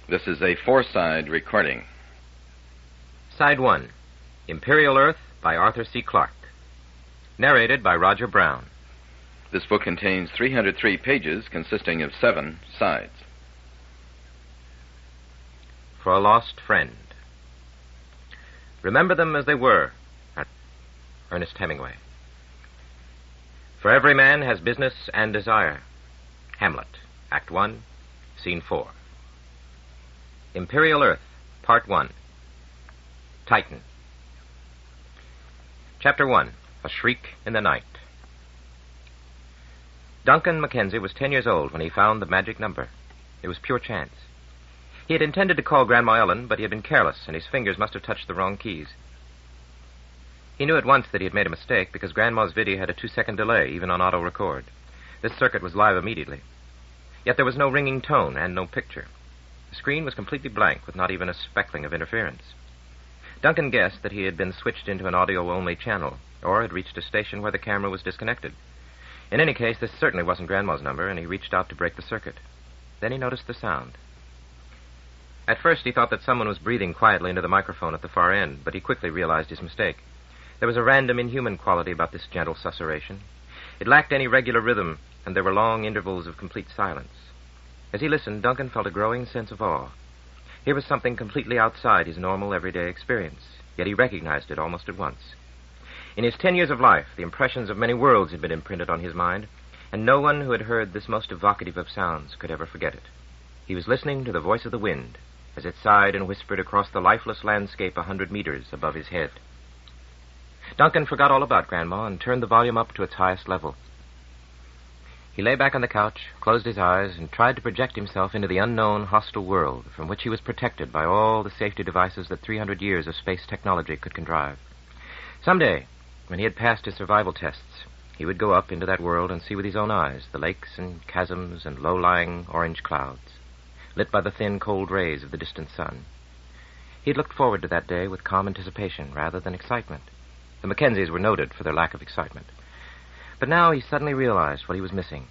This is a four-side recording. Side 1, Imperial Earth by Arthur C. Clarke. Narrated by Roger Brown. This book contains 303 pages consisting of 7 sides. For a Lost Friend. Remember them as they were. Ernest Hemingway. For every man has business and desire. Hamlet, Act 1, Scene 4. Imperial Earth, Part 1. Titan. Chapter 1, A Shriek in the Night. Duncan Mackenzie was 10 years old when he found the magic number. It was pure chance. He had intended to call Grandma Ellen, but he had been careless, and his fingers must have touched the wrong keys. He knew at once that he had made a mistake because Grandma's video had a 2-second delay, even on auto-record. This circuit was live immediately. Yet there was no ringing tone and no picture. The screen was completely blank, with not even a speckling of interference. Duncan guessed that he had been switched into an audio-only channel, or had reached a station where the camera was disconnected. In any case, this certainly wasn't Grandma's number, and he reached out to break the circuit. Then he noticed the sound. At first, he thought that someone was breathing quietly into the microphone at the far end, but he quickly realized his mistake. There was a random, inhuman quality about this gentle susurration. It lacked any regular rhythm, and there were long intervals of complete silence. As he listened, Duncan felt a growing sense of awe. Here was something completely outside his normal, everyday experience, yet he recognized it almost at once. In his 10 years of life, the impressions of many worlds had been imprinted on his mind, and no one who had heard this most evocative of sounds could ever forget it. He was listening to the voice of the wind, as it sighed and whispered across the lifeless landscape 100 meters above his head. Duncan forgot all about Grandma and turned the volume up to its highest level. He lay back on the couch, closed his eyes, and tried to project himself into the unknown, hostile world from which he was protected by all the safety devices that 300 years of space technology could contrive. Someday, when he had passed his survival tests, he would go up into that world and see with his own eyes the lakes and chasms and low-lying orange clouds, lit by the thin, cold rays of the distant sun. He had looked forward to that day with calm anticipation rather than excitement. The Mackenzies were noted for their lack of excitement. But now he suddenly realized what he was missing.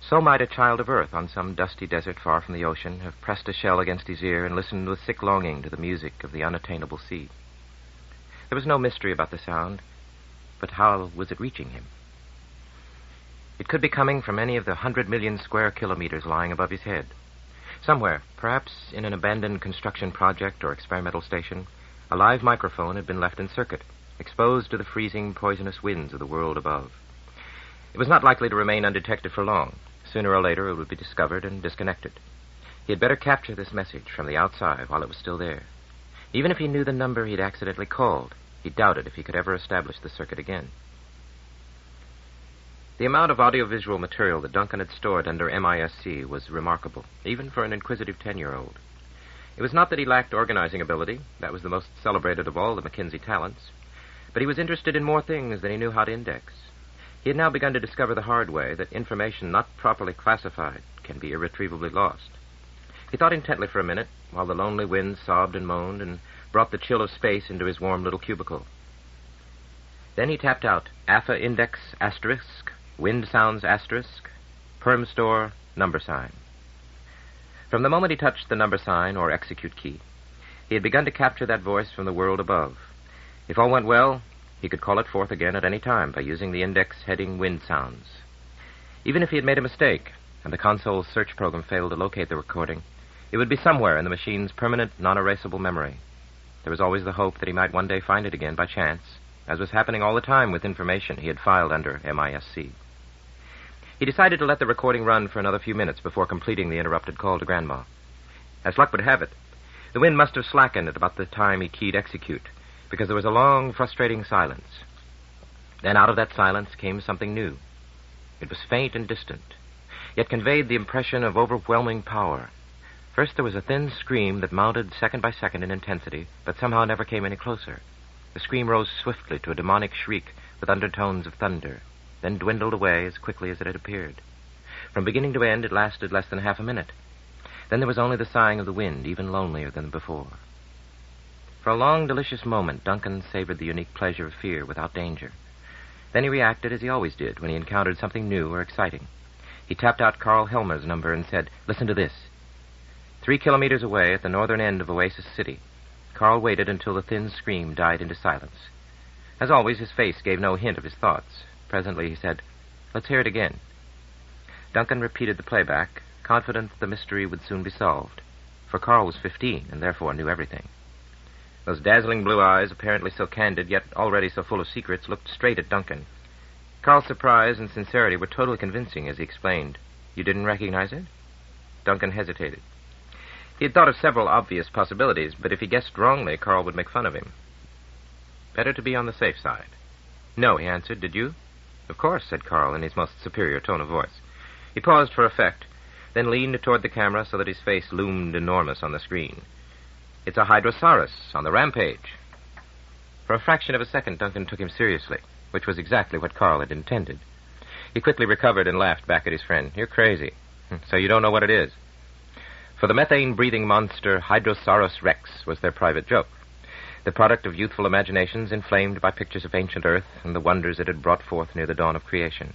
So might a child of Earth on some dusty desert far from the ocean have pressed a shell against his ear and listened with sick longing to the music of the unattainable sea. There was no mystery about the sound, but how was it reaching him? It could be coming from any of the 100 million square kilometers lying above his head. Somewhere, perhaps in an abandoned construction project or experimental station, a live microphone had been left in circuit, exposed to the freezing, poisonous winds of the world above. It was not likely to remain undetected for long. Sooner or later it would be discovered and disconnected. He had better capture this message from the outside while it was still there. Even if he knew the number he'd accidentally called, he doubted if he could ever establish the circuit again. The amount of audiovisual material that Duncan had stored under MISC was remarkable, even for an inquisitive 10-year-old. It was not that he lacked organizing ability. That was the most celebrated of all the Mackenzie talents. But he was interested in more things than he knew how to index. He had now begun to discover the hard way that information not properly classified can be irretrievably lost. He thought intently for a minute, while the lonely wind sobbed and moaned and brought the chill of space into his warm little cubicle. Then he tapped out AFA index asterisk, wind sounds asterisk, perm store, number sign. From the moment he touched the number sign or execute key, he had begun to capture that voice from the world above. If all went well, he could call it forth again at any time by using the index heading wind sounds. Even if he had made a mistake and the console's search program failed to locate the recording, it would be somewhere in the machine's permanent, non-erasable memory. There was always the hope that he might one day find it again by chance, as was happening all the time with information he had filed under MISC. He decided to let the recording run for another few minutes before completing the interrupted call to Grandma. As luck would have it, the wind must have slackened at about the time he keyed execute, because there was a long, frustrating silence. Then out of that silence came something new. It was faint and distant, yet conveyed the impression of overwhelming power. First there was a thin scream that mounted second by second in intensity, but somehow never came any closer. The scream rose swiftly to a demonic shriek with undertones of thunder, then dwindled away as quickly as it had appeared. From beginning to end, it lasted less than half a minute. Then there was only the sighing of the wind, even lonelier than before. For a long, delicious moment, Duncan savored the unique pleasure of fear without danger. Then he reacted as he always did when he encountered something new or exciting. He tapped out Carl Helmer's number and said, "Listen to this." 3 kilometers away at the northern end of Oasis City, Carl waited until the thin scream died into silence. As always, his face gave no hint of his thoughts. Presently he said, "Let's hear it again." Duncan repeated the playback, confident that the mystery would soon be solved, for Carl was 15 and therefore knew everything. Those dazzling blue eyes, apparently so candid, yet already so full of secrets, looked straight at Duncan. Carl's surprise and sincerity were totally convincing as he explained, "You didn't recognize it?" Duncan hesitated. He had thought of several obvious possibilities, but if he guessed wrongly, Carl would make fun of him. Better to be on the safe side. "No," he answered. "Did you?" "Of course," said Carl in his most superior tone of voice. He paused for effect, then leaned toward the camera so that his face loomed enormous on the screen. "It's a Hydrosaurus on the rampage." For a fraction of a second, Duncan took him seriously, which was exactly what Carl had intended. He quickly recovered and laughed back at his friend. "You're crazy. So you don't know what it is." For the methane-breathing monster Hydrosaurus Rex was their private joke, the product of youthful imaginations inflamed by pictures of ancient Earth and the wonders it had brought forth near the dawn of creation.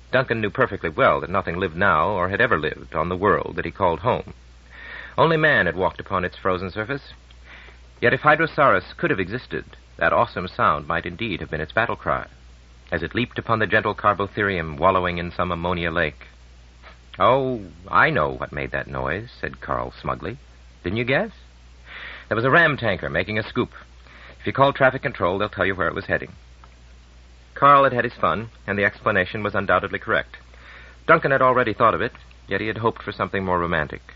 Duncan knew perfectly well that nothing lived now or had ever lived on the world that he called home. Only man had walked upon its frozen surface. Yet if Hydrosaurus could have existed, that awesome sound might indeed have been its battle cry, as it leaped upon the gentle carbotherium wallowing in some ammonia lake. "Oh, I know what made that noise," said Carl smugly. "Didn't you guess? There was a ram tanker making a scoop. If you call traffic control, they'll tell you where it was heading." Carl had had his fun, and the explanation was undoubtedly correct. Duncan had already thought of it, yet he had hoped for something more romantic.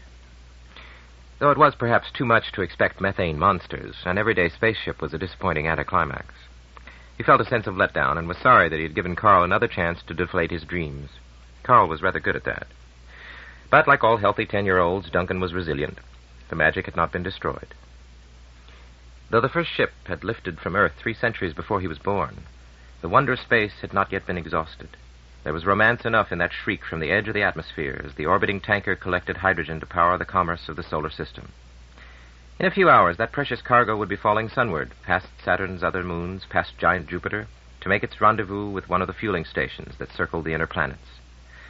Though it was perhaps too much to expect methane monsters, an everyday spaceship was a disappointing anticlimax. He felt a sense of letdown and was sorry that he had given Carl another chance to deflate his dreams. Carl was rather good at that. But like all healthy 10-year-olds, Duncan was resilient. The magic had not been destroyed. Though the first ship had lifted from Earth 3 centuries before he was born, the wonder of space had not yet been exhausted. There was romance enough in that shriek from the edge of the atmosphere as the orbiting tanker collected hydrogen to power the commerce of the solar system. In a few hours, that precious cargo would be falling sunward, past Saturn's other moons, past giant Jupiter, to make its rendezvous with one of the fueling stations that circled the inner planets.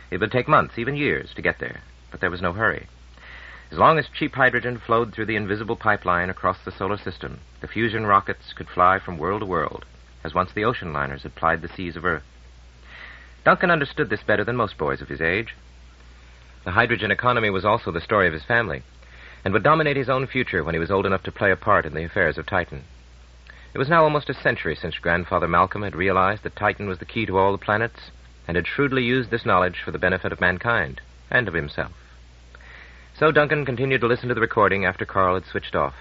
It would take months, even years, to get there, but there was no hurry. As long as cheap hydrogen flowed through the invisible pipeline across the solar system, the fusion rockets could fly from world to world, as once the ocean liners had plied the seas of Earth. Duncan understood this better than most boys of his age. The hydrogen economy was also the story of his family, and would dominate his own future when he was old enough to play a part in the affairs of Titan. It was now almost a century since Grandfather Malcolm had realized that Titan was the key to all the planets, and had shrewdly used this knowledge for the benefit of mankind, and of himself. So Duncan continued to listen to the recording after Carl had switched off.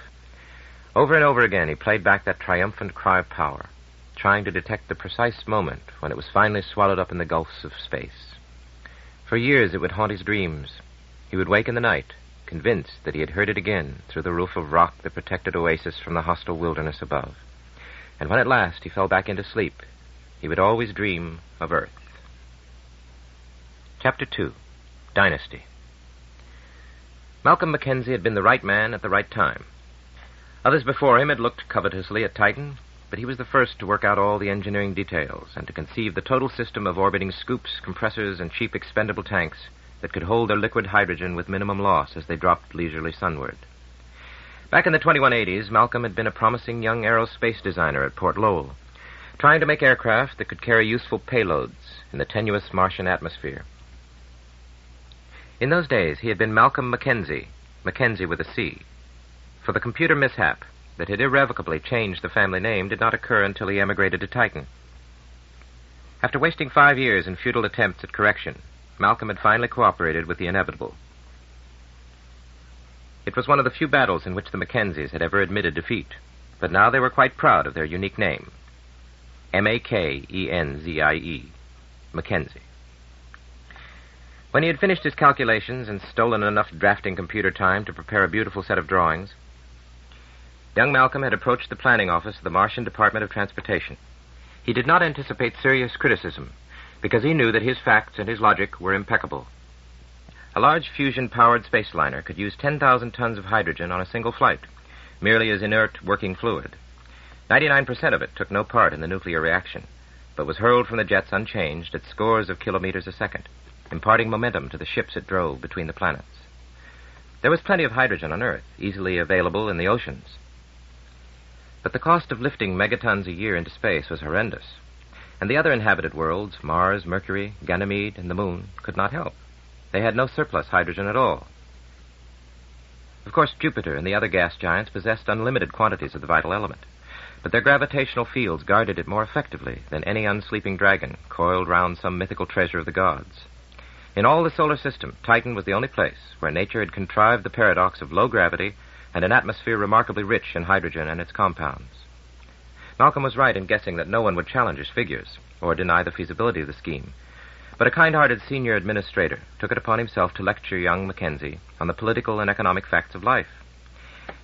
Over and over again he played back that triumphant cry of power, trying to detect the precise moment when it was finally swallowed up in the gulfs of space. For years it would haunt his dreams. He would wake in the night, convinced that he had heard it again through the roof of rock that protected Oasis from the hostile wilderness above. And when at last he fell back into sleep, he would always dream of Earth. Chapter 2, Dynasty. Malcolm Mackenzie had been the right man at the right time. Others before him had looked covetously at Titan, but he was the first to work out all the engineering details and to conceive the total system of orbiting scoops, compressors, and cheap expendable tanks that could hold their liquid hydrogen with minimum loss as they dropped leisurely sunward. Back in the 2180s, Malcolm had been a promising young aerospace designer at Port Lowell, trying to make aircraft that could carry useful payloads in the tenuous Martian atmosphere. In those days, he had been Malcolm Mackenzie, Mackenzie with a C, for the computer mishap that had irrevocably changed the family name did not occur until he emigrated to Titan. After wasting 5 years in futile attempts at correction, Malcolm had finally cooperated with the inevitable. It was one of the few battles in which the Mackenzies had ever admitted defeat, but now they were quite proud of their unique name, Makenzie, Mackenzie. When he had finished his calculations and stolen enough drafting computer time to prepare a beautiful set of drawings, young Malcolm had approached the planning office of the Martian Department of Transportation. He did not anticipate serious criticism, because he knew that his facts and his logic were impeccable. A large fusion-powered space liner could use 10,000 tons of hydrogen on a single flight, merely as inert working fluid. 99% of it took no part in the nuclear reaction, but was hurled from the jets unchanged at scores of kilometers a second, imparting momentum to the ships it drove between the planets. There was plenty of hydrogen on Earth, easily available in the oceans. But the cost of lifting megatons a year into space was horrendous, and the other inhabited worlds, Mars, Mercury, Ganymede, and the Moon, could not help. They had no surplus hydrogen at all. Of course, Jupiter and the other gas giants possessed unlimited quantities of the vital element, but their gravitational fields guarded it more effectively than any unsleeping dragon coiled round some mythical treasure of the gods. In all the solar system, Titan was the only place where nature had contrived the paradox of low gravity and an atmosphere remarkably rich in hydrogen and its compounds. Malcolm was right in guessing that no one would challenge his figures or deny the feasibility of the scheme, but a kind-hearted senior administrator took it upon himself to lecture young Mackenzie on the political and economic facts of life.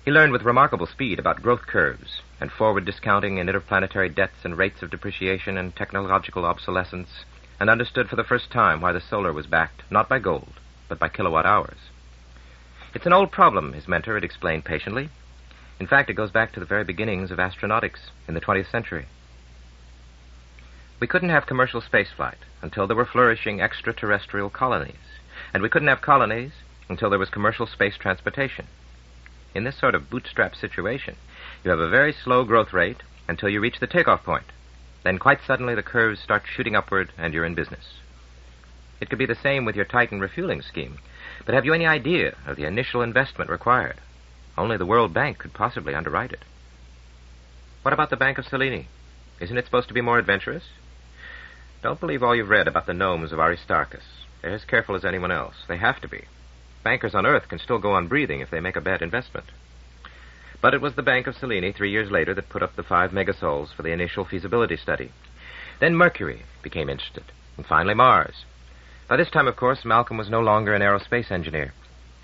He learned with remarkable speed about growth curves and forward discounting and interplanetary debts and rates of depreciation and technological obsolescence, and understood for the first time why the solar was backed not by gold, but by kilowatt hours. It's an old problem, his mentor had explained patiently. In fact, it goes back to the very beginnings of astronautics in the 20th century. We couldn't have commercial spaceflight until there were flourishing extraterrestrial colonies, and we couldn't have colonies until there was commercial space transportation. In this sort of bootstrap situation, you have a very slow growth rate until you reach the takeoff point. Then quite suddenly the curves start shooting upward and you're in business. It could be the same with your Titan refueling scheme, but have you any idea of the initial investment required? Only the World Bank could possibly underwrite it. What about the Bank of Selene? Isn't it supposed to be more adventurous? Don't believe all you've read about the gnomes of Aristarchus. They're as careful as anyone else. They have to be. Bankers on Earth can still go on breathing if they make a bad investment. But it was the Bank of Selene 3 years later that put up the 5 megasols for the initial feasibility study. Then Mercury became interested, and finally Mars. By this time, of course, Malcolm was no longer an aerospace engineer.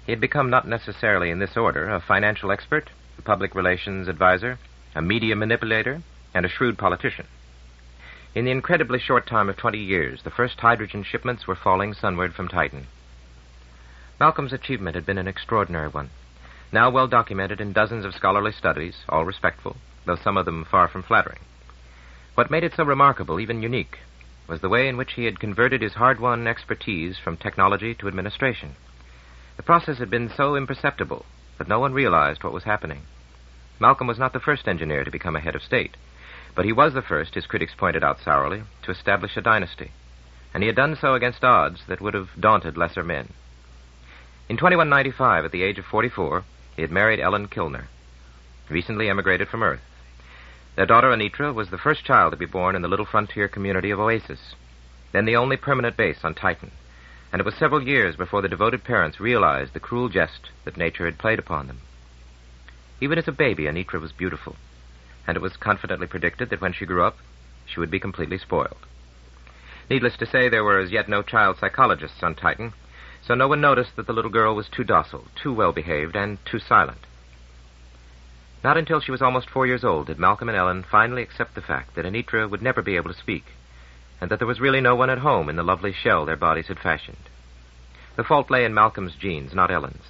He had become, not necessarily in this order, a financial expert, a public relations advisor, a media manipulator, and a shrewd politician. In the incredibly short time of 20 years, the first hydrogen shipments were falling sunward from Titan. Malcolm's achievement had been an extraordinary one, now well documented in dozens of scholarly studies, all respectful, though some of them far from flattering. What made it so remarkable, even unique, was the way in which he had converted his hard-won expertise from technology to administration. The process had been so imperceptible that no one realized what was happening. Malcolm was not the first engineer to become a head of state, but he was the first, his critics pointed out sourly, to establish a dynasty, and he had done so against odds that would have daunted lesser men. In 2195, at the age of 44, he had married Ellen Kilner, recently emigrated from Earth. Their daughter Anitra was the first child to be born in the little frontier community of Oasis, then the only permanent base on Titan, and it was several years before the devoted parents realized the cruel jest that nature had played upon them. Even as a baby, Anitra was beautiful, and it was confidently predicted that when she grew up, she would be completely spoiled. Needless to say, there were as yet no child psychologists on Titan, so no one noticed that the little girl was too docile, too well-behaved, and too silent. Not until she was almost 4 years old did Malcolm and Ellen finally accept the fact that Anitra would never be able to speak, and that there was really no one at home in the lovely shell their bodies had fashioned. The fault lay in Malcolm's genes, not Ellen's.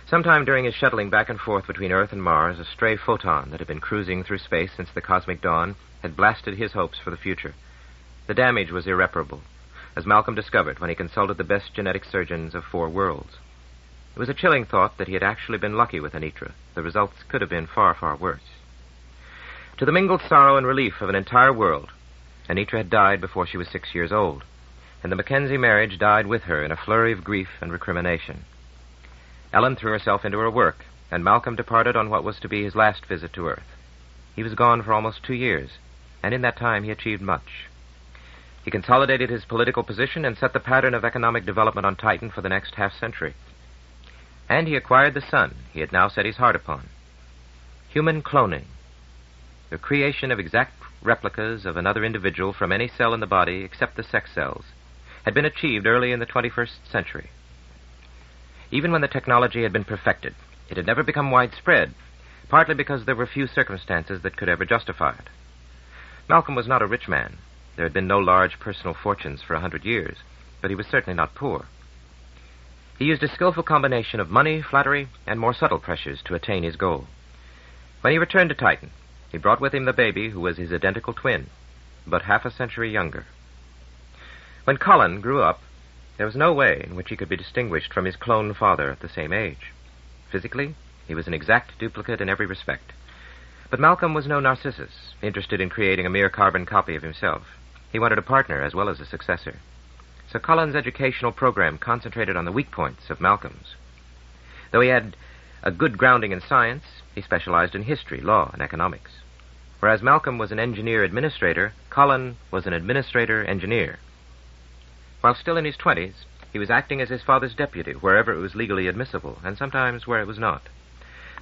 Sometime during his shuttling back and forth between Earth and Mars, a stray photon that had been cruising through space since the cosmic dawn had blasted his hopes for the future. The damage was irreparable, as Malcolm discovered when he consulted the best genetic surgeons of 4 worlds. It was a chilling thought that he had actually been lucky with Anitra. The results could have been far, far worse. To the mingled sorrow and relief of an entire world, Anitra had died before she was 6 years old, and the Mackenzie marriage died with her in a flurry of grief and recrimination. Ellen threw herself into her work, and Malcolm departed on what was to be his last visit to Earth. He was gone for almost 2 years, and in that time he achieved much. He consolidated his political position and set the pattern of economic development on Titan for the next half-century. And he acquired the son he had now set his heart upon. Human cloning, the creation of exact replicas of another individual from any cell in the body except the sex cells, had been achieved early in the 21st century. Even when the technology had been perfected, it had never become widespread, partly because there were few circumstances that could ever justify it. Malcolm was not a rich man. There had been no large personal fortunes for 100 years, but he was certainly not poor. He used a skillful combination of money, flattery, and more subtle pressures to attain his goal. When he returned to Titan, he brought with him the baby who was his identical twin, but half a century younger. When Colin grew up, there was no way in which he could be distinguished from his clone father at the same age. Physically, he was an exact duplicate in every respect. But Malcolm was no Narcissus, interested in creating a mere carbon copy of himself. He wanted a partner as well as a successor. So Cullen's educational program concentrated on the weak points of Malcolm's. Though he had a good grounding in science, he specialized in history, law, and economics. Whereas Malcolm was an engineer-administrator, Cullen was an administrator-engineer. While still in his 20s, he was acting as his father's deputy wherever it was legally admissible, and sometimes where it was not.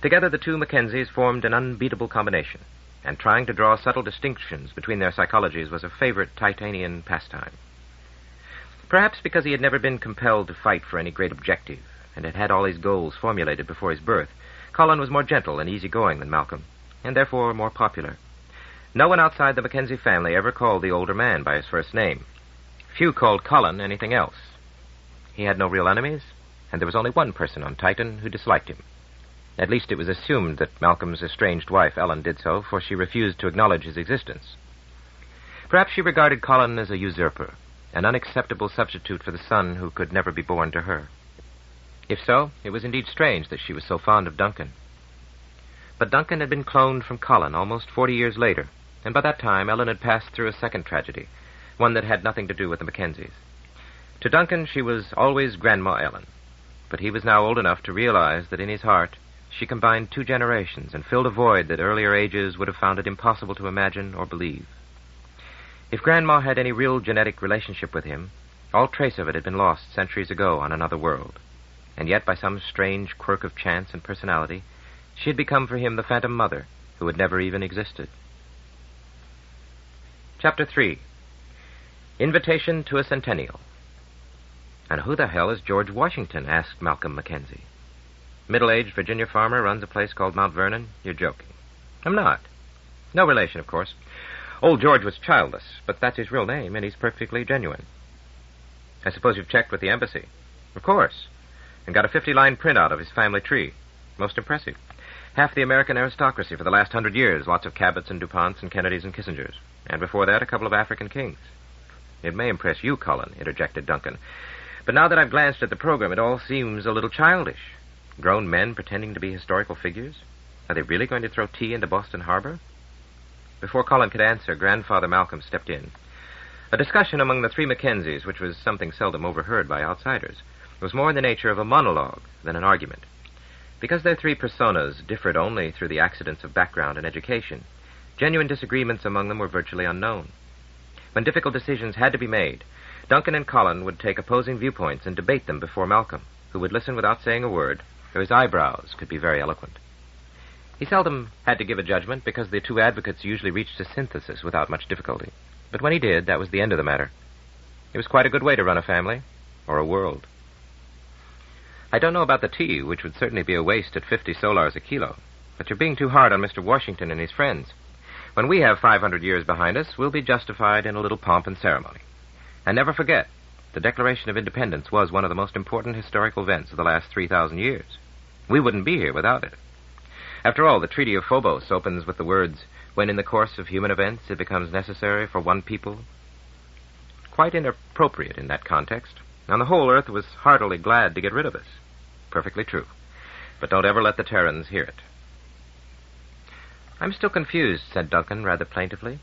Together, the two Mackenzies formed an unbeatable combination, and trying to draw subtle distinctions between their psychologies was a favorite Titanian pastime. Perhaps because he had never been compelled to fight for any great objective, and had had all his goals formulated before his birth, Cullen was more gentle and easygoing than Malcolm, and therefore more popular. No one outside the Mackenzie family ever called the older man by his first name. Few called Cullen anything else. He had no real enemies, and there was only one person on Titan who disliked him. At least it was assumed that Malcolm's estranged wife, Ellen, did so, for she refused to acknowledge his existence. Perhaps she regarded Cullen as a usurper, an unacceptable substitute for the son who could never be born to her. If so, it was indeed strange that she was so fond of Duncan. But Duncan had been cloned from Cullen almost 40 years later, and by that time Ellen had passed through a second tragedy, one that had nothing to do with the Mackenzies. To Duncan, she was always Grandma Ellen, but he was now old enough to realize that in his heart she combined two generations and filled a void that earlier ages would have found it impossible to imagine or believe. If Grandma had any real genetic relationship with him, all trace of it had been lost centuries ago on another world. And yet, by some strange quirk of chance and personality, she had become for him the phantom mother who had never even existed. Chapter 3. Invitation to a Centennial. And who the hell is George Washington? Asked Malcolm Mackenzie. Middle-aged Virginia farmer runs a place called Mount Vernon? You're joking. I'm not. No relation, of course. Old George was childless, but that's his real name, and he's perfectly genuine. I suppose you've checked with the embassy? Of course. And got a 50-line printout of his family tree. Most impressive. Half the American aristocracy for the last 100 years, lots of Cabots and DuPonts and Kennedys and Kissingers. And before that, a couple of African kings. It may impress you, Cullen, interjected Duncan. But now that I've glanced at the program, it all seems a little childish. Grown men pretending to be historical figures? Are they really going to throw tea into Boston Harbor? Before Cullen could answer, Grandfather Malcolm stepped in. A discussion among the three Mackenzies, which was something seldom overheard by outsiders, was more in the nature of a monologue than an argument. Because their three personas differed only through the accidents of background and education, genuine disagreements among them were virtually unknown. When difficult decisions had to be made, Duncan and Cullen would take opposing viewpoints and debate them before Malcolm, who would listen without saying a word, though his eyebrows could be very eloquent. He seldom had to give a judgment because the two advocates usually reached a synthesis without much difficulty. But when he did, that was the end of the matter. It was quite a good way to run a family, or a world. I don't know about the tea, which would certainly be a waste at 50 solars a kilo, but you're being too hard on Mr. Washington and his friends. When we have 500 years behind us, we'll be justified in a little pomp and ceremony. And never forget, the Declaration of Independence was one of the most important historical events of the last 3,000 years. We wouldn't be here without it. After all, the Treaty of Phobos opens with the words, "When in the course of human events it becomes necessary for one people." Quite inappropriate in that context. On the whole, Earth was heartily glad to get rid of us. Perfectly true. But don't ever let the Terrans hear it. I'm still confused, said Duncan rather plaintively.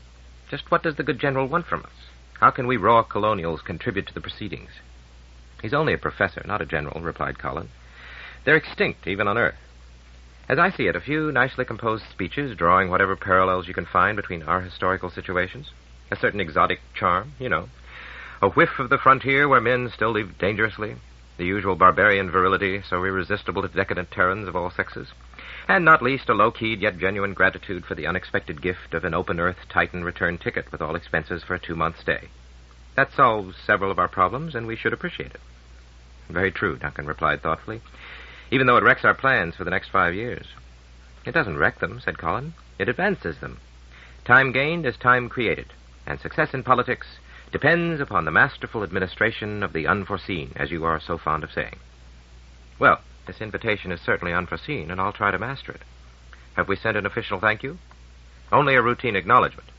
Just what does the good general want from us? How can we raw colonials contribute to the proceedings? He's only a professor, not a general, replied Cullen. They're extinct, even on Earth. As I see it, a few nicely composed speeches drawing whatever parallels you can find between our historical situations. A certain exotic charm, you know. A whiff of the frontier where men still live dangerously. The usual barbarian virility, so irresistible to decadent Terrans of all sexes. And not least a low-keyed yet genuine gratitude for the unexpected gift of an open-earth Titan return ticket with all expenses for a 2-month stay. That solves several of our problems, and we should appreciate it. Very true, Duncan replied thoughtfully, even though it wrecks our plans for the next 5 years. It doesn't wreck them, said Cullen. It advances them. Time gained is time created, and success in politics depends upon the masterful administration of the unforeseen, as you are so fond of saying. Well, this invitation is certainly unforeseen, and I'll try to master it. Have we sent an official thank you? Only a routine acknowledgement.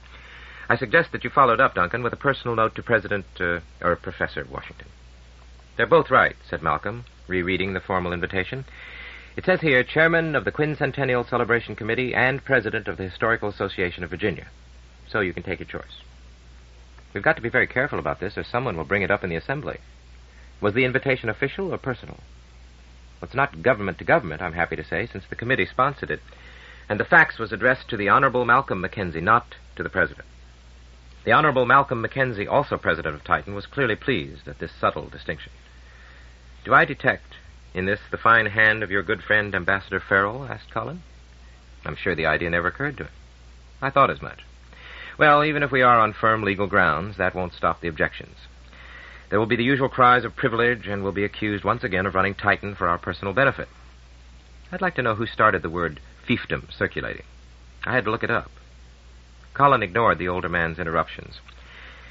I suggest that you followed up, Duncan, with a personal note to Professor Washington. They're both right, said Malcolm, rereading the formal invitation. It says here, Chairman of the Quincentennial Celebration Committee and President of the Historical Association of Virginia. So you can take your choice. We've got to be very careful about this, or someone will bring it up in the Assembly. Was the invitation official or personal? Well, it's not government to government, I'm happy to say, since the committee sponsored it. And the fax was addressed to the Honorable Malcolm Mackenzie, not to the President. The Honorable Malcolm Mackenzie, also President of Titan, was clearly pleased at this subtle distinction. Do I detect in this the fine hand of your good friend, Ambassador Farrell? Asked Colin. I'm sure the idea never occurred to him. I thought as much. Well, even if we are on firm legal grounds, that won't stop the objections. There will be the usual cries of privilege, and we'll be accused once again of running Titan for our personal benefit. I'd like to know who started the word fiefdom circulating. I had to look it up. Colin ignored the older man's interruptions.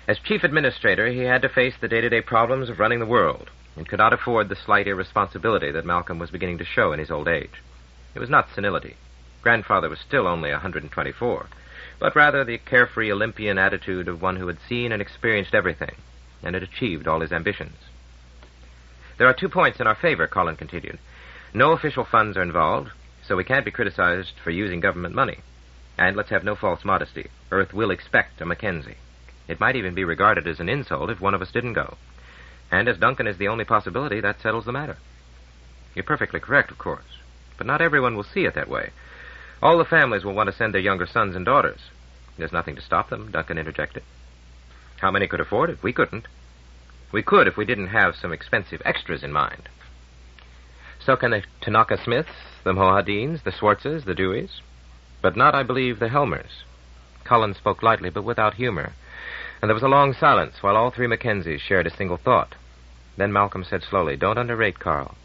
As chief administrator, he had to face the day-to-day problems of running the world, and could not afford the slight irresponsibility that Malcolm was beginning to show in his old age. It was not senility. Grandfather was still only 124, but rather the carefree Olympian attitude of one who had seen and experienced everything, and had achieved all his ambitions. There are 2 points in our favor, Colin continued. No official funds are involved, so we can't be criticized for using government money. And let's have no false modesty. Earth will expect a Mackenzie. It might even be regarded as an insult if one of us didn't go. And as Duncan is the only possibility, that settles the matter. You're perfectly correct, of course. But not everyone will see it that way. All the families will want to send their younger sons and daughters. There's nothing to stop them, Duncan interjected. How many could afford it? We couldn't. We could if we didn't have some expensive extras in mind. So can the Tanaka Smiths, the Mohadines, the Swartzes, the Deweys. But not, I believe, the Helmers. Colin spoke lightly, but without humor. And there was a long silence while all 3 Mackenzies shared a single thought. Then Malcolm said slowly, Don't underrate Carl.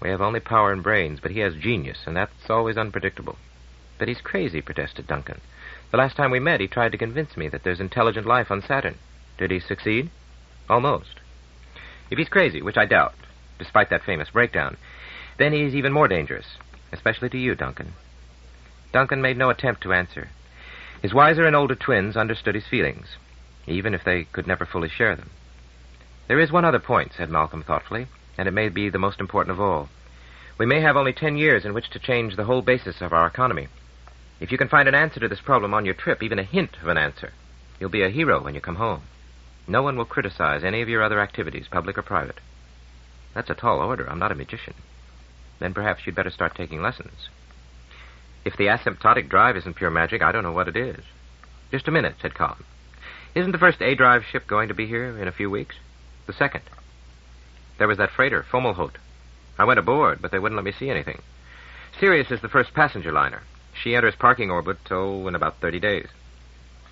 We have only power and brains, but he has genius, and that's always unpredictable. But he's crazy, protested Duncan. The last time we met, he tried to convince me that there's intelligent life on Saturn. Did he succeed? Almost. If he's crazy, which I doubt, despite that famous breakdown, then he's even more dangerous, especially to you, Duncan. Duncan made no attempt to answer. His wiser and older twins understood his feelings, even if they could never fully share them. There is one other point, said Malcolm thoughtfully, and it may be the most important of all. We may have only 10 years in which to change the whole basis of our economy. If you can find an answer to this problem on your trip, even a hint of an answer, you'll be a hero when you come home. No one will criticize any of your other activities, public or private. That's a tall order. I'm not a magician. Then perhaps you'd better start taking lessons. If the asymptotic drive isn't pure magic, I don't know what it is. Just a minute, said Colin. Isn't the first A-drive ship going to be here in a few weeks? The second. There was that freighter, Fomalhaut. I went aboard, but they wouldn't let me see anything. Sirius is the first passenger liner. She enters parking orbit, in about 30 days.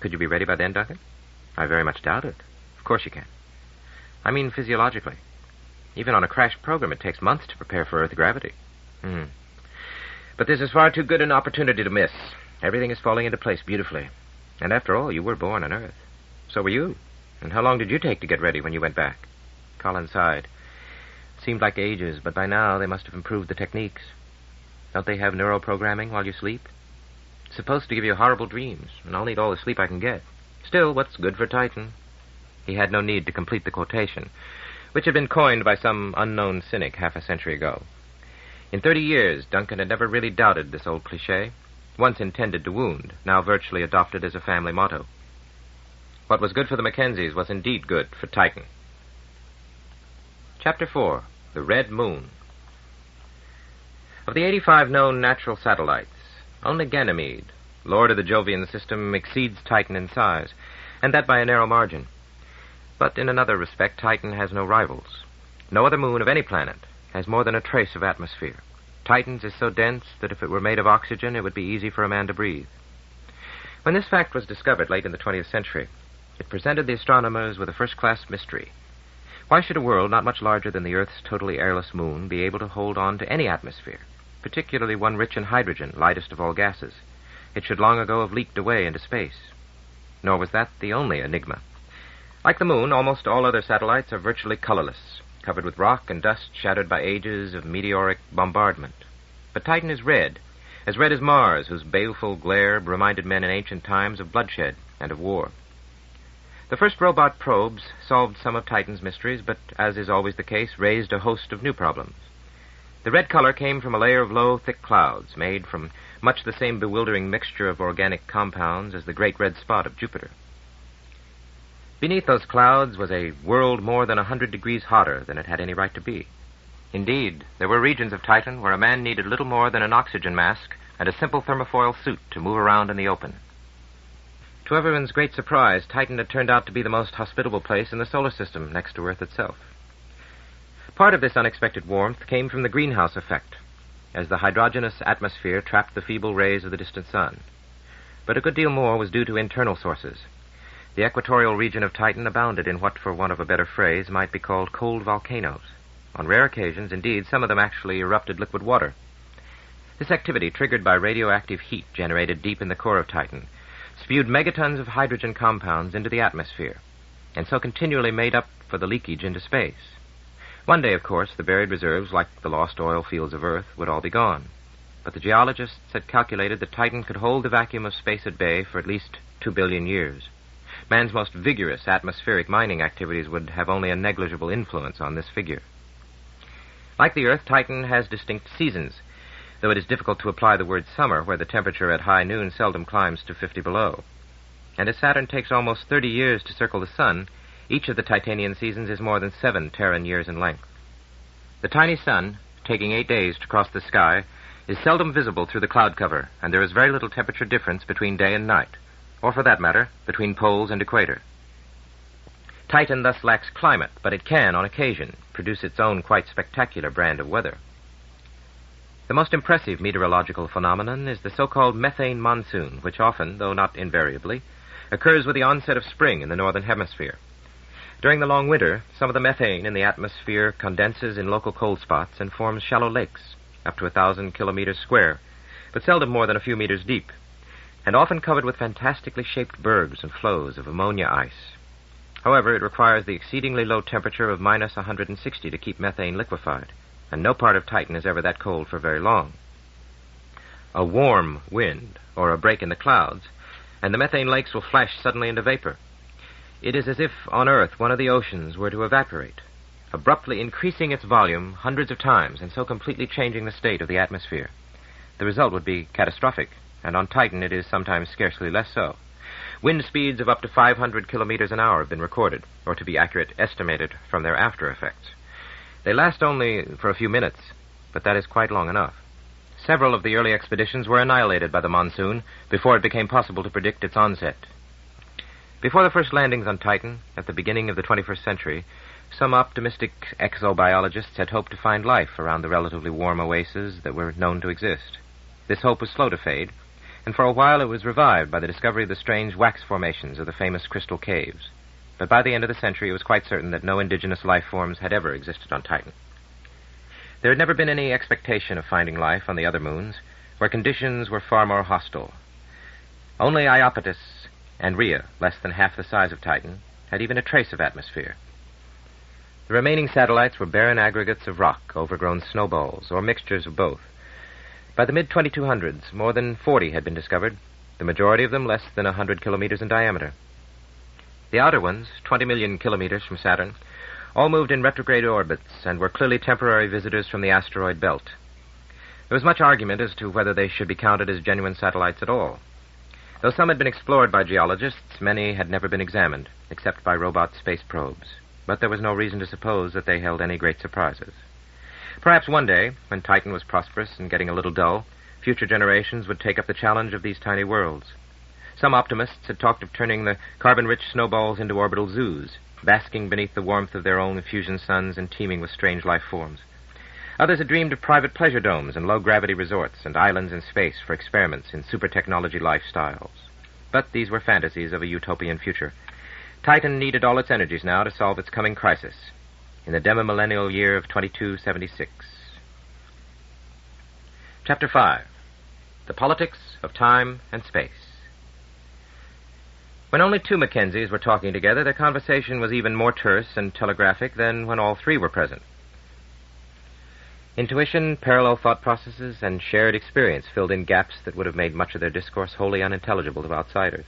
Could you be ready by then, Duncan? I very much doubt it. Of course you can. I mean physiologically. Even on a crash program, it takes months to prepare for Earth gravity. But this is far too good an opportunity to miss. Everything is falling into place beautifully. And after all, you were born on Earth. So were you. And how long did you take to get ready when you went back? Colin sighed. It seemed like ages, but by now they must have improved the techniques. Don't they have neuroprogramming while you sleep? It's supposed to give you horrible dreams, and I'll need all the sleep I can get. Still, what's good for Titan? He had no need to complete the quotation, which had been coined by some unknown cynic half a century ago. In 30 years, Duncan had never really doubted this old cliché, once intended to wound, now virtually adopted as a family motto. What was good for the Mackenzies was indeed good for Titan. Chapter 4, The Red Moon. Of the 85 known natural satellites, only Ganymede, lord of the Jovian system, exceeds Titan in size, and that by a narrow margin. But in another respect, Titan has no rivals. No other moon of any planet has more than a trace of atmosphere. Titan's is so dense that if it were made of oxygen, it would be easy for a man to breathe. When this fact was discovered late in the 20th century, it presented the astronomers with a first-class mystery. Why should a world not much larger than the Earth's totally airless moon be able to hold on to any atmosphere, particularly one rich in hydrogen, lightest of all gases? It should long ago have leaked away into space. Nor was that the only enigma. Like the moon, almost all other satellites are virtually colorless, covered with rock and dust shattered by ages of meteoric bombardment. But Titan is red as Mars, whose baleful glare reminded men in ancient times of bloodshed and of war. The first robot probes solved some of Titan's mysteries, but, as is always the case, raised a host of new problems. The red color came from a layer of low, thick clouds made from much the same bewildering mixture of organic compounds as the great red spot of Jupiter. Beneath those clouds was a world more than 100 degrees hotter than it had any right to be. Indeed, there were regions of Titan where a man needed little more than an oxygen mask and a simple thermofoil suit to move around in the open. To everyone's great surprise, Titan had turned out to be the most hospitable place in the solar system, next to Earth itself. Part of this unexpected warmth came from the greenhouse effect, as the hydrogenous atmosphere trapped the feeble rays of the distant sun. But a good deal more was due to internal sources. The equatorial region of Titan abounded in what, for want of a better phrase, might be called cold volcanoes. On rare occasions, indeed, some of them actually erupted liquid water. This activity, triggered by radioactive heat generated deep in the core of Titan, spewed megatons of hydrogen compounds into the atmosphere, and so continually made up for the leakage into space. One day, of course, the buried reserves, like the lost oil fields of Earth, would all be gone. But the geologists had calculated that Titan could hold the vacuum of space at bay for at least 2 billion years. Man's most vigorous atmospheric mining activities would have only a negligible influence on this figure. Like the Earth, Titan has distinct seasons, though it is difficult to apply the word summer, where the temperature at high noon seldom climbs to 50 below. And as Saturn takes almost 30 years to circle the sun, each of the Titanian seasons is more than 7 Terran years in length. The tiny sun, taking 8 days to cross the sky, is seldom visible through the cloud cover, and there is very little temperature difference between day and night, or for that matter, between poles and equator. Titan thus lacks climate, but it can, on occasion, produce its own quite spectacular brand of weather. The most impressive meteorological phenomenon is the so-called methane monsoon, which often, though not invariably, occurs with the onset of spring in the northern hemisphere. During the long winter, some of the methane in the atmosphere condenses in local cold spots and forms shallow lakes, up to 1,000 kilometers square, but seldom more than a few meters deep, and often covered with fantastically shaped bergs and floes of ammonia ice. However, it requires the exceedingly low temperature of minus 160 to keep methane liquefied, and no part of Titan is ever that cold for very long. A warm wind, or a break in the clouds, and the methane lakes will flash suddenly into vapor. It is as if, on Earth, one of the oceans were to evaporate, abruptly increasing its volume hundreds of times and so completely changing the state of the atmosphere. The result would be catastrophic, and on Titan it is sometimes scarcely less so. Wind speeds of up to 500 kilometers an hour have been recorded, or to be accurate, estimated from their after effects. They last only for a few minutes, but that is quite long enough. Several of the early expeditions were annihilated by the monsoon before it became possible to predict its onset. Before the first landings on Titan, at the beginning of the 21st century, some optimistic exobiologists had hoped to find life around the relatively warm oases that were known to exist. This hope was slow to fade, and for a while it was revived by the discovery of the strange wax formations of the famous crystal caves. But by the end of the century, it was quite certain that no indigenous life forms had ever existed on Titan. There had never been any expectation of finding life on the other moons, where conditions were far more hostile. Only Iapetus and Rhea, less than half the size of Titan, had even a trace of atmosphere. The remaining satellites were barren aggregates of rock, overgrown snowballs, or mixtures of both. By the mid-2200s, more than 40 had been discovered, the majority of them less than 100 kilometers in diameter. The outer ones, 20 million kilometers from Saturn, all moved in retrograde orbits and were clearly temporary visitors from the asteroid belt. There was much argument as to whether they should be counted as genuine satellites at all. Though some had been explored by geologists, many had never been examined, except by robot space probes. But there was no reason to suppose that they held any great surprises. Perhaps one day, when Titan was prosperous and getting a little dull, future generations would take up the challenge of these tiny worlds. Some optimists had talked of turning the carbon-rich snowballs into orbital zoos, basking beneath the warmth of their own fusion suns and teeming with strange life forms. Others had dreamed of private pleasure domes and low-gravity resorts and islands in space for experiments in super-technology lifestyles. But these were fantasies of a utopian future. Titan needed all its energies now to solve its coming crisis in the demimillennial year of 2276. Chapter 5. The Politics of Time and Space. When only two Mackenzies were talking together, their conversation was even more terse and telegraphic than when all three were present. Intuition, parallel thought processes, and shared experience filled in gaps that would have made much of their discourse wholly unintelligible to outsiders.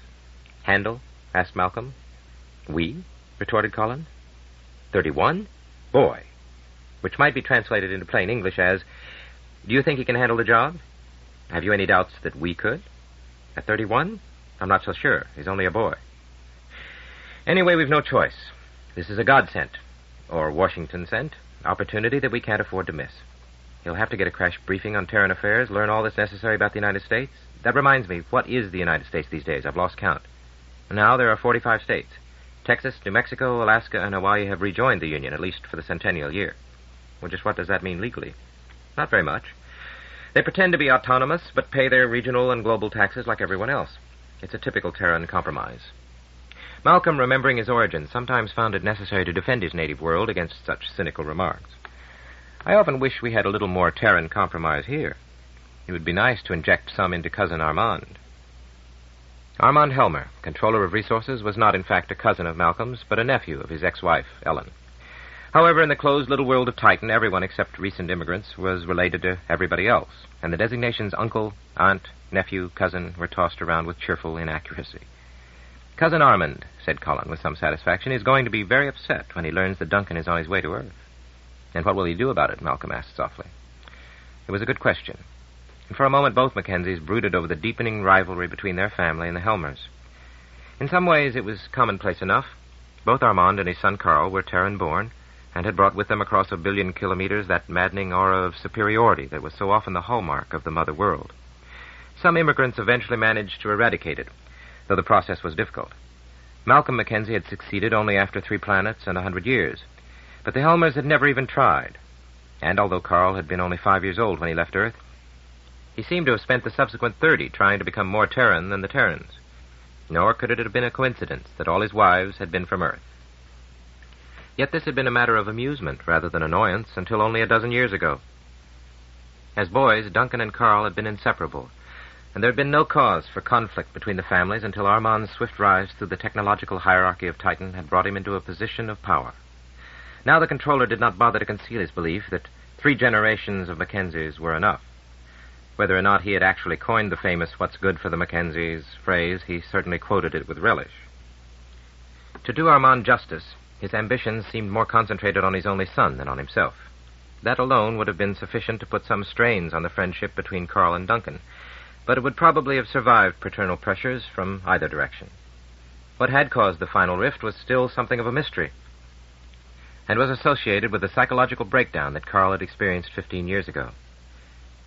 Handle? Asked Malcolm. We? Retorted Collins. 31? Boy. Which might be translated into plain English as, Do you think he can handle the job? Have you any doubts that we could? At 31? I'm not so sure. He's only a boy. Anyway, we've no choice. This is a God-sent, or Washington-sent, opportunity that we can't afford to miss. He'll have to get a crash briefing on Terran affairs, learn all that's necessary about the United States. That reminds me, what is the United States these days? I've lost count. Now there are 45 states. Texas, New Mexico, Alaska, and Hawaii have rejoined the Union, at least for the centennial year. Well, just what does that mean legally? Not very much. They pretend to be autonomous, but pay their regional and global taxes like everyone else. It's a typical Terran compromise. Malcolm, remembering his origins, sometimes found it necessary to defend his native world against such cynical remarks. I often wish we had a little more Terran compromise here. It would be nice to inject some into Cousin Armand. Armand Helmer, controller of resources, was not in fact a cousin of Malcolm's, but a nephew of his ex-wife, Ellen. However, in the closed little world of Titan, everyone except recent immigrants was related to everybody else, and the designations uncle, aunt, nephew, cousin were tossed around with cheerful inaccuracy. Cousin Armand, said Colin with some satisfaction, is going to be very upset when he learns that Duncan is on his way to Earth. And what will he do about it? Malcolm asked softly. It was a good question. And for a moment both Mackenzies brooded over the deepening rivalry between their family and the Helmers. In some ways it was commonplace enough. Both Armand and his son Carl were Terran-born, and had brought with them across 1 billion kilometers that maddening aura of superiority that was so often the hallmark of the mother world. Some immigrants eventually managed to eradicate it, though the process was difficult. Malcolm Mackenzie had succeeded only after 3 planets and 100 years, but the Helmers had never even tried. And although Carl had been only 5 years old when he left Earth, he seemed to have spent the subsequent 30 trying to become more Terran than the Terrans. Nor could it have been a coincidence that all his wives had been from Earth. Yet this had been a matter of amusement rather than annoyance until only a dozen years ago. As boys, Duncan and Carl had been inseparable, and there had been no cause for conflict between the families until Armand's swift rise through the technological hierarchy of Titan had brought him into a position of power. Now the controller did not bother to conceal his belief that 3 generations of Mackenzies were enough. Whether or not he had actually coined the famous "what's good for the Mackenzies" phrase, he certainly quoted it with relish. To do Armand justice, his ambitions seemed more concentrated on his only son than on himself. That alone would have been sufficient to put some strains on the friendship between Carl and Duncan, but it would probably have survived paternal pressures from either direction. What had caused the final rift was still something of a mystery, and was associated with the psychological breakdown that Carl had experienced 15 years ago.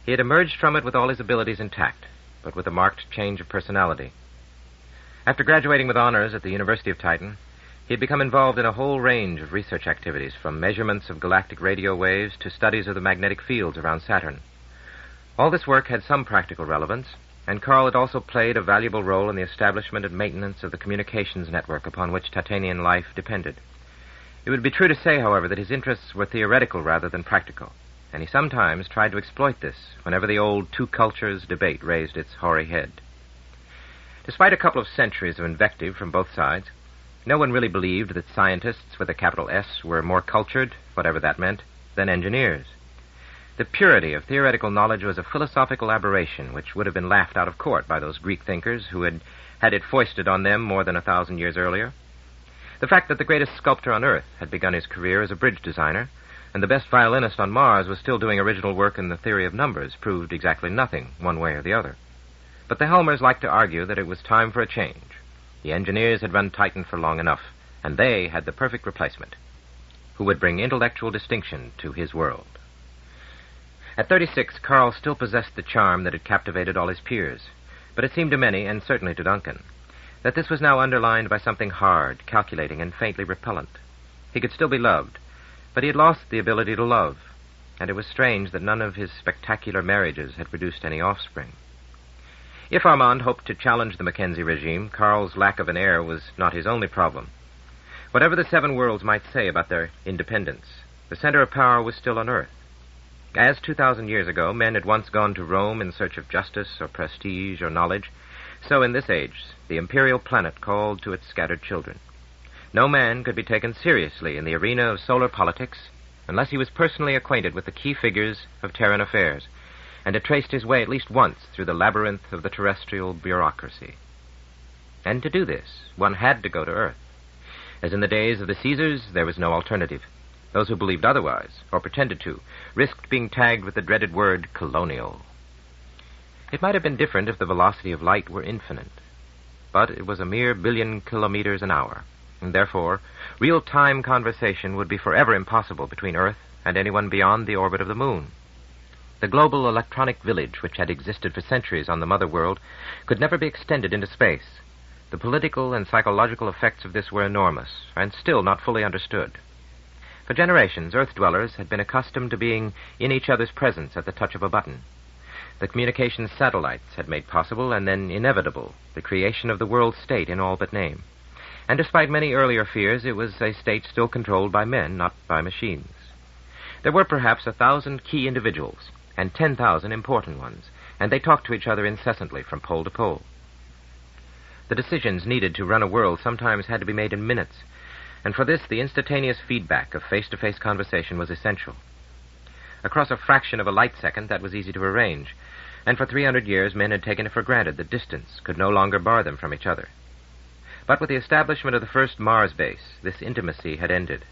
He had emerged from it with all his abilities intact, but with a marked change of personality. After graduating with honors at the University of Titan, he had become involved in a whole range of research activities, from measurements of galactic radio waves to studies of the magnetic fields around Saturn. All this work had some practical relevance, and Carl had also played a valuable role in the establishment and maintenance of the communications network upon which Titanian life depended. It would be true to say, however, that his interests were theoretical rather than practical, and he sometimes tried to exploit this whenever the old two cultures debate raised its hoary head. Despite a couple of centuries of invective from both sides, no one really believed that scientists with a capital S were more cultured, whatever that meant, than engineers. The purity of theoretical knowledge was a philosophical aberration which would have been laughed out of court by those Greek thinkers who had had it foisted on them more than 1,000 years earlier. The fact that the greatest sculptor on Earth had begun his career as a bridge designer, and the best violinist on Mars was still doing original work in the theory of numbers, proved exactly nothing, one way or the other. But the Helmers liked to argue that it was time for a change. The engineers had run Titan for long enough, and they had the perfect replacement, who would bring intellectual distinction to his world. At 36, Carl still possessed the charm that had captivated all his peers, but it seemed to many, and certainly to Duncan, that this was now underlined by something hard, calculating, and faintly repellent. He could still be loved, but he had lost the ability to love, and it was strange that none of his spectacular marriages had produced any offspring. If Armand hoped to challenge the Mackenzie regime, Carl's lack of an heir was not his only problem. Whatever the Seven Worlds might say about their independence, the center of power was still on Earth. As 2,000 years ago, men had once gone to Rome in search of justice or prestige or knowledge, so in this age, the imperial planet called to its scattered children. No man could be taken seriously in the arena of solar politics unless he was personally acquainted with the key figures of Terran affairs and had traced his way at least once through the labyrinth of the terrestrial bureaucracy. And to do this, one had to go to Earth. As in the days of the Caesars, there was no alternative. Those who believed otherwise, or pretended to, risked being tagged with the dreaded word colonial. It might have been different if the velocity of light were infinite, but it was a mere 1 billion kilometers an hour, and therefore real-time conversation would be forever impossible between Earth and anyone beyond the orbit of the moon. The global electronic village, which had existed for centuries on the mother world, could never be extended into space. The political and psychological effects of this were enormous, and still not fully understood. For generations, Earth dwellers had been accustomed to being in each other's presence at the touch of a button. The communications satellites had made possible, and then inevitable, the creation of the world state in all but name. And despite many earlier fears, it was a state still controlled by men, not by machines. There were perhaps 1,000 key individuals, and 10,000 important ones, and they talked to each other incessantly from pole to pole. The decisions needed to run a world sometimes had to be made in minutes, and for this the instantaneous feedback of face-to-face conversation was essential. Across a fraction of a light second, that was easy to arrange, and for 300 years men had taken it for granted that distance could no longer bar them from each other. But with the establishment of the first Mars base, this intimacy had ended.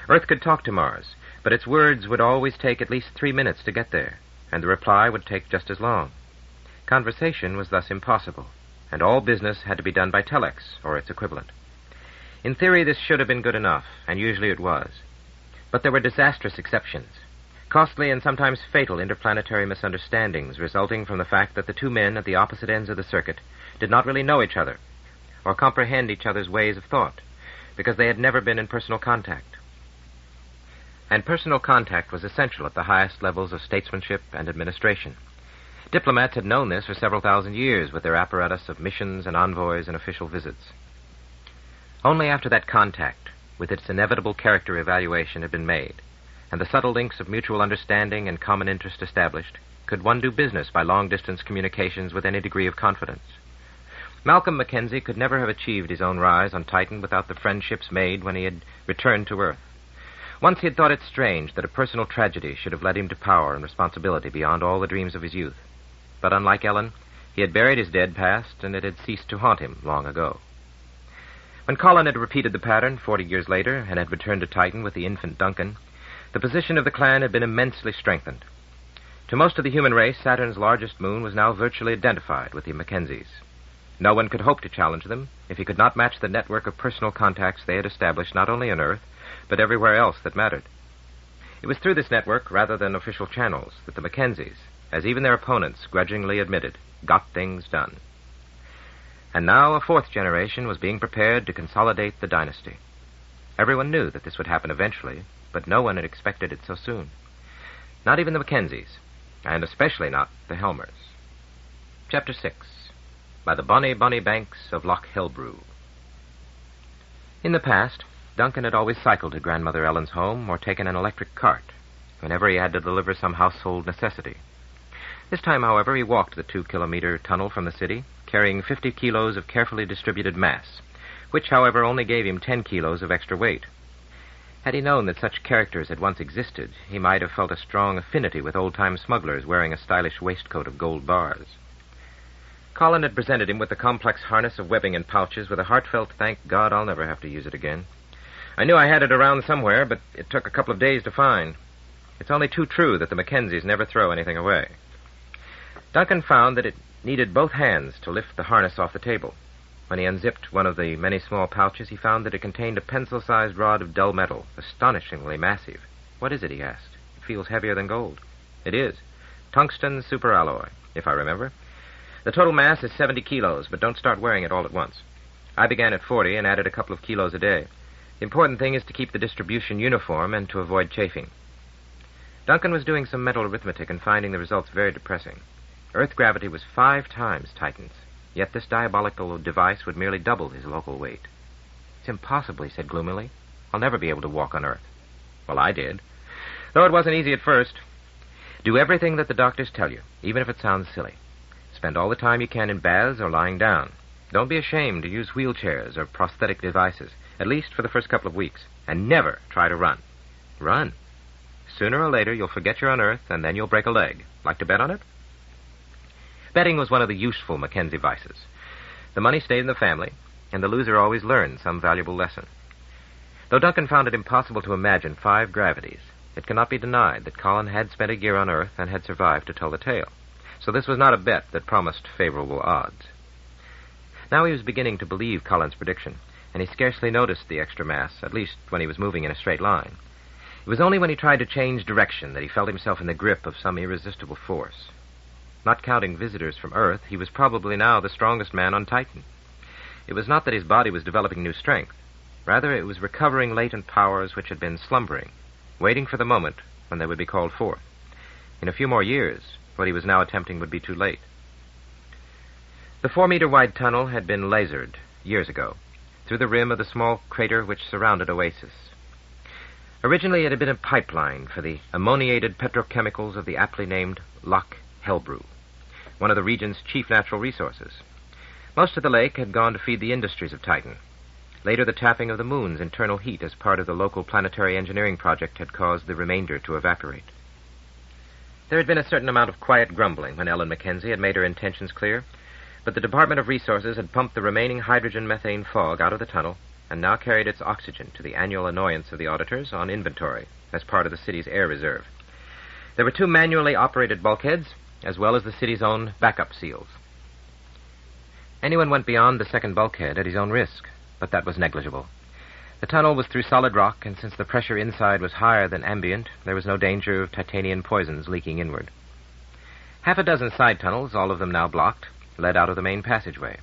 Earth could talk to Mars, but its words would always take at least 3 minutes to get there, and the reply would take just as long. Conversation was thus impossible, and all business had to be done by telex, or its equivalent. In theory, this should have been good enough, and usually it was. But there were disastrous exceptions. Costly and sometimes fatal interplanetary misunderstandings resulting from the fact that the two men at the opposite ends of the circuit did not really know each other or comprehend each other's ways of thought because they had never been in personal contact. And personal contact was essential at the highest levels of statesmanship and administration. Diplomats had known this for several thousand years with their apparatus of missions and envoys and official visits. Only after that contact, with its inevitable character evaluation, had been made, and the subtle links of mutual understanding and common interest established, could one do business by long-distance communications with any degree of confidence. Malcolm Mackenzie could never have achieved his own rise on Titan without the friendships made when he had returned to Earth. Once he had thought it strange that a personal tragedy should have led him to power and responsibility beyond all the dreams of his youth. But unlike Ellen, he had buried his dead past, and it had ceased to haunt him long ago. When Colin had repeated the pattern 40 years later and had returned to Titan with the infant Duncan, the position of the clan had been immensely strengthened. To most of the human race, Saturn's largest moon was now virtually identified with the Mackenzies. No one could hope to challenge them if he could not match the network of personal contacts they had established not only on Earth, but everywhere else that mattered. It was through this network, rather than official channels, that the Mackenzies, as even their opponents grudgingly admitted, got things done. And now a fourth generation was being prepared to consolidate the dynasty. Everyone knew that this would happen eventually, but no one had expected it so soon. Not even the Mackenzies, and especially not the Helmers. Chapter 6. By the bonny, bonny banks of Loch Helbrew. In the past, Duncan had always cycled to Grandmother Ellen's home or taken an electric cart whenever he had to deliver some household necessity. This time, however, he walked the 2-kilometer tunnel from the city, carrying 50 kilos of carefully distributed mass, which, however, only gave him 10 kilos of extra weight. Had he known that such characters had once existed, he might have felt a strong affinity with old-time smugglers wearing a stylish waistcoat of gold bars. Colin had presented him with the complex harness of webbing and pouches with a heartfelt "Thank God I'll never have to use it again. I knew I had it around somewhere, but it took a couple of days to find. It's only too true that the Mackenzies never throw anything away." Duncan found that it needed both hands to lift the harness off the table. When he unzipped one of the many small pouches, he found that it contained a pencil-sized rod of dull metal, astonishingly massive. "What is it?" he asked. "It feels heavier than gold." "It is. Tungsten superalloy, if I remember. The total mass is 70 kilos, but don't start wearing it all at once. I began at 40 and added a couple of kilos a day. The important thing is to keep the distribution uniform and to avoid chafing." Duncan was doing some mental arithmetic and finding the results very depressing. Earth gravity was 5 times Titan's, yet this diabolical device would merely double his local weight. "It's impossible," he said gloomily. "I'll never be able to walk on Earth." "Well, I did. Though it wasn't easy at first. Do everything that the doctors tell you, even if it sounds silly. Spend all the time you can in baths or lying down. Don't be ashamed to use wheelchairs or prosthetic devices, at least for the first couple of weeks. And never try to run." "Run? Sooner or later you'll forget you're on Earth, and then you'll break a leg. Like to bet on it?" Betting was one of the useful Mackenzie vices. The money stayed in the family, and the loser always learned some valuable lesson. Though Duncan found it impossible to imagine 5 gravities, it cannot be denied that Colin had spent a year on Earth and had survived to tell the tale. So this was not a bet that promised favorable odds. Now he was beginning to believe Colin's prediction, and he scarcely noticed the extra mass, at least when he was moving in a straight line. It was only when he tried to change direction that he felt himself in the grip of some irresistible force. Not counting visitors from Earth, he was probably now the strongest man on Titan. It was not that his body was developing new strength. Rather, it was recovering latent powers which had been slumbering, waiting for the moment when they would be called forth. In a few more years, what he was now attempting would be too late. The 4-meter-wide tunnel had been lasered years ago through the rim of the small crater which surrounded Oasis. Originally, it had been a pipeline for the ammoniated petrochemicals of the aptly named Loch Helbrew, one of the region's chief natural resources. Most of the lake had gone to feed the industries of Titan. Later, the tapping of the moon's internal heat as part of the local planetary engineering project had caused the remainder to evaporate. There had been a certain amount of quiet grumbling when Ellen Mackenzie had made her intentions clear, but the Department of Resources had pumped the remaining hydrogen-methane fog out of the tunnel and now carried its oxygen to the annual annoyance of the auditors on inventory as part of the city's air reserve. There were 2 manually operated bulkheads, as well as the city's own backup seals. Anyone went beyond the second bulkhead at his own risk, but that was negligible. The tunnel was through solid rock, and since the pressure inside was higher than ambient, there was no danger of titanium poisons leaking inward. 6 side tunnels, all of them now blocked, led out of the main passageway.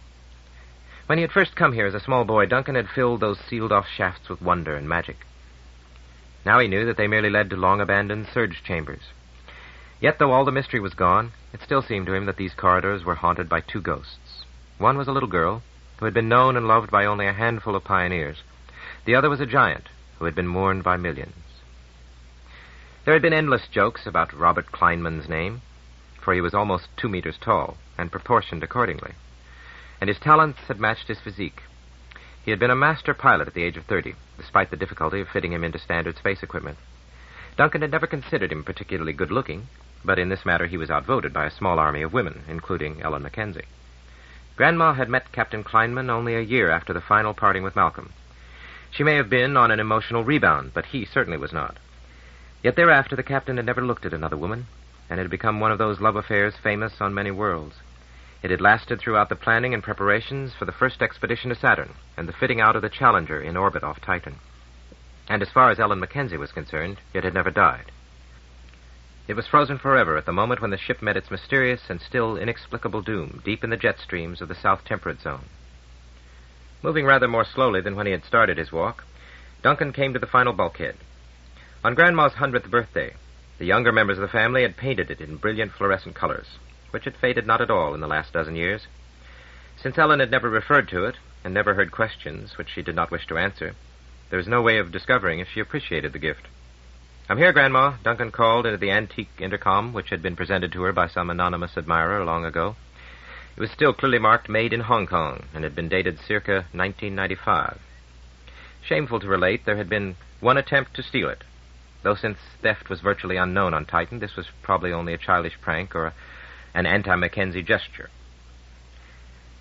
When he had first come here as a small boy, Duncan had filled those sealed-off shafts with wonder and magic. Now he knew that they merely led to long-abandoned surge chambers. Yet, though all the mystery was gone, it still seemed to him that these corridors were haunted by 2 ghosts. One was a little girl, who had been known and loved by only a handful of pioneers. The other was a giant, who had been mourned by millions. There had been endless jokes about Robert Kleinman's name, for he was almost 2 meters tall, and proportioned accordingly. And his talents had matched his physique. He had been a master pilot at the age of 30, despite the difficulty of fitting him into standard space equipment. Duncan had never considered him particularly good-looking, but in this matter he was outvoted by a small army of women, including Ellen Mackenzie. Grandma had met Captain Kleinman only a year after the final parting with Malcolm. She may have been on an emotional rebound, but he certainly was not. Yet thereafter the captain had never looked at another woman, and it had become one of those love affairs famous on many worlds. It had lasted throughout the planning and preparations for the first expedition to Saturn and the fitting out of the Challenger in orbit off Titan. And as far as Ellen Mackenzie was concerned, it had never died. It was frozen forever at the moment when the ship met its mysterious and still inexplicable doom deep in the jet streams of the South Temperate Zone. Moving rather more slowly than when he had started his walk, Duncan came to the final bulkhead. On Grandma's 100th birthday, the younger members of the family had painted it in brilliant fluorescent colors, which had faded not at all in the last dozen years. Since Ellen had never referred to it, and never heard questions which she did not wish to answer, there was no way of discovering if she appreciated the gift. "I'm here, Grandma," Duncan called into the antique intercom which had been presented to her by some anonymous admirer long ago. It was still clearly marked Made in Hong Kong, and had been dated circa 1995. Shameful to relate, there had been one attempt to steal it, though since theft was virtually unknown on Titan, this was probably only a childish prank or an anti-Mackenzie gesture.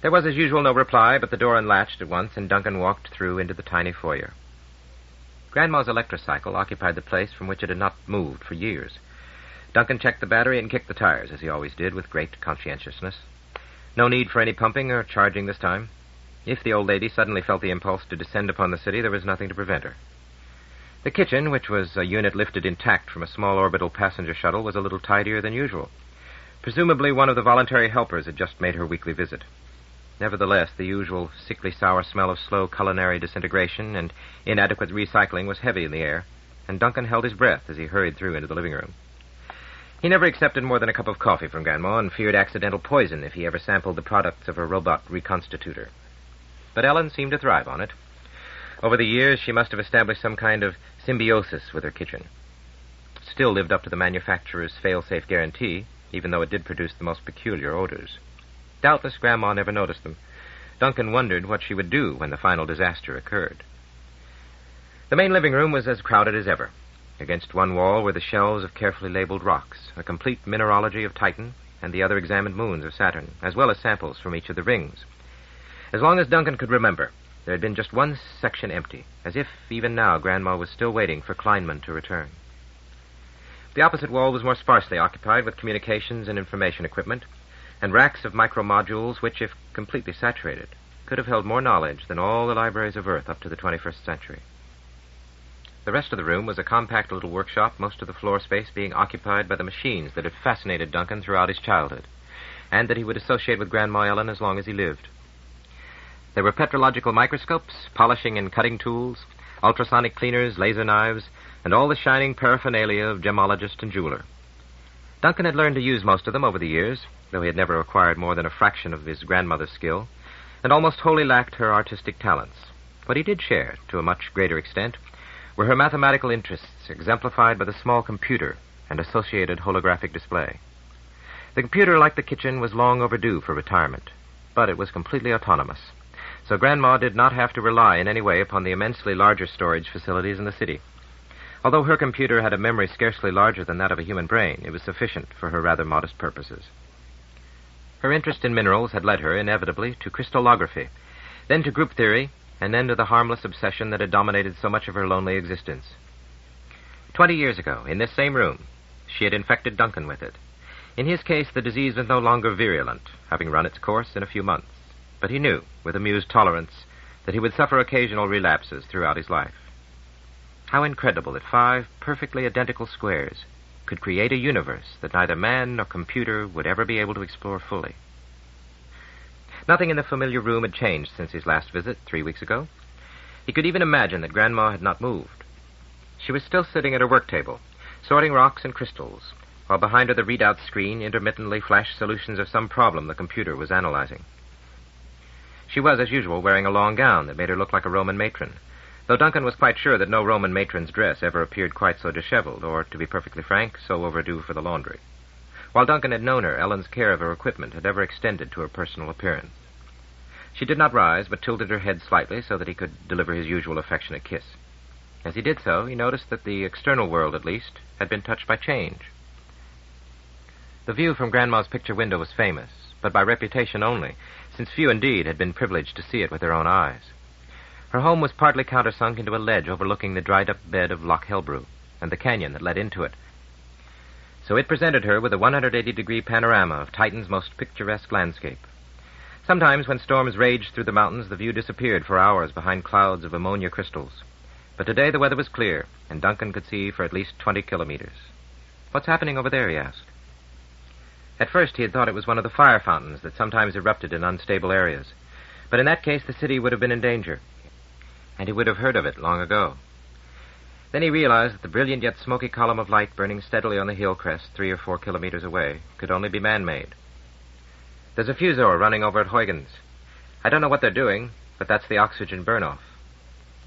There was, as usual, no reply, but the door unlatched at once, and Duncan walked through into the tiny foyer. Grandma's electrocycle occupied the place from which it had not moved for years. Duncan checked the battery and kicked the tires, as he always did, with great conscientiousness. No need for any pumping or charging this time. If the old lady suddenly felt the impulse to descend upon the city, there was nothing to prevent her. The kitchen, which was a unit lifted intact from a small orbital passenger shuttle, was a little tidier than usual. Presumably one of the voluntary helpers had just made her weekly visit. Nevertheless, the usual sickly sour smell of slow culinary disintegration and inadequate recycling was heavy in the air, and Duncan held his breath as he hurried through into the living room. He never accepted more than a cup of coffee from Grandma and feared accidental poison if he ever sampled the products of her robot reconstitutor. But Ellen seemed to thrive on it. Over the years, she must have established some kind of symbiosis with her kitchen. It still lived up to the manufacturer's fail-safe guarantee, even though it did produce the most peculiar odors. Doubtless Grandma never noticed them. Duncan wondered what she would do when the final disaster occurred. The main living room was as crowded as ever. Against one wall were the shelves of carefully labeled rocks, a complete mineralogy of Titan and the other examined moons of Saturn, as well as samples from each of the rings. As long as Duncan could remember, there had been just one section empty, as if, even now, Grandma was still waiting for Kleinman to return. The opposite wall was more sparsely occupied with communications and information equipment, and racks of micromodules which, if completely saturated, could have held more knowledge than all the libraries of Earth up to the 21st century. The rest of the room was a compact little workshop, most of the floor space being occupied by the machines that had fascinated Duncan throughout his childhood, and that he would associate with Grandma Ellen as long as he lived. There were petrological microscopes, polishing and cutting tools, ultrasonic cleaners, laser knives, and all the shining paraphernalia of gemologist and jeweler. Duncan had learned to use most of them over the years, though he had never acquired more than a fraction of his grandmother's skill, and almost wholly lacked her artistic talents. What he did share, to a much greater extent, were her mathematical interests, exemplified by the small computer and associated holographic display. The computer, like the kitchen, was long overdue for retirement, but it was completely autonomous, so Grandma did not have to rely in any way upon the immensely larger storage facilities in the city. Although her computer had a memory scarcely larger than that of a human brain, it was sufficient for her rather modest purposes. Her interest in minerals had led her, inevitably, to crystallography, then to group theory, and then to the harmless obsession that had dominated so much of her lonely existence. 20 years ago, in this same room, she had infected Duncan with it. In his case, the disease was no longer virulent, having run its course in a few months, but he knew, with amused tolerance, that he would suffer occasional relapses throughout his life. How incredible that 5 perfectly identical squares could create a universe that neither man nor computer would ever be able to explore fully. Nothing in the familiar room had changed since his last visit 3 weeks ago. He could even imagine that Grandma had not moved. She was still sitting at her work table, sorting rocks and crystals, while behind her the readout screen intermittently flashed solutions of some problem the computer was analyzing. She was, as usual, wearing a long gown that made her look like a Roman matron, though Duncan was quite sure that no Roman matron's dress ever appeared quite so disheveled, or, to be perfectly frank, so overdue for the laundry. While Duncan had known her, Ellen's care of her equipment had never extended to her personal appearance. She did not rise, but tilted her head slightly so that he could deliver his usual affectionate kiss. As he did so, he noticed that the external world, at least, had been touched by change. The view from Grandma's picture window was famous, but by reputation only, since few indeed had been privileged to see it with their own eyes. Her home was partly countersunk into a ledge overlooking the dried-up bed of Loch Helbrew and the canyon that led into it. So it presented her with a 180-degree panorama of Titan's most picturesque landscape. Sometimes, when storms raged through the mountains, the view disappeared for hours behind clouds of ammonia crystals. But today the weather was clear, and Duncan could see for at least 20 kilometers. "What's happening over there?" he asked. At first he had thought it was one of the fire fountains that sometimes erupted in unstable areas. But in that case the city would have been in danger, and he would have heard of it long ago. Then he realized that the brilliant yet smoky column of light burning steadily on the hill crest 3 or 4 kilometers away could only be man-made. "There's a fusor running over at Huygens. I don't know what they're doing, but that's the oxygen burn-off."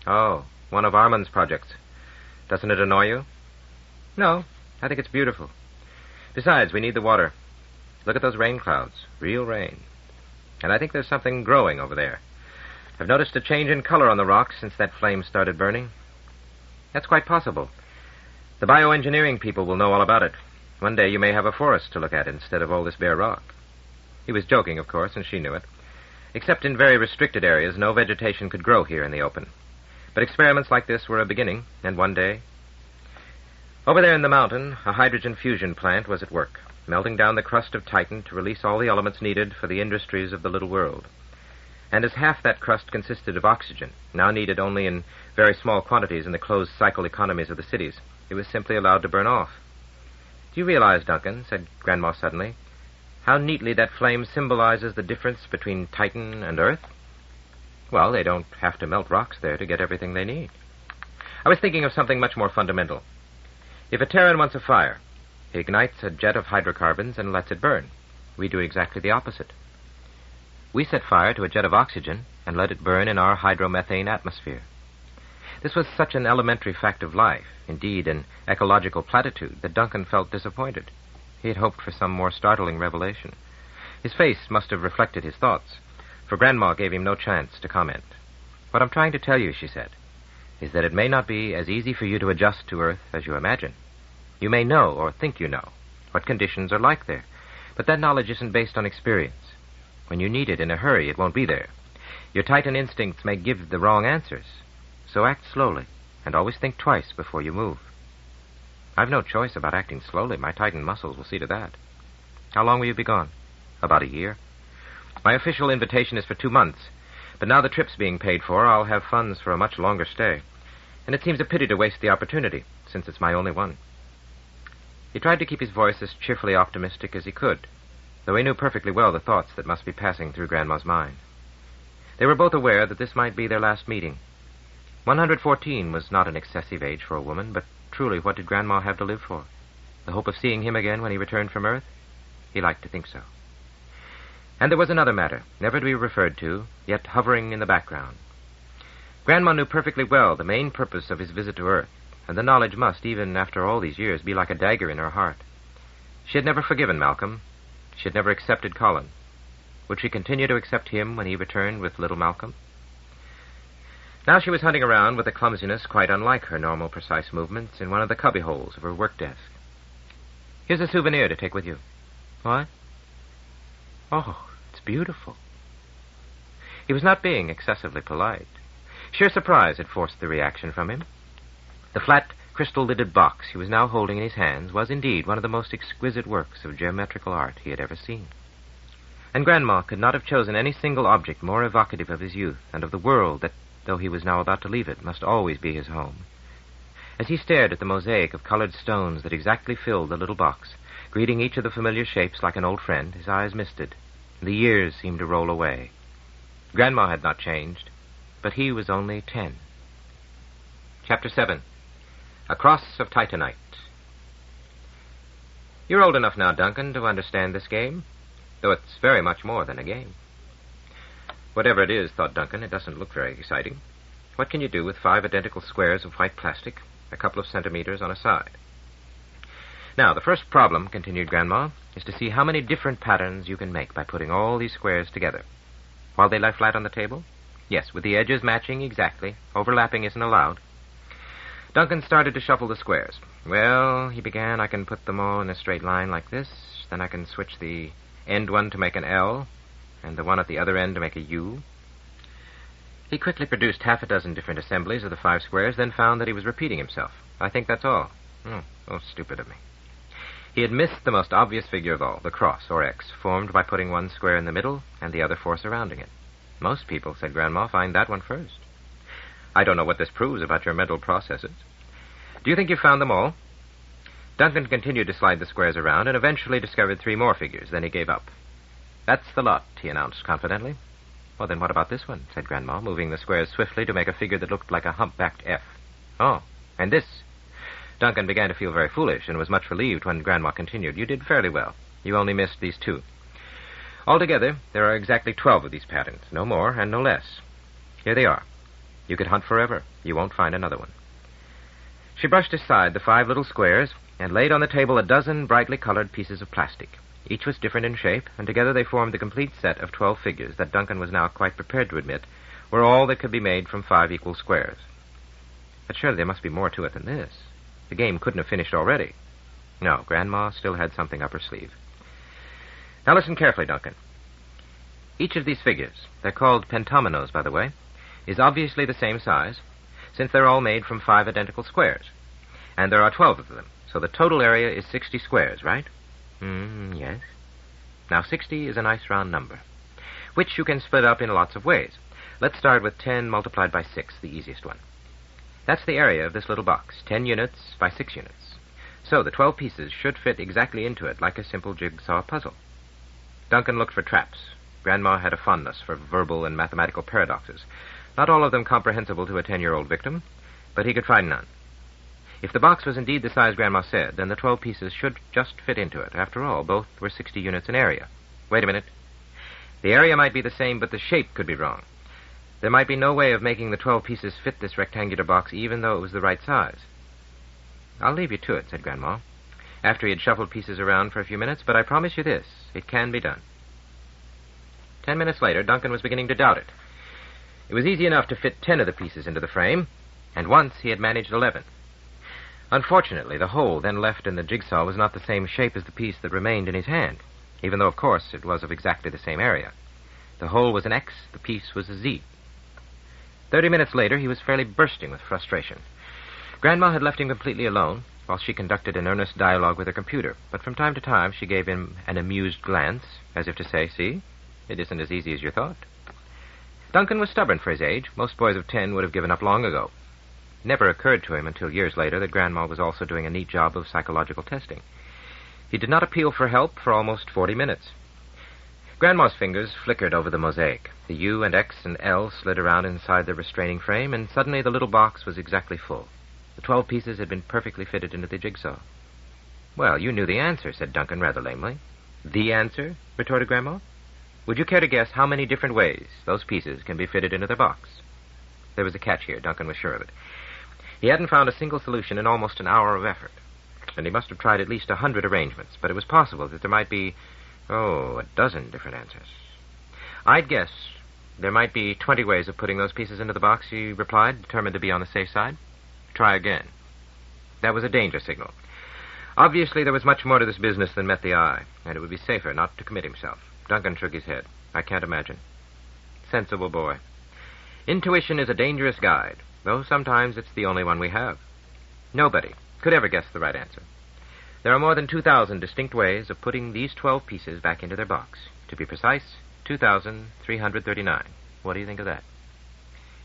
"Oh, one of Armand's projects. Doesn't it annoy you?" "No, I think it's beautiful. Besides, we need the water. Look at those rain clouds. Real rain. And I think there's something growing over there. I've noticed a change in color on the rocks since that flame started burning." "That's quite possible. The bioengineering people will know all about it. One day you may have a forest to look at instead of all this bare rock." He was joking, of course, and she knew it. Except in very restricted areas, no vegetation could grow here in the open. But experiments like this were a beginning, and one day... Over there in the mountain, a hydrogen fusion plant was at work, melting down the crust of Titan to release all the elements needed for the industries of the little world. And as half that crust consisted of oxygen, now needed only in very small quantities in the closed cycle economies of the cities, it was simply allowed to burn off. "Do you realize, Duncan," said Grandma suddenly, "how neatly that flame symbolizes the difference between Titan and Earth?" "Well, they don't have to melt rocks there to get everything they need." "I was thinking of something much more fundamental. If a Terran wants a fire, he ignites a jet of hydrocarbons and lets it burn. We do exactly the opposite. We set fire to a jet of oxygen and let it burn in our hydromethane atmosphere. This was such an elementary fact of life, indeed an ecological platitude, that Duncan felt disappointed. He had hoped for some more startling revelation. His face must have reflected his thoughts, for Grandma gave him no chance to comment. "What I'm trying to tell you," she said, "is that it may not be as easy for you to adjust to Earth as you imagine. You may know, or think you know, what conditions are like there, but that knowledge isn't based on experience. When you need it in a hurry, it won't be there. Your Titan instincts may give the wrong answers. So act slowly, and always think twice before you move. I've no choice about acting slowly. My Titan muscles will see to that. How long will you be gone? About a year. My official invitation is for 2 months, but now the trip's being paid for, I'll have funds for a much longer stay. And it seems a pity to waste the opportunity, since it's my only one. He tried to keep his voice as cheerfully optimistic as he could, though he knew perfectly well the thoughts that must be passing through Grandma's mind. They were both aware that this might be their last meeting. 114 was not an excessive age for a woman, but truly what did Grandma have to live for? The hope of seeing him again when he returned from Earth? He liked to think so. And there was another matter, never to be referred to, yet hovering in the background. Grandma knew perfectly well the main purpose of his visit to Earth, and the knowledge must, even after all these years, be like a dagger in her heart. She had never forgiven Malcolm. She had never accepted Colin. Would she continue to accept him when he returned with little Malcolm? Now she was hunting around with a clumsiness quite unlike her normal precise movements in one of the cubbyholes of her work desk. Here's a souvenir to take with you. What? Oh, it's beautiful. He was not being excessively polite. Sheer surprise had forced the reaction from him. The flat, crystal-lidded box he was now holding in his hands was indeed one of the most exquisite works of geometrical art he had ever seen. And Grandma could not have chosen any single object more evocative of his youth and of the world that, though he was now about to leave it, must always be his home. As he stared at the mosaic of colored stones that exactly filled the little box, greeting each of the familiar shapes like an old friend, his eyes misted. The years seemed to roll away. Grandma had not changed, but he was only 10. Chapter 7. A Cross of Titanite. You're old enough now, Duncan, to understand this game, though it's very much more than a game. Whatever it is, thought Duncan, it doesn't look very exciting. What can you do with 5 identical squares of white plastic, a couple of centimeters on a side? Now, the first problem, continued Grandma, is to see how many different patterns you can make by putting all these squares together. While they lie flat on the table? Yes, with the edges matching exactly. Overlapping isn't allowed. Duncan started to shuffle the squares. Well, he began, I can put them all in a straight line like this. Then I can switch the end one to make an L, and the one at the other end to make a U. He quickly produced 6 different assemblies of the 5 squares, then found that he was repeating himself. I think that's all. Oh, stupid of me. He had missed the most obvious figure of all, the cross, or X, formed by putting one square in the middle and the other 4 surrounding it. Most people, said Grandma, find that one first. I don't know what this proves about your mental processes. Do you think you found them all? Duncan continued to slide the squares around and eventually discovered 3 more figures. Then he gave up. That's the lot, he announced confidently. Well, then what about this one, said Grandma, moving the squares swiftly to make a figure that looked like a humpbacked F. Oh, and this? Duncan began to feel very foolish and was much relieved when Grandma continued. You did fairly well. You only missed these 2. Altogether, there are exactly 12 of these patterns, no more and no less. Here they are. You could hunt forever. You won't find another one. She brushed aside the 5 little squares and laid on the table a dozen brightly colored pieces of plastic. Each was different in shape, and together they formed the complete set of 12 figures that Duncan was now quite prepared to admit were all that could be made from 5 equal squares. But surely there must be more to it than this. The game couldn't have finished already. No, Grandma still had something up her sleeve. Now listen carefully, Duncan. Each of these figures, they're called pentominoes, by the way, is obviously the same size, since they're all made from 5 identical squares. And there are 12 of them, so the total area is 60 squares, right? Yes. Now, 60 is a nice round number, which you can split up in lots of ways. Let's start with 10 multiplied by 6, the easiest one. That's the area of this little box, 10 units by 6 units. So the 12 pieces should fit exactly into it, like a simple jigsaw puzzle. Duncan looked for traps. Grandma had a fondness for verbal and mathematical paradoxes, not all of them comprehensible to a 10-year-old victim, but he could find none. If the box was indeed the size Grandma said, then the 12 pieces should just fit into it. After all, both were 60 units in area. Wait a minute. The area might be the same, but the shape could be wrong. There might be no way of making the 12 pieces fit this rectangular box, even though it was the right size. I'll leave you to it, said Grandma, after he had shuffled pieces around for a few minutes, but I promise you this, it can be done. 10 minutes later, Duncan was beginning to doubt it. It was easy enough to fit 10 of the pieces into the frame, and once he had managed 11. Unfortunately, the hole then left in the jigsaw was not the same shape as the piece that remained in his hand, even though, of course, it was of exactly the same area. The hole was an X, the piece was a Z. 30 minutes later, he was fairly bursting with frustration. Grandma had left him completely alone, while she conducted an earnest dialogue with her computer, but from time to time she gave him an amused glance, as if to say, see, it isn't as easy as you thought. Duncan was stubborn for his age. Most boys of 10 would have given up long ago. It never occurred to him until years later that Grandma was also doing a neat job of psychological testing. He did not appeal for help for almost 40 minutes. Grandma's fingers flickered over the mosaic. The U and X and L slid around inside the restraining frame, and suddenly the little box was exactly full. The 12 pieces had been perfectly fitted into the jigsaw. Well, you knew the answer, said Duncan rather lamely. The answer? Retorted Grandma. Would you care to guess how many different ways those pieces can be fitted into their box? There was a catch here. Duncan was sure of it. He hadn't found a single solution in almost an hour of effort, and he must have tried at least 100 arrangements, but it was possible that there might be, a dozen different answers. I'd guess there might be 20 ways of putting those pieces into the box, he replied, determined to be on the safe side. Try again. That was a danger signal. Obviously, there was much more to this business than met the eye, and it would be safer not to commit himself. Duncan shook his head. I can't imagine. Sensible boy. Intuition is a dangerous guide, though sometimes it's the only one we have. Nobody could ever guess the right answer. There are more than 2,000 distinct ways of putting these 12 pieces back into their box. To be precise, 2,339. What do you think of that?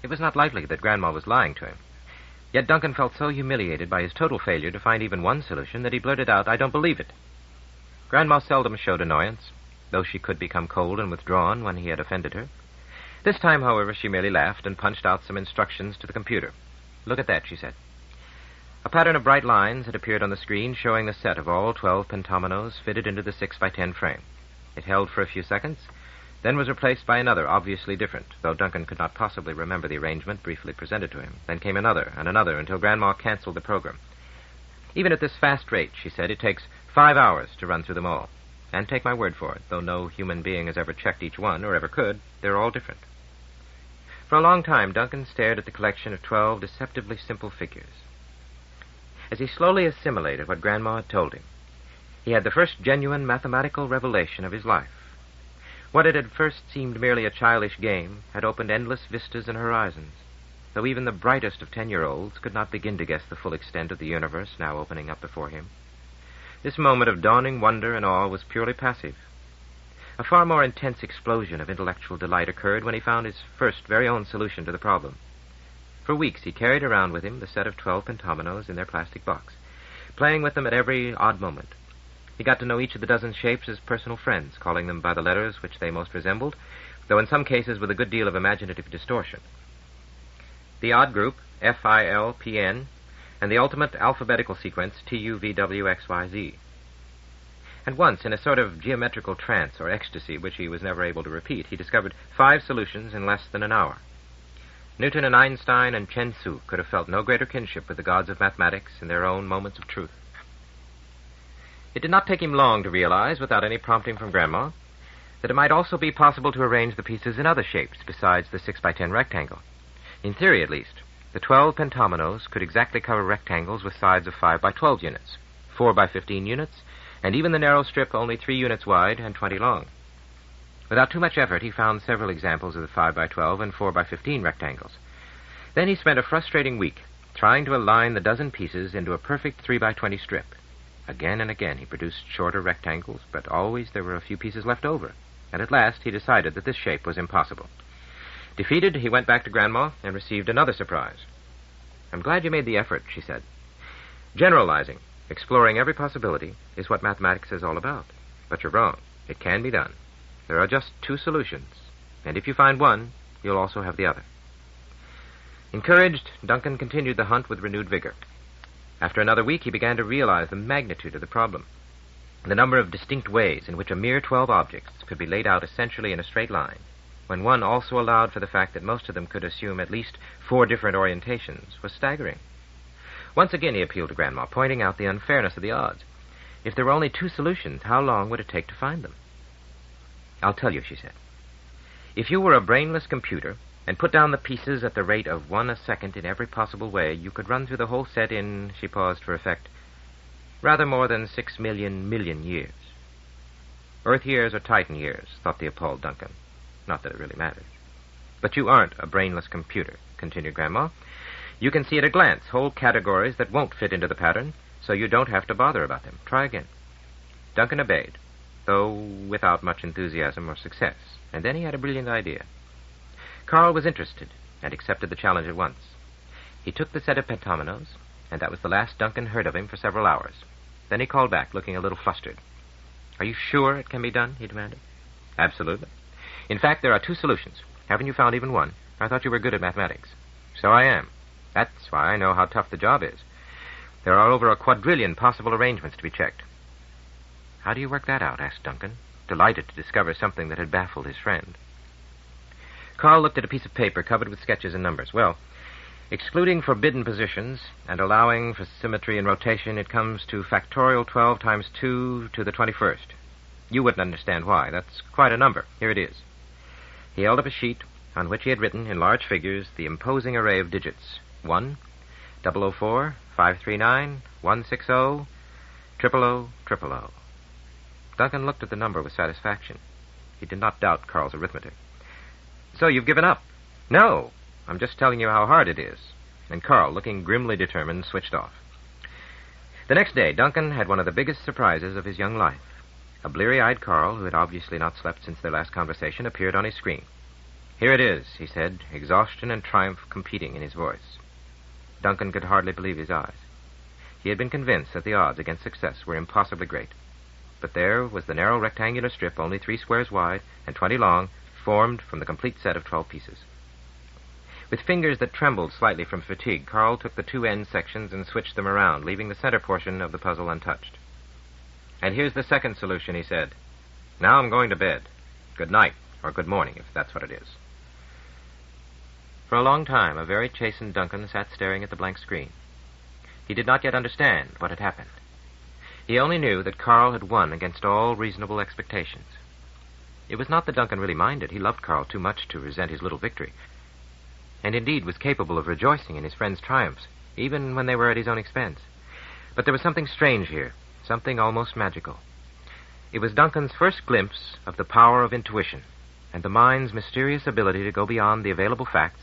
It was not likely that Grandma was lying to him. Yet Duncan felt so humiliated by his total failure to find even one solution that he blurted out, I don't believe it. Grandma seldom showed annoyance, though she could become cold and withdrawn when he had offended her. This time, however, she merely laughed and punched out some instructions to the computer. Look at that, she said. A pattern of bright lines had appeared on the screen showing the set of all 12 pentominoes fitted into the 6x10 frame. It held for a few seconds, then was replaced by another, obviously different, though Duncan could not possibly remember the arrangement briefly presented to him. Then came another and another until Grandma canceled the program. Even at this fast rate, she said, it takes 5 hours to run through them all. And take my word for it, though no human being has ever checked each one, or ever could, they're all different. For a long time, Duncan stared at the collection of 12 deceptively simple figures. As he slowly assimilated what Grandma had told him, he had the first genuine mathematical revelation of his life. What had at first seemed merely a childish game had opened endless vistas and horizons, though even the brightest of 10-year-olds could not begin to guess the full extent of the universe now opening up before him. This moment of dawning wonder and awe was purely passive. A far more intense explosion of intellectual delight occurred when he found his first very own solution to the problem. For weeks he carried around with him the set of 12 pentominoes in their plastic box, playing with them at every odd moment. He got to know each of the dozen shapes as personal friends, calling them by the letters which they most resembled, though in some cases with a good deal of imaginative distortion. The odd group, FILPN, and the ultimate alphabetical sequence, TUVWXYZ. And once, in a sort of geometrical trance or ecstasy which he was never able to repeat, he discovered 5 solutions in less than an hour. Newton and Einstein and Chen Tzu could have felt no greater kinship with the gods of mathematics in their own moments of truth. It did not take him long to realize, without any prompting from Grandma, that it might also be possible to arrange the pieces in other shapes besides the 6x10 rectangle. In theory, at least, the 12 pentominoes could exactly cover rectangles with sides of 5x12 units, 4x15 units, and even the narrow strip only 3 units wide and 20 long. Without too much effort, he found several examples of the 5x12 and 4x15 rectangles. Then he spent a frustrating week trying to align the dozen pieces into a perfect 3x20 strip. Again and again he produced shorter rectangles, but always there were a few pieces left over, and at last he decided that this shape was impossible. Defeated, he went back to Grandma and received another surprise. I'm glad you made the effort, she said. Generalizing, exploring every possibility, is what mathematics is all about. But you're wrong. It can be done. There are just 2 solutions, and if you find one, you'll also have the other. Encouraged, Duncan continued the hunt with renewed vigor. After another week, he began to realize the magnitude of the problem, the number of distinct ways in which a mere 12 objects could be laid out essentially in a straight line, when one also allowed for the fact that most of them could assume at least 4 different orientations, was staggering. Once again he appealed to Grandma, pointing out the unfairness of the odds. If there were only 2 solutions, how long would it take to find them? I'll tell you, she said. If you were a brainless computer and put down the pieces at the rate of 1 a second in every possible way, you could run through the whole set in, she paused for effect, rather more than 6 million years. Earth years or Titan years, thought the appalled Duncan. Not that it really matters. But you aren't a brainless computer, continued Grandma. You can see at a glance whole categories that won't fit into the pattern, so you don't have to bother about them. Try again. Duncan obeyed, though without much enthusiasm or success, and then he had a brilliant idea. Carl was interested and accepted the challenge at once. He took the set of pentominoes, and that was the last Duncan heard of him for several hours. Then he called back, looking a little flustered. Are you sure it can be done? He demanded. Absolutely. In fact, there are 2 solutions. Haven't you found even one? I thought you were good at mathematics. So I am. That's why I know how tough the job is. There are over a quadrillion possible arrangements to be checked. How do you work that out? Asked Duncan, delighted to discover something that had baffled his friend. Carl looked at a piece of paper covered with sketches and numbers. Well, excluding forbidden positions and allowing for symmetry and rotation, it comes to factorial 12 times 2 to the 21st. You wouldn't understand why. That's quite a number. Here it is. He held up a sheet on which he had written in large figures the imposing array of digits. 1, 004, 539, 160, 000, 000. Duncan looked at the number with satisfaction. He did not doubt Carl's arithmetic. So you've given up? No. I'm just telling you how hard it is. And Carl, looking grimly determined, switched off. The next day, Duncan had one of the biggest surprises of his young life. A bleary-eyed Carl, who had obviously not slept since their last conversation, appeared on his screen. Here it is, he said, exhaustion and triumph competing in his voice. Duncan could hardly believe his eyes. He had been convinced that the odds against success were impossibly great. But there was the narrow rectangular strip, only 3 squares wide and 20 long, formed from the complete set of 12 pieces. With fingers that trembled slightly from fatigue, Carl took the 2 end sections and switched them around, leaving the center portion of the puzzle untouched. And here's the second solution, he said. Now I'm going to bed. Good night, or good morning, if that's what it is. For a long time, a very chastened Duncan sat staring at the blank screen. He did not yet understand what had happened. He only knew that Carl had won against all reasonable expectations. It was not that Duncan really minded. He loved Carl too much to resent his little victory, and indeed was capable of rejoicing in his friend's triumphs, even when they were at his own expense. But there was something strange here, something almost magical. It was Duncan's first glimpse of the power of intuition, and the mind's mysterious ability to go beyond the available facts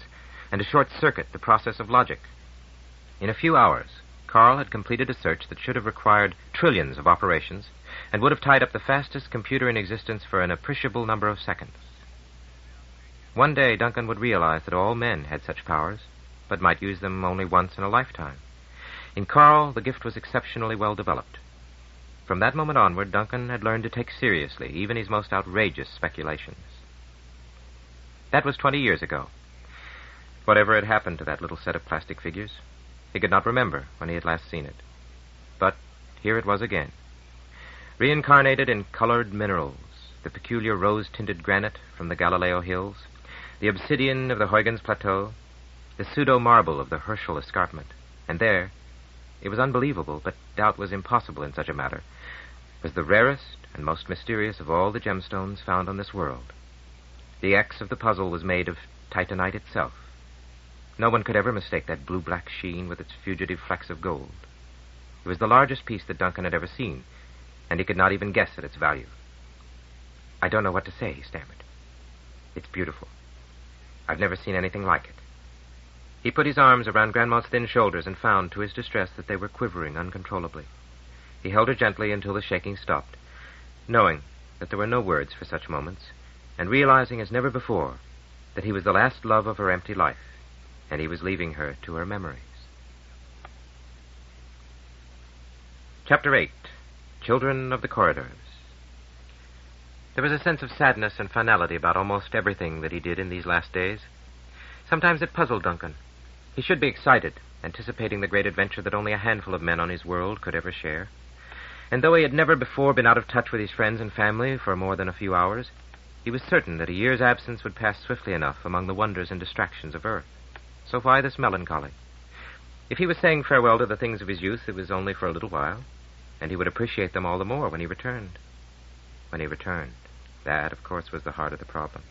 and to short-circuit the process of logic. In a few hours, Carl had completed a search that should have required trillions of operations and would have tied up the fastest computer in existence for an appreciable number of seconds. One day, Duncan would realize that all men had such powers, but might use them only once in a lifetime. In Carl, the gift was exceptionally well developed. From that moment onward, Duncan had learned to take seriously even his most outrageous speculations. That was 20 years ago. Whatever had happened to that little set of plastic figures, he could not remember when he had last seen it. But here it was again. Reincarnated in colored minerals, the peculiar rose-tinted granite from the Galileo Hills, the obsidian of the Huygens Plateau, the pseudo-marble of the Herschel Escarpment. And there, it was unbelievable, but doubt was impossible in such a matter, was the rarest and most mysterious of all the gemstones found on this world. The X of the puzzle was made of Titanite itself. No one could ever mistake that blue-black sheen with its fugitive flecks of gold. It was the largest piece that Duncan had ever seen, and he could not even guess at its value. I don't know what to say, he stammered. It's beautiful. I've never seen anything like it. He put his arms around Grandma's thin shoulders and found, to his distress, that they were quivering uncontrollably. He held her gently until the shaking stopped, knowing that there were no words for such moments, and realizing as never before that he was the last love of her empty life, and he was leaving her to her memories. Chapter 8. Children of the Corridors. There was a sense of sadness and finality about almost everything that he did in these last days. Sometimes it puzzled Duncan. He should be excited, anticipating the great adventure that only a handful of men on his world could ever share. And though he had never before been out of touch with his friends and family for more than a few hours, he was certain that a year's absence would pass swiftly enough among the wonders and distractions of Earth. So why this melancholy? If he was saying farewell to the things of his youth, it was only for a little while, and he would appreciate them all the more when he returned. When he returned. That, of course, was the heart of the problem.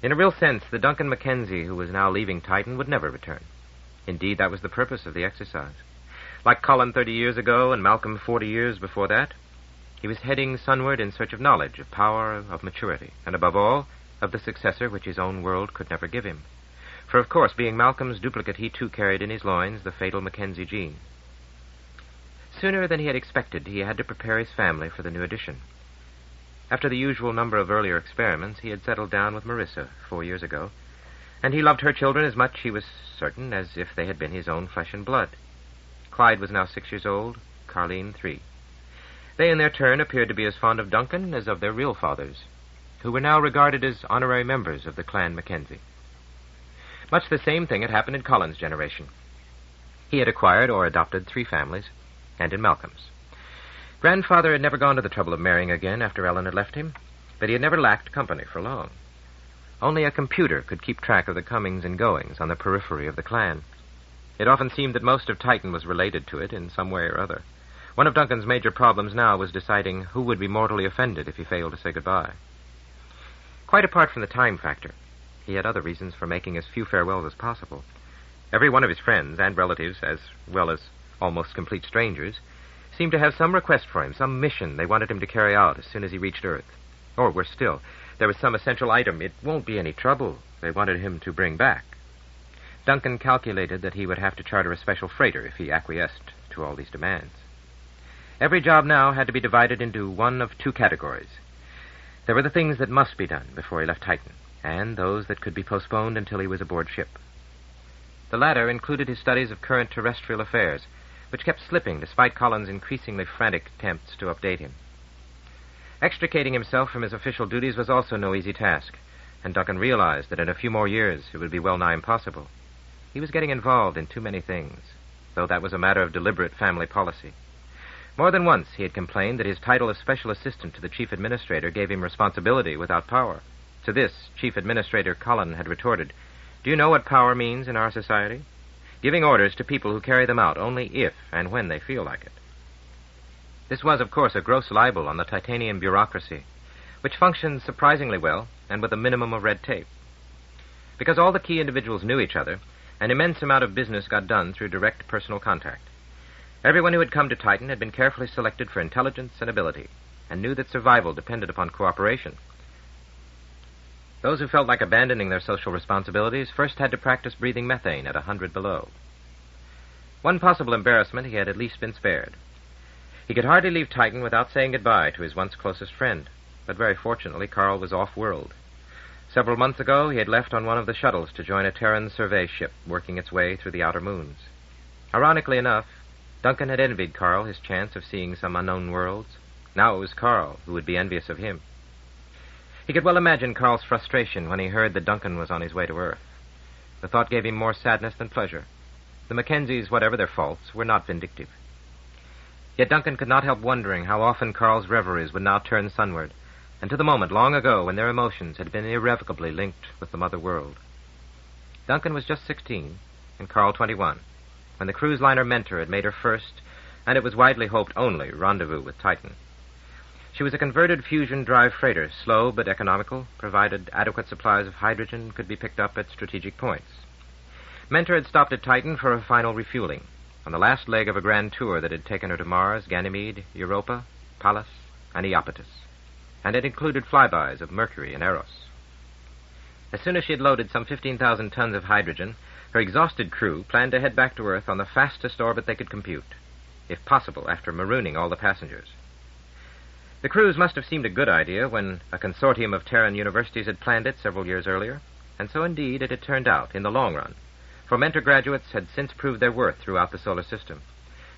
In a real sense, the Duncan Mackenzie who was now leaving Titan would never return. Indeed, that was the purpose of the exercise. Like Colin 30 years ago and Malcolm 40 years before that, he was heading sunward in search of knowledge, of power, of maturity, and above all, of the successor which his own world could never give him. For, of course, being Malcolm's duplicate, he too carried in his loins the fatal Mackenzie gene. Sooner than he had expected, he had to prepare his family for the new addition. After the usual number of earlier experiments, he had settled down with Marissa 4 years ago, and he loved her children as much, he was certain, as if they had been his own flesh and blood. Clyde was now 6 years old, Carleen 3. They, in their turn, appeared to be as fond of Duncan as of their real fathers, who were now regarded as honorary members of the clan Mackenzie. Much the same thing had happened in Colin's generation. He had acquired or adopted 3 families, and in Malcolm's. Grandfather had never gone to the trouble of marrying again after Ellen had left him, but he had never lacked company for long. Only a computer could keep track of the comings and goings on the periphery of the clan. It often seemed that most of Titan was related to it in some way or other. One of Duncan's major problems now was deciding who would be mortally offended if he failed to say goodbye. Quite apart from the time factor, he had other reasons for making as few farewells as possible. Every one of his friends and relatives, as well as almost complete strangers, seemed to have some request for him, some mission they wanted him to carry out as soon as he reached Earth. Or, worse still, there was some essential item, it won't be any trouble, they wanted him to bring back. Duncan calculated that he would have to charter a special freighter if he acquiesced to all these demands. Every job now had to be divided into one of 2 categories. There were the things that must be done before he left Titan, and those that could be postponed until he was aboard ship. The latter included his studies of current terrestrial affairs, which kept slipping despite Colin's increasingly frantic attempts to update him. Extricating himself from his official duties was also no easy task, and Duncan realized that in a few more years it would be well nigh impossible. He was getting involved in too many things, though that was a matter of deliberate family policy. More than once he had complained that his title of special assistant to the chief administrator gave him responsibility without power. To this, Chief Administrator Colin had retorted, "Do you know what power means in our society? Giving orders to people who carry them out only if and when they feel like it." This was, of course, a gross libel on the Titanian bureaucracy, which functioned surprisingly well and with a minimum of red tape. Because all the key individuals knew each other, an immense amount of business got done through direct personal contact. Everyone who had come to Titan had been carefully selected for intelligence and ability, and knew that survival depended upon cooperation. Those who felt like abandoning their social responsibilities first had to practice breathing methane at 100 below. One possible embarrassment he had at least been spared. He could hardly leave Titan without saying goodbye to his once closest friend, but very fortunately Carl was off-world. Several months ago he had left on one of the shuttles to join a Terran survey ship working its way through the outer moons. Ironically enough, Duncan had envied Carl his chance of seeing some unknown worlds. Now it was Carl who would be envious of him. He could well imagine Carl's frustration when he heard that Duncan was on his way to Earth. The thought gave him more sadness than pleasure. The Mackenzies, whatever their faults, were not vindictive. Yet Duncan could not help wondering how often Carl's reveries would now turn sunward, and to the moment long ago when their emotions had been irrevocably linked with the mother world. Duncan was just 16, and Carl 21, when the cruise liner Mentor had made her first, and it was widely hoped only, rendezvous with Titan. She was a converted fusion drive freighter, slow but economical, provided adequate supplies of hydrogen could be picked up at strategic points. Mentor had stopped at Titan for a final refueling, on the last leg of a grand tour that had taken her to Mars, Ganymede, Europa, Pallas, and Iapetus, and it included flybys of Mercury and Eros. As soon as she had loaded some 15,000 tons of hydrogen, her exhausted crew planned to head back to Earth on the fastest orbit they could compute, if possible after marooning all the passengers. The cruise must have seemed a good idea when a consortium of Terran universities had planned it several years earlier, and so indeed it had turned out in the long run, for Mentor graduates had since proved their worth throughout the solar system.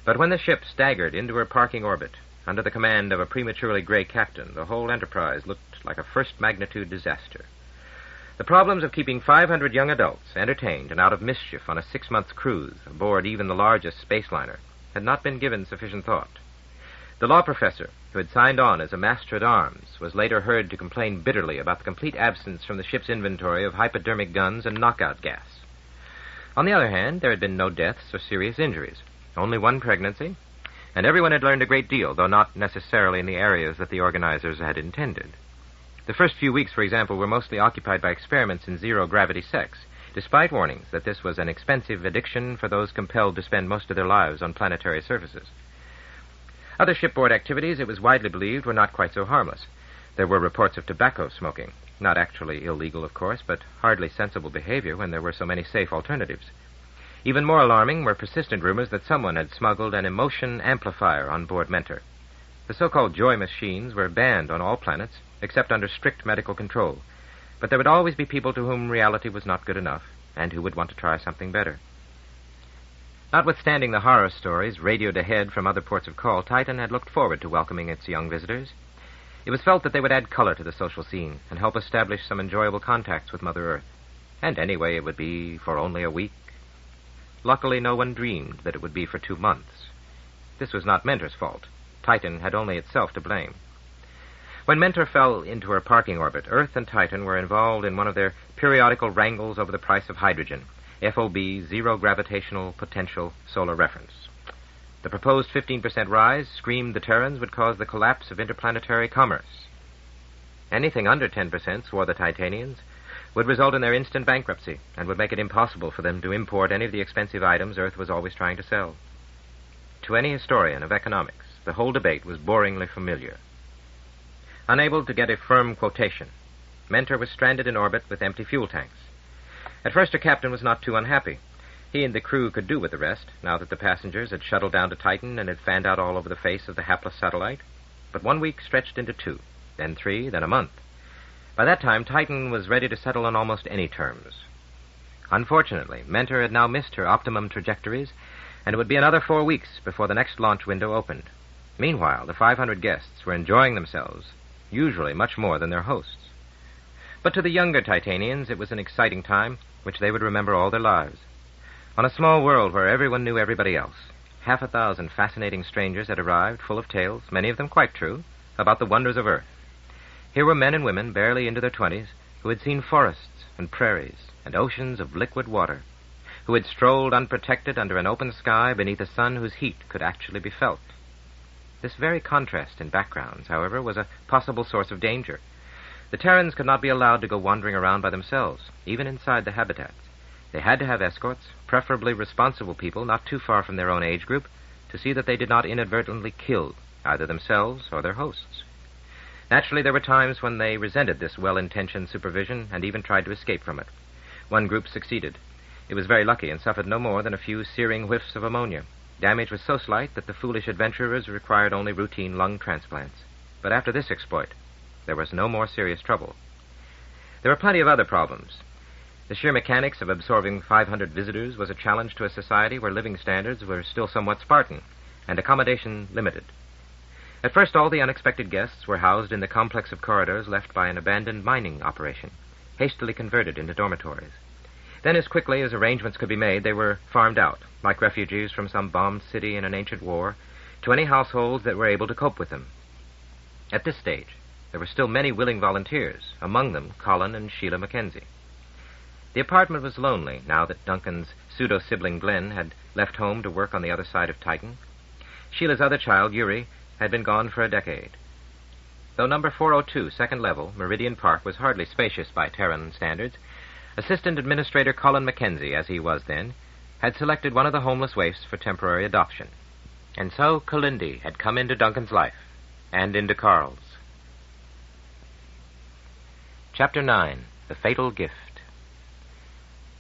But when the ship staggered into her parking orbit, under the command of a prematurely gray captain, the whole enterprise looked like a first-magnitude disaster. The problems of keeping 500 young adults entertained and out of mischief on a 6-month cruise aboard even the largest space liner had not been given sufficient thought. The law professor, who had signed on as a master-at-arms, was later heard to complain bitterly about the complete absence from the ship's inventory of hypodermic guns and knockout gas. On the other hand, there had been no deaths or serious injuries, only one pregnancy, and everyone had learned a great deal, though not necessarily in the areas that the organizers had intended. The first few weeks, for example, were mostly occupied by experiments in zero-gravity sex, despite warnings that this was an expensive addiction for those compelled to spend most of their lives on planetary surfaces. Other shipboard activities, it was widely believed, were not quite so harmless. There were reports of tobacco smoking, not actually illegal, of course, but hardly sensible behavior when there were so many safe alternatives. Even more alarming were persistent rumors that someone had smuggled an emotion amplifier on board Mentor. The so-called joy machines were banned on all planets, except under strict medical control. But there would always be people to whom reality was not good enough, and who would want to try something better. Notwithstanding the horror stories radioed ahead from other ports of call, Titan had looked forward to welcoming its young visitors. It was felt that they would add color to the social scene and help establish some enjoyable contacts with Mother Earth. And anyway, it would be for only a week. Luckily, no one dreamed that it would be for 2 months. This was not Mentor's fault. Titan had only itself to blame. When Mentor fell into her parking orbit, Earth and Titan were involved in one of their periodical wrangles over the price of hydrogen, FOB, Zero Gravitational Potential Solar Reference. The proposed 15% rise screamed the Terrans would cause the collapse of interplanetary commerce. Anything under 10%, swore the Titanians, would result in their instant bankruptcy and would make it impossible for them to import any of the expensive items Earth was always trying to sell. To any historian of economics, the whole debate was boringly familiar. Unable to get a firm quotation, Mentor was stranded in orbit with empty fuel tanks. At first, her captain was not too unhappy. He and the crew could do with the rest, now that the passengers had shuttled down to Titan and had fanned out all over the face of the hapless satellite. But 1 week stretched into 2, then 3, then a month. By that time, Titan was ready to settle on almost any terms. Unfortunately, Mentor had now missed her optimum trajectories, and it would be another 4 weeks before the next launch window opened. Meanwhile, the 500 guests were enjoying themselves, usually much more than their hosts. But to the younger Titanians, it was an exciting time, which they would remember all their lives. On a small world where everyone knew everybody else, 6,000 fascinating strangers had arrived, full of tales, many of them quite true, about the wonders of Earth. Here were men and women, barely into their 20s, who had seen forests and prairies and oceans of liquid water, who had strolled unprotected under an open sky beneath a sun whose heat could actually be felt. This very contrast in backgrounds, however, was a possible source of danger. The Terrans could not be allowed to go wandering around by themselves, even inside the habitats. They had to have escorts, preferably responsible people not too far from their own age group, to see that they did not inadvertently kill either themselves or their hosts. Naturally, there were times when they resented this well-intentioned supervision and even tried to escape from it. One group succeeded. It was very lucky and suffered no more than a few searing whiffs of ammonia. Damage was so slight that the foolish adventurers required only routine lung transplants. But after this exploit, there was no more serious trouble. There were plenty of other problems. The sheer mechanics of absorbing 500 visitors was a challenge to a society where living standards were still somewhat Spartan and accommodation limited. At first, all the unexpected guests were housed in the complex of corridors left by an abandoned mining operation, hastily converted into dormitories. Then, as quickly as arrangements could be made, they were farmed out, like refugees from some bombed city in an ancient war, to any households that were able to cope with them. At this stage, there were still many willing volunteers, among them Colin and Sheila Mackenzie. The apartment was lonely, now that Duncan's pseudo-sibling Glenn had left home to work on the other side of Titan. Sheila's other child, Yuri, had been gone for a decade. Though number 402, second level, Meridian Park, was hardly spacious by Terran standards, Assistant Administrator Colin Mackenzie, as he was then, had selected one of the homeless waifs for temporary adoption. And so Kalindi had come into Duncan's life, and into Carl's. Chapter 9, The Fatal Gift.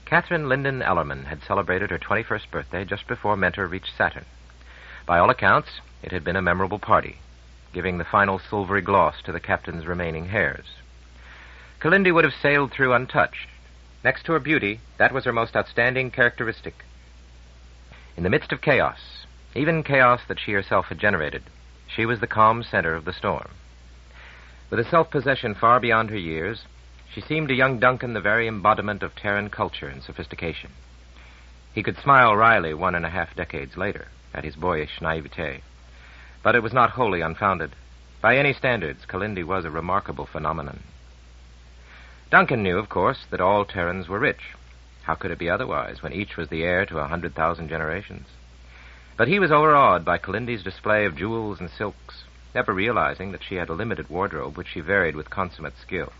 Catherine Linden Ellerman had celebrated her 21st birthday just before Mentor reached Saturn. By all accounts, it had been a memorable party, giving the final silvery gloss to the captain's remaining hairs. Kalindi would have sailed through untouched. Next to her beauty, that was her most outstanding characteristic. In the midst of chaos, even chaos that she herself had generated, she was the calm center of the storm. With a self-possession far beyond her years, she seemed to young Duncan the very embodiment of Terran culture and sophistication. He could smile wryly 1.5 decades later at his boyish naivete, but it was not wholly unfounded. By any standards, Kalindi was a remarkable phenomenon. Duncan knew, of course, that all Terrans were rich. How could it be otherwise when each was the heir to 100,000 generations? But he was overawed by Kalindi's display of jewels and silks, never realizing that she had a limited wardrobe which she varied with consummate skill.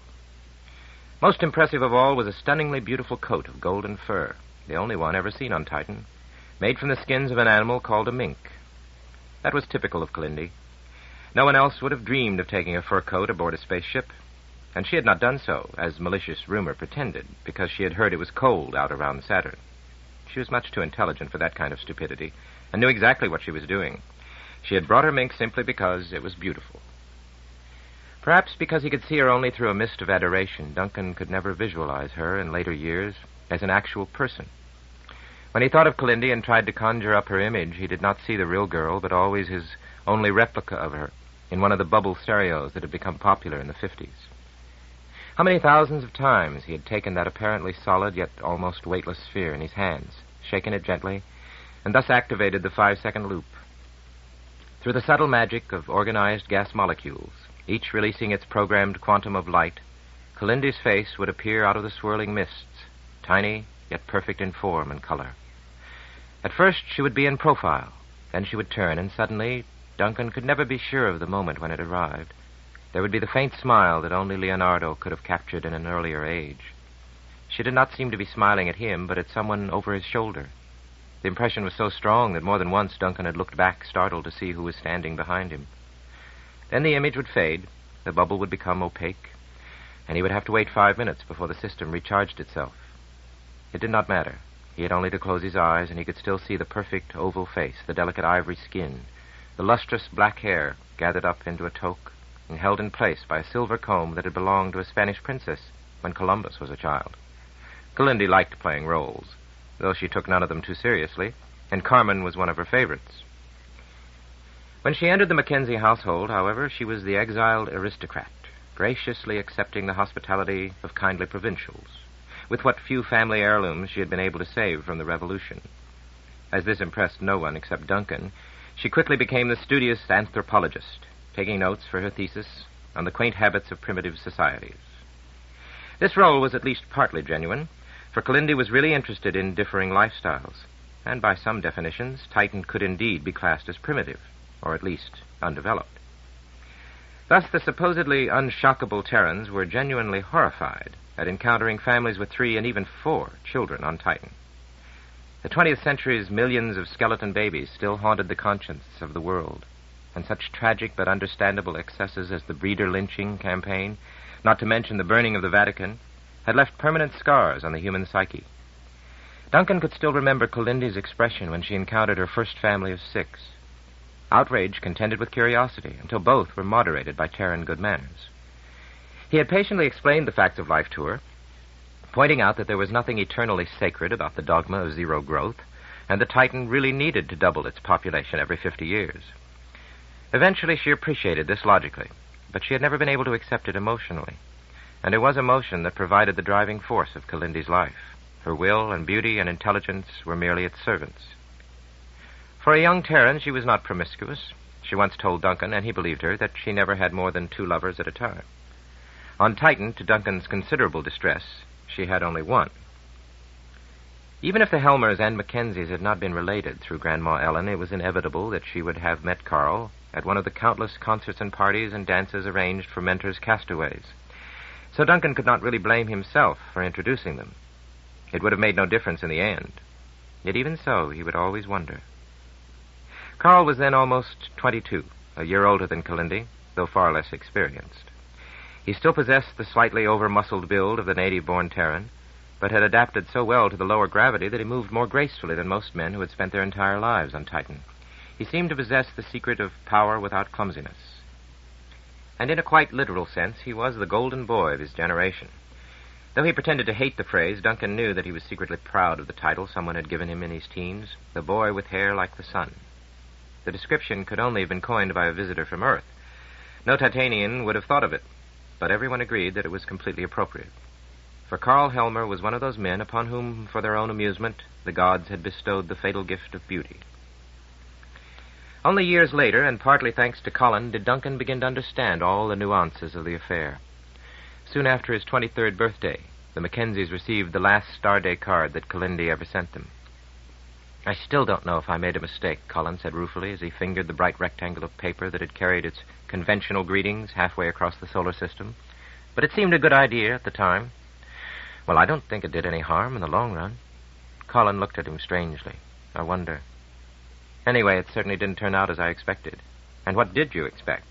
Most impressive of all was a stunningly beautiful coat of golden fur, the only one ever seen on Titan, made from the skins of an animal called a mink. That was typical of Kalindi. No one else would have dreamed of taking a fur coat aboard a spaceship. And she had not done so, as malicious rumor pretended, because she had heard it was cold out around Saturn. She was much too intelligent for that kind of stupidity, and knew exactly what she was doing. She had brought her mink simply because it was beautiful. Perhaps because he could see her only through a mist of adoration, Duncan could never visualize her in later years as an actual person. When he thought of Kalindi and tried to conjure up her image, he did not see the real girl, but always his only replica of her in one of the bubble stereos that had become popular in the 50s. How many thousands of times he had taken that apparently solid yet almost weightless sphere in his hands, shaken it gently, and thus activated the 5-second loop. Through the subtle magic of organized gas molecules, each releasing its programmed quantum of light, Kalindi's face would appear out of the swirling mists, tiny yet perfect in form and color. At first she would be in profile, then she would turn, and suddenly Duncan could never be sure of the moment when it arrived. There would be the faint smile that only Leonardo could have captured in an earlier age. She did not seem to be smiling at him, but at someone over his shoulder. The impression was so strong that more than once Duncan had looked back, startled to see who was standing behind him. Then the image would fade, the bubble would become opaque, and he would have to wait 5 minutes before the system recharged itself. It did not matter. He had only to close his eyes, and he could still see the perfect oval face, the delicate ivory skin, the lustrous black hair gathered up into a toque, and held in place by a silver comb that had belonged to a Spanish princess when Columbus was a child. Kalindi liked playing roles, though she took none of them too seriously, and Carmen was one of her favorites. When she entered the Mackenzie household, however, she was the exiled aristocrat, graciously accepting the hospitality of kindly provincials, with what few family heirlooms she had been able to save from the Revolution. As this impressed no one except Duncan, she quickly became the studious anthropologist, taking notes for her thesis on the quaint habits of primitive societies. This role was at least partly genuine, for Kalindi was really interested in differing lifestyles, and by some definitions, Titan could indeed be classed as primitive, or at least undeveloped. Thus, the supposedly unshockable Terrans were genuinely horrified at encountering families with 3 and even 4 children on Titan. The 20th century's millions of skeleton babies still haunted the conscience of the world, and such tragic but understandable excesses as the breeder lynching campaign, not to mention the burning of the Vatican, had left permanent scars on the human psyche. Duncan could still remember Kalindi's expression when she encountered her first family of 6. Outrage contended with curiosity until both were moderated by Terran good manners. He had patiently explained the facts of life to her, pointing out that there was nothing eternally sacred about the dogma of zero growth, and the Titan really needed to double its population every 50 years. Eventually, she appreciated this logically, but she had never been able to accept it emotionally. And it was emotion that provided the driving force of Kalindi's life. Her will and beauty and intelligence were merely its servants. For a young Terran, she was not promiscuous. She once told Duncan, and he believed her, that she never had more than 2 lovers at a time. On Titan, to Duncan's considerable distress, she had only 1. Even if the Helmers and Mackenzies had not been related through Grandma Ellen, it was inevitable that she would have met Carl at one of the countless concerts and parties and dances arranged for Mentor's castaways. So Duncan could not really blame himself for introducing them. It would have made no difference in the end. Yet even so, he would always wonder. Carl was then almost 22, a year older than Kalindi, though far less experienced. He still possessed the slightly over-muscled build of the native-born Terran, but had adapted so well to the lower gravity that he moved more gracefully than most men who had spent their entire lives on Titan. He seemed to possess the secret of power without clumsiness. And in a quite literal sense, he was the golden boy of his generation. Though he pretended to hate the phrase, Duncan knew that he was secretly proud of the title someone had given him in his teens, the boy with hair like the sun. The description could only have been coined by a visitor from Earth. No Titanian would have thought of it, but everyone agreed that it was completely appropriate. For Carl Helmer was one of those men upon whom, for their own amusement, the gods had bestowed the fatal gift of beauty. Only years later, and partly thanks to Colin, did Duncan begin to understand all the nuances of the affair. Soon after his 23rd birthday, the Mackenzies received the last Star Day card that Kalindi ever sent them. "I still don't know if I made a mistake," Colin said ruefully as he fingered the bright rectangle of paper that had carried its conventional greetings halfway across the solar system. "But it seemed a good idea at the time." "Well, I don't think it did any harm in the long run." Colin looked at him strangely. "I wonder. Anyway, it certainly didn't turn out as I expected." "And what did you expect?"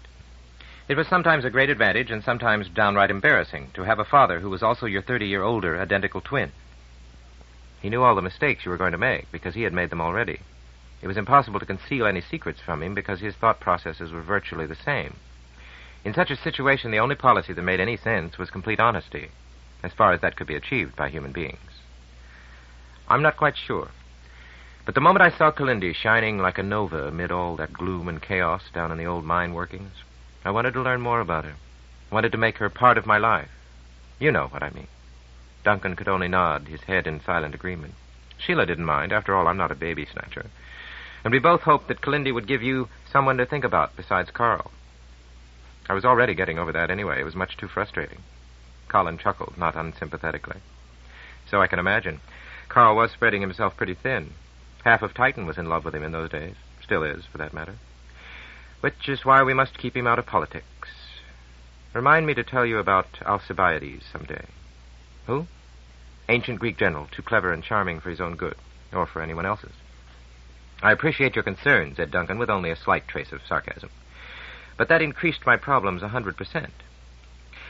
It was sometimes a great advantage and sometimes downright embarrassing to have a father who was also your 30-year-older identical twin. He knew all the mistakes you were going to make because he had made them already. It was impossible to conceal any secrets from him because his thought processes were virtually the same. In such a situation, the only policy that made any sense was complete honesty, as far as that could be achieved by human beings. I'm not quite sure. But the moment I saw Kalindi shining like a nova amid all that gloom and chaos down in the old mine workings, I wanted to learn more about her. I wanted to make her part of my life. You know what I mean. Duncan could only nod his head in silent agreement. Sheila didn't mind. After all, I'm not a baby snatcher. And we both hoped that Kalindi would give you someone to think about besides Carl. I was already getting over that anyway. It was much too frustrating. Colin chuckled, not unsympathetically. So I can imagine. Carl was spreading himself pretty thin. Half of Titan was in love with him in those days. Still is, for that matter. Which is why we must keep him out of politics. Remind me to tell you about Alcibiades someday. Who? Ancient Greek general, too clever and charming for his own good, or for anyone else's. I appreciate your concern, said Duncan, with only a slight trace of sarcasm. But that increased my problems 100%.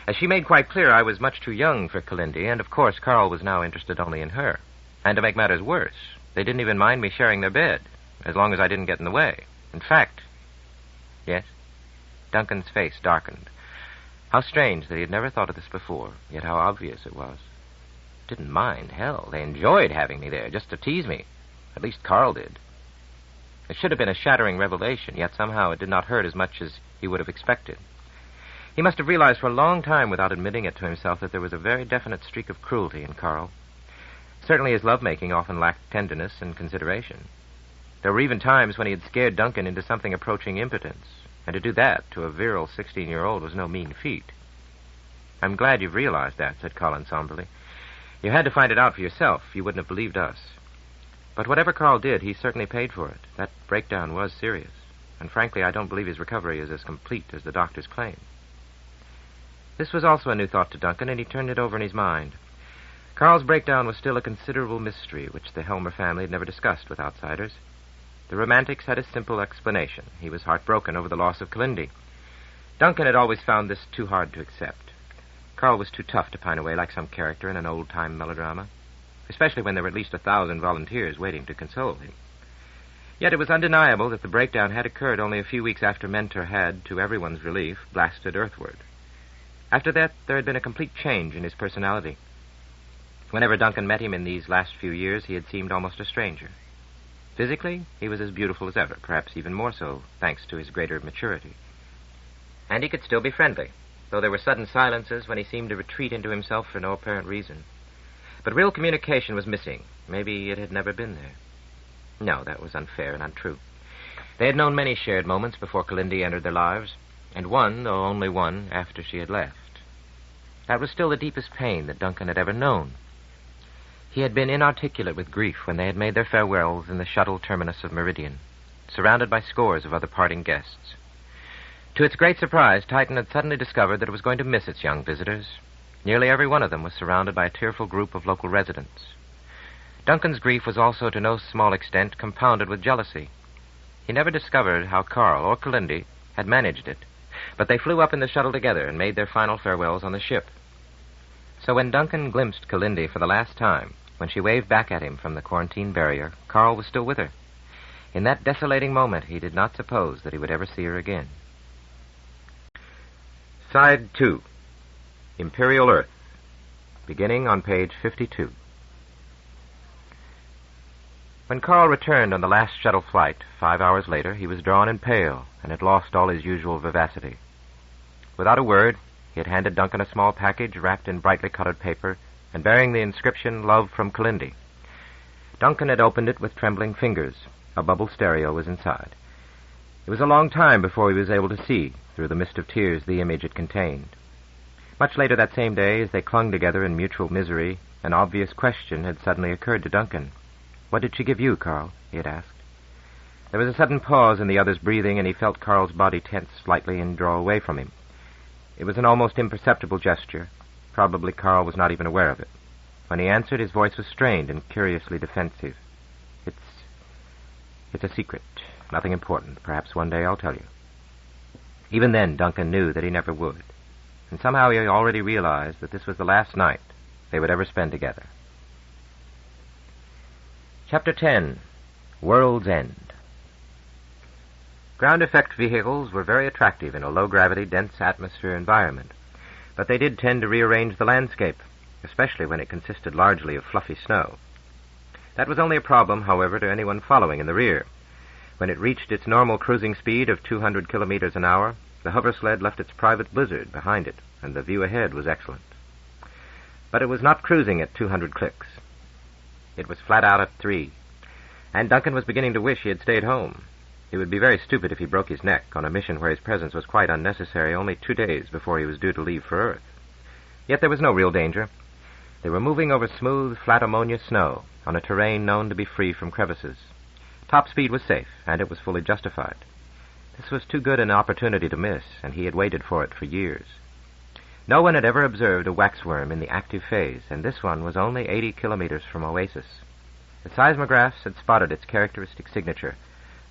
As she made quite clear, I was much too young for Kalindi, and of course Carl was now interested only in her. And to make matters worse, they didn't even mind me sharing their bed, as long as I didn't get in the way. In fact... Yes? Duncan's face darkened. How strange that he had never thought of this before, yet how obvious it was. Didn't mind, hell. They enjoyed having me there, just to tease me. At least Carl did. It should have been a shattering revelation, yet somehow it did not hurt as much as he would have expected. He must have realized for a long time, without admitting it to himself, that there was a very definite streak of cruelty in Carl. Certainly his lovemaking often lacked tenderness and consideration. There were even times when he had scared Duncan into something approaching impotence, and to do that to a virile 16-year-old was no mean feat. I'm glad you've realized that, said Colin somberly. You had to find it out for yourself. You wouldn't have believed us. But whatever Carl did, he certainly paid for it. That breakdown was serious, and frankly, I don't believe his recovery is as complete as the doctors claim. This was also a new thought to Duncan, and he turned it over in his mind. Carl's breakdown was still a considerable mystery, which the Helmer family had never discussed with outsiders. The Romantics had a simple explanation. He was heartbroken over the loss of Kalindi. Duncan had always found this too hard to accept. Carl was too tough to pine away like some character in an old-time melodrama, especially when there were at least 1,000 volunteers waiting to console him. Yet it was undeniable that the breakdown had occurred only a few weeks after Mentor had, to everyone's relief, blasted earthward. After that, there had been a complete change in his personality. Whenever Duncan met him in these last few years, he had seemed almost a stranger. Physically, he was as beautiful as ever, perhaps even more so, thanks to his greater maturity. And he could still be friendly, though there were sudden silences when he seemed to retreat into himself for no apparent reason. But real communication was missing. Maybe it had never been there. No, that was unfair and untrue. They had known many shared moments before Kalindi entered their lives, and one, though only one, after she had left. That was still the deepest pain that Duncan had ever known. He had been inarticulate with grief when they had made their farewells in the shuttle terminus of Meridian, surrounded by scores of other parting guests. To its great surprise, Titan had suddenly discovered that it was going to miss its young visitors. Nearly every one of them was surrounded by a tearful group of local residents. Duncan's grief was also, to no small extent, compounded with jealousy. He never discovered how Carl or Kalindi had managed it, but they flew up in the shuttle together and made their final farewells on the ship. So when Duncan glimpsed Kalindi for the last time, when she waved back at him from the quarantine barrier, Carl was still with her. In that desolating moment, he did not suppose that he would ever see her again. Side 2. Imperial Earth. Beginning on page 52. When Carl returned on the last shuttle flight, 5 hours later, he was drawn and pale, and had lost all his usual vivacity. Without a word, he had handed Duncan a small package wrapped in brightly colored paper and bearing the inscription, Love from Kalindi. Duncan had opened it with trembling fingers. A bubble stereo was inside. It was a long time before he was able to see, through the mist of tears, the image it contained. Much later that same day, as they clung together in mutual misery, an obvious question had suddenly occurred to Duncan. "What did she give you, Carl?" he had asked. There was a sudden pause in the other's breathing, and he felt Carl's body tense slightly and draw away from him. It was an almost imperceptible gesture. Probably Carl was not even aware of it. When he answered, his voice was strained and curiously defensive. It's a secret. Nothing important. Perhaps one day I'll tell you." Even then, Duncan knew that he never would. And somehow he already realized that this was the last night they would ever spend together. Chapter 10. World's End. Ground effect vehicles were very attractive in a low-gravity, dense atmosphere environment, but they did tend to rearrange the landscape, especially when it consisted largely of fluffy snow. That was only a problem, however, to anyone following in the rear. When it reached its normal cruising speed of 200 kilometers an hour, the hover sled left its private blizzard behind it, and the view ahead was excellent. But it was not cruising at 200 clicks. It was flat out at 3, and Duncan was beginning to wish he had stayed home. It would be very stupid if he broke his neck on a mission where his presence was quite unnecessary only 2 days before he was due to leave for Earth. Yet there was no real danger. They were moving over smooth, flat ammonia snow on a terrain known to be free from crevices. Top speed was safe, and it was fully justified. This was too good an opportunity to miss, and he had waited for it for years. No one had ever observed a waxworm in the active phase, and this one was only 80 kilometers from Oasis. The seismographs had spotted its characteristic signature,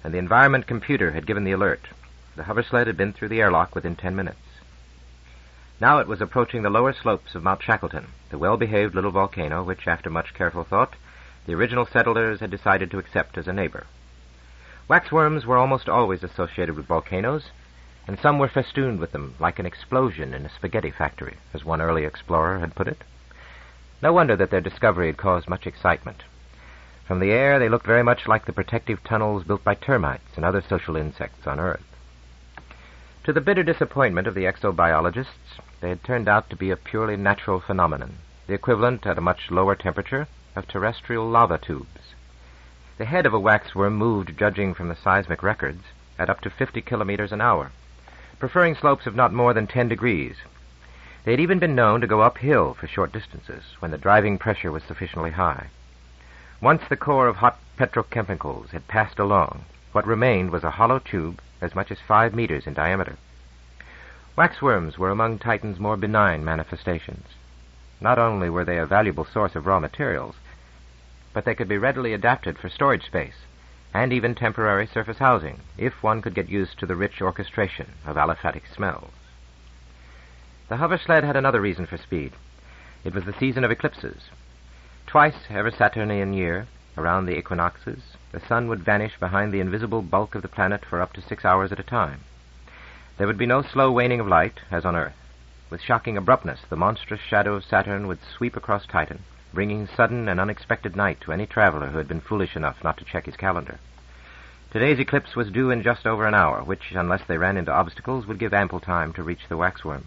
and the environment computer had given the alert. The hover sled had been through the airlock within 10 minutes. Now it was approaching the lower slopes of Mount Shackleton, the well-behaved little volcano which, after much careful thought, the original settlers had decided to accept as a neighbor. Waxworms were almost always associated with volcanoes, and some were festooned with them, like an explosion in a spaghetti factory, as one early explorer had put it. No wonder that their discovery had caused much excitement. From the air, they looked very much like the protective tunnels built by termites and other social insects on Earth. To the bitter disappointment of the exobiologists, they had turned out to be a purely natural phenomenon, the equivalent, at a much lower temperature, of terrestrial lava tubes. The head of a waxworm moved, judging from the seismic records, at up to 50 kilometers an hour, preferring slopes of not more than 10 degrees. They had even been known to go uphill for short distances when the driving pressure was sufficiently high. Once the core of hot petrochemicals had passed along, what remained was a hollow tube as much as 5 meters in diameter. Waxworms were among Titan's more benign manifestations. Not only were they a valuable source of raw materials, but they could be readily adapted for storage space and even temporary surface housing, if one could get used to the rich orchestration of aliphatic smells. The hover sled had another reason for speed. It was the season of eclipses. Twice every Saturnian year, around the equinoxes, the sun would vanish behind the invisible bulk of the planet for up to 6 hours at a time. There would be no slow waning of light, as on Earth. With shocking abruptness, the monstrous shadow of Saturn would sweep across Titan, bringing sudden and unexpected night to any traveler who had been foolish enough not to check his calendar. Today's eclipse was due in just over an hour, which, unless they ran into obstacles, would give ample time to reach the waxworm.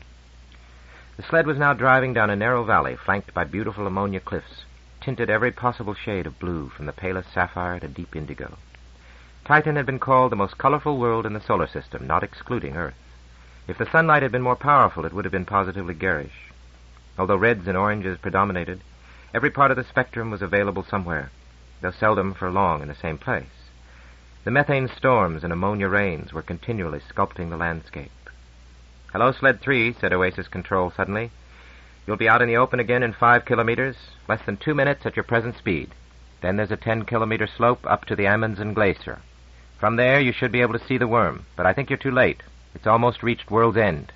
The sled was now driving down a narrow valley flanked by beautiful ammonia cliffs, tinted every possible shade of blue, from the palest sapphire to deep indigo. Titan had been called the most colorful world in the solar system, not excluding Earth. If the sunlight had been more powerful, it would have been positively garish. Although reds and oranges predominated, every part of the spectrum was available somewhere, though seldom for long in the same place. The methane storms and ammonia rains were continually sculpting the landscape. "Hello, Sled 3," said Oasis Control suddenly. "You'll be out in the open again in 5 kilometers, less than 2 minutes at your present speed. Then there's a 10-kilometer slope up to the Amundsen Glacier. From there, you should be able to see the worm, but I think you're too late. It's almost reached World's End."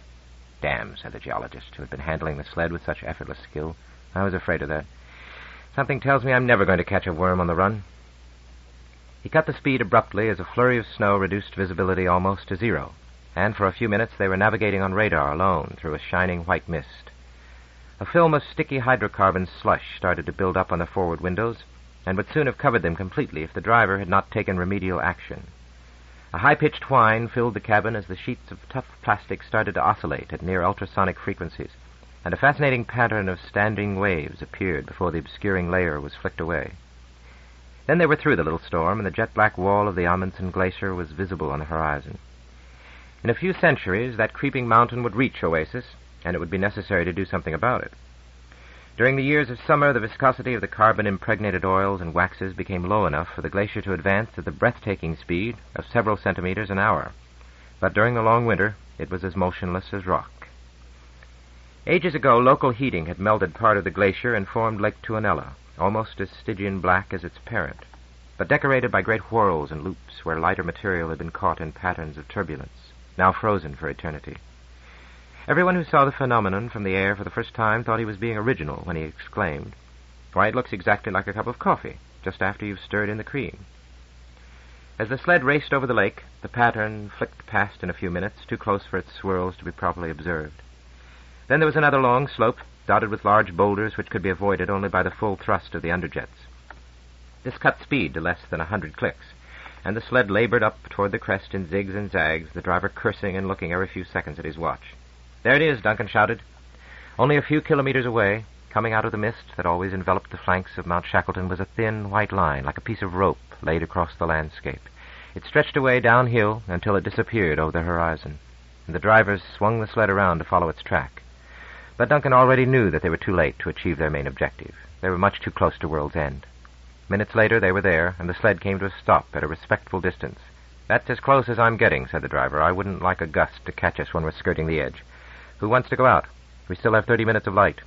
"Damn," said the geologist, who had been handling the sled with such effortless skill. "I was afraid of that. Something tells me I'm never going to catch a worm on the run." He cut the speed abruptly as a flurry of snow reduced visibility almost to zero, and for a few minutes they were navigating on radar alone through a shining white mist. A film of sticky hydrocarbon slush started to build up on the forward windows, and would soon have covered them completely if the driver had not taken remedial action. A high-pitched whine filled the cabin as the sheets of tough plastic started to oscillate at near ultrasonic frequencies, and a fascinating pattern of standing waves appeared before the obscuring layer was flicked away. Then they were through the little storm, and the jet-black wall of the Amundsen Glacier was visible on the horizon. In a few centuries, that creeping mountain would reach Oasis, and it would be necessary to do something about it. During the years of summer, the viscosity of the carbon-impregnated oils and waxes became low enough for the glacier to advance at the breathtaking speed of several centimeters an hour. But during the long winter, it was as motionless as rock. Ages ago, local heating had melted part of the glacier and formed Lake Tuonela, almost as Stygian black as its parent, but decorated by great whorls and loops where lighter material had been caught in patterns of turbulence. now frozen for eternity. Everyone who saw the phenomenon from the air for the first time thought he was being original when he exclaimed, "Why, it looks exactly like a cup of coffee, just after you've stirred in the cream." As the sled raced over the lake, the pattern flicked past in a few minutes, too close for its swirls to be properly observed. Then there was another long slope, dotted with large boulders which could be avoided only by the full thrust of the underjets. This cut speed to less than 100 clicks, and the sled labored up toward the crest in zigs and zags, the driver cursing and looking every few seconds at his watch. "There it is," Duncan shouted. Only a few kilometers away, coming out of the mist that always enveloped the flanks of Mount Shackleton, was a thin white line, like a piece of rope laid across the landscape. It stretched away downhill until it disappeared over the horizon, and the drivers swung the sled around to follow its track. But Duncan already knew that they were too late to achieve their main objective. They were much too close to World's End. Minutes later, they were there, and the sled came to a stop at a respectful distance. "That's as close as I'm getting," said the driver. "I wouldn't like a gust to catch us when we're skirting the edge. Who wants to go out? We still have 30 minutes of light."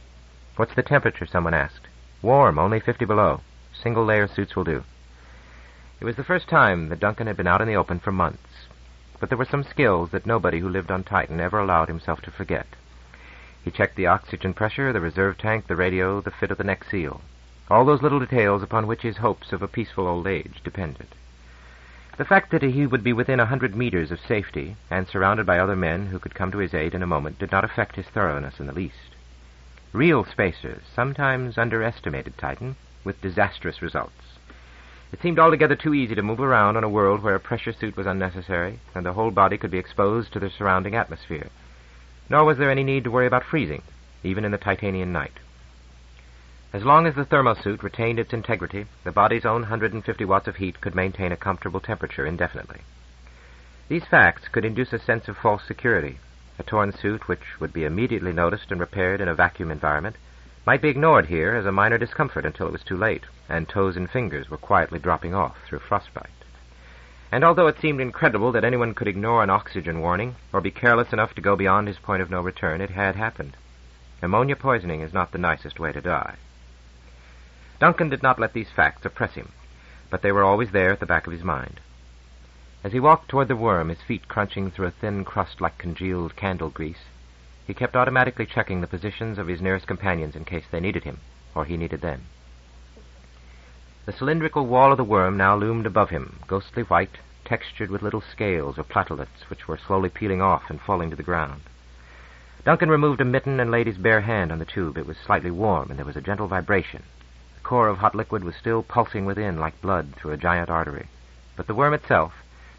"What's the temperature?" someone asked. "Warm, only 50 below. Single-layer suits will do." It was the first time that Duncan had been out in the open for months, but there were some skills that nobody who lived on Titan ever allowed himself to forget. He checked the oxygen pressure, the reserve tank, the radio, the fit of the neck seal. All those little details upon which his hopes of a peaceful old age depended. The fact that he would be within 100 meters of safety and surrounded by other men who could come to his aid in a moment did not affect his thoroughness in the least. Real spacers sometimes underestimated Titan, with disastrous results. It seemed altogether too easy to move around on a world where a pressure suit was unnecessary and the whole body could be exposed to the surrounding atmosphere. Nor was there any need to worry about freezing, even in the Titanian night. As long as the thermosuit retained its integrity, the body's own 150 watts of heat could maintain a comfortable temperature indefinitely. These facts could induce a sense of false security. A torn suit, which would be immediately noticed and repaired in a vacuum environment, might be ignored here as a minor discomfort until it was too late, and toes and fingers were quietly dropping off through frostbite. And although it seemed incredible that anyone could ignore an oxygen warning, or be careless enough to go beyond his point of no return, it had happened. Ammonia poisoning is not the nicest way to die. Duncan did not let these facts oppress him, but they were always there at the back of his mind. As he walked toward the worm, his feet crunching through a thin crust like congealed candle grease, he kept automatically checking the positions of his nearest companions in case they needed him, or he needed them. The cylindrical wall of the worm now loomed above him, ghostly white, textured with little scales or platelets which were slowly peeling off and falling to the ground. Duncan removed a mitten and laid his bare hand on the tube. It was slightly warm, and there was a gentle vibration. The core of hot liquid was still pulsing within like blood through a giant artery, but the worm itself,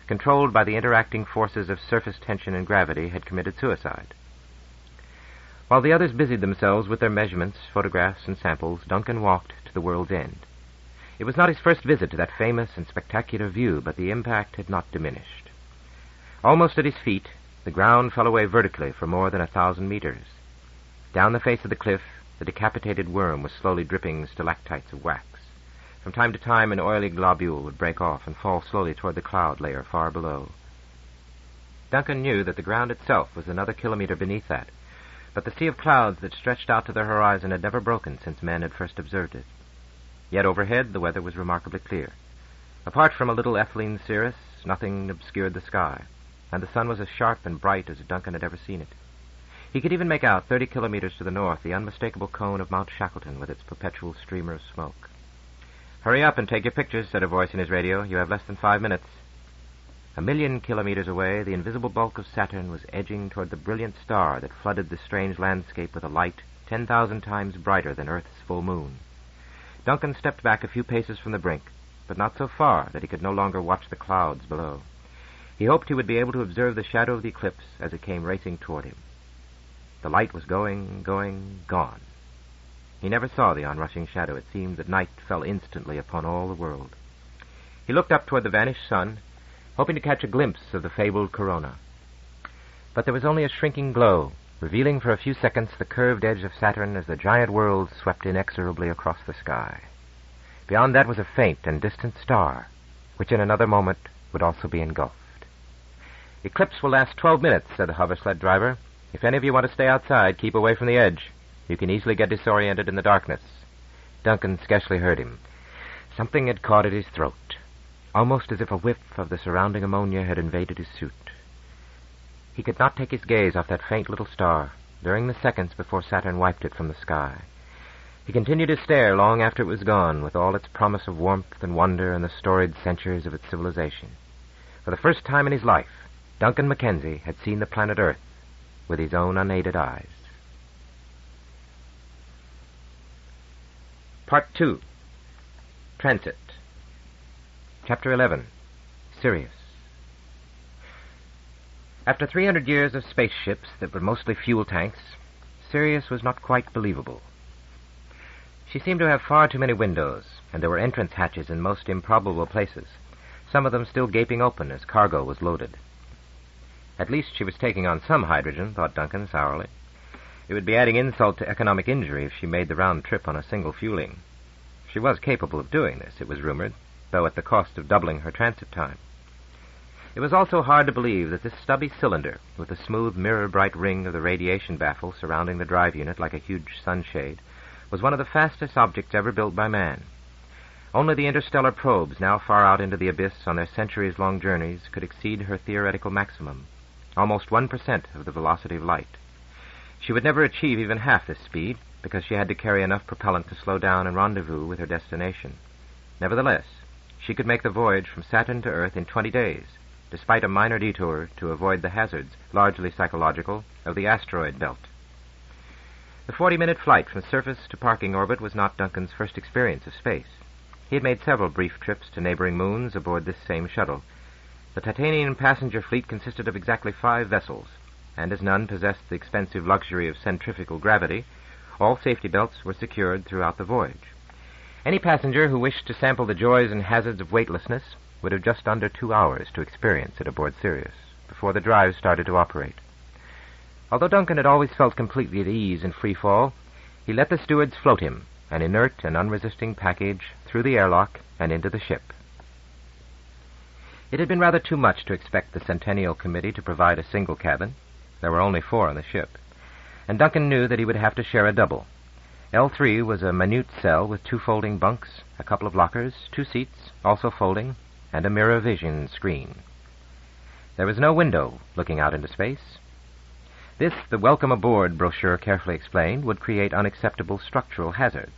controlled by the interacting forces of surface tension and gravity, had committed suicide. While the others busied themselves with their measurements, photographs, and samples, Duncan walked to the World's End. It was not his first visit to that famous and spectacular view, but the impact had not diminished. Almost at his feet, the ground fell away vertically for more than 1,000 meters. Down the face of the cliff, the decapitated worm was slowly dripping stalactites of wax. From time to time, an oily globule would break off and fall slowly toward the cloud layer far below. Duncan knew that the ground itself was another kilometer beneath that, but the sea of clouds that stretched out to the horizon had never broken since men had first observed it. Yet overhead, the weather was remarkably clear. Apart from a little ethylene cirrus, nothing obscured the sky, and the sun was as sharp and bright as Duncan had ever seen it. He could even make out 30 kilometers to the north the unmistakable cone of Mount Shackleton with its perpetual streamer of smoke. "Hurry up and take your pictures," said a voice in his radio. "You have less than 5 minutes." 1,000,000 kilometers away, the invisible bulk of Saturn was edging toward the brilliant star that flooded the strange landscape with a light 10,000 times brighter than Earth's full moon. Duncan stepped back a few paces from the brink, but not so far that he could no longer watch the clouds below. He hoped he would be able to observe the shadow of the eclipse as it came racing toward him. The light was going, gone. He never saw the onrushing shadow. It seemed that night fell instantly upon all the world. He looked up toward the vanished sun, hoping to catch a glimpse of the fabled corona. But there was only a shrinking glow, revealing for a few seconds the curved edge of Saturn as the giant world swept inexorably across the sky. Beyond that was a faint and distant star, which in another moment would also be engulfed. "Eclipse will last 12 minutes, said the hover sled driver. "If any of you want to stay outside, keep away from the edge. You can easily get disoriented in the darkness." Duncan scarcely heard him. Something had caught at his throat, almost as if a whiff of the surrounding ammonia had invaded his suit. He could not take his gaze off that faint little star during the seconds before Saturn wiped it from the sky. He continued to stare long after it was gone, with all its promise of warmth and wonder and the storied centuries of its civilization. For the first time in his life, Duncan Mackenzie had seen the planet Earth with his own unaided eyes. Part 2. Transit. Chapter 11. Sirius. After 300 years of spaceships that were mostly fuel tanks, Sirius was not quite believable. She seemed to have far too many windows, and there were entrance hatches in most improbable places, some of them still gaping open as cargo was loaded. At least she was taking on some hydrogen, thought Duncan sourly. It would be adding insult to economic injury if she made the round trip on a single fueling. She was capable of doing this, it was rumored, though at the cost of doubling her transit time. It was also hard to believe that this stubby cylinder, with the smooth mirror-bright ring of the radiation baffle surrounding the drive unit like a huge sunshade, was one of the fastest objects ever built by man. Only the interstellar probes, now far out into the abyss on their centuries-long journeys, could exceed her theoretical maximum, almost 1% of the velocity of light. She would never achieve even half this speed, because she had to carry enough propellant to slow down and rendezvous with her destination. Nevertheless, she could make the voyage from Saturn to Earth in 20 days, despite a minor detour to avoid the hazards, largely psychological, of the asteroid belt. The 40-minute flight from surface to parking orbit was not Duncan's first experience of space. He had made several brief trips to neighboring moons aboard this same shuttle. The Titanian passenger fleet consisted of exactly 5 vessels, and as none possessed the expensive luxury of centrifugal gravity, all safety belts were secured throughout the voyage. Any passenger who wished to sample the joys and hazards of weightlessness would have just under 2 hours to experience it aboard Sirius, before the drive started to operate. Although Duncan had always felt completely at ease in free fall, he let the stewards float him, an inert and unresisting package, through the airlock and into the ship. It had been rather too much to expect the Centennial Committee to provide a single cabin. There were only 4 on the ship, and Duncan knew that he would have to share a double. L3 was a minute cell with 2 folding bunks, a couple of lockers, 2 seats, also folding, and a mirror vision screen. There was no window looking out into space. This, the Welcome Aboard brochure carefully explained, would create unacceptable structural hazards.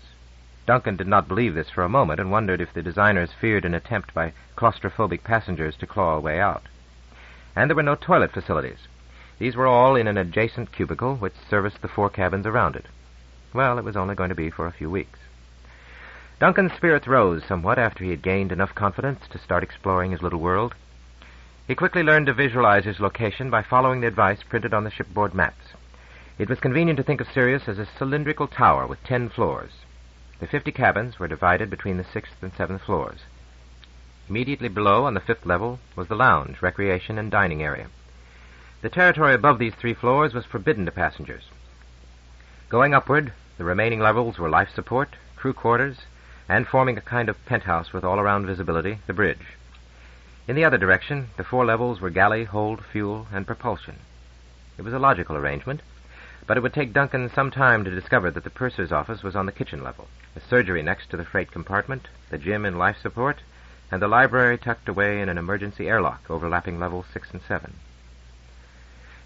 Duncan did not believe this for a moment and wondered if the designers feared an attempt by claustrophobic passengers to claw a way out. And there were no toilet facilities. These were all in an adjacent cubicle which serviced the 4 cabins around it. Well, it was only going to be for a few weeks. Duncan's spirits rose somewhat after he had gained enough confidence to start exploring his little world. He quickly learned to visualize his location by following the advice printed on the shipboard maps. It was convenient to think of Sirius as a cylindrical tower with 10 floors. The 50 cabins were divided between the 6th and 7th floors. Immediately below, on the 5th level, was the lounge, recreation, and dining area. The territory above these 3 floors was forbidden to passengers. Going upward, the remaining levels were life support, crew quarters, and forming a kind of penthouse with all-around visibility, the bridge. In the other direction, the 4 levels were galley, hold, fuel, and propulsion. It was a logical arrangement, but it would take Duncan some time to discover that the purser's office was on the kitchen level, the surgery next to the freight compartment, the gym and life support, and the library tucked away in an emergency airlock overlapping levels 6 and 7.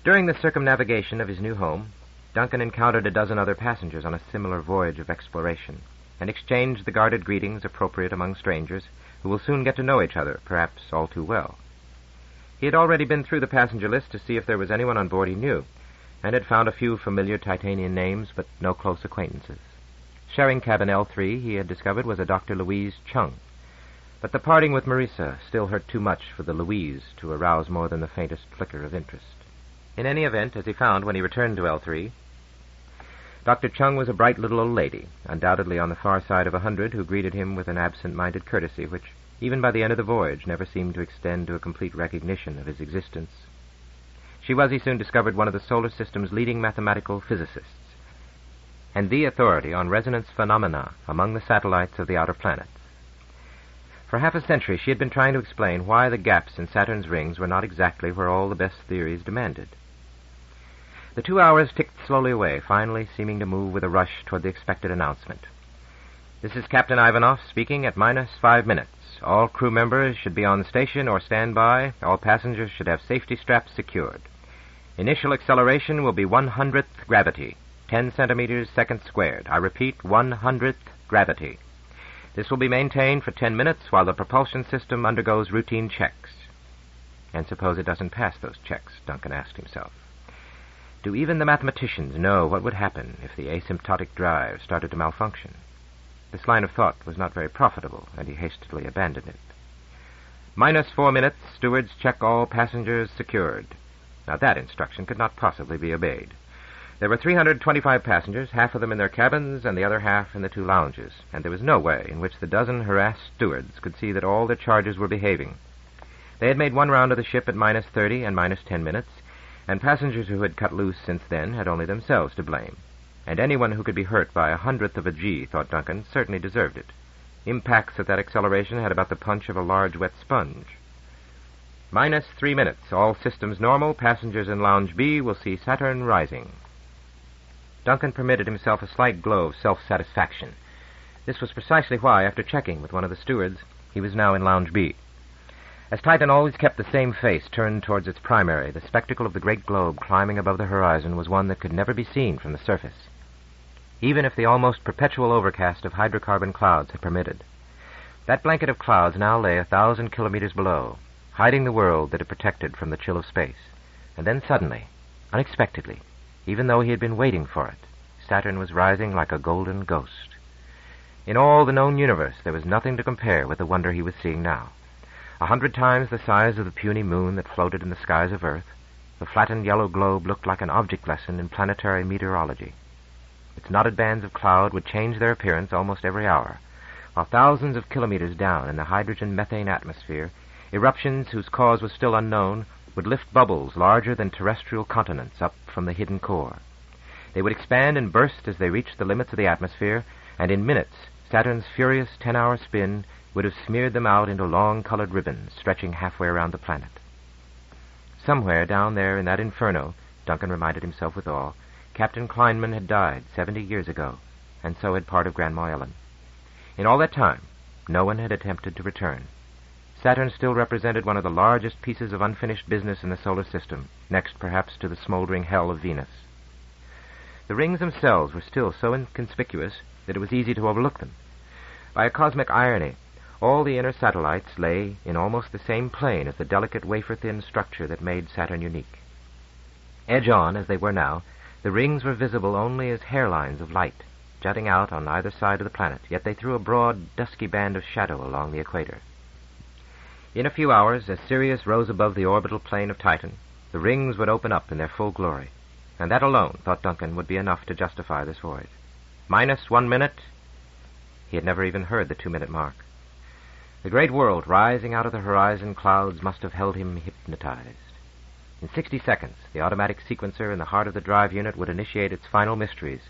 During the circumnavigation of his new home, Duncan encountered a dozen other passengers on a similar voyage of exploration, and exchanged the guarded greetings appropriate among strangers who will soon get to know each other, perhaps all too well. He had already been through the passenger list to see if there was anyone on board he knew, and had found a few familiar Titanian names, but no close acquaintances. Sharing cabin L3, he had discovered, was a Dr. Louise Chung, but the parting with Marisa still hurt too much for the Louise to arouse more than the faintest flicker of interest. In any event, as he found when he returned to L3, Dr. Chung was a bright little old lady, undoubtedly on the far side of 100, who greeted him with an absent-minded courtesy which, even by the end of the voyage, never seemed to extend to a complete recognition of his existence. She was, he soon discovered, one of the solar system's leading mathematical physicists, and the authority on resonance phenomena among the satellites of the outer planets. For half a century she had been trying to explain why the gaps in Saturn's rings were not exactly where all the best theories demanded. The 2 hours ticked slowly away, finally seeming to move with a rush toward the expected announcement. "This is Captain Ivanov speaking at -5 minutes. All crew members should be on station or stand by. All passengers should have safety straps secured. Initial acceleration will be 100th gravity, 10 centimeters second squared. I repeat, 100th gravity. This will be maintained for 10 minutes while the propulsion system undergoes routine checks. And suppose it doesn't pass those checks, Duncan asked himself. Do even the mathematicians know what would happen if the asymptotic drive started to malfunction? This line of thought was not very profitable, and he hastily abandoned it. -4 minutes, stewards check all passengers secured. Now that instruction could not possibly be obeyed. There were 325 passengers, half of them in their cabins and the other half in the 2 lounges, and there was no way in which the dozen harassed stewards could see that all their charges were behaving. They had made 1 round of the ship at -30 and -10 minutes, and passengers who had cut loose since then had only themselves to blame. And anyone who could be hurt by 100th of a G, thought Duncan, certainly deserved it. Impacts at that acceleration had about the punch of a large wet sponge. -3 minutes. All systems normal. Passengers in Lounge B will see Saturn rising. Duncan permitted himself a slight glow of self-satisfaction. This was precisely why, after checking with one of the stewards, he was now in Lounge B. As Titan always kept the same face turned towards its primary, the spectacle of the great globe climbing above the horizon was one that could never be seen from the surface, even if the almost perpetual overcast of hydrocarbon clouds had permitted. That blanket of clouds now lay 1,000 kilometers below, hiding the world that it protected from the chill of space. And then suddenly, unexpectedly, even though he had been waiting for it, Saturn was rising like a golden ghost. In all the known universe, there was nothing to compare with the wonder he was seeing now. 100 times the size of the puny moon that floated in the skies of Earth, the flattened yellow globe looked like an object lesson in planetary meteorology. Its knotted bands of cloud would change their appearance almost every hour, while thousands of kilometers down in the hydrogen-methane atmosphere, eruptions whose cause was still unknown would lift bubbles larger than terrestrial continents up from the hidden core. They would expand and burst as they reached the limits of the atmosphere, and in minutes Saturn's furious 10-hour spin would have smeared them out into long colored ribbons stretching halfway around the planet. Somewhere down there in that inferno, Duncan reminded himself with awe, Captain Kleinman had died 70 years ago, and so had part of Grandma Ellen. In all that time, no one had attempted to return. Saturn still represented one of the largest pieces of unfinished business in the solar system, next perhaps to the smoldering hell of Venus. The rings themselves were still so inconspicuous that it was easy to overlook them. By a cosmic irony, all the inner satellites lay in almost the same plane as the delicate wafer-thin structure that made Saturn unique. Edge-on, as they were now, the rings were visible only as hairlines of light, jutting out on either side of the planet, yet they threw a broad, dusky band of shadow along the equator. In a few hours, as Sirius rose above the orbital plane of Titan, the rings would open up in their full glory, and that alone, thought Duncan, would be enough to justify this voyage. -1 minute. He had never even heard the 2-minute mark. The great world rising out of the horizon clouds must have held him hypnotized. In 60 seconds, the automatic sequencer in the heart of the drive unit would initiate its final mysteries,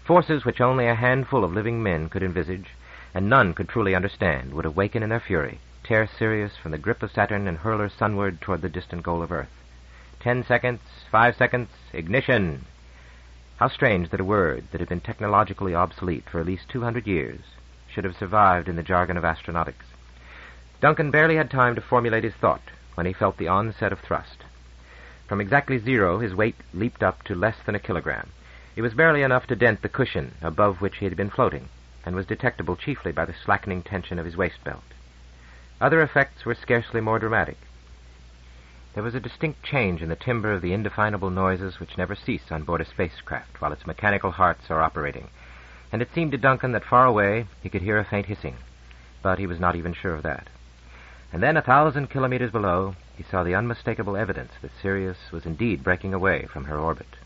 forces which only a handful of living men could envisage, and none could truly understand, would awaken in their fury, tear Sirius from the grip of Saturn and hurl her sunward toward the distant goal of Earth. 10 seconds, 5 seconds, ignition! How strange that a word that had been technologically obsolete for at least 200 years should have survived in the jargon of astronautics. Duncan barely had time to formulate his thought when he felt the onset of thrust. From exactly 0, his weight leaped up to less than a kilogram. It was barely enough to dent the cushion above which he had been floating, and was detectable chiefly by the slackening tension of his waist belt. Other effects were scarcely more dramatic. There was a distinct change in the timbre of the indefinable noises which never cease on board a spacecraft while its mechanical hearts are operating, and it seemed to Duncan that far away he could hear a faint hissing, but he was not even sure of that. And then 1,000 kilometers below, he saw the unmistakable evidence that Sirius was indeed breaking away from her orbit.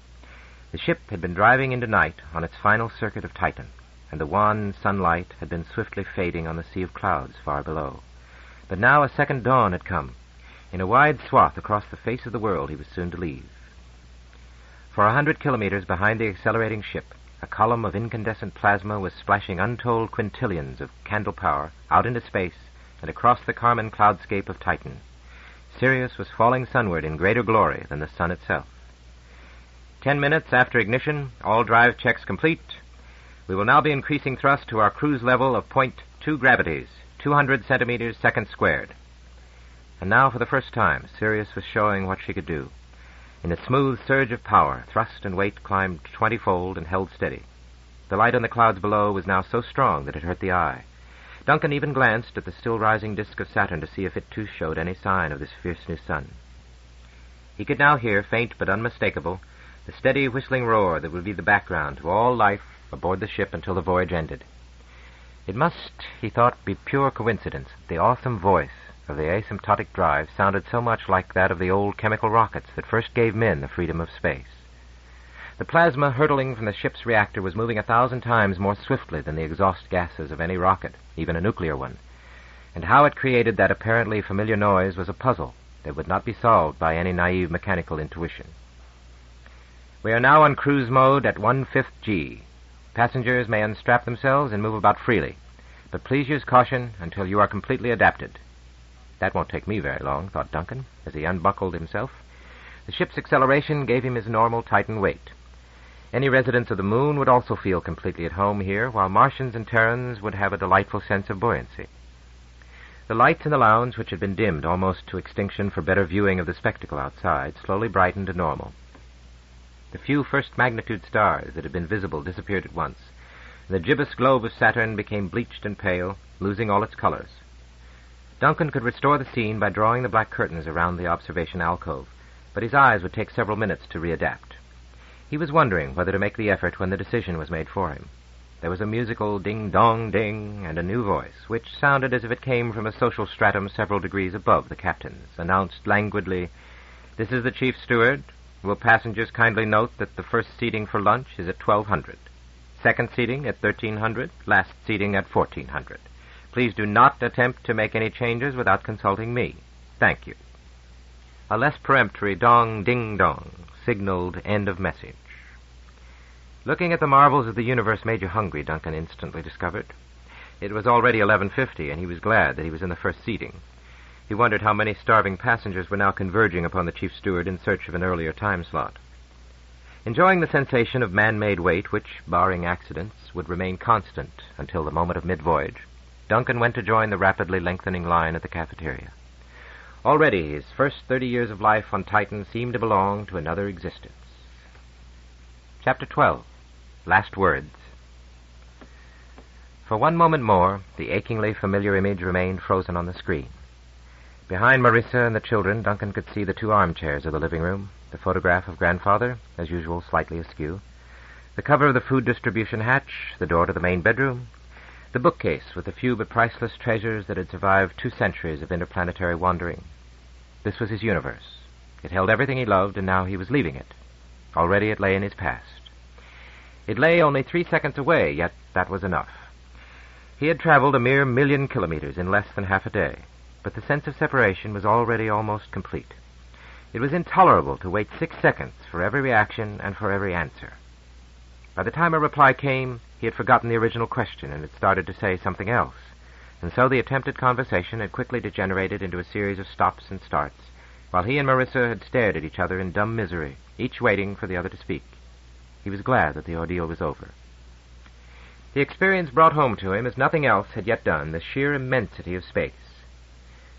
The ship had been driving into night on its final circuit of Titan, and the wan sunlight had been swiftly fading on the sea of clouds far below. But now a second dawn had come. In a wide swath across the face of the world he was soon to leave. For 100 kilometers behind the accelerating ship, a column of incandescent plasma was splashing untold quintillions of candle power out into space and across the carmine cloudscape of Titan. Sirius was falling sunward in greater glory than the sun itself. 10 minutes after ignition, all drive checks complete. We will now be increasing thrust to our cruise level of 0.2 gravities, 200 centimeters second squared. And now, for the first time, Sirius was showing what she could do. In a smooth surge of power, thrust and weight climbed 20-fold and held steady. The light on the clouds below was now so strong that it hurt the eye. Duncan even glanced at the still-rising disk of Saturn to see if it too showed any sign of this fierce new sun. He could now hear, faint but unmistakable, the steady whistling roar that would be the background to all life aboard the ship until the voyage ended. It must, he thought, be pure coincidence that the awesome voice of the asymptotic drive sounded so much like that of the old chemical rockets that first gave men the freedom of space. The plasma hurtling from the ship's reactor was moving 1,000 times more swiftly than the exhaust gases of any rocket, even a nuclear one. And how it created that apparently familiar noise was a puzzle that would not be solved by any naive mechanical intuition. We are now on cruise mode at 1/5 G. Passengers may unstrap themselves and move about freely, but please use caution until you are completely adapted. That won't take me very long, thought Duncan, as he unbuckled himself. The ship's acceleration gave him his normal Titan weight. Any residents of the moon would also feel completely at home here, while Martians and Terrans would have a delightful sense of buoyancy. The lights in the lounge, which had been dimmed almost to extinction for better viewing of the spectacle outside, slowly brightened to normal. The few first-magnitude stars that had been visible disappeared at once, and the gibbous globe of Saturn became bleached and pale, losing all its colors. Duncan could restore the scene by drawing the black curtains around the observation alcove, but his eyes would take several minutes to readapt. He was wondering whether to make the effort when the decision was made for him. There was a musical ding-dong-ding and a new voice, which sounded as if it came from a social stratum several degrees above the captain's, announced languidly, "This is the chief steward. Will passengers kindly note that the first seating for lunch is at 1200, second seating at 1300, last seating at 1400. Please do not attempt to make any changes without consulting me. Thank you." A less peremptory dong-ding-dong signaled end of message. Looking at the marvels of the universe made you hungry, Duncan instantly discovered. It was already 11:50, and he was glad that he was in the first seating. He wondered how many starving passengers were now converging upon the chief steward in search of an earlier time slot. Enjoying the sensation of man-made weight, which, barring accidents, would remain constant until the moment of mid-voyage, Duncan went to join the rapidly lengthening line at the cafeteria. Already, his first 30 years of life on Titan seemed to belong to another existence. Chapter 12. Last Words. For one moment more, the achingly familiar image remained frozen on the screen. Behind Marissa and the children, Duncan could see the 2 armchairs of the living room, the photograph of Grandfather, as usual slightly askew, the cover of the food distribution hatch, the door to the main bedroom, the bookcase with the few but priceless treasures that had survived 2 centuries of interplanetary wandering. This was his universe. It held everything he loved, and now he was leaving it. Already it lay in his past. It lay only 3 seconds away, yet that was enough. He had traveled a mere 1,000,000 kilometers in less than half a day, but the sense of separation was already almost complete. It was intolerable to wait 6 seconds for every reaction and for every answer. By the time a reply came, he had forgotten the original question and had started to say something else, and so the attempted conversation had quickly degenerated into a series of stops and starts, while he and Marissa had stared at each other in dumb misery, each waiting for the other to speak. He was glad that the ordeal was over. The experience brought home to him, as nothing else had yet done, the sheer immensity of space.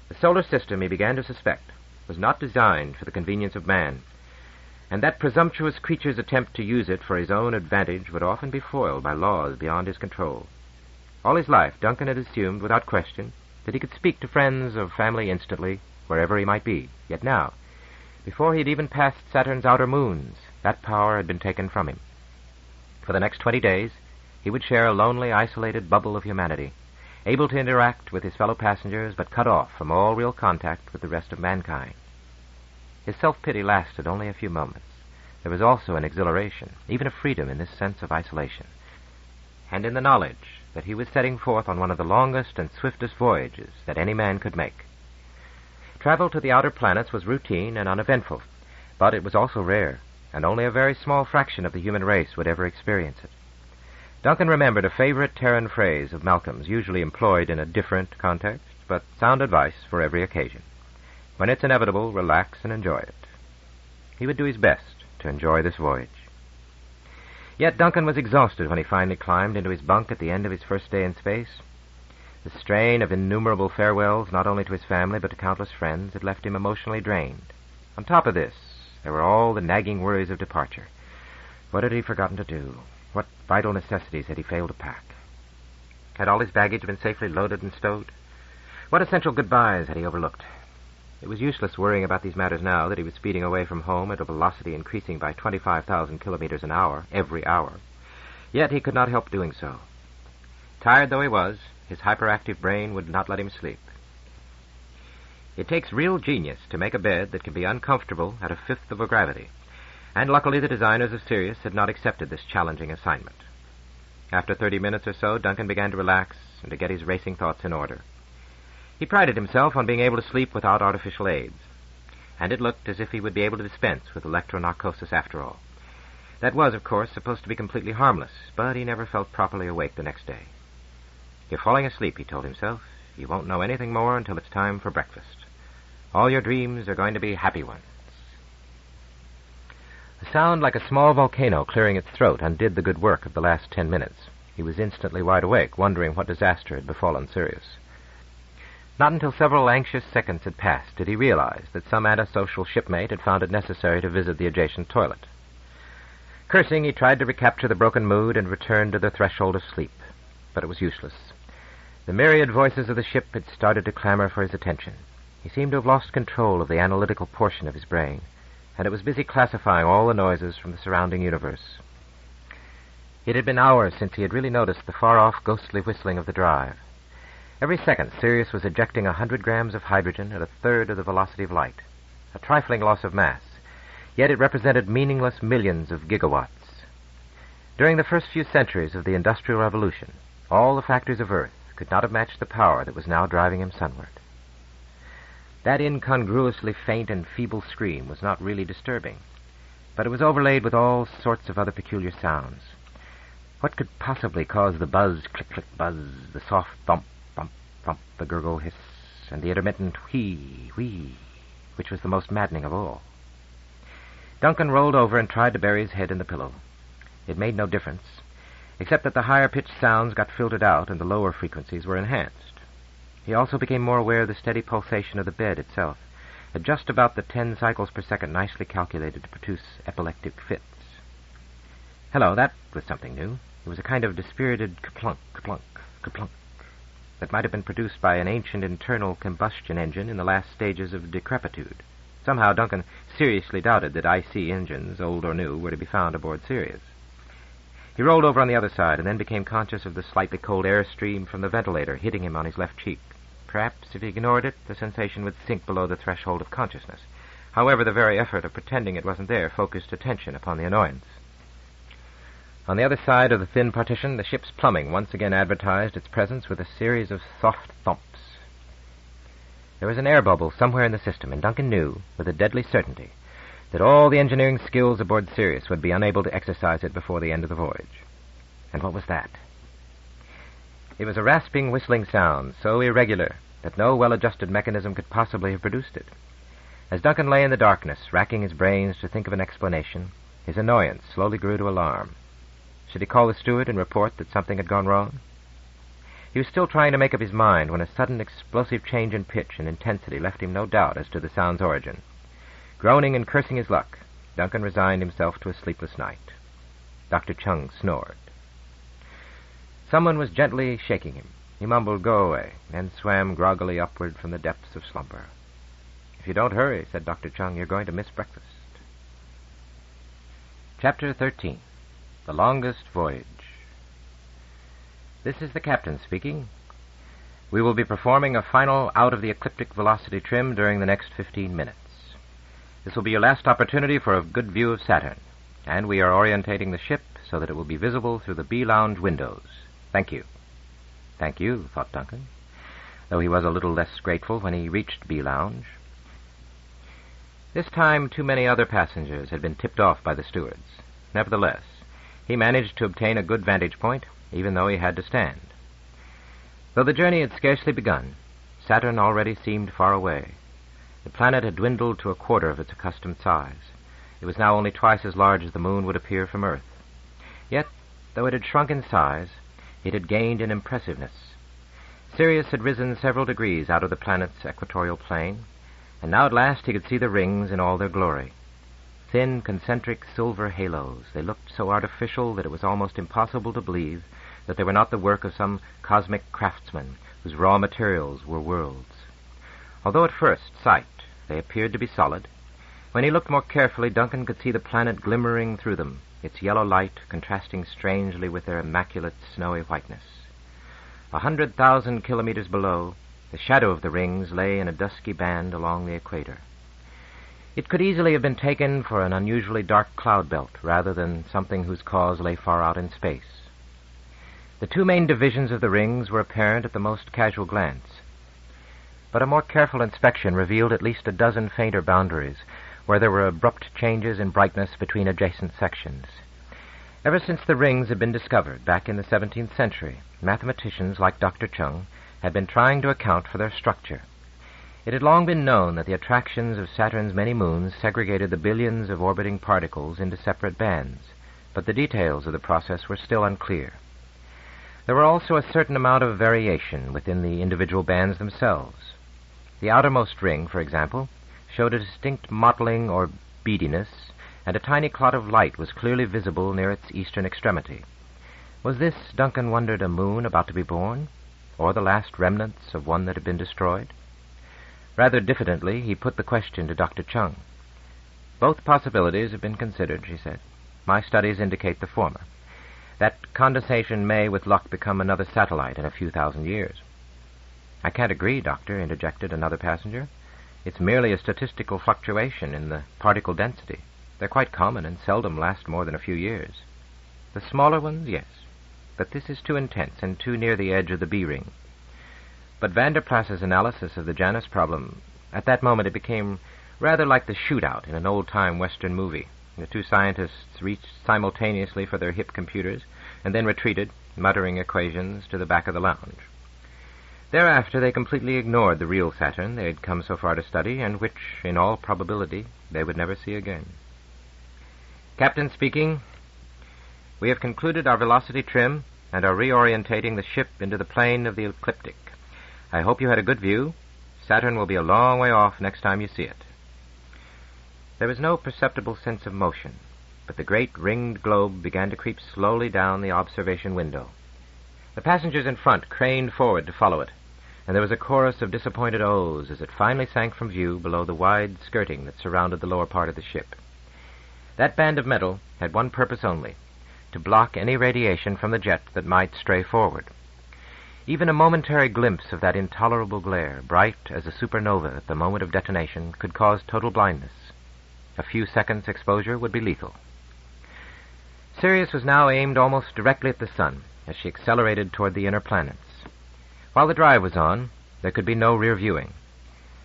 The solar system, he began to suspect, was not designed for the convenience of man, and that presumptuous creature's attempt to use it for his own advantage would often be foiled by laws beyond his control. All his life, Duncan had assumed, without question, that he could speak to friends or family instantly, wherever he might be. Yet now, before he had even passed Saturn's outer moons, that power had been taken from him. For the next 20 days, he would share a lonely, isolated bubble of humanity, able to interact with his fellow passengers, but cut off from all real contact with the rest of mankind. His self-pity lasted only a few moments. There was also an exhilaration, even a freedom in this sense of isolation, and in the knowledge that he was setting forth on one of the longest and swiftest voyages that any man could make. Travel to the outer planets was routine and uneventful, but it was also rare, and only a very small fraction of the human race would ever experience it. Duncan remembered a favorite Terran phrase of Malcolm's, usually employed in a different context, but sound advice for every occasion. When it's inevitable, relax and enjoy it. He would do his best to enjoy this voyage. Yet Duncan was exhausted when he finally climbed into his bunk at the end of his first day in space. The strain of innumerable farewells, not only to his family but to countless friends, had left him emotionally drained. On top of this, There were all the nagging worries of departure. What had he forgotten to do? What vital necessities had he failed to pack? Had all his baggage been safely loaded and stowed? What essential goodbyes had he overlooked? It was useless worrying about these matters now that he was speeding away from home at a velocity increasing by 25,000 kilometers an hour every hour. Yet he could not help doing so. Tired though he was, his hyperactive brain would not let him sleep. It takes real genius to make a bed that can be uncomfortable at a fifth of a gravity, and luckily the designers of Sirius had not accepted this challenging assignment. After 30 minutes or so, Duncan began to relax and to get his racing thoughts in order. He prided himself on being able to sleep without artificial aids, and it looked as if he would be able to dispense with electronarcosis after all. That was, of course, supposed to be completely harmless, but he never felt properly awake the next day. You're falling asleep, he told himself. You won't know anything more until it's time for breakfast. All your dreams are going to be happy ones. A sound like a small volcano clearing its throat undid the good work of the last 10 minutes. He was instantly wide awake, wondering what disaster had befallen Sirius. Not until several anxious seconds had passed did he realize that some antisocial shipmate had found it necessary to visit the adjacent toilet. Cursing, he tried to recapture the broken mood and return to the threshold of sleep, but it was useless. The myriad voices of the ship had started to clamor for his attention. He seemed to have lost control of the analytical portion of his brain, and it was busy classifying all the noises from the surrounding universe. It had been hours since he had really noticed the far-off ghostly whistling of the drive. Every second, Sirius was ejecting 100 grams of hydrogen at a third of the velocity of light. A trifling loss of mass, yet it represented meaningless millions of gigawatts. During the first few centuries of the Industrial Revolution, all the factories of Earth could not have matched the power that was now driving him sunward. That incongruously faint and feeble scream was not really disturbing, but it was overlaid with all sorts of other peculiar sounds. What could possibly cause the buzz, click, click, buzz, the soft thump, thump, thump, the gurgle, hiss, and the intermittent whee, whee, which was the most maddening of all? Duncan rolled over and tried to bury his head in the pillow. It made no difference, except that the higher-pitched sounds got filtered out and the lower frequencies were enhanced. He also became more aware of the steady pulsation of the bed itself, at just about the 10 cycles per second nicely calculated to produce epileptic fits. Hello, that was something new. It was a kind of dispirited kaplunk, kaplunk, kaplunk that might have been produced by an ancient internal combustion engine in the last stages of decrepitude. Somehow Duncan seriously doubted that IC engines, old or new, were to be found aboard Sirius. He rolled over on the other side and then became conscious of the slightly cold air stream from the ventilator hitting him on his left cheek. Perhaps, if he ignored it, the sensation would sink below the threshold of consciousness. However, the very effort of pretending it wasn't there focused attention upon the annoyance. On the other side of the thin partition, the ship's plumbing once again advertised its presence with a series of soft thumps. There was an air bubble somewhere in the system, and Duncan knew, with a deadly certainty, that all the engineering skills aboard Sirius would be unable to exercise it before the end of the voyage. And what was that? It was a rasping, whistling sound, so irregular that no well-adjusted mechanism could possibly have produced it. As Duncan lay in the darkness, racking his brains to think of an explanation, his annoyance slowly grew to alarm. Should he call the steward and report that something had gone wrong? He was still trying to make up his mind when a sudden explosive change in pitch and intensity left him no doubt as to the sound's origin. Groaning and cursing his luck, Duncan resigned himself to a sleepless night. Dr. Chung snored. Someone was gently shaking him. He mumbled, "Go away," and swam groggily upward from the depths of slumber. "If you don't hurry," said Dr. Chung, "you're going to miss breakfast." Chapter 13. The Longest Voyage. This is the captain speaking. We will be performing a final out-of-the-ecliptic velocity trim during the next 15 minutes. This will be your last opportunity for a good view of Saturn, and we are orientating the ship so that it will be visible through the B-lounge windows. Thank you. Thank you, thought Duncan, though he was a little less grateful when he reached B-lounge. This time, too many other passengers had been tipped off by the stewards. Nevertheless, he managed to obtain a good vantage point, even though he had to stand. Though the journey had scarcely begun, Saturn already seemed far away. The planet had dwindled to a quarter of its accustomed size. It was now only twice as large as the moon would appear from Earth. Yet, though it had shrunk in size, it had gained in impressiveness. Sirius had risen several degrees out of the planet's equatorial plane, and now at last he could see the rings in all their glory. Thin, concentric silver halos. They looked so artificial that it was almost impossible to believe that they were not the work of some cosmic craftsman whose raw materials were worlds. Although at first sight they appeared to be solid, when he looked more carefully, Duncan could see the planet glimmering through them, its yellow light contrasting strangely with their immaculate snowy whiteness. 100,000 kilometers below, the shadow of the rings lay in a dusky band along the equator. It could easily have been taken for an unusually dark cloud belt rather than something whose cause lay far out in space. The two main divisions of the rings were apparent at the most casual glance, but a more careful inspection revealed at least a dozen fainter boundaries where there were abrupt changes in brightness between adjacent sections. Ever since the rings had been discovered back in the 17th century, mathematicians like Dr. Chung had been trying to account for their structure. It had long been known that the attractions of Saturn's many moons segregated the billions of orbiting particles into separate bands, but the details of the process were still unclear. There were also a certain amount of variation within the individual bands themselves. The outermost ring, for example, showed a distinct mottling or beadiness, and a tiny clot of light was clearly visible near its eastern extremity. Was this, Duncan wondered, a moon about to be born, or the last remnants of one that had been destroyed? Rather diffidently, he put the question to Dr. Chung. "Both possibilities have been considered," she said. "My studies indicate the former. That condensation may, with luck, become another satellite in a few thousand years." "I can't agree, Doctor," interjected another passenger. "It's merely a statistical fluctuation in the particle density. They're quite common and seldom last more than a few years. The smaller ones, yes, but this is too intense and too near the edge of the B-ring." But Vanderplas's analysis of the Janus problem, at that moment it became rather like the shootout in an old-time Western movie. The two scientists reached simultaneously for their hip computers and then retreated, muttering equations, to the back of the lounge. Thereafter they completely ignored the real Saturn they had come so far to study, and which, in all probability, they would never see again. "Captain speaking. We have concluded our velocity trim and are reorientating the ship into the plane of the ecliptic. I hope you had a good view. Saturn will be a long way off next time you see it." There was no perceptible sense of motion, but the great ringed globe began to creep slowly down the observation window. The passengers in front craned forward to follow it, and there was a chorus of disappointed ohs as it finally sank from view below the wide skirting that surrounded the lower part of the ship. That band of metal had one purpose only, to block any radiation from the jet that might stray forward. Even a momentary glimpse of that intolerable glare, bright as a supernova at the moment of detonation, could cause total blindness. A few seconds' exposure would be lethal. Sirius was now aimed almost directly at the sun as she accelerated toward the inner planets. While the drive was on, there could be no rear viewing.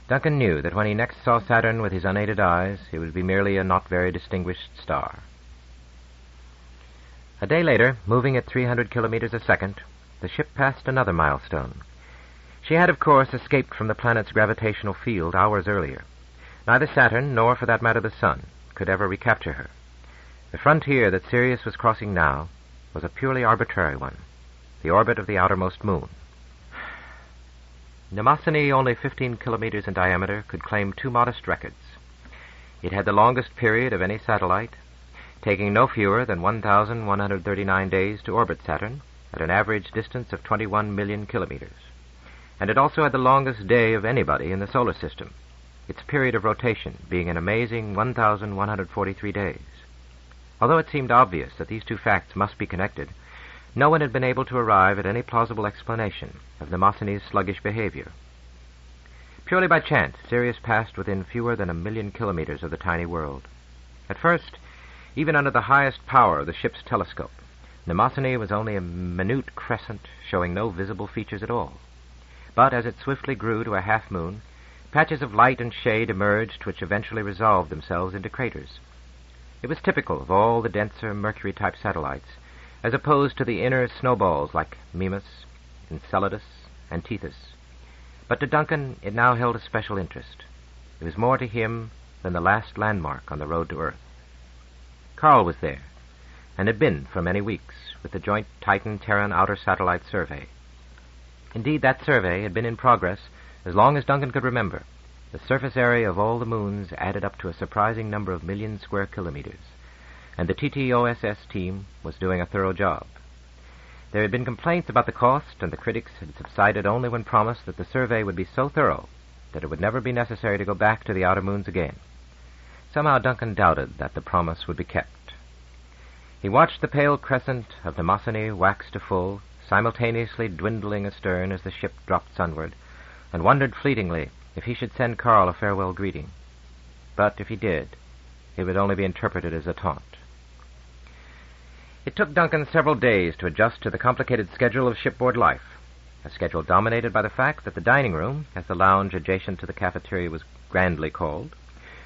Duncan knew that when he next saw Saturn with his unaided eyes, it would be merely a not very distinguished star. A day later, moving at 300 kilometers a second, the ship passed another milestone. She had, of course, escaped from the planet's gravitational field hours earlier. Neither Saturn, nor, for that matter, the Sun, could ever recapture her. The frontier that Sirius was crossing now was a purely arbitrary one, the orbit of the outermost moon. Mnemosyne, only 15 kilometers in diameter, could claim two modest records. It had the longest period of any satellite, taking no fewer than 1,139 days to orbit Saturn, at an average distance of 21 million kilometers. And it also had the longest day of anybody in the solar system, its period of rotation being an amazing 1,143 days. Although it seemed obvious that these two facts must be connected, no one had been able to arrive at any plausible explanation of Mnemosyne's sluggish behavior. Purely by chance, Sirius passed within fewer than 1,000,000 kilometers of the tiny world. At first, even under the highest power of the ship's telescope, Mnemosyne was only a minute crescent showing no visible features at all. But as it swiftly grew to a half-moon, patches of light and shade emerged which eventually resolved themselves into craters. It was typical of all the denser Mercury-type satellites, as opposed to the inner snowballs like Mimas, Enceladus, and Tethys. But to Duncan it now held a special interest. It was more to him than the last landmark on the road to Earth. Carl was there, and had been for many weeks, with the joint Titan-Terran Outer Satellite Survey. Indeed, that survey had been in progress as long as Duncan could remember, The surface area of all the moons added up to a surprising number of million square kilometers, and the TTOSS team was doing a thorough job. There had been complaints about the cost, and the critics had subsided only when promised that the survey would be so thorough that it would never be necessary to go back to the outer moons again. Somehow Duncan doubted that the promise would be kept. He watched the pale crescent of Mnemosyne wax to full, simultaneously dwindling astern as the ship dropped sunward, and wondered fleetingly if he should send Carl a farewell greeting. But if he did, it would only be interpreted as a taunt. It took Duncan several days to adjust to the complicated schedule of shipboard life, a schedule dominated by the fact that the dining room, as the lounge adjacent to the cafeteria was grandly called,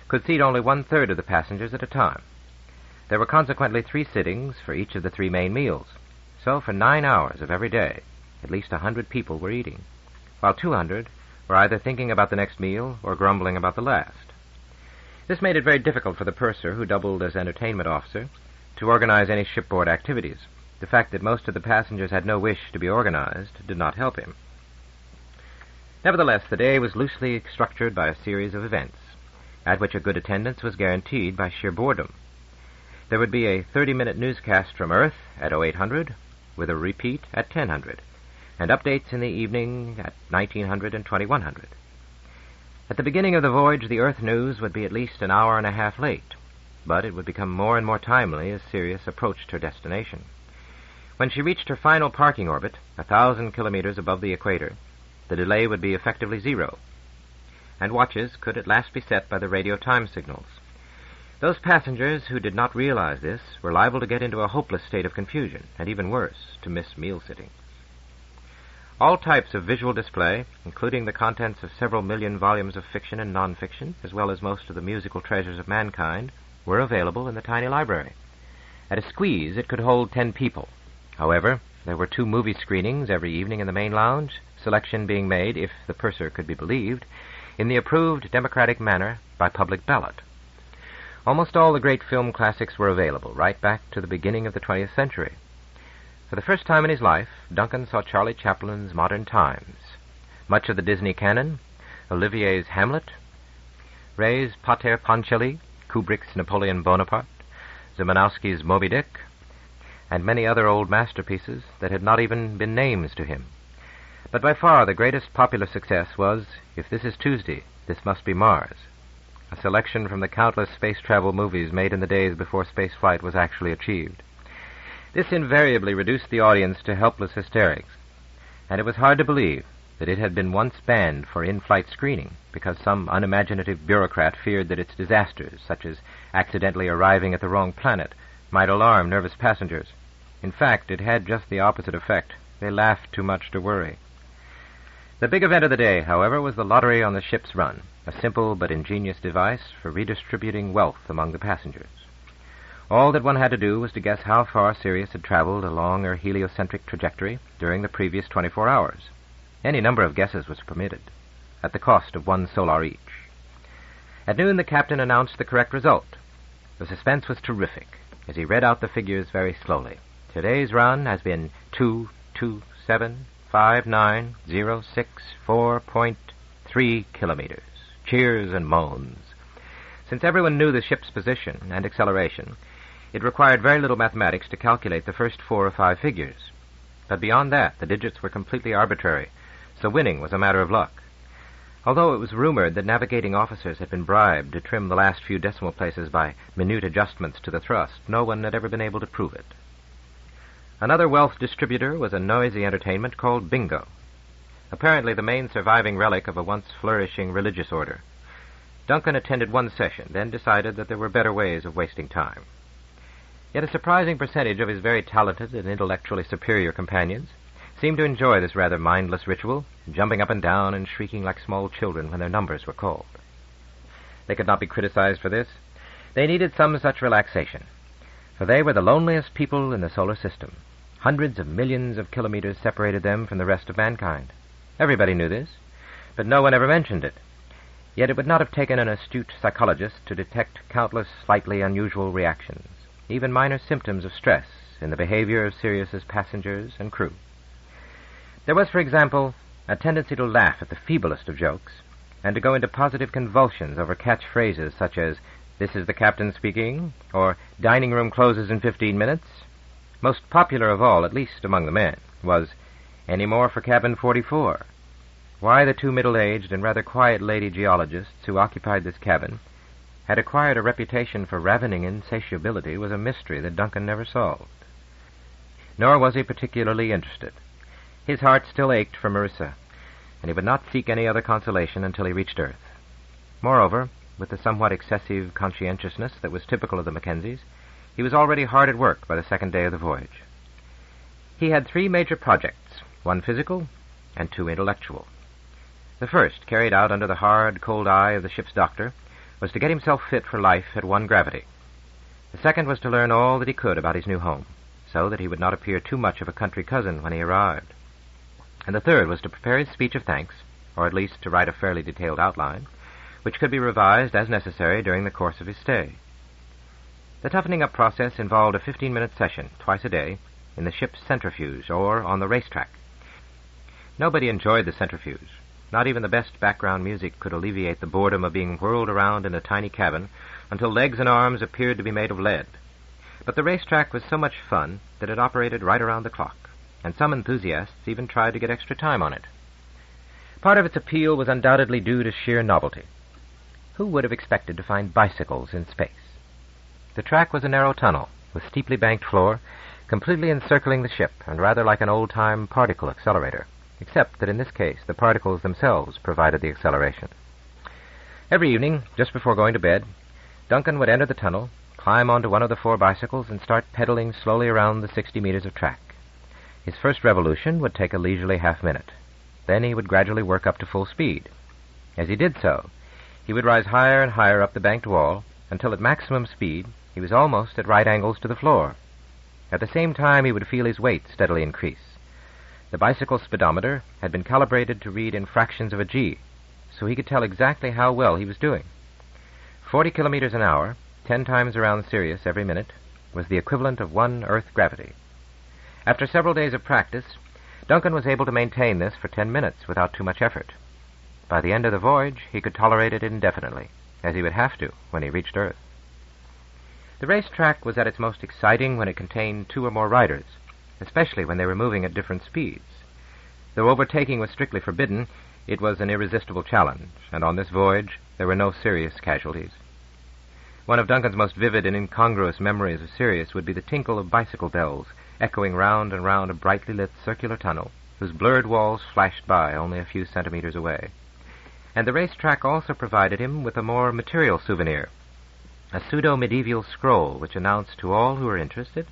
could seat only 1/3 of the passengers at a time. There were consequently 3 sittings for each of the 3 main meals, so for 9 hours of every day, at least 100 people were eating, while 200 were either thinking about the next meal or grumbling about the last. This made it very difficult for the purser, who doubled as entertainment officer, to organize any shipboard activities. The fact that most of the passengers had no wish to be organized did not help him. Nevertheless, the day was loosely structured by a series of events, at which a good attendance was guaranteed by sheer boredom. There would be a 30-minute newscast from Earth at 0800, with a repeat at 1000, and updates in the evening at 1900 and 2100. At the beginning of the voyage, the Earth news would be at least an hour and a half late, but it would become more and more timely as Sirius approached her destination. When she reached her final parking orbit, 1,000 kilometers above the equator, the delay would be effectively 0, and watches could at last be set by the radio time signals. Those passengers who did not realize this were liable to get into a hopeless state of confusion, and even worse, to miss meal sittings. All types of visual display, including the contents of several million volumes of fiction and non-fiction, as well as most of the musical treasures of mankind, were available in the tiny library. At a squeeze, it could hold 10 people. However, there were 2 movie screenings every evening in the main lounge, selection being made, if the purser could be believed, in the approved democratic manner by public ballot. Almost all the great film classics were available, right back to the beginning of the 20th century. For the first time in his life, Duncan saw Charlie Chaplin's Modern Times, much of the Disney canon, Olivier's Hamlet, Ray's Pater Panchali, Kubrick's Napoleon Bonaparte, Zemanowski's Moby Dick, and many other old masterpieces that had not even been names to him. But by far the greatest popular success was If This Is Tuesday, This Must Be Mars, a selection from the countless space travel movies made in the days before spaceflight was actually achieved. This invariably reduced the audience to helpless hysterics, and it was hard to believe that it had been once banned for in-flight screening because some unimaginative bureaucrat feared that its disasters, such as accidentally arriving at the wrong planet, might alarm nervous passengers. In fact, it had just the opposite effect. They laughed too much to worry. The big event of the day, however, was the lottery on the ship's run, a simple but ingenious device for redistributing wealth among the passengers. All that one had to do was to guess how far Sirius had traveled along her heliocentric trajectory during the previous 24 hours. Any number of guesses was permitted, at the cost of 1 solar each. At noon, the captain announced the correct result. The suspense was terrific, as he read out the figures very slowly. Today's run has been 2275906.4.3 kilometers. Cheers and moans. Since everyone knew the ship's position and acceleration, it required very little mathematics to calculate the first 4 or 5 figures. But beyond that, the digits were completely arbitrary, so winning was a matter of luck. Although it was rumored that navigating officers had been bribed to trim the last few decimal places by minute adjustments to the thrust, no one had ever been able to prove it. Another wealth distributor was a noisy entertainment called bingo, apparently the main surviving relic of a once flourishing religious order. Duncan attended 1 session, then decided that there were better ways of wasting time. Yet a surprising percentage of his very talented and intellectually superior companions seemed to enjoy this rather mindless ritual, jumping up and down and shrieking like small children when their numbers were called. They could not be criticized for this. They needed some such relaxation, for they were the loneliest people in the solar system. Hundreds of millions of kilometers separated them from the rest of mankind. Everybody knew this, but no one ever mentioned it. Yet it would not have taken an astute psychologist to detect countless slightly unusual reactions, even minor symptoms of stress in the behavior of Sirius's passengers and crew. There was, for example, a tendency to laugh at the feeblest of jokes, and to go into positive convulsions over catchphrases such as, "This is the captain speaking," or "Dining room closes in 15 minutes. Most popular of all, at least among the men, was, "Any more for cabin 44? Why the two middle-aged and rather quiet lady geologists who occupied this cabin had acquired a reputation for ravening insatiability was a mystery that Duncan never solved. Nor was he particularly interested. His heart still ached for Marissa, and he would not seek any other consolation until he reached Earth. Moreover, with the somewhat excessive conscientiousness that was typical of the Mackenzies, he was already hard at work by the second day of the voyage. He had 3 major projects, 1 physical and 2 intellectual. The first, carried out under the hard, cold eye of the ship's doctor, was to get himself fit for life at 1 gravity. The second was to learn all that he could about his new home, so that he would not appear too much of a country cousin when he arrived. And the third was to prepare his speech of thanks, or at least to write a fairly detailed outline, which could be revised as necessary during the course of his stay. The toughening up process involved a 15-minute session, twice a day, in the ship's centrifuge, or on the racetrack. Nobody enjoyed the centrifuge. Not even the best background music could alleviate the boredom of being whirled around in a tiny cabin until legs and arms appeared to be made of lead. But the racetrack was so much fun that it operated right around the clock, and some enthusiasts even tried to get extra time on it. Part of its appeal was undoubtedly due to sheer novelty. Who would have expected to find bicycles in space? The track was a narrow tunnel with steeply banked floor, completely encircling the ship and rather like an old-time particle accelerator, except that in this case the particles themselves provided the acceleration. Every evening, just before going to bed, Duncan would enter the tunnel, climb onto one of the 4 bicycles, and start pedaling slowly around the 60 meters of track. His first revolution would take a leisurely half-minute. Then he would gradually work up to full speed. As he did so, he would rise higher and higher up the banked wall until at maximum speed he was almost at right angles to the floor. At the same time, he would feel his weight steadily increase. The bicycle speedometer had been calibrated to read in fractions of a G, so he could tell exactly how well he was doing. 40 kilometers an hour, 10 times around Sirius every minute, was the equivalent of 1 Earth gravity. After several days of practice, Duncan was able to maintain this for 10 minutes without too much effort. By the end of the voyage, he could tolerate it indefinitely, as he would have to when he reached Earth. The racetrack was at its most exciting when it contained 2 or more riders, especially when they were moving at different speeds. Though overtaking was strictly forbidden, it was an irresistible challenge, and on this voyage there were no serious casualties. One of Duncan's most vivid and incongruous memories of Sirius would be the tinkle of bicycle bells echoing round and round a brightly lit circular tunnel whose blurred walls flashed by only a few centimeters away. And the racetrack also provided him with a more material souvenir, a pseudo-medieval scroll which announced to all who were interested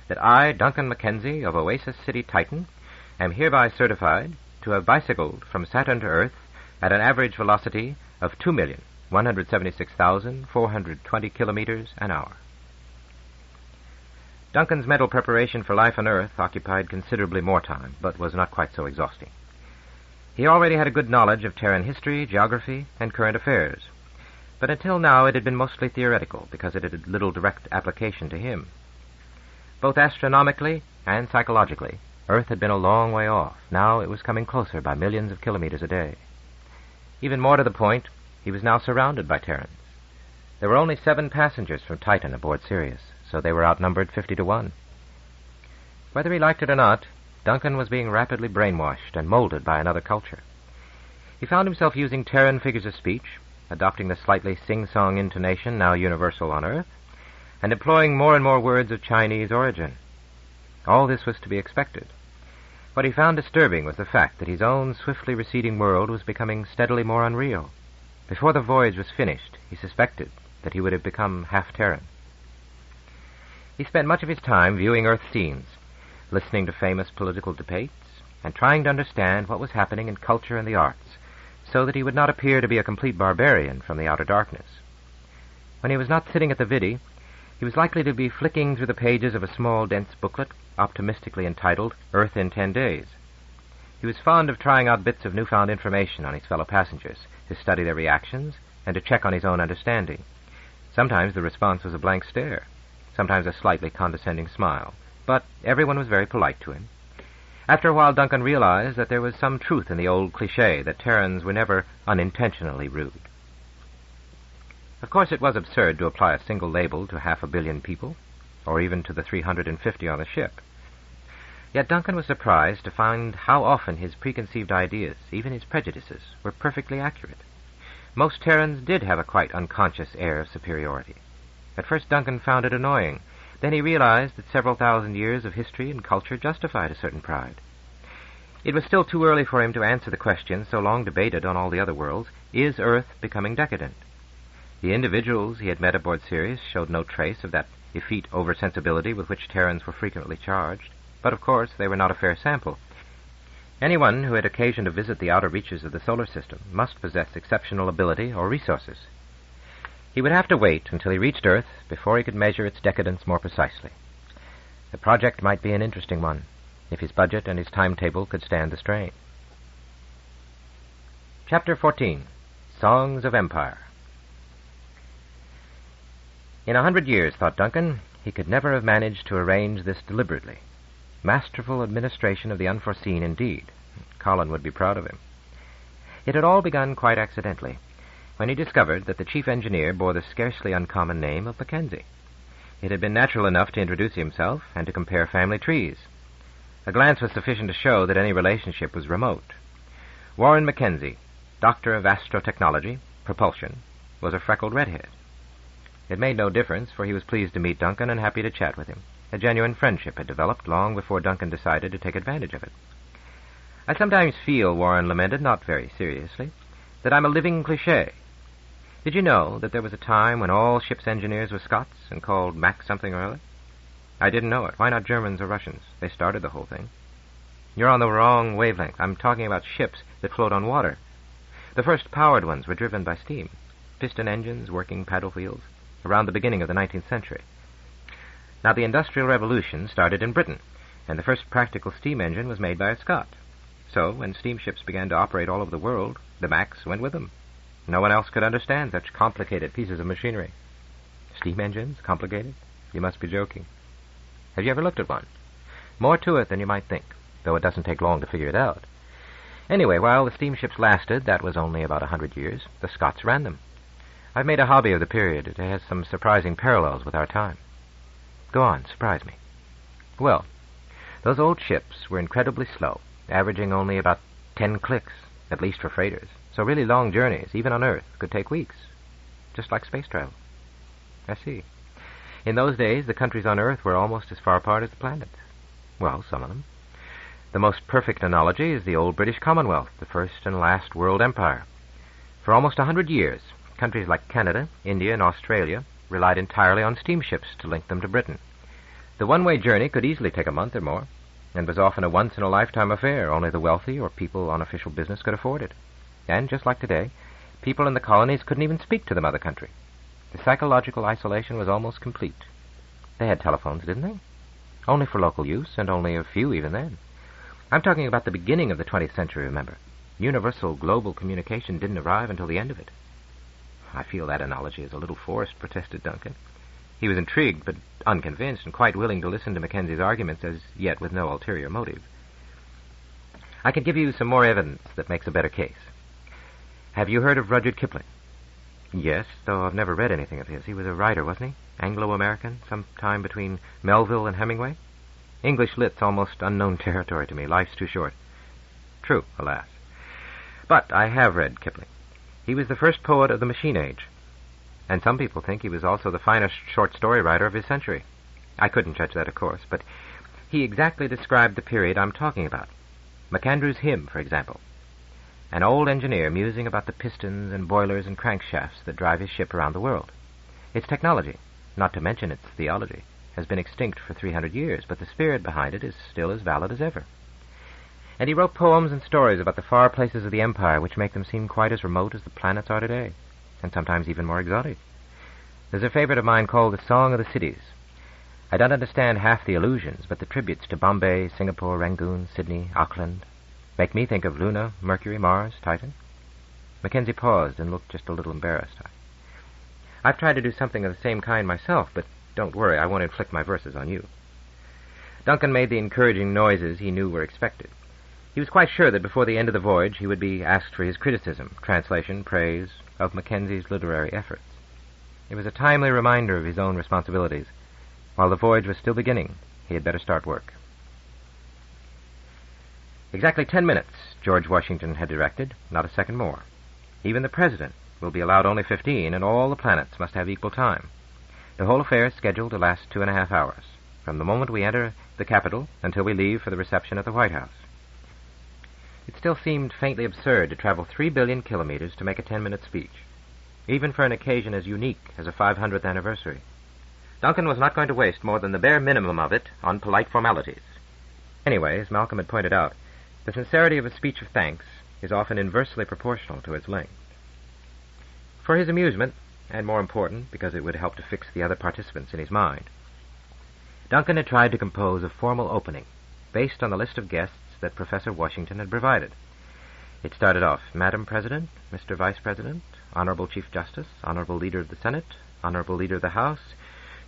that I, Duncan Mackenzie of Oasis City, Titan, am hereby certified to have bicycled from Saturn to Earth at an average velocity of 2,176,420 kilometers an hour. Duncan's mental preparation for life on Earth occupied considerably more time, but was not quite so exhausting. He already had a good knowledge of Terran history, geography, and current affairs, but until now it had been mostly theoretical because it had little direct application to him. Both astronomically and psychologically, Earth had been a long way off. Now it was coming closer by millions of kilometers a day. Even more to the point, he was now surrounded by Terrans. There were only 7 passengers from Titan aboard Sirius, so they were outnumbered 50 to 1. Whether he liked it or not, Duncan was being rapidly brainwashed and molded by another culture. He found himself using Terran figures of speech, adopting the slightly sing-song intonation now universal on Earth, and employing more and more words of Chinese origin. All this was to be expected. What he found disturbing was the fact that his own swiftly receding world was becoming steadily more unreal. Before the voyage was finished, he suspected that he would have become half Terran. He spent much of his time viewing Earth scenes, listening to famous political debates, and trying to understand what was happening in culture and the arts, so that he would not appear to be a complete barbarian from the outer darkness. When he was not sitting at the viddy, he was likely to be flicking through the pages of a small, dense booklet, optimistically entitled Earth in 10 Days. He was fond of trying out bits of newfound information on his fellow passengers, to study their reactions, and to check on his own understanding. Sometimes the response was a blank stare, sometimes a slightly condescending smile, but everyone was very polite to him. After a while, Duncan realized that there was some truth in the old cliché that Terrans were never unintentionally rude. Of course, it was absurd to apply a single label to 500 million people, or even to the 350 on the ship. Yet Duncan was surprised to find how often his preconceived ideas, even his prejudices, were perfectly accurate. Most Terrans did have a quite unconscious air of superiority. At first Duncan found it annoying. Then he realized that several thousand years of history and culture justified a certain pride. It was still too early for him to answer the question so long debated on all the other worlds, is Earth becoming decadent? The individuals he had met aboard Sirius showed no trace of that effete oversensibility with which Terrans were frequently charged, but of course they were not a fair sample. Anyone who had occasion to visit the outer reaches of the solar system must possess exceptional ability or resources. He would have to wait until he reached Earth before he could measure its decadence more precisely. The project might be an interesting one, if his budget and his timetable could stand the strain. Chapter 14, Songs of Empire. In 100 years, thought Duncan, he could never have managed to arrange this deliberately. Masterful administration of the unforeseen, indeed. Colin would be proud of him. It had all begun quite accidentally, when he discovered that the chief engineer bore the scarcely uncommon name of Mackenzie. It had been natural enough to introduce himself and to compare family trees. A glance was sufficient to show that any relationship was remote. Warren Mackenzie, Doctor of Astrotechnology, Propulsion, was a freckled redhead. It made no difference, for he was pleased to meet Duncan and happy to chat with him. A genuine friendship had developed long before Duncan decided to take advantage of it. I sometimes feel, Warren lamented, not very seriously, that I'm a living cliché. Did you know that there was a time when all ship's engineers were Scots and called Mac something or other? I didn't know it. Why not Germans or Russians? They started the whole thing. You're on the wrong wavelength. I'm talking about ships that float on water. The first powered ones were driven by steam, piston engines working paddle wheels, around the beginning of the 19th century. Now, the Industrial Revolution started in Britain, and the first practical steam engine was made by a Scot. So, when steamships began to operate all over the world, the Macs went with them. No one else could understand such complicated pieces of machinery. Steam engines? Complicated? You must be joking. Have you ever looked at one? More to it than you might think, though it doesn't take long to figure it out. Anyway, while the steamships lasted, that was only about 100 years, the Scots ran them. I've made a hobby of the period. It has some surprising parallels with our time. Go on, surprise me. Well, those old ships were incredibly slow, averaging only about 10 clicks, at least for freighters. So really long journeys, even on Earth, could take weeks, just like space travel. I see. In those days, the countries on Earth were almost as far apart as the planets. Well, some of them. The most perfect analogy is the old British Commonwealth, the first and last world empire. For almost 100 years, countries like Canada, India, and Australia relied entirely on steamships to link them to Britain. The one-way journey could easily take a month or more, and was often a once-in-a-lifetime affair. Only the wealthy or people on official business could afford it. And, just like today, people in the colonies couldn't even speak to the mother country. The psychological isolation was almost complete. They had telephones, didn't they? Only for local use, and only a few even then. I'm talking about the beginning of the 20th century, remember. Universal global communication didn't arrive until the end of it. I feel that analogy is a little forced, protested Duncan. He was intrigued, but unconvinced, and quite willing to listen to Mackenzie's arguments, as yet with no ulterior motive. I can give you some more evidence that makes a better case. Have you heard of Rudyard Kipling? Yes, though I've never read anything of his. He was a writer, wasn't he? Anglo-American, sometime between Melville and Hemingway? English lit's almost unknown territory to me. Life's too short. True, alas. But I have read Kipling. He was the first poet of the machine age. And some people think he was also the finest short story writer of his century. I couldn't judge that, of course, but he exactly described the period I'm talking about. MacAndrew's Hymn, for example. An old engineer musing about the pistons and boilers and crankshafts that drive his ship around the world. Its technology, not to mention its theology, has been extinct for 300 years, but the spirit behind it is still as valid as ever. And he wrote poems and stories about the far places of the empire, which make them seem quite as remote as the planets are today, and sometimes even more exotic. There's a favorite of mine called The Song of the Cities. I don't understand half the allusions, but the tributes to Bombay, Singapore, Rangoon, Sydney, Auckland make me think of Luna, Mercury, Mars, Titan. Mackenzie paused and looked just a little embarrassed. I've tried to do something of the same kind myself, but don't worry, I won't inflict my verses on you. Duncan made the encouraging noises he knew were expected. He was quite sure that before the end of the voyage he would be asked for his criticism, translation, praise of Mackenzie's literary efforts. It was a timely reminder of his own responsibilities. While the voyage was still beginning, he had better start work. Exactly 10 minutes, George Washington had directed, not a second more. Even the President will be allowed only 15, and all the planets must have equal time. The whole affair is scheduled to last 2.5 hours, from the moment we enter the Capitol until we leave for the reception at the White House. It still seemed faintly absurd to travel 3 billion kilometers to make a 10-minute speech, even for an occasion as unique as a 500th anniversary. Duncan was not going to waste more than the bare minimum of it on polite formalities. Anyway, as Malcolm had pointed out, the sincerity of a speech of thanks is often inversely proportional to its length. For his amusement, and more important, because it would help to fix the other participants in his mind, Duncan had tried to compose a formal opening based on the list of guests that Professor Washington had provided. It started off, Madam President, Mr. Vice President, Honorable Chief Justice, Honorable Leader of the Senate, Honorable Leader of the House,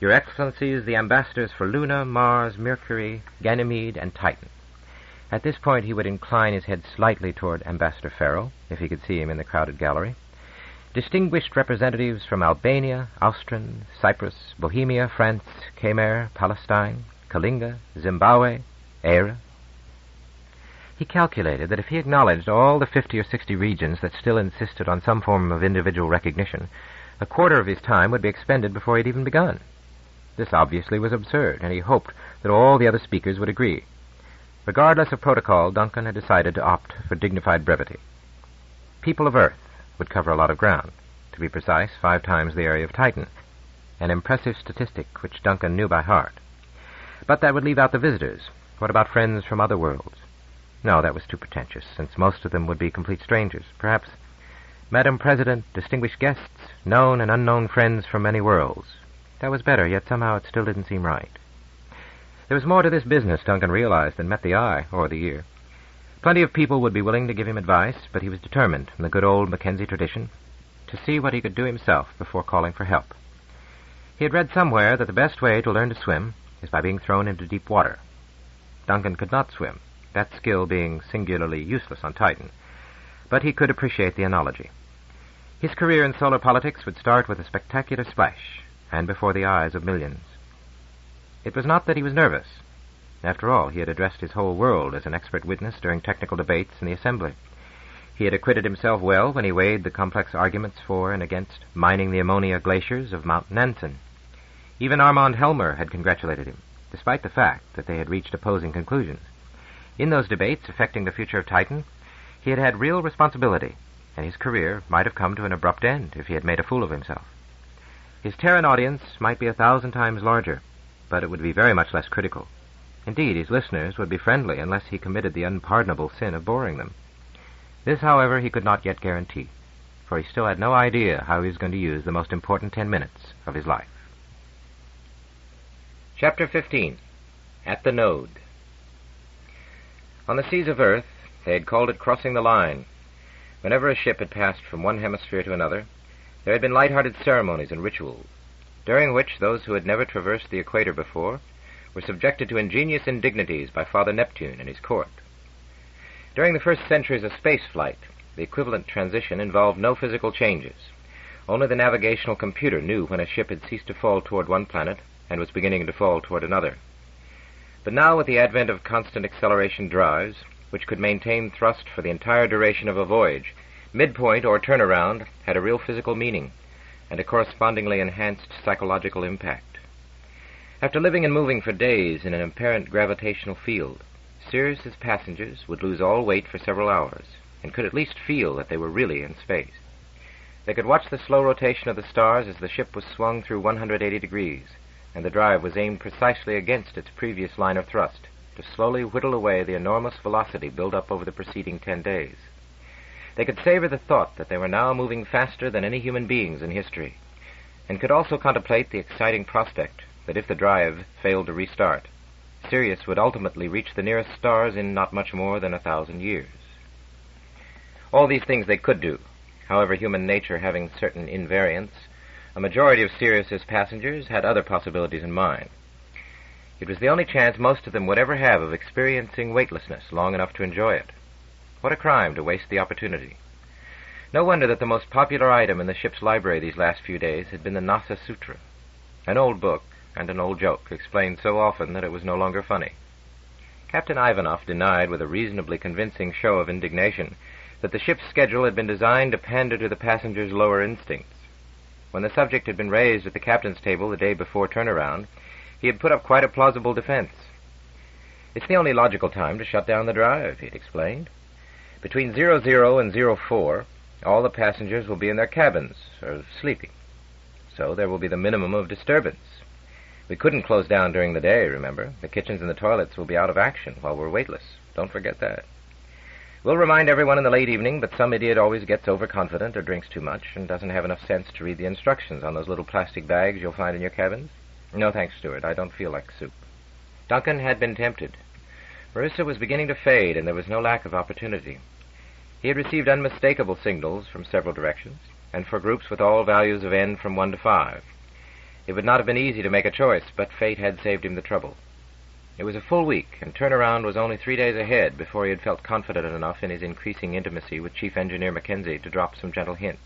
Your Excellencies, the Ambassadors for Luna, Mars, Mercury, Ganymede, and Titan. At this point, he would incline his head slightly toward Ambassador Farrell, if he could see him in the crowded gallery. Distinguished representatives from Albania, Austria, Cyprus, Bohemia, France, Khmer, Palestine, Kalinga, Zimbabwe, Eire. He calculated that if he acknowledged all the 50 or 60 regions that still insisted on some form of individual recognition, a quarter of his time would be expended before he'd even begun. This obviously was absurd, and he hoped that all the other speakers would agree. Regardless of protocol, Duncan had decided to opt for dignified brevity. People of Earth would cover a lot of ground. To be precise, 5 times the area of Titan, an impressive statistic which Duncan knew by heart. But that would leave out the visitors. What about friends from other worlds? No, that was too pretentious, since most of them would be complete strangers. Perhaps, Madam President, distinguished guests, known and unknown friends from many worlds. That was better, yet somehow it still didn't seem right. There was more to this business, Duncan realized, than met the eye or the ear. Plenty of people would be willing to give him advice, but he was determined, in the good old Mackenzie tradition, to see what he could do himself before calling for help. He had read somewhere that the best way to learn to swim is by being thrown into deep water. Duncan could not swim, that skill being singularly useless on Titan, but he could appreciate the analogy. His career in solar politics would start with a spectacular splash, and before the eyes of millions. It was not that he was nervous. After all, he had addressed his whole world as an expert witness during technical debates in the Assembly. He had acquitted himself well when he weighed the complex arguments for and against mining the ammonia glaciers of Mount Nansen. Even Armand Helmer had congratulated him, despite the fact that they had reached opposing conclusions. In those debates affecting the future of Titan, he had had real responsibility, and his career might have come to an abrupt end if he had made a fool of himself. His Terran audience might be 1,000 times larger, but it would be very much less critical. Indeed, his listeners would be friendly unless he committed the unpardonable sin of boring them. This, however, he could not yet guarantee, for he still had no idea how he was going to use the most important 10 minutes of his life. Chapter 15. At the Node. On the seas of Earth, they had called it crossing the line. Whenever a ship had passed from one hemisphere to another, there had been light-hearted ceremonies and rituals, during which those who had never traversed the equator before were subjected to ingenious indignities by Father Neptune and his court. During the first centuries of space flight, the equivalent transition involved no physical changes. Only the navigational computer knew when a ship had ceased to fall toward one planet and was beginning to fall toward another. But now, with the advent of constant acceleration drives, which could maintain thrust for the entire duration of a voyage, midpoint or turnaround had a real physical meaning and a correspondingly enhanced psychological impact. After living and moving for days in an apparent gravitational field, Sirius's passengers would lose all weight for several hours and could at least feel that they were really in space. They could watch the slow rotation of the stars as the ship was swung through 180 degrees, and the drive was aimed precisely against its previous line of thrust, to slowly whittle away the enormous velocity built up over the preceding 10 days. They could savor the thought that they were now moving faster than any human beings in history, and could also contemplate the exciting prospect that if the drive failed to restart, Sirius would ultimately reach the nearest stars in not much more than 1,000 years. All these things they could do. However, human nature having certain invariants, a majority of Sirius's passengers had other possibilities in mind. It was the only chance most of them would ever have of experiencing weightlessness long enough to enjoy it. What a crime to waste the opportunity. No wonder that the most popular item in the ship's library these last few days had been the Nasa Sutra, an old book and an old joke explained so often that it was no longer funny. Captain Ivanov denied with a reasonably convincing show of indignation that the ship's schedule had been designed to pander to the passengers' lower instincts. When the subject had been raised at the captain's table the day before turnaround, he had put up quite a plausible defense. It's the only logical time to shut down the drive, he had explained. Between 00 and 04, all the passengers will be in their cabins, or sleeping. So there will be the minimum of disturbance. We couldn't close down during the day, remember. The kitchens and the toilets will be out of action while we're weightless. Don't forget that. We'll remind everyone in the late evening, but some idiot always gets overconfident or drinks too much and doesn't have enough sense to read the instructions on those little plastic bags you'll find in your cabins. No thanks, Stuart. I don't feel like soup. Duncan had been tempted. Marissa was beginning to fade, and there was no lack of opportunity. He had received unmistakable signals from several directions, and for groups with all values of n from 1 to 5. It would not have been easy to make a choice, but fate had saved him the trouble. It was a full week, and turnaround was only 3 days ahead before he had felt confident enough in his increasing intimacy with Chief Engineer Mackenzie to drop some gentle hints.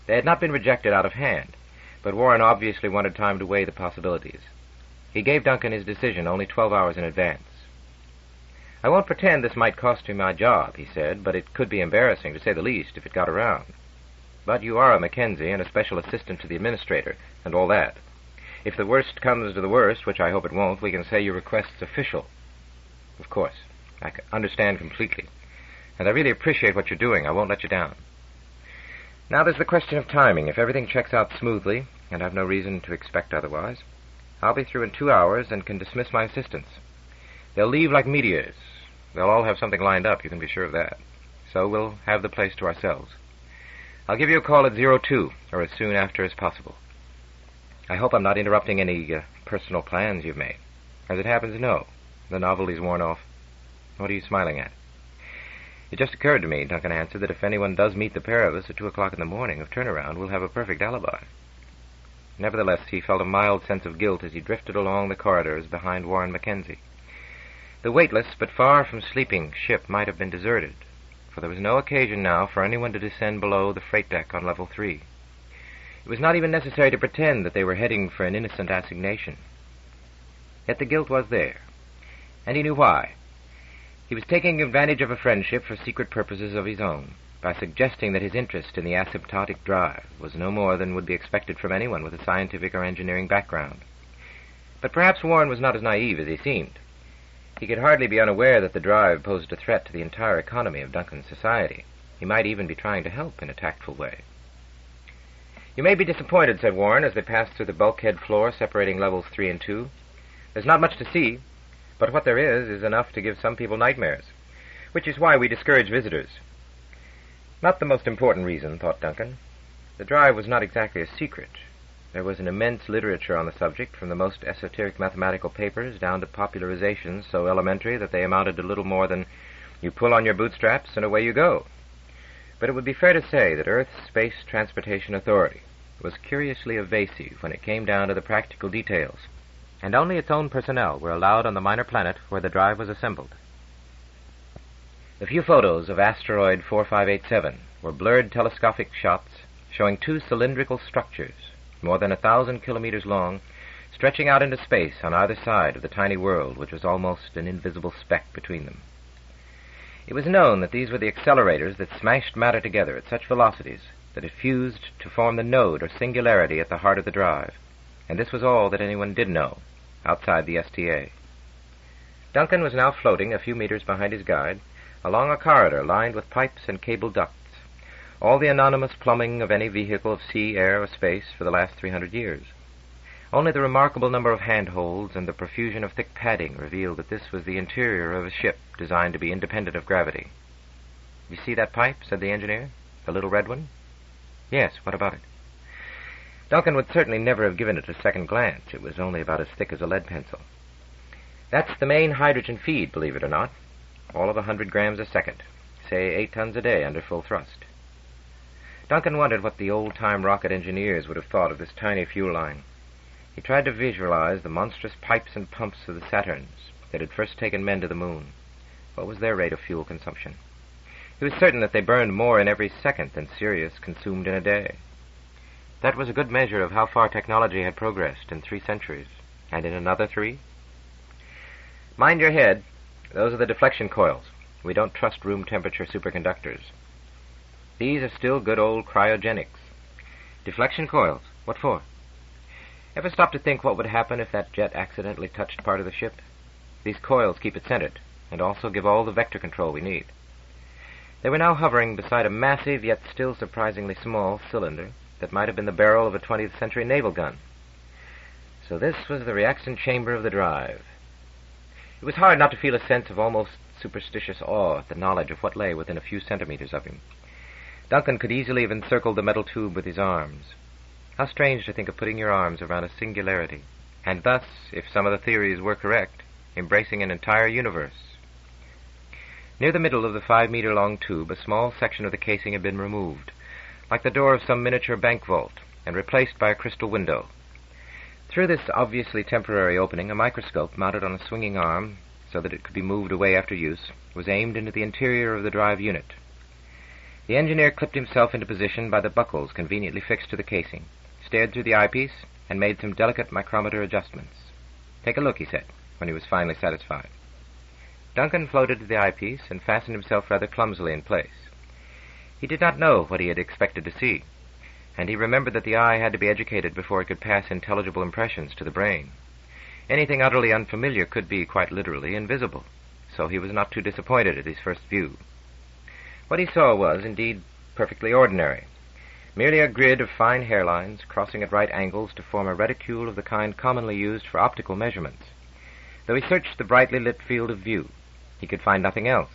They had not been rejected out of hand, but Warren obviously wanted time to weigh the possibilities. He gave Duncan his decision only 12 hours in advance. "I won't pretend this might cost me my job," he said, "but it could be embarrassing, to say the least, if it got around. But you are a Mackenzie and a special assistant to the administrator, and all that. If the worst comes to the worst, which I hope it won't, we can say your request's official." "Of course. I understand completely. And I really appreciate what you're doing. I won't let you down. Now there's the question of timing. If everything checks out smoothly, and I've no reason to expect otherwise, I'll be through in 2 hours and can dismiss my assistants. They'll leave like meteors. They'll all have something lined up, you can be sure of that. So we'll have the place to ourselves. I'll give you a call at 02, or as soon after as possible. I hope I'm not interrupting any personal plans you've made. As it happens, no. The novelty's worn off. What are you smiling at?" "It just occurred to me," Duncan answered, "that if anyone does meet the pair of us at 2 o'clock in the morning of turnaround, we'll have a perfect alibi." Nevertheless, he felt a mild sense of guilt as he drifted along the corridors behind Warren Mackenzie. The weightless, but far from sleeping, ship might have been deserted, for there was no occasion now for anyone to descend below the freight deck on level 3. It was not even necessary to pretend that they were heading for an innocent assignation. Yet the guilt was there, and he knew why. He was taking advantage of a friendship for secret purposes of his own, by suggesting that his interest in the asymptotic drive was no more than would be expected from anyone with a scientific or engineering background. But perhaps Warren was not as naive as he seemed. He could hardly be unaware that the drive posed a threat to the entire economy of Duncan's society. He might even be trying to help in a tactful way. "You may be disappointed," said Warren, as they passed through the bulkhead floor separating levels 3 and 2. "There's not much to see, but what there is enough to give some people nightmares, which is why we discourage visitors." Not the most important reason, thought Duncan. The drive was not exactly a secret. There was an immense literature on the subject, from the most esoteric mathematical papers down to popularizations so elementary that they amounted to little more than you pull on your bootstraps and away you go. But it would be fair to say that Earth's Space Transportation Authority was curiously evasive when it came down to the practical details, and only its own personnel were allowed on the minor planet where the drive was assembled. The few photos of asteroid 4587 were blurred telescopic shots showing 2 cylindrical structures, more than 1,000 kilometers long, stretching out into space on either side of the tiny world, which was almost an invisible speck between them. It was known that these were the accelerators that smashed matter together at such velocities that it fused to form the node or singularity at the heart of the drive, and this was all that anyone did know, outside the STA. Duncan was now floating a few meters behind his guide, along a corridor lined with pipes and cable ducts, all the anonymous plumbing of any vehicle of sea, air, or space for the last 300 years. Only the remarkable number of handholds and the profusion of thick padding revealed that this was the interior of a ship designed to be independent of gravity. "You see that pipe?" said the engineer. "The little red one?" "Yes, what about it?" Duncan would certainly never have given it a second glance. It was only about as thick as a lead pencil. "That's the main hydrogen feed, believe it or not. All of 100 grams a second. Say 8 tons a day under full thrust." Duncan wondered what the old-time rocket engineers would have thought of this tiny fuel line. He tried to visualize the monstrous pipes and pumps of the Saturns that had first taken men to the moon. What was their rate of fuel consumption? He was certain that they burned more in every second than Sirius consumed in a day. That was a good measure of how far technology had progressed in 3 centuries. And in another 3? Mind your head. Those are the deflection coils. We don't trust room temperature superconductors. These are still good old cryogenics. Deflection coils. What for? Ever stop to think what would happen if that jet accidentally touched part of the ship? These coils keep it centered, and also give all the vector control we need. They were now hovering beside a massive, yet still surprisingly small, cylinder that might have been the barrel of a 20th century naval gun. So this was the reaction chamber of the drive. It was hard not to feel a sense of almost superstitious awe at the knowledge of what lay within a few centimeters of him. Duncan could easily have encircled the metal tube with his arms. How strange to think of putting your arms around a singularity, and thus, if some of the theories were correct, embracing an entire universe. Near the middle of the 5-meter-long tube, a small section of the casing had been removed, like the door of some miniature bank vault, and replaced by a crystal window. Through this obviously temporary opening, a microscope, mounted on a swinging arm so that it could be moved away after use, was aimed into the interior of the drive unit. The engineer clipped himself into position by the buckles conveniently fixed to the casing, stared through the eyepiece, and made some delicate micrometer adjustments. "Take a look," he said, when he was finally satisfied. Duncan floated to the eyepiece and fastened himself rather clumsily in place. He did not know what he had expected to see, and he remembered that the eye had to be educated before it could pass intelligible impressions to the brain. Anything utterly unfamiliar could be, quite literally, invisible, so he was not too disappointed at his first view. What he saw was, indeed, perfectly ordinary, merely a grid of fine hairlines crossing at right angles to form a reticule of the kind commonly used for optical measurements. Though he searched the brightly lit field of view, he could find nothing else.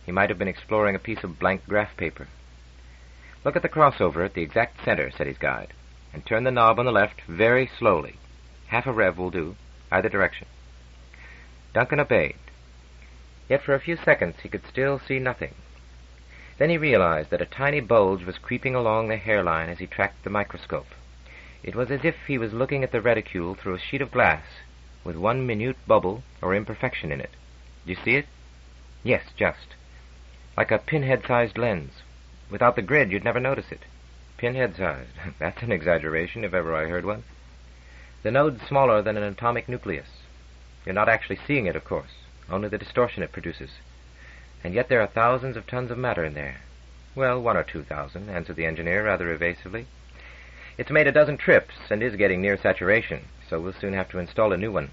He might have been exploring a piece of blank graph paper. "Look at the crossover at the exact center," said his guide, "and turn the knob on the left very slowly. Half a rev will do, either direction." Duncan obeyed. Yet for a few seconds he could still see nothing. Then he realized that a tiny bulge was creeping along the hairline as he tracked the microscope. It was as if he was looking at the reticule through a sheet of glass with one minute bubble or imperfection in it. Do you see it? Yes, just. Like a pinhead-sized lens. Without the grid, you'd never notice it. Pinhead-sized. That's an exaggeration, if ever I heard one. The node's smaller than an atomic nucleus. You're not actually seeing it, of course, only the distortion it produces. And yet there are thousands of tons of matter in there. Well, 1 or 2,000, answered the engineer rather evasively. It's made a dozen trips and is getting near saturation, so we'll soon have to install a new one.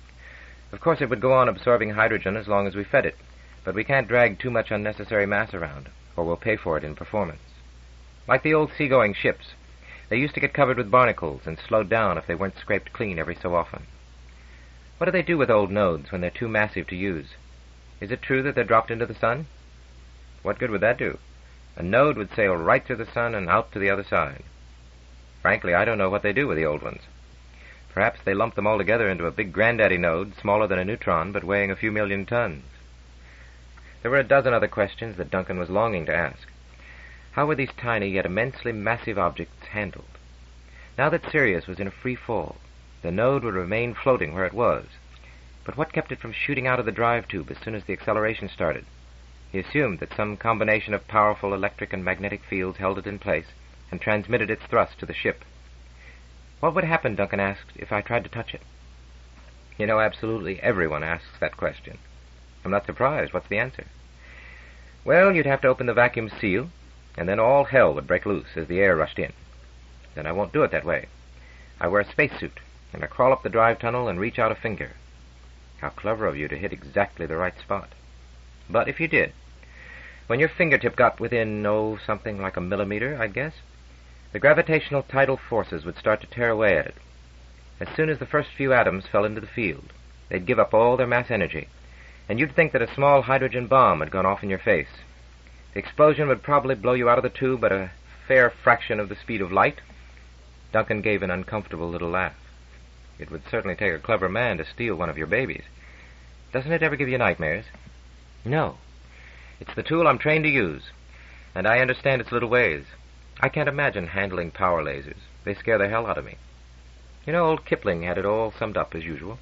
Of course, it would go on absorbing hydrogen as long as we fed it, but we can't drag too much unnecessary mass around, or we'll pay for it in performance. Like the old seagoing ships, they used to get covered with barnacles and slowed down if they weren't scraped clean every so often. What do they do with old nodes when they're too massive to use? Is it true that they're dropped into the sun? What good would that do? A node would sail right through the sun and out to the other side. Frankly, I don't know what they do with the old ones. Perhaps they lump them all together into a big granddaddy node, smaller than a neutron, but weighing a few million tons. There were a dozen other questions that Duncan was longing to ask. How were these tiny yet immensely massive objects handled? Now that Sirius was in a free fall, the node would remain floating where it was. But what kept it from shooting out of the drive tube as soon as the acceleration started? He assumed that some combination of powerful electric and magnetic fields held it in place and transmitted its thrust to the ship. What would happen, Duncan asked, if I tried to touch it? You know, absolutely everyone asks that question. I'm not surprised. What's the answer? Well, you'd have to open the vacuum seal, and then all hell would break loose as the air rushed in. Then I won't do it that way. I wear a spacesuit, and I crawl up the drive tunnel and reach out a finger. How clever of you to hit exactly the right spot. But if you did, when your fingertip got within, something like a millimeter, I'd guess, the gravitational tidal forces would start to tear away at it. As soon as the first few atoms fell into the field, they'd give up all their mass energy, and you'd think that a small hydrogen bomb had gone off in your face. The explosion would probably blow you out of the tube at a fair fraction of the speed of light. Duncan gave an uncomfortable little laugh. It would certainly take a clever man to steal one of your babies. Doesn't it ever give you nightmares? No. It's the tool I'm trained to use, and I understand its little ways. I can't imagine handling power lasers. They scare the hell out of me. You know, old Kipling had it all summed up as usual.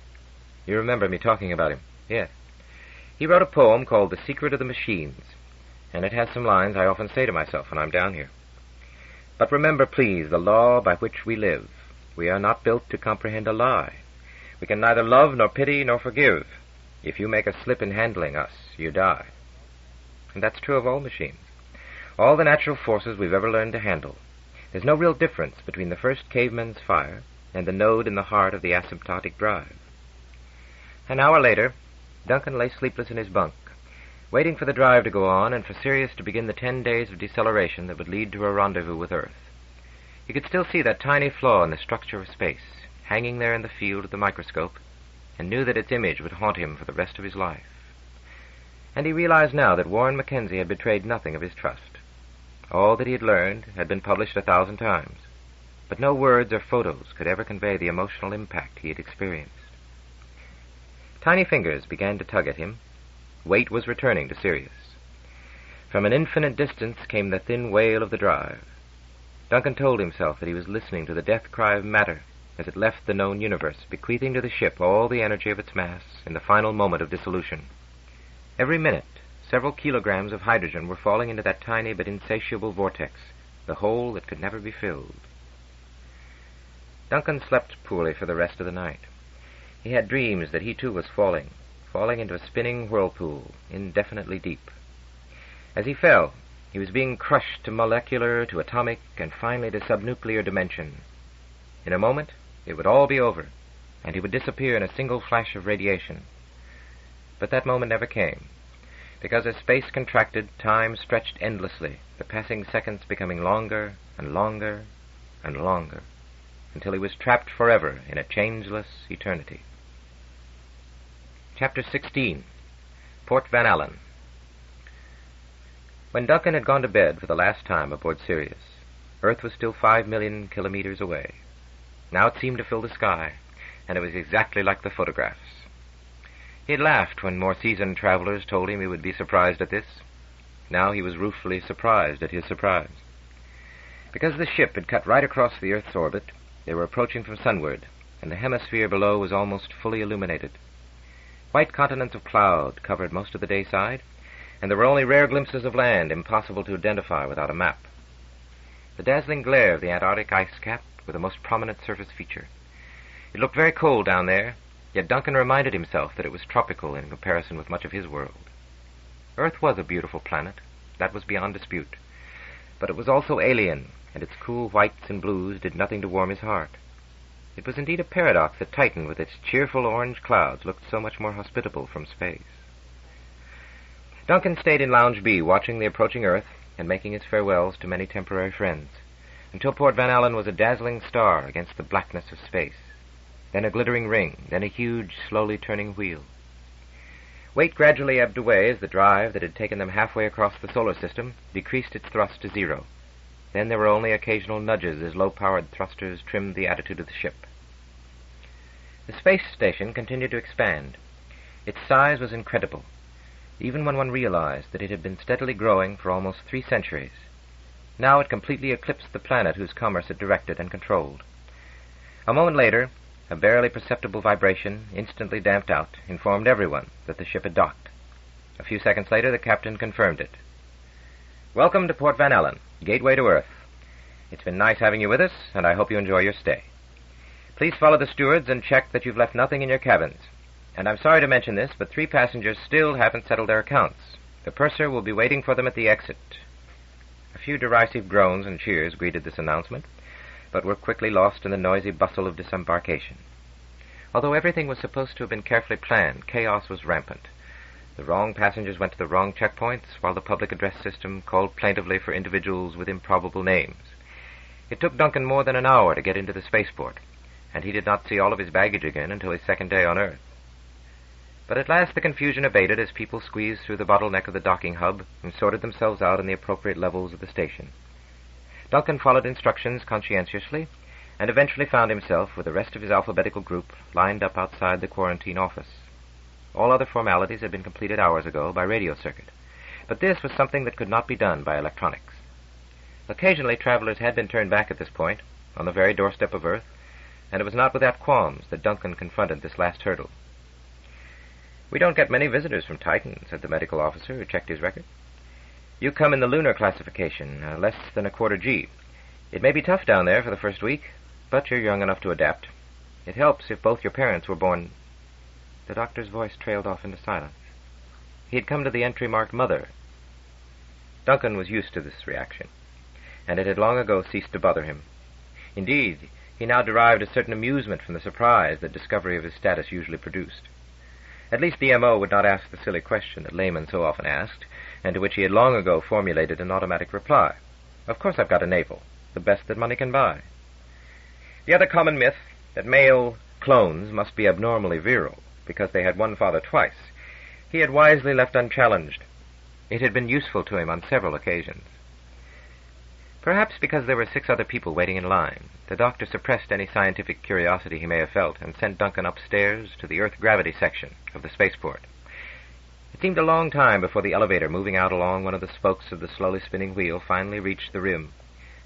You remember me talking about him? Yes. He wrote a poem called The Secret of the Machines, and it has some lines I often say to myself when I'm down here. But remember, please, the law by which we live. We are not built to comprehend a lie. We can neither love nor pity nor forgive. If you make a slip in handling us, you die. And that's true of all machines. All the natural forces we've ever learned to handle. There's no real difference between the first caveman's fire and the node in the heart of the asymptotic drive. An hour later, Duncan lay sleepless in his bunk, waiting for the drive to go on and for Sirius to begin the 10 days of deceleration that would lead to a rendezvous with Earth. He could still see that tiny flaw in the structure of space, hanging there in the field of the microscope, and knew that its image would haunt him for the rest of his life. And he realized now that Warren Mackenzie had betrayed nothing of his trust. All that he had learned had been published 1,000 times, but no words or photos could ever convey the emotional impact he had experienced. Tiny fingers began to tug at him. Weight was returning to Sirius. From an infinite distance came the thin wail of the drive. Duncan told himself that he was listening to the death cry of matter as it left the known universe, bequeathing to the ship all the energy of its mass in the final moment of dissolution. Every minute, several kilograms of hydrogen were falling into that tiny but insatiable vortex, the hole that could never be filled. Duncan slept poorly for the rest of the night. He had dreams that he too was falling into a spinning whirlpool, indefinitely deep. As he fell, he was being crushed to molecular, to atomic, and finally to subnuclear dimension. In a moment, it would all be over, and he would disappear in a single flash of radiation. But that moment never came, because as space contracted, time stretched endlessly, the passing seconds becoming longer and longer and longer, until he was trapped forever in a changeless eternity. Chapter 16. Port Van Allen. When Duncan had gone to bed for the last time aboard Sirius, Earth was still 5 million kilometers away. Now it seemed to fill the sky, and it was exactly like the photographs. He had laughed when more seasoned travelers told him he would be surprised at this. Now he was ruefully surprised at his surprise. Because the ship had cut right across the Earth's orbit, they were approaching from sunward, and the hemisphere below was almost fully illuminated. White continents of cloud covered most of the day side, and there were only rare glimpses of land impossible to identify without a map. The dazzling glare of the Antarctic ice cap were the most prominent surface feature. It looked very cold down there, yet Duncan reminded himself that it was tropical in comparison with much of his world. Earth was a beautiful planet, that was beyond dispute, but it was also alien, and its cool whites and blues did nothing to warm his heart. It was indeed a paradox that Titan, with its cheerful orange clouds, looked so much more hospitable from space. Duncan stayed in Lounge B, watching the approaching Earth and making his farewells to many temporary friends, until Port Van Allen was a dazzling star against the blackness of space, then a glittering ring, then a huge, slowly turning wheel. Weight gradually ebbed away as the drive that had taken them halfway across the solar system decreased its thrust to zero. Then there were only occasional nudges as low-powered thrusters trimmed the attitude of the ship. The space station continued to expand. Its size was incredible, even when one realized that it had been steadily growing for almost 3 centuries. Now it completely eclipsed the planet whose commerce it directed and controlled. A moment later, a barely perceptible vibration, instantly damped out, informed everyone that the ship had docked. A few seconds later, the captain confirmed it. "Welcome to Port Van Allen, gateway to Earth. It's been nice having you with us, and I hope you enjoy your stay. Please follow the stewards and check that you've left nothing in your cabins. And I'm sorry to mention this, but 3 passengers still haven't settled their accounts. The purser will be waiting for them at the exit." A few derisive groans and cheers greeted this announcement, but were quickly lost in the noisy bustle of disembarkation. Although everything was supposed to have been carefully planned, chaos was rampant. The wrong passengers went to the wrong checkpoints, while the public address system called plaintively for individuals with improbable names. It took Duncan more than an hour to get into the spaceport, and he did not see all of his baggage again until his second day on Earth. But at last the confusion abated as people squeezed through the bottleneck of the docking hub and sorted themselves out in the appropriate levels of the station. Duncan followed instructions conscientiously, and eventually found himself with the rest of his alphabetical group lined up outside the quarantine office. All other formalities had been completed hours ago by radio circuit, but this was something that could not be done by electronics. Occasionally travelers had been turned back at this point, on the very doorstep of Earth, and it was not without qualms that Duncan confronted this last hurdle. "We don't get many visitors from Titan," said the medical officer, who checked his record. "You come in the lunar classification, less than a quarter G. It may be tough down there for the first week, but you're young enough to adapt. It helps if both your parents were born—" The doctor's voice trailed off into silence. He had come to the entry marked Mother. Duncan was used to this reaction, and it had long ago ceased to bother him. Indeed, he now derived a certain amusement from the surprise that discovery of his status usually produced. At least the M.O. would not ask the silly question that laymen so often asked, and to which he had long ago formulated an automatic reply. "Of course I've got a navel, the best that money can buy." The other common myth, that male clones must be abnormally virile because they had one father twice, he had wisely left unchallenged. It had been useful to him on several occasions. Perhaps because there were 6 other people waiting in line, the doctor suppressed any scientific curiosity he may have felt and sent Duncan upstairs to the Earth gravity section of the spaceport. It seemed a long time before the elevator moving out along one of the spokes of the slowly spinning wheel finally reached the rim,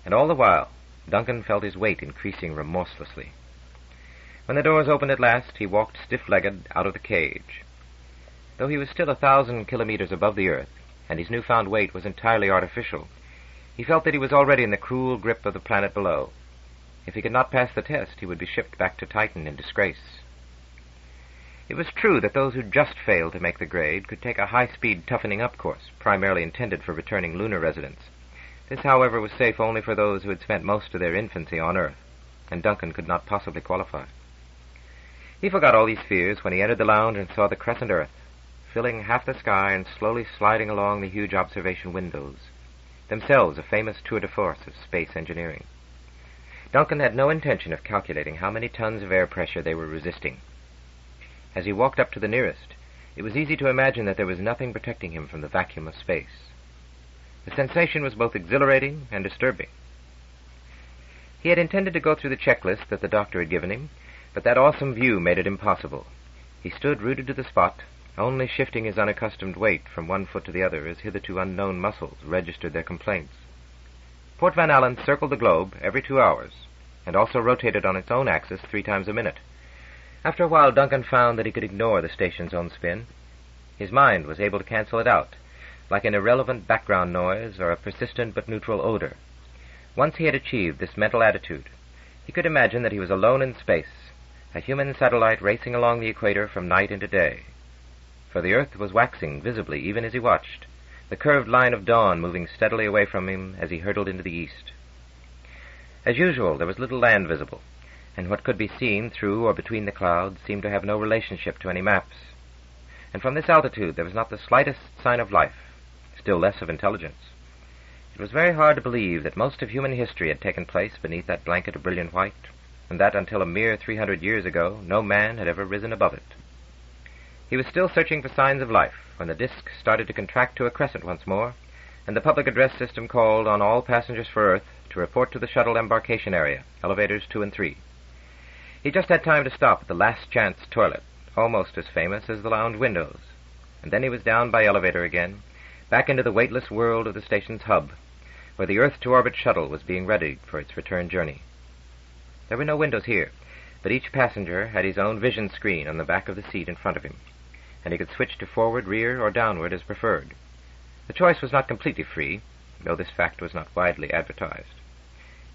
and all the while Duncan felt his weight increasing remorselessly. When the doors opened at last, he walked stiff-legged out of the cage. Though he was still 1,000 kilometers above the Earth, and his newfound weight was entirely artificial, he felt that he was already in the cruel grip of the planet below. If he could not pass the test, he would be shipped back to Titan in disgrace. It was true that those who just failed to make the grade could take a high-speed toughening-up course, primarily intended for returning lunar residents. This, however, was safe only for those who had spent most of their infancy on Earth, and Duncan could not possibly qualify. He forgot all these fears when he entered the lounge and saw the crescent Earth, filling half the sky and slowly sliding along the huge observation windows, themselves a famous tour de force of space engineering. Duncan had no intention of calculating how many tons of air pressure they were resisting. As he walked up to the nearest, it was easy to imagine that there was nothing protecting him from the vacuum of space. The sensation was both exhilarating and disturbing. He had intended to go through the checklist that the doctor had given him, but that awesome view made it impossible. He stood rooted to the spot, only shifting his unaccustomed weight from one foot to the other as hitherto unknown muscles registered their complaints. Port Van Allen circled the globe every 2 hours, and also rotated on its own axis 3 times a minute. After a while, Duncan found that he could ignore the station's own spin. His mind was able to cancel it out, like an irrelevant background noise or a persistent but neutral odor. Once he had achieved this mental attitude, he could imagine that he was alone in space, a human satellite racing along the equator from night into day. For the Earth was waxing visibly even as he watched, the curved line of dawn moving steadily away from him as he hurtled into the east. As usual, there was little land visible, and what could be seen through or between the clouds seemed to have no relationship to any maps. And from this altitude there was not the slightest sign of life, still less of intelligence. It was very hard to believe that most of human history had taken place beneath that blanket of brilliant white, and that until a mere 300 years ago no man had ever risen above it. He was still searching for signs of life when the disk started to contract to a crescent once more, and the public address system called on all passengers for Earth to report to the shuttle embarkation area, elevators 2 and 3. He just had time to stop at the Last Chance toilet, almost as famous as the lounge windows, and then he was down by elevator again, back into the weightless world of the station's hub, where the Earth-to-orbit shuttle was being readied for its return journey. There were no windows here, but each passenger had his own vision screen on the back of the seat in front of him, and he could switch to forward, rear, or downward as preferred. The choice was not completely free, though this fact was not widely advertised.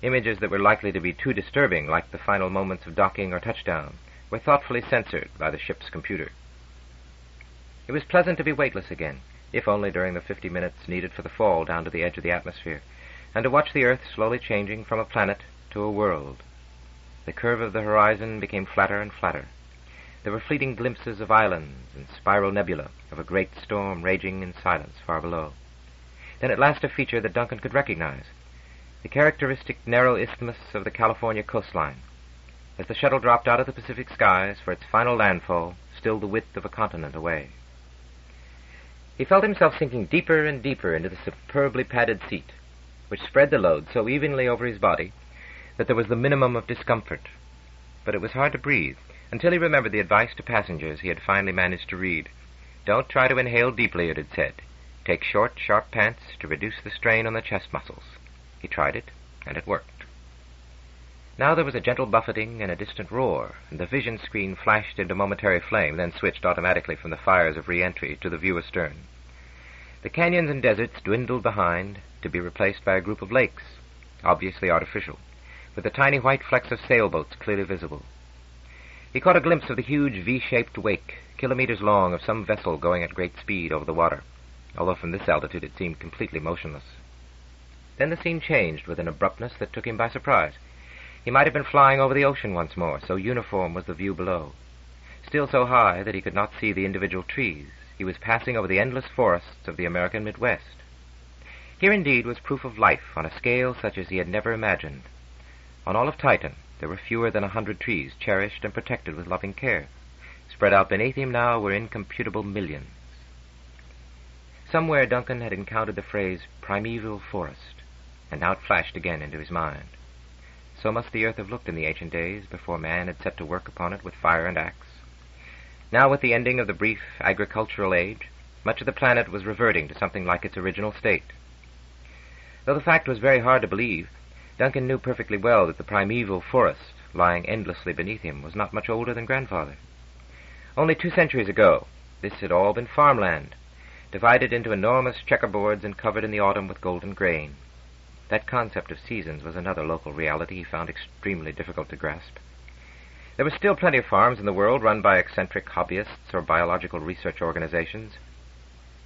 Images that were likely to be too disturbing, like the final moments of docking or touchdown, were thoughtfully censored by the ship's computer. It was pleasant to be weightless again, if only during the 50 minutes needed for the fall down to the edge of the atmosphere, and to watch the Earth slowly changing from a planet to a world. The curve of the horizon became flatter and flatter. There were fleeting glimpses of islands and spiral nebula of a great storm raging in silence far below. Then at last a feature that Duncan could recognize, the characteristic narrow isthmus of the California coastline, as the shuttle dropped out of the Pacific skies for its final landfall, still the width of a continent away. He felt himself sinking deeper and deeper into the superbly padded seat, which spread the load so evenly over his body that there was the minimum of discomfort. But it was hard to breathe, until he remembered the advice to passengers he had finally managed to read. Don't try to inhale deeply, it had said. Take short, sharp pants to reduce the strain on the chest muscles. He tried it, and it worked. Now there was a gentle buffeting and a distant roar, and the vision screen flashed into momentary flame, then switched automatically from the fires of re-entry to the view astern. The canyons and deserts dwindled behind, to be replaced by a group of lakes, obviously artificial, with the tiny white flecks of sailboats clearly visible. He caught a glimpse of the huge V-shaped wake, kilometers long, of some vessel going at great speed over the water, although from this altitude it seemed completely motionless. Then the scene changed with an abruptness that took him by surprise. He might have been flying over the ocean once more, so uniform was the view below. Still so high that he could not see the individual trees, he was passing over the endless forests of the American Midwest. Here indeed was proof of life on a scale such as he had never imagined. On all of Titan there were fewer than 100 trees, cherished and protected with loving care. Spread out beneath him now were incomputable millions. Somewhere Duncan had encountered the phrase primeval forest, and now it flashed again into his mind. So must the earth have looked in the ancient days, before man had set to work upon it with fire and axe. Now, with the ending of the brief agricultural age, much of the planet was reverting to something like its original state. Though the fact was very hard to believe, Duncan knew perfectly well that the primeval forest, lying endlessly beneath him, was not much older than grandfather. Only 2 centuries ago, this had all been farmland, divided into enormous checkerboards and covered in the autumn with golden grain. That concept of seasons was another local reality he found extremely difficult to grasp. There were still plenty of farms in the world run by eccentric hobbyists or biological research organizations,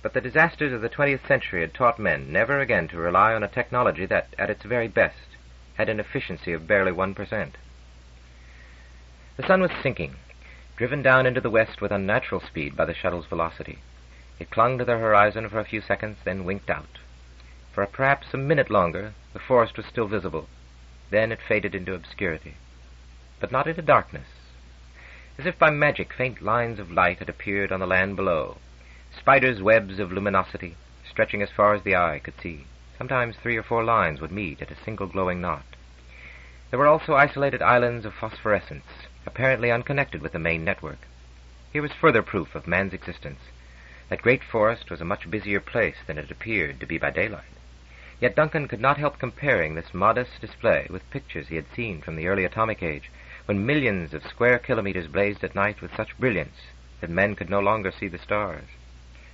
but the disasters of the 20th century had taught men never again to rely on a technology that, at its very best, had an efficiency of barely 1%. The sun was sinking, driven down into the west with unnatural speed by the shuttle's velocity. It clung to the horizon for a few seconds, then winked out. For perhaps a minute longer, the forest was still visible. Then it faded into obscurity, but not into darkness. As if by magic, faint lines of light had appeared on the land below, spiders' webs of luminosity, stretching as far as the eye could see. Sometimes 3 or 4 lines would meet at a single glowing knot. There were also isolated islands of phosphorescence, apparently unconnected with the main network. Here was further proof of man's existence. That great forest was a much busier place than it appeared to be by daylight. Yet Duncan could not help comparing this modest display with pictures he had seen from the early atomic age, when millions of square kilometers blazed at night with such brilliance that men could no longer see the stars.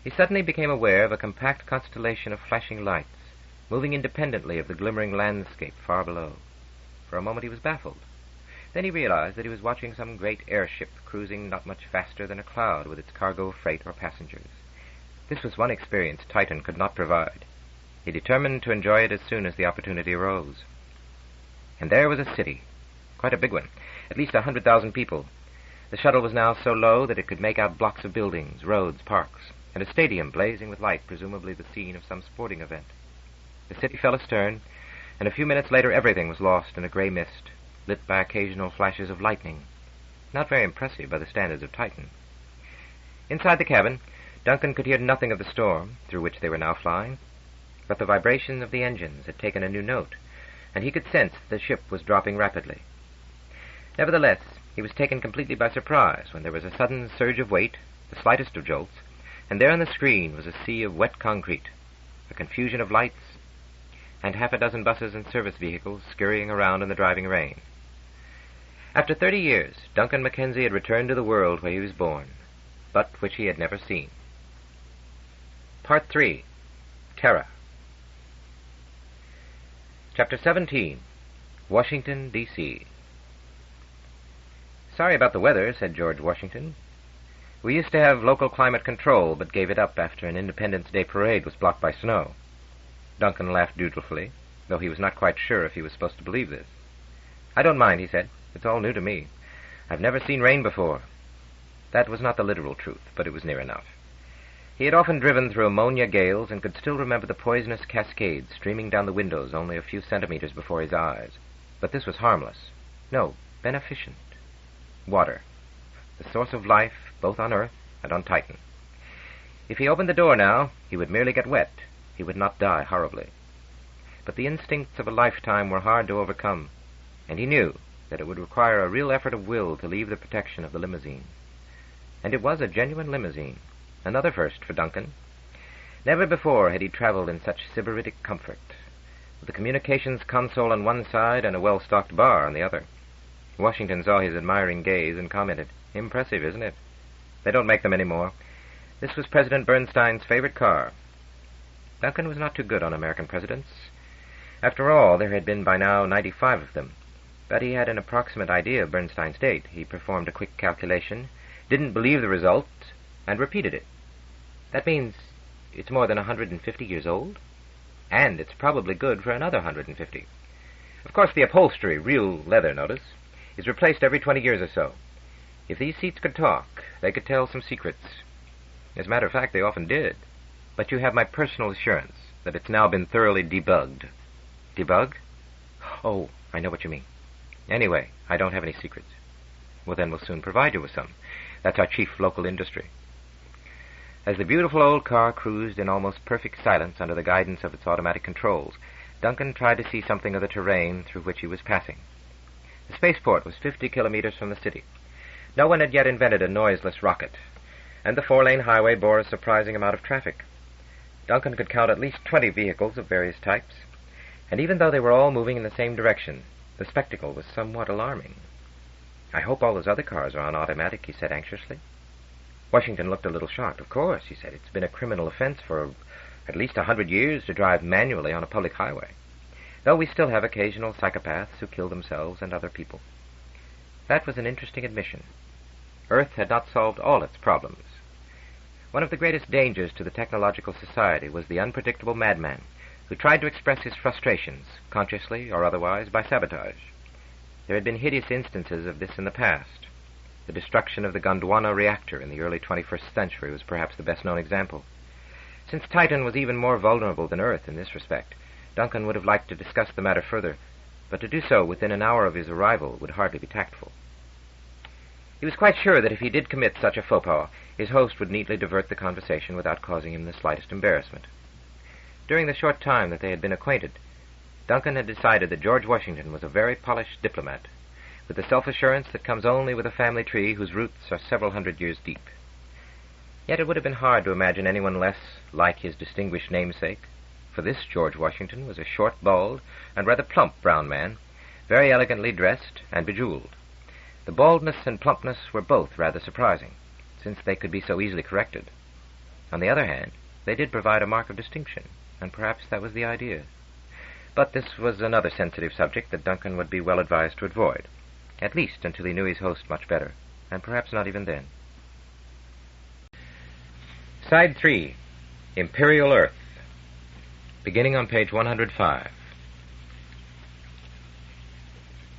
He suddenly became aware of a compact constellation of flashing lights, moving independently of the glimmering landscape far below. For a moment he was baffled. Then he realized that he was watching some great airship cruising not much faster than a cloud with its cargo of freight or passengers. This was one experience Titan could not provide. He determined to enjoy it as soon as the opportunity arose. And there was a city, quite a big one, at least 100,000 people. The shuttle was now so low that it could make out blocks of buildings, roads, parks, and a stadium blazing with light, presumably the scene of some sporting event. The city fell astern, and a few minutes later everything was lost in a gray mist, lit by occasional flashes of lightning, not very impressive by the standards of Titan. Inside the cabin, Duncan could hear nothing of the storm through which they were now flying, but the vibration of the engines had taken a new note, and he could sense that the ship was dropping rapidly. Nevertheless, he was taken completely by surprise when there was a sudden surge of weight, the slightest of jolts, and there on the screen was a sea of wet concrete, a confusion of lights, and 6 buses and service vehicles scurrying around in the driving rain. After 30 years, Duncan Mackenzie had returned to the world where he was born, but which he had never seen. Part 3. Terra. Chapter 17. Washington, D.C. "Sorry about the weather," said George Washington. "We used to have local climate control, but gave it up after an Independence Day parade was blocked by snow." Duncan laughed dutifully, though he was not quite sure if he was supposed to believe this. "I don't mind," he said. "It's all new to me. I've never seen rain before." That was not the literal truth, but it was near enough. He had often driven through ammonia gales and could still remember the poisonous cascades streaming down the windows only a few centimeters before his eyes. But this was harmless. No, beneficent. Water. The source of life, both on Earth and on Titan. If he opened the door now, he would merely get wet. He would not die horribly. But the instincts of a lifetime were hard to overcome, and he knew that it would require a real effort of will to leave the protection of the limousine. And it was a genuine limousine. Another first for Duncan. Never before had he traveled in such sybaritic comfort. with a communications console on one side and a well-stocked bar on the other. Washington saw his admiring gaze and commented, "Impressive, isn't it? They don't make them anymore. This was President Bernstein's favorite car." Duncan was not too good on American presidents. After all, there had been by now 95 of them. But he had an approximate idea of Bernstein's date. He performed a quick calculation, didn't believe the result, and repeated it. That means it's more than 150 years old, and it's probably good for another 150. Of course, the upholstery, real leather, notice, is replaced every 20 years or so. If these seats could talk, they could tell some secrets. As a matter of fact, they often did. But you have my personal assurance that it's now been thoroughly debugged. Debug? Oh, I know what you mean. Anyway, I don't have any secrets. Well, then we'll soon provide you with some. That's our chief local industry. As the beautiful old car cruised in almost perfect silence under the guidance of its automatic controls, Duncan tried to see something of the terrain through which he was passing. The spaceport was 50 kilometers from the city. No one had yet invented a noiseless rocket, and the 4-lane highway bore a surprising amount of traffic. Duncan could count at least 20 vehicles of various types, and even though they were all moving in the same direction, the spectacle was somewhat alarming. "I hope all those other cars are on automatic," he said anxiously. Washington looked a little shocked. "Of course," he said. "It's been a criminal offense for at least 100 years to drive manually on a public highway, though we still have occasional psychopaths who kill themselves and other people." That was an interesting admission. Earth had not solved all its problems. One of the greatest dangers to the technological society was the unpredictable madman who tried to express his frustrations, consciously or otherwise, by sabotage. There had been hideous instances of this in the past. The destruction of the Gondwana reactor in the early 21st century was perhaps the best-known example. Since Titan was even more vulnerable than Earth in this respect, Duncan would have liked to discuss the matter further, but to do so within an hour of his arrival would hardly be tactful. He was quite sure that if he did commit such a faux pas, his host would neatly divert the conversation without causing him the slightest embarrassment. During the short time that they had been acquainted, Duncan had decided that George Washington was a very polished diplomat, with the self-assurance that comes only with a family tree whose roots are several hundred years deep. Yet it would have been hard to imagine anyone less like his distinguished namesake, for this George Washington was a short, bald, and rather plump brown man, very elegantly dressed and bejeweled. The baldness and plumpness were both rather surprising, since they could be so easily corrected. On the other hand, they did provide a mark of distinction, and perhaps that was the idea. But this was another sensitive subject that Duncan would be well advised to avoid, at least until he knew his host much better, and perhaps not even then. Side 3, Imperial Earth, beginning on page 105.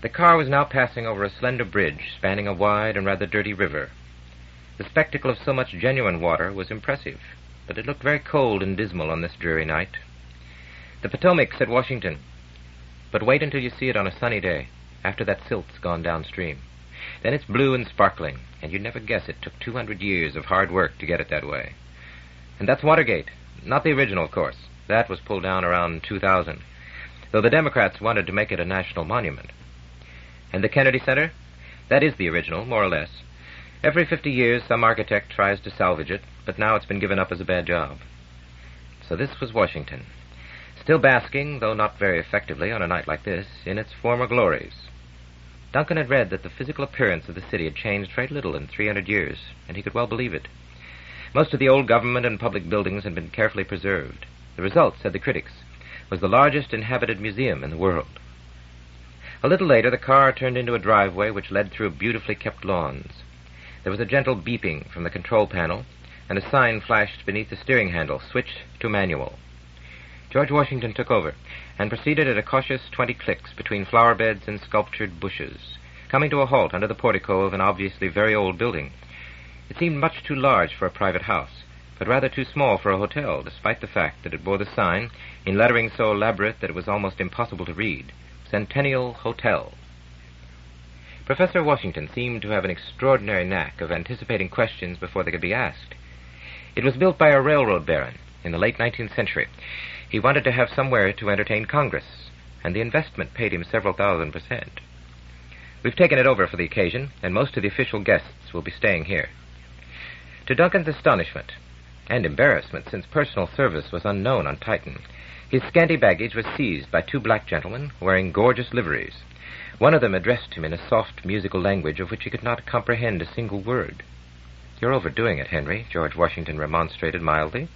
The car was now passing over a slender bridge spanning a wide and rather dirty river. The spectacle of so much genuine water was impressive, but it looked very cold and dismal on this dreary night. "The Potomac," said Washington. "But wait until you see it on a sunny day, after that silt's gone downstream. Then it's blue and sparkling, and you'd never guess it took 200 years of hard work to get it that way. And that's Watergate. Not the original, of course. That was pulled down around 2000, though the Democrats wanted to make it a national monument. And the Kennedy Center? That is the original, more or less. Every 50 years some architect tries to salvage it, but now it's been given up as a bad job." So this was Washington, still basking, though not very effectively on a night like this, in its former glories. Duncan had read that the physical appearance of the city had changed very little in 300 years, and he could well believe it. Most of the old government and public buildings had been carefully preserved. The result, said the critics, was the largest inhabited museum in the world. A little later, the car turned into a driveway which led through beautifully kept lawns. There was a gentle beeping from the control panel, and a sign flashed beneath the steering handle, "Switch to manual." George Washington took over, and proceeded at a cautious 20 clicks between flower beds and sculptured bushes, coming to a halt under the portico of an obviously very old building. It seemed much too large for a private house, but rather too small for a hotel, despite the fact that it bore the sign, in lettering so elaborate that it was almost impossible to read, "Centennial Hotel." Professor Washington seemed to have an extraordinary knack of anticipating questions before they could be asked. It was built by a railroad baron in the late 19th century. He wanted to have somewhere to entertain Congress, and the investment paid him several thousand%. We've taken it over for the occasion, and most of the official guests will be staying here. To Duncan's astonishment and embarrassment, since personal service was unknown on Titan, His scanty baggage was seized by two black gentlemen wearing gorgeous liveries. One of them addressed him in a soft musical language of which he could not comprehend a single word. "You're overdoing it, Henry," George Washington remonstrated mildly.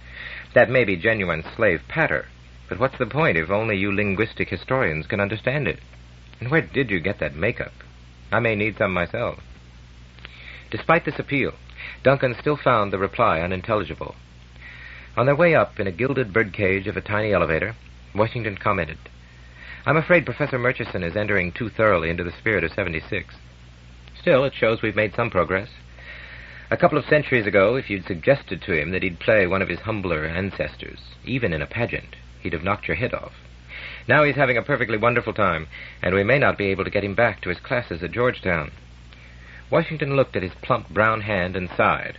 "That may be genuine slave patter, but what's the point if only you linguistic historians can understand it? And where did you get that makeup? I may need some myself." Despite this appeal, Duncan still found the reply unintelligible. On their way up in a gilded birdcage of a tiny elevator, Washington commented, "I'm afraid Professor Murchison is entering too thoroughly into the spirit of 76. Still, it shows we've made some progress. A couple of centuries ago, if you'd suggested to him that he'd play one of his humbler ancestors, even in a pageant, he'd have knocked your head off. Now he's having a perfectly wonderful time, and we may not be able to get him back to his classes at Georgetown." Washington looked at his plump brown hand and sighed.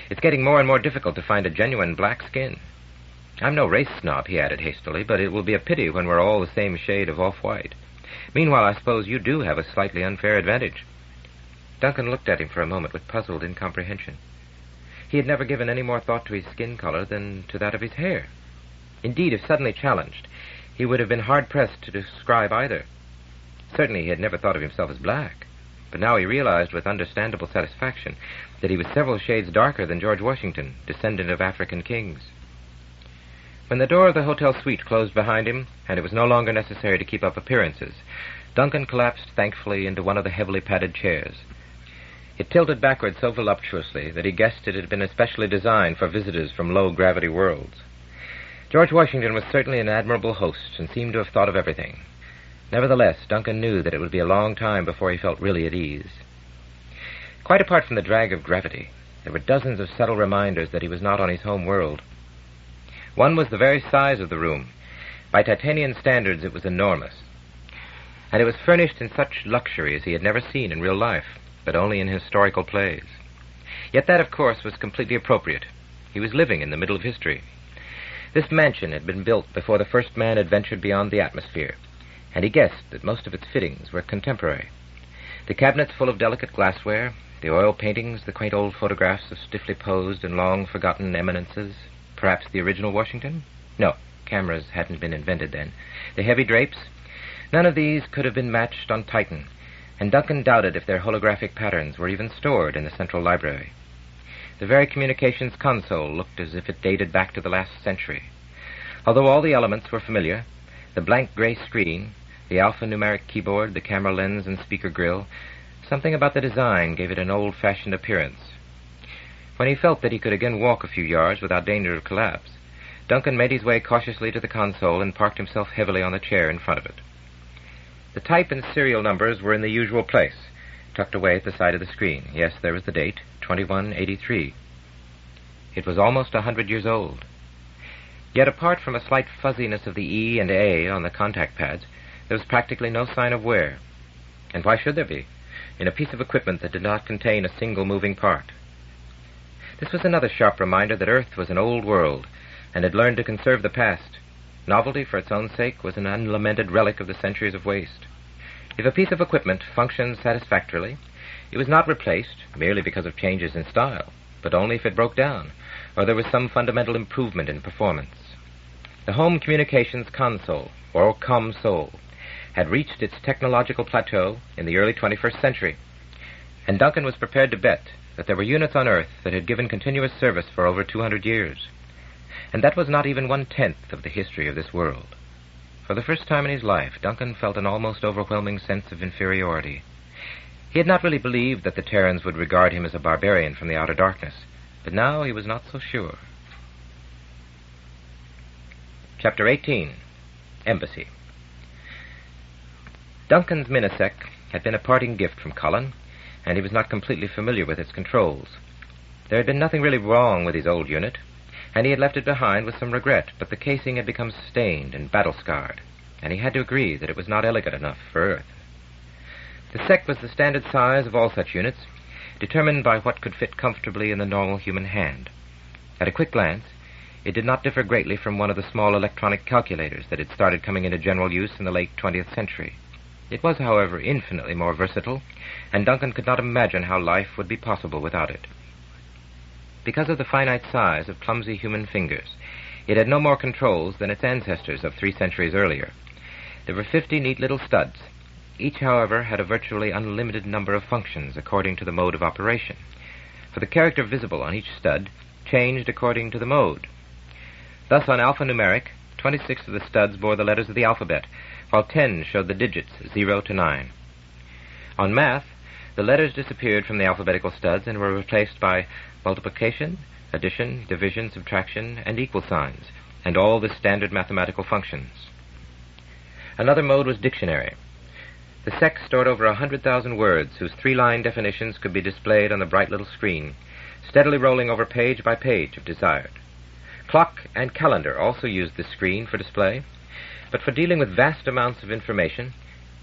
"It's getting more and more difficult to find a genuine black skin. I'm no race snob," he added hastily, "but it will be a pity when we're all the same shade of off-white. Meanwhile, I suppose you do have a slightly unfair advantage." Duncan looked at him for a moment with puzzled incomprehension. He had never given any more thought to his skin color than to that of his hair. Indeed, if suddenly challenged, he would have been hard-pressed to describe either. Certainly he had never thought of himself as black, but now he realized with understandable satisfaction that he was several shades darker than George Washington, descendant of African kings. When the door of the hotel suite closed behind him, and it was no longer necessary to keep up appearances, Duncan collapsed thankfully into one of the heavily padded chairs. It tilted backward so voluptuously that he guessed it had been especially designed for visitors from low-gravity worlds. George Washington was certainly an admirable host and seemed to have thought of everything. Nevertheless, Duncan knew that it would be a long time before he felt really at ease. Quite apart from the drag of gravity, there were dozens of subtle reminders that he was not on his home world. One was the very size of the room. By Titanian standards, it was enormous. And it was furnished in such luxury as he had never seen in real life, but only in historical plays. Yet that, of course, was completely appropriate. He was living in the middle of history. This mansion had been built before the first man had ventured beyond the atmosphere, and he guessed that most of its fittings were contemporary. The cabinets full of delicate glassware, the oil paintings, the quaint old photographs of stiffly posed and long-forgotten eminences. Perhaps the original Washington? No, cameras hadn't been invented then. The heavy drapes? None of these could have been matched on Titan, and Duncan doubted if their holographic patterns were even stored in the central library. The very communications console looked as if it dated back to the last century. Although all the elements were familiar, the blank gray screen, the alphanumeric keyboard, the camera lens and speaker grill, something about the design gave it an old-fashioned appearance. When he felt that he could again walk a few yards without danger of collapse, Duncan made his way cautiously to the console and parked himself heavily on the chair in front of it. The type and serial numbers were in the usual place, tucked away at the side of the screen. Yes, there was the date, 2183. It was almost 100 years old. Yet apart from a slight fuzziness of the E and A on the contact pads, there was practically no sign of wear. And why should there be, in a piece of equipment that did not contain a single moving part? This was another sharp reminder that Earth was an old world, and had learned to conserve the past. Novelty, for its own sake, was an unlamented relic of the centuries of waste. If a piece of equipment functioned satisfactorily, it was not replaced merely because of changes in style, but only if it broke down, or there was some fundamental improvement in performance. The home communications console, or ComSole, had reached its technological plateau in the early 21st century, and Duncan was prepared to bet that there were units on Earth that had given continuous service for over 200 years. And that was not even 1/10 of the history of this world. For the first time in his life, Duncan felt an almost overwhelming sense of inferiority. He had not really believed that the Terrans would regard him as a barbarian from the outer darkness, but now he was not so sure. Chapter 18. Embassy. Duncan's Minisec had been a parting gift from Cullen, and he was not completely familiar with its controls. There had been nothing really wrong with his old unit, and he had left it behind with some regret, but the casing had become stained and battle-scarred, and he had to agree that it was not elegant enough for Earth. The sec was the standard size of all such units, determined by what could fit comfortably in the normal human hand. At a quick glance, it did not differ greatly from one of the small electronic calculators that had started coming into general use in the late 20th century. It was, however, infinitely more versatile, and Duncan could not imagine how life would be possible without it. Because of the finite size of clumsy human fingers, It had no more controls than its ancestors of 3 centuries earlier. There were 50 neat little studs. Each, however, had a virtually unlimited number of functions according to the mode of operation, for the character visible on each stud changed according to the mode. Thus, on alphanumeric, 26 of the studs bore the letters of the alphabet, while 10 showed the digits 0 to 9. On math, the letters disappeared from the alphabetical studs and were replaced by multiplication, addition, division, subtraction, and equal signs, and all the standard mathematical functions. Another mode was dictionary. The SEC stored over 100,000 words whose 3-line definitions could be displayed on the bright little screen, steadily rolling over page by page if desired. Clock and calendar also used this screen for display, but for dealing with vast amounts of information,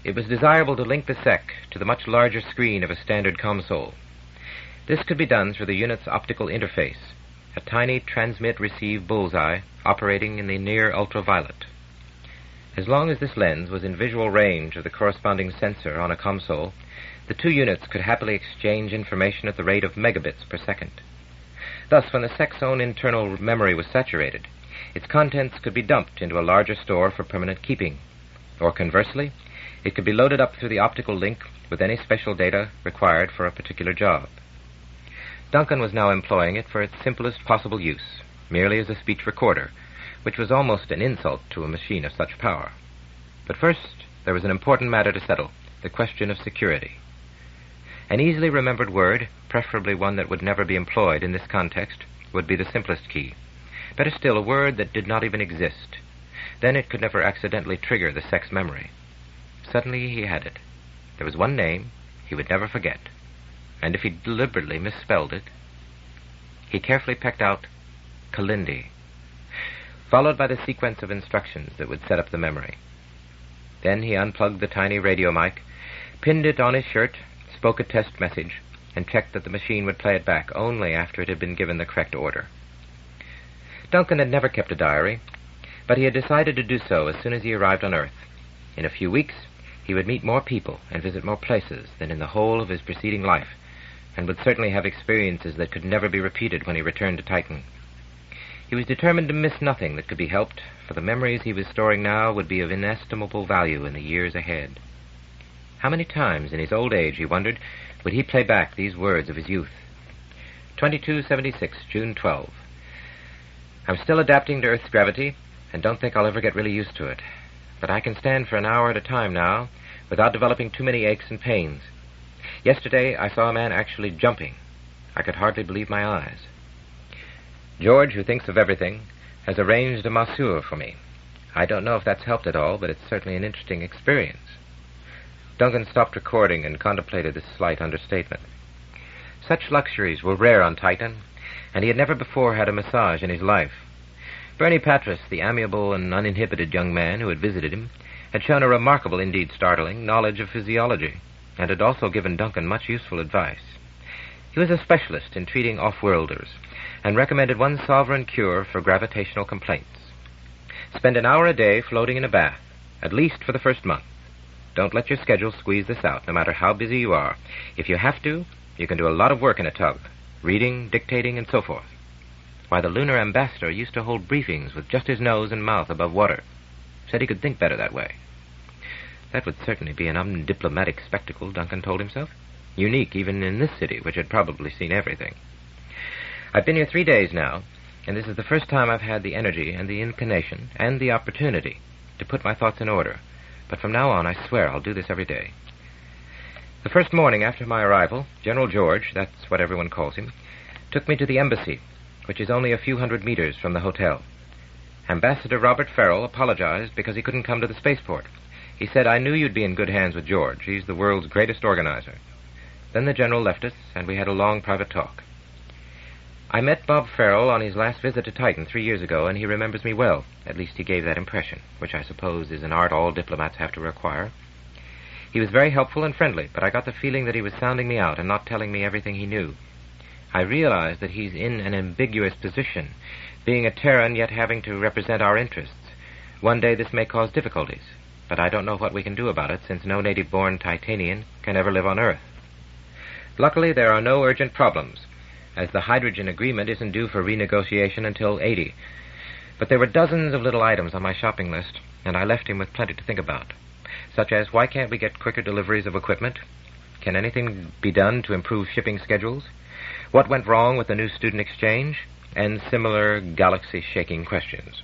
it was desirable to link the SEC to the much larger screen of a standard console. This could be done through the unit's optical interface, a tiny transmit-receive bullseye operating in the near ultraviolet. As long as this lens was in visual range of the corresponding sensor on a console, the 2 units could happily exchange information at the rate of megabits per second. Thus, when the SEC's own internal memory was saturated, its contents could be dumped into a larger store for permanent keeping, or conversely, it could be loaded up through the optical link with any special data required for a particular job. Duncan was now employing it for its simplest possible use, merely as a speech recorder, which was almost an insult to a machine of such power. But first, there was an important matter to settle, the question of security. An easily remembered word, preferably one that would never be employed in this context, would be the simplest key. Better still, a word that did not even exist. Then it could never accidentally trigger the SEC's memory. Suddenly he had it. There was one name he would never forget, and if he deliberately misspelled it, he carefully pecked out Kalindi, followed by the sequence of instructions that would set up the memory. Then he unplugged the tiny radio mic, pinned it on his shirt, spoke a test message, and checked that the machine would play it back only after it had been given the correct order. Duncan had never kept a diary, but he had decided to do so as soon as he arrived on Earth. In a few weeks, he would meet more people and visit more places than in the whole of his preceding life, and would certainly have experiences that could never be repeated when he returned to Titan. He was determined to miss nothing that could be helped, for the memories he was storing now would be of inestimable value in the years ahead. How many times in his old age, he wondered, would he play back these words of his youth? 2276, June 12. I'm still adapting to Earth's gravity, and don't think I'll ever get really used to it. But I can stand for an hour at a time now, without developing too many aches and pains. Yesterday, I saw a man actually jumping. I could hardly believe my eyes. George, who thinks of everything, has arranged a masseur for me. I don't know if that's helped at all, but it's certainly an interesting experience. Duncan stopped recording and contemplated this slight understatement. Such luxuries were rare on Titan, and he had never before had a massage in his life. Bernie Patras, the amiable and uninhibited young man who had visited him, had shown a remarkable, indeed startling, knowledge of physiology, and had also given Duncan much useful advice. He was a specialist in treating off-worlders, and recommended one sovereign cure for gravitational complaints. Spend an hour a day floating in a bath, at least for the first month. Don't let your schedule squeeze this out, no matter how busy you are. If you have to, you can do a lot of work in a tub, reading, dictating, and so forth. Why, the lunar ambassador used to hold briefings with just his nose and mouth above water. Said he could think better that way. That would certainly be an undiplomatic spectacle, Duncan told himself. Unique even in this city, which had probably seen everything. I've been here 3 days now, and this is the first time I've had the energy and the inclination and the opportunity to put my thoughts in order. But from now on, I swear I'll do this every day. The first morning after my arrival, General George, that's what everyone calls him, took me to the embassy, which is only a few hundred meters from the hotel. Ambassador Robert Farrell apologized because he couldn't come to the spaceport. He said, I knew you'd be in good hands with George. He's the world's greatest organizer. Then the general left us, and we had a long private talk. I met Bob Farrell on his last visit to Titan 3 years ago, and he remembers me well. At least he gave that impression, which I suppose is an art all diplomats have to acquire. He was very helpful and friendly, but I got the feeling that he was sounding me out and not telling me everything he knew. I realized that he's in an ambiguous position, being a Terran yet having to represent our interests. One day this may cause difficulties, but I don't know what we can do about it, since no native-born Titanian can ever live on Earth. Luckily, there are no urgent problems, as the hydrogen agreement isn't due for renegotiation until 80. But there were dozens of little items on my shopping list, and I left him with plenty to think about, such as why can't we get quicker deliveries of equipment? Can anything be done to improve shipping schedules? What went wrong with the new student exchange? And similar galaxy-shaking questions.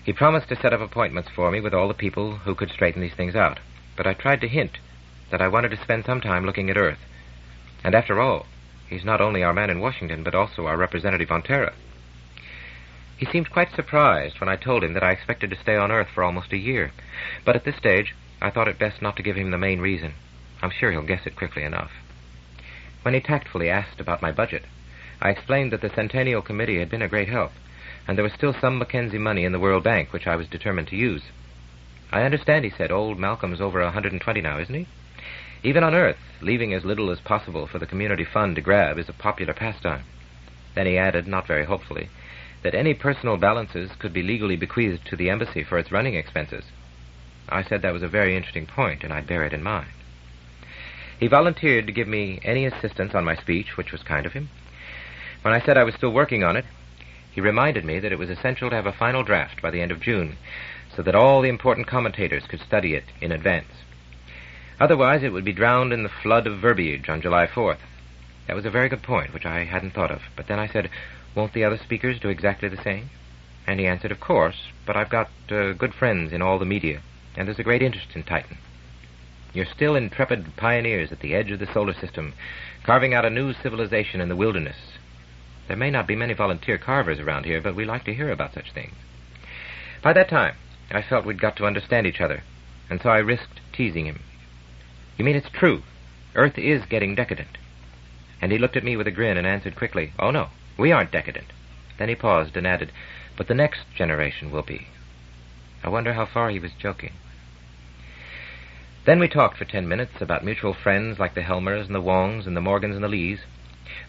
He promised to set up appointments for me with all the people who could straighten these things out, but I tried to hint that I wanted to spend some time looking at Earth. And after all, he's not only our man in Washington, but also our representative on Terra. He seemed quite surprised when I told him that I expected to stay on Earth for almost a year, but at this stage, I thought it best not to give him the main reason. I'm sure he'll guess it quickly enough. When he tactfully asked about my budget, I explained that the Centennial Committee had been a great help, and there was still some Mackenzie money in the World Bank which I was determined to use. I understand, he said, old Malcolm's over 120 now, isn't he? Even on Earth, leaving as little as possible for the community fund to grab is a popular pastime. Then he added, not very hopefully, that any personal balances could be legally bequeathed to the embassy for its running expenses. I said that was a very interesting point, and I'd bear it in mind. He volunteered to give me any assistance on my speech, which was kind of him. When I said I was still working on it, he reminded me that it was essential to have a final draft by the end of June, so that all the important commentators could study it in advance. Otherwise, it would be drowned in the flood of verbiage on July 4th. That was a very good point, which I hadn't thought of. But then I said, won't the other speakers do exactly the same? And he answered, of course, but I've got good friends in all the media, and there's a great interest in Titan. You're still intrepid pioneers at the edge of the solar system, carving out a new civilization in the wilderness. There may not be many volunteer carvers around here, but we like to hear about such things. By that time, I felt we'd got to understand each other, and so I risked teasing him. You mean it's true? Earth is getting decadent? And he looked at me with a grin and answered quickly, oh no, we aren't decadent. Then he paused and added, but the next generation will be. I wonder how far he was joking. Then we talked for 10 minutes about mutual friends like the Helmers and the Wongs and the Morgans and the Lees.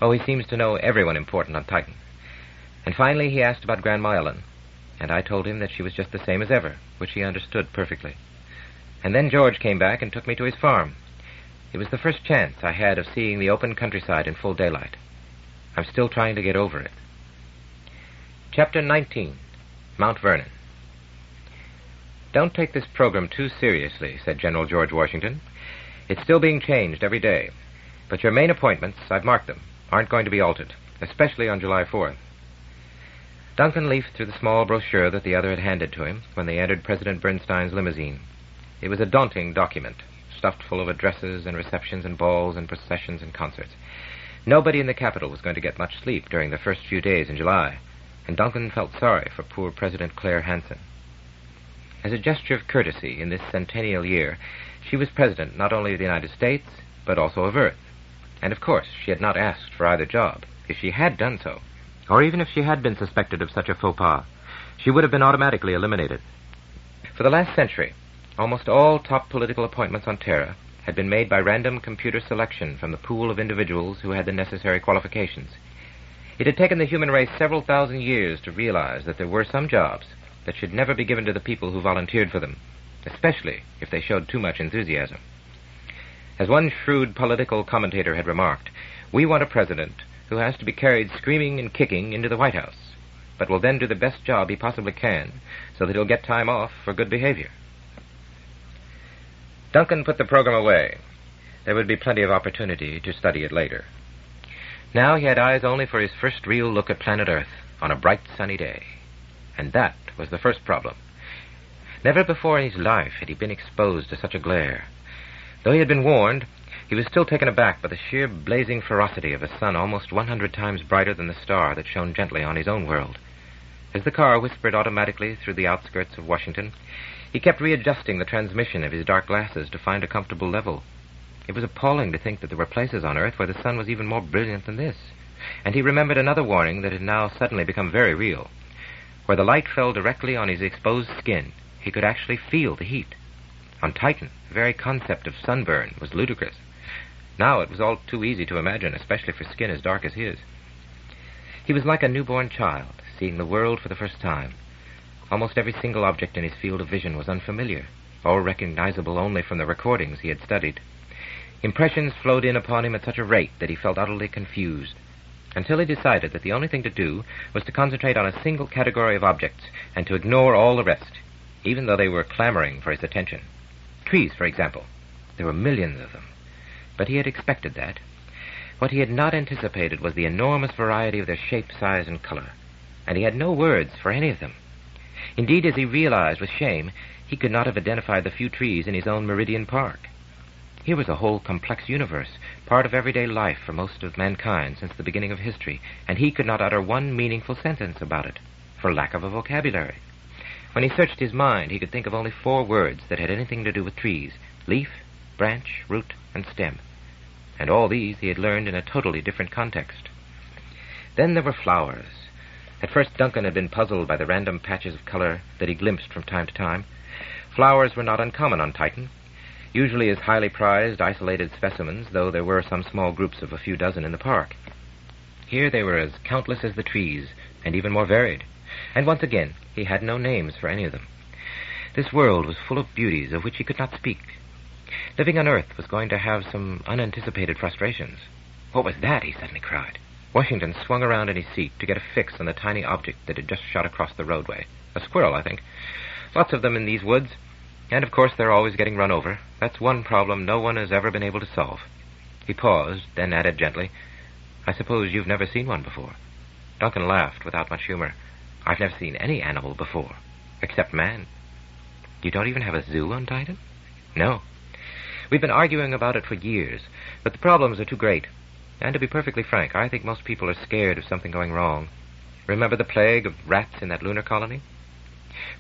Oh, he seems to know everyone important on Titan. And finally he asked about Grandma Ellen, and I told him that she was just the same as ever, which he understood perfectly. And then George came back and took me to his farm. It was the first chance I had of seeing the open countryside in full daylight. I'm still trying to get over it. Chapter 19, Mount Vernon. Don't take this program too seriously, said General George Washington. It's still being changed every day. But your main appointments, I've marked them, aren't going to be altered, especially on July 4th. Duncan leafed through the small brochure that the other had handed to him when they entered President Bernstein's limousine. It was a daunting document, stuffed full of addresses and receptions and balls and processions and concerts. Nobody in the capital was going to get much sleep during the first few days in July, and Duncan felt sorry for poor President Claire Hansen. As a gesture of courtesy in this centennial year, she was president not only of the United States, but also of Earth. And of course, she had not asked for either job. If she had done so, or even if she had been suspected of such a faux pas, she would have been automatically eliminated. For the last century, almost all top political appointments on Terra had been made by random computer selection from the pool of individuals who had the necessary qualifications. It had taken the human race several thousand years to realize that there were some jobs that should never be given to the people who volunteered for them, especially if they showed too much enthusiasm. As one shrewd political commentator had remarked, we want a president who has to be carried screaming and kicking into the White House, but will then do the best job he possibly can so that he'll get time off for good behavior. Duncan put the program away. There would be plenty of opportunity to study it later. Now he had eyes only for his first real look at planet Earth on a bright sunny day. And that was the first problem. Never before in his life had he been exposed to such a glare. Though he had been warned, he was still taken aback by the sheer blazing ferocity of a sun almost 100 times brighter than the star that shone gently on his own world. As the car whispered automatically through the outskirts of Washington, he kept readjusting the transmission of his dark glasses to find a comfortable level. It was appalling to think that there were places on Earth where the sun was even more brilliant than this. And he remembered another warning that had now suddenly become very real. Where the light fell directly on his exposed skin, he could actually feel the heat. On Titan, the very concept of sunburn was ludicrous. Now it was all too easy to imagine, especially for skin as dark as his. He was like a newborn child, seeing the world for the first time. Almost every single object in his field of vision was unfamiliar, or recognizable only from the recordings he had studied. Impressions flowed in upon him at such a rate that he felt utterly confused. until he decided that the only thing to do was to concentrate on a single category of objects and to ignore all the rest, even though they were clamoring for his attention. Trees, for example. There were millions of them. But he had expected that. What he had not anticipated was the enormous variety of their shape, size, and color, and he had no words for any of them. Indeed, as he realized with shame, he could not have identified the few trees in his own Meridian Park. Here was a whole complex universe, part of everyday life for most of mankind since the beginning of history, and he could not utter one meaningful sentence about it, for lack of a vocabulary. When he searched his mind, he could think of only 4 words that had anything to do with trees: leaf, branch, root, and stem. And all these he had learned in a totally different context. Then there were flowers. At first Duncan had been puzzled by the random patches of color that he glimpsed from time to time. Flowers were not uncommon on Titan, usually as highly prized, isolated specimens, though there were some small groups of a few dozen in the park. Here they were as countless as the trees, and even more varied. And once again, he had no names for any of them. This world was full of beauties of which he could not speak. Living on Earth was going to have some unanticipated frustrations. What was that? He suddenly cried. Washington swung around in his seat to get a fix on the tiny object that had just shot across the roadway. A squirrel, I think. Lots of them in these woods. And, of course, they're always getting run over. That's one problem no one has ever been able to solve. He paused, then added gently, I suppose you've never seen one before. Duncan laughed without much humor. I've never seen any animal before, except man. You don't even have a zoo on Titan? No. We've been arguing about it for years, but the problems are too great. And to be perfectly frank, I think most people are scared of something going wrong. Remember the plague of rats in that lunar colony?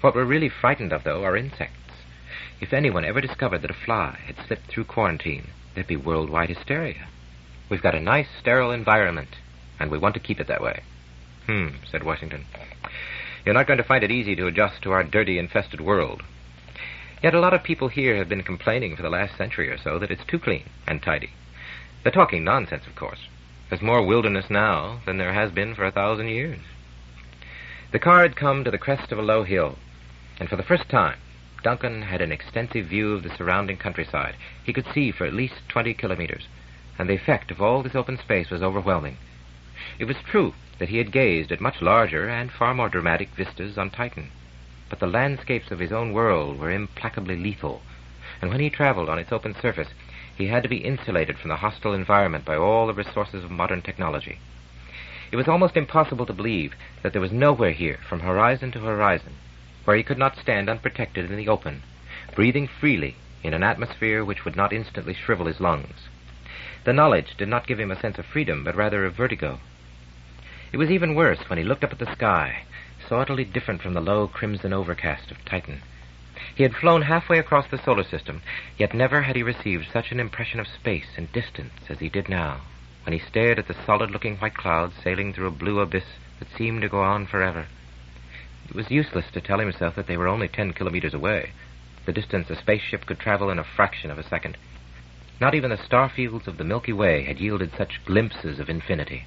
What we're really frightened of, though, are insects. If anyone ever discovered that a fly had slipped through quarantine, there'd be worldwide hysteria. We've got a nice, sterile environment, and we want to keep it that way. Said Washington. You're not going to find it easy to adjust to our dirty, infested world. Yet a lot of people here have been complaining for the last century or so that it's too clean and tidy. They're talking nonsense, of course. There's more wilderness now than there has been for 1,000 years. The car had come to the crest of a low hill, and for the first time, Duncan had an extensive view of the surrounding countryside. He could see for at least 20 kilometers, and the effect of all this open space was overwhelming. It was true that he had gazed at much larger and far more dramatic vistas on Titan, but the landscapes of his own world were implacably lethal, and when he traveled on its open surface, he had to be insulated from the hostile environment by all the resources of modern technology. It was almost impossible to believe that there was nowhere here, from horizon to horizon, where he could not stand unprotected in the open, breathing freely in an atmosphere which would not instantly shrivel his lungs. The knowledge did not give him a sense of freedom, but rather of vertigo. It was even worse when he looked up at the sky, so utterly different from the low crimson overcast of Titan. He had flown halfway across the solar system, yet never had he received such an impression of space and distance as he did now, when he stared at the solid-looking white clouds sailing through a blue abyss that seemed to go on forever. It was useless to tell himself that they were only 10 kilometers away, the distance a spaceship could travel in a fraction of a second. Not even the star fields of the Milky Way had yielded such glimpses of infinity.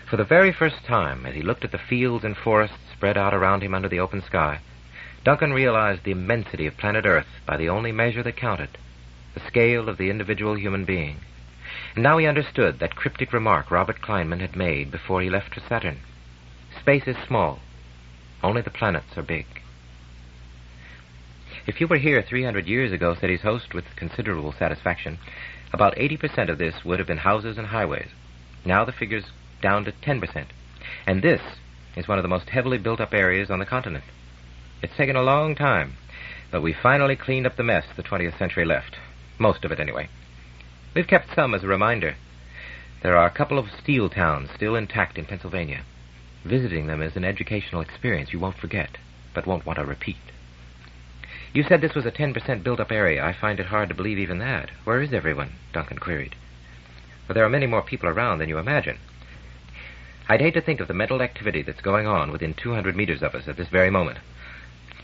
For the very first time, as he looked at the fields and forests spread out around him under the open sky, Duncan realized the immensity of planet Earth by the only measure that counted, the scale of the individual human being. And now he understood that cryptic remark Robert Kleinman had made before he left for Saturn. Space is small. Only the planets are big. If you were here 300 years ago, said his host with considerable satisfaction, about 80% of this would have been houses and highways. Now the figure's down to 10%. And this is one of the most heavily built-up areas on the continent. It's taken a long time, but we finally cleaned up the mess the 20th century left. Most of it, anyway. We've kept some as a reminder. There are a couple of steel towns still intact in Pennsylvania. Visiting them is an educational experience you won't forget, but won't want to repeat. You said this was a 10% built-up area. I find it hard to believe even that. Where is everyone? Duncan queried. Well, there are many more people around than you imagine. I'd hate to think of the mental activity that's going on within 200 meters of us at this very moment.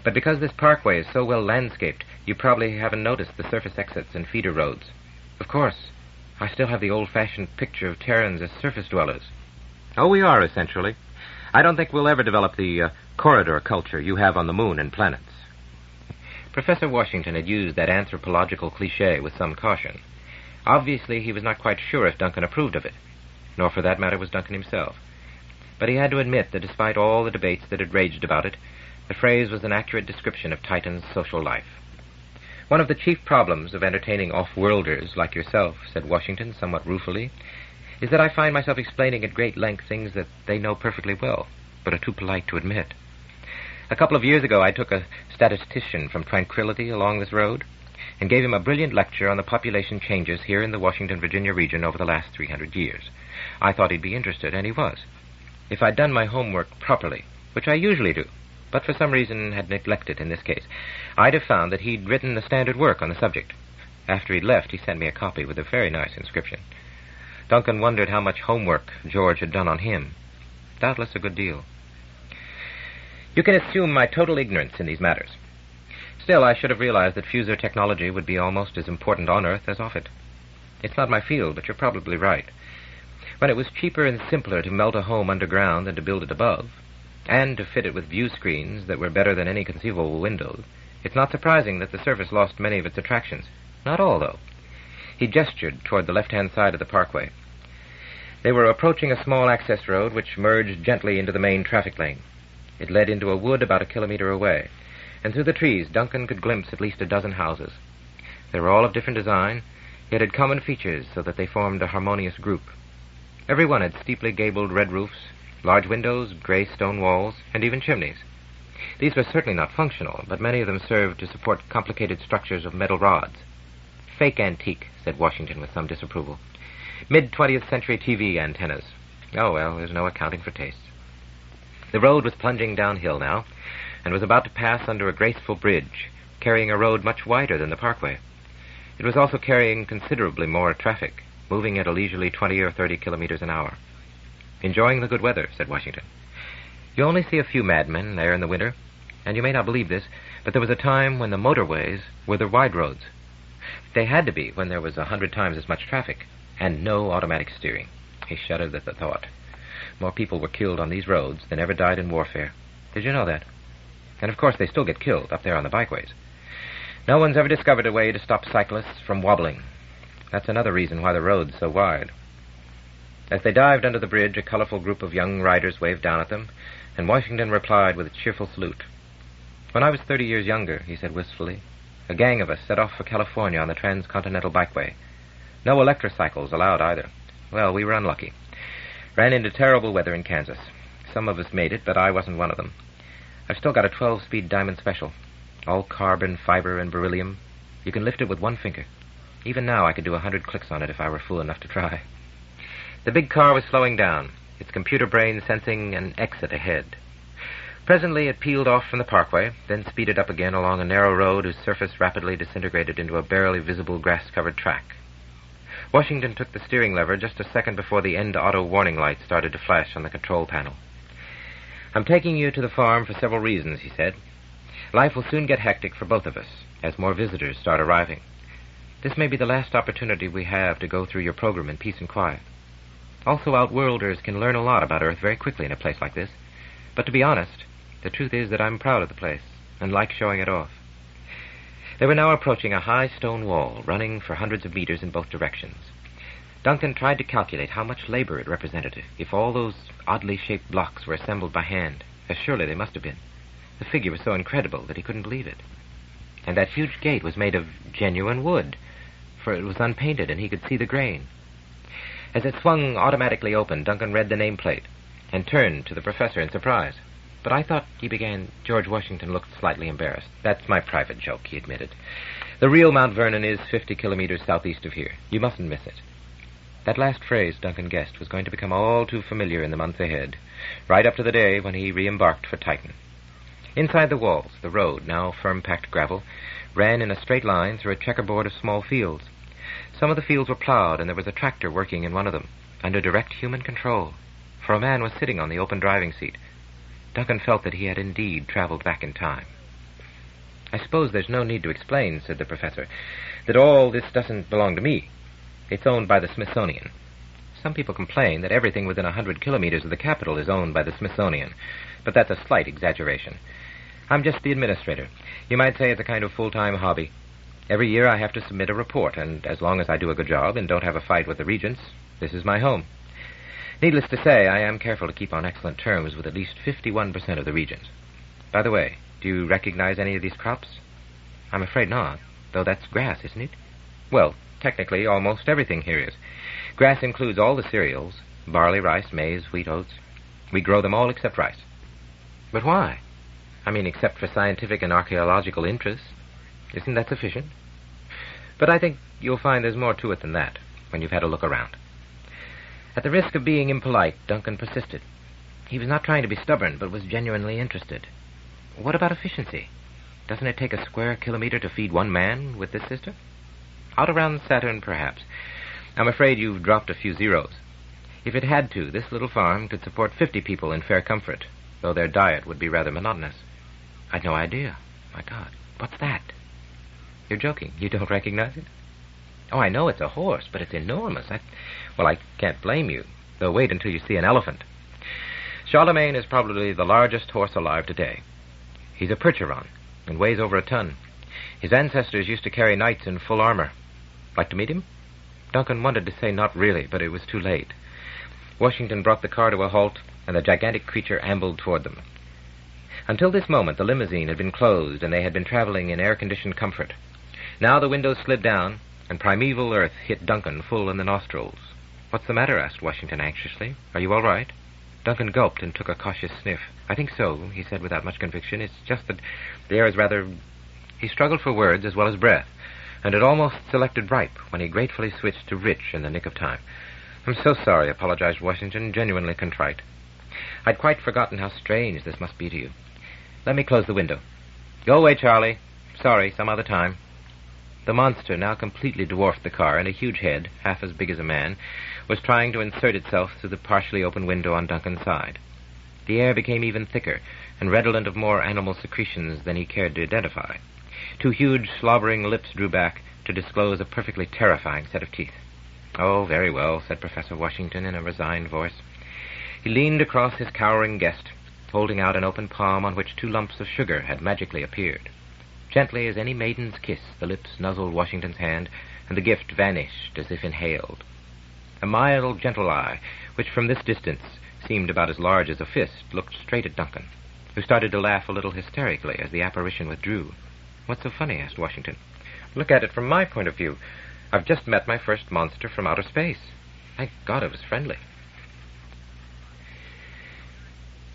But because this parkway is so well landscaped, you probably haven't noticed the surface exits and feeder roads. Of course, I still have the old-fashioned picture of Terrans as surface dwellers. Oh, we are, essentially. I don't think we'll ever develop the corridor culture you have on the moon and planets. Professor Washington had used that anthropological cliché with some caution. Obviously, he was not quite sure if Duncan approved of it. nor for that matter was Duncan himself. But he had to admit that despite all the debates that had raged about it, the phrase was an accurate description of Titan's social life. One of the chief problems of entertaining off-worlders like yourself, said Washington somewhat ruefully, is that I find myself explaining at great length things that they know perfectly well, but are too polite to admit. A couple of years ago I took a statistician from Tranquility along this road and gave him a brilliant lecture on the population changes here in the Washington-Virginia region over the last 300 years. I thought he'd be interested, and he was. If I'd done my homework properly, which I usually do, but for some reason had neglected in this case, I'd have found that he'd written the standard work on the subject. After he'd left, he sent me a copy with a very nice inscription. Duncan wondered how much homework George had done on him. Doubtless a good deal. You can assume my total ignorance in these matters. Still, I should have realized that fuser technology would be almost as important on Earth as off it. It's not my field, but you're probably right. When it was cheaper and simpler to melt a home underground than to build it above, and to fit it with view screens that were better than any conceivable windows, it's not surprising that the surface lost many of its attractions. Not all, though. He gestured toward the left-hand side of the parkway. They were approaching a small access road which merged gently into the main traffic lane. It led into a wood about a kilometer away, and through the trees Duncan could glimpse at least a dozen houses. They were all of different design, yet had common features so that they formed a harmonious group. Every one had steeply gabled red roofs, large windows, gray stone walls, and even chimneys. These were certainly not functional, but many of them served to support complicated structures of metal rods. Fake antique, said Washington with some disapproval. Mid-20th century TV antennas. Oh, well, there's no accounting for tastes. The road was plunging downhill now, and was about to pass under a graceful bridge, carrying a road much wider than the parkway. It was also carrying considerably more traffic, moving at a leisurely 20 or 30 kilometers an hour. Enjoying the good weather, said Washington. You only see a few madmen there in the winter, and you may not believe this, but there was a time when the motorways were the wide roads. They had to be when there was 100 times as much traffic, and no automatic steering. He shuddered at the thought. More people were killed on these roads than ever died in warfare. Did you know that? And of course they still get killed up there on the bikeways. No one's ever discovered a way to stop cyclists from wobbling. That's another reason why the road's so wide. As they dived under the bridge, a colorful group of young riders waved down at them, and Washington replied with a cheerful salute. When I was 30 years younger, he said wistfully, a gang of us set off for California on the transcontinental bikeway. No electrocycles allowed either. Well, we were unlucky. Ran into terrible weather in Kansas. Some of us made it, but I wasn't one of them. I've still got a 12-speed Diamond Special. All carbon, fiber, and beryllium. You can lift it with one finger. Even now I could do 100 clicks on it if I were fool enough to try. The big car was slowing down, its computer brain sensing an exit ahead. Presently it peeled off from the parkway, then speeded up again along a narrow road whose surface rapidly disintegrated into a barely visible grass-covered track. Washington took the steering lever just a second before the end auto warning light started to flash on the control panel. I'm taking you to the farm for several reasons, he said. Life will soon get hectic for both of us as more visitors start arriving. This may be the last opportunity we have to go through your program in peace and quiet. Also, outworlders can learn a lot about Earth very quickly in a place like this. But to be honest, the truth is that I'm proud of the place and like showing it off. They were now approaching a high stone wall running for hundreds of meters in both directions. Duncan tried to calculate how much labor it represented if all those oddly shaped blocks were assembled by hand, as surely they must have been. The figure was so incredible that he couldn't believe it. And that huge gate was made of genuine wood, for it was unpainted and he could see the grain. As it swung automatically open, Duncan read the nameplate and turned to the professor in surprise. But I thought, he began. George Washington looked slightly embarrassed. That's my private joke, he admitted. The real Mount Vernon is 50 kilometers southeast of here. You mustn't miss it. That last phrase, Duncan guessed, was going to become all too familiar in the months ahead, right up to the day when he re-embarked for Titan. Inside the walls, the road, now firm-packed gravel, ran in a straight line through a checkerboard of small fields. Some of the fields were plowed, and there was a tractor working in one of them, under direct human control, for a man was sitting on the open driving seat. Duncan felt that he had indeed traveled back in time. I suppose there's no need to explain, said the professor, that all this doesn't belong to me. It's owned by the Smithsonian. Some people complain that everything within 100 kilometers of the capital is owned by the Smithsonian, but that's a slight exaggeration. I'm just the administrator. You might say it's a kind of full-time hobby. Every year I have to submit a report, and as long as I do a good job and don't have a fight with the regents, this is my home. Needless to say, I am careful to keep on excellent terms with at least 51% of the regions. By the way, do you recognize any of these crops? I'm afraid not, though that's grass, isn't it? Well, technically, almost everything here is. Grass includes all the cereals, barley, rice, maize, wheat, oats. We grow them all except rice. But why? I mean, except for scientific and archaeological interests. Isn't that sufficient? But I think you'll find there's more to it than that when you've had a look around. At the risk of being impolite, Duncan persisted. He was not trying to be stubborn, but was genuinely interested. What about efficiency? Doesn't it take a square kilometer to feed one man with this system? Out around Saturn, perhaps. I'm afraid you've dropped a few zeros. If it had to, this little farm could support 50 people in fair comfort, though their diet would be rather monotonous. I'd no idea. My God, what's that? You're joking. You don't recognize it? Oh, I know it's a horse, but it's enormous. I can't blame you, though wait until you see an elephant. Charlemagne is probably the largest horse alive today. He's a Percheron and weighs over a ton. His ancestors used to carry knights in full armor. Like to meet him? Duncan wanted to say not really, but it was too late. Washington brought the car to a halt, and the gigantic creature ambled toward them. Until this moment, the limousine had been closed, and they had been traveling in air-conditioned comfort. Now the windows slid down, and primeval Earth hit Duncan full in the nostrils. "What's the matter?" asked Washington anxiously. "Are you all right?" Duncan gulped and took a cautious sniff. "I think so," he said without much conviction. "It's just that the air is rather—" He struggled for words as well as breath, and had almost selected ripe when he gratefully switched to rich in the nick of time. "I'm so sorry," apologized Washington, genuinely contrite. "I'd quite forgotten how strange this must be to you. Let me close the window." "Go away, Charlie. Sorry, some other time." The monster now completely dwarfed the car, and a huge head, half as big as a man, was trying to insert itself through the partially open window on Duncan's side. The air became even thicker, and redolent of more animal secretions than he cared to identify. Two huge, slobbering lips drew back to disclose a perfectly terrifying set of teeth. "Oh, very well," said Professor Washington in a resigned voice. He leaned across his cowering guest, holding out an open palm on which 2 lumps of sugar had magically appeared. Gently as any maiden's kiss, the lips nuzzled Washington's hand, and the gift vanished as if inhaled. A mild, gentle eye, which from this distance seemed about as large as a fist, looked straight at Duncan, who started to laugh a little hysterically as the apparition withdrew. "What's so funny?" asked Washington. "Look at it from my point of view. I've just met my first monster from outer space. Thank God it was friendly."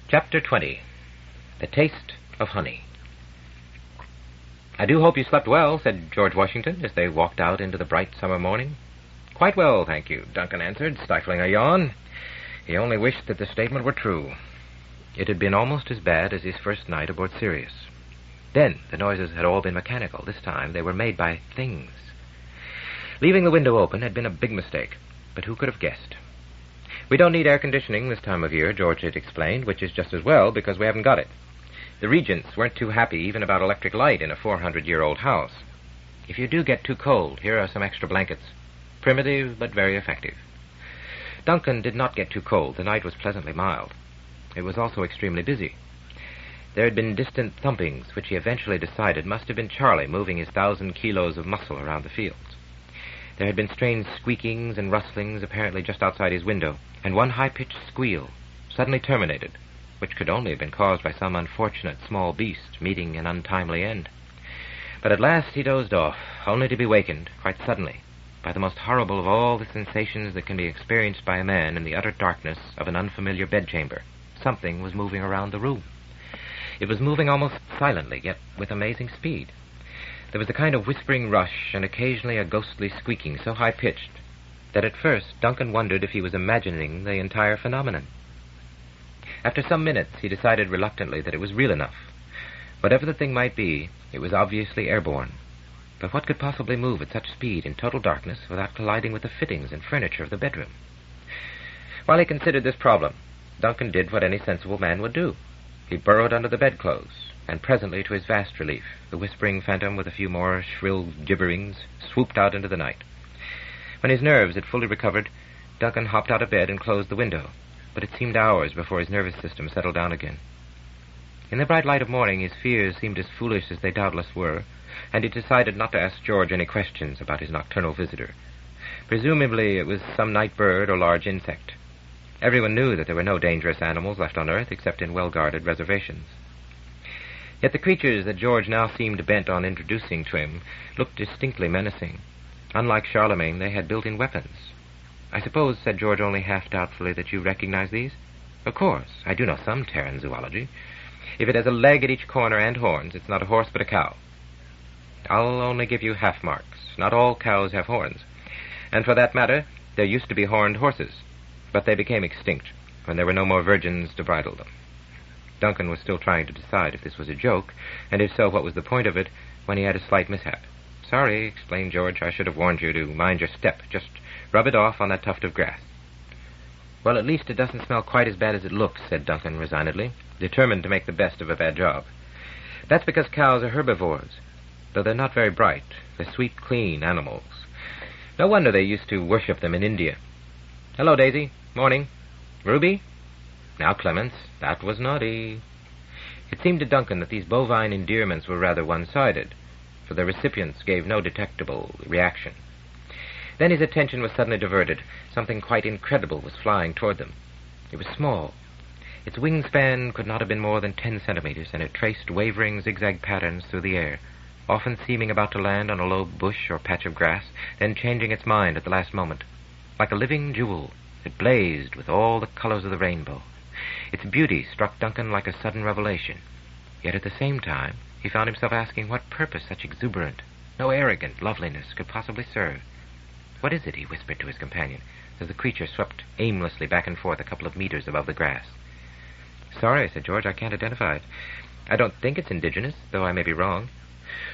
Chapter 20. The Taste of Honey. "I do hope you slept well," said George Washington as they walked out into the bright summer morning. "Quite well, thank you," Duncan answered, stifling a yawn. He only wished that the statement were true. It had been almost as bad as his first night aboard Sirius. Then the noises had all been mechanical. This time they were made by things. Leaving the window open had been a big mistake, but who could have guessed? "We don't need air conditioning this time of year," George had explained, "which is just as well because we haven't got it. The regents weren't too happy even about electric light in a 400-year-old house. If you do get too cold, here are some extra blankets. Primitive, but very effective." Duncan did not get too cold. The night was pleasantly mild. It was also extremely busy. There had been distant thumpings, which he eventually decided must have been Charlie moving his 1,000 kilos of muscle around the fields. There had been strange squeakings and rustlings apparently just outside his window, and one high-pitched squeal, suddenly terminated, which could only have been caused by some unfortunate small beast meeting an untimely end. But at last he dozed off, only to be wakened, quite suddenly, by the most horrible of all the sensations that can be experienced by a man in the utter darkness of an unfamiliar bedchamber. Something was moving around the room. It was moving almost silently, yet with amazing speed. There was a kind of whispering rush and occasionally a ghostly squeaking so high-pitched that at first Duncan wondered if he was imagining the entire phenomenon. After some minutes, he decided reluctantly that it was real enough. Whatever the thing might be, it was obviously airborne. But what could possibly move at such speed in total darkness without colliding with the fittings and furniture of the bedroom? While he considered this problem, Duncan did what any sensible man would do. He burrowed under the bedclothes, and presently, to his vast relief, the whispering phantom with a few more shrill gibberings swooped out into the night. When his nerves had fully recovered, Duncan hopped out of bed and closed the window, but it seemed hours before his nervous system settled down again. In the bright light of morning, his fears seemed as foolish as they doubtless were, and he decided not to ask George any questions about his nocturnal visitor. Presumably it was some night bird or large insect. Everyone knew that there were no dangerous animals left on Earth except in well-guarded reservations. Yet the creatures that George now seemed bent on introducing to him looked distinctly menacing. Unlike Charlemagne, they had built-in weapons. "I suppose," said George only half doubtfully, "that you recognize these?" "Of course. I do know some Terran zoology. If it has a leg at each corner and horns, it's not a horse but a cow." "I'll only give you half marks. Not all cows have horns. And for that matter, there used to be horned horses, but they became extinct when there were no more virgins to bridle them." Duncan was still trying to decide if this was a joke, and if so, what was the point of it, when he had a slight mishap. "Sorry," explained George. "I should have warned you to mind your step. Just rub it off on that tuft of grass." "Well, at least it doesn't smell quite as bad as it looks," said Duncan resignedly, determined to make the best of a bad job. "That's because cows are herbivores, though they're not very bright. They're sweet, clean animals. No wonder they used to worship them in India. Hello, Daisy. Morning. Ruby? Now, Clements, that was naughty." It seemed to Duncan that these bovine endearments were rather one-sided, for their recipients gave no detectable reaction. Then his attention was suddenly diverted. Something quite incredible was flying toward them. It was small. Its wingspan could not have been more than 10 centimeters, and it traced wavering zigzag patterns through the air, often seeming about to land on a low bush or patch of grass, then changing its mind at the last moment. Like a living jewel, it blazed with all the colors of the rainbow. Its beauty struck Duncan like a sudden revelation. Yet at the same time, he found himself asking what purpose such exuberant, no arrogant loveliness could possibly serve. "What is it?" he whispered to his companion, as the creature swept aimlessly back and forth a couple of meters above the grass. "Sorry," said George, "I can't identify it. I don't think it's indigenous, though I may be wrong.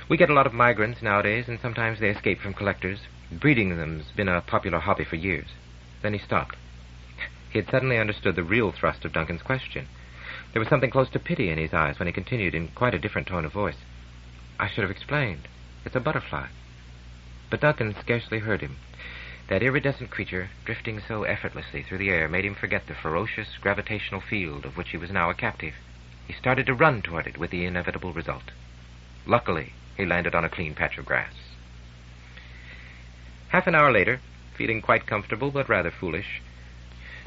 We get a lot of migrants nowadays, and sometimes they escape from collectors. Breeding them's been a popular hobby for years." Then he stopped. He had suddenly understood the real thrust of Duncan's question. There was something close to pity in his eyes when he continued in quite a different tone of voice. "I should have explained. It's a butterfly." But Duncan scarcely heard him. That iridescent creature, drifting so effortlessly through the air, made him forget the ferocious gravitational field of which he was now a captive. He started to run toward it with the inevitable result. Luckily, he landed on a clean patch of grass. Half an hour later, feeling quite comfortable but rather foolish,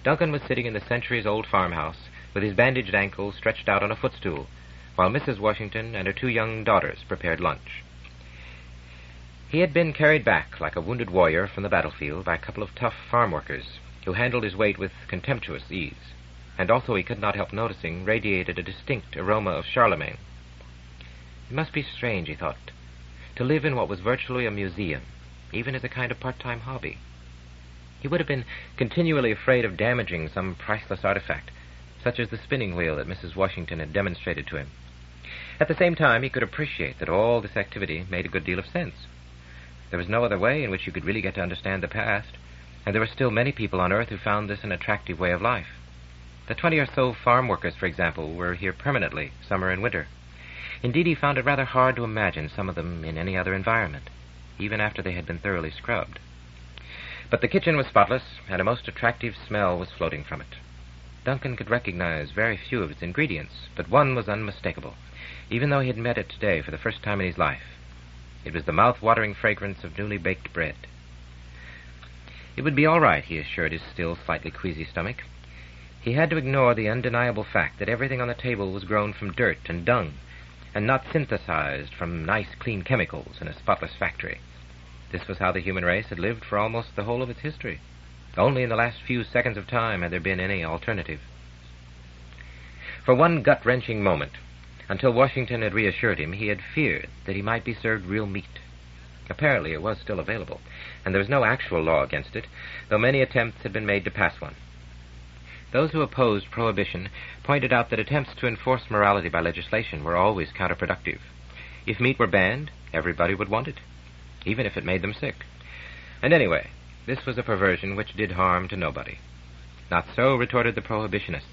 Duncan was sitting in the centuries-old farmhouse with his bandaged ankles stretched out on a footstool, while Mrs. Washington and her 2 young daughters prepared lunch. He had been carried back like a wounded warrior from the battlefield by a couple of tough farm workers who handled his weight with contemptuous ease, and also he could not help noticing radiated a distinct aroma of Charlemagne. It must be strange, he thought, to live in what was virtually a museum, even as a kind of part-time hobby. He would have been continually afraid of damaging some priceless artifact, such as the spinning wheel that Mrs. Washington had demonstrated to him. At the same time, he could appreciate that all this activity made a good deal of sense. There was no other way in which you could really get to understand the past, and there were still many people on Earth who found this an attractive way of life. The 20 or so farm workers, for example, were here permanently, summer and winter. Indeed, he found it rather hard to imagine some of them in any other environment, even after they had been thoroughly scrubbed. But the kitchen was spotless, and a most attractive smell was floating from it. Duncan could recognize very few of its ingredients, but one was unmistakable, even though he had met it today for the first time in his life. It was the mouth-watering fragrance of newly baked bread. It would be all right, he assured his still slightly queasy stomach. He had to ignore the undeniable fact that everything on the table was grown from dirt and dung, and not synthesized from nice, clean chemicals in a spotless factory. This was how the human race had lived for almost the whole of its history. Only in the last few seconds of time had there been any alternative. For one gut-wrenching moment, until Washington had reassured him, he had feared that he might be served real meat. Apparently it was still available, and there was no actual law against it, though many attempts had been made to pass one. Those who opposed prohibition pointed out that attempts to enforce morality by legislation were always counterproductive. If meat were banned, everybody would want it, even if it made them sick. And anyway, this was a perversion which did harm to nobody. Not so, retorted the prohibitionists.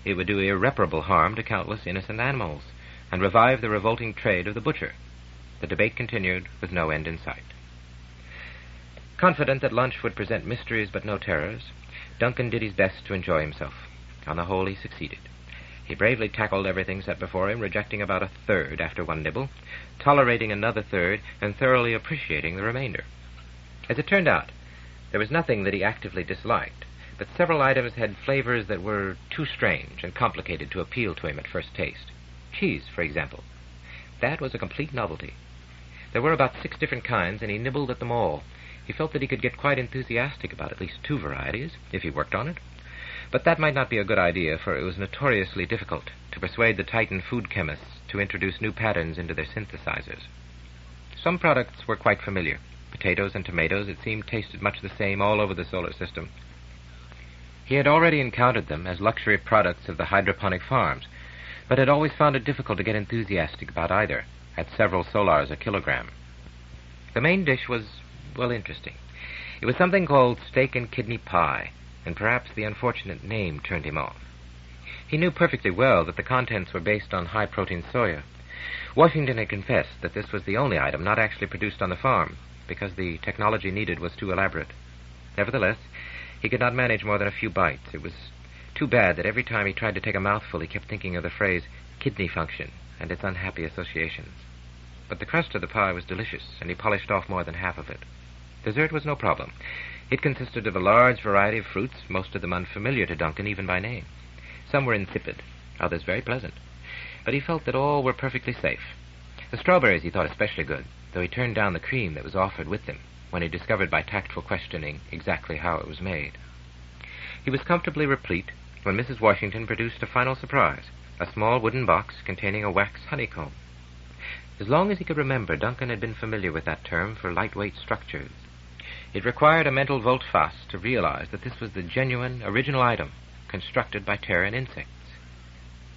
It would do irreparable harm to countless innocent animals, and revive the revolting trade of the butcher. The debate continued with no end in sight. Confident that lunch would present mysteries but no terrors, Duncan did his best to enjoy himself. On the whole, he succeeded. He bravely tackled everything set before him, rejecting about a third after one nibble, tolerating another third, and thoroughly appreciating the remainder. As it turned out, there was nothing that he actively disliked, but several items had flavors that were too strange and complicated to appeal to him at first taste. Cheese, for example. That was a complete novelty. There were about 6 different kinds, and he nibbled at them all. He felt that he could get quite enthusiastic about at least 2 varieties, if he worked on it. But that might not be a good idea, for it was notoriously difficult to persuade the Titan food chemists to introduce new patterns into their synthesizers. Some products were quite familiar. Potatoes and tomatoes, it seemed, tasted much the same all over the solar system. He had already encountered them as luxury products of the hydroponic farms, but had always found it difficult to get enthusiastic about either, at several solars a kilogram. The main dish was, well, interesting. It was something called steak and kidney pie, and perhaps the unfortunate name turned him off. He knew perfectly well that the contents were based on high-protein soya. Washington had confessed that this was the only item not actually produced on the farm, because the technology needed was too elaborate. Nevertheless, he could not manage more than a few bites. It was too bad that every time he tried to take a mouthful, he kept thinking of the phrase kidney function and its unhappy associations. But the crust of the pie was delicious, and he polished off more than half of it. Dessert was no problem. It consisted of a large variety of fruits, most of them unfamiliar to Duncan even by name. Some were insipid, others very pleasant, but he felt that all were perfectly safe. The strawberries he thought especially good, though he turned down the cream that was offered with them when he discovered by tactful questioning exactly how it was made. He was comfortably replete when Mrs. Washington produced a final surprise, a small wooden box containing a wax honeycomb. As long as he could remember, Duncan had been familiar with that term for lightweight structures. It required a mental volte-face to realize that this was the genuine, original item constructed by Terran insects.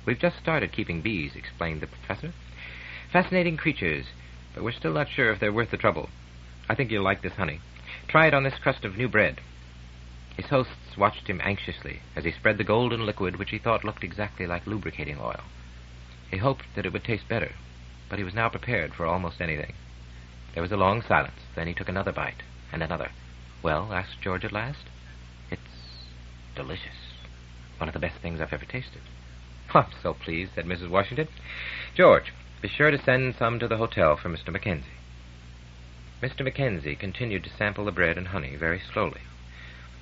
"We've just started keeping bees," explained the professor. "Fascinating creatures, but we're still not sure if they're worth the trouble. I think you'll like this honey. Try it on this crust of new bread." His hosts watched him anxiously as he spread the golden liquid which he thought looked exactly like lubricating oil. He hoped that it would taste better, but he was now prepared for almost anything. There was a long silence. Then he took another bite, and another. "Well?" asked George at last. "It's delicious. One of the best things I've ever tasted." "I'm so pleased," said Mrs. Washington. "George, be sure to send some to the hotel for Mr. Mackenzie." Mr. Mackenzie continued to sample the bread and honey very slowly.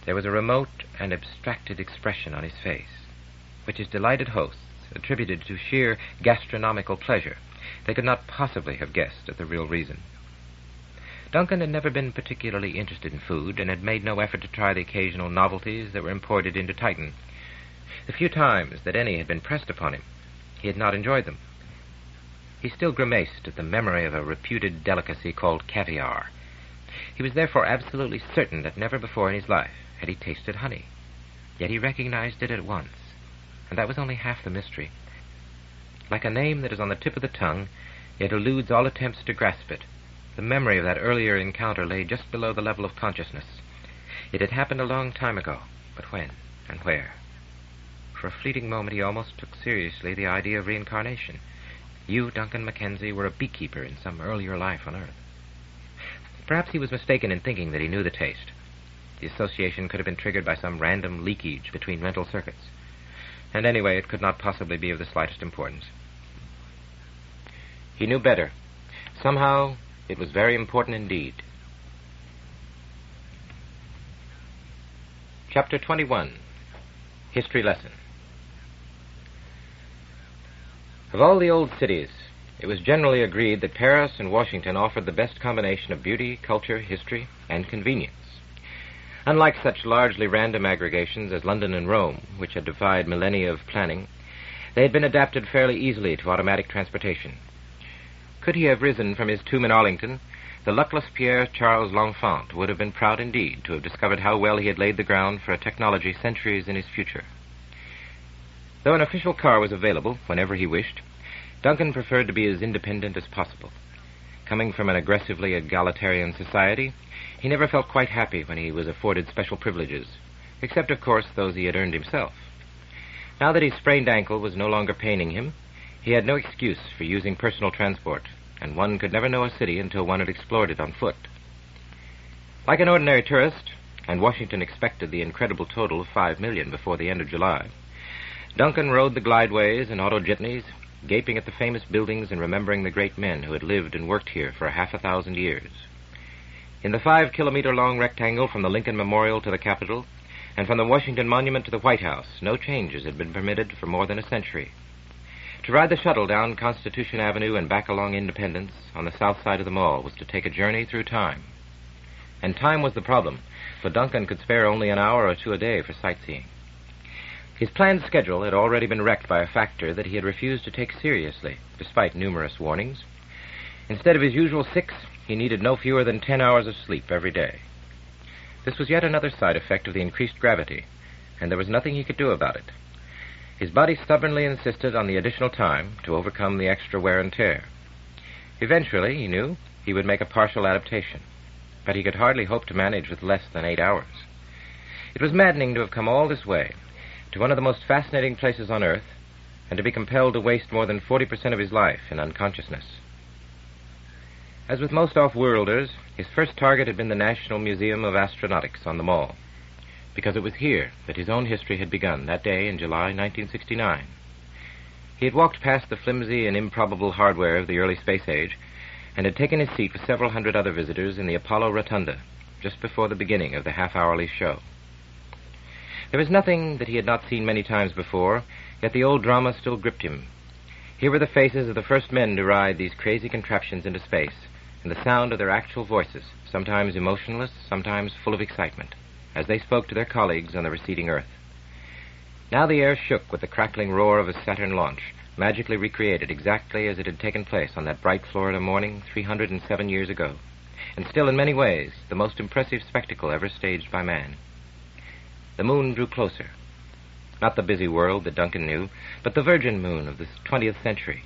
There was a remote and abstracted expression on his face, which his delighted hosts attributed to sheer gastronomical pleasure. They could not possibly have guessed at the real reason. Duncan had never been particularly interested in food, and had made no effort to try the occasional novelties that were imported into Titan. The few times that any had been pressed upon him, he had not enjoyed them. He still grimaced at the memory of a reputed delicacy called caviar. He was therefore absolutely certain that never before in his life had he tasted honey. Yet he recognized it at once, and that was only half the mystery. Like a name that is on the tip of the tongue, yet eludes all attempts to grasp it, the memory of that earlier encounter lay just below the level of consciousness. It had happened a long time ago, but when and where? For a fleeting moment he almost took seriously the idea of reincarnation. You, Duncan Mackenzie, were a beekeeper in some earlier life on Earth. Perhaps he was mistaken in thinking that he knew the taste. The association could have been triggered by some random leakage between mental circuits. And anyway, it could not possibly be of the slightest importance. He knew better. Somehow, it was very important indeed. Chapter 21. History Lesson. Of all the old cities, it was generally agreed that Paris and Washington offered the best combination of beauty, culture, history, and convenience. Unlike such largely random aggregations as London and Rome, which had defied millennia of planning, they had been adapted fairly easily to automatic transportation. Could he have risen from his tomb in Arlington, the luckless Pierre Charles L'Enfant would have been proud indeed to have discovered how well he had laid the ground for a technology centuries in his future. Though an official car was available whenever he wished, Duncan preferred to be as independent as possible. Coming from an aggressively egalitarian society, he never felt quite happy when he was afforded special privileges, except, of course, those he had earned himself. Now that his sprained ankle was no longer paining him, he had no excuse for using personal transport, and one could never know a city until one had explored it on foot. Like an ordinary tourist, and Washington expected the incredible total of 5 million before the end of July, Duncan rode the glideways and auto jitneys, gaping at the famous buildings and remembering the great men who had lived and worked here for 500,000 years. In the 5-kilometer-long rectangle from the Lincoln Memorial to the Capitol, and from the Washington Monument to the White House, no changes had been permitted for more than a century. To ride the shuttle down Constitution Avenue and back along Independence on the south side of the mall was to take a journey through time. And time was the problem, for Duncan could spare only an hour or two a day for sightseeing. His planned schedule had already been wrecked by a factor that he had refused to take seriously, despite numerous warnings. Instead of his usual 6, he needed no fewer than 10 hours of sleep every day. This was yet another side effect of the increased gravity, and there was nothing he could do about it. His body stubbornly insisted on the additional time to overcome the extra wear and tear. Eventually, he knew, he would make a partial adaptation, but he could hardly hope to manage with less than 8 hours. It was maddening to have come all this way, to one of the most fascinating places on Earth, and to be compelled to waste more than 40% of his life in unconsciousness. As with most off-worlders, his first target had been the National Museum of Astronautics on the Mall, because it was here that his own history had begun that day in July 1969. He had walked past the flimsy and improbable hardware of the early space age and had taken his seat with several hundred other visitors in the Apollo Rotunda just before the beginning of the half-hourly show. There was nothing that he had not seen many times before, yet the old drama still gripped him. Here were the faces of the first men to ride these crazy contraptions into space, and the sound of their actual voices, sometimes emotionless, sometimes full of excitement, as they spoke to their colleagues on the receding Earth. Now the air shook with the crackling roar of a Saturn launch, magically recreated exactly as it had taken place on that bright Florida morning 307 years ago, and still in many ways the most impressive spectacle ever staged by man. The moon drew closer. Not the busy world that Duncan knew, but the virgin moon of the 20th century.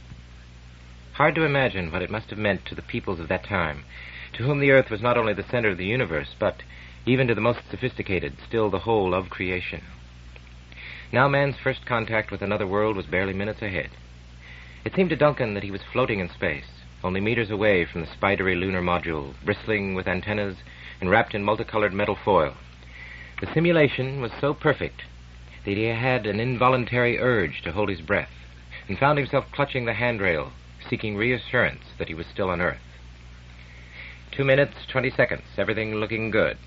Hard to imagine what it must have meant to the peoples of that time, to whom the Earth was not only the center of the universe, but, even to the most sophisticated, still the whole of creation. Now man's first contact with another world was barely minutes ahead. It seemed to Duncan that he was floating in space, only meters away from the spidery lunar module, bristling with antennas and wrapped in multicolored metal foil. The simulation was so perfect that he had an involuntary urge to hold his breath, and found himself clutching the handrail, seeking reassurance that he was still on Earth. 2 minutes, 20 seconds, everything looking good.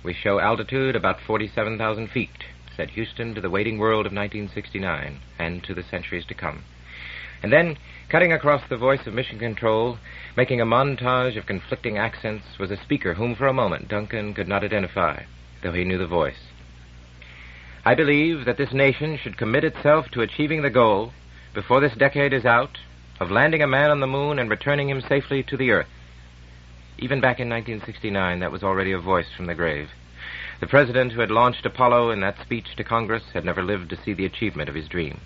We show altitude about 47,000 feet, said Houston to the waiting world of 1969 and to the centuries to come. And then, cutting across the voice of Mission Control, making a montage of conflicting accents, was a speaker whom for a moment Duncan could not identify, though he knew the voice. I believe that this nation should commit itself to achieving the goal, before this decade is out, of landing a man on the moon and returning him safely to the Earth. Even back in 1969, that was already a voice from the grave. The president who had launched Apollo in that speech to Congress had never lived to see the achievement of his dream.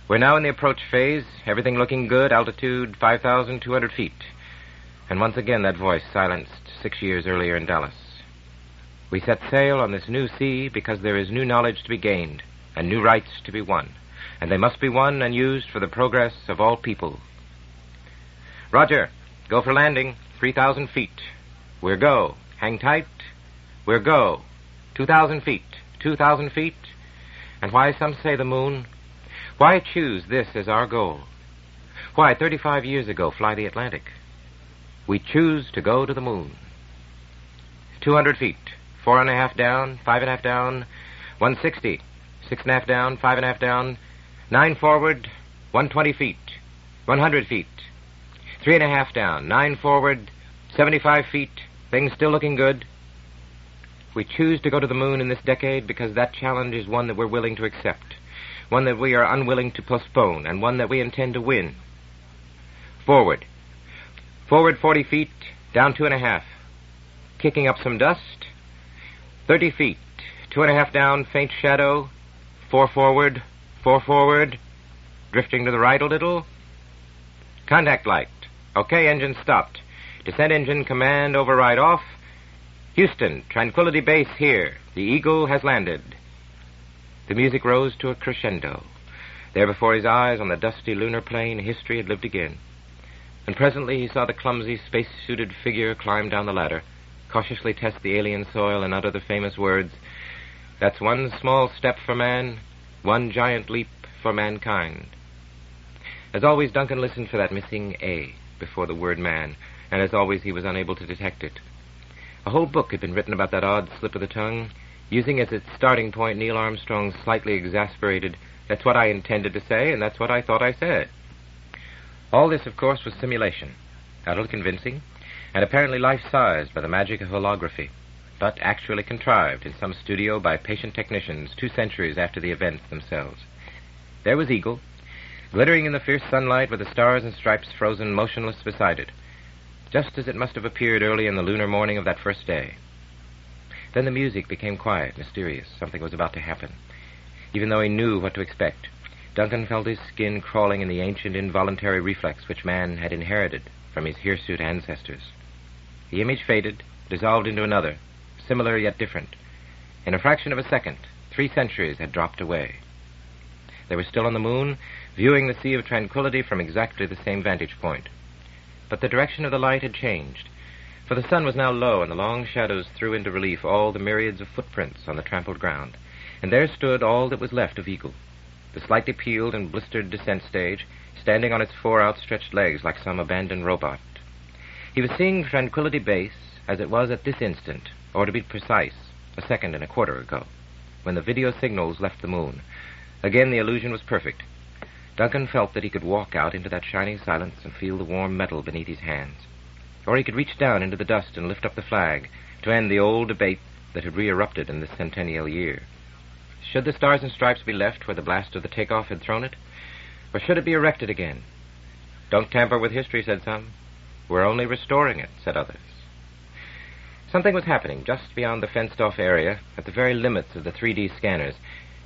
We're now in the approach phase, everything looking good, altitude 5,200 feet. And once again that voice silenced 6 years earlier in Dallas. We set sail on this new sea because there is new knowledge to be gained and new rights to be won, and they must be won and used for the progress of all people. Roger, go for landing, 3,000 feet. We're go. Hang tight. We're go. 2,000 feet. 2,000 feet. And why some say the moon? Why choose this as our goal? Why, 35 years ago, fly the Atlantic? We choose to go to the moon. 200 feet. 4.5 down, 5.5 down, 160, 6.5 down, 5.5 down, 9 forward, 120 feet, 100 feet, 3.5 down, 9 forward, 75 feet, things still looking good. We choose to go to the moon in this decade because that challenge is one that we're willing to accept, one that we are unwilling to postpone, and one that we intend to win. Forward. Forward 40 feet, down 2.5. Kicking up some dust. 30 feet, 2.5 down, faint shadow, 4 forward, 4 forward, drifting to the right a little. Contact light. Okay, engine stopped. Descent engine command override off. Houston, Tranquility Base here. The Eagle has landed. The music rose to a crescendo. There before his eyes on the dusty lunar plain, history had lived again. And presently he saw the clumsy, space-suited figure climb down the ladder, cautiously test the alien soil, and utter the famous words, "That's one small step for man, one giant leap for mankind." As always, Duncan listened for that missing A before the word man, and as always he was unable to detect it. A whole book had been written about that odd slip of the tongue, using as its starting point Neil Armstrong's slightly exasperated, "That's what I intended to say, and that's what I thought I said." All this, of course, was simulation, utterly convincing, and apparently life-sized by the magic of holography, but actually contrived in some studio by patient technicians 2 centuries after the events themselves. There was Eagle, glittering in the fierce sunlight with the stars and stripes frozen motionless beside it, just as it must have appeared early in the lunar morning of that first day. Then the music became quiet, mysterious. Something was about to happen. Even though he knew what to expect, Duncan felt his skin crawling in the ancient involuntary reflex which man had inherited from his hirsute ancestors. The image faded, dissolved into another, similar yet different. In a fraction of a second, 3 centuries had dropped away. They were still on the moon, viewing the Sea of Tranquility from exactly the same vantage point. But the direction of the light had changed, for the sun was now low, and the long shadows threw into relief all the myriads of footprints on the trampled ground. And there stood all that was left of Eagle, the slightly peeled and blistered descent stage, standing on its 4 outstretched legs like some abandoned robot. He was seeing Tranquility Base as it was at this instant, or to be precise, 1.25 seconds ago, when the video signals left the moon. Again, the illusion was perfect. Duncan felt that he could walk out into that shining silence and feel the warm metal beneath his hands. Or he could reach down into the dust and lift up the flag to end the old debate that had re-erupted in this centennial year. Should the Stars and Stripes be left where the blast of the takeoff had thrown it? Or should it be erected again? "Don't tamper with history," said some. "We're only restoring it," said others. Something was happening just beyond the fenced-off area, at the very limits of the 3D scanners.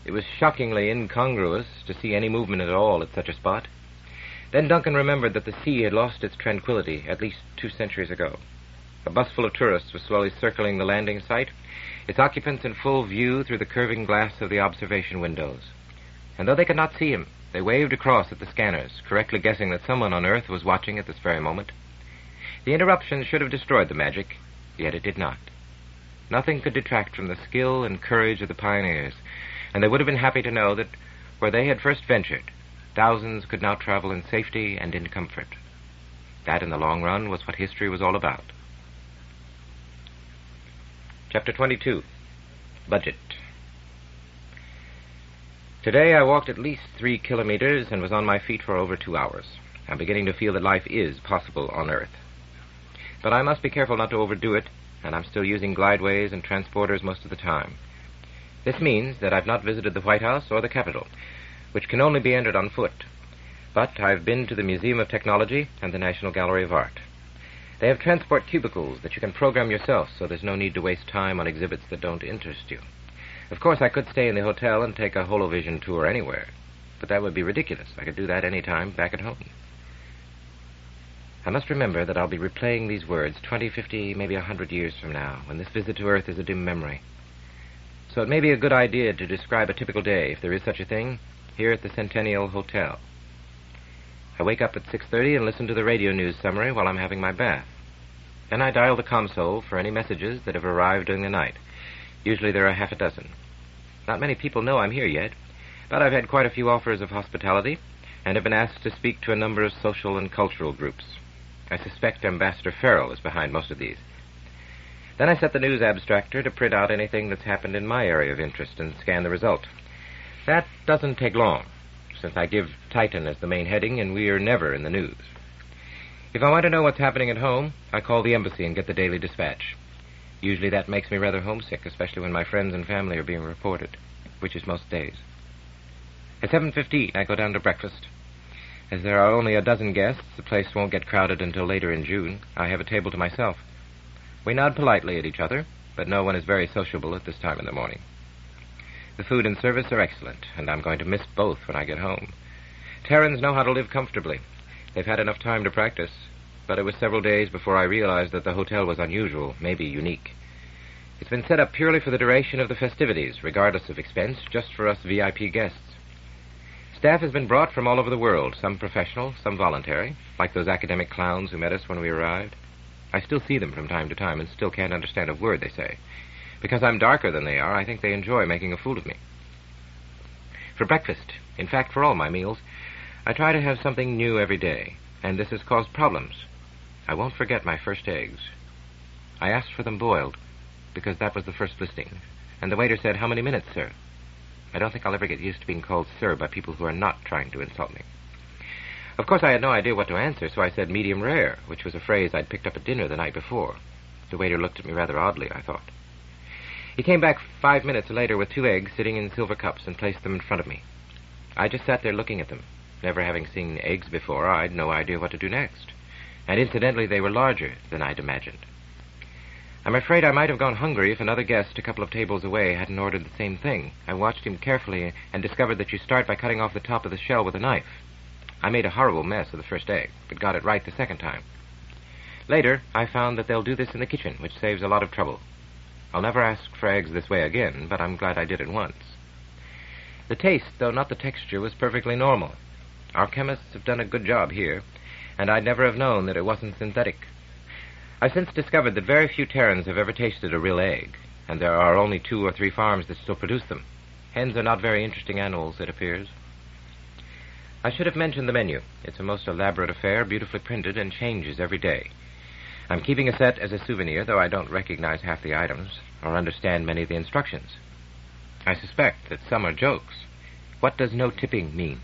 It was shockingly incongruous to see any movement at all at such a spot. Then Duncan remembered that the sea had lost its tranquility at least 2 centuries ago. A bus full of tourists was slowly circling the landing site, its occupants in full view through the curving glass of the observation windows. And though they could not see him, they waved across at the scanners, correctly guessing that someone on Earth was watching at this very moment. The interruption should have destroyed the magic, yet it did not. Nothing could detract from the skill and courage of the pioneers, and they would have been happy to know that where they had first ventured, thousands could now travel in safety and in comfort. That, in the long run, was what history was all about. Chapter 22. Budget. Today I walked at least 3 kilometers and was on my feet for over 2 hours. I'm beginning to feel that life is possible on Earth. But I must be careful not to overdo it, and I'm still using glideways and transporters most of the time. This means that I've not visited the White House or the Capitol, which can only be entered on foot. But I've been to the Museum of Technology and the National Gallery of Art. They have transport cubicles that you can program yourself, so there's no need to waste time on exhibits that don't interest you. Of course, I could stay in the hotel and take a holovision tour anywhere, but that would be ridiculous. I could do that any time back at home. I must remember that I'll be replaying these words 20, 50, maybe 100 years from now, when this visit to Earth is a dim memory. So it may be a good idea to describe a typical day, if there is such a thing, here at the Centennial Hotel. I wake up at 6:30 and listen to the radio news summary while I'm having my bath. Then I dial the console for any messages that have arrived during the night. Usually there are half a dozen. Not many people know I'm here yet, but I've had quite a few offers of hospitality and have been asked to speak to a number of social and cultural groups. I suspect Ambassador Farrell is behind most of these. Then I set the news abstractor to print out anything that's happened in my area of interest and scan the result. That doesn't take long, since I give Titan as the main heading and we are never in the news. If I want to know what's happening at home, I call the embassy and get the Daily Dispatch. Usually that makes me rather homesick, especially when my friends and family are being reported, which is most days. At 7:15, I go down to breakfast. As there are only a dozen guests, the place won't get crowded until later in June. I have a table to myself. We nod politely at each other, but no one is very sociable at this time in the morning. The food and service are excellent, and I'm going to miss both when I get home. Terrans know how to live comfortably. They've had enough time to practice, but it was several days before I realized that the hotel was unusual, maybe unique. It's been set up purely for the duration of the festivities, regardless of expense, just for us VIP guests. Staff has been brought from all over the world, some professional, some voluntary, like those academic clowns who met us when we arrived. I still see them from time to time and still can't understand a word they say. Because I'm darker than they are, I think they enjoy making a fool of me. For breakfast, in fact for all my meals, I try to have something new every day, and this has caused problems. I won't forget my first eggs. I asked for them boiled, because that was the first listing. and the waiter said, "How many minutes, sir?" I don't think I'll ever get used to being called sir by people who are not trying to insult me. Of course, I had no idea what to answer, so I said medium rare, which was a phrase I'd picked up at dinner the night before. The waiter looked at me rather oddly, I thought. He came back 5 minutes later with 2 eggs sitting in silver cups and placed them in front of me. I just sat there looking at them. Never having seen eggs before, I'd no idea what to do next. And incidentally, they were larger than I'd imagined. I'm afraid I might have gone hungry if another guest a couple of tables away hadn't ordered the same thing. I watched him carefully and discovered that you start by cutting off the top of the shell with a knife. I made a horrible mess of the first egg, but got it right the second time. Later, I found that they'll do this in the kitchen, which saves a lot of trouble. I'll never ask for eggs this way again, but I'm glad I did it once. The taste, though not the texture, was perfectly normal. Our chemists have done a good job here, and I'd never have known that it wasn't synthetic. I've since discovered that very few Terrans have ever tasted a real egg, and there are only 2 or 3 farms that still produce them. Hens are not very interesting animals, it appears. I should have mentioned the menu. It's a most elaborate affair, beautifully printed, and changes every day. I'm keeping a set as a souvenir, though I don't recognize half the items, or understand many of the instructions. I suspect that some are jokes. What does no tipping mean?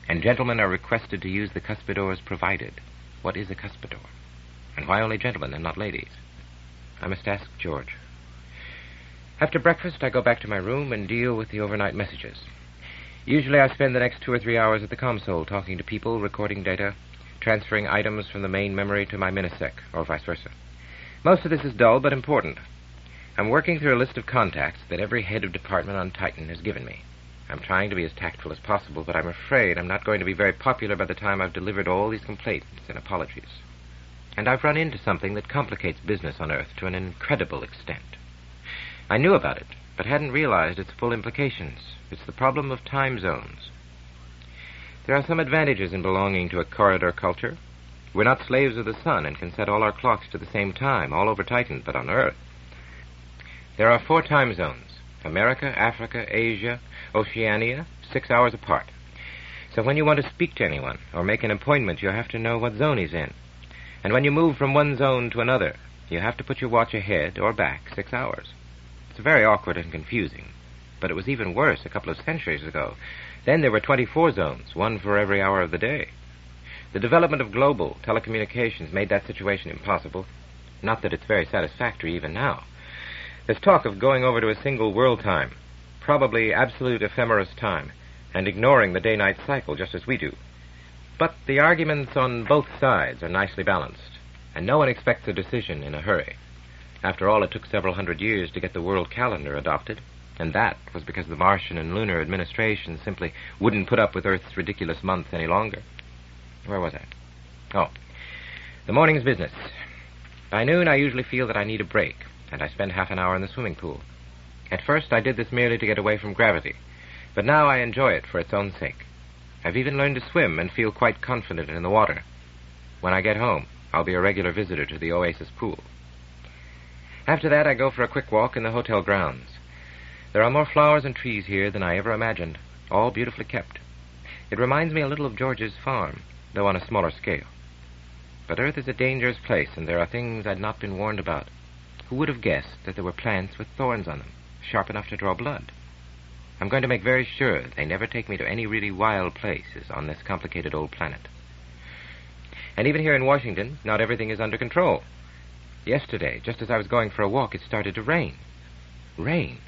And gentlemen are requested to use the cuspidors provided. What is a cuspidor? And why only gentlemen and not ladies? I must ask George. After breakfast, I go back to my room and deal with the overnight messages. Usually I spend the next 2 or 3 hours at the console talking to people, recording data, transferring items from the main memory to my minisec, or vice versa. Most of this is dull but important. I'm working through a list of contacts that every head of department on Titan has given me. I'm trying to be as tactful as possible, but I'm afraid I'm not going to be very popular by the time I've delivered all these complaints and apologies. And I've run into something that complicates business on Earth to an incredible extent. I knew about it, but hadn't realized its full implications. It's the problem of time zones. There are some advantages in belonging to a corridor culture. We're not slaves of the sun and can set all our clocks to the same time all over Titan, but on Earth there are 4 time zones: America, Africa, Asia, Oceania, 6 hours apart. So when you want to speak to anyone or make an appointment, you have to know what zone he's in. And when you move from one zone to another, you have to put your watch ahead or back 6 hours. It's very awkward and confusing, but it was even worse a couple of centuries ago. Then there were 24 zones, 1 for every hour of the day. The development of global telecommunications made that situation impossible. Not that it's very satisfactory even now. There's talk of going over to a single world time, probably absolute ephemeris time, and ignoring the day-night cycle just as we do. But the arguments on both sides are nicely balanced, and no one expects a decision in a hurry. After all, it took several hundred years to get the world calendar adopted, and that was because the Martian and lunar administrations simply wouldn't put up with Earth's ridiculous months any longer. Where was I? Oh, the morning's business. By noon, I usually feel that I need a break, and I spend half an hour in the swimming pool. At first, I did this merely to get away from gravity, but now I enjoy it for its own sake. I've even learned to swim and feel quite confident in the water. When I get home, I'll be a regular visitor to the Oasis pool. After that, I go for a quick walk in the hotel grounds. There are more flowers and trees here than I ever imagined, all beautifully kept. It reminds me a little of George's farm, though on a smaller scale. But Earth is a dangerous place, and there are things I'd not been warned about. Who would have guessed that there were plants with thorns on them, sharp enough to draw blood? I'm going to make very sure they never take me to any really wild places on this complicated old planet. And even here in Washington, not everything is under control. Yesterday, just as I was going for a walk, it started to rain. Rain?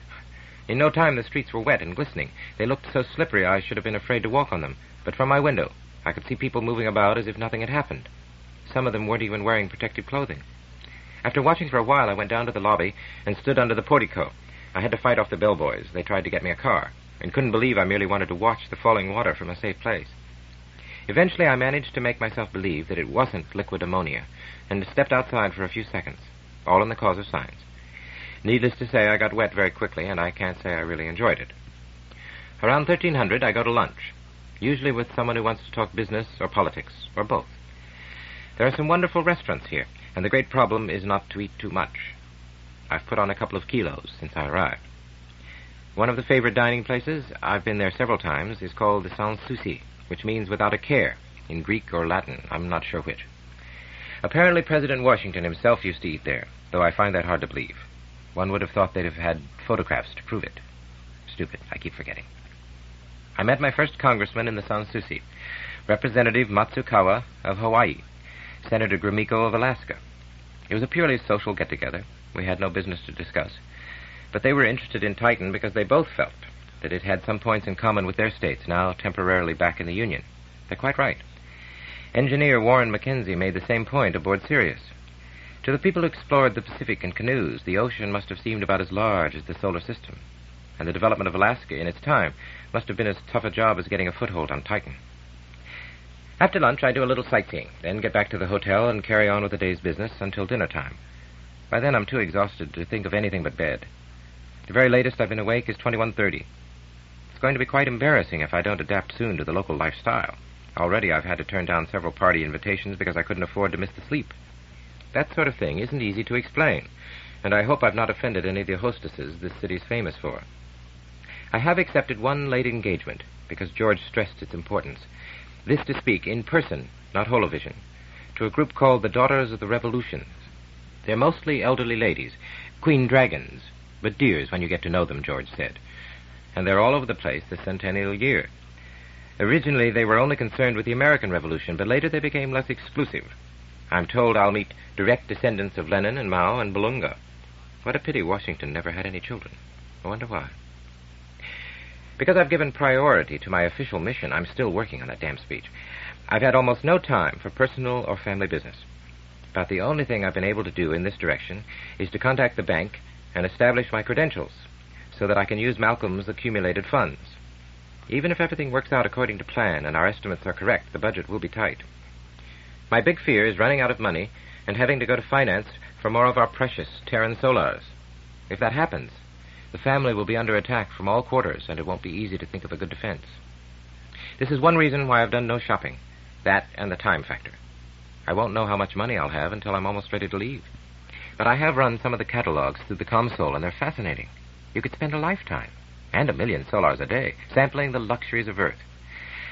In no time, the streets were wet and glistening. They looked so slippery I should have been afraid to walk on them. But from my window, I could see people moving about as if nothing had happened. Some of them weren't even wearing protective clothing. After watching for a while, I went down to the lobby and stood under the portico. I had to fight off the bellboys. They tried to get me a car, and couldn't believe I merely wanted to watch the falling water from a safe place. Eventually, I managed to make myself believe that it wasn't liquid ammonia, and stepped outside for a few seconds, all in the cause of science. Needless to say, I got wet very quickly, and I can't say I really enjoyed it. Around 1300, I go to lunch, usually with someone who wants to talk business or politics, or both. There are some wonderful restaurants here, and the great problem is not to eat too much. I've put on a couple of kilos since I arrived. One of the favorite dining places, I've been there several times, is called the Sans Souci, which means without a care, in Greek or Latin, I'm not sure which. Apparently President Washington himself used to eat there, though I find that hard to believe. One would have thought they'd have had photographs to prove it. Stupid, I keep forgetting. I met my first congressman in the Sans Souci, Representative Matsukawa of Hawaii, Senator Gromyko of Alaska. It was a purely social get-together. We had no business to discuss. But they were interested in Titan because they both felt that it had some points in common with their states, now temporarily back in the Union. They're quite right. Engineer Warren Mackenzie made the same point aboard Sirius. To the people who explored the Pacific in canoes, the ocean must have seemed about as large as the solar system, and the development of Alaska in its time must have been as tough a job as getting a foothold on Titan. After lunch, I do a little sightseeing, then get back to the hotel and carry on with the day's business until dinner time. By then, I'm too exhausted to think of anything but bed. The very latest I've been awake is 21:30. It's going to be quite embarrassing if I don't adapt soon to the local lifestyle. Already I've had to turn down several party invitations because I couldn't afford to miss the sleep. That sort of thing isn't easy to explain, and I hope I've not offended any of the hostesses this city's famous for. I have accepted one late engagement because George stressed its importance. This to speak in person, not holovision, to a group called the Daughters of the Revolutions. They're mostly elderly ladies, queen dragons, but dears when you get to know them, George said. And they're all over the place this centennial year. Originally, they were only concerned with the American Revolution, but later they became less exclusive. I'm told I'll meet direct descendants of Lenin and Mao and Bolunga. What a pity Washington never had any children. I wonder why. Because I've given priority to my official mission, I'm still working on that damn speech. I've had almost no time for personal or family business. About the only thing I've been able to do in this direction is to contact the bank and establish my credentials so that I can use Malcolm's accumulated funds. Even if everything works out according to plan and our estimates are correct, the budget will be tight. My big fear is running out of money and having to go to finance for more of our precious Terran solars. If that happens, the family will be under attack from all quarters, and it won't be easy to think of a good defense. This is one reason why I've done no shopping. That and the time factor. I won't know how much money I'll have until I'm almost ready to leave. But I have run some of the catalogs through the console, and they're fascinating. You could spend a lifetime, and 1,000,000 solars a day, sampling the luxuries of Earth.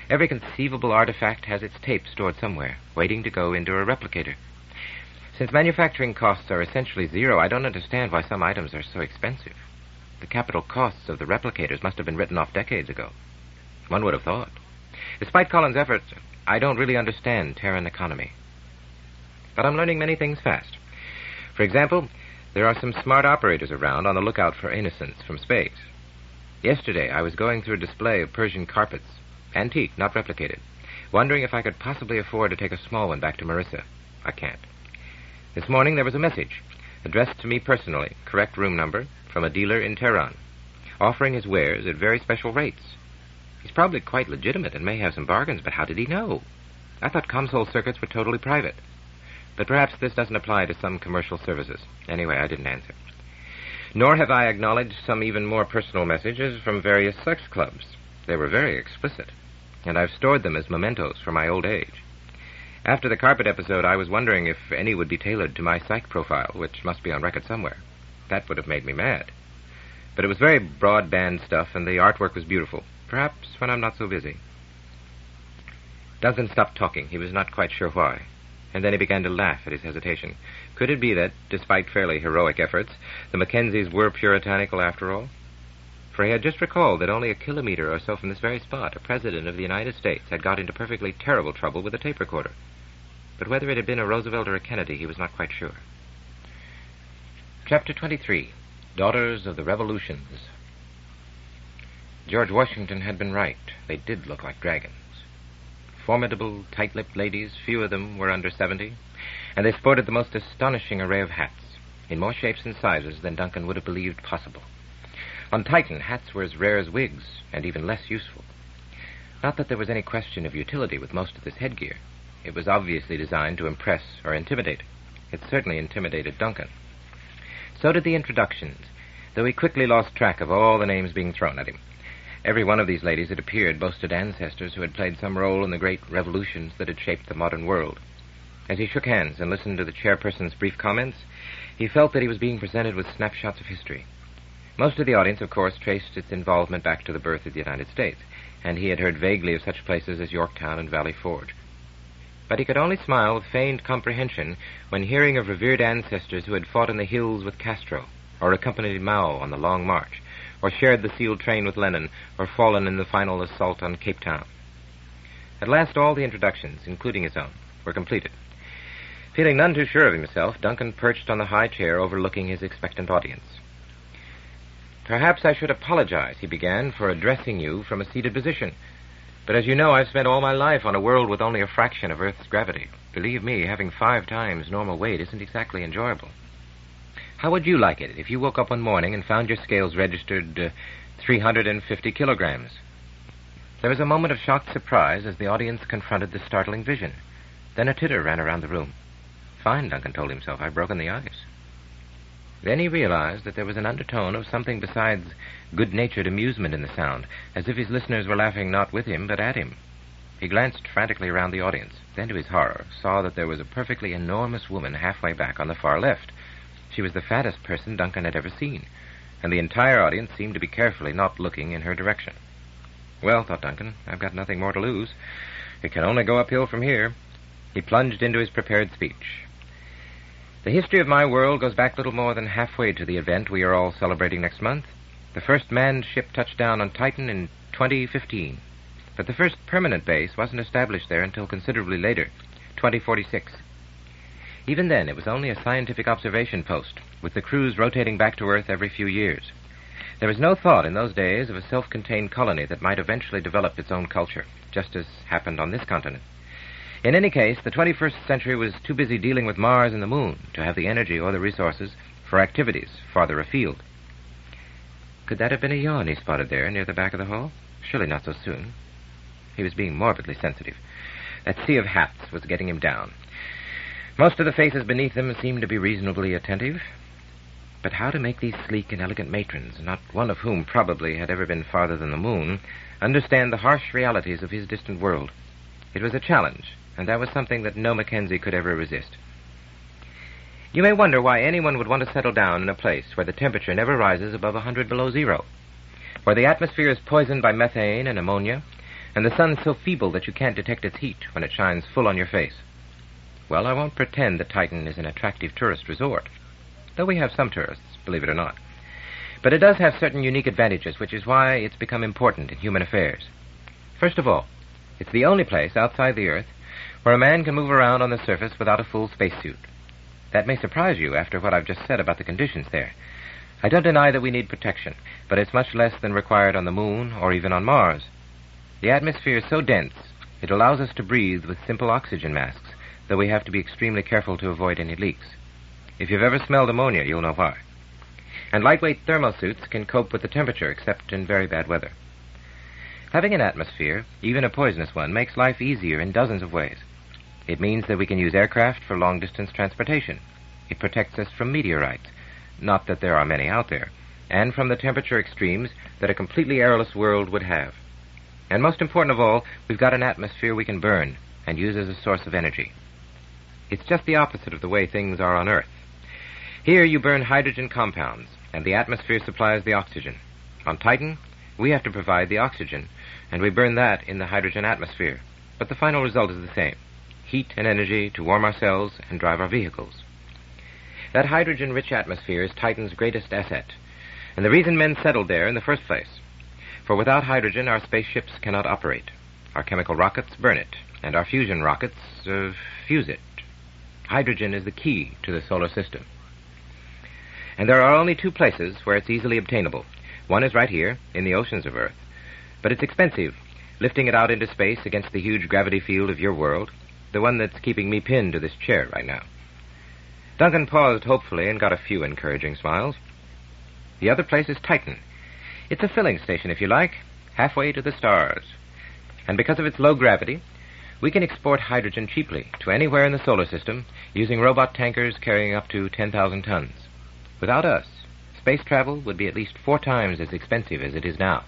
Every conceivable artifact has its tape stored somewhere, waiting to go into a replicator. Since manufacturing costs are essentially zero, I don't understand why some items are so expensive. The capital costs of the replicators must have been written off decades ago. One would have thought. Despite Colin's efforts, I don't really understand Terran economy. But I'm learning many things fast. For example, there are some smart operators around on the lookout for innocents from space. Yesterday, I was going through a display of Persian carpets, antique, not replicated, wondering if I could possibly afford to take a small one back to Marissa. I can't. This morning, there was a message, addressed to me personally, correct room number, from a dealer in Tehran, offering his wares at very special rates. He's probably quite legitimate and may have some bargains, but how did he know? I thought console circuits were totally private. But perhaps this doesn't apply to some commercial services. Anyway, I didn't answer. Nor have I acknowledged some even more personal messages from various sex clubs. They were very explicit, and I've stored them as mementos for my old age. After the carpet episode, I was wondering if any would be tailored to my psych profile, which must be on record somewhere. That would have made me mad. But it was very broadband stuff, and the artwork was beautiful. Perhaps when I'm not so busy. Duncan stopped talking. He was not quite sure why. And then he began to laugh at his hesitation. Could it be that, despite fairly heroic efforts, the Mackenzies were puritanical after all? For he had just recalled that only a kilometer or so from this very spot, a president of the United States had got into perfectly terrible trouble with a tape recorder. But whether it had been a Roosevelt or a Kennedy, he was not quite sure. Chapter 23, Daughters of the Revolutions. George Washington had been right. They did look like dragons. Formidable, tight-lipped ladies, few of them were under 70, and they sported the most astonishing array of hats, in more shapes and sizes than Duncan would have believed possible. On Titan, hats were as rare as wigs, and even less useful. Not that there was any question of utility with most of this headgear. It was obviously designed to impress or intimidate. It certainly intimidated Duncan. So did the introductions, though he quickly lost track of all the names being thrown at him. Every one of these ladies, it appeared, boasted ancestors who had played some role in the great revolutions that had shaped the modern world. As he shook hands and listened to the chairperson's brief comments, he felt that he was being presented with snapshots of history. Most of the audience, of course, traced its involvement back to the birth of the United States, and he had heard vaguely of such places as Yorktown and Valley Forge. But he could only smile with feigned comprehension when hearing of revered ancestors who had fought in the hills with Castro, or accompanied Mao on the Long March, or shared the sealed train with Lenin, or fallen in the final assault on Cape Town. At last all the introductions, including his own, were completed. Feeling none too sure of himself, Duncan perched on the high chair overlooking his expectant audience. "Perhaps I should apologize," he began, "for addressing you from a seated position. But as you know, I've spent all my life on a world with only a fraction of Earth's gravity. Believe me, having 5 times normal weight isn't exactly enjoyable. How would you like it if you woke up one morning and found your scales registered 350 kilograms? There was a moment of shocked surprise as the audience confronted the startling vision. Then a titter ran around the room. Fine, Duncan told himself, I've broken the ice. Then he realized that there was an undertone of something besides good-natured amusement in the sound, as if his listeners were laughing not with him, but at him. He glanced frantically around the audience, then to his horror saw that there was a perfectly enormous woman halfway back on the far left. She was the fattest person Duncan had ever seen, and the entire audience seemed to be carefully not looking in her direction. Well, thought Duncan, I've got nothing more to lose. It can only go uphill from here. He plunged into his prepared speech. The history of my world goes back little more than halfway to the event we are all celebrating next month. The first manned ship touched down on Titan in 2015. But the first permanent base wasn't established there until considerably later, 2046. Even then, it was only a scientific observation post, with the crews rotating back to Earth every few years. There was no thought in those days of a self-contained colony that might eventually develop its own culture, just as happened on this continent. In any case, the 21st century was too busy dealing with Mars and the Moon to have the energy or the resources for activities farther afield. Could that have been a yawn he spotted there near the back of the hall? Surely not so soon. He was being morbidly sensitive. That sea of hats was getting him down. Most of the faces beneath them seemed to be reasonably attentive. But how to make these sleek and elegant matrons, not one of whom probably had ever been farther than the moon, understand the harsh realities of his distant world? It was a challenge, and that was something that no Mackenzie could ever resist. You may wonder why anyone would want to settle down in a place where the temperature never rises above 100 below zero, where the atmosphere is poisoned by methane and ammonia, and the sun so feeble that you can't detect its heat when it shines full on your face. Well, I won't pretend that Titan is an attractive tourist resort, though we have some tourists, believe it or not. But it does have certain unique advantages, which is why it's become important in human affairs. First of all, it's the only place outside the Earth where a man can move around on the surface without a full spacesuit. That may surprise you after what I've just said about the conditions there. I don't deny that we need protection, but it's much less than required on the Moon or even on Mars. The atmosphere is so dense, it allows us to breathe with simple oxygen masks, though we have to be extremely careful to avoid any leaks. If you've ever smelled ammonia, you'll know why. And lightweight thermosuits can cope with the temperature, except in very bad weather. Having an atmosphere, even a poisonous one, makes life easier in dozens of ways. It means that we can use aircraft for long-distance transportation. It protects us from meteorites, not that there are many out there, and from the temperature extremes that a completely airless world would have. And most important of all, we've got an atmosphere we can burn and use as a source of energy. It's just the opposite of the way things are on Earth. Here you burn hydrogen compounds, and the atmosphere supplies the oxygen. On Titan, we have to provide the oxygen, and we burn that in the hydrogen atmosphere. But the final result is the same: heat and energy to warm ourselves and drive our vehicles. That hydrogen-rich atmosphere is Titan's greatest asset, and the reason men settled there in the first place. For without hydrogen, our spaceships cannot operate. Our chemical rockets burn it, and our fusion rockets fuse it. Hydrogen is the key to the solar system. And there are only 2 places where it's easily obtainable. One is right here, in the oceans of Earth. But it's expensive, lifting it out into space against the huge gravity field of your world, the one that's keeping me pinned to this chair right now. Duncan paused hopefully and got a few encouraging smiles. The other place is Titan. It's a filling station, if you like, halfway to the stars. And because of its low gravity, we can export hydrogen cheaply to anywhere in the solar system using robot tankers carrying up to 10,000 tons. Without us, space travel would be at least 4 times as expensive as it is now,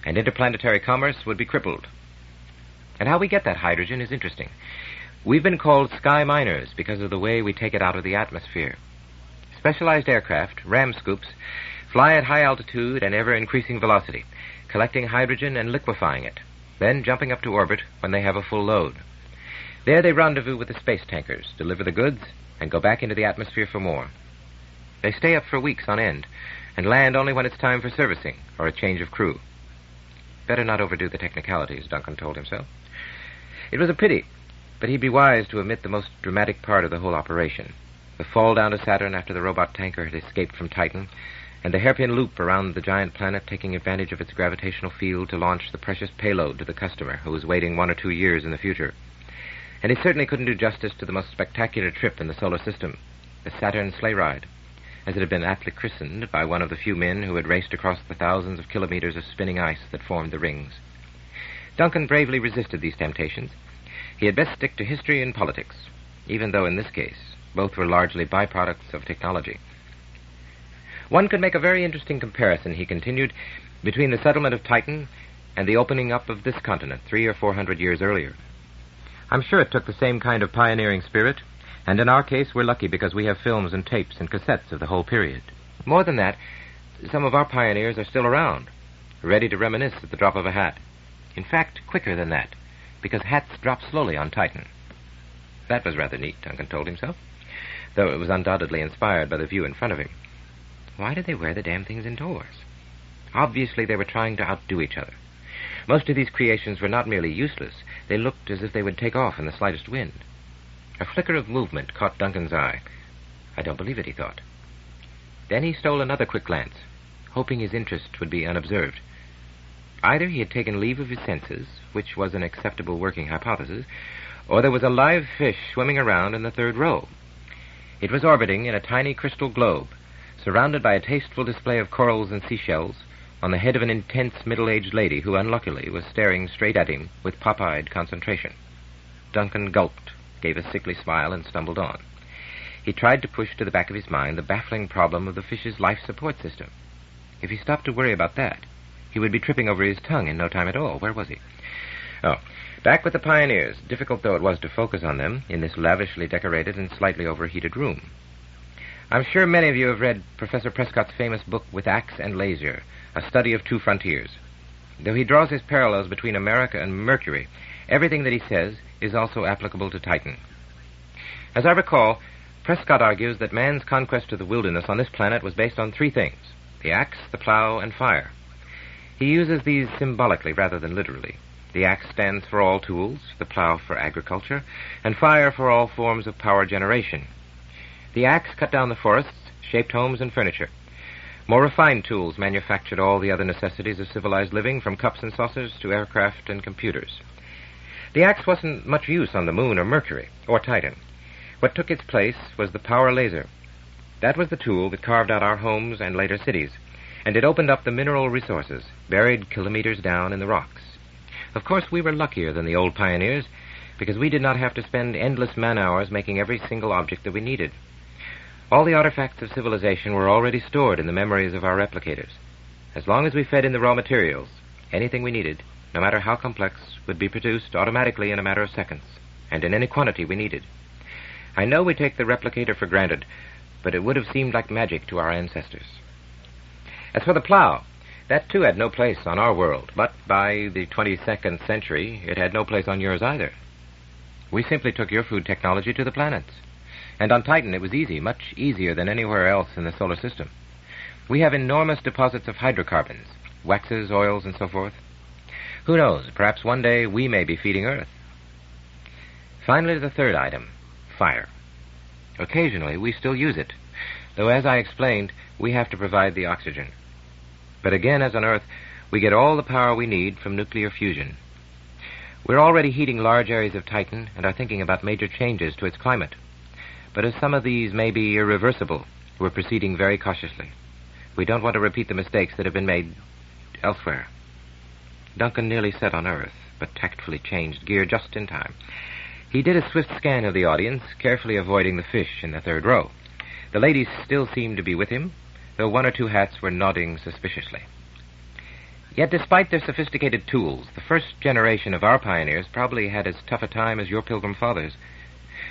and interplanetary commerce would be crippled. And how we get that hydrogen is interesting. We've been called sky miners because of the way we take it out of the atmosphere. Specialized aircraft, ram scoops, fly at high altitude and ever-increasing velocity, collecting hydrogen and liquefying it, then jumping up to orbit when they have a full load. There they rendezvous with the space tankers, deliver the goods, and go back into the atmosphere for more. They stay up for weeks on end and land only when it's time for servicing or a change of crew. Better not overdo the technicalities, Duncan told himself. It was a pity, but he'd be wise to omit the most dramatic part of the whole operation. The fall down to Saturn after the robot tanker had escaped from Titan, and the hairpin loop around the giant planet taking advantage of its gravitational field to launch the precious payload to the customer who was waiting 1 or 2 years in the future. And he certainly couldn't do justice to the most spectacular trip in the solar system, the Saturn sleigh ride, as it had been aptly christened by one of the few men who had raced across the thousands of kilometers of spinning ice that formed the rings. Duncan bravely resisted these temptations. He had best stick to history and politics, even though in this case both were largely byproducts of technology. One could make a very interesting comparison, he continued, between the settlement of Titan and the opening up of this continent 300 or 400 years earlier. I'm sure it took the same kind of pioneering spirit, and in our case we're lucky because we have films and tapes and cassettes of the whole period. More than that, some of our pioneers are still around, ready to reminisce at the drop of a hat. In fact, quicker than that, because hats drop slowly on Titan. That was rather neat, Duncan told himself, though it was undoubtedly inspired by the view in front of him. Why did they wear the damn things indoors? Obviously they were trying to outdo each other. Most of these creations were not merely useless, they looked as if they would take off in the slightest wind. A flicker of movement caught Duncan's eye. I don't believe it, he thought. Then he stole another quick glance, hoping his interest would be unobserved. Either he had taken leave of his senses, which was an acceptable working hypothesis, or there was a live fish swimming around in the third row. It was orbiting in a tiny crystal globe, surrounded by a tasteful display of corals and seashells, on the head of an intense middle-aged lady who unluckily was staring straight at him with pop-eyed concentration. Duncan gulped, gave a sickly smile, and stumbled on. He tried to push to the back of his mind the baffling problem of the fish's life support system. If he stopped to worry about that, he would be tripping over his tongue in no time at all. Where was he? Oh, back with the pioneers, difficult though it was to focus on them in this lavishly decorated and slightly overheated room. I'm sure many of you have read Professor Prescott's famous book, With Axe and Laser, A Study of Two Frontiers. Though he draws his parallels between America and Mercury, everything that he says is also applicable to Titan. As I recall, Prescott argues that man's conquest of the wilderness on this planet was based on 3 things: the axe, the plow, and fire. He uses these symbolically rather than literally. The axe stands for all tools, the plow for agriculture, and fire for all forms of power generation. The axe cut down the forests, shaped homes and furniture. More refined tools manufactured all the other necessities of civilized living, from cups and saucers to aircraft and computers. The axe wasn't much use on the Moon or Mercury or Titan. What took its place was the power laser. That was the tool that carved out our homes and later cities, and it opened up the mineral resources buried kilometers down in the rocks. Of course, we were luckier than the old pioneers, because we did not have to spend endless man-hours making every single object that we needed. All the artifacts of civilization were already stored in the memories of our replicators. As long as we fed in the raw materials, anything we needed, no matter how complex, would be produced automatically in a matter of seconds, and in any quantity we needed. I know we take the replicator for granted, but it would have seemed like magic to our ancestors. As for the plow, that too had no place on our world, but by the 22nd century it had no place on yours either. We simply took your food technology to the planets. And on Titan it was easy, much easier than anywhere else in the solar system. We have enormous deposits of hydrocarbons, waxes, oils, and so forth. Who knows, perhaps one day we may be feeding Earth. Finally, the third item, fire. Occasionally we still use it, though as I explained, we have to provide the oxygen. But again, as on Earth, we get all the power we need from nuclear fusion. We're already heating large areas of Titan and are thinking about major changes to its climate. But as some of these may be irreversible, we're proceeding very cautiously. We don't want to repeat the mistakes that have been made elsewhere. Duncan nearly set on Earth, but tactfully changed gear just in time. He did a swift scan of the audience, carefully avoiding the fish in the third row. The ladies still seemed to be with him, though 1 or 2 hats were nodding suspiciously. Yet despite their sophisticated tools, the first generation of our pioneers probably had as tough a time as your Pilgrim fathers.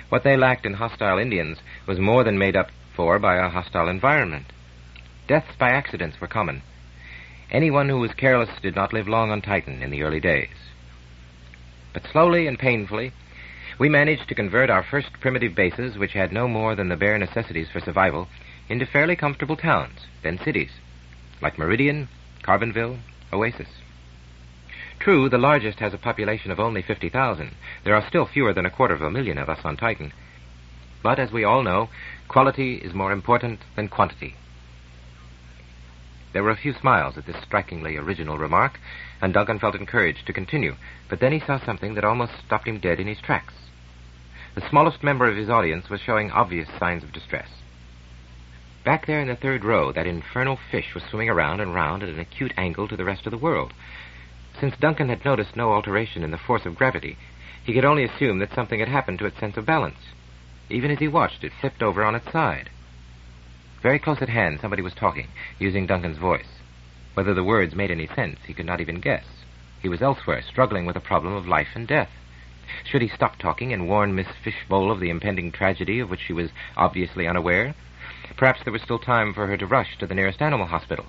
What they lacked in hostile Indians was more than made up for by a hostile environment. Deaths by accidents were common. Anyone who was careless did not live long on Titan in the early days. But slowly and painfully, we managed to convert our first primitive bases, which had no more than the bare necessities for survival, into fairly comfortable towns, then cities, like Meridian, Carbonville, Oasis. True, the largest has a population of only 50,000. There are still fewer than 250,000 of us on Titan. But, as we all know, quality is more important than quantity. There were a few smiles at this strikingly original remark, and Duncan felt encouraged to continue, but then he saw something that almost stopped him dead in his tracks. The smallest member of his audience was showing obvious signs of distress. Back there in the third row, that infernal fish was swimming around and round at an acute angle to the rest of the world. Since Duncan had noticed no alteration in the force of gravity, he could only assume that something had happened to its sense of balance. Even as he watched, it flipped over on its side. Very close at hand, somebody was talking, using Duncan's voice. Whether the words made any sense, he could not even guess. He was elsewhere, struggling with a problem of life and death. Should he stop talking and warn Miss Fishbowl of the impending tragedy of which she was obviously unaware? Perhaps there was still time for her to rush to the nearest animal hospital.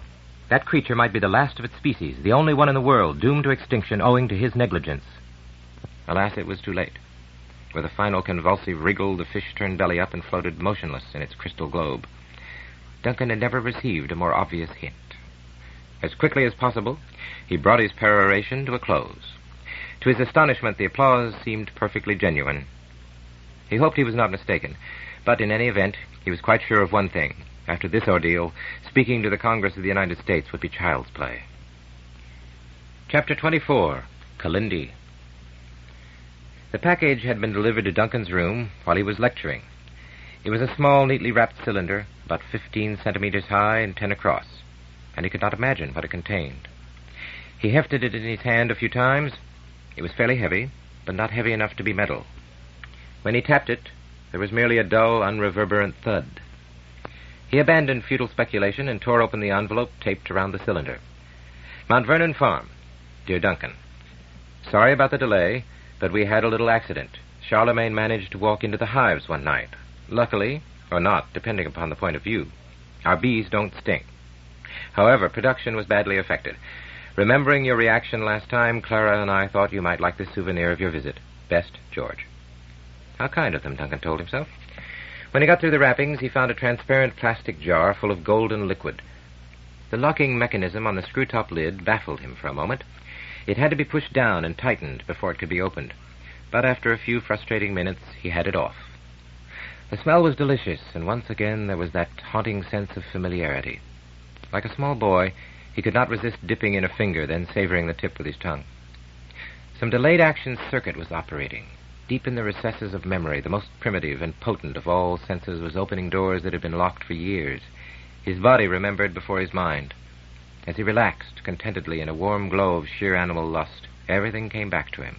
That creature might be the last of its species, the only one in the world doomed to extinction owing to his negligence. Alas, it was too late. With a final convulsive wriggle, the fish turned belly up and floated motionless in its crystal globe. Duncan had never received a more obvious hint. As quickly as possible, he brought his peroration to a close. To his astonishment, the applause seemed perfectly genuine. He hoped he was not mistaken, but in any event, he was quite sure of one thing. After this ordeal, speaking to the Congress of the United States would be child's play. Chapter 24, Kalindi. The package had been delivered to Duncan's room while he was lecturing. It was a small, neatly wrapped cylinder, about 15 centimeters high and 10 across, and he could not imagine what it contained. He hefted it in his hand a few times. It was fairly heavy, but not heavy enough to be metal. When he tapped it, there was merely a dull, unreverberant thud. He abandoned futile speculation and tore open the envelope taped around the cylinder. Mount Vernon Farm. Dear Duncan, sorry about the delay, but we had a little accident. Charlemagne managed to walk into the hives one night. Luckily, or not, depending upon the point of view, our bees don't sting. However, production was badly affected. Remembering your reaction last time, Clara and I thought you might like this souvenir of your visit. Best, George. How kind of them, Duncan told himself. When he got through the wrappings, he found a transparent plastic jar full of golden liquid. The locking mechanism on the screw-top lid baffled him for a moment. It had to be pushed down and tightened before it could be opened. But after a few frustrating minutes, he had it off. The smell was delicious, and once again there was that haunting sense of familiarity. Like a small boy, he could not resist dipping in a finger, then savoring the tip with his tongue. Some delayed-action circuit was operating. Deep in the recesses of memory, the most primitive and potent of all senses was opening doors that had been locked for years. His body remembered before his mind. As he relaxed contentedly in a warm glow of sheer animal lust, everything came back to him.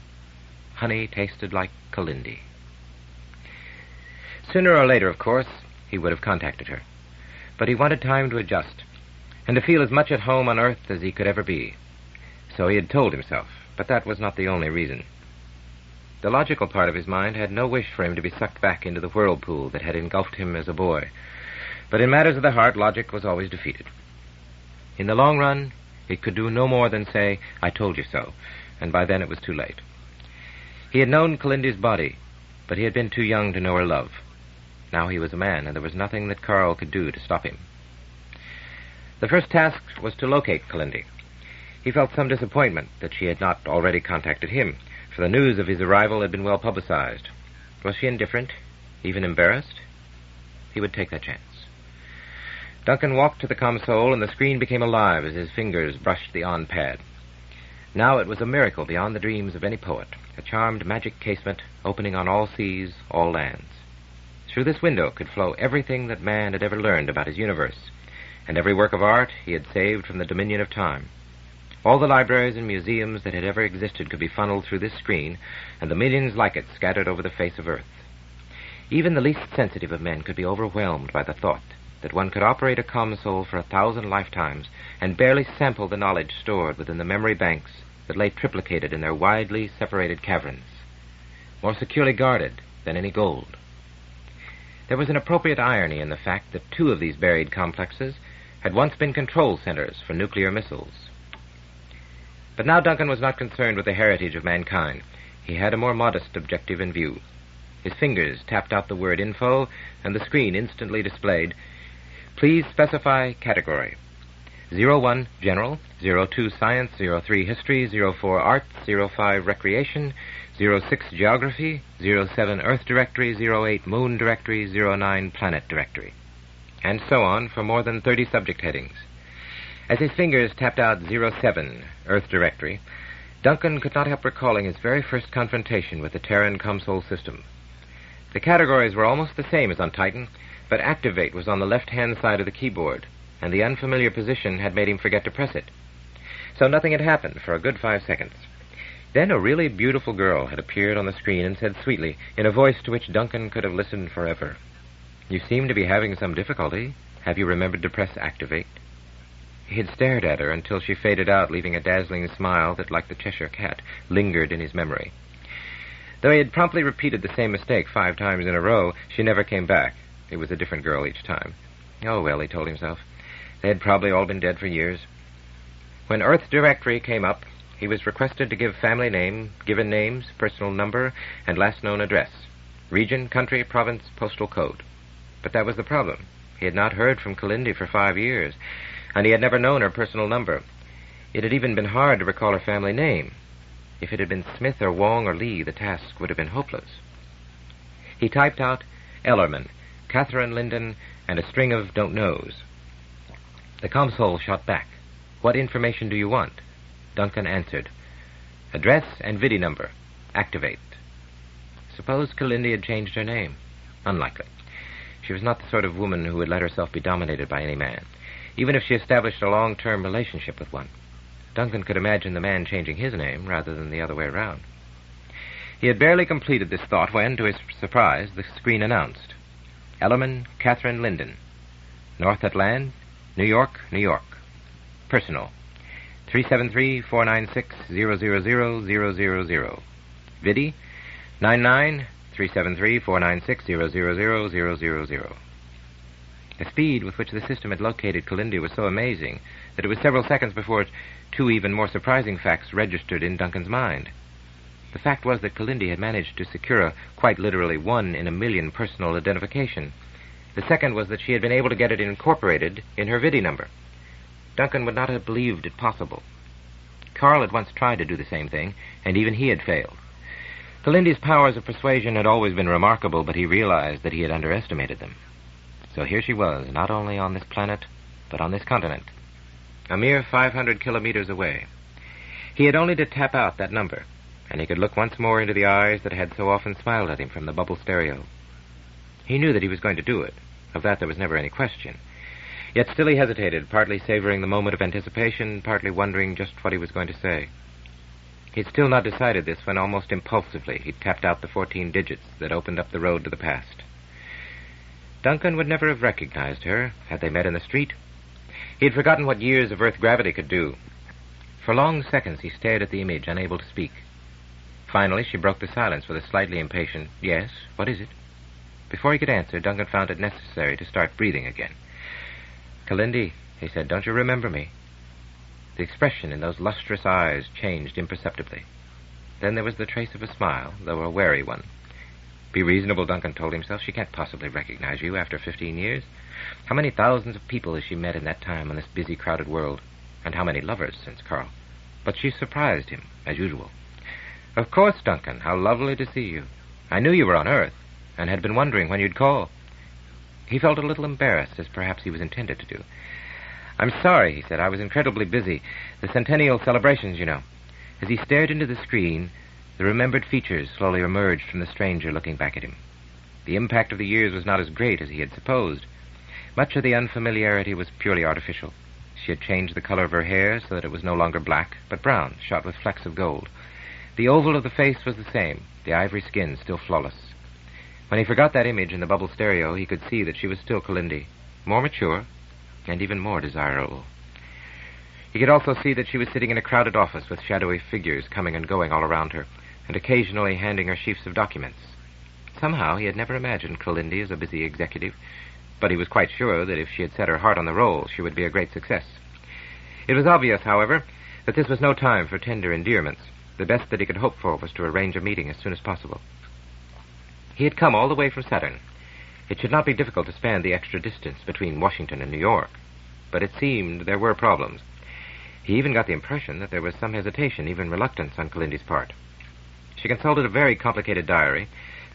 Honey tasted like Kalindi. Sooner or later, of course, he would have contacted her. But he wanted time to adjust, and to feel as much at home on Earth as he could ever be. So he had told himself, but that was not the only reason. The logical part of his mind had no wish for him to be sucked back into the whirlpool that had engulfed him as a boy. But in matters of the heart, logic was always defeated. In the long run, it could do no more than say, "I told you so," and by then it was too late. He had known Kalindi's body, but he had been too young to know her love. Now he was a man, and there was nothing that Carl could do to stop him. The first task was to locate Kalindi. He felt some disappointment that she had not already contacted him, for the news of his arrival had been well publicized. Was she indifferent, even embarrassed? He would take that chance. Duncan walked to the console, and the screen became alive as his fingers brushed the on-pad. Now it was a miracle beyond the dreams of any poet, a charmed magic casement opening on all seas, all lands. Through this window could flow everything that man had ever learned about his universe, and every work of art he had saved from the dominion of time. All the libraries and museums that had ever existed could be funneled through this screen, and the millions like it scattered over the face of Earth. Even the least sensitive of men could be overwhelmed by the thought that one could operate a console for 1,000 lifetimes and barely sample the knowledge stored within the memory banks that lay triplicated in their widely separated caverns, more securely guarded than any gold. There was an appropriate irony in the fact that 2 of these buried complexes had once been control centers for nuclear missiles. But now Duncan was not concerned with the heritage of mankind. He had a more modest objective in view. His fingers tapped out the word info, and the screen instantly displayed, Please specify category. 01, General. 02, Science. 03, History. 04, Arts. 05, Recreation. 06, Geography. 07, Earth Directory. 08, Moon Directory. 09, Planet Directory. And so on for more than 30 subject headings. As his fingers tapped out 07, Earth Directory, Duncan could not help recalling his very first confrontation with the Terran Comsol system. The categories were almost the same as on Titan, but Activate was on the left-hand side of the keyboard, and the unfamiliar position had made him forget to press it. So nothing had happened for a good 5 seconds. Then a really beautiful girl had appeared on the screen and said sweetly, in a voice to which Duncan could have listened forever, "You seem to be having some difficulty. Have you remembered to press Activate?" He had stared at her until she faded out, leaving a dazzling smile that, like the Cheshire Cat, lingered in his memory. Though he had promptly repeated the same mistake 5 times in a row, she never came back. It was a different girl each time. Oh, well, he told himself. They had probably all been dead for years. When Earth Directory came up, he was requested to give family name, given names, personal number, and last known address. Region, country, province, postal code. But that was the problem. He had not heard from Kalindi for 5 years, and he had never known her personal number. It had even been hard to recall her family name. If it had been Smith or Wong or Lee, the task would have been hopeless. He typed out Ellerman, Catherine Linden, and a string of don't knows. The console shot back. "What information do you want?" Duncan answered, "Address and VIDI number. Activate." Suppose Kalindi had changed her name? Unlikely. She was not the sort of woman who would let herself be dominated by any man, even if she established a long-term relationship with one. Duncan could imagine the man changing his name rather than the other way around. He had barely completed this thought when, to his surprise, the screen announced, "Ellerman, Catherine Linden. North Atlantic, New York, New York. Personal. 373-496-000-000. VIDI, 99-373-496-000-000. The speed with which the system had located Kalindi was so amazing that it was several seconds before 2 even more surprising facts registered in Duncan's mind. The fact was that Kalindi had managed to secure a quite literally 1 in a million personal identification. The second was that she had been able to get it incorporated in her VIDI number. Duncan would not have believed it possible. Carl had once tried to do the same thing, and even he had failed. Kalindi's powers of persuasion had always been remarkable, but he realized that he had underestimated them. So here she was, not only on this planet, but on this continent, a mere 500 kilometers away. He had only to tap out that number, and he could look once more into the eyes that had so often smiled at him from the bubble stereo. He knew that he was going to do it. Of that there was never any question. Yet still he hesitated, partly savoring the moment of anticipation, partly wondering just what he was going to say. He had still not decided this when almost impulsively he tapped out the 14 digits that opened up the road to the past. Duncan would never have recognized her had they met in the street. He had forgotten what years of Earth gravity could do. For long seconds he stared at the image, unable to speak. Finally she broke the silence with a slightly impatient, "Yes, what is it?" Before he could answer, Duncan found it necessary to start breathing again. "Kalindi," he said, "don't you remember me?" The expression in those lustrous eyes changed imperceptibly. Then there was the trace of a smile, though a wary one. Be reasonable, Duncan told himself. She can't possibly recognize you after 15 years. How many thousands of people has she met in that time on this busy, crowded world? And how many lovers since Carl? But she surprised him, as usual. "Of course, Duncan. How lovely to see you. I knew you were on Earth, and had been wondering when you'd call." He felt a little embarrassed, as perhaps he was intended to do. "I'm sorry," he said. "I was incredibly busy. The centennial celebrations, you know." As he stared into the screen, the remembered features slowly emerged from the stranger looking back at him. The impact of the years was not as great as he had supposed. Much of the unfamiliarity was purely artificial. She had changed the color of her hair so that it was no longer black, but brown, shot with flecks of gold. The oval of the face was the same, the ivory skin still flawless. When he forgot that image in the bubble stereo, he could see that she was still Kalindi, more mature, and even more desirable. He could also see that she was sitting in a crowded office with shadowy figures coming and going all around her, and occasionally handing her sheafs of documents. Somehow he had never imagined Kalindi as a busy executive, but he was quite sure that if she had set her heart on the role, she would be a great success. It was obvious, however, that this was no time for tender endearments. The best that he could hope for was to arrange a meeting as soon as possible. He had come all the way from Saturn. It should not be difficult to span the extra distance between Washington and New York. But it seemed there were problems. He even got the impression that there was some hesitation, even reluctance, on Kalindi's part. She consulted a very complicated diary,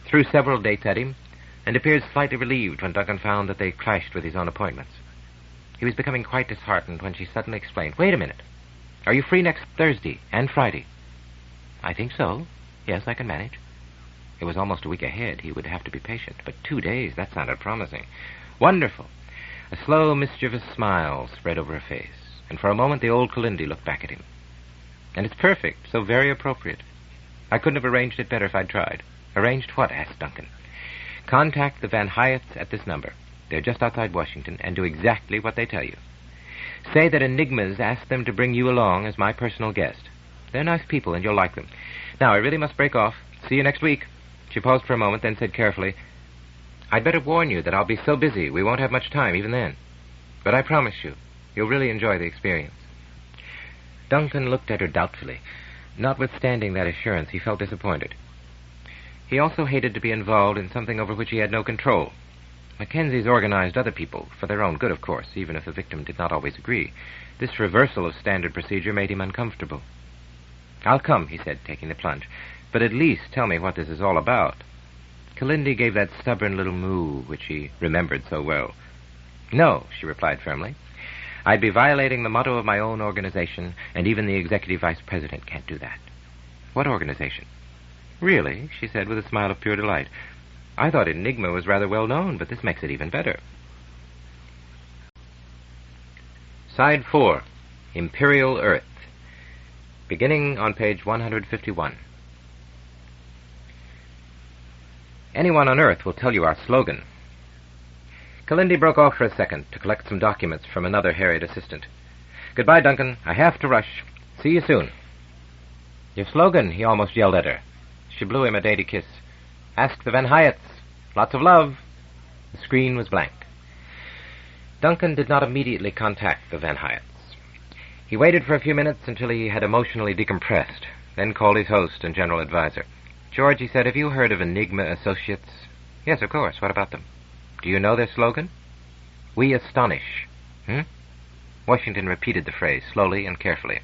threw several dates at him, and appeared slightly relieved when Duncan found that they clashed with his own appointments. He was becoming quite disheartened when she suddenly explained, "Wait a minute. Are you free next Thursday and Friday?" "I think so. Yes, I can manage." It was almost a week ahead. He would have to be patient. But 2 days, that sounded promising. Wonderful. A slow, mischievous smile spread over her face, and for a moment the old Kalindi looked back at him. "And it's perfect, so very appropriate. I couldn't have arranged it better if I'd tried." "Arranged what?" asked Duncan. "Contact the Van Hyetts at this number. They're just outside Washington, and do exactly what they tell you. Say that Enigma's asked them to bring you along as my personal guest. They're nice people, and you'll like them. Now, I really must break off. See you next week." She paused for a moment, then said carefully, "I'd better warn you that I'll be so busy we won't have much time even then. But I promise you, you'll really enjoy the experience." Duncan looked at her doubtfully. Notwithstanding that assurance, he felt disappointed. He also hated to be involved in something over which he had no control. Mackenzie's organized other people, for their own good, of course, even if the victim did not always agree. This reversal of standard procedure made him uncomfortable. "I'll come," he said, taking the plunge. "But at least tell me what this is all about." Kalindi gave that stubborn little moo which he remembered so well. "No," she replied firmly. "I'd be violating the motto of my own organization, and even the executive vice president can't do that." "What organization?" "Really?" she said with a smile of pure delight. "I thought Enigma was rather well known, but this makes it even better." Side 4, Imperial Earth, beginning on page 151. "Anyone on Earth will tell you our slogan." Kalindi broke off for a second to collect some documents from another harried assistant. "Goodbye, Duncan. I have to rush. See you soon." "Your slogan," he almost yelled at her. She blew him a dainty kiss. "Ask the Van Hyetts. Lots of love." The screen was blank. Duncan did not immediately contact the Van Hyetts. He waited for a few minutes until he had emotionally decompressed, then called his host and general advisor. "George," he said, "have you heard of Enigma Associates?" "Yes, of course. What about them?" "Do you know their slogan?" "We astonish." Washington repeated the phrase slowly and carefully.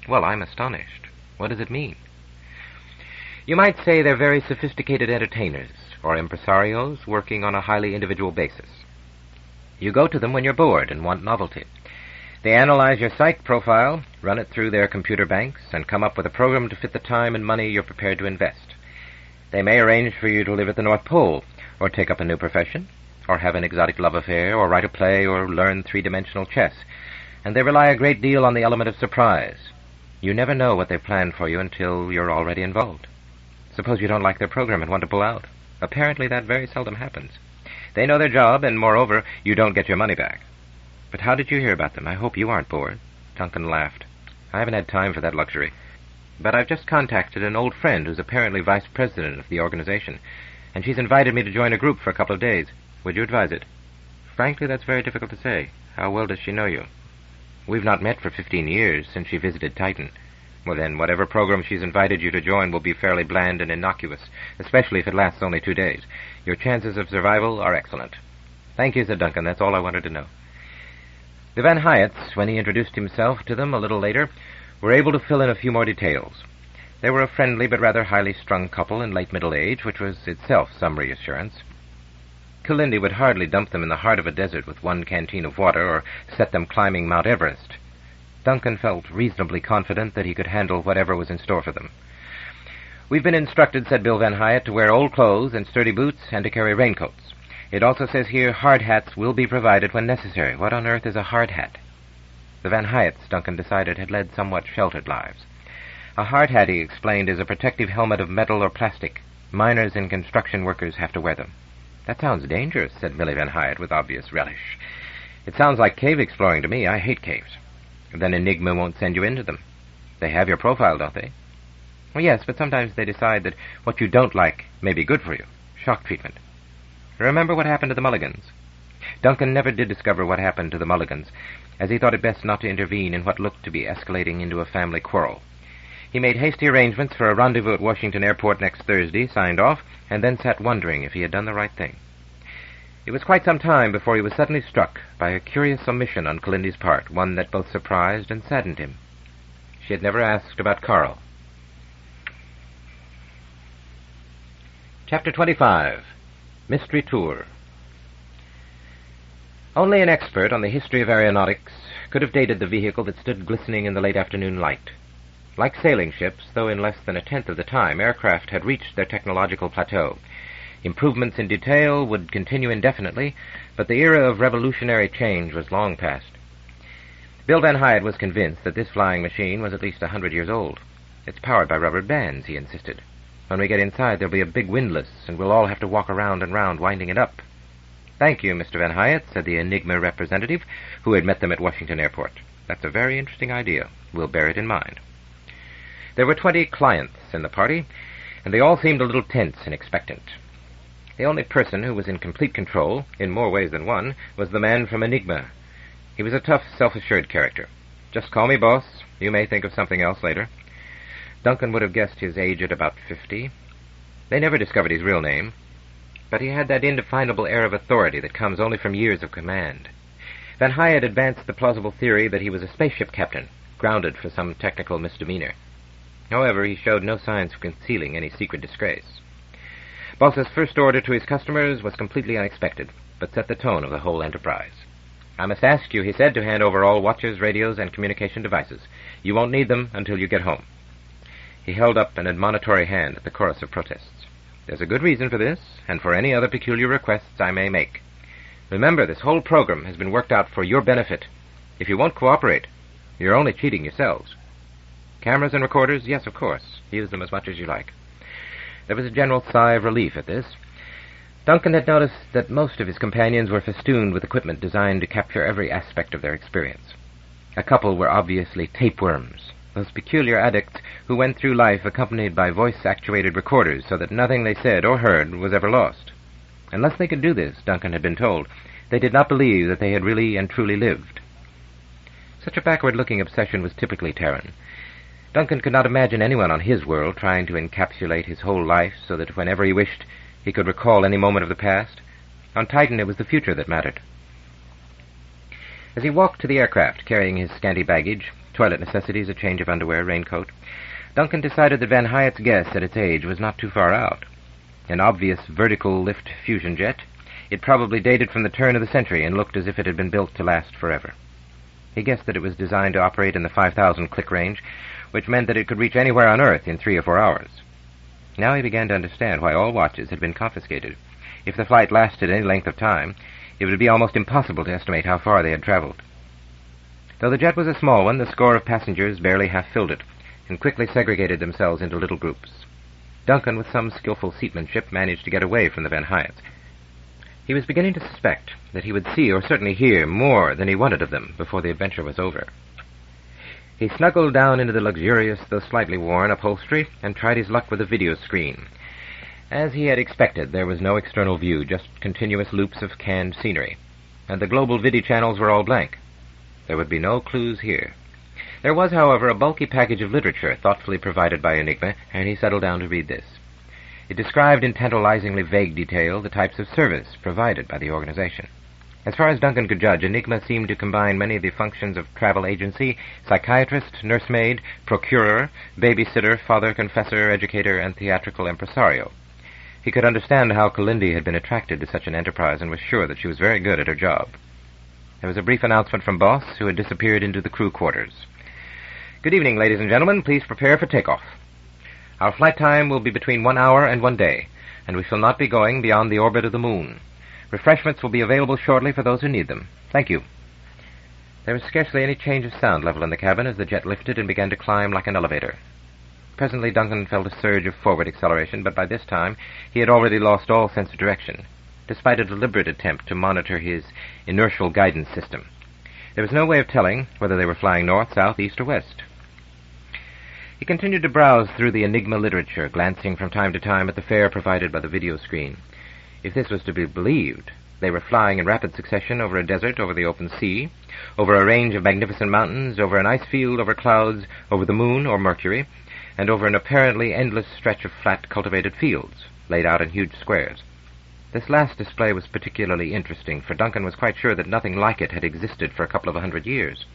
"Well, I'm astonished. What does it mean?" "You might say they're very sophisticated entertainers, or impresarios working on a highly individual basis. You go to them when you're bored and want novelty. They analyze your psych profile, run it through their computer banks, and come up with a program to fit the time and money you're prepared to invest. They may arrange for you to live at the North Pole, or take up a new profession, or have an exotic love affair, or write a play, or learn three-dimensional chess. And they rely a great deal on the element of surprise. You never know what they've planned for you until you're already involved. Suppose you don't like their program and want to pull out. Apparently that very seldom happens. They know their job, and moreover, you don't get your money back. But how did you hear about them? I hope you aren't bored." Duncan laughed. "I haven't had time for that luxury. But I've just contacted an old friend who's apparently vice president of the organization, and she's invited me to join a group for a couple of days. Would you advise it?" "Frankly, that's very difficult to say. How well does she know you?" "We've not met for 15 years, since she visited Titan." "Well, then, whatever program she's invited you to join will be fairly bland and innocuous, especially if it lasts only 2 days. Your chances of survival are excellent." "Thank you," said Duncan. "That's all I wanted to know." The Van Hyetts, when he introduced himself to them a little later, were able to fill in a few more details. They were a friendly but rather highly strung couple in late middle age, which was itself some reassurance. Kalindi would hardly dump them in the heart of a desert with one canteen of water, or set them climbing Mount Everest. Duncan felt reasonably confident that he could handle whatever was in store for them. "We've been instructed," said Bill Van Hyett, "to wear old clothes and sturdy boots, and to carry raincoats. It also says here hard hats will be provided when necessary." What on earth is a hard hat? The Van Hyetts, Duncan decided, had led somewhat sheltered lives. A hard hat, he explained, is a protective helmet of metal or plastic. Miners and construction workers have to wear them. "That sounds dangerous," said Millie Van Hyett with obvious relish. "It sounds like cave exploring to me. I hate caves." "Then Enigma won't send you into them. They have your profile, don't they?" "Well, yes, but sometimes they decide that what you don't like may be good for you. Shock treatment. Remember what happened to the Mulligans?" Duncan never did discover what happened to the Mulligans, as he thought it best not to intervene in what looked to be escalating into a family quarrel. He made hasty arrangements for a rendezvous at Washington Airport next Thursday, signed off, and then sat wondering if he had done the right thing. It was quite some time before he was suddenly struck by a curious omission on Calindi's part, one that both surprised and saddened him. She had never asked about Carl. Chapter 25. Mystery Tour. Only an expert on the history of aeronautics could have dated the vehicle that stood glistening in the late afternoon light. Like sailing ships, though in less than a tenth of the time, aircraft had reached their technological plateau. Improvements in detail would continue indefinitely, but the era of revolutionary change was long past. Bill Van Hyatt was convinced that this flying machine was at least 100 years old. It's powered by rubber bands, he insisted. When we get inside, there'll be a big windlass, and we'll all have to walk around and round, winding it up. "Thank you, Mr. Van Hyatt," said the Enigma representative, who had met them at Washington Airport. "That's a very interesting idea. We'll bear it in mind." There were 20 clients in the party, and they all seemed a little tense and expectant. The only person who was in complete control, in more ways than one, was the man from Enigma. He was a tough, self-assured character. "Just call me boss. You may think of something else later." Duncan would have guessed his age at about 50. They never discovered his real name, but he had that indefinable air of authority that comes only from years of command. Van Hyatt advanced the plausible theory that he was a spaceship captain, grounded for some technical misdemeanor. However, he showed no signs of concealing any secret disgrace. Boss's first order to his customers was completely unexpected, but set the tone of the whole enterprise. "I must ask you," he said, "to hand over all watches, radios, and communication devices. You won't need them until you get home." He held up an admonitory hand at the chorus of protests. "There's a good reason for this, and for any other peculiar requests I may make. Remember, this whole program has been worked out for your benefit. If you won't cooperate, you're only cheating yourselves. Cameras and recorders? Yes, of course. Use them as much as you like." There was a general sigh of relief at this. Duncan had noticed that most of his companions were festooned with equipment designed to capture every aspect of their experience. A couple were obviously tapeworms, those peculiar addicts who went through life accompanied by voice-actuated recorders so that nothing they said or heard was ever lost. Unless they could do this, Duncan had been told, they did not believe that they had really and truly lived. Such a backward-looking obsession was typically Terran. Duncan could not imagine anyone on his world trying to encapsulate his whole life so that whenever he wished, he could recall any moment of the past. On Titan, it was the future that mattered. As he walked to the aircraft, carrying his scanty baggage, toilet necessities, a change of underwear, raincoat, Duncan decided that Van Hyatt's guess at its age was not too far out. An obvious vertical lift fusion jet, it probably dated from the turn of the century and looked as if it had been built to last forever. He guessed that it was designed to operate in the 5,000 click range, which meant that it could reach anywhere on Earth in 3 or 4 hours. Now he began to understand why all watches had been confiscated. If the flight lasted any length of time, it would be almost impossible to estimate how far they had traveled. Though the jet was a small one, the score of passengers barely half-filled it, and quickly segregated themselves into little groups. Duncan, with some skillful seamanship, managed to get away from the Van Hyatts. He was beginning to suspect that he would see, or certainly hear, more than he wanted of them before the adventure was over. He snuggled down into the luxurious, though slightly worn, upholstery and tried his luck with a video screen. As he had expected, there was no external view, just continuous loops of canned scenery, and the global video channels were all blank. There would be no clues here. There was, however, a bulky package of literature thoughtfully provided by Enigma, and he settled down to read this. It described in tantalizingly vague detail the types of service provided by the organization. As far as Duncan could judge, Enigma seemed to combine many of the functions of travel agency, psychiatrist, nursemaid, procurer, babysitter, father, confessor, educator, and theatrical impresario. He could understand how Kalindi had been attracted to such an enterprise and was sure that she was very good at her job. There was a brief announcement from Boss, who had disappeared into the crew quarters. "Good evening, ladies and gentlemen. Please prepare for takeoff. Our flight time will be between 1 hour and 1 day, and we shall not be going beyond the orbit of the moon. Refreshments will be available shortly for those who need them. Thank you." There was scarcely any change of sound level in the cabin as the jet lifted and began to climb like an elevator. Presently Duncan felt a surge of forward acceleration, but by this time he had already lost all sense of direction, despite a deliberate attempt to monitor his inertial guidance system. There was no way of telling whether they were flying north, south, east, or west. He continued to browse through the Enigma literature, glancing from time to time at the fare provided by the video screen. If this was to be believed, they were flying in rapid succession over a desert, over the open sea, over a range of magnificent mountains, over an ice field, over clouds, over the moon or Mercury, and over an apparently endless stretch of flat cultivated fields, laid out in huge squares. This last display was particularly interesting, for Duncan was quite sure that nothing like it had existed for a couple of 100 years.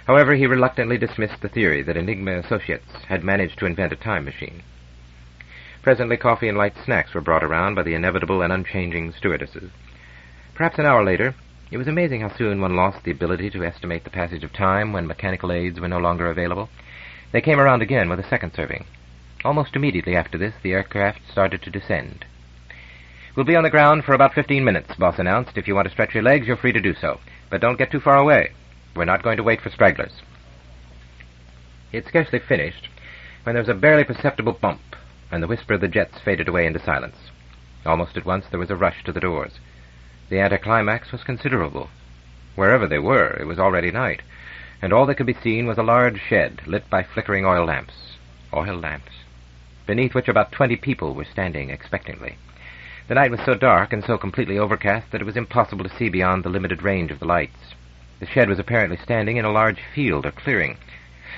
However, he reluctantly dismissed the theory that Enigma Associates had managed to invent a time machine. Presently, coffee and light snacks were brought around by the inevitable and unchanging stewardesses. Perhaps an hour later, it was amazing how soon one lost the ability to estimate the passage of time when mechanical aids were no longer available. They came around again with a second serving. Almost immediately after this, the aircraft started to descend. "We'll be on the ground for about 15 minutes, Boss announced. If you want to stretch your legs, you're free to do so. But don't get too far away. We're not going to wait for stragglers." He had scarcely finished when there was a barely perceptible bump, and the whisper of the jets faded away into silence. Almost at once there was a rush to the doors. The anticlimax was considerable. Wherever they were, it was already night, and all that could be seen was a large shed lit by flickering oil lamps. Oil lamps, beneath which about 20 people were standing expectantly. The night was so dark and so completely overcast that it was impossible to see beyond the limited range of the lights. The shed was apparently standing in a large field or clearing.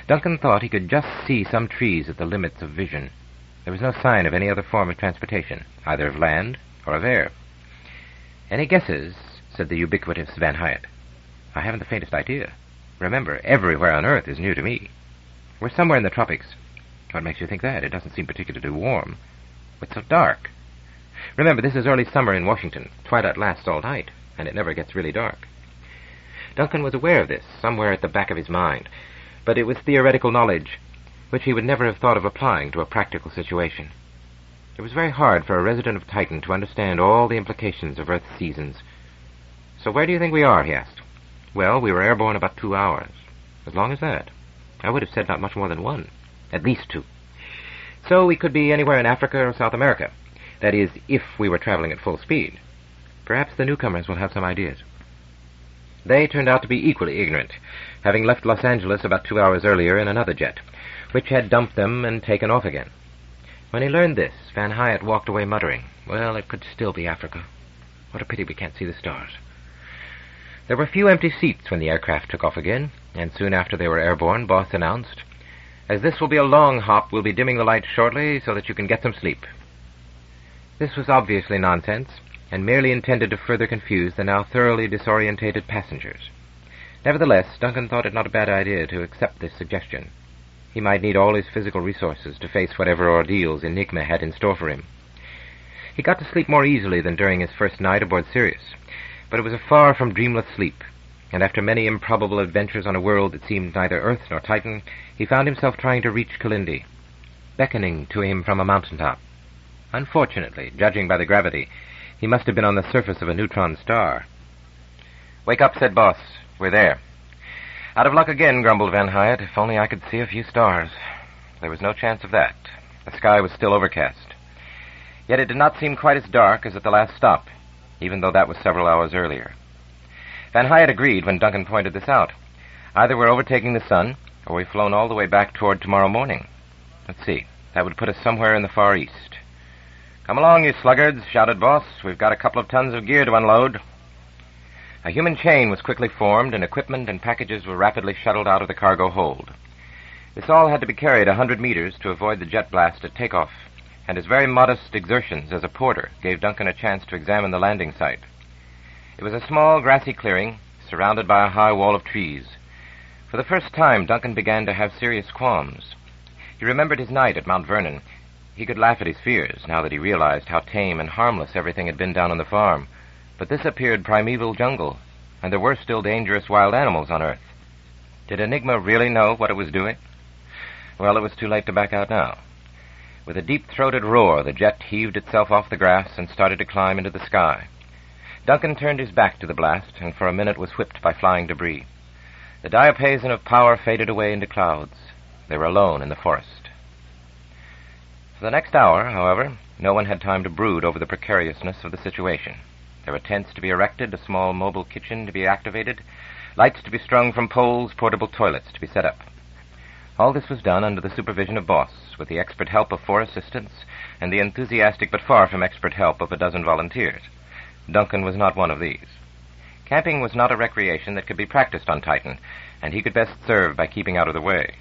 Duncan thought he could just see some trees at the limits of vision. There was no sign of any other form of transportation, either of land or of air. "Any guesses?" said the ubiquitous Van Hyatt. "I haven't the faintest idea. Remember, everywhere on Earth is new to me. We're somewhere in the tropics." "What makes you think that? It doesn't seem particularly warm." "It's so dark. Remember, this is early summer in Washington. Twilight lasts all night, and it never gets really dark." Duncan was aware of this, somewhere at the back of his mind, but it was theoretical knowledge which he would never have thought of applying to a practical situation. It was very hard for a resident of Titan to understand all the implications of Earth's seasons. "So where do you think we are?" he asked. "Well, we were airborne about 2 hours. As long as that. I would have said not much more than 1. At least 2. So we could be anywhere in Africa or South America. That is, if we were traveling at full speed. Perhaps the newcomers will have some ideas." They turned out to be equally ignorant, having left Los Angeles about 2 hours earlier in another jet, which had dumped them and taken off again. When he learned this, Van Hyatt walked away muttering, "Well, it could still be Africa. What a pity we can't see the stars." There were few empty seats when the aircraft took off again, and soon after they were airborne, Boss announced, "As this will be a long hop, we'll be dimming the lights shortly so that you can get some sleep." This was obviously nonsense, and merely intended to further confuse the now thoroughly disorientated passengers. Nevertheless, Duncan thought it not a bad idea to accept this suggestion. He might need all his physical resources to face whatever ordeals Enigma had in store for him. He got to sleep more easily than during his first night aboard Sirius, but it was a far from dreamless sleep, and after many improbable adventures on a world that seemed neither Earth nor Titan, he found himself trying to reach Kalindi, beckoning to him from a mountaintop. Unfortunately, judging by the gravity, he must have been on the surface of a neutron star. "Wake up," said Boss. "We're there." "Out of luck again," grumbled Van Hyatt. "If only I could see a few stars." There was no chance of that. The sky was still overcast. Yet it did not seem quite as dark as at the last stop, even though that was several hours earlier. Van Hyatt agreed when Duncan pointed this out. "Either we're overtaking the sun, or we've flown all the way back toward tomorrow morning. Let's see. That would put us somewhere in the Far East." "Come along, you sluggards," shouted Boss. "We've got a couple of tons of gear to unload." A human chain was quickly formed, and equipment and packages were rapidly shuttled out of the cargo hold. This all had to be carried 100 meters to avoid the jet blast at takeoff, and his very modest exertions as a porter gave Duncan a chance to examine the landing site. It was a small grassy clearing, surrounded by a high wall of trees. For the first time, Duncan began to have serious qualms. He remembered his night at Mount Vernon. He could laugh at his fears, now that he realized how tame and harmless everything had been down on the farm. But this appeared primeval jungle, and there were still dangerous wild animals on Earth. Did Enigma really know what it was doing? Well, it was too late to back out now. With a deep-throated roar, the jet heaved itself off the grass and started to climb into the sky. Duncan turned his back to the blast, and for a minute was whipped by flying debris. The diapason of power faded away into clouds. They were alone in the forest. For the next hour, however, no one had time to brood over the precariousness of the situation. There were tents to be erected, a small mobile kitchen to be activated, lights to be strung from poles, portable toilets to be set up. All this was done under the supervision of Boss, with the expert help of 4 assistants and the enthusiastic but far from expert help of a dozen volunteers. Duncan was not one of these. Camping was not a recreation that could be practiced on Titan, and he could best serve by keeping out of the way.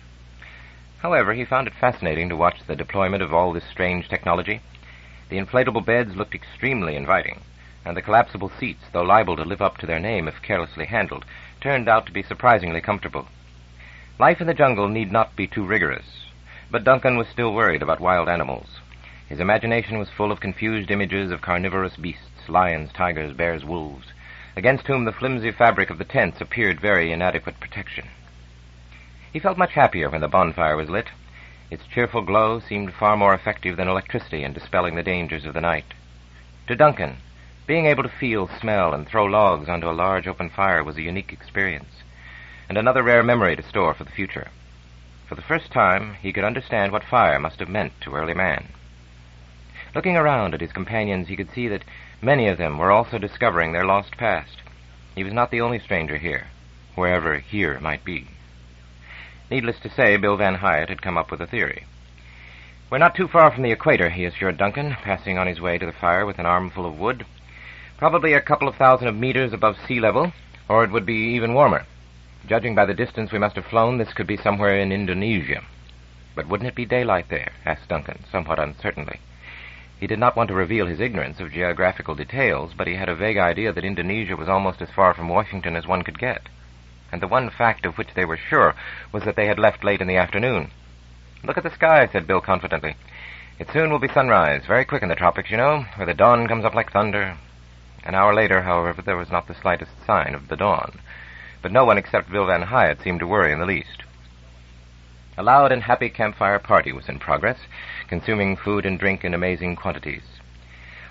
However, he found it fascinating to watch the deployment of all this strange technology. The inflatable beds looked extremely inviting, and the collapsible seats, though liable to live up to their name if carelessly handled, turned out to be surprisingly comfortable. Life in the jungle need not be too rigorous, but Duncan was still worried about wild animals. His imagination was full of confused images of carnivorous beasts, lions, tigers, bears, wolves, against whom the flimsy fabric of the tents appeared very inadequate protection. He felt much happier when the bonfire was lit. Its cheerful glow seemed far more effective than electricity in dispelling the dangers of the night. To Duncan, being able to feel, smell, and throw logs onto a large open fire was a unique experience, and another rare memory to store for the future. For the first time, he could understand what fire must have meant to early man. Looking around at his companions, he could see that many of them were also discovering their lost past. He was not the only stranger here, wherever here might be. Needless to say, Bill Van Hyatt had come up with a theory. "We're not too far from the equator," he assured Duncan, passing on his way to the fire with an armful of wood. "Probably a couple of thousand of meters above sea level, or it would be even warmer. Judging by the distance we must have flown, this could be somewhere in Indonesia." "But wouldn't it be daylight there?" asked Duncan, somewhat uncertainly. He did not want to reveal his ignorance of geographical details, but he had a vague idea that Indonesia was almost as far from Washington as one could get. And the one fact of which they were sure was that they had left late in the afternoon. "Look at the sky," said Bill confidently. "It soon will be sunrise, very quick in the tropics, you know, where the dawn comes up like thunder." An hour later, however, there was not the slightest sign of the dawn, but no one except Bill Van Hyatt seemed to worry in the least. A loud and happy campfire party was in progress, consuming food and drink in amazing quantities.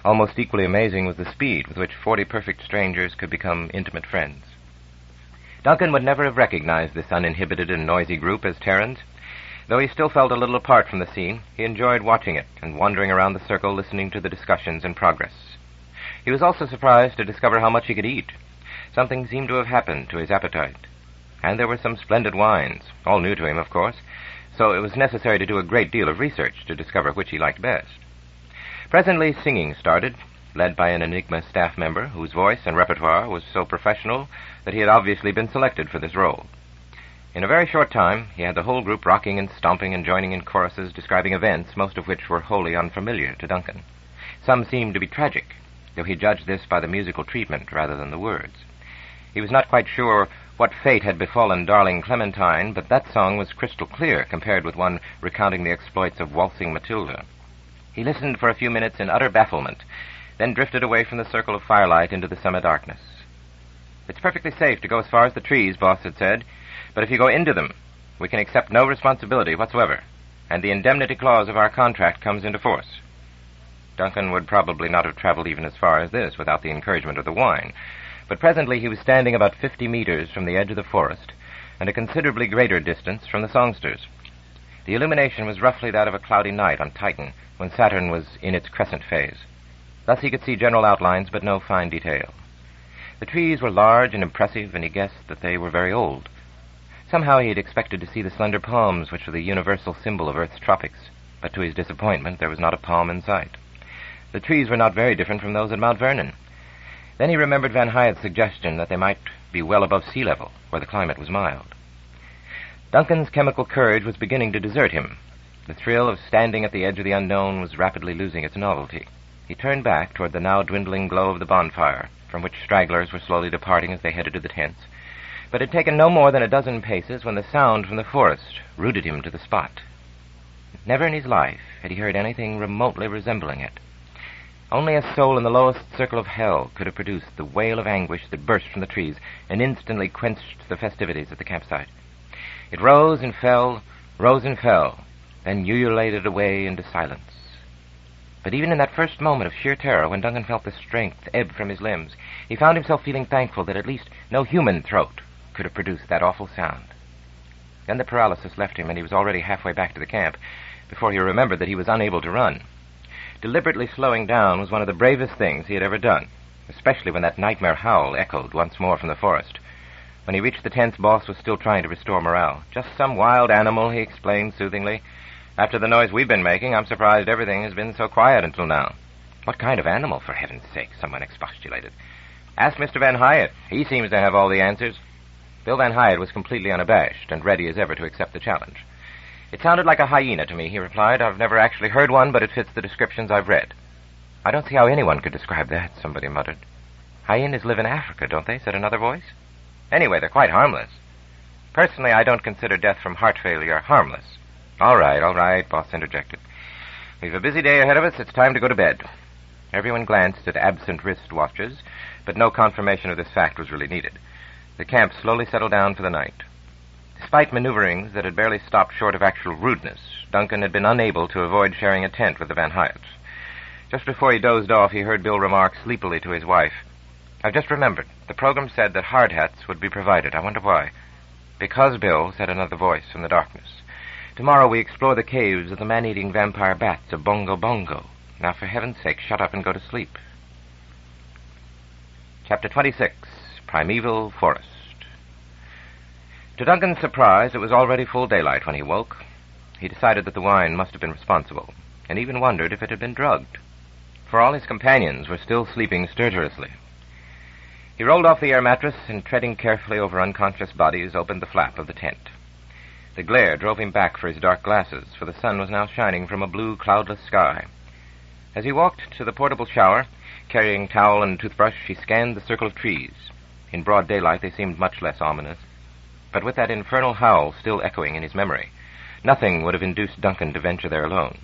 Almost equally amazing was the speed with which 40 perfect strangers could become intimate friends. Duncan would never have recognized this uninhibited and noisy group as Terrans. Though he still felt a little apart from the scene, he enjoyed watching it and wandering around the circle listening to the discussions in progress. He was also surprised to discover how much he could eat. Something seemed to have happened to his appetite. And there were some splendid wines, all new to him, of course, so it was necessary to do a great deal of research to discover which he liked best. Presently singing started, led by an Enigma staff member whose voice and repertoire was so professional that he had obviously been selected for this role. In a very short time, he had the whole group rocking and stomping and joining in choruses describing events, most of which were wholly unfamiliar to Duncan. Some seemed to be tragic, though he judged this by the musical treatment rather than the words. He was not quite sure what fate had befallen darling Clementine, but that song was crystal clear compared with one recounting the exploits of waltzing Matilda. He listened for a few minutes in utter bafflement, then drifted away from the circle of firelight into the semi-darkness. "It's perfectly safe to go as far as the trees," Boss had said, "but if you go into them, we can accept no responsibility whatsoever, and the indemnity clause of our contract comes into force." Duncan would probably not have traveled even as far as this without the encouragement of the wine, but presently he was standing about 50 meters from the edge of the forest, and a considerably greater distance from the songsters. The illumination was roughly that of a cloudy night on Titan, when Saturn was in its crescent phase. Thus he could see general outlines, but no fine detail. The trees were large and impressive, and he guessed that they were very old. Somehow he had expected to see the slender palms which were the universal symbol of Earth's tropics, but to his disappointment there was not a palm in sight. The trees were not very different from those at Mount Vernon. Then he remembered Van Hyatt's suggestion that they might be well above sea level, where the climate was mild. Duncan's chemical courage was beginning to desert him. The thrill of standing at the edge of the unknown was rapidly losing its novelty. He turned back toward the now dwindling glow of the bonfire, from which stragglers were slowly departing as they headed to the tents, but had taken no more than a dozen paces when the sound from the forest rooted him to the spot. Never in his life had he heard anything remotely resembling it. Only a soul in the lowest circle of hell could have produced the wail of anguish that burst from the trees and instantly quenched the festivities at the campsite. It rose and fell, then ululated away into silence. But even in that first moment of sheer terror, when Duncan felt the strength ebb from his limbs, he found himself feeling thankful that at least no human throat could have produced that awful sound. Then the paralysis left him, and he was already halfway back to the camp before he remembered that he was unable to run. Deliberately slowing down was one of the bravest things he had ever done, especially when that nightmare howl echoed once more from the forest. When he reached the tents, Boss was still trying to restore morale. "Just some wild animal," he explained soothingly. "After the noise we've been making, I'm surprised everything has been so quiet until now." "What kind of animal, for heaven's sake?" someone expostulated. "Ask Mr. Van Hyatt. He seems to have all the answers." Bill Van Hyatt was completely unabashed and ready as ever to accept the challenge. "It sounded like a hyena to me," he replied. "I've never actually heard one, but it fits the descriptions I've read." I don't see how anyone could describe that, somebody muttered. Hyenas live in Africa, don't they? Said another voice. Anyway, they're quite harmless. Personally, I don't consider death from heart failure harmless. All right, Boss interjected. We've a busy day ahead of us. It's time to go to bed. Everyone glanced at absent wrist watches, but no confirmation of this fact was really needed. The camp slowly settled down for the night. Despite maneuverings that had barely stopped short of actual rudeness, Duncan had been unable to avoid sharing a tent with the Van Hyets. Just before he dozed off, he heard Bill remark sleepily to his wife, "I've just remembered. The program said that hard hats would be provided. I wonder why." "Because, Bill," said another voice from the darkness, "tomorrow we explore the caves of the man-eating vampire bats of Bongo Bongo. Now, for heaven's sake, shut up and go to sleep." Chapter 26, Primeval Forest. To Duncan's surprise, it was already full daylight when he woke. He decided that the wine must have been responsible, and even wondered if it had been drugged, for all his companions were still sleeping stertorously. He rolled off the air mattress and, treading carefully over unconscious bodies, opened the flap of the tent. The glare drove him back for his dark glasses, for the sun was now shining from a blue, cloudless sky. As he walked to the portable shower, carrying towel and toothbrush, he scanned the circle of trees. In broad daylight, they seemed much less ominous. But with that infernal howl still echoing in his memory, nothing would have induced Duncan to venture there alone.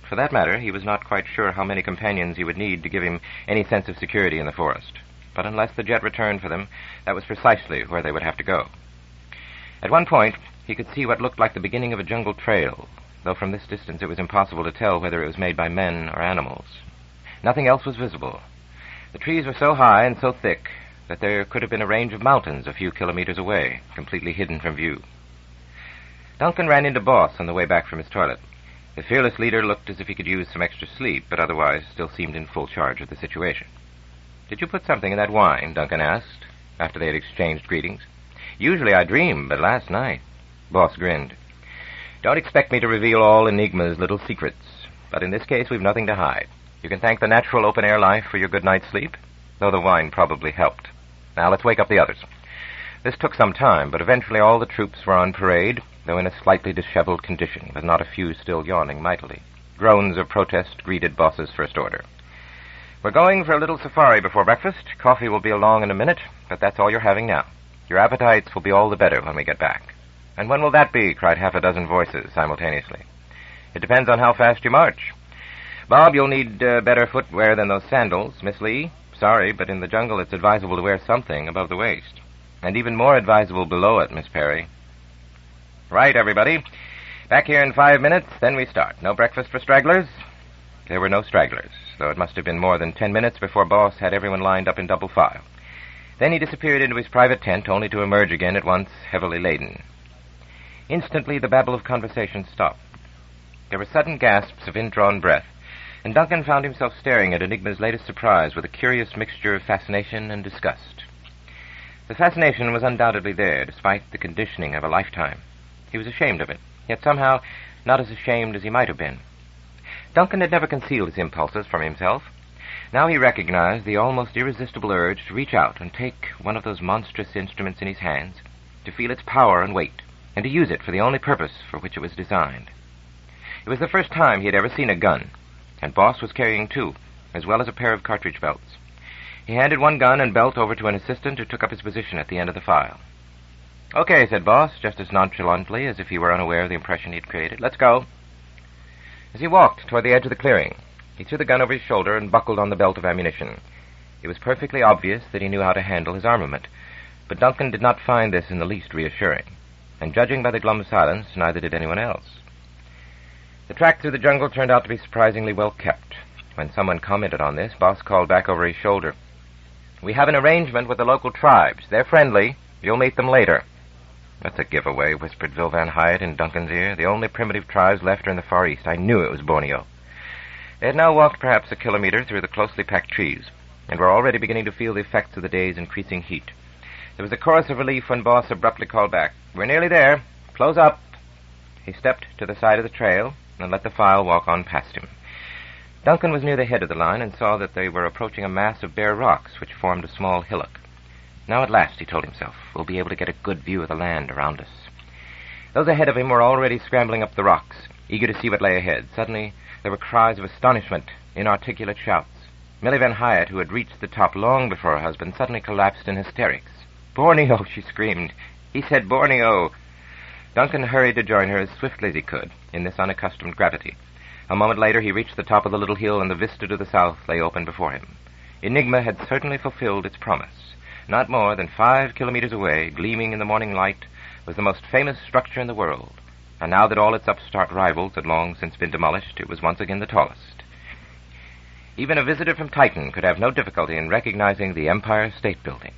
For that matter, he was not quite sure how many companions he would need to give him any sense of security in the forest. But unless the jet returned for them, that was precisely where they would have to go. At one point, he could see what looked like the beginning of a jungle trail, though from this distance it was impossible to tell whether it was made by men or animals. Nothing else was visible. The trees were so high and so thick that there could have been a range of mountains a few kilometers away, completely hidden from view. Duncan ran into Boss on the way back from his toilet. The fearless leader looked as if he could use some extra sleep, but otherwise still seemed in full charge of the situation. "Did you put something in that wine?" Duncan asked, after they had exchanged greetings. "Usually I dream, but last night..." Boss grinned. "Don't expect me to reveal all Enigma's little secrets, but in this case we've nothing to hide. You can thank the natural open-air life for your good night's sleep, though the wine probably helped. Now let's wake up the others." This took some time, but eventually all the troops were on parade, though in a slightly disheveled condition, with not a few still yawning mightily. Groans of protest greeted Boss's first order. "We're going for a little safari before breakfast. Coffee will be along in a minute, but that's all you're having now. Your appetites will be all the better when we get back." "And when will that be?" cried half a dozen voices simultaneously. "It depends on how fast you march. Bob, you'll need better footwear than those sandals. Miss Lee, sorry, but in the jungle it's advisable to wear something above the waist. And even more advisable below it, Miss Perry." "Right, everybody. Back here in 5 minutes, then we start. No breakfast for stragglers?" There were no stragglers, though it must have been more than 10 minutes before Boss had everyone lined up in double file. Then he disappeared into his private tent, only to emerge again at once, heavily laden. Instantly, the babble of conversation stopped. There were sudden gasps of indrawn breath, and Duncan found himself staring at Enigma's latest surprise with a curious mixture of fascination and disgust. The fascination was undoubtedly there, despite the conditioning of a lifetime. He was ashamed of it, yet somehow not as ashamed as he might have been. Duncan had never concealed his impulses from himself. Now he recognized the almost irresistible urge to reach out and take one of those monstrous instruments in his hands, to feel its power and weight, and to use it for the only purpose for which it was designed. It was the first time he had ever seen a gun, and Boss was carrying two, as well as a pair of cartridge belts. He handed one gun and belt over to an assistant who took up his position at the end of the file. "Okay," said Boss, just as nonchalantly as if he were unaware of the impression he had created. "Let's go." As he walked toward the edge of the clearing, he threw the gun over his shoulder and buckled on the belt of ammunition. It was perfectly obvious that he knew how to handle his armament, but Duncan did not find this in the least reassuring, and judging by the glum silence, neither did anyone else. The track through the jungle turned out to be surprisingly well kept. When someone commented on this, Boss called back over his shoulder, "We have an arrangement with the local tribes. They're friendly. You'll meet them later." "That's a giveaway," whispered Bill Van Hyet in Duncan's ear. "The only primitive tribes left are in the Far East. I knew it was Borneo." They had now walked perhaps a kilometer through the closely packed trees, and were already beginning to feel the effects of the day's increasing heat. There was a chorus of relief when Boss abruptly called back, "We're nearly there. Close up." He stepped to the side of the trail and let the file walk on past him. Duncan was near the head of the line and saw that they were approaching a mass of bare rocks which formed a small hillock. Now at last, he told himself, we'll be able to get a good view of the land around us. Those ahead of him were already scrambling up the rocks, eager to see what lay ahead. Suddenly, There were cries of astonishment, inarticulate shouts. Millie Van Hyatt, who had reached the top long before her husband, suddenly collapsed in hysterics. "Borneo," she screamed. "He said Borneo." Duncan hurried to join her as swiftly as he could in this unaccustomed gravity. A moment later he reached the top of the little hill, and the vista to the south lay open before him. Enigma had certainly fulfilled its promise. Not more than 5 kilometers away, gleaming in the morning light, was the most famous structure in the world. And now that all its upstart rivals had long since been demolished, it was once again the tallest. Even a visitor from Titan could have no difficulty in recognizing the Empire State Building.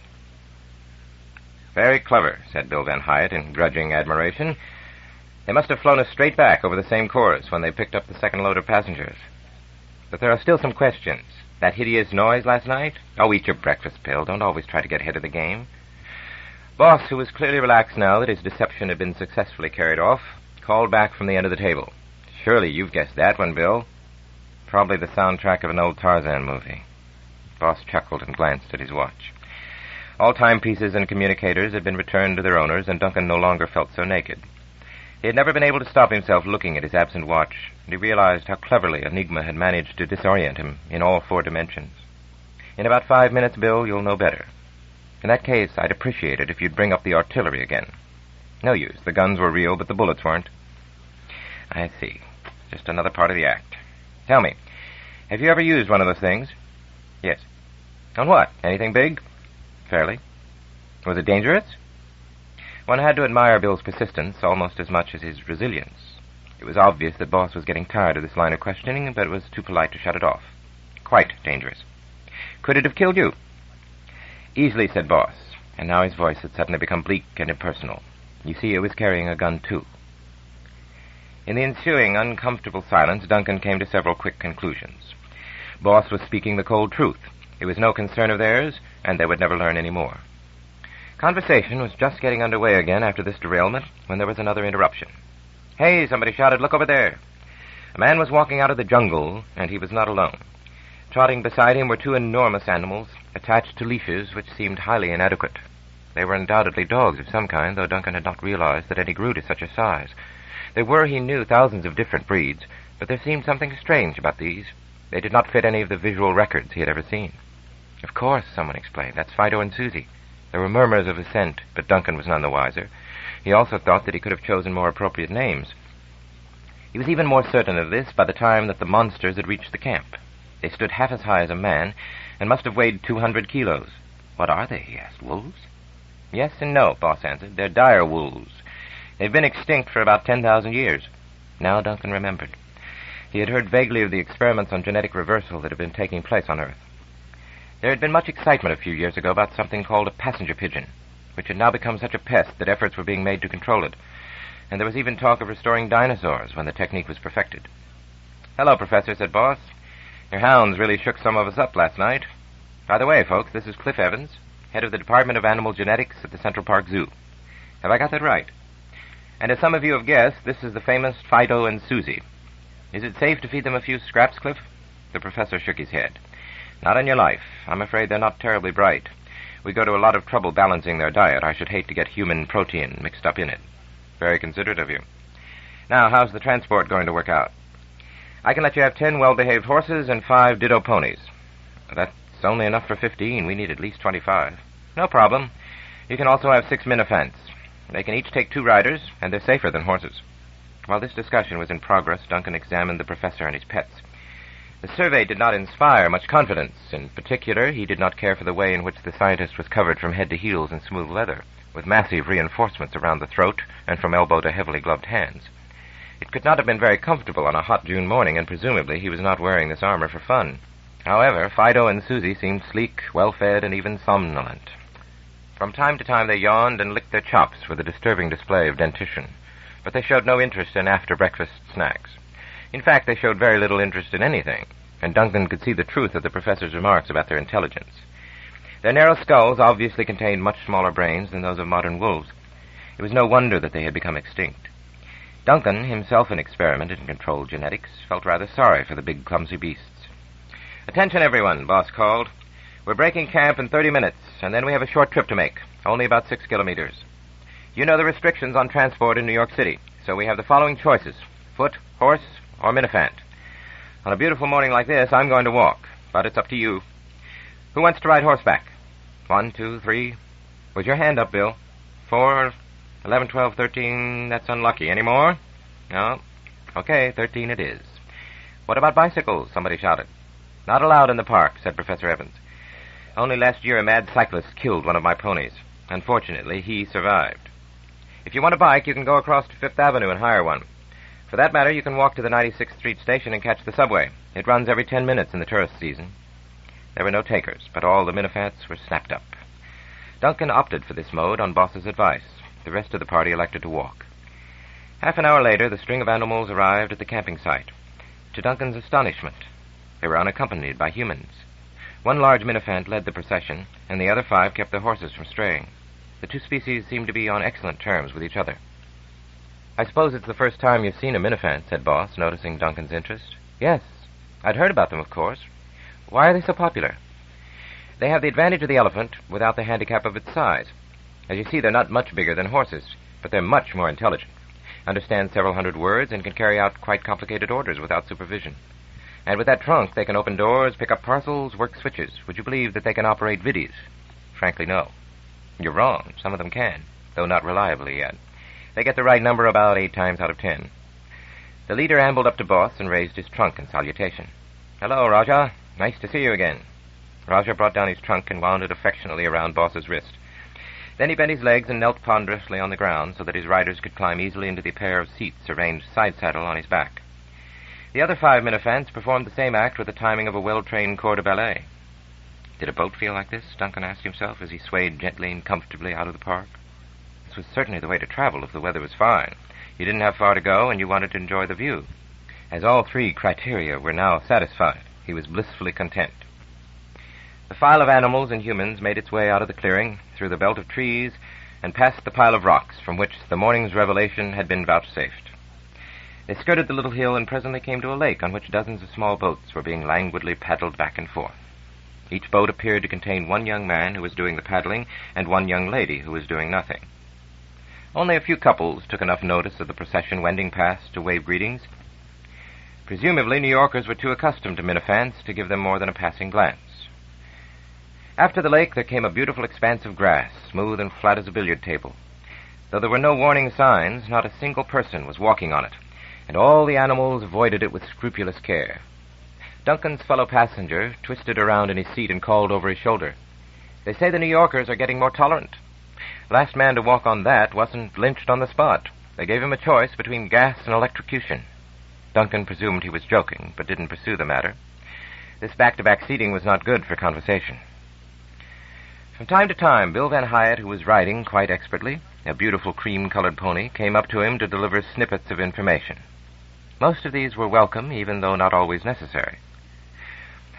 "Very clever," said Bill Van Hyatt in grudging admiration. "They must have flown us straight back over the same course when they picked up the second load of passengers. But there are still some questions. That hideous noise last night? Oh, eat your breakfast, Bill. Don't always try to get ahead of the game." Boss, who was clearly relaxed now that his deception had been successfully carried off, called back from the end of the table. "Surely you've guessed that one, Bill." "Probably the soundtrack of an old Tarzan movie." Boss chuckled and glanced at his watch. All timepieces and communicators had been returned to their owners, and Duncan no longer felt so naked. He had never been able to stop himself looking at his absent watch, and he realized how cleverly Enigma had managed to disorient him in all 4 dimensions. "In about 5 minutes, Bill, you'll know better. In that case, I'd appreciate it if you'd bring up the artillery again." "No use. The guns were real, but the bullets weren't." "I see. Just another part of the act. Tell me, have you ever used one of those things?" "Yes." "On what? Anything big?" "Fairly." "Was it dangerous?" One had to admire Bill's persistence almost as much as his resilience. It was obvious that Boss was getting tired of this line of questioning, but was too polite to shut it off. "Quite dangerous." "Could it have killed you?" "Easily," said Boss, and now his voice had suddenly become bleak and impersonal. "You see, it was carrying a gun, too." In the ensuing uncomfortable silence, Duncan came to several quick conclusions. Boss was speaking the cold truth. It was no concern of theirs, and they would never learn any more. Conversation was just getting underway again after this derailment when there was another interruption. "Hey," somebody shouted, "look over there." A man was walking out of the jungle, and he was not alone. Trotting beside him were 2 enormous animals, attached to leashes which seemed highly inadequate. They were undoubtedly dogs of some kind, though Duncan had not realized that any grew to such a size. There were, he knew, thousands of different breeds, but there seemed something strange about these. They did not fit any of the visual records he had ever seen. "Of course," someone explained, "that's Fido and Susie." There were murmurs of assent, but Duncan was none the wiser. He also thought that he could have chosen more appropriate names. He was even more certain of this by the time that the monsters had reached the camp. They stood half as high as a man, and must have weighed 200 kilos. "What are they?" he asked. "Wolves?" "Yes and no," Boss answered. "They're dire wolves. They've been extinct for about 10,000 years. Now Duncan remembered. He had heard vaguely of the experiments on genetic reversal that had been taking place on Earth. There had been much excitement a few years ago about something called a passenger pigeon, which had now become such a pest that efforts were being made to control it. And there was even talk of restoring dinosaurs when the technique was perfected. "Hello, Professor," said Boss. "Your hounds really shook some of us up last night. By the way, folks, this is Cliff Evans, head of the Department of Animal Genetics at the Central Park Zoo. Have I got that right? And as some of you have guessed, this is the famous Fido and Susie. Is it safe to feed them a few scraps, Cliff?" The professor shook his head. "Not on your life. I'm afraid they're not terribly bright. We go to a lot of trouble balancing their diet. I should hate to get human protein mixed up in it." "Very considerate of you. Now, how's the transport going to work out?" "I can let you have 10 well-behaved horses and 5 ditto ponies." "That's only enough for 15. We need at least 25. "No problem. You can also have 6 Minifants. They can each take 2 riders, and they're safer than horses." While this discussion was in progress, Duncan examined the professor and his pets. The survey did not inspire much confidence. In particular, he did not care for the way in which the scientist was covered from head to heels in smooth leather, with massive reinforcements around the throat and from elbow to heavily gloved hands. It could not have been very comfortable on a hot June morning, and presumably he was not wearing this armor for fun. However, Fido and Susie seemed sleek, well-fed, and even somnolent. From time to time they yawned and licked their chops with a disturbing display of dentition, but they showed no interest in after-breakfast snacks. In fact, they showed very little interest in anything, and Duncan could see the truth of the professor's remarks about their intelligence. Their narrow skulls obviously contained much smaller brains than those of modern wolves. It was no wonder that they had become extinct. Duncan, himself an experiment in controlled genetics, felt rather sorry for the big, clumsy beasts. "Attention, everyone," Boss called. "We're breaking camp in 30 minutes, and then we have a short trip to make, only about 6 kilometers. You know the restrictions on transport in New York City, so we have the following choices: foot, horse, or Minifant. On a beautiful morning like this, I'm going to walk, but it's up to you. Who wants to ride horseback? 1, 2, 3. Was your hand up, Bill? 4, 11, 12, 13. That's unlucky. Any more? No? Okay, 13 it is. What about bicycles? Somebody shouted. Not allowed in the park, said Professor Evans. Only last year a mad cyclist killed one of my ponies. Unfortunately, he survived. If you want a bike, you can go across to Fifth Avenue and hire one. For that matter, you can walk to the 96th Street station and catch the subway. It runs every 10 minutes in the tourist season. There were no takers, but all the Minifants were snapped up. Duncan opted for this mode on Boss's advice. The rest of the party elected to walk. Half an hour later, the string of animals arrived at the camping site. To Duncan's astonishment, they were unaccompanied by humans. One large Minifant led the procession, and the other 5 kept their horses from straying. The two species seemed to be on excellent terms with each other. I suppose it's the first time you've seen a Minifant, said Boss, noticing Duncan's interest. Yes. I'd heard about them, of course. Why are they so popular? They have the advantage of the elephant without the handicap of its size. As you see, they're not much bigger than horses, but they're much more intelligent, understand several hundred words, and can carry out quite complicated orders without supervision. And with that trunk, they can open doors, pick up parcels, work switches. Would you believe that they can operate viddies? Frankly, no. You're wrong. Some of them can, though not reliably yet. They get the right number about 8 times out of 10. The leader ambled up to Boss and raised his trunk in salutation. Hello, Raja. Nice to see you again. Raja brought down his trunk and wound it affectionately around Boss's wrist. Then he bent his legs and knelt ponderously on the ground so that his riders could climb easily into the pair of seats arranged side-saddle on his back. The other 5 Minifants performed the same act with the timing of a well-trained corps de ballet. Did a boat feel like this? Duncan asked himself as he swayed gently and comfortably out of the park. This was certainly the way to travel if the weather was fine. You didn't have far to go, and you wanted to enjoy the view. As all 3 criteria were now satisfied, he was blissfully content. The file of animals and humans made its way out of the clearing, through the belt of trees, and past the pile of rocks from which the morning's revelation had been vouchsafed. They skirted the little hill and presently came to a lake on which dozens of small boats were being languidly paddled back and forth. Each boat appeared to contain one young man who was doing the paddling and one young lady who was doing nothing. Only a few couples took enough notice of the procession wending past to wave greetings. Presumably, New Yorkers were too accustomed to Minifants to give them more than a passing glance. After the lake, there came a beautiful expanse of grass, smooth and flat as a billiard table. Though there were no warning signs, not a single person was walking on it, and all the animals avoided it with scrupulous care. Duncan's fellow passenger twisted around in his seat and called over his shoulder. They say the New Yorkers are getting more tolerant. Last man to walk on that wasn't lynched on the spot. They gave him a choice between gas and electrocution. Duncan presumed he was joking, but didn't pursue the matter. This back-to-back seating was not good for conversation. From time to time, Bill Van Hyatt, who was riding quite expertly, a beautiful cream-colored pony, came up to him to deliver snippets of information. Most of these were welcome, even though not always necessary.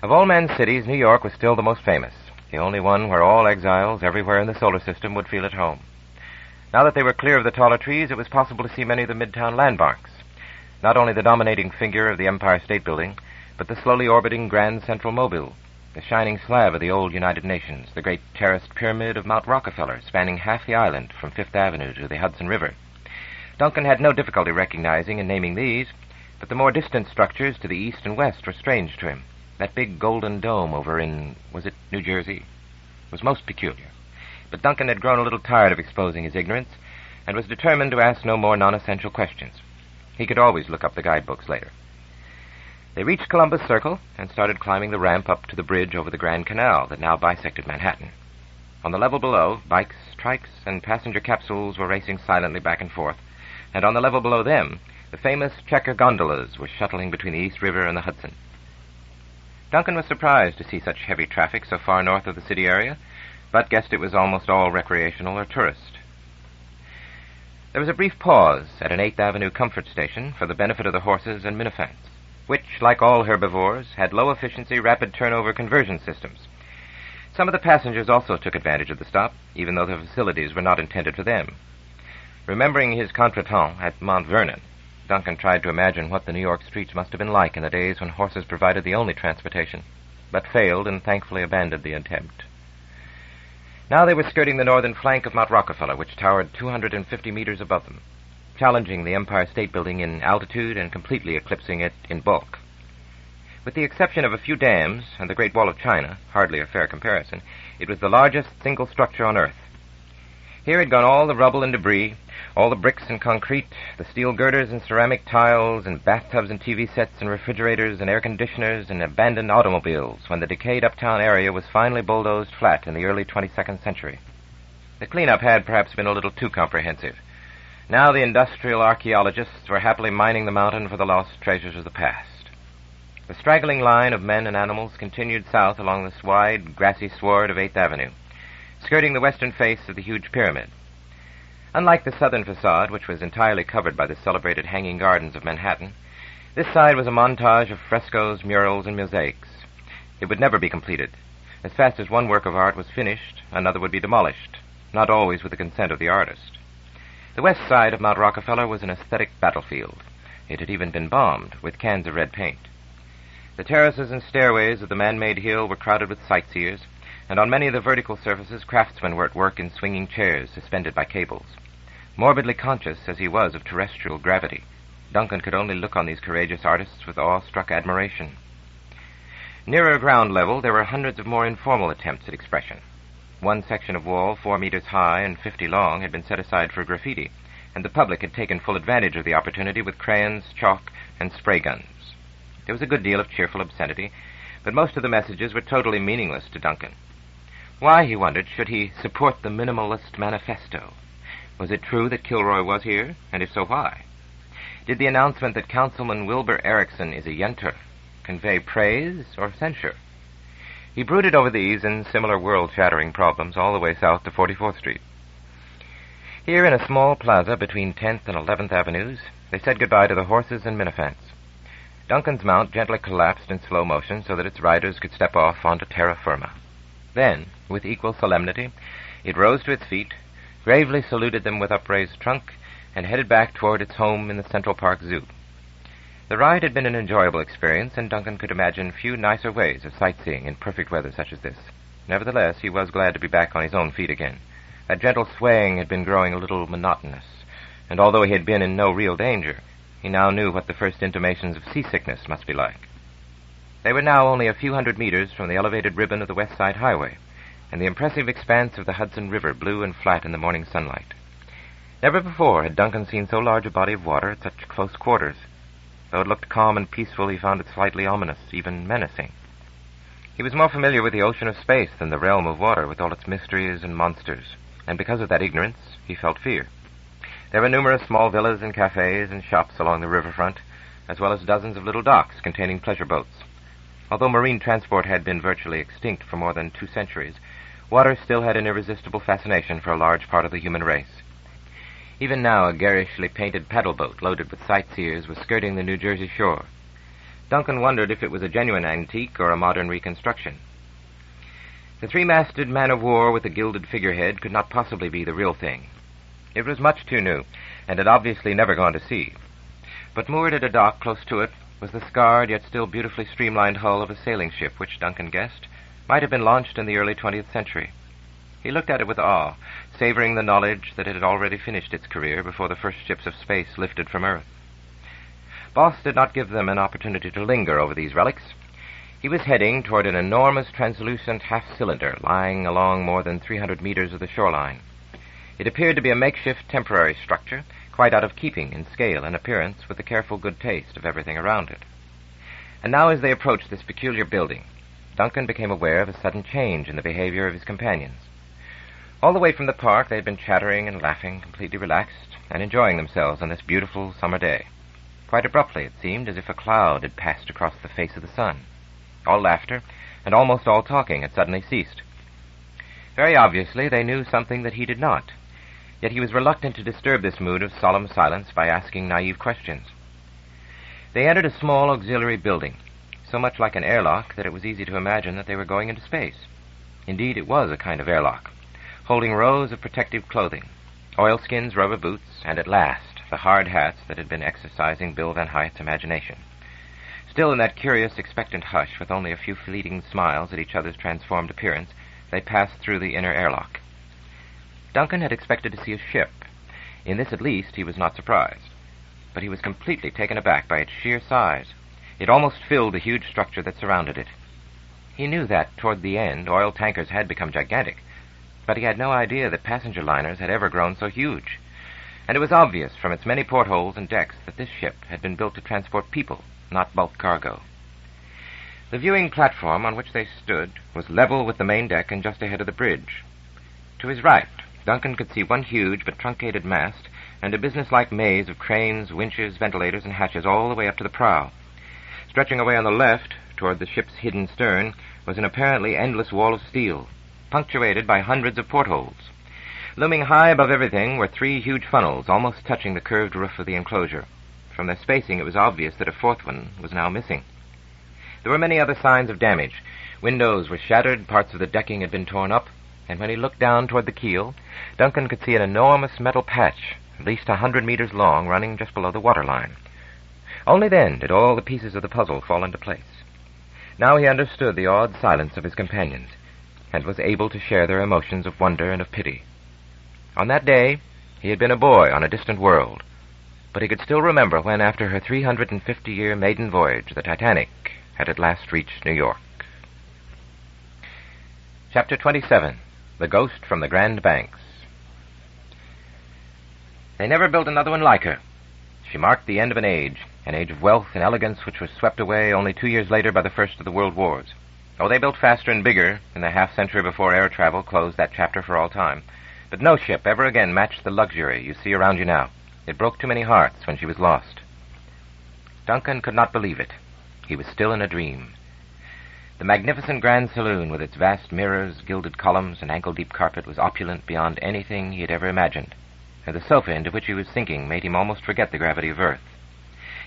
Of all men's cities, New York was still the most famous, the only one where all exiles everywhere in the solar system would feel at home. Now that they were clear of the taller trees, it was possible to see many of the midtown landmarks. Not only the dominating figure of the Empire State Building, but the slowly orbiting Grand Central Mobile, the shining slab of the old United Nations, the great terraced pyramid of Mount Rockefeller, spanning half the island from Fifth Avenue to the Hudson River. Duncan had no difficulty recognizing and naming these, but the more distant structures to the east and west were strange to him. That big golden dome over in, was it New Jersey, was most peculiar. But Duncan had grown a little tired of exposing his ignorance, and was determined to ask no more non-essential questions. He could always look up the guidebooks later. They reached Columbus Circle and started climbing the ramp up to the bridge over the Grand Canal that now bisected Manhattan. On the level below, bikes, trikes, and passenger capsules were racing silently back and forth, and on the level below them, the famous checker gondolas were shuttling between the East River and the Hudson. Duncan was surprised to see such heavy traffic so far north of the city area, but guessed it was almost all recreational or tourist. There was a brief pause at an 8th Avenue comfort station for the benefit of the horses and Minifants, which, like all herbivores, had low-efficiency, rapid turnover conversion systems. Some of the passengers also took advantage of the stop, even though the facilities were not intended for them. Remembering his contretemps at Mount Vernon, Duncan tried to imagine what the New York streets must have been like in the days when horses provided the only transportation, but failed and thankfully abandoned the attempt. Now they were skirting the northern flank of Mount Rockefeller, which towered 250 meters above them, challenging the Empire State Building in altitude and completely eclipsing it in bulk. With the exception of a few dams and the Great Wall of China, hardly a fair comparison, it was the largest single structure on Earth. Here had gone all the rubble and debris, all the bricks and concrete, the steel girders and ceramic tiles, and bathtubs and TV sets and refrigerators and air conditioners and abandoned automobiles when the decayed uptown area was finally bulldozed flat in the early 22nd century. The cleanup had perhaps been a little too comprehensive. Now the industrial archaeologists were happily mining the mountain for the lost treasures of the past. The straggling line of men and animals continued south along this wide, grassy sward of 8th Avenue, skirting the western face of the huge pyramid. Unlike the southern facade, which was entirely covered by the celebrated hanging gardens of Manhattan, this side was a montage of frescoes, murals, and mosaics. It would never be completed. As fast as one work of art was finished, another would be demolished, not always with the consent of the artist. The west side of Mount Rockefeller was an aesthetic battlefield. It had even been bombed with cans of red paint. The terraces and stairways of the man-made hill were crowded with sightseers, and on many of the vertical surfaces craftsmen were at work in swinging chairs suspended by cables. Morbidly conscious as he was of terrestrial gravity, Duncan could only look on these courageous artists with awe-struck admiration. Nearer ground level, there were hundreds of more informal attempts at expression. One section of wall, 4 meters high and 50 long, had been set aside for graffiti, and the public had taken full advantage of the opportunity with crayons, chalk, and spray guns. There was a good deal of cheerful obscenity, but most of the messages were totally meaningless to Duncan. Why, he wondered, should he support the Minimalist Manifesto? Was it true that Kilroy was here, and if so, why? Did the announcement that Councilman Wilbur Erickson is a Yenter convey praise or censure? He brooded over these and similar world-shattering problems all the way south to 44th Street. Here in a small plaza between 10th and 11th Avenues, they said goodbye to the horses and minifants. Duncan's mount gently collapsed in slow motion so that its riders could step off onto terra firma. Then, with equal solemnity, it rose to its feet, gravely saluted them with upraised trunk, and headed back toward its home in the Central Park Zoo. The ride had been an enjoyable experience, and Duncan could imagine few nicer ways of sightseeing in perfect weather such as this. Nevertheless, he was glad to be back on his own feet again. That gentle swaying had been growing a little monotonous, and although he had been in no real danger, he now knew what the first intimations of seasickness must be like. They were now only a few hundred meters from the elevated ribbon of the West Side Highway, and the impressive expanse of the Hudson River blue and flat in the morning sunlight. Never before had Duncan seen so large a body of water at such close quarters. Though it looked calm and peaceful, he found it slightly ominous, even menacing. He was more familiar with the ocean of space than the realm of water with all its mysteries and monsters, and because of that ignorance, he felt fear. There were numerous small villas and cafes and shops along the riverfront, as well as dozens of little docks containing pleasure boats. Although marine transport had been virtually extinct for more than 2 centuries, water still had an irresistible fascination for a large part of the human race. Even now, a garishly painted paddle boat loaded with sightseers was skirting the New Jersey shore. Duncan wondered if it was a genuine antique or a modern reconstruction. The 3-masted man-of-war with the gilded figurehead could not possibly be the real thing. It was much too new, and had obviously never gone to sea. But moored at a dock close to it was the scarred yet still beautifully streamlined hull of a sailing ship which, Duncan guessed, might have been launched in the early 20th century. He looked at it with awe, savoring the knowledge that it had already finished its career before the first ships of space lifted from Earth. Boss did not give them an opportunity to linger over these relics. He was heading toward an enormous translucent half-cylinder lying along more than 300 meters of the shoreline. It appeared to be a makeshift temporary structure, quite out of keeping in scale and appearance with the careful good taste of everything around it. And now as they approached this peculiar building, Duncan became aware of a sudden change in the behavior of his companions. All the way from the park they had been chattering and laughing, completely relaxed, and enjoying themselves on this beautiful summer day. Quite abruptly, it seemed as if a cloud had passed across the face of the sun. All laughter, and almost all talking, had suddenly ceased. Very obviously, they knew something that he did not. Yet he was reluctant to disturb this mood of solemn silence by asking naive questions. They entered a small auxiliary building, so much like an airlock that it was easy to imagine that they were going into space. Indeed, it was a kind of airlock, holding rows of protective clothing, oilskins, rubber boots, and at last, the hard hats that had been exercising Bill Van Hyght's imagination. Still in that curious, expectant hush, with only a few fleeting smiles at each other's transformed appearance, they passed through the inner airlock. Duncan had expected to see a ship. In this, at least, he was not surprised. But he was completely taken aback by its sheer size. It almost filled the huge structure that surrounded it. He knew that, toward the end, oil tankers had become gigantic, but he had no idea that passenger liners had ever grown so huge. And it was obvious from its many portholes and decks that this ship had been built to transport people, not bulk cargo. The viewing platform on which they stood was level with the main deck and just ahead of the bridge. To his right, Duncan could see one huge but truncated mast and a businesslike maze of cranes, winches, ventilators, and hatches all the way up to the prow. Stretching away on the left, toward the ship's hidden stern, was an apparently endless wall of steel, punctuated by hundreds of portholes. Looming high above everything were 3 huge funnels, almost touching the curved roof of the enclosure. From their spacing, it was obvious that a 4th one was now missing. There were many other signs of damage. Windows were shattered, parts of the decking had been torn up, and when he looked down toward the keel, Duncan could see an enormous metal patch, at least 100 meters long, running just below the waterline. Only then did all the pieces of the puzzle fall into place. Now he understood the awed silence of his companions, and was able to share their emotions of wonder and of pity. On that day, he had been a boy on a distant world, but he could still remember when, after her 350-year maiden voyage, the Titanic had at last reached New York. Chapter 27, The Ghost from the Grand Banks. They never built another one like her. She marked the end of an age of wealth and elegance which was swept away only 2 years later by the first of the world wars. Oh, they built faster and bigger in the half-century before air travel closed that chapter for all time. But no ship ever again matched the luxury you see around you now. It broke too many hearts when she was lost. Duncan could not believe it. He was still in a dream. The magnificent grand saloon with its vast mirrors, gilded columns, and ankle-deep carpet was opulent beyond anything he had ever imagined, and the sofa into which he was sinking made him almost forget the gravity of Earth.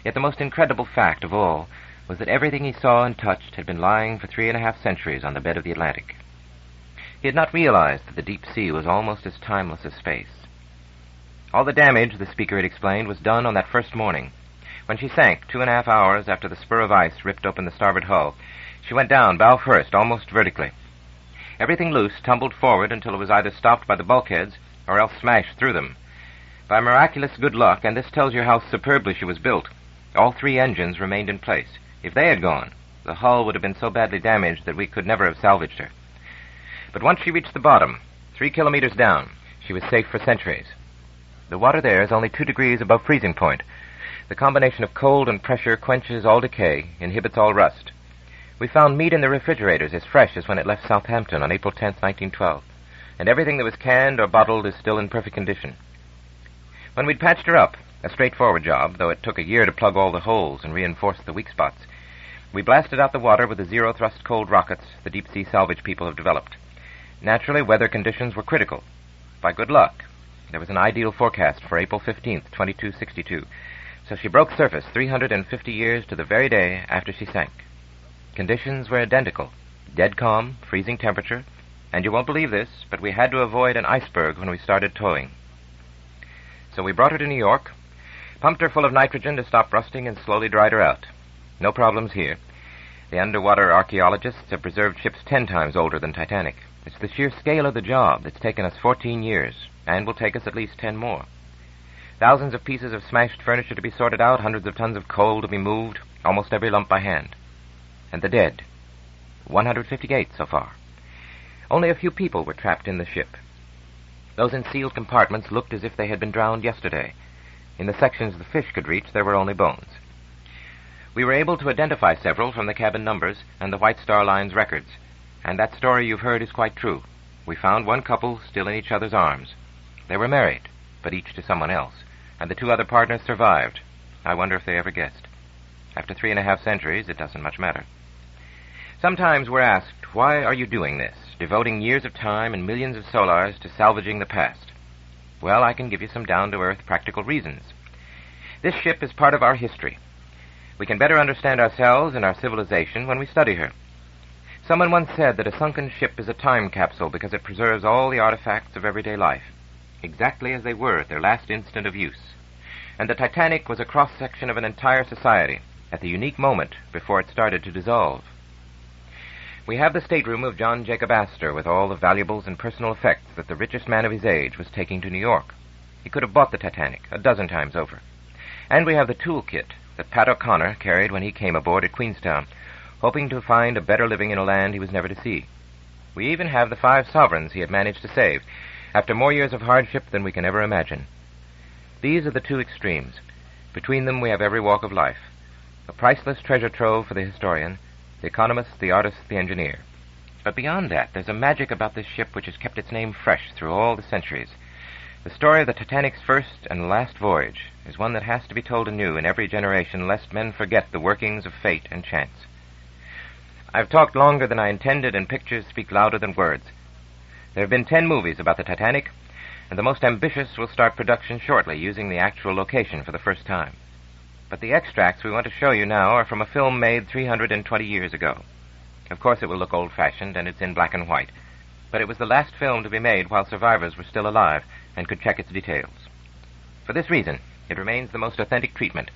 Yet the most incredible fact of all was that everything he saw and touched had been lying for 3.5 centuries on the bed of the Atlantic. He had not realized that the deep sea was almost as timeless as space. All the damage, the speaker had explained, was done on that first morning. When she sank 2.5 hours after the spur of ice ripped open the starboard hull, she went down bow first, almost vertically. Everything loose tumbled forward until it was either stopped by the bulkheads or else smashed through them. By miraculous good luck, and this tells you how superbly she was built, all 3 engines remained in place. If they had gone, the hull would have been so badly damaged that we could never have salvaged her. But once she reached the bottom, 3 kilometers down, she was safe for centuries. The water there is only 2 degrees above freezing point. The combination of cold and pressure quenches all decay, inhibits all rust. We found meat in the refrigerators as fresh as when it left Southampton on April 10th, 1912, and everything that was canned or bottled is still in perfect condition. When we'd patched her up, a straightforward job, though it took a year to plug all the holes and reinforce the weak spots, we blasted out the water with the zero-thrust cold rockets the deep-sea salvage people have developed. Naturally, weather conditions were critical. By good luck, there was an ideal forecast for April 15th, 2262, so she broke surface 350 years to the very day after she sank. Conditions were identical, dead calm, freezing temperature, and you won't believe this, but we had to avoid an iceberg when we started towing. So we brought her to New York, pumped her full of nitrogen to stop rusting, and slowly dried her out. No problems here. The underwater archaeologists have preserved ships 10 times older than Titanic. It's the sheer scale of the job that's taken us 14 years, and will take us at least 10 more. Thousands of pieces of smashed furniture to be sorted out, hundreds of tons of coal to be moved, almost every lump by hand. And the dead. 158 so far. Only a few people were trapped in the ship. Those in sealed compartments looked as if they had been drowned yesterday. In the sections the fish could reach, there were only bones. We were able to identify several from the cabin numbers and the White Star Line's records, and that story you've heard is quite true. We found one couple still in each other's arms. They were married, but each to someone else, and the 2 other partners survived. I wonder if they ever guessed. After 3.5 centuries, it doesn't much matter. Sometimes we're asked, why are you doing this, devoting years of time and millions of solars to salvaging the past? Well, I can give you some down-to-earth practical reasons. This ship is part of our history. We can better understand ourselves and our civilization when we study her. Someone once said that a sunken ship is a time capsule because it preserves all the artifacts of everyday life, exactly as they were at their last instant of use. And the Titanic was a cross-section of an entire society at the unique moment before it started to dissolve. We have the stateroom of John Jacob Astor with all the valuables and personal effects that the richest man of his age was taking to New York. He could have bought the Titanic 12 times over. And we have the toolkit that Pat O'Connor carried when he came aboard at Queenstown, hoping to find a better living in a land he was never to see. We even have the 5 sovereigns he had managed to save, after more years of hardship than we can ever imagine. These are the 2 extremes. Between them we have every walk of life. A priceless treasure trove for the historian, the economist, the artist, the engineer. But beyond that, there's a magic about this ship which has kept its name fresh through all the centuries. The story of the Titanic's first and last voyage is one that has to be told anew in every generation, lest men forget the workings of fate and chance. I've talked longer than I intended, and pictures speak louder than words. There have been 10 movies about the Titanic, and the most ambitious will start production shortly, using the actual location for the first time. But the extracts we want to show you now are from a film made 320 years ago. Of course it will look old-fashioned, and it's in black and white, but it was the last film to be made while survivors were still alive and could check its details. For this reason, it remains the most authentic treatment.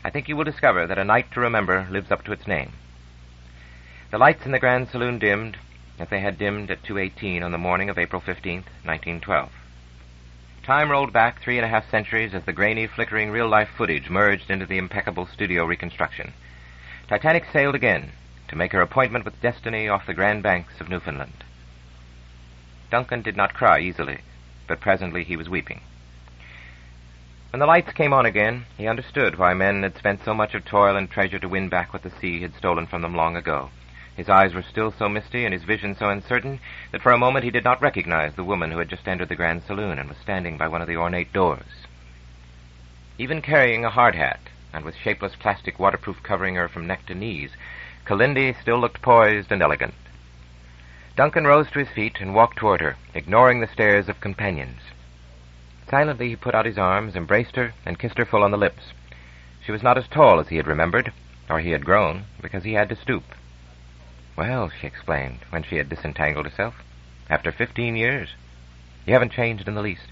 I think you will discover that A Night to Remember lives up to its name. The lights in the Grand Saloon dimmed, as they had dimmed at 2:18 on the morning of April 15th, 1912. Time rolled back 3.5 centuries as the grainy, flickering real-life footage merged into the impeccable studio reconstruction. Titanic sailed again to make her appointment with destiny off the Grand Banks of Newfoundland. Duncan did not cry easily, but presently he was weeping. When the lights came on again, he understood why men had spent so much of toil and treasure to win back what the sea had stolen from them long ago. His eyes were still so misty and his vision so uncertain that for a moment he did not recognize the woman who had just entered the Grand Saloon and was standing by one of the ornate doors. Even carrying a hard hat, and with shapeless plastic waterproof covering her from neck to knees, Kalindi still looked poised and elegant. Duncan rose to his feet and walked toward her, ignoring the stares of companions. Silently he put out his arms, embraced her, and kissed her full on the lips. She was not as tall as he had remembered, or he had grown, because he had to stoop. "Well," she exclaimed, when she had disentangled herself, "after 15 years. You haven't changed in the least."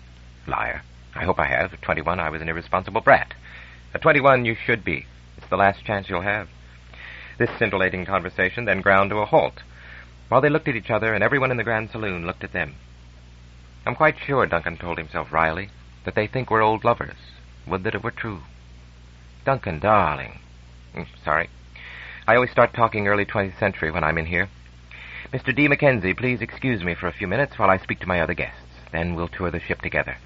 "Liar. I hope I have. At 21 I was an irresponsible brat. At 21 you should be. It's the last chance you'll have." This scintillating conversation then ground to a halt, while they looked at each other and everyone in the Grand Saloon looked at them. "I'm quite sure," Duncan told himself wryly, "that they think we're old lovers. Would that it were true." "Duncan, darling." Sorry. I always start talking early 20th century when I'm in here. "Mr. D. Mackenzie, please excuse me for a few minutes while I speak to my other guests. Then we'll tour the ship together."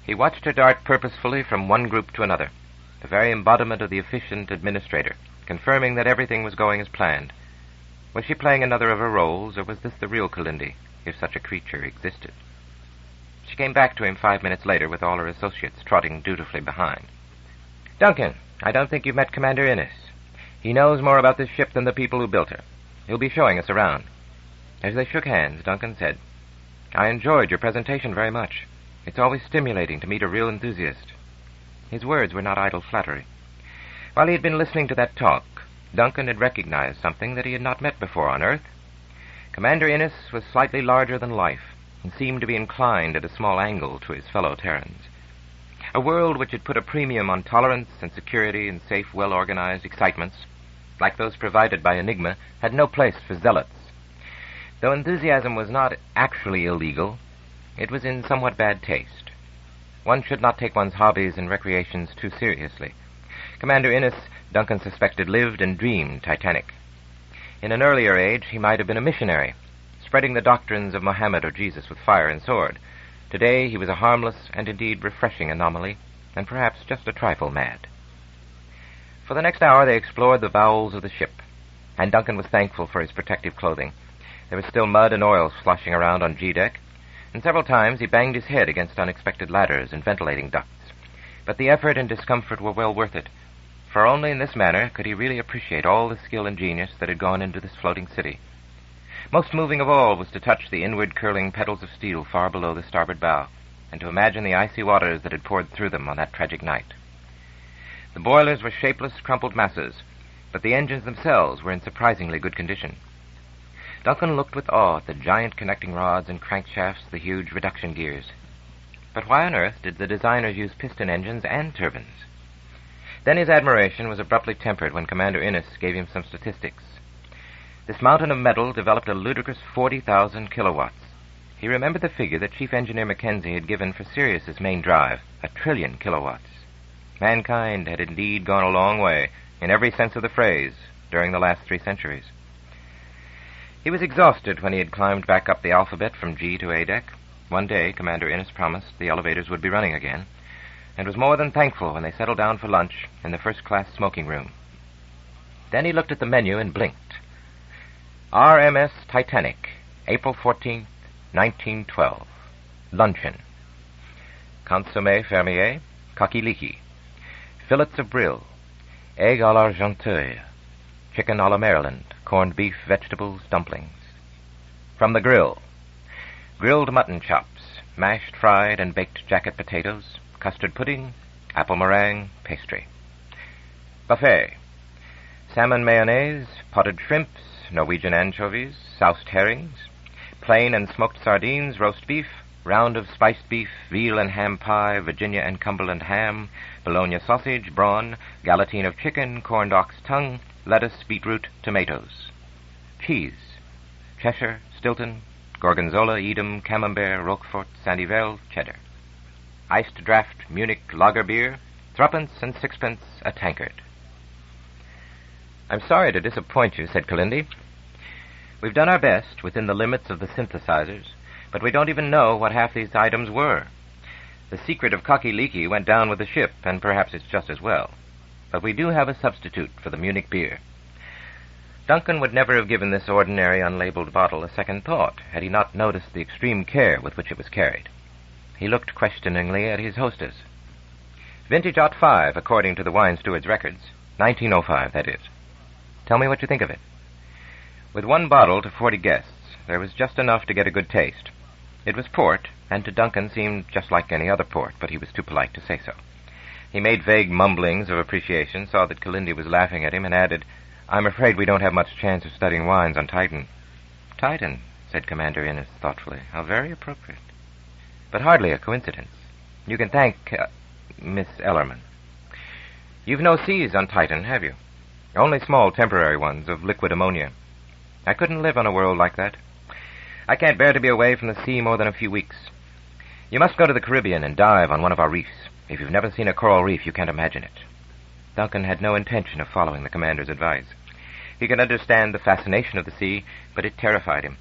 He watched her dart purposefully from one group to another, the very embodiment of the efficient administrator, confirming that everything was going as planned. Was she playing another of her roles, or was this the real Kalindi, if such a creature existed? She came back to him 5 minutes later with all her associates trotting dutifully behind. "Duncan, I don't think you've met Commander Innes. He knows more about this ship than the people who built her. He'll be showing us around." As they shook hands, Duncan said, "I enjoyed your presentation very much. It's always stimulating to meet a real enthusiast." His words were not idle flattery. While he had been listening to that talk, Duncan had recognized something that he had not met before on Earth. Commander Innes was slightly larger than life, and seemed to be inclined at a small angle to his fellow Terrans. A world which had put a premium on tolerance and security and safe, well-organized excitements, like those provided by Enigma, had no place for zealots. Though enthusiasm was not actually illegal, it was in somewhat bad taste. One should not take one's hobbies and recreations too seriously. Commander Innes, Duncan suspected, lived and dreamed Titanic. In an earlier age, he might have been a missionary, spreading the doctrines of Mohammed or Jesus with fire and sword. Today he was a harmless and indeed refreshing anomaly, and perhaps just a trifle mad. For the next hour they explored the bowels of the ship, and Duncan was thankful for his protective clothing. There was still mud and oil sloshing around on G-deck, and several times he banged his head against unexpected ladders and ventilating ducts. But the effort and discomfort were well worth it, for only in this manner could he really appreciate all the skill and genius that had gone into this floating city. Most moving of all was to touch the inward-curling pedals of steel far below the starboard bow, and to imagine the icy waters that had poured through them on that tragic night. The boilers were shapeless, crumpled masses, but the engines themselves were in surprisingly good condition. Duncan looked with awe at the giant connecting rods and crankshafts, the huge reduction gears. But why on earth did the designers use piston engines and turbines? Then his admiration was abruptly tempered when Commander Innes gave him some statistics. This mountain of metal developed a ludicrous 40,000 kilowatts. He remembered the figure that Chief Engineer Mackenzie had given for Sirius's main drive, 1 trillion kilowatts. Mankind had indeed gone a long way, in every sense of the phrase, during the last 3 centuries. He was exhausted when he had climbed back up the alphabet from G to A deck. One day, Commander Innes promised the elevators would be running again, and was more than thankful when they settled down for lunch in the first-class smoking room. Then he looked at the menu and blinked. RMS Titanic, April 14th, 1912. Luncheon. Consommé fermier, coquiliki. Fillets of brill. Egg à l'argenteuil. Chicken à la Maryland. Corned beef, vegetables, dumplings. From the grill. Grilled mutton chops, mashed, fried, and baked jacket potatoes, custard pudding, apple meringue, pastry. Buffet. Salmon mayonnaise, potted shrimps, Norwegian anchovies, soused herrings, plain and smoked sardines, roast beef, round of spiced beef, veal and ham pie, Virginia and Cumberland ham, bologna sausage, brawn, gallatine of chicken, corned ox tongue, lettuce, beetroot, tomatoes. Cheese. Cheshire, Stilton, Gorgonzola, Edam, Camembert, Roquefort, Sandivel, cheddar. Iced draft Munich lager beer, 3 and 6 a tankard. "I'm sorry to disappoint you," said Kalindi. "We've done our best within the limits of the synthesizers, but we don't even know what half these items were. The secret of coquiliki went down with the ship, and perhaps it's just as well. But we do have a substitute for the Munich beer." Duncan would never have given this ordinary unlabeled bottle a second thought had he not noticed the extreme care with which it was carried. He looked questioningly at his hostess. "Vintage '05, according to the wine steward's records. 1905, that is. Tell me what you think of it." With 1 bottle to 40 guests, there was just enough to get a good taste. It was port, and to Duncan seemed just like any other port, but he was too polite to say so. He made vague mumblings of appreciation, saw that Kalindi was laughing at him, and added, "I'm afraid we don't have much chance of studying wines on Titan." "Titan," said Commander Innes thoughtfully. "How very appropriate. But hardly a coincidence. You can thank Miss Ellerman. You've no seas on Titan, have you? Only small temporary ones of liquid ammonia. I couldn't live on a world like that. I can't bear to be away from the sea more than a few weeks. You must go to the Caribbean and dive on one of our reefs. If you've never seen a coral reef, you can't imagine it." Duncan had no intention of following the commander's advice. He could understand the fascination of the sea, but it terrified him.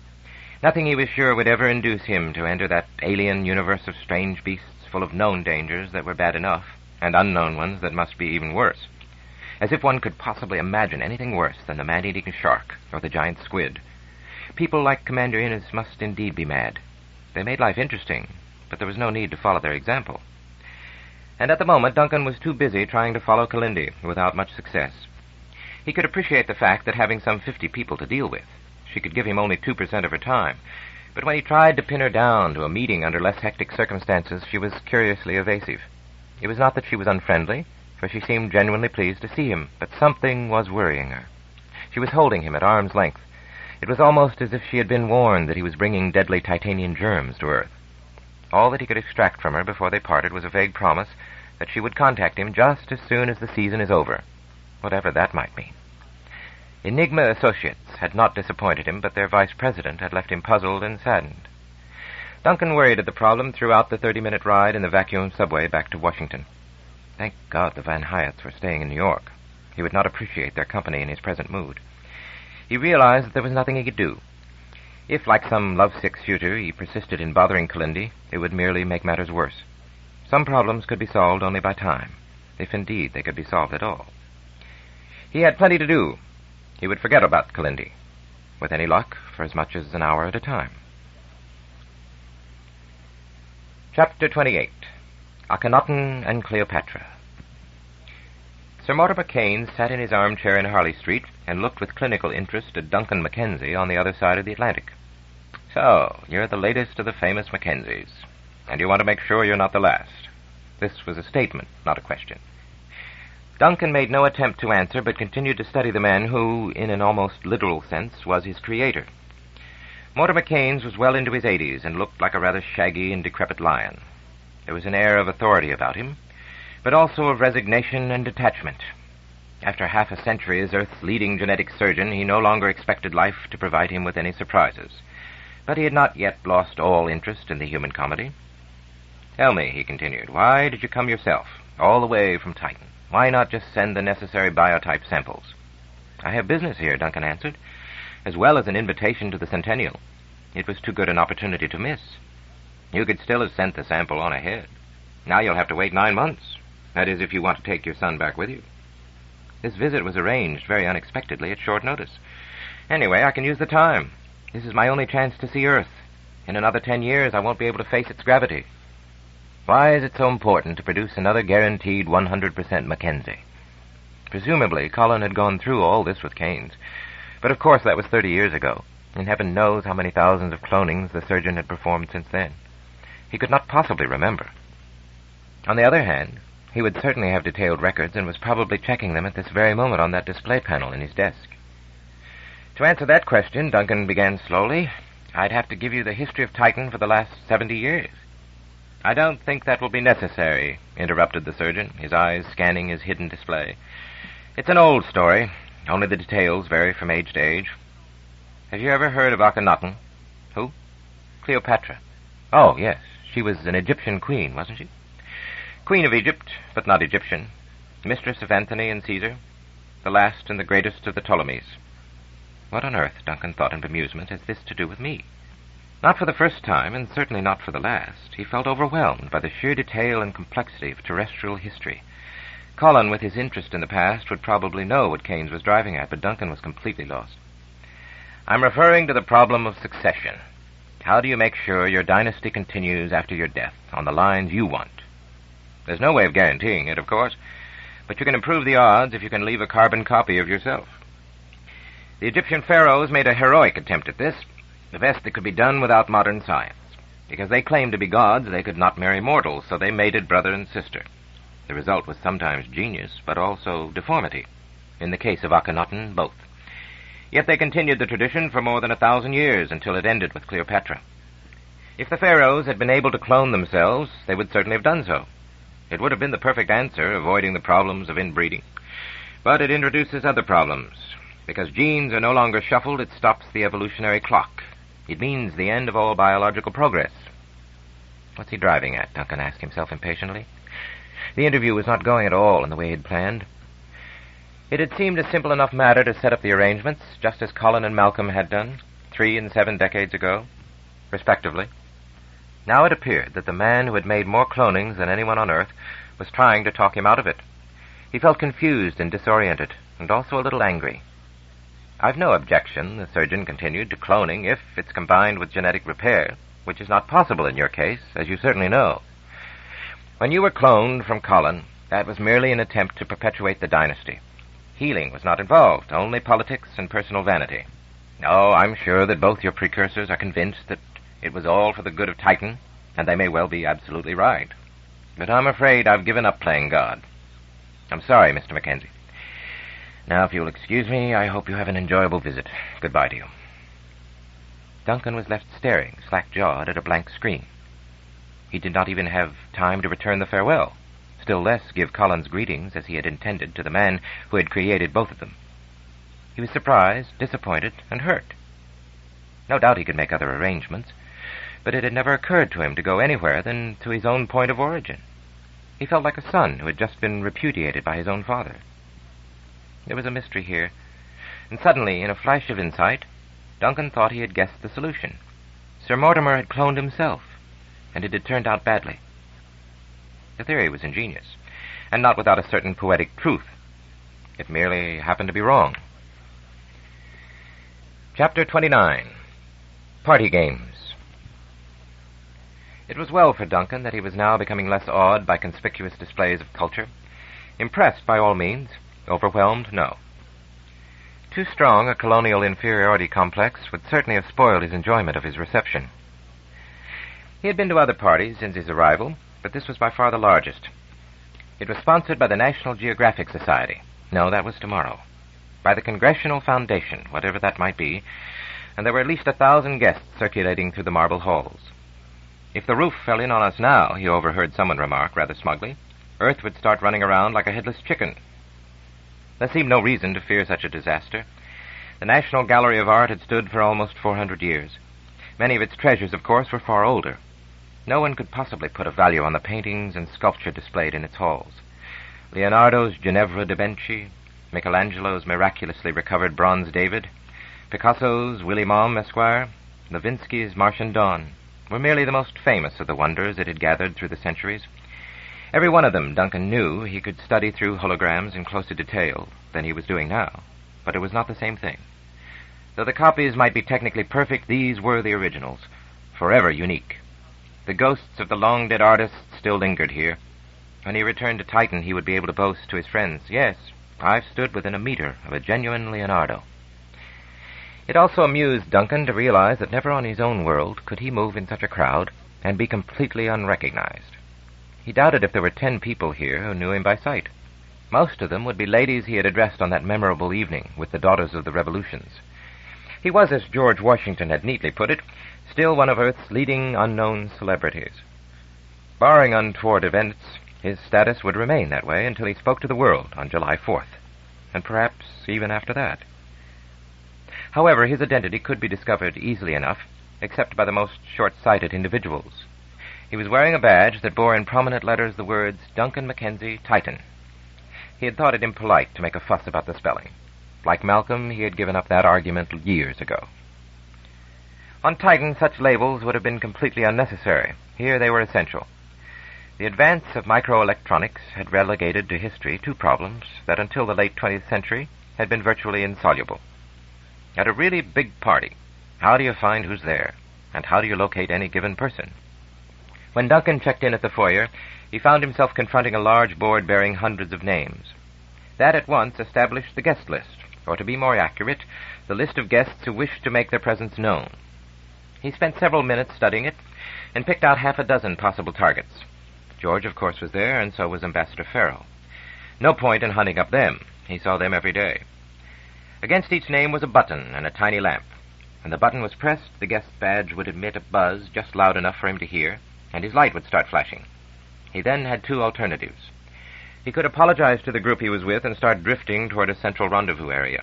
Nothing, he was sure, would ever induce him to enter that alien universe of strange beasts full of known dangers that were bad enough, and unknown ones that must be even worse. As if one could possibly imagine anything worse than the man-eating shark or the giant squid. People like Commander Innes must indeed be mad. They made life interesting, but there was no need to follow their example. And at the moment, Duncan was too busy trying to follow Kalindi, without much success. He could appreciate the fact that having some 50 people to deal with, she could give him only 2% of her time. But when he tried to pin her down to a meeting under less hectic circumstances, she was curiously evasive. It was not that she was unfriendly, for she seemed genuinely pleased to see him, but something was worrying her. She was holding him at arm's length. It was almost as if she had been warned that he was bringing deadly Titanian germs to Earth. All that he could extract from her before they parted was a vague promise that she would contact him just as soon as the season is over, whatever that might mean. Enigma Associates had not disappointed him, but their vice president had left him puzzled and saddened. Duncan worried at the problem throughout the 30-minute ride in the vacuum subway back to Washington. Thank God the Van Hyetts were staying in New York. He would not appreciate their company in his present mood. He realized that there was nothing he could do. If, like some lovesick suitor, he persisted in bothering Kalindi, it would merely make matters worse. Some problems could be solved only by time, if indeed they could be solved at all. He had plenty to do. He would forget about Kalindi, with any luck, for as much as an hour at a time. Chapter 28. Akhenaten and Cleopatra. Sir Mortimer Keynes sat in his armchair in Harley Street and looked with clinical interest at Duncan Mackenzie on the other side of the Atlantic. "So, you're the latest of the famous Mackenzies, and you want to make sure you're not the last." This was a statement, not a question. Duncan made no attempt to answer, but continued to study the man who, in an almost literal sense, was his creator. Mortimer Keynes was well into his 80s and looked like a rather shaggy and decrepit lion. There was an air of authority about him, but also of resignation and detachment. After half a century as Earth's leading genetic surgeon, he no longer expected life to provide him with any surprises. But he had not yet lost all interest in the human comedy. "Tell me," he continued, "why did you come yourself? all the way from Titan. Why not just send the necessary biotype samples? I have business here, Duncan answered, as well as an invitation to the Centennial. It was too good an opportunity to miss. You could still have sent the sample on ahead. Now you'll have to wait 9 months. That is, if you want to take your son back with you. This visit was arranged very unexpectedly at short notice. Anyway, I can use the time. This is my only chance to see Earth. In another 10 years, I won't be able to face its gravity. Why is it so important to produce another guaranteed 100% Mackenzie? Presumably, Colin had gone through all this with Keynes. But of course that was 30 years ago, and heaven knows how many thousands of clonings the surgeon had performed since then. He could not possibly remember. On the other hand, he would certainly have detailed records and was probably checking them at this very moment on that display panel in his desk. To answer that question, Duncan began slowly, I'd have to give you the history of Titan for the last 70 years. I don't think that will be necessary, interrupted the surgeon, his eyes scanning his hidden display. It's an old story. Only the details vary from age to age. Have you ever heard of Akhenaten? Who? Cleopatra. Oh, yes. She was an Egyptian queen, wasn't she? Queen of Egypt, but not Egyptian. Mistress of Anthony and Caesar. The last and the greatest of the Ptolemies. What on earth, Duncan thought in bemusement, has this to do with me? Not for the first time, and certainly not for the last. He felt overwhelmed by the sheer detail and complexity of terrestrial history. Colin, with his interest in the past, would probably know what Keynes was driving at, but Duncan was completely lost. I'm referring to the problem of succession. How do you make sure your dynasty continues after your death, on the lines you want? There's no way of guaranteeing it, of course, but you can improve the odds if you can leave a carbon copy of yourself. The Egyptian pharaohs made a heroic attempt at this, the best that could be done without modern science. Because they claimed to be gods, they could not marry mortals, so they mated brother and sister. The result was sometimes genius, but also deformity. In the case of Akhenaten, both. Yet they continued the tradition for more than 1,000 years, until it ended with Cleopatra. If the pharaohs had been able to clone themselves, they would certainly have done so. It would have been the perfect answer, avoiding the problems of inbreeding. But it introduces other problems. Because genes are no longer shuffled, it stops the evolutionary clock. It means the end of all biological progress. What's he driving at? Duncan asked himself impatiently. The interview was not going at all in the way he'd planned. It had seemed a simple enough matter to set up the arrangements, just as Colin and Malcolm had done, 3 and 7 decades ago, respectively. Now it appeared that the man who had made more clonings than anyone on Earth was trying to talk him out of it. He felt confused and disoriented, and also a little angry. I've no objection, the surgeon continued, to cloning if it's combined with genetic repair, which is not possible in your case, as you certainly know. When you were cloned from Colin, that was merely an attempt to perpetuate the dynasty. Healing was not involved, only politics and personal vanity. Oh, I'm sure that both your precursors are convinced that it was all for the good of Titan, and they may well be absolutely right. But I'm afraid I've given up playing God. I'm sorry, Mr. Mackenzie. Now, if you'll excuse me, I hope you have an enjoyable visit. Goodbye to you. Duncan was left staring, slack-jawed, at a blank screen. He did not even have time to return the farewell, still less give Colin's greetings as he had intended to the man who had created both of them. He was surprised, disappointed, and hurt. No doubt he could make other arrangements, but it had never occurred to him to go anywhere than to his own point of origin. He felt like a son who had just been repudiated by his own father. There was a mystery here, and suddenly, in a flash of insight, Duncan thought he had guessed the solution. Sir Mortimer had cloned himself, and it had turned out badly. The theory was ingenious, and not without a certain poetic truth. It merely happened to be wrong. Chapter 29. Party Games. It was well for Duncan that he was now becoming less awed by conspicuous displays of culture. Impressed, by all means. Overwhelmed, no. Too strong a colonial inferiority complex would certainly have spoiled his enjoyment of his reception. He had been to other parties since his arrival, but this was by far the largest. It was sponsored by the National Geographic Society. No, that was tomorrow. By the Congressional Foundation, whatever that might be, and there were at least 1,000 guests circulating through the marble halls. If the roof fell in on us now, he overheard someone remark rather smugly, Earth would start running around like a headless chicken. There seemed no reason to fear such a disaster. The National Gallery of Art had stood for almost 400 years. Many of its treasures, of course, were far older. No one could possibly put a value on the paintings and sculpture displayed in its halls. Leonardo's Ginevra da Benci, Michelangelo's miraculously recovered Bronze David, Picasso's Willy Mom, Esquire, Levinsky's Martian Dawn were merely the most famous of the wonders it had gathered through the centuries. Every one of them, Duncan knew, he could study through holograms in closer detail than he was doing now, but it was not the same thing. Though the copies might be technically perfect, these were the originals, forever unique. The ghosts of the long-dead artists still lingered here. When he returned to Titan, he would be able to boast to his friends, "Yes, I've stood within a meter of a genuine Leonardo." It also amused Duncan to realize that never on his own world could he move in such a crowd and be completely unrecognized. He doubted if there were 10 people here who knew him by sight. Most of them would be ladies he had addressed on that memorable evening with the Daughters of the Revolutions. He was, as George Washington had neatly put it, still one of Earth's leading unknown celebrities. Barring untoward events, his status would remain that way until he spoke to the world on July 4th, and perhaps even after that. However, his identity could be discovered easily enough, except by the most short-sighted individuals. He was wearing a badge that bore in prominent letters the words, Duncan Mackenzie, Titan. He had thought it impolite to make a fuss about the spelling. Like Malcolm, he had given up that argument years ago. On Titan, such labels would have been completely unnecessary. Here they were essential. The advance of microelectronics had relegated to history 2 problems that until the late 20th century had been virtually insoluble. At a really big party, how do you find who's there, and how do you locate any given person? When Duncan checked in at the foyer, he found himself confronting a large board bearing hundreds of names. That at once established the guest list, or to be more accurate, the list of guests who wished to make their presence known. He spent several minutes studying it, and picked out 6 possible targets. George, of course, was there, and so was Ambassador Farrell. No point in hunting up them. He saw them every day. Against each name was a button and a tiny lamp. When the button was pressed, the guest's badge would emit a buzz just loud enough for him to hear, and his light would start flashing. He then had 2 alternatives. He could apologize to the group he was with and start drifting toward a central rendezvous area.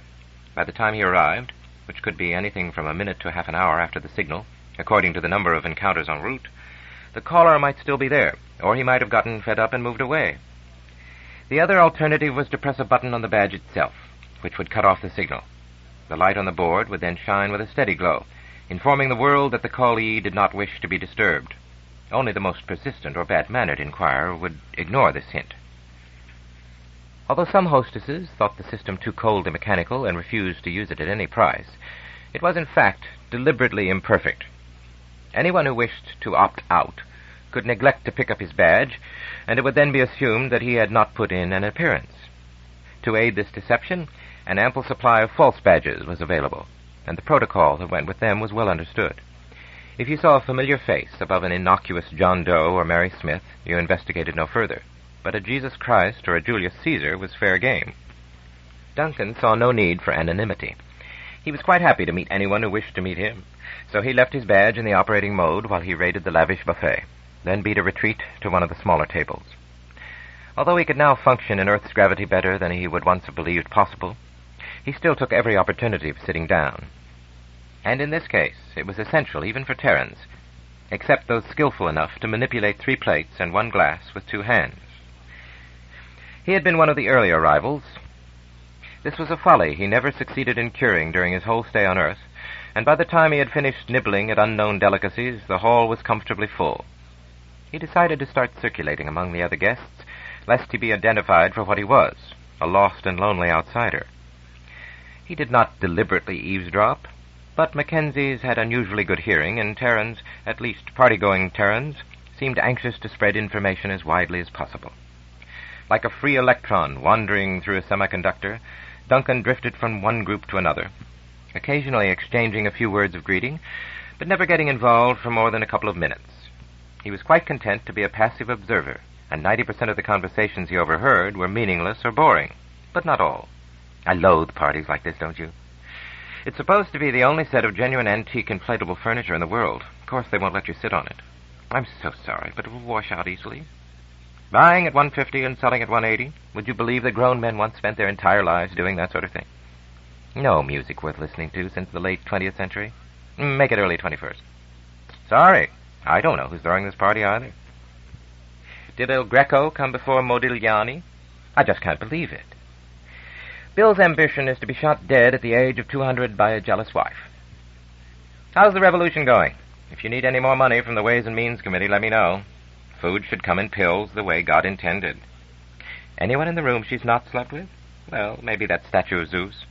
By the time he arrived, which could be anything from a minute to half an hour after the signal, according to the number of encounters en route, the caller might still be there, or he might have gotten fed up and moved away. The other alternative was to press a button on the badge itself, which would cut off the signal. The light on the board would then shine with a steady glow, informing the world that the callee did not wish to be disturbed. Only the most persistent or bad-mannered inquirer would ignore this hint. Although some hostesses thought the system too cold and mechanical and refused to use it at any price, it was in fact deliberately imperfect. Anyone who wished to opt out could neglect to pick up his badge, and it would then be assumed that he had not put in an appearance. To aid this deception, an ample supply of false badges was available, and the protocol that went with them was well understood. If you saw a familiar face above an innocuous John Doe or Mary Smith, you investigated no further, but a Jesus Christ or a Julius Caesar was fair game. Duncan saw no need for anonymity. He was quite happy to meet anyone who wished to meet him, so he left his badge in the operating mode while he raided the lavish buffet, then beat a retreat to one of the smaller tables. Although he could now function in Earth's gravity better than he would once have believed possible, he still took every opportunity of sitting down. And in this case, it was essential even for Terrans, except those skillful enough to manipulate 3 plates and 1 glass with 2 hands. He had been one of the early arrivals. This was a folly he never succeeded in curing during his whole stay on Earth, and by the time he had finished nibbling at unknown delicacies, the hall was comfortably full. He decided to start circulating among the other guests, lest he be identified for what he was, a lost and lonely outsider. He did not deliberately eavesdrop, but Mackenzie's had unusually good hearing, and Terrans, at least party-going Terrans, seemed anxious to spread information as widely as possible. Like a free electron wandering through a semiconductor, Duncan drifted from one group to another, occasionally exchanging a few words of greeting, but never getting involved for more than a couple of minutes. He was quite content to be a passive observer, and 90% of the conversations he overheard were meaningless or boring, but not all. I loathe parties like this, don't you? It's supposed to be the only set of genuine antique inflatable furniture in the world. Of course, they won't let you sit on it. I'm so sorry, but it will wash out easily. Buying at $150 and selling at $180? Would you believe that grown men once spent their entire lives doing that sort of thing? No music worth listening to since the late 20th century. Make it early 21st. Sorry, I don't know who's throwing this party either. Did El Greco come before Modigliani? I just can't believe it. Bill's ambition is to be shot dead at the age of 200 by a jealous wife. How's the revolution going? If you need any more money from the Ways and Means Committee, let me know. Food should come in pills the way God intended. Anyone in the room she's not slept with? Well, maybe that statue of Zeus.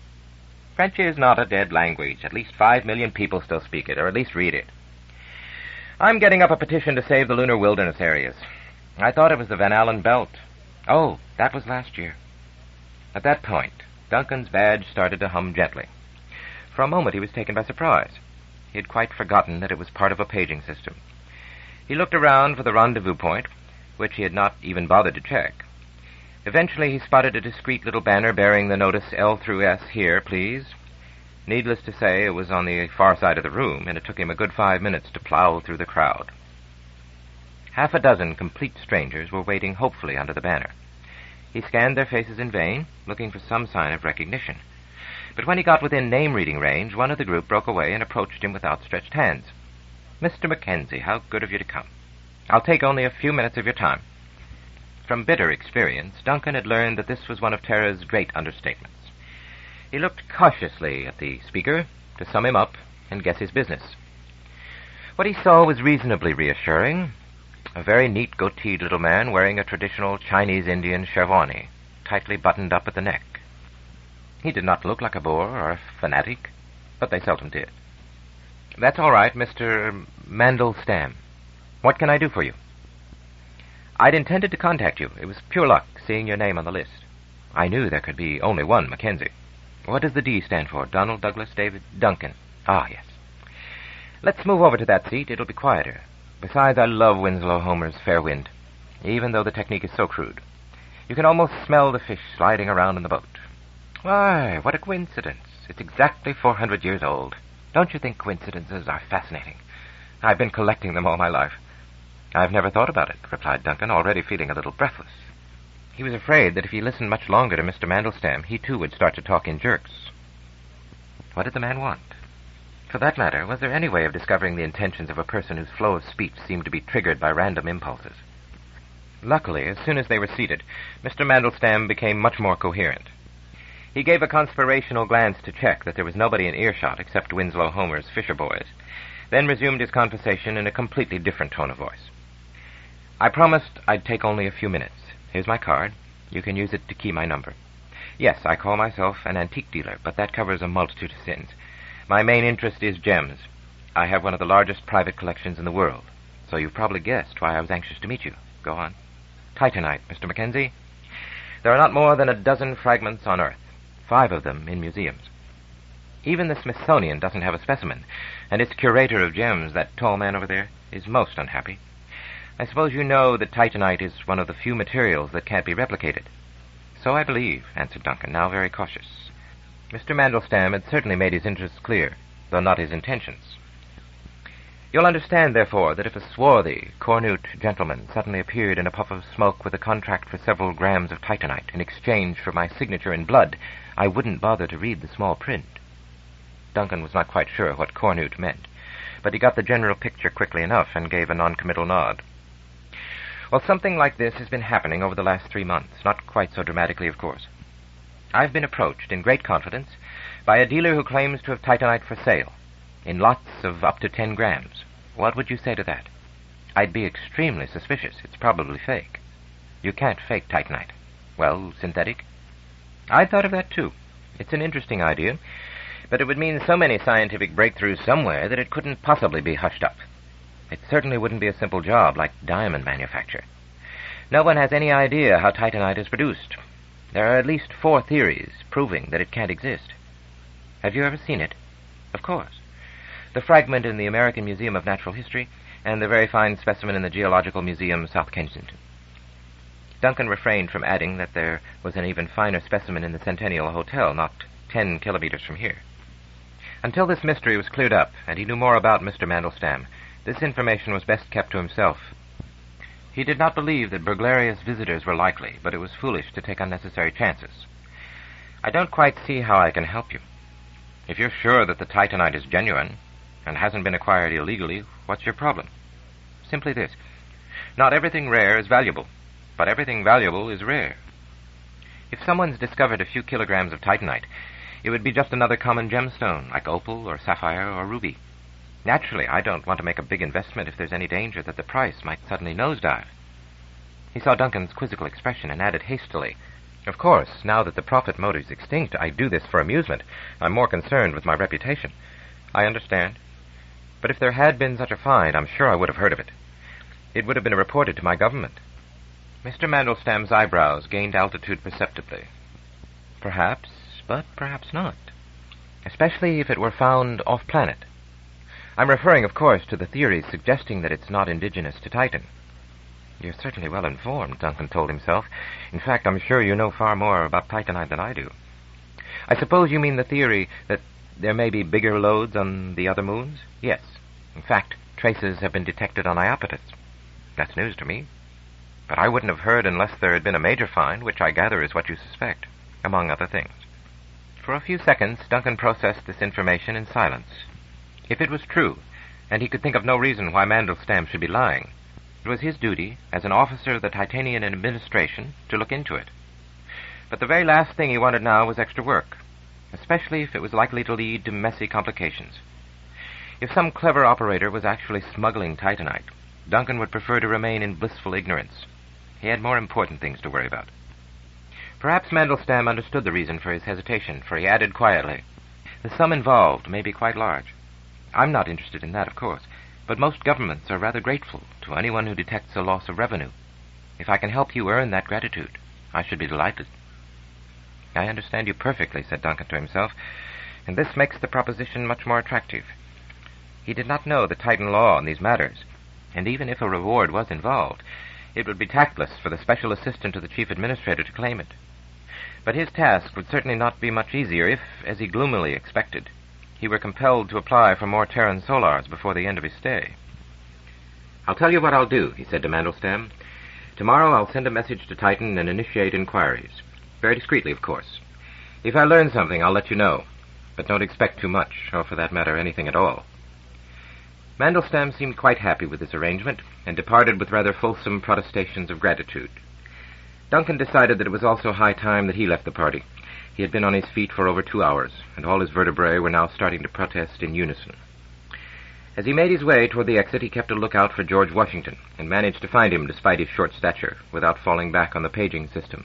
French is not a dead language. At least 5 million people still speak it, or at least read it. I'm getting up a petition to save the lunar wilderness areas. I thought it was the Van Allen belt. Oh, that was last year. At that point, Duncan's badge started to hum gently. For a moment he was taken by surprise. He had quite forgotten that it was part of a paging system. He looked around for the rendezvous point, which he had not even bothered to check. Eventually he spotted a discreet little banner bearing the notice L through S here, please. Needless to say, it was on the far side of the room, and it took him a good 5 minutes to plow through the crowd. Half a dozen complete strangers were waiting hopefully under the banner. He scanned their faces in vain, looking for some sign of recognition. But when he got within name-reading range, one of the group broke away and approached him with outstretched hands. "Mr. Mackenzie, how good of you to come. I'll take only a few minutes of your time." From bitter experience, Duncan had learned that this was one of Terra's great understatements. He looked cautiously at the speaker to sum him up and guess his business. What he saw was reasonably reassuring. A very neat goateed little man wearing a traditional Chinese-Indian sherwani, tightly buttoned up at the neck. He did not look like a bore or a fanatic, but they seldom did. "That's all right, Mr. Mandelstam. What can I do for you?" "I'd intended to contact you. It was pure luck, seeing your name on the list. I knew there could be only one Mackenzie. What does the D stand for? Donald, Douglas, David, Duncan. Ah, yes. Let's move over to that seat. It'll be quieter. Besides, I love Winslow Homer's Fair Wind, even though the technique is so crude. You can almost smell the fish sliding around in the boat. Why, what a coincidence. It's exactly 400 years old. Don't you think coincidences are fascinating? I've been collecting them all my life." "I've never thought about it," replied Duncan, already feeling a little breathless. He was afraid that if he listened much longer to Mr. Mandelstam, he too would start to talk in jerks. What did the man want? For that matter, was there any way of discovering the intentions of a person whose flow of speech seemed to be triggered by random impulses? Luckily, as soon as they were seated, Mr. Mandelstam became much more coherent. He gave a conspirational glance to check that there was nobody in earshot except Winslow Homer's fisher boys, then resumed his conversation in a completely different tone of voice. "I promised I'd take only a few minutes. Here's my card. You can use it to key my number. Yes, I call myself an antique dealer, but that covers a multitude of sins. My main interest is gems. I have one of the largest private collections in the world, so you've probably guessed why I was anxious to meet you. Go on. Titanite, Mr. Mackenzie. There are not more than a dozen fragments on Earth, 5 of them in museums. Even the Smithsonian doesn't have a specimen, and its curator of gems, that tall man over there, is most unhappy. I suppose you know that Titanite is one of the few materials that can't be replicated." "So I believe," answered Duncan, now very cautious. Mr. Mandelstam had certainly made his interests clear, though not his intentions. "You'll understand, therefore, that if a swarthy, cornute gentleman suddenly appeared in a puff of smoke with a contract for several grams of Titanite in exchange for my signature in blood, I wouldn't bother to read the small print." Duncan was not quite sure what cornute meant, but he got the general picture quickly enough and gave a noncommittal nod. "Well, something like this has been happening over the last 3 months, not quite so dramatically, of course. I've been approached in great confidence by a dealer who claims to have Titanite for sale, in lots of up to 10 grams. What would you say to that? I'd be extremely suspicious. It's probably fake. You can't fake Titanite. Well, synthetic? I thought of that, too. It's an interesting idea, but it would mean so many scientific breakthroughs somewhere that it couldn't possibly be hushed up. It certainly wouldn't be a simple job like diamond manufacture. No one has any idea how Titanite is produced. There are at least 4 theories proving that it can't exist. Have you ever seen it? Of course. The fragment in the American Museum of Natural History, and the very fine specimen in the Geological Museum, South Kensington. Duncan refrained from adding that there was an even finer specimen in the Centennial Hotel, not 10 kilometers from here. Until this mystery was cleared up, and he knew more about Mr. Mandelstam, this information was best kept to himself. He did not believe that burglarious visitors were likely, but it was foolish to take unnecessary chances. "I don't quite see how I can help you. If you're sure that the Titanite is genuine and hasn't been acquired illegally, what's your problem? Simply this. Not everything rare is valuable, but everything valuable is rare." If someone's discovered a few kilograms of Titanite, it would be just another common gemstone, like opal or sapphire or ruby. Naturally, I don't want to make a big investment if there's any danger that the price might suddenly nosedive. He saw Duncan's quizzical expression and added hastily, "Of course, now that the profit motive's extinct, I do this for amusement. I'm more concerned with my reputation." "I understand. But if there had been such a find, I'm sure I would have heard of it. It would have been reported to my government." Mr. Mandelstam's eyebrows gained altitude perceptibly. "Perhaps, but perhaps not. Especially if it were found off-planet. I'm referring, of course, to the theories suggesting that it's not indigenous to Titan." "You're certainly well informed," Duncan told himself. "In fact, I'm sure you know far more about Titanite than I do. I suppose you mean the theory that there may be bigger lodes on the other moons?" "Yes. In fact, traces have been detected on Iapetus." "That's news to me. But I wouldn't have heard unless there had been a major find, which I gather is what you suspect, among other things." For a few seconds, Duncan processed this information in silence. If it was true, and he could think of no reason why Mandelstam should be lying, it was his duty, as an officer of the Titanian administration, to look into it. But the very last thing he wanted now was extra work, especially if it was likely to lead to messy complications. If some clever operator was actually smuggling Titanite, Duncan would prefer to remain in blissful ignorance. He had more important things to worry about. Perhaps Mandelstam understood the reason for his hesitation, for he added quietly, "The sum involved may be quite large. I'm not interested in that, of course, but most governments are rather grateful to anyone who detects a loss of revenue. If I can help you earn that gratitude, I should be delighted." "I understand you perfectly," said Duncan to himself, "and this makes the proposition much more attractive." He did not know the Titan law on these matters, and even if a reward was involved, it would be tactless for the special assistant to the chief administrator to claim it. But his task would certainly not be much easier if, as he gloomily expected, he were compelled to apply for more Terran solars before the end of his stay. "I'll tell you what I'll do," he said to Mandelstam. "Tomorrow I'll send a message to Titan and initiate inquiries. Very discreetly, of course. If I learn something, I'll let you know. But don't expect too much, or for that matter, anything at all." Mandelstam seemed quite happy with this arrangement, and departed with rather fulsome protestations of gratitude. Duncan decided that it was also high time that he left the party. He had been on his feet for over 2 hours, and all his vertebrae were now starting to protest in unison. As he made his way toward the exit, he kept a lookout for George Washington, and managed to find him despite his short stature, without falling back on the paging system.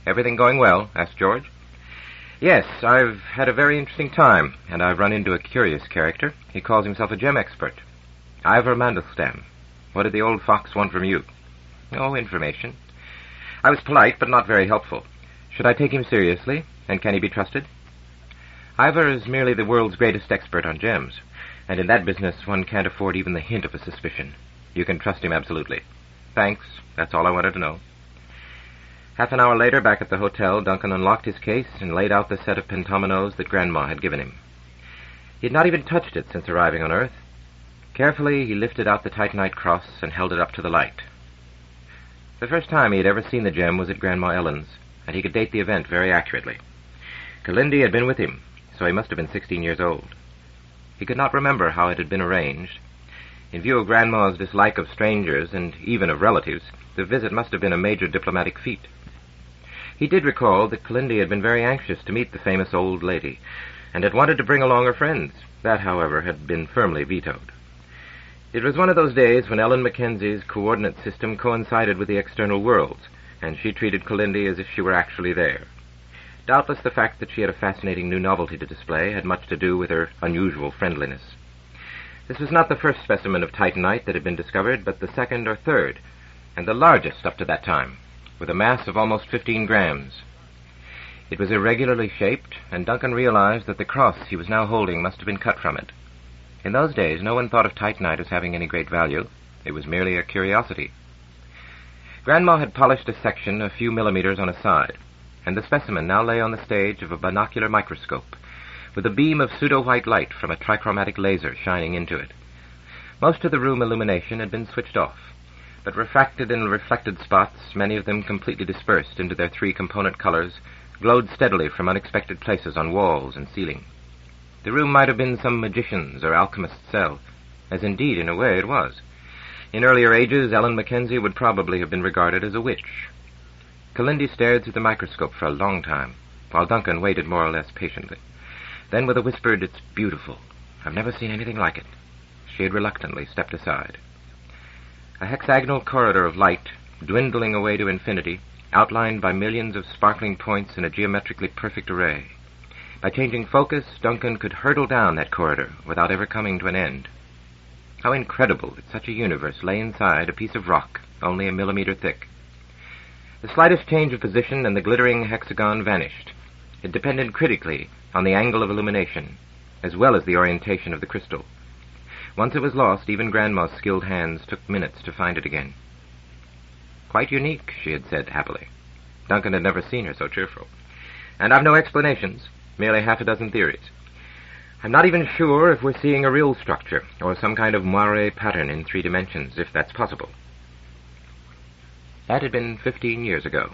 "Everything going well?" asked George. "Yes, I've had a very interesting time, and I've run into a curious character. He calls himself a gem expert. Ivor Mandelstam. What did the old fox want from you?" "Oh, information." "I was polite, but not very helpful. Should I take him seriously, and can he be trusted?" "Ivor is merely the world's greatest expert on gems, and in that business one can't afford even the hint of a suspicion. You can trust him absolutely." "Thanks. That's all I wanted to know." Half an hour later, back at the hotel, Duncan unlocked his case and laid out the set of pentominoes that Grandma had given him. He had not even touched it since arriving on Earth. Carefully, he lifted out the Titanite cross and held it up to the light. The first time he had ever seen the gem was at Grandma Ellen's, and he could date the event very accurately. Kalindi had been with him, so he must have been 16 years old. He could not remember how it had been arranged. In view of Grandma's dislike of strangers, and even of relatives, the visit must have been a major diplomatic feat. He did recall that Kalindi had been very anxious to meet the famous old lady, and had wanted to bring along her friends. That, however, had been firmly vetoed. It was one of those days when Ellen Mackenzie's coordinate system coincided with the external world's, and she treated Kalindi as if she were actually there. Doubtless the fact that she had a fascinating new novelty to display had much to do with her unusual friendliness. This was not the first specimen of Titanite that had been discovered, but the second or third, and the largest up to that time, with a mass of almost 15 grams. It was irregularly shaped, and Duncan realized that the cross he was now holding must have been cut from it. In those days, no one thought of Titanite as having any great value. It was merely a curiosity. Grandma had polished a section a few millimeters on a side, and the specimen now lay on the stage of a binocular microscope, with a beam of pseudo-white light from a trichromatic laser shining into it. Most of the room illumination had been switched off, but refracted and reflected spots, many of them completely dispersed into their 3 component colors, glowed steadily from unexpected places on walls and ceiling. The room might have been some magician's or alchemist's cell, as indeed, in a way, it was. In earlier ages, Ellen Mackenzie would probably have been regarded as a witch. Kalindi stared through the microscope for a long time, while Duncan waited more or less patiently. Then, with a whispered, "It's beautiful. I've never seen anything like it," she had reluctantly stepped aside. A hexagonal corridor of light, dwindling away to infinity, outlined by millions of sparkling points in a geometrically perfect array. By changing focus, Duncan could hurtle down that corridor without ever coming to an end. How incredible that such a universe lay inside a piece of rock only a millimeter thick. The slightest change of position and the glittering hexagon vanished. It depended critically on the angle of illumination, as well as the orientation of the crystal. Once it was lost, even Grandma's skilled hands took minutes to find it again. "Quite unique," she had said happily. Duncan had never seen her so cheerful. "And I've no explanations, merely half a dozen theories. I'm not even sure if we're seeing a real structure, or some kind of moire pattern in 3 dimensions, if that's possible." That had been 15 years ago,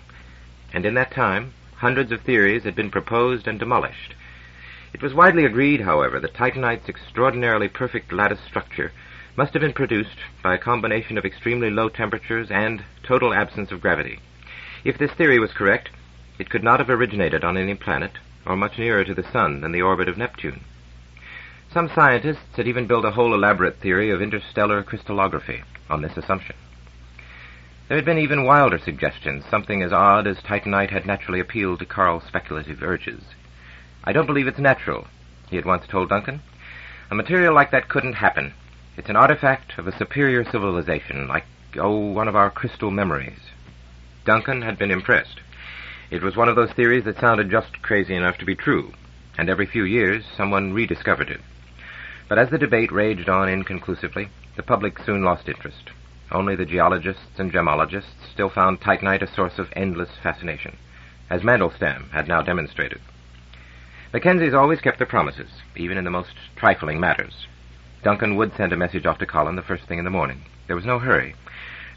and in that time, hundreds of theories had been proposed and demolished. It was widely agreed, however, that Titanite's extraordinarily perfect lattice structure must have been produced by a combination of extremely low temperatures and total absence of gravity. If this theory was correct, it could not have originated on any planet, or much nearer to the Sun than the orbit of Neptune. Some scientists had even built a whole elaborate theory of interstellar crystallography on this assumption. There had been even wilder suggestions, something as odd as Titanite had naturally appealed to Carl's speculative urges. "I don't believe it's natural," he had once told Duncan. "A material like that couldn't happen. It's an artifact of a superior civilization, like, one of our crystal memories." Duncan had been impressed. It was one of those theories that sounded just crazy enough to be true, and every few years someone rediscovered it. But as the debate raged on inconclusively, the public soon lost interest. Only the geologists and gemologists still found Titanite a source of endless fascination, as Mandelstam had now demonstrated. Mackenzies always kept their promises, even in the most trifling matters. Duncan would send a message off to Colin the first thing in the morning. There was no hurry,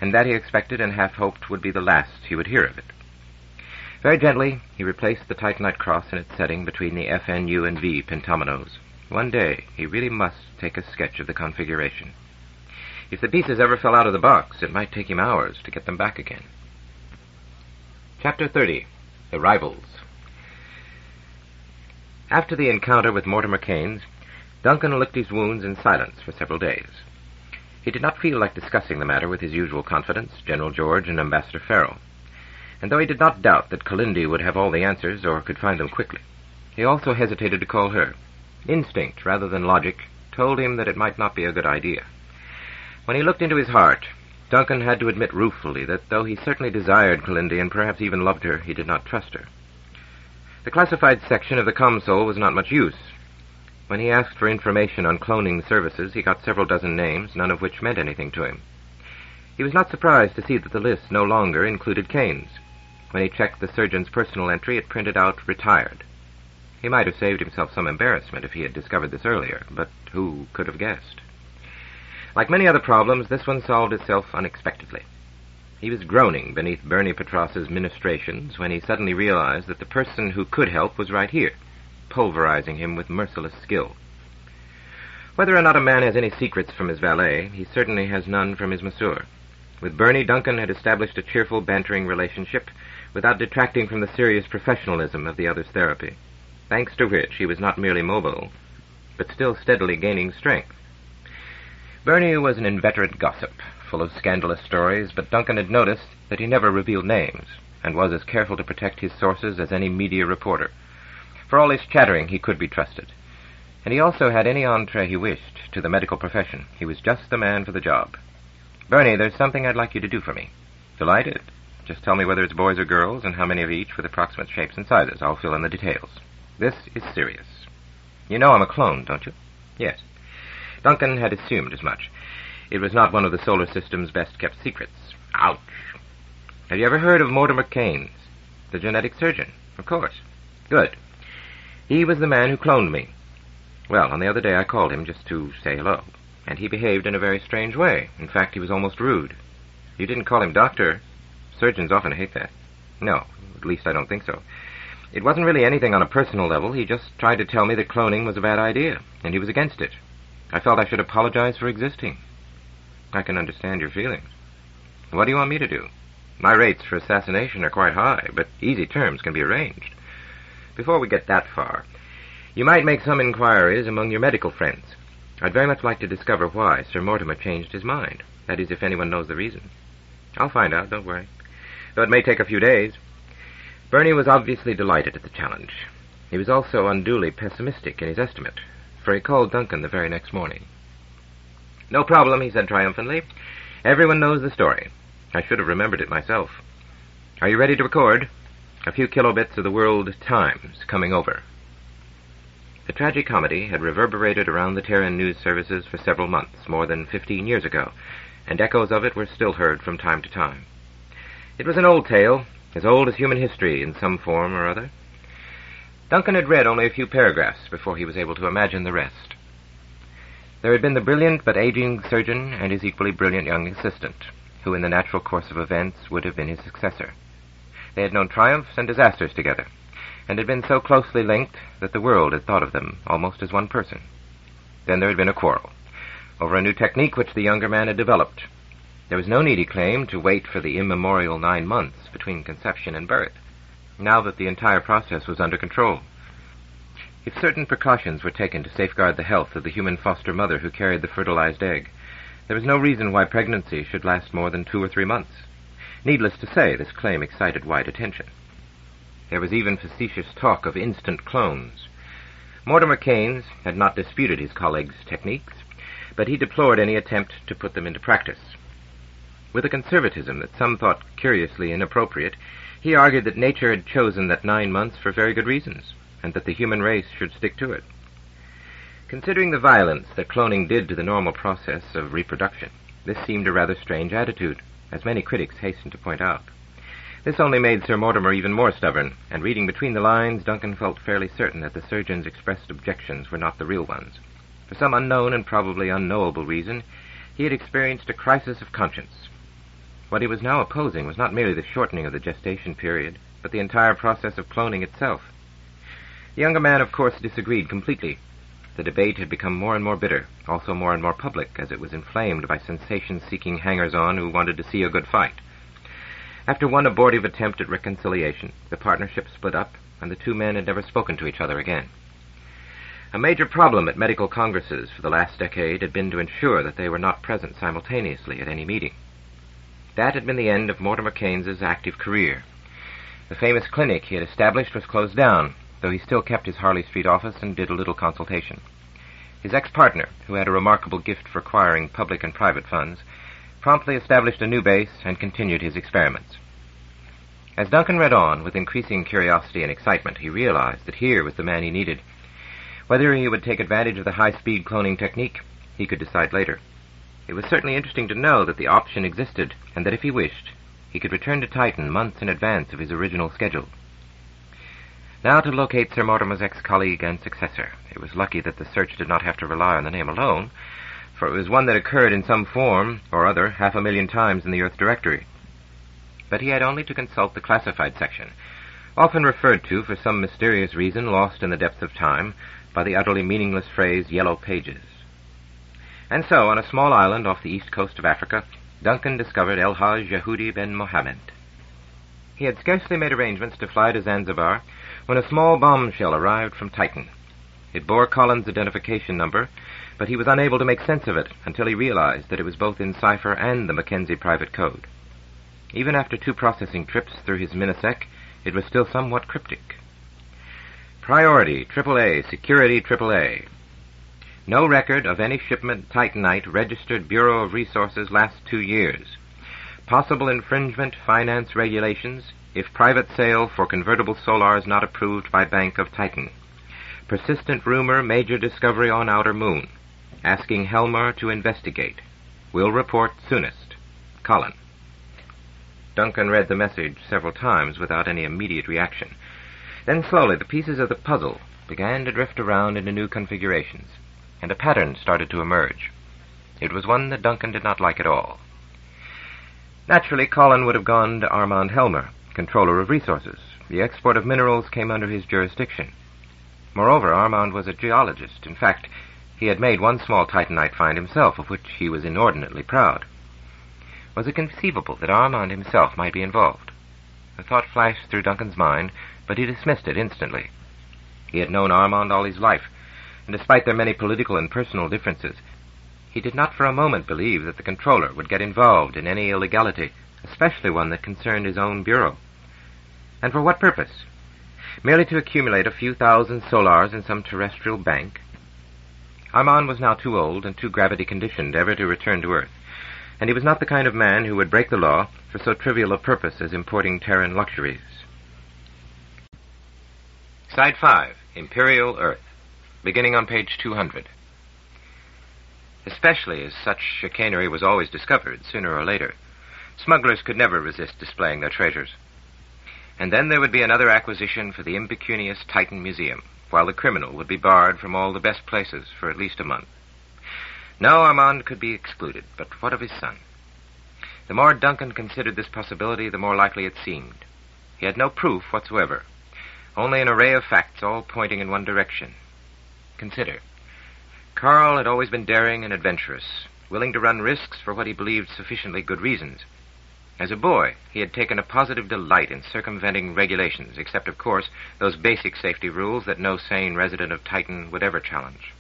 and that he expected and half hoped would be the last he would hear of it. Very gently, he replaced the Titanite cross in its setting between the F, N, U, and V pentominoes. One day, he really must take a sketch of the configuration. If the pieces ever fell out of the box, it might take him hours to get them back again. Chapter 30. The Rivals. After the encounter with Mortimer Keynes, Duncan licked his wounds in silence for several days. He did not feel like discussing the matter with his usual confidants, General George and Ambassador Farrell. And though he did not doubt that Kalindi would have all the answers or could find them quickly, he also hesitated to call her. Instinct, rather than logic, told him that it might not be a good idea. When he looked into his heart, Duncan had to admit ruefully that though he certainly desired Kalindi and perhaps even loved her, he did not trust her. The classified section of the ComSol was not much use. When he asked for information on cloning services, he got several dozen names, none of which meant anything to him. He was not surprised to see that the list no longer included Keynes. When he checked the surgeon's personal entry, it printed out "retired." He might have saved himself some embarrassment if he had discovered this earlier, but who could have guessed? Like many other problems, this one solved itself unexpectedly. He was groaning beneath Bernie Petros's ministrations when he suddenly realized that the person who could help was right here, pulverizing him with merciless skill. Whether or not a man has any secrets from his valet, he certainly has none from his masseur. With Bernie, Duncan had established a cheerful, bantering relationship without detracting from the serious professionalism of the other's therapy, thanks to which he was not merely mobile, but still steadily gaining strength. Bernie was an inveterate gossip, full of scandalous stories, but Duncan had noticed that he never revealed names, and was as careful to protect his sources as any media reporter. For all his chattering, he could be trusted. And he also had any entree he wished to the medical profession. He was just the man for the job. "Bernie, there's something I'd like you to do for me." "Delighted. Just tell me whether it's boys or girls, and how many of each with approximate shapes and sizes. I'll fill in the details. This is serious. You know I'm a clone, don't you?" "Yes." Duncan had assumed as much. It was not one of the solar system's best-kept secrets. Ouch! "Have you ever heard of Mortimer Keynes, the genetic surgeon?" "Of course." "Good. He was the man who cloned me. Well, on the other day I called him just to say hello, and he behaved in a very strange way. In fact, he was almost rude." "You didn't call him doctor? Surgeons often hate that." "No, at least I don't think so. It wasn't really anything on a personal level. He just tried to tell me that cloning was a bad idea, and he was against it. I felt I should apologize for existing." "I can understand your feelings." "What do you want me to do?" My rates for assassination are quite high, but easy terms can be arranged. Before we get that far, you might make some inquiries among your medical friends. I'd very much like to discover why Sir Mortimer changed his mind. That is, if anyone knows the reason. I'll find out, don't worry. Though it may take a few days. Bernie was obviously delighted at the challenge. He was also unduly pessimistic in his estimate, for he called Duncan the very next morning. "No problem," he said triumphantly. "Everyone knows the story. I should have remembered it myself. Are you ready to record? A few kilobits of the World Times coming over." The tragicomedy had reverberated around the Terran news services for several months, more than 15 years ago, and echoes of it were still heard from time to time. It was an old tale, as old as human history in some form or other. Duncan had read only a few paragraphs before he was able to imagine the rest. There had been the brilliant but aging surgeon and his equally brilliant young assistant, who in the natural course of events would have been his successor. They had known triumphs and disasters together, and had been so closely linked that the world had thought of them almost as one person. Then there had been a quarrel, over a new technique which the younger man had developed. There was no need, he claimed, to wait for the immemorial 9 months between conception and birth, now that the entire process was under control. If certain precautions were taken to safeguard the health of the human foster mother who carried the fertilized egg, there was no reason why pregnancy should last more than 2 or 3 months. Needless to say, this claim excited wide attention. There was even facetious talk of instant clones. Mortimer Keynes had not disputed his colleague's techniques, but he deplored any attempt to put them into practice. With a conservatism that some thought curiously inappropriate, he argued that nature had chosen that 9 months for very good reasons, and that the human race should stick to it. Considering the violence that cloning did to the normal process of reproduction, this seemed a rather strange attitude, as many critics hastened to point out. This only made Sir Mortimer even more stubborn, and reading between the lines, Duncan felt fairly certain that the surgeon's expressed objections were not the real ones. For some unknown and probably unknowable reason, he had experienced a crisis of conscience. What he was now opposing was not merely the shortening of the gestation period, but the entire process of cloning itself. The younger man, of course, disagreed completely. The debate had become more and more bitter, also more and more public, as it was inflamed by sensation-seeking hangers-on who wanted to see a good fight. After one abortive attempt at reconciliation, the partnership split up, and the 2 men had never spoken to each other again. A major problem at medical congresses for the last decade had been to ensure that they were not present simultaneously at any meeting. That had been the end of Mortimer Keynes's active career. The famous clinic he had established was closed down, though he still kept his Harley Street office and did a little consultation. His ex-partner, who had a remarkable gift for acquiring public and private funds, promptly established a new base and continued his experiments. As Duncan read on with increasing curiosity and excitement, he realized that here was the man he needed. Whether he would take advantage of the high-speed cloning technique, he could decide later. It was certainly interesting to know that the option existed, and that if he wished, he could return to Titan months in advance of his original schedule. Now to locate Sir Mortimer's ex-colleague and successor. It was lucky that the search did not have to rely on the name alone, for it was one that occurred in some form or other 500,000 times in the Earth directory. But he had only to consult the classified section, often referred to for some mysterious reason lost in the depths of time by the utterly meaningless phrase yellow pages. And so, on a small island off the east coast of Africa, Duncan discovered El-Hajj Yehudi ben Mohammed. He had scarcely made arrangements to fly to Zanzibar when a small bombshell arrived from Titan. It bore Collins' identification number, but he was unable to make sense of it until he realized that it was both in cipher and the Mackenzie private code. Even after 2 processing trips through his Minisec, it was still somewhat cryptic. Priority, AAA, security, AAA. No record of any shipment Titanite registered Bureau of Resources last 2 years. Possible infringement finance regulations if private sale for convertible solars not approved by Bank of Titan. Persistent rumor major discovery on outer moon. Asking Helmer to investigate. Will report soonest. Colin. Duncan read the message several times without any immediate reaction. Then slowly the pieces of the puzzle began to drift around into new configurations, and a pattern started to emerge. It was one that Duncan did not like at all. Naturally, Colin would have gone to Armand Helmer, controller of resources. The export of minerals came under his jurisdiction. Moreover, Armand was a geologist. In fact, he had made one small Titanite find himself, of which he was inordinately proud. Was it conceivable that Armand himself might be involved? The thought flashed through Duncan's mind, but he dismissed it instantly. He had known Armand all his life, and despite their many political and personal differences, he did not for a moment believe that the controller would get involved in any illegality, especially one that concerned his own bureau. And for what purpose? Merely to accumulate a few thousand solars in some terrestrial bank? Armand was now too old and too gravity-conditioned ever to return to Earth, and he was not the kind of man who would break the law for so trivial a purpose as importing Terran luxuries. Side 5, Imperial Earth, beginning on page 200. Especially as such chicanery was always discovered, sooner or later, smugglers could never resist displaying their treasures. And then there would be another acquisition for the impecunious Titan Museum, while the criminal would be barred from all the best places for at least a month. No, Armand could be excluded, but what of his son? The more Duncan considered this possibility, the more likely it seemed. He had no proof whatsoever, only an array of facts all pointing in one direction. Consider. Carl had always been daring and adventurous, willing to run risks for what he believed sufficiently good reasons. As a boy, he had taken a positive delight in circumventing regulations, except, of course, those basic safety rules that no sane resident of Titan would ever challenge.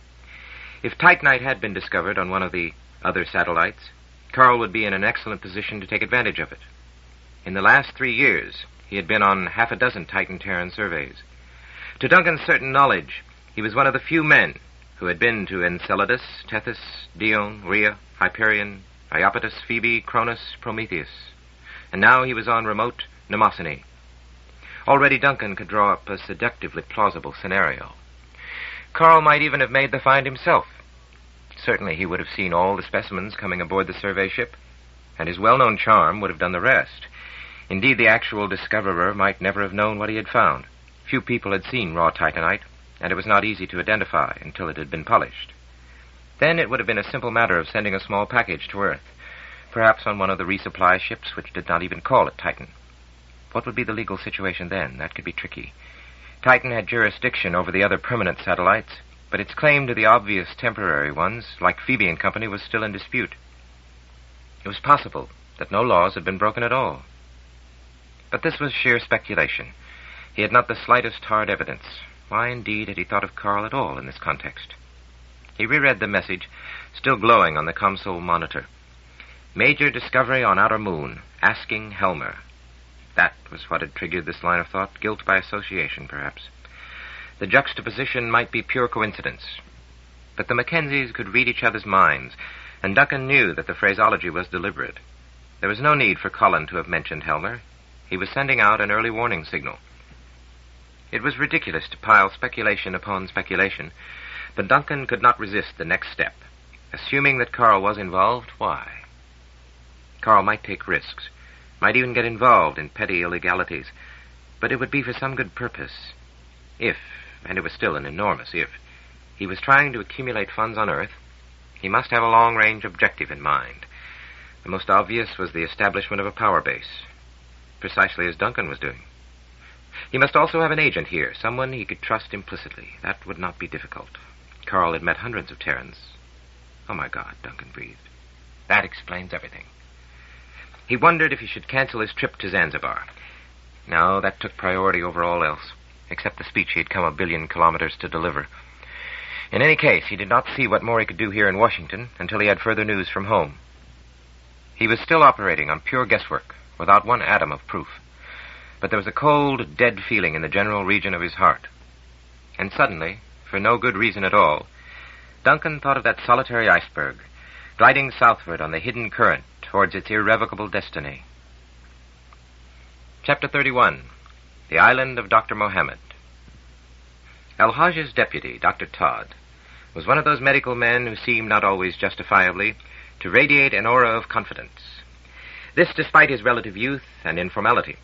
If Titanite had been discovered on one of the other satellites, Carl would be in an excellent position to take advantage of it. In the last 3 years, he had been on half a dozen Titan-Terran surveys. To Duncan's certain knowledge, he was one of the few men who had been to Enceladus, Tethys, Dione, Rhea, Hyperion, Iapetus, Phoebe, Cronus, Prometheus. And now he was on remote Mnemosyne. Already Duncan could draw up a seductively plausible scenario. Carl might even have made the find himself. Certainly he would have seen all the specimens coming aboard the survey ship, and his well-known charm would have done the rest. Indeed, the actual discoverer might never have known what he had found. Few people had seen raw Titanite, and it was not easy to identify until it had been polished. Then it would have been a simple matter of sending a small package to Earth, perhaps on one of the resupply ships which did not even call it Titan. What would be the legal situation then? That could be tricky. Titan had jurisdiction over the other permanent satellites, but its claim to the obvious temporary ones, like Phoebe and Company, was still in dispute. It was possible that no laws had been broken at all. But this was sheer speculation. He had not the slightest hard evidence. Why, indeed, had he thought of Carl at all in this context? He reread the message, still glowing on the console monitor. Major discovery on outer moon, asking Helmer. That was what had triggered this line of thought, guilt by association, perhaps. The juxtaposition might be pure coincidence. But the Mackenzies could read each other's minds, and Duncan knew that the phraseology was deliberate. There was no need for Colin to have mentioned Helmer. He was sending out an early warning signal. It was ridiculous to pile speculation upon speculation, but Duncan could not resist the next step. Assuming that Carl was involved, why? Carl might take risks, might even get involved in petty illegalities, but it would be for some good purpose. If, and it was still an enormous if, he was trying to accumulate funds on Earth, he must have a long-range objective in mind. The most obvious was the establishment of a power base, precisely as Duncan was doing. He must also have an agent here, someone he could trust implicitly. That would not be difficult. Carl had met hundreds of Terrans. Oh, my God, Duncan breathed. That explains everything. He wondered if he should cancel his trip to Zanzibar. No, that took priority over all else, except the speech he had come 1 billion kilometers to deliver. In any case, he did not see what more he could do here in Washington until he had further news from home. He was still operating on pure guesswork, without one atom of proof. But there was a cold, dead feeling in the general region of his heart. And suddenly, for no good reason at all, Duncan thought of that solitary iceberg, gliding southward on the hidden current towards its irrevocable destiny. Chapter 31, The Island of Dr. Mohammed. El-Hajj's deputy, Dr. Todd, was one of those medical men who seem, not always justifiably, to radiate an aura of confidence. This despite his relative youth and informality.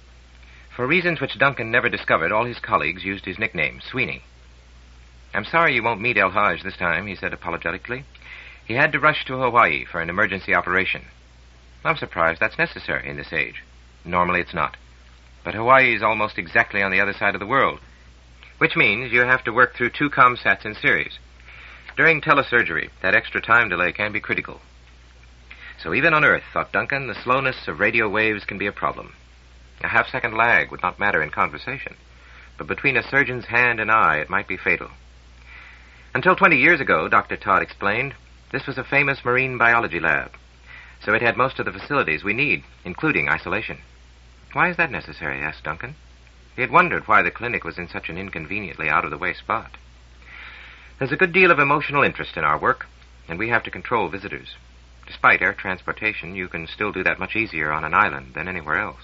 For reasons which Duncan never discovered, all his colleagues used his nickname, Sweeney. "I'm sorry you won't meet El-Hajj this time," he said apologetically. "He had to rush to Hawaii for an emergency operation." "I'm surprised that's necessary in this age. Normally it's not. But Hawaii is almost exactly on the other side of the world, which means you have to work through 2 ComSats in series. During telesurgery, that extra time delay can be critical. So even on Earth, thought Duncan, the slowness of radio waves can be a problem. A half-second lag would not matter in conversation, but between a surgeon's hand and eye, it might be fatal. Until 20 years ago, Dr. Todd explained, this was a famous marine biology lab, so it had most of the facilities we need, including isolation. Why is that necessary? Asked Duncan. He had wondered why the clinic was in such an inconveniently out-of-the-way spot. There's a good deal of emotional interest in our work, and we have to control visitors. Despite air transportation, you can still do that much easier on an island than anywhere else.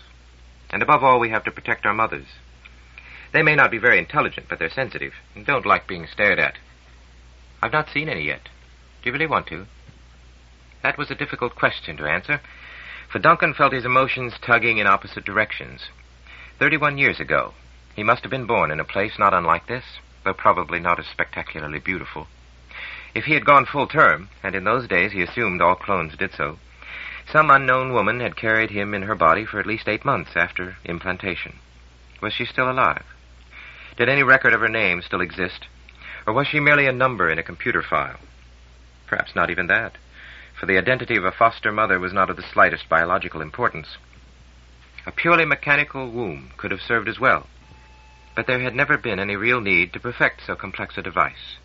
And above all, we have to protect our mothers. They may not be very intelligent, but they're sensitive and don't like being stared at. I've not seen any yet. Do you really want to? That was a difficult question to answer, for Duncan felt his emotions tugging in opposite directions. 31 years ago, he must have been born in a place not unlike this, though probably not as spectacularly beautiful. If he had gone full term, and in those days he assumed all clones did so, some unknown woman had carried him in her body for at least 8 months after implantation. Was she still alive? Did any record of her name still exist? Or was she merely a number in a computer file? Perhaps not even that, for the identity of a foster mother was not of the slightest biological importance. A purely mechanical womb could have served as well, but there had never been any real need to perfect so complex a device.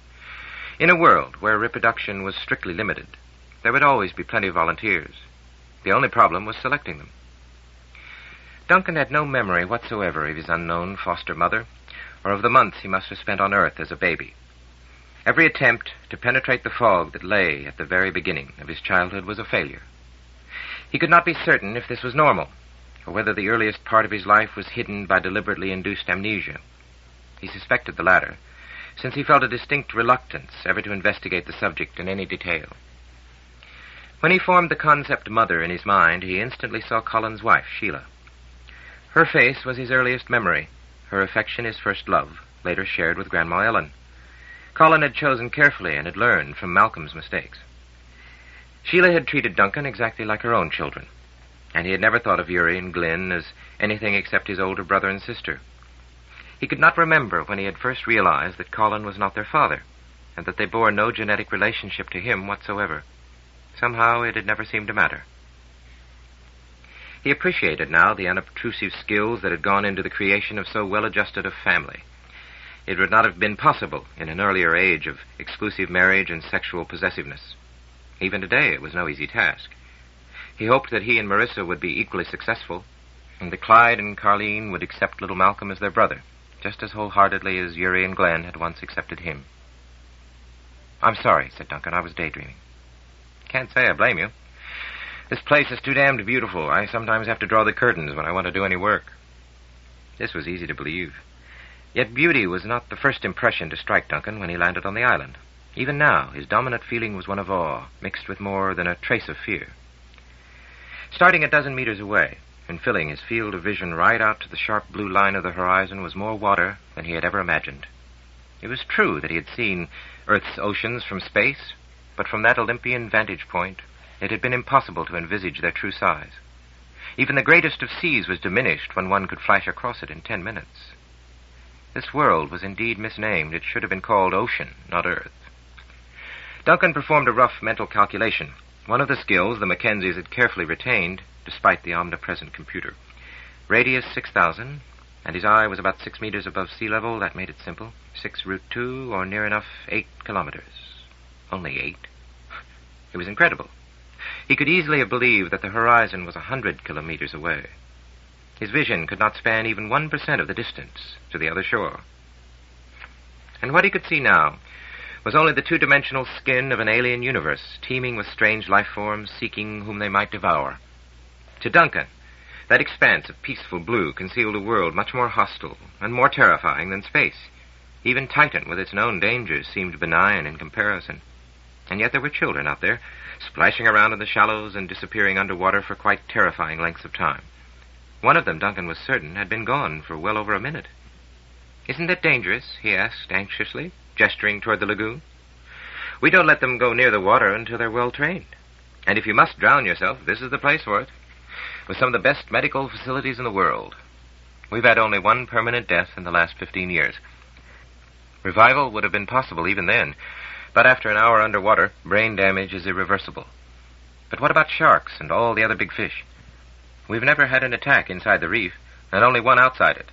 In a world where reproduction was strictly limited, there would always be plenty of volunteers. The only problem was selecting them. Duncan had no memory whatsoever of his unknown foster mother, or of the months he must have spent on Earth as a baby. Every attempt to penetrate the fog that lay at the very beginning of his childhood was a failure. He could not be certain if this was normal, or whether the earliest part of his life was hidden by deliberately induced amnesia. He suspected the latter, since he felt a distinct reluctance ever to investigate the subject in any detail. When he formed the concept mother in his mind, he instantly saw Colin's wife, Sheila. Her face was his earliest memory, her affection his first love, later shared with Grandma Ellen. Colin had chosen carefully and had learned from Malcolm's mistakes. Sheila had treated Duncan exactly like her own children, and he had never thought of Uri and Glynn as anything except his older brother and sister. He could not remember when he had first realized that Colin was not their father, and that they bore no genetic relationship to him whatsoever. Somehow it had never seemed to matter. He appreciated now the unobtrusive skills that had gone into the creation of so well-adjusted a family. It would not have been possible in an earlier age of exclusive marriage and sexual possessiveness. Even today, it was no easy task. He hoped that he and Marissa would be equally successful, and that Clyde and Carleen would accept little Malcolm as their brother, just as wholeheartedly as Uri and Glenn had once accepted him. "I'm sorry," said Duncan. "I was daydreaming." "Can't say I blame you. This place is too damned beautiful. I sometimes have to draw the curtains when I want to do any work." This was easy to believe. Yet beauty was not the first impression to strike Duncan when he landed on the island. Even now, his dominant feeling was one of awe, mixed with more than a trace of fear. Starting a dozen meters away, and filling his field of vision right out to the sharp blue line of the horizon, was more water than he had ever imagined. It was true that he had seen Earth's oceans from space, but from that Olympian vantage point, it had been impossible to envisage their true size. Even the greatest of seas was diminished when one could flash across it in 10 minutes. This world was indeed misnamed. It should have been called Ocean, not Earth. Duncan performed a rough mental calculation, one of the skills the Mackenzies had carefully retained, despite the omnipresent computer. Radius 6,000, and his eye was about 6 meters above sea level. That made it simple. 6√2, or near enough 8 kilometers. Only 8? It was incredible. He could easily have believed that the horizon was 100 kilometers away. His vision could not span even 1% of the distance to the other shore. And what he could see now was only the two-dimensional skin of an alien universe, teeming with strange life forms seeking whom they might devour. To Duncan, that expanse of peaceful blue concealed a world much more hostile and more terrifying than space. Even Titan, with its known dangers, seemed benign in comparison. And yet there were children out there, splashing around in the shallows and disappearing underwater for quite terrifying lengths of time. One of them, Duncan was certain, had been gone for well over a minute. "Isn't that dangerous?" he asked anxiously, gesturing toward the lagoon. "We don't let them go near the water until they're well trained. And if you must drown yourself, this is the place for it, with some of the best medical facilities in the world. We've had only one permanent death in the last 15 years. Revival would have been possible even then, but after an hour underwater, brain damage is irreversible. But what about sharks and all the other big fish? We've never had an attack inside the reef, and only one outside it.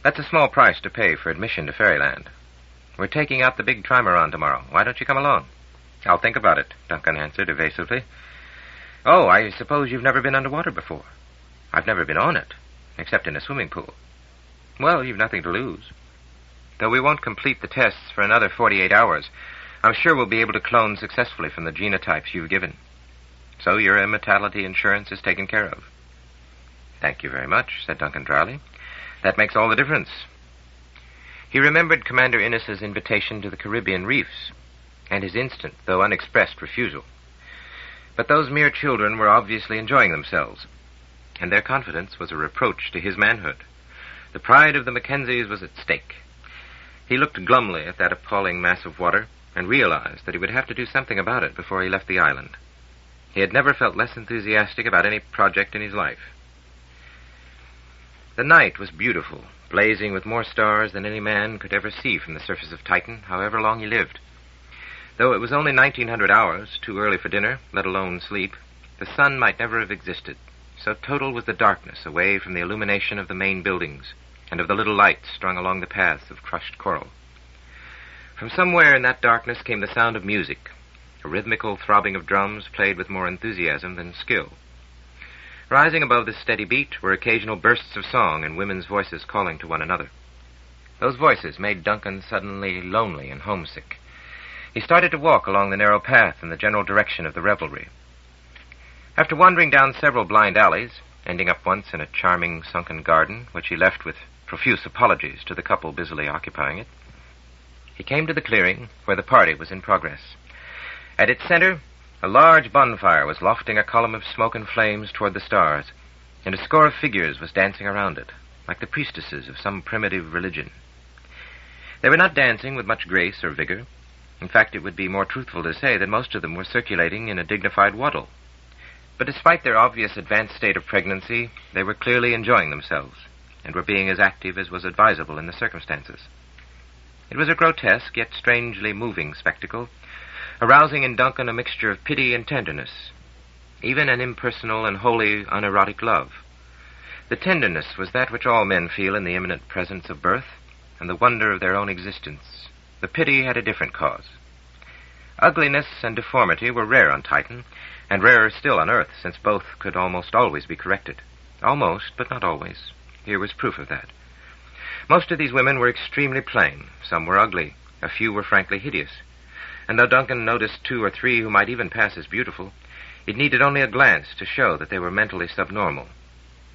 That's a small price to pay for admission to Fairyland. We're taking out the big trimaran tomorrow. Why don't you come along? I'll think about it, Duncan answered evasively. Oh, I suppose you've never been underwater before. I've never been on it, except in a swimming pool. Well, you've nothing to lose. Though we won't complete the tests for another 48 hours, I'm sure we'll be able to clone successfully from the genotypes you've given. So your immortality insurance is taken care of. Thank you very much, said Duncan dryly. That makes all the difference. He remembered Commander Innes's invitation to the Caribbean reefs, and his instant, though unexpressed, refusal. But those mere children were obviously enjoying themselves, and their confidence was a reproach to his manhood. The pride of the Mackenzies was at stake. He looked glumly at that appalling mass of water and realized that he would have to do something about it before he left the island. He had never felt less enthusiastic about any project in his life. The night was beautiful, blazing with more stars than any man could ever see from the surface of Titan, however long he lived. Though it was only 1900 hours, too early for dinner, let alone sleep, the sun might never have existed. So total was the darkness away from the illumination of the main buildings and of the little lights strung along the paths of crushed coral. From somewhere in that darkness came the sound of music, a rhythmical throbbing of drums played with more enthusiasm than skill. Rising above this steady beat were occasional bursts of song and women's voices calling to one another. Those voices made Duncan suddenly lonely and homesick. He started to walk along the narrow path in the general direction of the revelry. After wandering down several blind alleys, ending up once in a charming sunken garden, which he left with profuse apologies to the couple busily occupying it, he came to the clearing where the party was in progress. At its center, a large bonfire was lofting a column of smoke and flames toward the stars, and a score of figures was dancing around it, like the priestesses of some primitive religion. They were not dancing with much grace or vigor. In fact, it would be more truthful to say that most of them were circulating in a dignified waddle. But despite their obvious advanced state of pregnancy, they were clearly enjoying themselves, and were being as active as was advisable in the circumstances. It was a grotesque, yet strangely moving spectacle, arousing in Duncan a mixture of pity and tenderness, even an impersonal and wholly unerotic love. The tenderness was that which all men feel in the imminent presence of birth, and the wonder of their own existence. The pity had a different cause. Ugliness and deformity were rare on Titan, and rarer still on Earth, since both could almost always be corrected. Almost, but not always. Here was proof of that. Most of these women were extremely plain. Some were ugly. A few were frankly hideous. And though Duncan noticed 2 or 3 who might even pass as beautiful, it needed only a glance to show that they were mentally subnormal.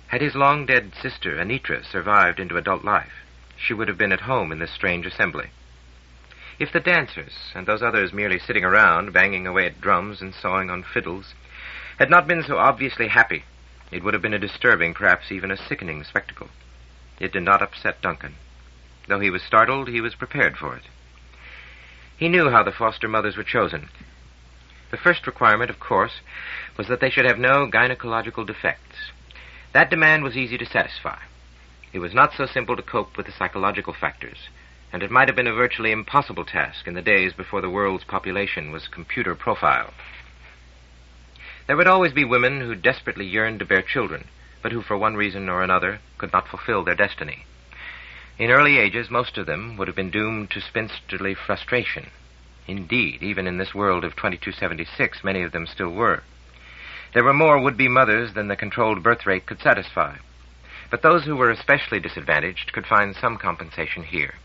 Had his long-dead sister, Anitra, survived into adult life, she would have been at home in this strange assembly. If the dancers, and those others merely sitting around, banging away at drums and sawing on fiddles, had not been so obviously happy, it would have been a disturbing, perhaps even a sickening spectacle. It did not upset Duncan. Though he was startled, he was prepared for it. He knew how the foster mothers were chosen. The first requirement, of course, was that they should have no gynecological defects. That demand was easy to satisfy. It was not so simple to cope with the psychological factors, and it might have been a virtually impossible task in the days before the world's population was computer profiled. There would always be women who desperately yearned to bear children, but who for one reason or another could not fulfill their destiny. In early ages, most of them would have been doomed to spinsterly frustration. Indeed, even in this world of 2276, many of them still were. There were more would-be mothers than the controlled birth rate could satisfy. But those who were especially disadvantaged could find some compensation here.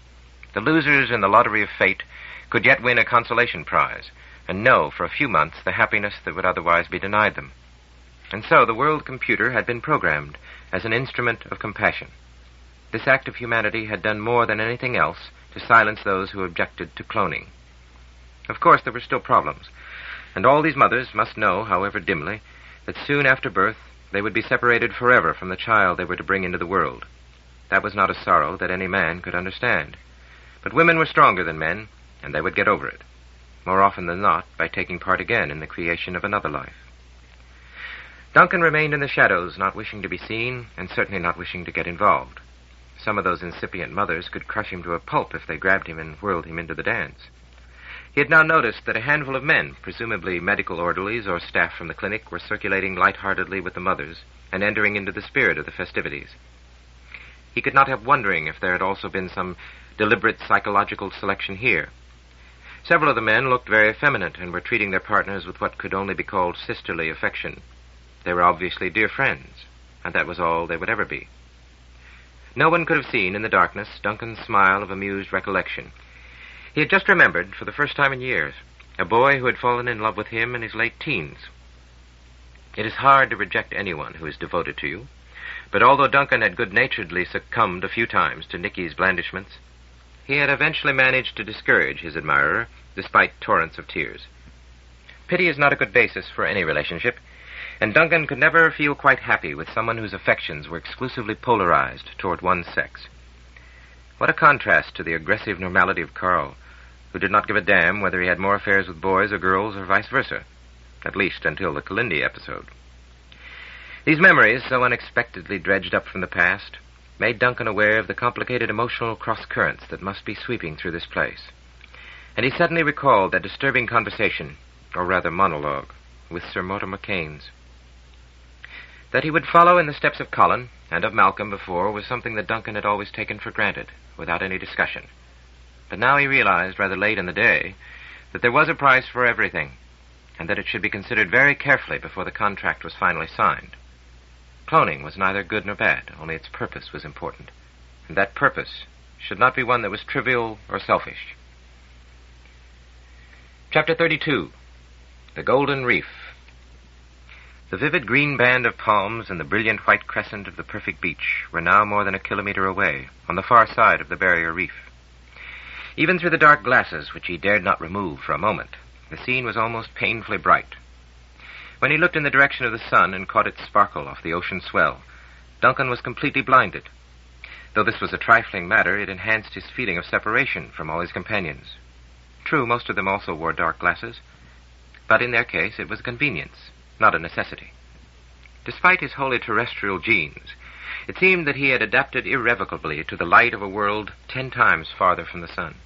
The losers in the lottery of fate could yet win a consolation prize, and know for a few months the happiness that would otherwise be denied them. And so the world computer had been programmed as an instrument of compassion. This act of humanity had done more than anything else to silence those who objected to cloning. Of course, there were still problems, and all these mothers must know, however dimly, that soon after birth they would be separated forever from the child they were to bring into the world. That was not a sorrow that any man could understand. But women were stronger than men, and they would get over it, more often than not by taking part again in the creation of another life. Duncan remained in the shadows, not wishing to be seen, and certainly not wishing to get involved. Some of those incipient mothers could crush him to a pulp if they grabbed him and whirled him into the dance. He had now noticed that a handful of men, presumably medical orderlies or staff from the clinic, were circulating lightheartedly with the mothers and entering into the spirit of the festivities. He could not help wondering if there had also been some deliberate psychological selection here. Several of the men looked very effeminate and were treating their partners with what could only be called sisterly affection. They were obviously dear friends, and that was all they would ever be. No one could have seen in the darkness Duncan's smile of amused recollection. He had just remembered, for the first time in years, a boy who had fallen in love with him in his late teens. It is hard to reject anyone who is devoted to you, but although Duncan had good-naturedly succumbed a few times to Nicky's blandishments, he had eventually managed to discourage his admirer, despite torrents of tears. Pity is not a good basis for any relationship, and Duncan could never feel quite happy with someone whose affections were exclusively polarized toward one sex. What a contrast to the aggressive normality of Carl, who did not give a damn whether he had more affairs with boys or girls or vice versa, at least until the Kalindi episode. These memories, so unexpectedly dredged up from the past, made Duncan aware of the complicated emotional cross-currents that must be sweeping through this place. And he suddenly recalled that disturbing conversation, or rather monologue, with Sir Mortimer Keynes. That he would follow in the steps of Colin and of Malcolm before was something that Duncan had always taken for granted, without any discussion. But now he realized, rather late in the day, that there was a price for everything, and that it should be considered very carefully before the contract was finally signed. Cloning was neither good nor bad, only its purpose was important, and that purpose should not be one that was trivial or selfish. Chapter 32. The Golden Reef. The vivid green band of palms and the brilliant white crescent of the perfect beach were now more than a kilometer away, on the far side of the barrier reef. Even through the dark glasses, which he dared not remove for a moment, the scene was almost painfully bright. When he looked in the direction of the sun and caught its sparkle off the ocean swell, Duncan was completely blinded. Though this was a trifling matter, it enhanced his feeling of separation from all his companions. True, most of them also wore dark glasses, but in their case it was a convenience, not a necessity. Despite his wholly terrestrial genes, it seemed that he had adapted irrevocably to the light of a world 10 times farther from the sun.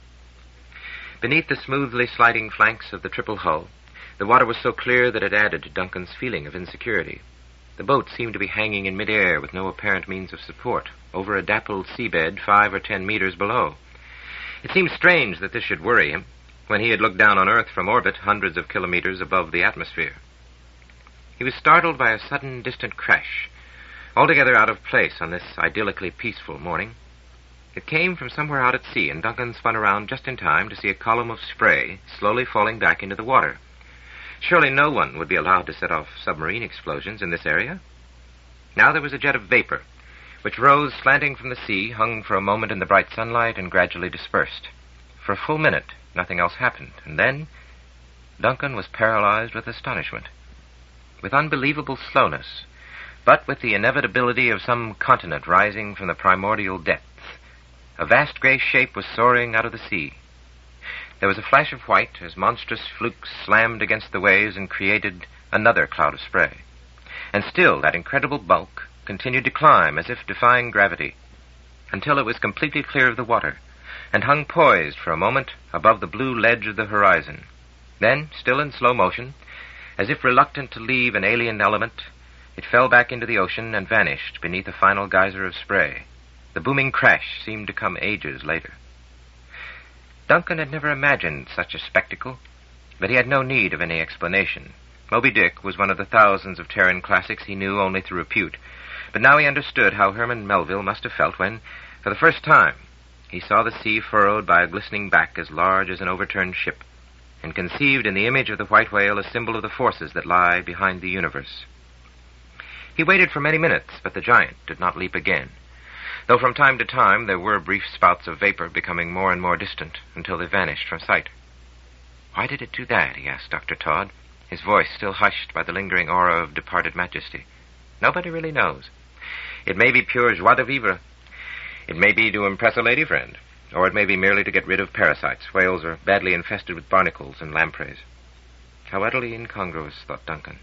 Beneath the smoothly sliding flanks of the triple hull, the water was so clear that it added to Duncan's feeling of insecurity. The boat seemed to be hanging in midair with no apparent means of support, over a dappled seabed 5 or 10 meters below. It seemed strange that this should worry him, when he had looked down on Earth from orbit hundreds of kilometers above the atmosphere. He was startled by a sudden distant crash, altogether out of place on this idyllically peaceful morning. It came from somewhere out at sea, and Duncan spun around just in time to see a column of spray slowly falling back into the water. Surely no one would be allowed to set off submarine explosions in this area. Now there was a jet of vapor, which rose slanting from the sea, hung for a moment in the bright sunlight, and gradually dispersed. For a full minute, nothing else happened, and then Duncan was paralyzed with astonishment. With unbelievable slowness, but with the inevitability of some continent rising from the primordial depths, a vast gray shape was soaring out of the sea. There was a flash of white as monstrous flukes slammed against the waves and created another cloud of spray. And still that incredible bulk continued to climb as if defying gravity, until it was completely clear of the water, and hung poised for a moment above the blue ledge of the horizon. Then, still in slow motion, as if reluctant to leave an alien element, it fell back into the ocean and vanished beneath a final geyser of spray. The booming crash seemed to come ages later. Duncan had never imagined such a spectacle, but he had no need of any explanation. Moby Dick was one of the thousands of Terran classics he knew only through repute, but now he understood how Herman Melville must have felt when, for the first time, he saw the sea furrowed by a glistening back as large as an overturned ship, and conceived in the image of the white whale a symbol of the forces that lie behind the universe. He waited for many minutes, but the giant did not leap again, though from time to time there were brief spouts of vapor becoming more and more distant until they vanished from sight. "Why did it do that?" he asked Dr. Todd, his voice still hushed by the lingering aura of departed majesty. "Nobody really knows. It may be pure joie de vivre. It may be to impress a lady friend, or it may be merely to get rid of parasites. Whales are badly infested with barnacles and lampreys." How utterly incongruous, thought Duncan.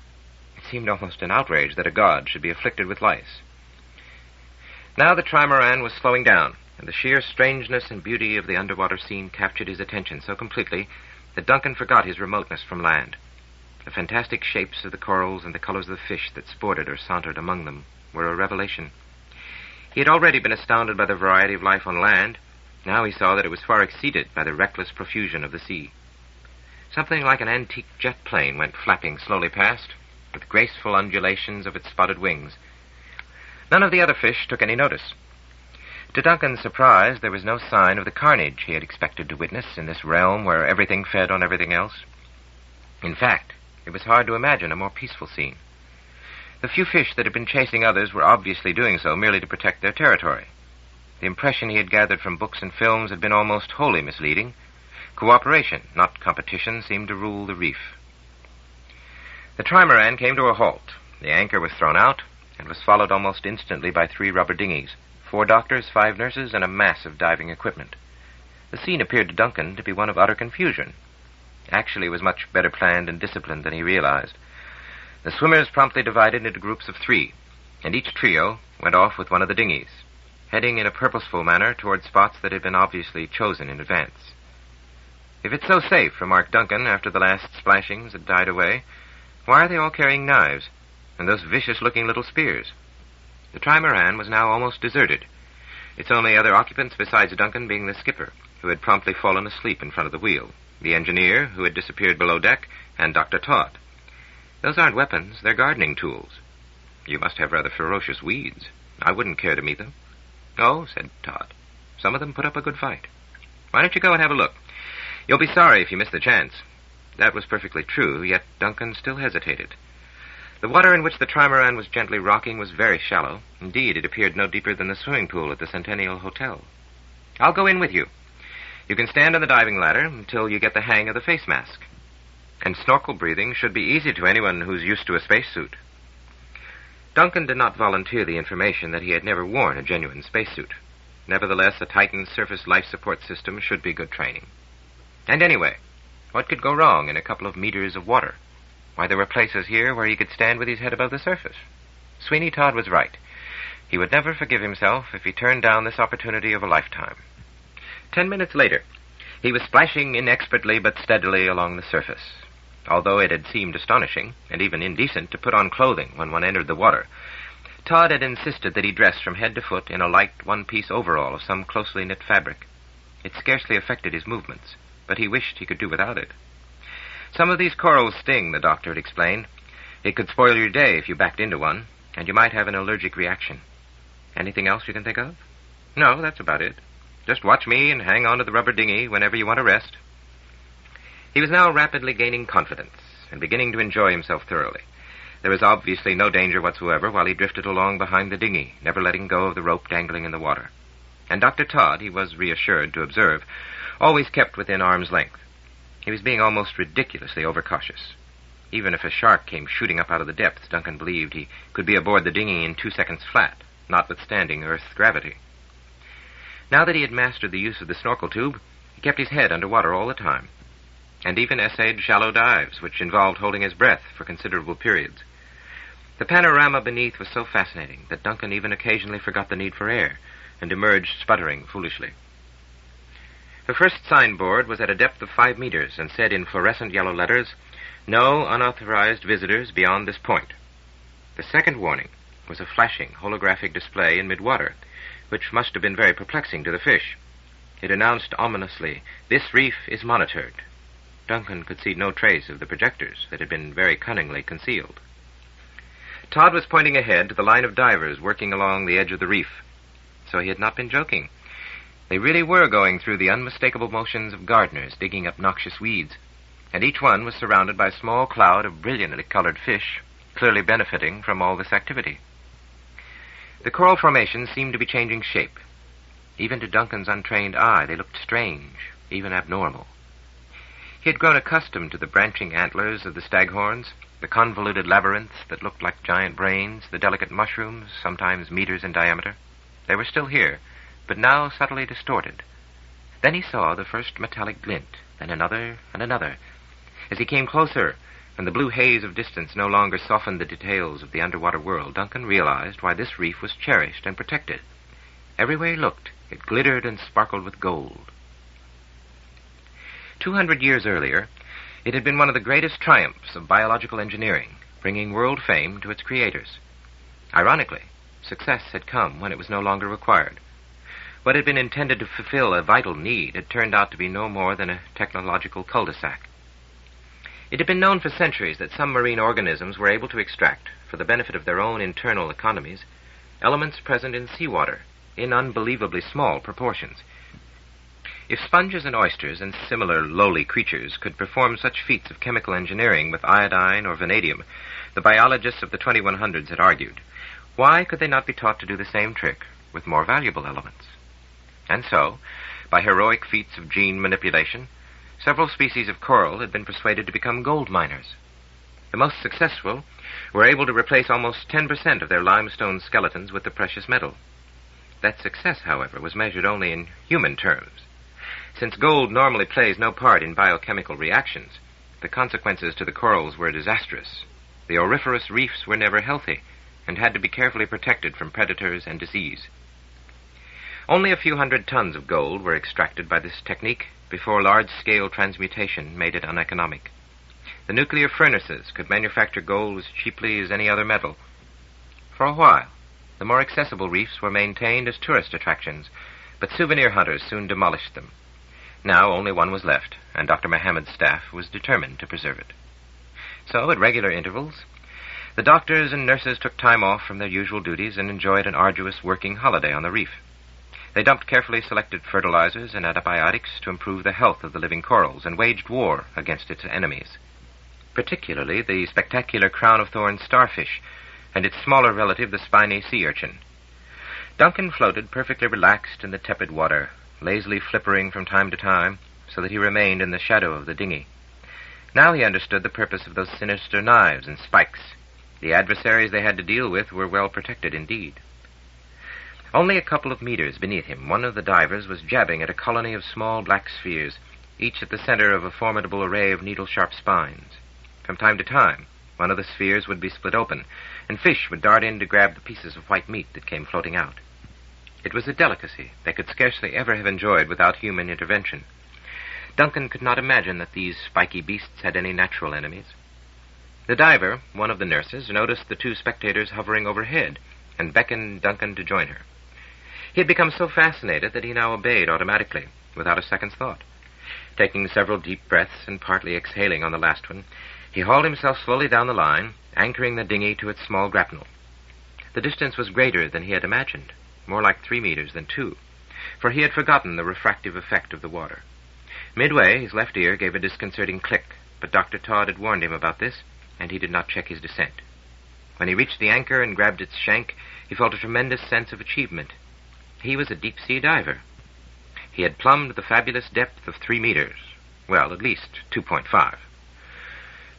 It seemed almost an outrage that a god should be afflicted with lice. Now the trimaran was slowing down, and the sheer strangeness and beauty of the underwater scene captured his attention so completely that Duncan forgot his remoteness from land. The fantastic shapes of the corals and the colors of the fish that sported or sauntered among them were a revelation. He had already been astounded by the variety of life on land. Now he saw that it was far exceeded by the reckless profusion of the sea. Something like an antique jet plane went flapping slowly past, with graceful undulations of its spotted wings. None of the other fish took any notice. To Duncan's surprise, there was no sign of the carnage he had expected to witness in this realm where everything fed on everything else. In fact, it was hard to imagine a more peaceful scene. The few fish that had been chasing others were obviously doing so merely to protect their territory. The impression he had gathered from books and films had been almost wholly misleading. Cooperation, not competition, seemed to rule the reef. The trimaran came to a halt. The anchor was thrown out and was followed almost instantly by 3 rubber dinghies, 4 doctors, 5 nurses, and a mass of diving equipment. The scene appeared to Duncan to be one of utter confusion. Actually, it was much better planned and disciplined than he realized. The swimmers promptly divided into groups of 3, and each trio went off with one of the dinghies, heading in a purposeful manner toward spots that had been obviously chosen in advance. "If it's so safe," remarked Duncan after the last splashings had died away, "why are they all carrying knives, and those vicious-looking little spears?" The trimaran was now almost deserted, its only other occupants besides Duncan being the skipper, who had promptly fallen asleep in front of the wheel, the engineer, who had disappeared below deck, and Dr. Todd. "Those aren't weapons, they're gardening tools." "You must have rather ferocious weeds. I wouldn't care to meet them." "Oh," said Todd, "some of them put up a good fight. Why don't you go and have a look? You'll be sorry if you miss the chance." That was perfectly true, yet Duncan still hesitated. The water in which the trimaran was gently rocking was very shallow. Indeed, it appeared no deeper than the swimming pool at the Centennial Hotel. "I'll go in with you. You can stand on the diving ladder until you get the hang of the face mask. And snorkel breathing should be easy to anyone who's used to a spacesuit." Duncan did not volunteer the information that he had never worn a genuine spacesuit. Nevertheless, a Titan surface life support system should be good training. And anyway, what could go wrong in a couple of meters of water? Why, there were places here where he could stand with his head above the surface. Sweeney Todd was right. He would never forgive himself if he turned down this opportunity of a lifetime. 10 minutes later, he was splashing inexpertly but steadily along the surface. Although it had seemed astonishing, and even indecent, to put on clothing when one entered the water, Todd had insisted that he dress from head to foot in a light one-piece overall of some closely knit fabric. It scarcely affected his movements, but he wished he could do without it. "Some of these corals sting," the doctor had explained. "It could spoil your day if you backed into one, and you might have an allergic reaction. Anything else you can think of?" "No, that's about it. Just watch me and hang on to the rubber dinghy whenever you want to rest." He was now rapidly gaining confidence and beginning to enjoy himself thoroughly. There was obviously no danger whatsoever while he drifted along behind the dinghy, never letting go of the rope dangling in the water. And Dr. Todd, he was reassured to observe, always kept within arm's length. He was being almost ridiculously overcautious. Even if a shark came shooting up out of the depths, Duncan believed he could be aboard the dinghy in 2 seconds flat, notwithstanding Earth's gravity. Now that he had mastered the use of the snorkel tube, he kept his head under water all the time, and even essayed shallow dives, which involved holding his breath for considerable periods. The panorama beneath was so fascinating that Duncan even occasionally forgot the need for air and emerged sputtering foolishly. The first signboard was at a depth of 5 meters and said in fluorescent yellow letters, "No unauthorized visitors beyond this point." The second warning was a flashing holographic display in mid-water, which must have been very perplexing to the fish. It announced ominously, "This reef is monitored." Duncan could see no trace of the projectors that had been very cunningly concealed. Todd was pointing ahead to the line of divers working along the edge of the reef. So he had not been joking. They really were going through the unmistakable motions of gardeners digging up noxious weeds, and each one was surrounded by a small cloud of brilliantly colored fish, clearly benefiting from all this activity. The coral formations seemed to be changing shape. Even to Duncan's untrained eye, they looked strange, even abnormal. He had grown accustomed to the branching antlers of the staghorns, the convoluted labyrinths that looked like giant brains, the delicate mushrooms, sometimes meters in diameter. They were still here, but now subtly distorted. Then he saw the first metallic glint, then another and another. As he came closer, and the blue haze of distance no longer softened the details of the underwater world, Duncan realized why this reef was cherished and protected. Everywhere he looked, it glittered and sparkled with gold. 200 years earlier, it had been one of the greatest triumphs of biological engineering, bringing world fame to its creators. Ironically, success had come when it was no longer required. What had been intended to fulfill a vital need had turned out to be no more than a technological cul-de-sac. It had been known for centuries that some marine organisms were able to extract, for the benefit of their own internal economies, elements present in seawater in unbelievably small proportions. If sponges and oysters and similar lowly creatures could perform such feats of chemical engineering with iodine or vanadium, the biologists of the 2100s had argued, why could they not be taught to do the same trick with more valuable elements? And so, by heroic feats of gene manipulation, several species of coral had been persuaded to become gold miners. The most successful were able to replace almost 10% of their limestone skeletons with the precious metal. That success, however, was measured only in human terms. Since gold normally plays no part in biochemical reactions, the consequences to the corals were disastrous. The auriferous reefs were never healthy and had to be carefully protected from predators and disease. Only a few hundred tons of gold were extracted by this technique before large-scale transmutation made it uneconomic. The nuclear furnaces could manufacture gold as cheaply as any other metal. For a while, the more accessible reefs were maintained as tourist attractions, but souvenir hunters soon demolished them. Now only one was left, and Dr. Mohammed's staff was determined to preserve it. So, at regular intervals, the doctors and nurses took time off from their usual duties and enjoyed an arduous working holiday on the reef. They dumped carefully selected fertilizers and antibiotics to improve the health of the living corals and waged war against its enemies, particularly the spectacular crown-of-thorns starfish and its smaller relative, the spiny sea urchin. Duncan floated perfectly relaxed in the tepid water, lazily flippering from time to time, so that he remained in the shadow of the dinghy. Now he understood the purpose of those sinister knives and spikes. The adversaries they had to deal with were well protected indeed. Only a couple of meters beneath him, one of the divers was jabbing at a colony of small black spheres, each at the center of a formidable array of needle-sharp spines. From time to time, one of the spheres would be split open, and fish would dart in to grab the pieces of white meat that came floating out. It was a delicacy they could scarcely ever have enjoyed without human intervention. Duncan could not imagine that these spiky beasts had any natural enemies. The diver, one of the nurses, noticed the two spectators hovering overhead and beckoned Duncan to join her. He had become so fascinated that he now obeyed automatically, without a second's thought. Taking several deep breaths and partly exhaling on the last one, he hauled himself slowly down the line, anchoring the dinghy to its small grapnel. The distance was greater than he had imagined, more like 3 meters than 2, for he had forgotten the refractive effect of the water. Midway, his left ear gave a disconcerting click, but Dr. Todd had warned him about this, and he did not check his descent. When he reached the anchor and grabbed its shank, he felt a tremendous sense of achievement. He was a deep-sea diver. He had plumbed the fabulous depth of 3 meters. Well, at least 2.5.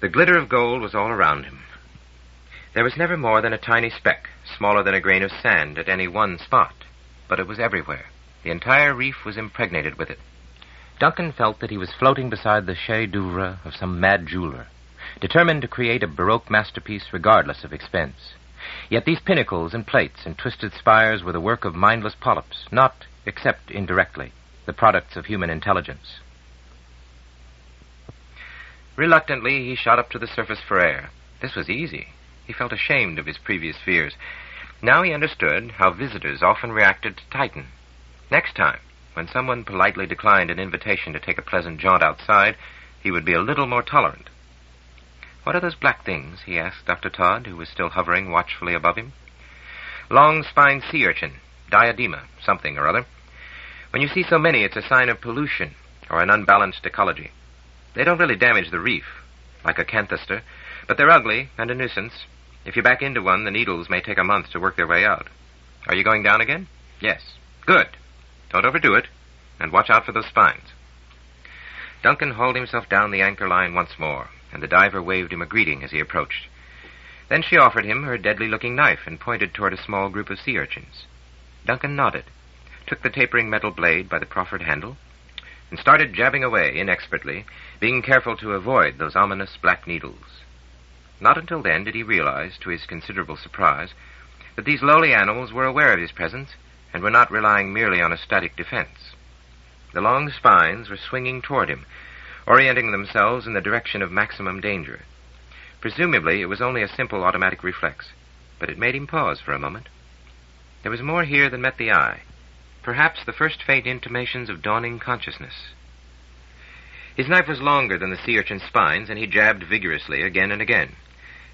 The glitter of gold was all around him. There was never more than a tiny speck, smaller than a grain of sand, at any one spot, but it was everywhere. The entire reef was impregnated with it. Duncan felt that he was floating beside the chef d'oeuvre of some mad jeweler, determined to create a Baroque masterpiece regardless of expense. Yet these pinnacles and plates and twisted spires were the work of mindless polyps, not, except indirectly, the products of human intelligence. Reluctantly, he shot up to the surface for air. This was easy. He felt ashamed of his previous fears. Now he understood how visitors often reacted to Titan. Next time, when someone politely declined an invitation to take a pleasant jaunt outside, he would be a little more tolerant. "What are those black things?" he asked Dr. Todd, who was still hovering watchfully above him. "Long-spined sea urchin, diadema, something or other. When you see so many, it's a sign of pollution or an unbalanced ecology. They don't really damage the reef, like a canthaster, but they're ugly and a nuisance. If you back into one, the needles may take a month to work their way out. Are you going down again?" "Yes." "Good. Don't overdo it, and watch out for those spines." Duncan hauled himself down the anchor line once more, and the diver waved him a greeting as he approached. Then she offered him her deadly-looking knife and pointed toward a small group of sea urchins. Duncan nodded, took the tapering metal blade by the proffered handle, and started jabbing away inexpertly, being careful to avoid those ominous black needles. Not until then did he realize, to his considerable surprise, that these lowly animals were aware of his presence and were not relying merely on a static defense. The long spines were swinging toward him, orienting themselves in the direction of maximum danger. Presumably, it was only a simple automatic reflex, but it made him pause for a moment. There was more here than met the eye. Perhaps the first faint intimations of dawning consciousness. His knife was longer than the sea urchin's spines, and he jabbed vigorously again and again.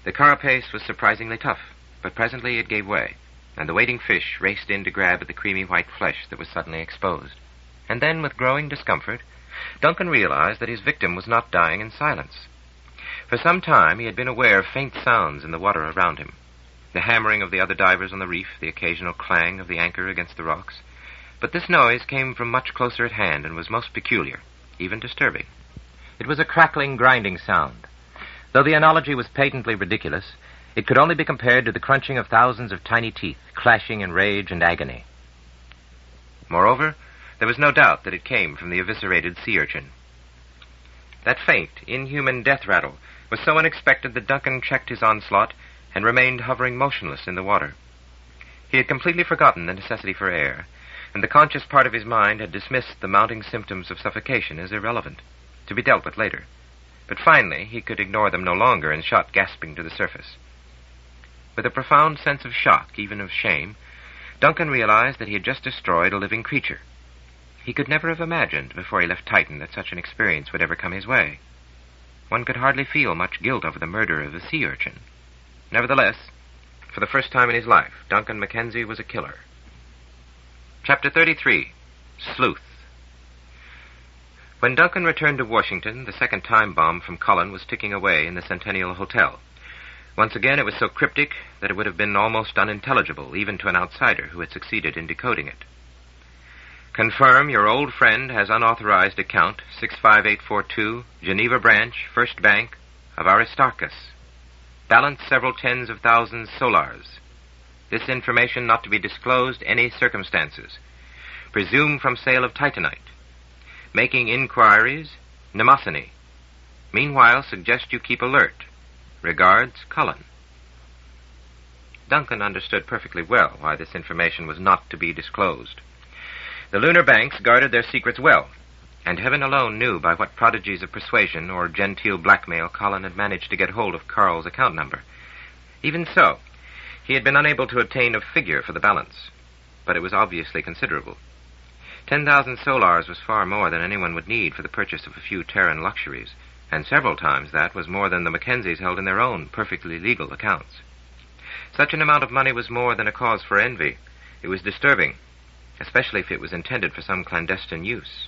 The carapace was surprisingly tough, but presently it gave way, and the waiting fish raced in to grab at the creamy white flesh that was suddenly exposed. And then, with growing discomfort, Duncan realized that his victim was not dying in silence. For some time he had been aware of faint sounds in the water around him. The hammering of the other divers on the reef, the occasional clang of the anchor against the rocks. But this noise came from much closer at hand and was most peculiar, even disturbing. It was a crackling, grinding sound. Though the analogy was patently ridiculous, it could only be compared to the crunching of thousands of tiny teeth, clashing in rage and agony. Moreover, there was no doubt that it came from the eviscerated sea urchin. That faint, inhuman death rattle was so unexpected that Duncan checked his onslaught and remained hovering motionless in the water. He had completely forgotten the necessity for air, and the conscious part of his mind had dismissed the mounting symptoms of suffocation as irrelevant, to be dealt with later. But finally he could ignore them no longer and shot gasping to the surface. With a profound sense of shock, even of shame, Duncan realized that he had just destroyed a living creature. He could never have imagined before he left Titan that such an experience would ever come his way. One could hardly feel much guilt over the murder of a sea urchin. Nevertheless, for the first time in his life, Duncan Mackenzie was a killer. Chapter 33, Sleuth. When Duncan returned to Washington, the second time bomb from Cullen was ticking away in the Centennial Hotel. Once again, it was so cryptic that it would have been almost unintelligible, even to an outsider who had succeeded in decoding it. Confirm your old friend has unauthorized account 65842, Geneva Branch, First Bank of Aristarchus. Balance several tens of thousands solars. This information not to be disclosed any circumstances. Presume from sale of Titanite. Making inquiries, Mnemosyne. Meanwhile, suggest you keep alert. Regards, Cullen. Duncan understood perfectly well why this information was not to be disclosed. The lunar banks guarded their secrets well, and heaven alone knew by what prodigies of persuasion or genteel blackmail Cullen had managed to get hold of Carl's account number. Even so, he had been unable to obtain a figure for the balance, but it was obviously considerable. 10,000 solars was far more than anyone would need for the purchase of a few Terran luxuries, and several times that was more than the Mackenzies held in their own perfectly legal accounts. Such an amount of money was more than a cause for envy. It was disturbing, especially if it was intended for some clandestine use.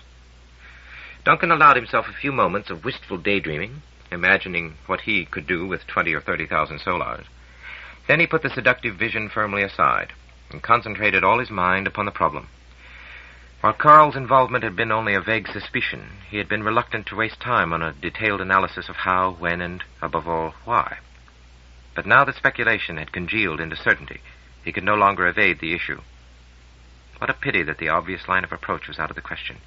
Duncan allowed himself a few moments of wistful daydreaming, imagining what he could do with 20 or 30,000 solars. Then he put the seductive vision firmly aside and concentrated all his mind upon the problem. While Carl's involvement had been only a vague suspicion, he had been reluctant to waste time on a detailed analysis of how, when, and, above all, why. But now that speculation had congealed into certainty, he could no longer evade the issue. What a pity that the obvious line of approach was out of the question.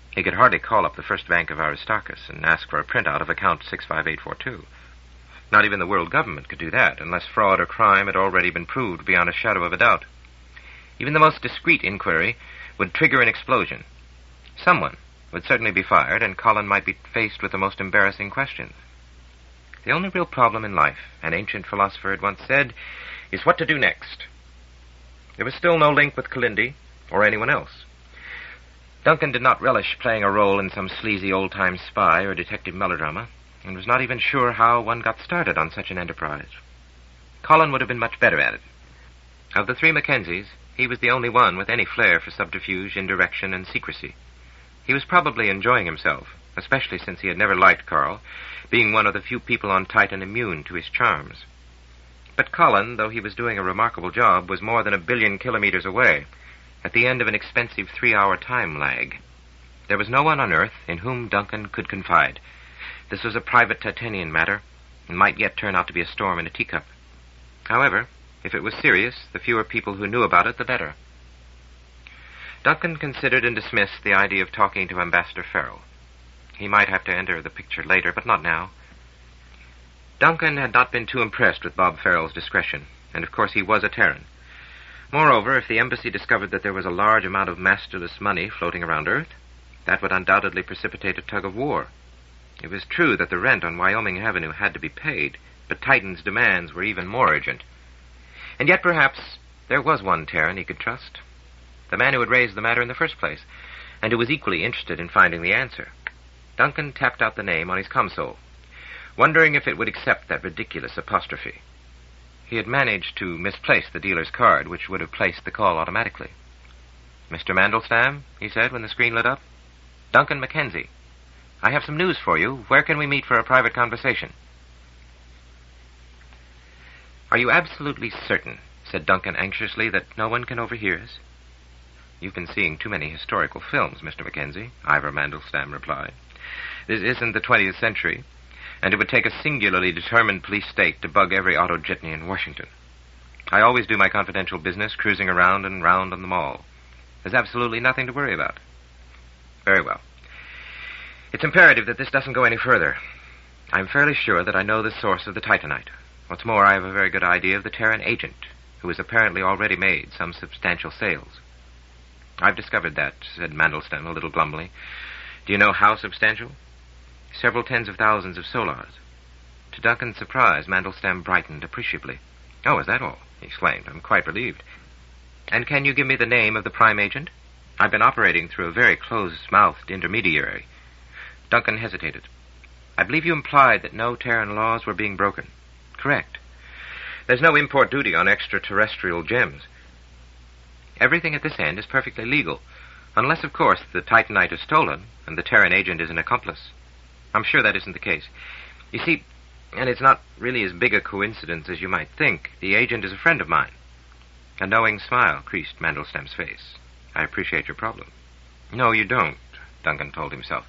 He could hardly call up the First Bank of Aristarchus and ask for a printout of account 65842. Not even the world government could do that, unless fraud or crime had already been proved beyond a shadow of a doubt. Even the most discreet inquiry would trigger an explosion. Someone would certainly be fired, and Cullen might be faced with the most embarrassing questions. The only real problem in life, an ancient philosopher had once said, is what to do next. There was still no link with Kalindi or anyone else. Duncan did not relish playing a role in some sleazy old-time spy or detective melodrama, and was not even sure how one got started on such an enterprise. Cullen would have been much better at it. Of the three Mackenzies, he was the only one with any flair for subterfuge, indirection, and secrecy. He was probably enjoying himself, especially since he had never liked Carl, being one of the few people on Titan immune to his charms. But Cullen, though he was doing a remarkable job, was more than 1 billion kilometers away, at the end of an expensive 3-hour time lag. There was no one on Earth in whom Duncan could confide. This was a private Titanian matter, and might yet turn out to be a storm in a teacup. However, if it was serious, the fewer people who knew about it, the better. Duncan considered and dismissed the idea of talking to Ambassador Farrell. He might have to enter the picture later, but not now. Duncan had not been too impressed with Bob Farrell's discretion, and of course he was a Terran. Moreover, if the embassy discovered that there was a large amount of masterless money floating around Earth, That would undoubtedly precipitate a tug of war. It was true that the rent on Wyoming Avenue had to be paid, but Titan's demands were even more urgent. And yet perhaps there was one Terran he could trust. The man who had raised the matter in the first place, and who was equally interested in finding the answer. Duncan tapped out the name on his console, wondering if it would accept that ridiculous apostrophe. He had managed to misplace the dealer's card, which would have placed the call automatically. "Mr. Mandelstam," he said when the screen lit up. "Duncan Mackenzie. I have some news for you. Where can we meet for a private conversation?" "Are you absolutely certain," said Duncan anxiously, "that no one can overhear us?" "You've been seeing too many historical films, Mr. Mackenzie," Ivor Mandelstam replied. "This isn't the 20th century, and it would take a singularly determined police state to bug every auto jitney in Washington. I always do my confidential business cruising around and round on the mall. There's absolutely nothing to worry about." "Very well. It's imperative that this doesn't go any further. I'm fairly sure that I know the source of the Titanite. What's more, I have a very good idea of the Terran agent, who has apparently already made some substantial sales." "I've discovered that," said Mandelstam a little glumly. "Do you know how substantial?" "Several tens of thousands of solars." To Duncan's surprise, Mandelstam brightened appreciably. "Oh, is that all?" he exclaimed. "I'm quite relieved. And can you give me the name of the prime agent? I've been operating through a very close-mouthed intermediary." Duncan hesitated. "I believe you implied that no Terran laws were being broken." "Correct. There's no import duty on extraterrestrial gems. Everything at this end is perfectly legal, unless, of course, the Titanite is stolen and the Terran agent is an accomplice. I'm sure that isn't the case. You see, and it's not really as big a coincidence as you might think, the agent is a friend of mine." A knowing smile creased Mandelstam's face. "I appreciate your problem." "No, you don't," Duncan told himself.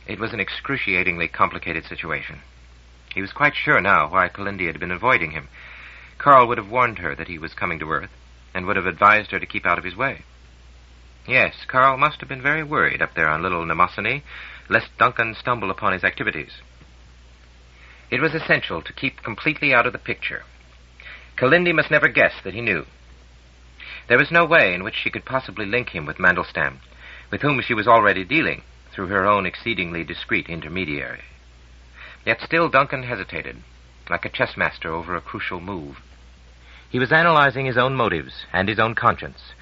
It was an excruciatingly complicated situation. He was quite sure now why Kalindi had been avoiding him. Carl would have warned her that he was coming to Earth, and would have advised her to keep out of his way. Yes, Carl must have been very worried up there on Little Mnemosyne, lest Duncan stumble upon his activities. It was essential to keep completely out of the picture. Kalindi must never guess that he knew. There was no way in which she could possibly link him with Mandelstam, with whom she was already dealing through her own exceedingly discreet intermediary. Yet still Duncan hesitated, like a chess master over a crucial move. He was analyzing his own motives and his own conscience,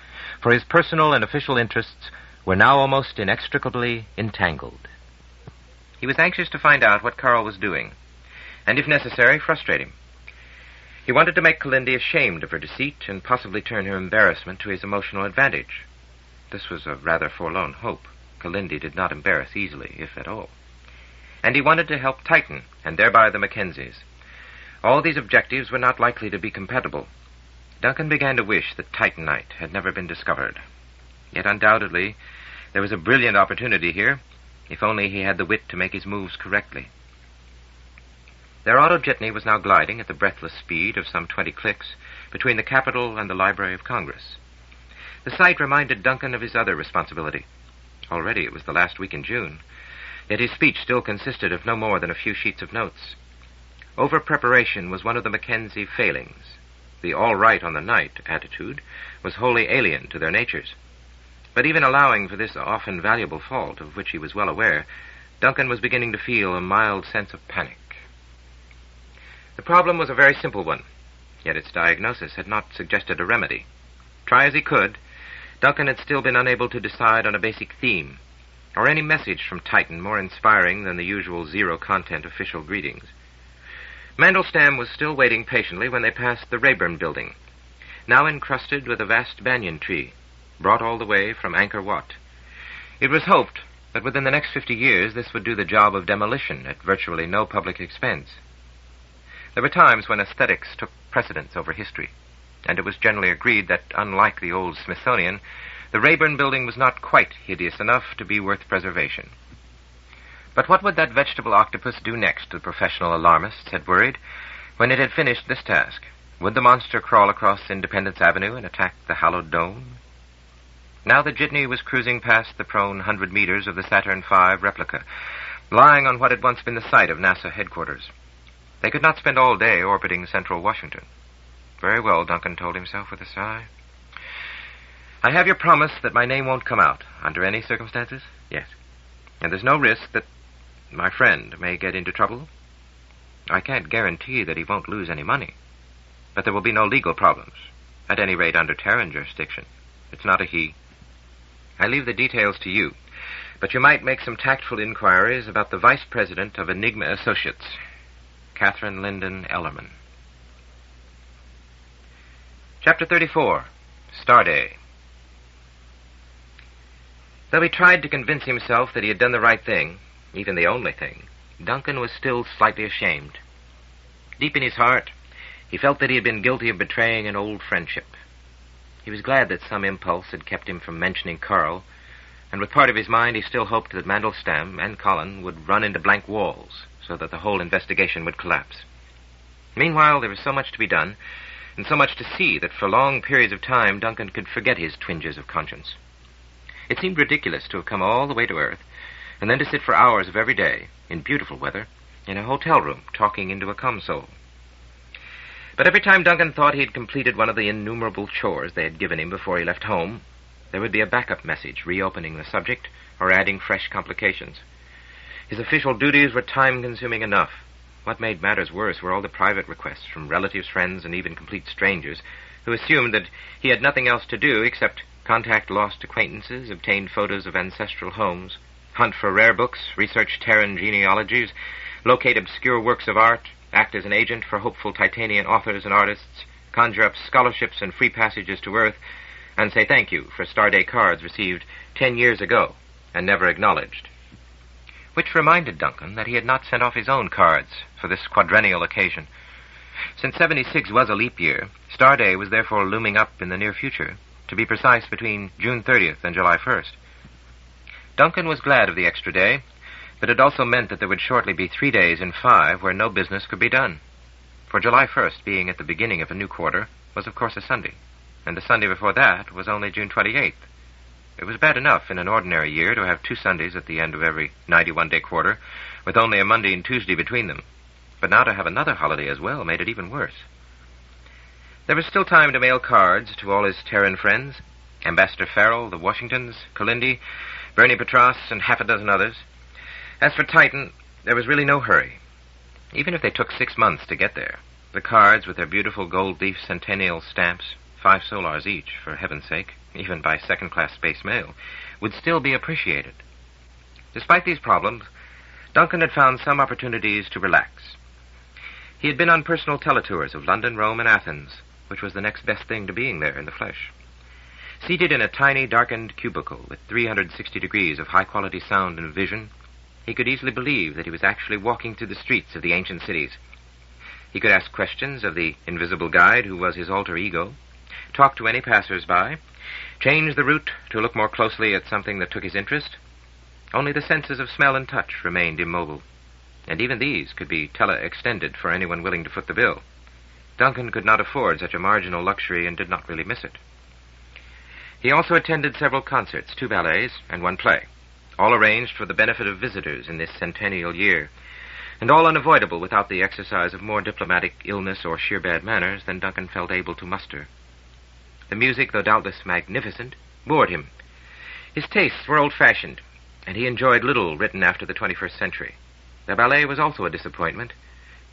for his personal and official interests were now almost inextricably entangled. He was anxious to find out what Carl was doing, and if necessary, frustrate him. He wanted to make Kalindi ashamed of her deceit and possibly turn her embarrassment to his emotional advantage. This was a rather forlorn hope. Kalindi did not embarrass easily, if at all. And he wanted to help Titan, and thereby the Mackenzies. All these objectives were not likely to be compatible. Duncan began to wish that Titanite had never been discovered. Yet undoubtedly there was a brilliant opportunity here, if only he had the wit to make his moves correctly. Their auto-jitney was now gliding at the breathless speed of some 20 clicks between the Capitol and the Library of Congress. The sight reminded Duncan of his other responsibility. Already it was the last week in June, yet his speech still consisted of no more than a few sheets of notes. Over-preparation was one of the Mackenzie failings. The all-right-on-the-night attitude was wholly alien to their natures. But even allowing for this often valuable fault, of which he was well aware, Duncan was beginning to feel a mild sense of panic. The problem was a very simple one, yet its diagnosis had not suggested a remedy. Try as he could, Duncan had still been unable to decide on a basic theme, or any message from Titan more inspiring than the usual zero-content official greetings. Mandelstam was still waiting patiently when they passed the Rayburn building, now encrusted with a vast banyan tree, brought all the way from Angkor Wat. It was hoped that within the next 50 years this would do the job of demolition at virtually no public expense. There were times when aesthetics took precedence over history, and it was generally agreed that, unlike the old Smithsonian, the Rayburn building was not quite hideous enough to be worth preservation. But what would that vegetable octopus do next, the professional alarmists had worried, when it had finished this task? Would the monster crawl across Independence Avenue and attack the hallowed dome? Now the jitney was cruising past the prone 100 meters of the Saturn V replica, lying on what had once been the site of NASA headquarters. They could not spend all day orbiting central Washington. Very well, Duncan told himself with a sigh. I have your promise that my name won't come out under any circumstances? Yes. And there's no risk that my friend may get into trouble? I can't guarantee that he won't lose any money. But there will be no legal problems, at any rate under Terran jurisdiction. It's not a he. I leave the details to you, but you might make some tactful inquiries about the vice president of Enigma Associates, Catherine Lyndon Ellerman. Chapter 34, Star Day. Though he tried to convince himself that he had done the right thing, even the only thing, Duncan was still slightly ashamed. Deep in his heart, he felt that he had been guilty of betraying an old friendship. He was glad that some impulse had kept him from mentioning Carl, and with part of his mind he still hoped that Mandelstam and Colin would run into blank walls so that the whole investigation would collapse. Meanwhile, there was so much to be done, and so much to see that for long periods of time Duncan could forget his twinges of conscience. It seemed ridiculous to have come all the way to Earth, and then to sit for hours of every day, in beautiful weather, in a hotel room, talking into a console. But every time Duncan thought he had completed one of the innumerable chores they had given him before he left home, there would be a backup message reopening the subject or adding fresh complications. His official duties were time-consuming enough. What made matters worse were all the private requests from relatives, friends, and even complete strangers who assumed that he had nothing else to do except contact lost acquaintances, obtain photos of ancestral homes, hunt for rare books, research Terran genealogies, locate obscure works of art, act as an agent for hopeful Titanian authors and artists, conjure up scholarships and free passages to Earth, and say thank you for Starday cards received 10 years ago and never acknowledged. Which reminded Duncan that he had not sent off his own cards for this quadrennial occasion. Since 76 was a leap year, Starday was therefore looming up in the near future, to be precise between June 30th and July 1st. Duncan was glad of the extra day, but it also meant that there would shortly be 3 days in 5 where no business could be done. For July 1st, being at the beginning of a new quarter, was of course a Sunday, and the Sunday before that was only June 28th. It was bad enough in an ordinary year to have 2 Sundays at the end of every 91-day quarter, with only a Monday and Tuesday between them, but now to have another holiday as well made it even worse. There was still time to mail cards to all his Terran friends, Ambassador Farrell, the Washingtons, Kalindi, Bernie Petras, and half a dozen others. As for Titan, there was really no hurry. Even if they took 6 months to get there, the cards with their beautiful gold leaf centennial stamps, 5 solars each, for heaven's sake, even by second-class space mail, would still be appreciated. Despite these problems, Duncan had found some opportunities to relax. He had been on personal teletours of London, Rome, and Athens, which was the next best thing to being there in the flesh. Seated in a tiny, darkened cubicle with 360 degrees of high-quality sound and vision, he could easily believe that he was actually walking through the streets of the ancient cities. He could ask questions of the invisible guide who was his alter ego, talk to any passers-by, change the route to look more closely at something that took his interest. Only the senses of smell and touch remained immobile, and even these could be tele-extended for anyone willing to foot the bill. Duncan could not afford such a marginal luxury and did not really miss it. He also attended several concerts, 2 ballets, and 1 play, all arranged for the benefit of visitors in this centennial year, and all unavoidable without the exercise of more diplomatic illness or sheer bad manners than Duncan felt able to muster. The music, though doubtless magnificent, bored him. His tastes were old-fashioned, and he enjoyed little written after the 21st century. The ballet was also a disappointment.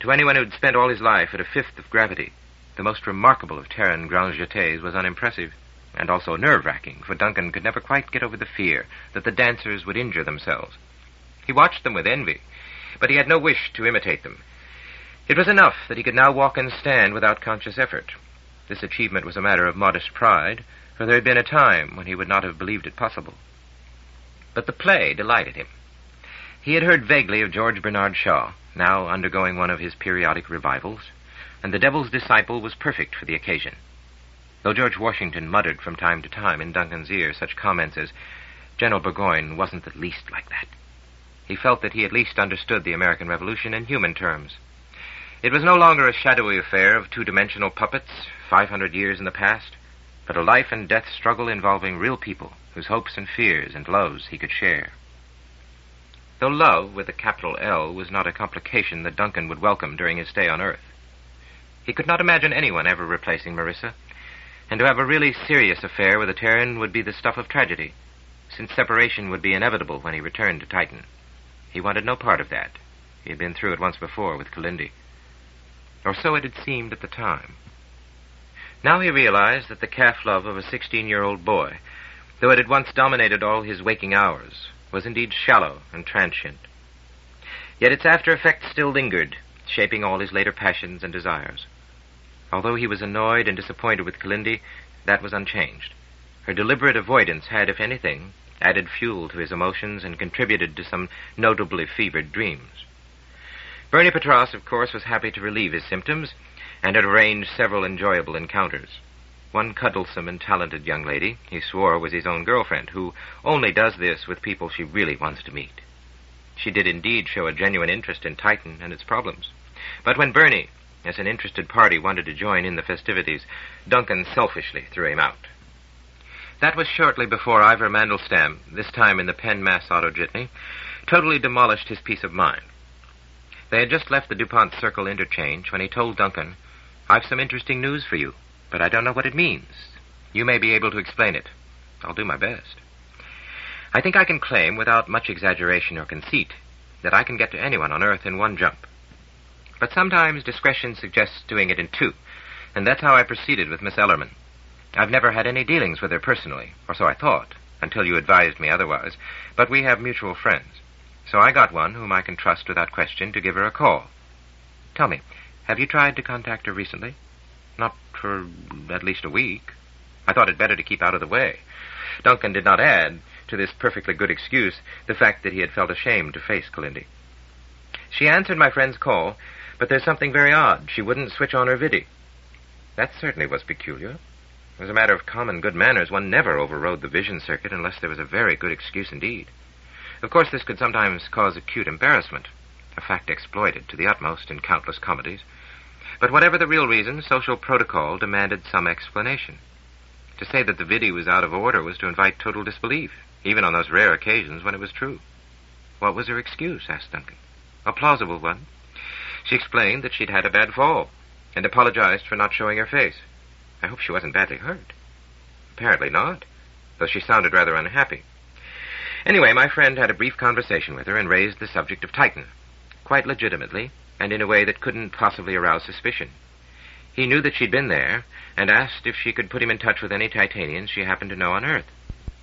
To anyone who had spent all his life at a fifth of gravity, the most remarkable of Terran grand jetés was unimpressive, and also nerve-wracking, for Duncan could never quite get over the fear that the dancers would injure themselves. He watched them with envy, but he had no wish to imitate them. It was enough that he could now walk and stand without conscious effort. This achievement was a matter of modest pride, for there had been a time when he would not have believed it possible. But the play delighted him. He had heard vaguely of George Bernard Shaw, now undergoing one of his periodic revivals, and The Devil's Disciple was perfect for the occasion. Though George Washington muttered from time to time in Duncan's ear such comments as, "General Burgoyne wasn't the least like that," he felt that he at least understood the American Revolution in human terms. It was no longer a shadowy affair of 2-dimensional puppets, 500 years in the past, but a life-and-death struggle involving real people whose hopes and fears and loves he could share. Though love, with a capital L, was not a complication that Duncan would welcome during his stay on Earth. He could not imagine anyone ever replacing Marissa. And to have a really serious affair with a Terran would be the stuff of tragedy, since separation would be inevitable when he returned to Titan. He wanted no part of that. He had been through it once before with Kalindi. Or so it had seemed at the time. Now he realized that the calf love of a 16-year-old boy, though it had once dominated all his waking hours, was indeed shallow and transient. Yet its after effects still lingered, shaping all his later passions and desires. Although he was annoyed and disappointed with Kalindi, that was unchanged. Her deliberate avoidance had, if anything, added fuel to his emotions and contributed to some notably fevered dreams. Bernie Petras, of course, was happy to relieve his symptoms, and had arranged several enjoyable encounters. One cuddlesome and talented young lady he swore was his own girlfriend, who only does this with people she really wants to meet. She did indeed show a genuine interest in Titan and its problems. But when Bernie, as an interested party, wanted to join in the festivities, Duncan selfishly threw him out. That was shortly before Ivor Mandelstam, this time in the Penn Mass auto jitney, totally demolished his peace of mind. They had just left the DuPont Circle interchange when he told Duncan, "I've some interesting news for you, but I don't know what it means. You may be able to explain it. I'll do my best. I think I can claim, without much exaggeration or conceit, that I can get to anyone on Earth in one jump. But sometimes discretion suggests doing it in two, and that's how I proceeded with Miss Ellerman. I've never had any dealings with her personally, or so I thought, until you advised me otherwise, but we have mutual friends. So I got one whom I can trust without question to give her a call. Tell me, have you tried to contact her recently?" "Not for at least a week. I thought it better to keep out of the way." Duncan did not add, to this perfectly good excuse, the fact that he had felt ashamed to face Kalindi. "She answered my friend's call, but there's something very odd. She wouldn't switch on her vidi." That certainly was peculiar. As a matter of common good manners, one never overrode the vision circuit unless there was a very good excuse indeed. Of course, this could sometimes cause acute embarrassment, a fact exploited to the utmost in countless comedies. But whatever the real reason, social protocol demanded some explanation. To say that the vidi was out of order was to invite total disbelief, even on those rare occasions when it was true. What was her excuse? Asked Duncan. A plausible one. She explained that she'd had a bad fall, and apologized for not showing her face. I hope she wasn't badly hurt. Apparently not, though she sounded rather unhappy. Anyway, my friend had a brief conversation with her and raised the subject of Titan, quite legitimately, and in a way that couldn't possibly arouse suspicion. He knew that she'd been there, and asked if she could put him in touch with any Titanians she happened to know on Earth.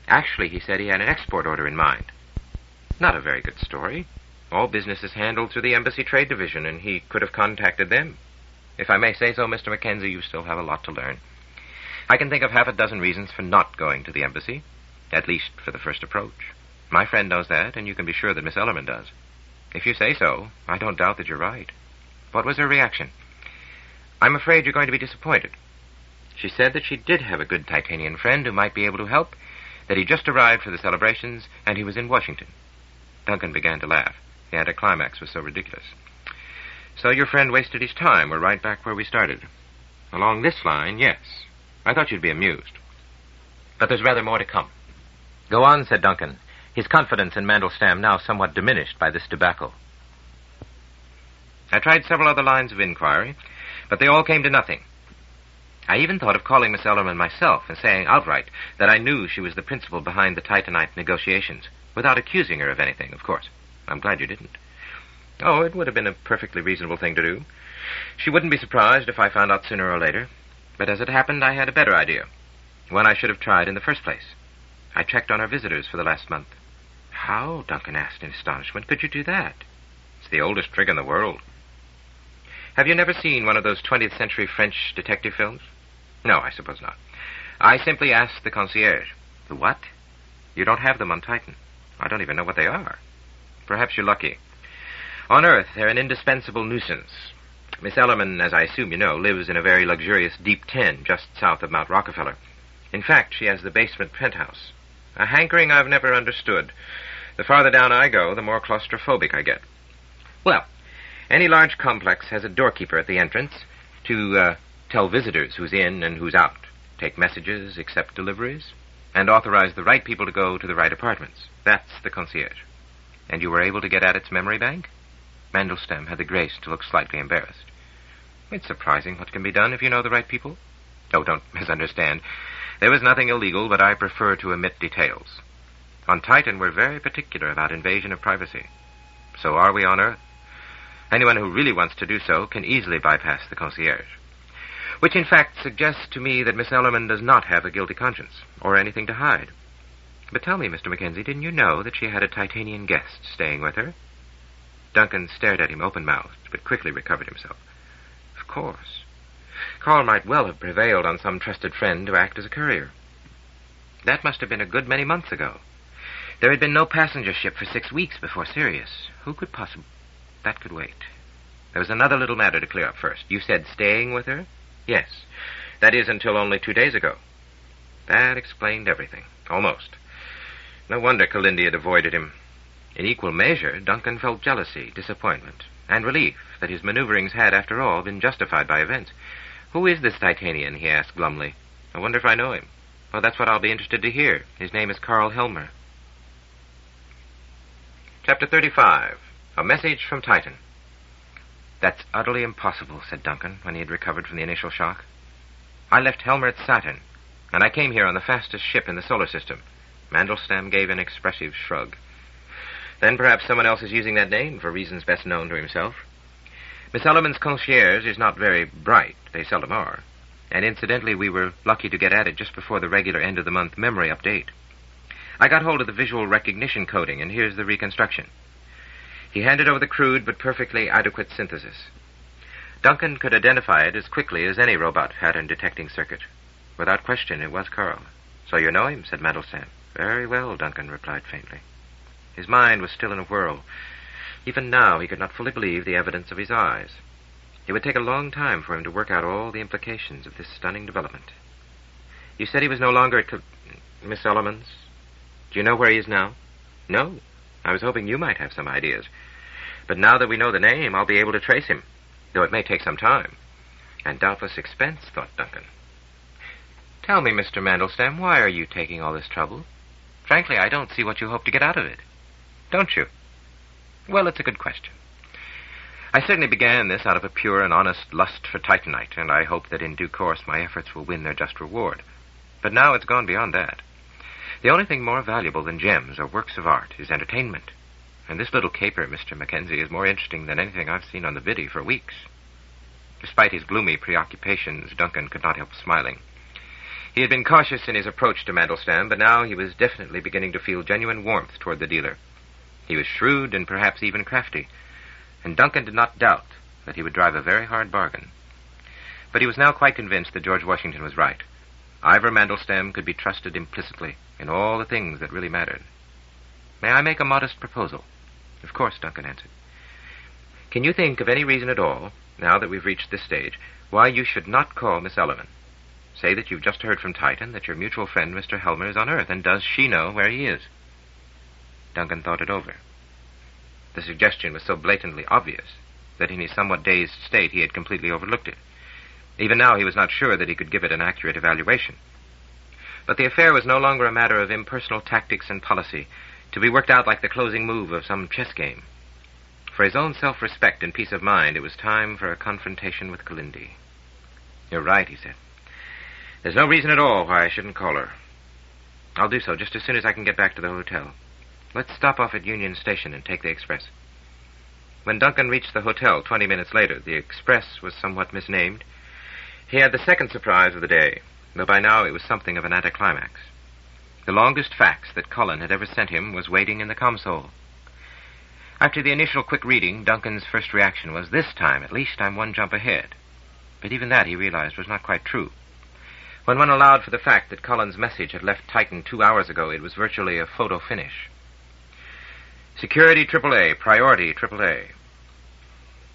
Actually, he said he had an export order in mind. Not a very good story. All business is handled through the Embassy Trade Division, and he could have contacted them. If I may say so, Mr. Mackenzie, you still have a lot to learn. I can think of half a dozen reasons for not going to the Embassy, at least for the first approach. My friend knows that, and you can be sure that Miss Ellerman does. If you say so, I don't doubt that you're right. What was her reaction? I'm afraid you're going to be disappointed. She said that she did have a good Titanian friend who might be able to help, that he just arrived for the celebrations, and he was in Washington. Duncan began to laugh. The anticlimax was so ridiculous. So your friend wasted his time. We're right back where we started. Along this line, yes. I thought you'd be amused. But there's rather more to come. Go on, said Duncan, his confidence in Mandelstam now somewhat diminished by this debacle. I tried several other lines of inquiry, but they all came to nothing. I even thought of calling Miss Ellerman myself and saying outright that I knew she was the principal behind the Titanite negotiations, without accusing her of anything, of course. I'm glad you didn't. Oh, it would have been a perfectly reasonable thing to do. She wouldn't be surprised if I found out sooner or later. But as it happened, I had a better idea. One I should have tried in the first place. I checked on her visitors for the last month. How, Duncan asked in astonishment, could you do that? It's the oldest trick in the world. Have you never seen one of those 20th century French detective films? No, I suppose not. I simply asked the concierge. The what? You don't have them on Titan. I don't even know what they are. Perhaps you're lucky. On Earth, they're an indispensable nuisance. Miss Ellerman, as I assume you know, lives in a very luxurious Deep 10 just south of Mount Rockefeller. In fact, she has the basement penthouse. A hankering I've never understood. The farther down I go, the more claustrophobic I get. Well, any large complex has a doorkeeper at the entrance to tell visitors who's in and who's out, take messages, accept deliveries, and authorize the right people to go to the right apartments. That's the concierge. And you were able to get at its memory bank? Mandelstam had the grace to look slightly embarrassed. It's surprising what can be done if you know the right people. Oh, don't misunderstand. There was nothing illegal, but I prefer to omit details. On Titan, we're very particular about invasion of privacy. So are we on Earth. Anyone who really wants to do so can easily bypass the concierge. Which, in fact, suggests to me that Miss Ellerman does not have a guilty conscience, or anything to hide. But tell me, Mr. Mackenzie, didn't you know that she had a Titanian guest staying with her? Duncan stared at him open-mouthed, but quickly recovered himself. Of course. Carl might well have prevailed on some trusted friend to act as a courier. That must have been a good many months ago. There had been no passenger ship for 6 weeks before Sirius. Who could possibly... That could wait. There was another little matter to clear up first. You said staying with her? Yes. That is, until only 2 days ago. That explained everything. Almost. No wonder Kalindi had avoided him. In equal measure, Duncan felt jealousy, disappointment, and relief that his maneuverings had, after all, been justified by events. Who is this Titanian? He asked glumly. I wonder if I know him. Well, that's what I'll be interested to hear. His name is Carl Helmer. Chapter 35. A Message from Titan. That's utterly impossible, said Duncan, when he had recovered from the initial shock. I left Helmer at Saturn, and I came here on the fastest ship in the solar system. Mandelstam gave an expressive shrug. Then perhaps someone else is using that name for reasons best known to himself. Miss Ellerman's concierge is not very bright. They seldom are. And incidentally, we were lucky to get at it just before the regular end-of-the-month memory update. I got hold of the visual recognition coding, and here's the reconstruction. He handed over the crude but perfectly adequate synthesis. Duncan could identify it as quickly as any robot pattern-detecting circuit. Without question, it was Carl. So you know him, said Mandelstam. Very well, Duncan replied faintly. His mind was still in a whirl. Even now, he could not fully believe the evidence of his eyes. It would take a long time for him to work out all the implications of this stunning development. You said he was no longer at Miss Ellerman's? Do you know where he is now? No. I was hoping you might have some ideas. But now that we know the name, I'll be able to trace him, though it may take some time. And doubtless expense, thought Duncan. Tell me, Mr. Mandelstam, why are you taking all this trouble? Frankly, I don't see what you hope to get out of it. Don't you? Well, it's a good question. I certainly began this out of a pure and honest lust for Titanite, and I hope that in due course my efforts will win their just reward. But now it's gone beyond that. The only thing more valuable than gems or works of art is entertainment. And this little caper, Mr. Mackenzie, is more interesting than anything I've seen on the viddy for weeks. Despite his gloomy preoccupations, Duncan could not help smiling. He had been cautious in his approach to Mandelstam, but now he was definitely beginning to feel genuine warmth toward the dealer. He was shrewd and perhaps even crafty, and Duncan did not doubt that he would drive a very hard bargain. But he was now quite convinced that George Washington was right. Ivor Mandelstam could be trusted implicitly in all the things that really mattered. May I make a modest proposal? Of course, Duncan answered. Can you think of any reason at all, now that we've reached this stage, why you should not call Miss Ellerman? Say that you've just heard from Titan that your mutual friend, Mr. Helmer, is on Earth, and does she know where he is? Duncan thought it over. The suggestion was so blatantly obvious that in his somewhat dazed state he had completely overlooked it. Even now he was not sure that he could give it an accurate evaluation. But the affair was no longer a matter of impersonal tactics and policy, to be worked out like the closing move of some chess game. For his own self-respect and peace of mind, it was time for a confrontation with Kalindi. You're right, he said. There's no reason at all why I shouldn't call her. I'll do so just as soon as I can get back to the hotel. Let's stop off at Union Station and take the express. When Duncan reached the hotel 20 minutes later, the express was somewhat misnamed. He had the second surprise of the day, though by now it was something of an anticlimax. The longest fax that Cullen had ever sent him was waiting in the console. After the initial quick reading, Duncan's first reaction was, this time, at least I'm one jump ahead. But even that, he realized, was not quite true. When one allowed for the fact that Cullen's message had left Titan 2 hours ago, it was virtually a photo finish. Security AAA, priority AAA.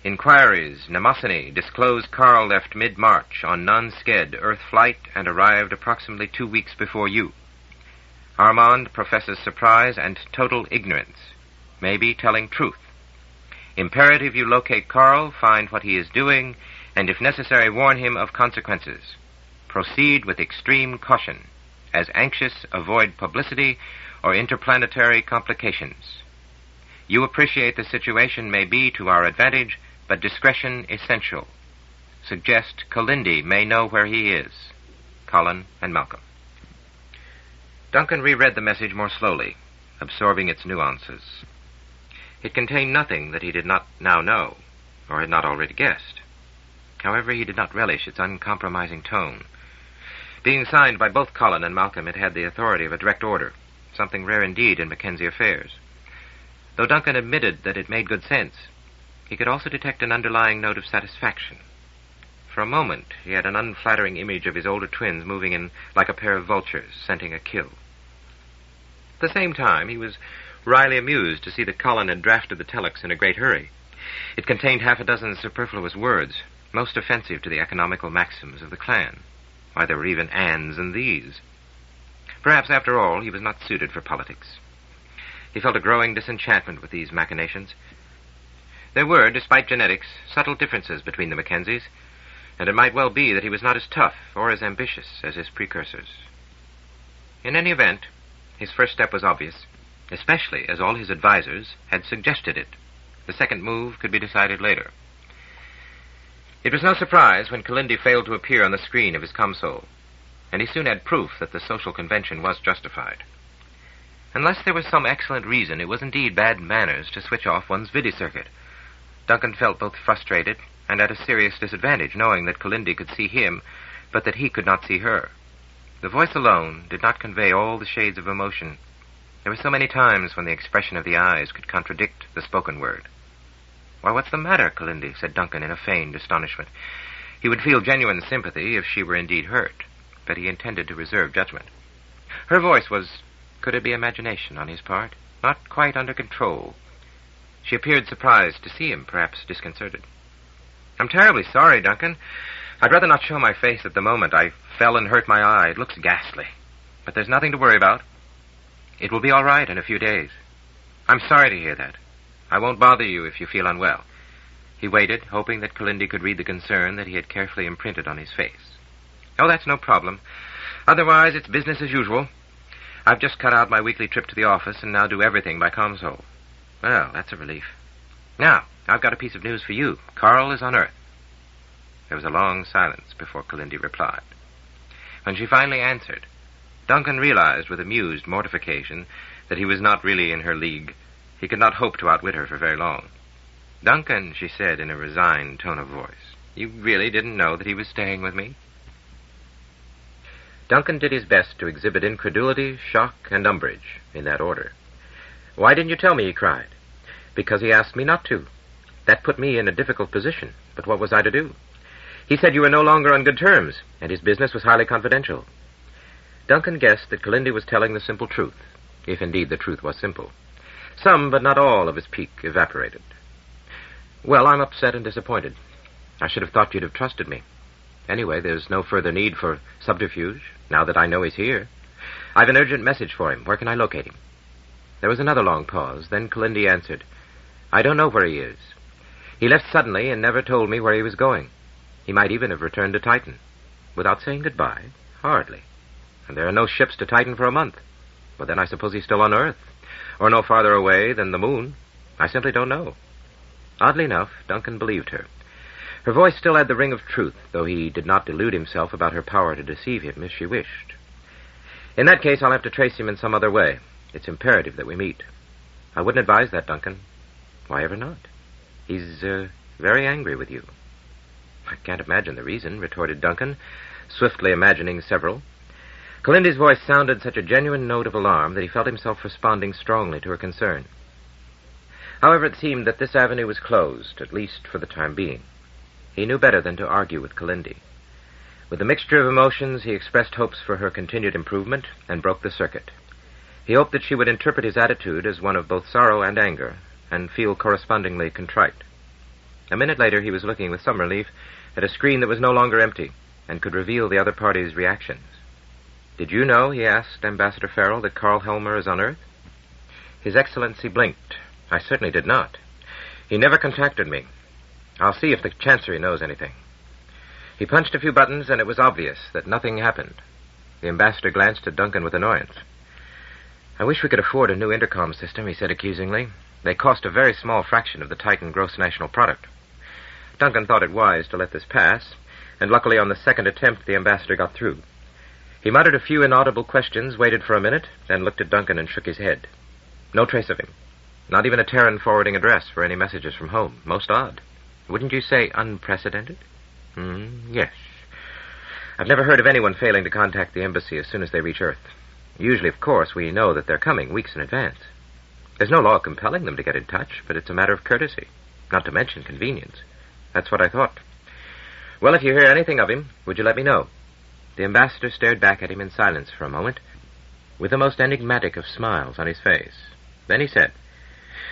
Inquiries, Mnemosyne, disclosed Carl left mid-March on non-sked Earth flight and arrived approximately 2 weeks before you. Armand professes surprise and total ignorance, maybe telling truth. Imperative you locate Carl, find what he is doing, and if necessary warn him of consequences. Proceed with extreme caution. As anxious, avoid publicity or interplanetary complications. You appreciate the situation may be to our advantage, but discretion essential. Suggest Kalindi may know where he is. Colin, and Malcolm. Duncan reread the message more slowly, absorbing its nuances. It contained nothing that he did not now know, or had not already guessed. However, he did not relish its uncompromising tone. Being signed by both Colin and Malcolm, it had the authority of a direct order, something rare indeed in Mackenzie affairs. Though Duncan admitted that it made good sense, he could also detect an underlying note of satisfaction. For a moment, he had an unflattering image of his older twins moving in like a pair of vultures, scenting a kill. At the same time, he was wryly amused to see that Colin had drafted the telex in a great hurry. It contained half a dozen superfluous words, most offensive to the economical maxims of the clan. Why, there were even ands and these. Perhaps, after all, he was not suited for politics. He felt a growing disenchantment with these machinations. There were, despite genetics, subtle differences between the Mackenzies, and it might well be that he was not as tough or as ambitious as his precursors. In any event, his first step was obvious, especially as all his advisers had suggested it. The second move could be decided later. It was no surprise when Kalindi failed to appear on the screen of his console, and he soon had proof that the social convention was justified. Unless there was some excellent reason, it was indeed bad manners to switch off one's vidicircuit. Duncan felt both frustrated and at a serious disadvantage, knowing that Kalindi could see him, but that he could not see her. The voice alone did not convey all the shades of emotion. There were so many times when the expression of the eyes could contradict the spoken word. "Why, what's the matter, Kalindi?" said Duncan in a feigned astonishment. He would feel genuine sympathy if she were indeed hurt, but he intended to reserve judgment. Her voice was, could it be imagination on his part? Not quite under control. She appeared surprised to see him, perhaps disconcerted. "I'm terribly sorry, Duncan. I'd rather not show my face at the moment. I fell and hurt my eye. It looks ghastly. But there's nothing to worry about. It will be all right in a few days. I'm sorry to hear that. I won't bother you if you feel unwell." He waited, hoping that Kalindi could read the concern that he had carefully imprinted on his face. "Oh, that's no problem. Otherwise, it's business as usual. I've just cut out my weekly trip to the office and now do everything by console." "Well, that's a relief. Now, I've got a piece of news for you. Carl is on Earth." There was a long silence before Kalindi replied. When she finally answered, Duncan realized with amused mortification that he was not really in her league. He could not hope to outwit her for very long. "Duncan," she said in a resigned tone of voice, "you really didn't know that he was staying with me?" Duncan did his best to exhibit incredulity, shock, and umbrage, in that order. "Why didn't you tell me?" he cried. "Because he asked me not to. That put me in a difficult position, but what was I to do? He said you were no longer on good terms, and his business was highly confidential." Duncan guessed that Kalindi was telling the simple truth, if indeed the truth was simple. Some, but not all, of his pique evaporated. "Well, I'm upset and disappointed. I should have thought you'd have trusted me. Anyway, there's no further need for subterfuge, now that I know he's here. I've an urgent message for him. Where can I locate him?" There was another long pause. Then Kalindi answered, "I don't know where he is. He left suddenly and never told me where he was going. He might even have returned to Titan. Without saying goodbye? Hardly. And there are no ships to Titan for a month. Well, then I suppose he's still on Earth, or no farther away than the moon. I simply don't know." Oddly enough, Duncan believed her. Her voice still had the ring of truth, though he did not delude himself about her power to deceive him if she wished. "In that case, I'll have to trace him in some other way. It's imperative that we meet." "I wouldn't advise that, Duncan." "Why ever not? He's, very angry with you." "I can't imagine the reason," retorted Duncan, swiftly imagining several. Kalindi's voice sounded such a genuine note of alarm that he felt himself responding strongly to her concern. However, it seemed that this avenue was closed, at least for the time being. He knew better than to argue with Kalindi. With a mixture of emotions, he expressed hopes for her continued improvement and broke the circuit. He hoped that she would interpret his attitude as one of both sorrow and anger, and feel correspondingly contrite. A minute later, he was looking with some relief at a screen that was no longer empty and could reveal the other party's reactions. "Did you know," he asked Ambassador Farrell, "that Carl Helmer is on Earth?" His Excellency blinked. "I certainly did not. He never contacted me. I'll see if the Chancery knows anything." He punched a few buttons, and it was obvious that nothing happened. The ambassador glanced at Duncan with annoyance. "I wish we could afford a new intercom system," he said accusingly. "They cost a very small fraction of the Titan gross national product." Duncan thought it wise to let this pass, and luckily on the second attempt the ambassador got through. He muttered a few inaudible questions, waited for a minute, then looked at Duncan and shook his head. No trace of him. Not even a Terran forwarding address for any messages from home. Most odd. Wouldn't you say unprecedented? Yes. I've never heard of anyone failing to contact the embassy as soon as they reach Earth. Usually, of course, we know that they're coming weeks in advance. There's no law compelling them to get in touch, but it's a matter of courtesy, not to mention convenience. That's what I thought. Well, if you hear anything of him, would you let me know? The ambassador stared back at him in silence for a moment, with the most enigmatic of smiles on his face. Then he said,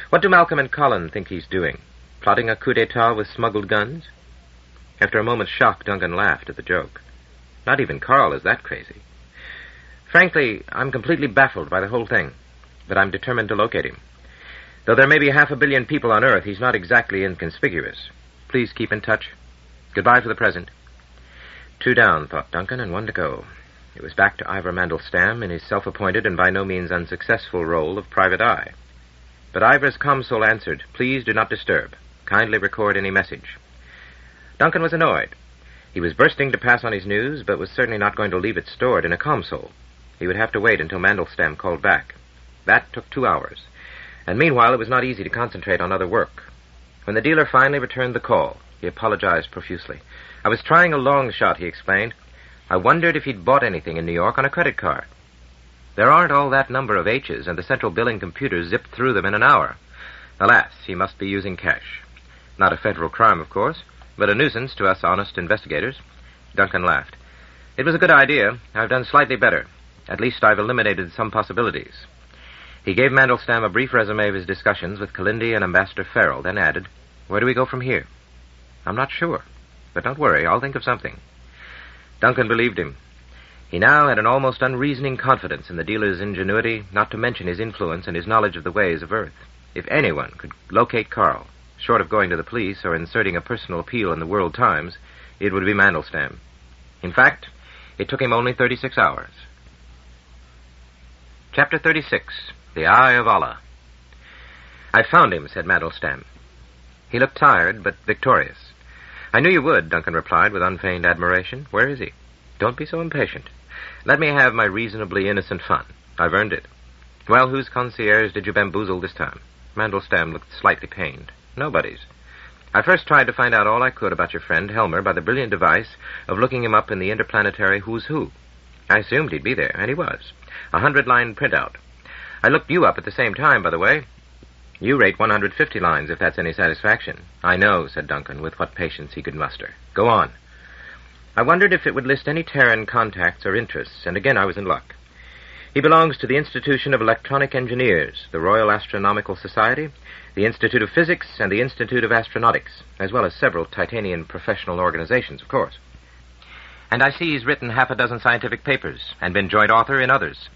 "What do Malcolm and Colin think he's doing? Plotting a coup d'etat with smuggled guns?" After a moment's shock, Duncan laughed at the joke. Not even Carl is that crazy. Frankly, I'm completely baffled by the whole thing, but I'm determined to locate him. Though there may be 500 million people on Earth, he's not exactly inconspicuous. Please keep in touch. Goodbye for the present. 2 down, thought Duncan, and 1 to go. It was back to Ivor Mandelstam in his self-appointed and by no means unsuccessful role of private eye. But Ivor's console answered, "Please do not disturb. Kindly record any message." Duncan was annoyed. He was bursting to pass on his news, but was certainly not going to leave it stored in a console. He would have to wait until Mandelstam called back. That took 2 hours. And meanwhile, it was not easy to concentrate on other work. When the dealer finally returned the call, he apologized profusely. "I was trying a long shot," he explained. "I wondered if he'd bought anything in New York on a credit card. There aren't all that number of H's, and the central billing computers zipped through them in an hour. Alas, he must be using cash. Not a federal crime, of course, but a nuisance to us honest investigators." Duncan laughed. "It was a good idea. I've done slightly better. At least I've eliminated some possibilities." He gave Mandelstam a brief resume of his discussions with Kalindi and Ambassador Farrell, then added, "Where do we go from here?" "I'm not sure. But don't worry, I'll think of something." Duncan believed him. He now had an almost unreasoning confidence in the dealer's ingenuity, not to mention his influence and his knowledge of the ways of Earth. If anyone could locate Carl, short of going to the police or inserting a personal appeal in the World Times, it would be Mandelstam. In fact, it took him only 36 hours. Chapter 36, The Eye of Allah. "I found him," said Mandelstam. He looked tired, but victorious. "I knew you would," Duncan replied with unfeigned admiration. "Where is he?" "Don't be so impatient. Let me have my reasonably innocent fun. I've earned it. Well, whose concierge did you bamboozle this time?" Mandelstam looked slightly pained. "Nobody's. I first tried to find out all I could about your friend Helmer by the brilliant device of looking him up in the interplanetary Who's Who. I assumed he'd be there, and he was. 100-line printout. I looked you up at the same time, by the way. You rate 150 lines, if that's any satisfaction." "I know," said Duncan, with what patience he could muster. "Go on." "I wondered if it would list any Terran contacts or interests, and again I was in luck. He belongs to the Institution of Electronic Engineers, the Royal Astronomical Society, the Institute of Physics, and the Institute of Astronautics, as well as several Titanian professional organizations, of course. And I see he's written 6 scientific papers, and been joint author in others.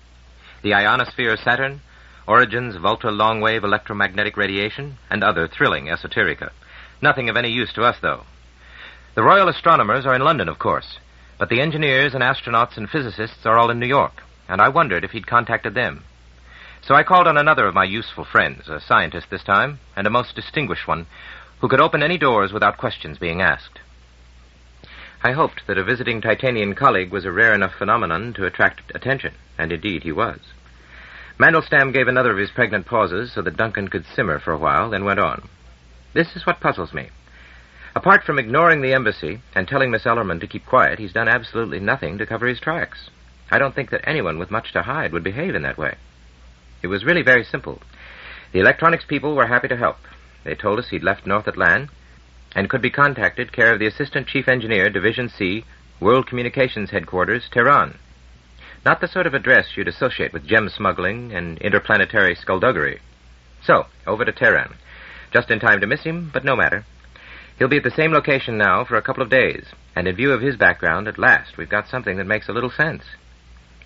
The Ionosphere of Saturn, Origins of Ultra-Long-Wave Electromagnetic Radiation, and other thrilling esoterica. Nothing of any use to us, though. The Royal Astronomers are in London, of course, but the engineers and astronauts and physicists are all in New York, and I wondered if he'd contacted them. So I called on another of my useful friends, a scientist this time, and a most distinguished one, who could open any doors without questions being asked. I hoped that a visiting Titanian colleague was a rare enough phenomenon to attract attention, and indeed he was. Mandelstam gave another of his pregnant pauses so that Duncan could simmer for a while, then went on. "This is what puzzles me. Apart from ignoring the embassy and telling Miss Ellerman to keep quiet, he's done absolutely nothing to cover his tracks. I don't think that anyone with much to hide would behave in that way. It was really very simple. The electronics people were happy to help. They told us he'd left North Atlan and could be contacted care of the Assistant Chief Engineer, Division C, World Communications Headquarters, Tehran. Not the sort of address you'd associate with gem smuggling and interplanetary skullduggery. So, over to Tehran. Just in time to miss him, but no matter. He'll be at the same location now for a couple of days, and in view of his background, at last, we've got something that makes a little sense.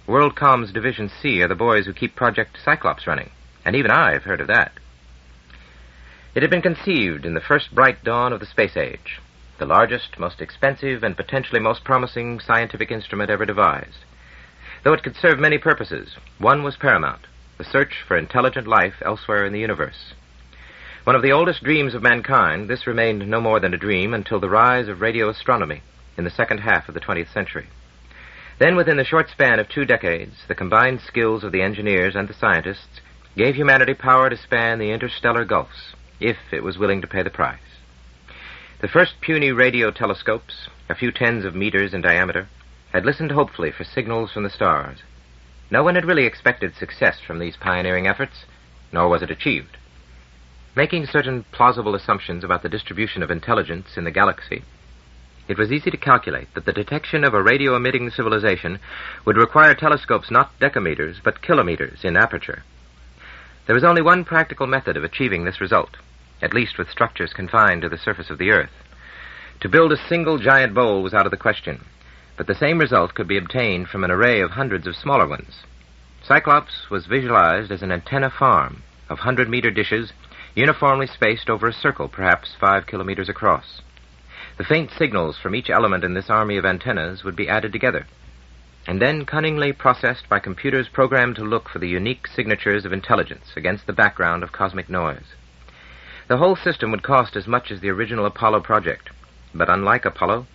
WorldCom's Division C are the boys who keep Project Cyclops running, and even I've heard of that. It had been conceived in the first bright dawn of the space age, the largest, most expensive, and potentially most promising scientific instrument ever devised. Though it could serve many purposes, one was paramount, the search for intelligent life elsewhere in the universe. One of the oldest dreams of mankind, this remained no more than a dream until the rise of radio astronomy in the second half of the 20th century. Then, within the short span of 2 decades, the combined skills of the engineers and the scientists gave humanity power to span the interstellar gulfs, if it was willing to pay the price. The first puny radio telescopes, a few tens of meters in diameter, had listened hopefully for signals from the stars. No one had really expected success from these pioneering efforts, nor was it achieved. Making certain plausible assumptions about the distribution of intelligence in the galaxy, it was easy to calculate that the detection of a radio-emitting civilization would require telescopes not decameters, but kilometers in aperture. There was only one practical method of achieving this result, at least with structures confined to the surface of the Earth. To build a single giant bowl was out of the question, but the same result could be obtained from an array of hundreds of smaller ones. Cyclops was visualized as an antenna farm of 100-meter dishes uniformly spaced over a circle perhaps 5 kilometers across. The faint signals from each element in this army of antennas would be added together, and then cunningly processed by computers programmed to look for the unique signatures of intelligence against the background of cosmic noise. The whole system would cost as much as the original Apollo project, but unlike Apollo,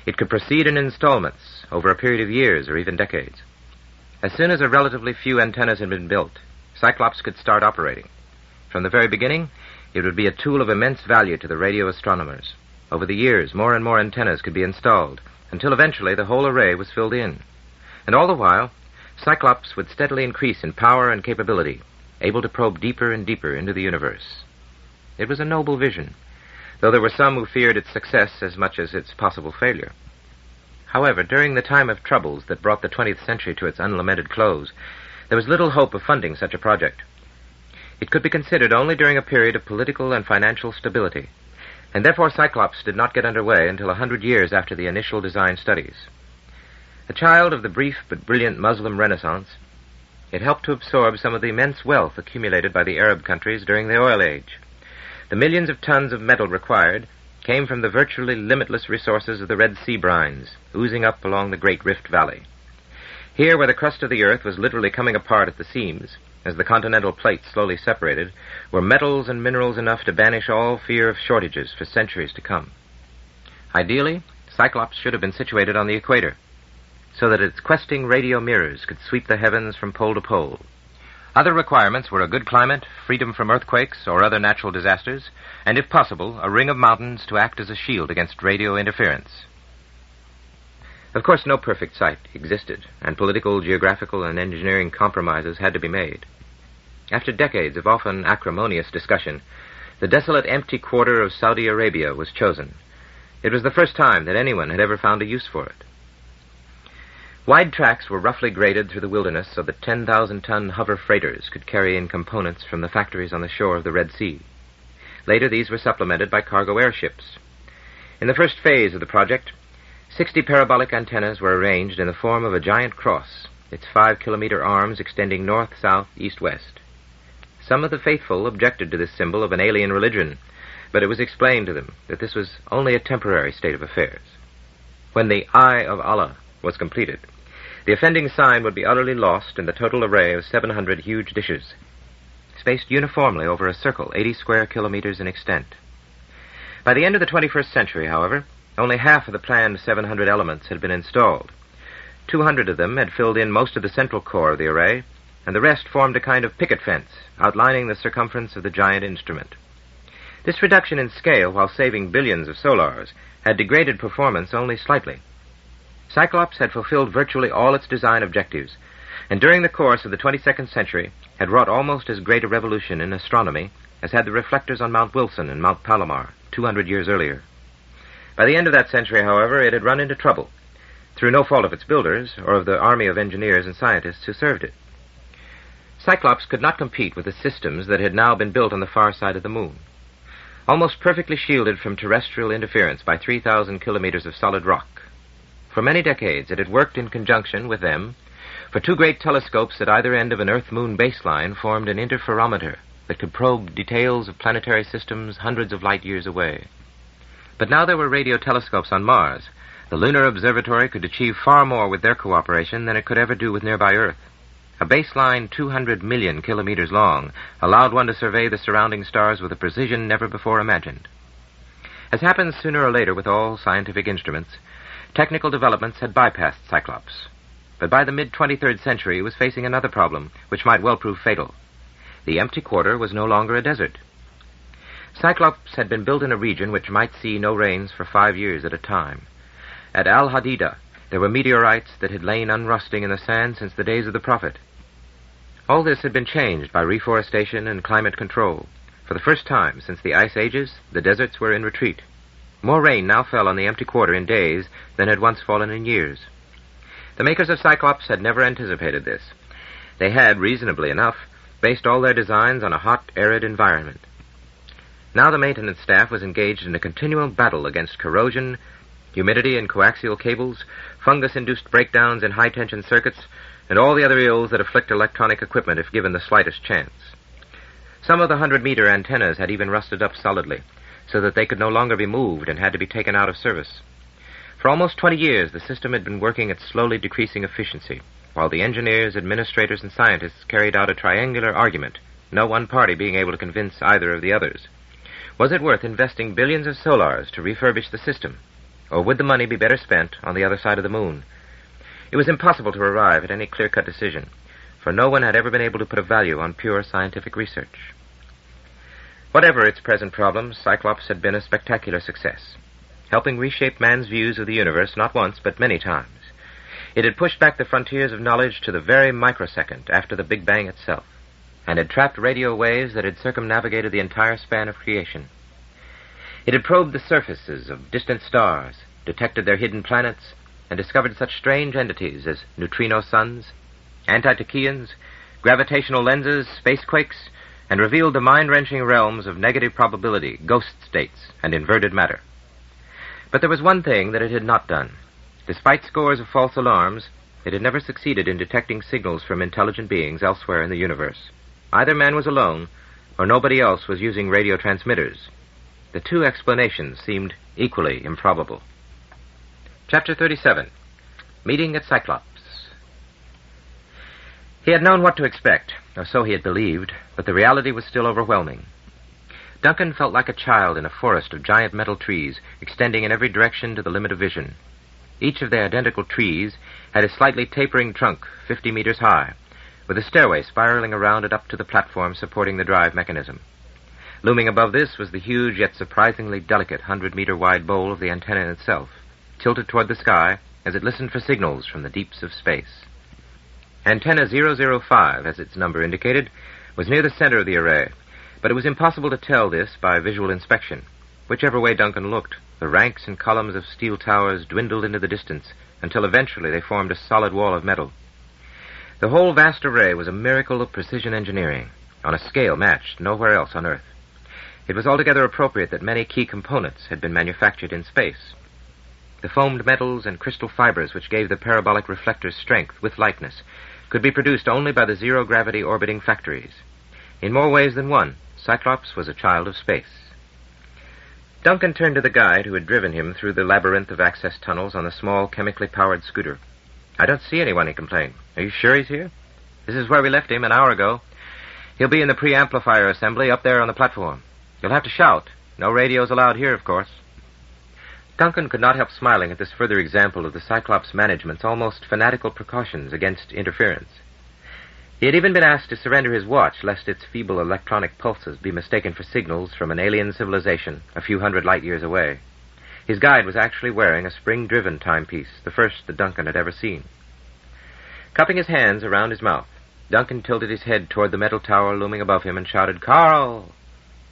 it could proceed in installments over a period of years or even decades. As soon as a relatively few antennas had been built, Cyclops could start operating. From the very beginning, it would be a tool of immense value to the radio astronomers. Over the years, more and more antennas could be installed, until eventually the whole array was filled in. And all the while, Cyclops would steadily increase in power and capability, able to probe deeper and deeper into the universe. It was a noble vision, though there were some who feared its success as much as its possible failure. However, during the time of troubles that brought the 20th century to its unlamented close, there was little hope of funding such a project. It could be considered only during a period of political and financial stability, and therefore Cyclops did not get underway until 100 years after the initial design studies. A child of the brief but brilliant Muslim Renaissance, it helped to absorb some of the immense wealth accumulated by the Arab countries during the oil age. The millions of tons of metal required came from the virtually limitless resources of the Red Sea brines, oozing up along the Great Rift Valley. Here, where the crust of the earth was literally coming apart at the seams, as the continental plates slowly separated, were metals and minerals enough to banish all fear of shortages for centuries to come. Ideally, Cyclops should have been situated on the equator, so that its questing radio mirrors could sweep the heavens from pole to pole. Other requirements were a good climate, freedom from earthquakes or other natural disasters, and, if possible, a ring of mountains to act as a shield against radio interference. Of course, no perfect site existed, and political, geographical, and engineering compromises had to be made. After decades of often acrimonious discussion, the desolate, empty quarter of Saudi Arabia was chosen. It was the first time that anyone had ever found a use for it. Wide tracks were roughly graded through the wilderness so that 10,000-ton hover freighters could carry in components from the factories on the shore of the Red Sea. Later, these were supplemented by cargo airships. In the first phase of the project, 60 parabolic antennas were arranged in the form of a giant cross, its 5-kilometer arms extending north, south, east, west. Some of the faithful objected to this symbol of an alien religion, but it was explained to them that this was only a temporary state of affairs. When the Eye of Allah was completed, the offending sign would be utterly lost in the total array of 700 huge dishes, spaced uniformly over a circle 80 square kilometers in extent. By the end of the 21st century, however, only half of the planned 700 elements had been installed. 200 of them had filled in most of the central core of the array, and the rest formed a kind of picket fence outlining the circumference of the giant instrument. This reduction in scale, while saving billions of solars, had degraded performance only slightly. Cyclops had fulfilled virtually all its design objectives, and during the course of the 22nd century had wrought almost as great a revolution in astronomy as had the reflectors on Mount Wilson and Mount Palomar 200 years earlier. By the end of that century, however, it had run into trouble, through no fault of its builders or of the army of engineers and scientists who served it. Cyclops could not compete with the systems that had now been built on the far side of the moon. Almost perfectly shielded from terrestrial interference by 3,000 kilometers of solid rock, for many decades it had worked in conjunction with them, for 2 great telescopes at either end of an Earth-Moon baseline formed an interferometer that could probe details of planetary systems hundreds of light years away. But now there were radio telescopes on Mars. The Lunar Observatory could achieve far more with their cooperation than it could ever do with nearby Earth. A baseline 200 million kilometers long allowed one to survey the surrounding stars with a precision never before imagined. As happens sooner or later with all scientific instruments, technical developments had bypassed Cyclops, But by the mid-23rd century, it was facing another problem, which might well prove fatal. The empty quarter was no longer a desert. Cyclops had been built in a region which might see no rains for 5 years at a time. At Al-Hadida, there were meteorites that had lain unrusting in the sand since the days of the Prophet. All this had been changed by reforestation and climate control. For the first time since the Ice Ages, the deserts were in retreat. More rain now fell on the empty quarter in days than had once fallen in years. The makers of Cyclops had never anticipated this. They had, reasonably enough, based all their designs on a hot, arid environment. Now the maintenance staff was engaged in a continual battle against corrosion, humidity in coaxial cables, fungus-induced breakdowns in high-tension circuits, and all the other ills that afflict electronic equipment if given the slightest chance. Some of the 100-meter antennas had even rusted up solidly, so that they could no longer be moved and had to be taken out of service. For almost 20 years, the system had been working at slowly decreasing efficiency, while the engineers, administrators, and scientists carried out a triangular argument, no one party being able to convince either of the others. Was it worth investing billions of solars to refurbish the system, or would the money be better spent on the other side of the moon? It was impossible to arrive at any clear-cut decision, for no one had ever been able to put a value on pure scientific research. Whatever its present problems, Cyclops had been a spectacular success, helping reshape man's views of the universe not once but many times. It had pushed back the frontiers of knowledge to the very microsecond after the Big Bang itself, and had trapped radio waves that had circumnavigated the entire span of creation. It had probed the surfaces of distant stars, detected their hidden planets, and discovered such strange entities as neutrino suns, anti-Tachyeans, gravitational lenses, spacequakes, and revealed the mind-wrenching realms of negative probability, ghost states, and inverted matter. But there was one thing that it had not done. Despite scores of false alarms, it had never succeeded in detecting signals from intelligent beings elsewhere in the universe. Either man was alone, or nobody else was using radio transmitters. The two explanations seemed equally improbable. Chapter 37. Meeting at Cyclops. He had known what to expect, or so he had believed, but the reality was still overwhelming. Duncan felt like a child in a forest of giant metal trees, extending in every direction to the limit of vision. Each of the identical trees had a slightly tapering trunk 50 meters high, with a stairway spiraling around it up to the platform supporting the drive mechanism. Looming above this was the huge yet surprisingly delicate 100-meter-wide bowl of the antenna itself, tilted toward the sky as it listened for signals from the deeps of space. Antenna 005, as its number indicated, was near the center of the array, but it was impossible to tell this by visual inspection. Whichever way Duncan looked, the ranks and columns of steel towers dwindled into the distance until eventually they formed a solid wall of metal. The whole vast array was a miracle of precision engineering, on a scale matched nowhere else on Earth. It was altogether appropriate that many key components had been manufactured in space. The foamed metals and crystal fibers which gave the parabolic reflectors strength with lightness could be produced only by the zero-gravity orbiting factories. In more ways than one, Cyclops was a child of space. Duncan turned to the guide who had driven him through the labyrinth of access tunnels on a small, chemically powered scooter. "I don't see anyone," he complained. "Are you sure he's here?" "This is where we left him an hour ago. He'll be in the preamplifier assembly up there on the platform. You'll have to shout. No radios allowed here, of course." Duncan could not help smiling at this further example of the Cyclops management's almost fanatical precautions against interference. He had even been asked to surrender his watch lest its feeble electronic pulses be mistaken for signals from an alien civilization a few hundred light years away. His guide was actually wearing a spring-driven timepiece, the first that Duncan had ever seen. Cupping his hands around his mouth, Duncan tilted his head toward the metal tower looming above him and shouted, "Carl!"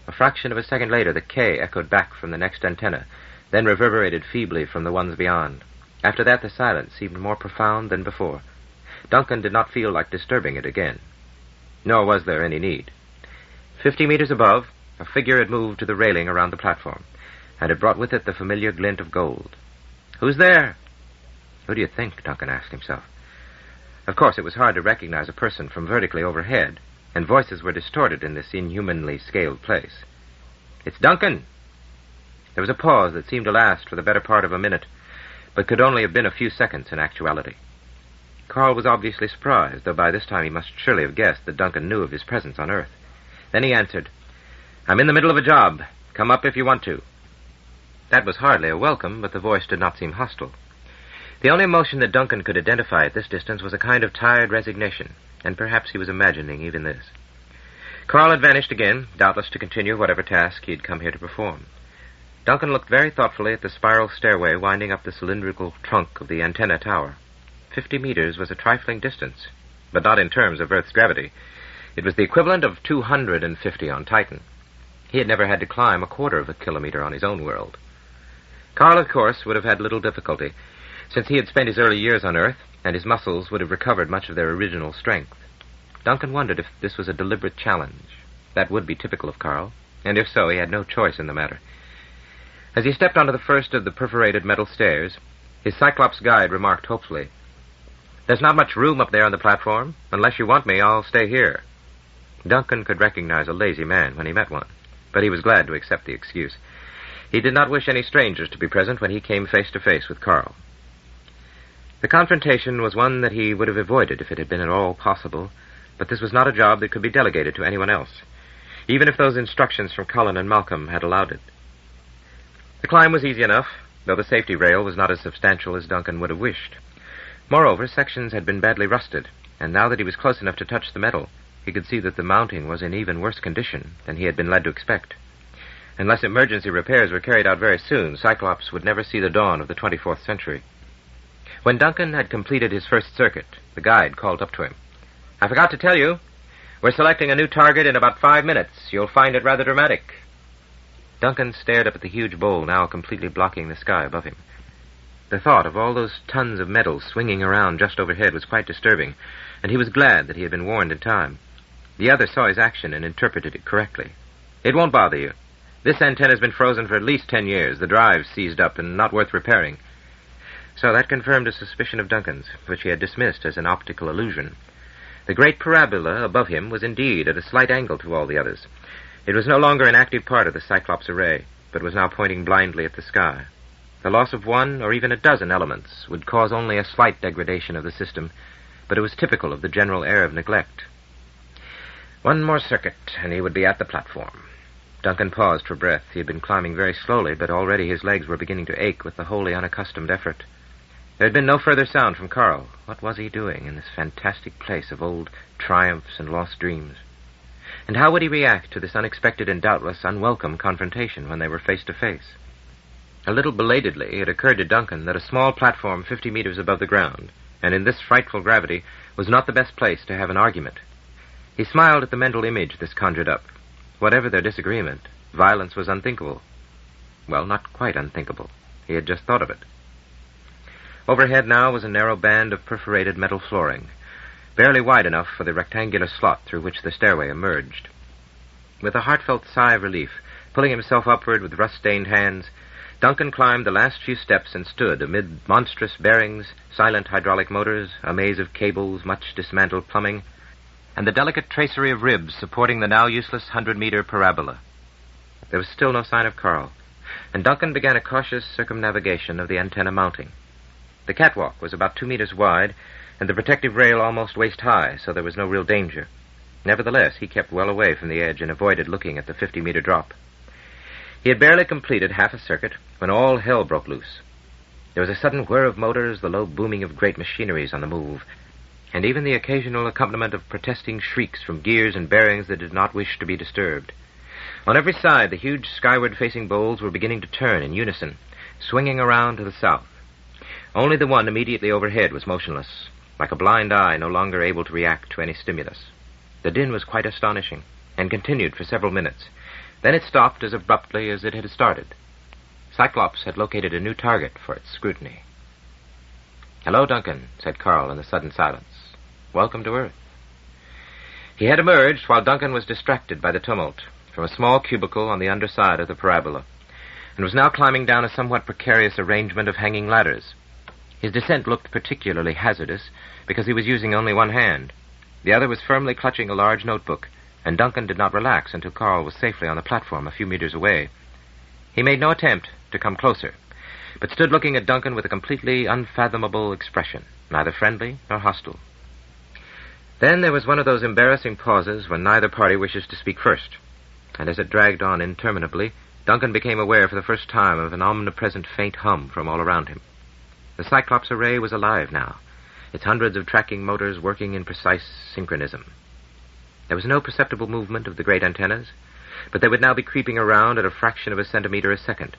A fraction of a second later, the K echoed back from the next antenna, then reverberated feebly from the ones beyond. After that, the silence seemed more profound than before. Duncan did not feel like disturbing it again. Nor was there any need. 50 meters above, a figure had moved to the railing around the platform, and had brought with it the familiar glint of gold. "Who's there?" "Who do you think?" Duncan asked himself. Of course, it was hard to recognize a person from vertically overhead, and voices were distorted in this inhumanly scaled place. "It's Duncan!" There was a pause that seemed to last for the better part of a minute, but could only have been a few seconds in actuality. Carl was obviously surprised, though by this time he must surely have guessed that Duncan knew of his presence on Earth. Then he answered, "I'm in the middle of a job. Come up if you want to." That was hardly a welcome, but the voice did not seem hostile. The only emotion that Duncan could identify at this distance was a kind of tired resignation, and perhaps he was imagining even this. Carl had vanished again, doubtless to continue whatever task he had come here to perform. Duncan looked very thoughtfully at the spiral stairway winding up the cylindrical trunk of the antenna tower. 50 meters was a trifling distance, but not in terms of Earth's gravity. It was the equivalent of 250 on Titan. He had never had to climb a quarter of a kilometer on his own world. Carl, of course, would have had little difficulty, since he had spent his early years on Earth, and his muscles would have recovered much of their original strength. Duncan wondered if this was a deliberate challenge. That would be typical of Carl, and if so, he had no choice in the matter. As he stepped onto the first of the perforated metal stairs, his Cyclops guide remarked hopefully, "There's not much room up there on the platform. Unless you want me, I'll stay here." Duncan could recognize a lazy man when he met one, but he was glad to accept the excuse. He did not wish any strangers to be present when he came face to face with Carl. The confrontation was one that he would have avoided if it had been at all possible, but this was not a job that could be delegated to anyone else, even if those instructions from Cullen and Malcolm had allowed it. The climb was easy enough, though the safety rail was not as substantial as Duncan would have wished. Moreover, sections had been badly rusted, and now that he was close enough to touch the metal, he could see that the mounting was in even worse condition than he had been led to expect. Unless emergency repairs were carried out very soon, Cyclops would never see the dawn of the 24th century. When Duncan had completed his first circuit, the guide called up to him. "I forgot to tell you, we're selecting a new target in about 5 minutes. You'll find it rather dramatic." Duncan stared up at the huge bowl now completely blocking the sky above him. The thought of all those tons of metal swinging around just overhead was quite disturbing, and he was glad that he had been warned in time. The other saw his action and interpreted it correctly. "It won't bother you. This antenna's been frozen for at least 10 years. The drive's seized up and not worth repairing." So that confirmed a suspicion of Duncan's, which he had dismissed as an optical illusion. The great parabola above him was indeed at a slight angle to all the others. It was no longer an active part of the Cyclops array, but was now pointing blindly at the sky. The loss of one or even a dozen elements would cause only a slight degradation of the system, but it was typical of the general air of neglect. One more circuit, and he would be at the platform. Duncan paused for breath. He had been climbing very slowly, but already his legs were beginning to ache with the wholly unaccustomed effort. There had been no further sound from Carl. What was he doing in this fantastic place of old triumphs and lost dreams? And how would he react to this unexpected and doubtless unwelcome confrontation when they were face to face? A little belatedly, it occurred to Duncan that a small platform 50 meters above the ground, and in this frightful gravity, was not the best place to have an argument. He smiled at the mental image this conjured up. Whatever their disagreement, violence was unthinkable. Well, not quite unthinkable. He had just thought of it. Overhead now was a narrow band of perforated metal flooring, barely wide enough for the rectangular slot through which the stairway emerged. With a heartfelt sigh of relief, pulling himself upward with rust-stained hands, Duncan climbed the last few steps and stood amid monstrous bearings, silent hydraulic motors, a maze of cables, much dismantled plumbing, and the delicate tracery of ribs supporting the now useless 100-meter parabola. There was still no sign of Carl, and Duncan began a cautious circumnavigation of the antenna mounting. The catwalk was about 2 meters wide, and the protective rail almost waist-high, so there was no real danger. Nevertheless, he kept well away from the edge and avoided looking at the 50-meter drop. He had barely completed half a circuit when all hell broke loose. There was a sudden whir of motors, the low booming of great machineries on the move, and even the occasional accompaniment of protesting shrieks from gears and bearings that did not wish to be disturbed. On every side, the huge skyward-facing bowls were beginning to turn in unison, swinging around to the south. Only the one immediately overhead was motionless, like a blind eye no longer able to react to any stimulus. The din was quite astonishing, and continued for several minutes. Then it stopped as abruptly as it had started. Cyclops had located a new target for its scrutiny. "Hello, Duncan," said Carl in the sudden silence. "Welcome to Earth." He had emerged, while Duncan was distracted by the tumult, from a small cubicle on the underside of the parabola, and was now climbing down a somewhat precarious arrangement of hanging ladders. His descent looked particularly hazardous because he was using only one hand. The other was firmly clutching a large notebook, and Duncan did not relax until Carl was safely on the platform a few meters away. He made no attempt to come closer, but stood looking at Duncan with a completely unfathomable expression, neither friendly nor hostile. Then there was one of those embarrassing pauses when neither party wishes to speak first, and as it dragged on interminably, Duncan became aware for the first time of an omnipresent faint hum from all around him. The Cyclops array was alive now, its hundreds of tracking motors working in precise synchronism. There was no perceptible movement of the great antennas, but they would now be creeping around at a fraction of a centimeter a second.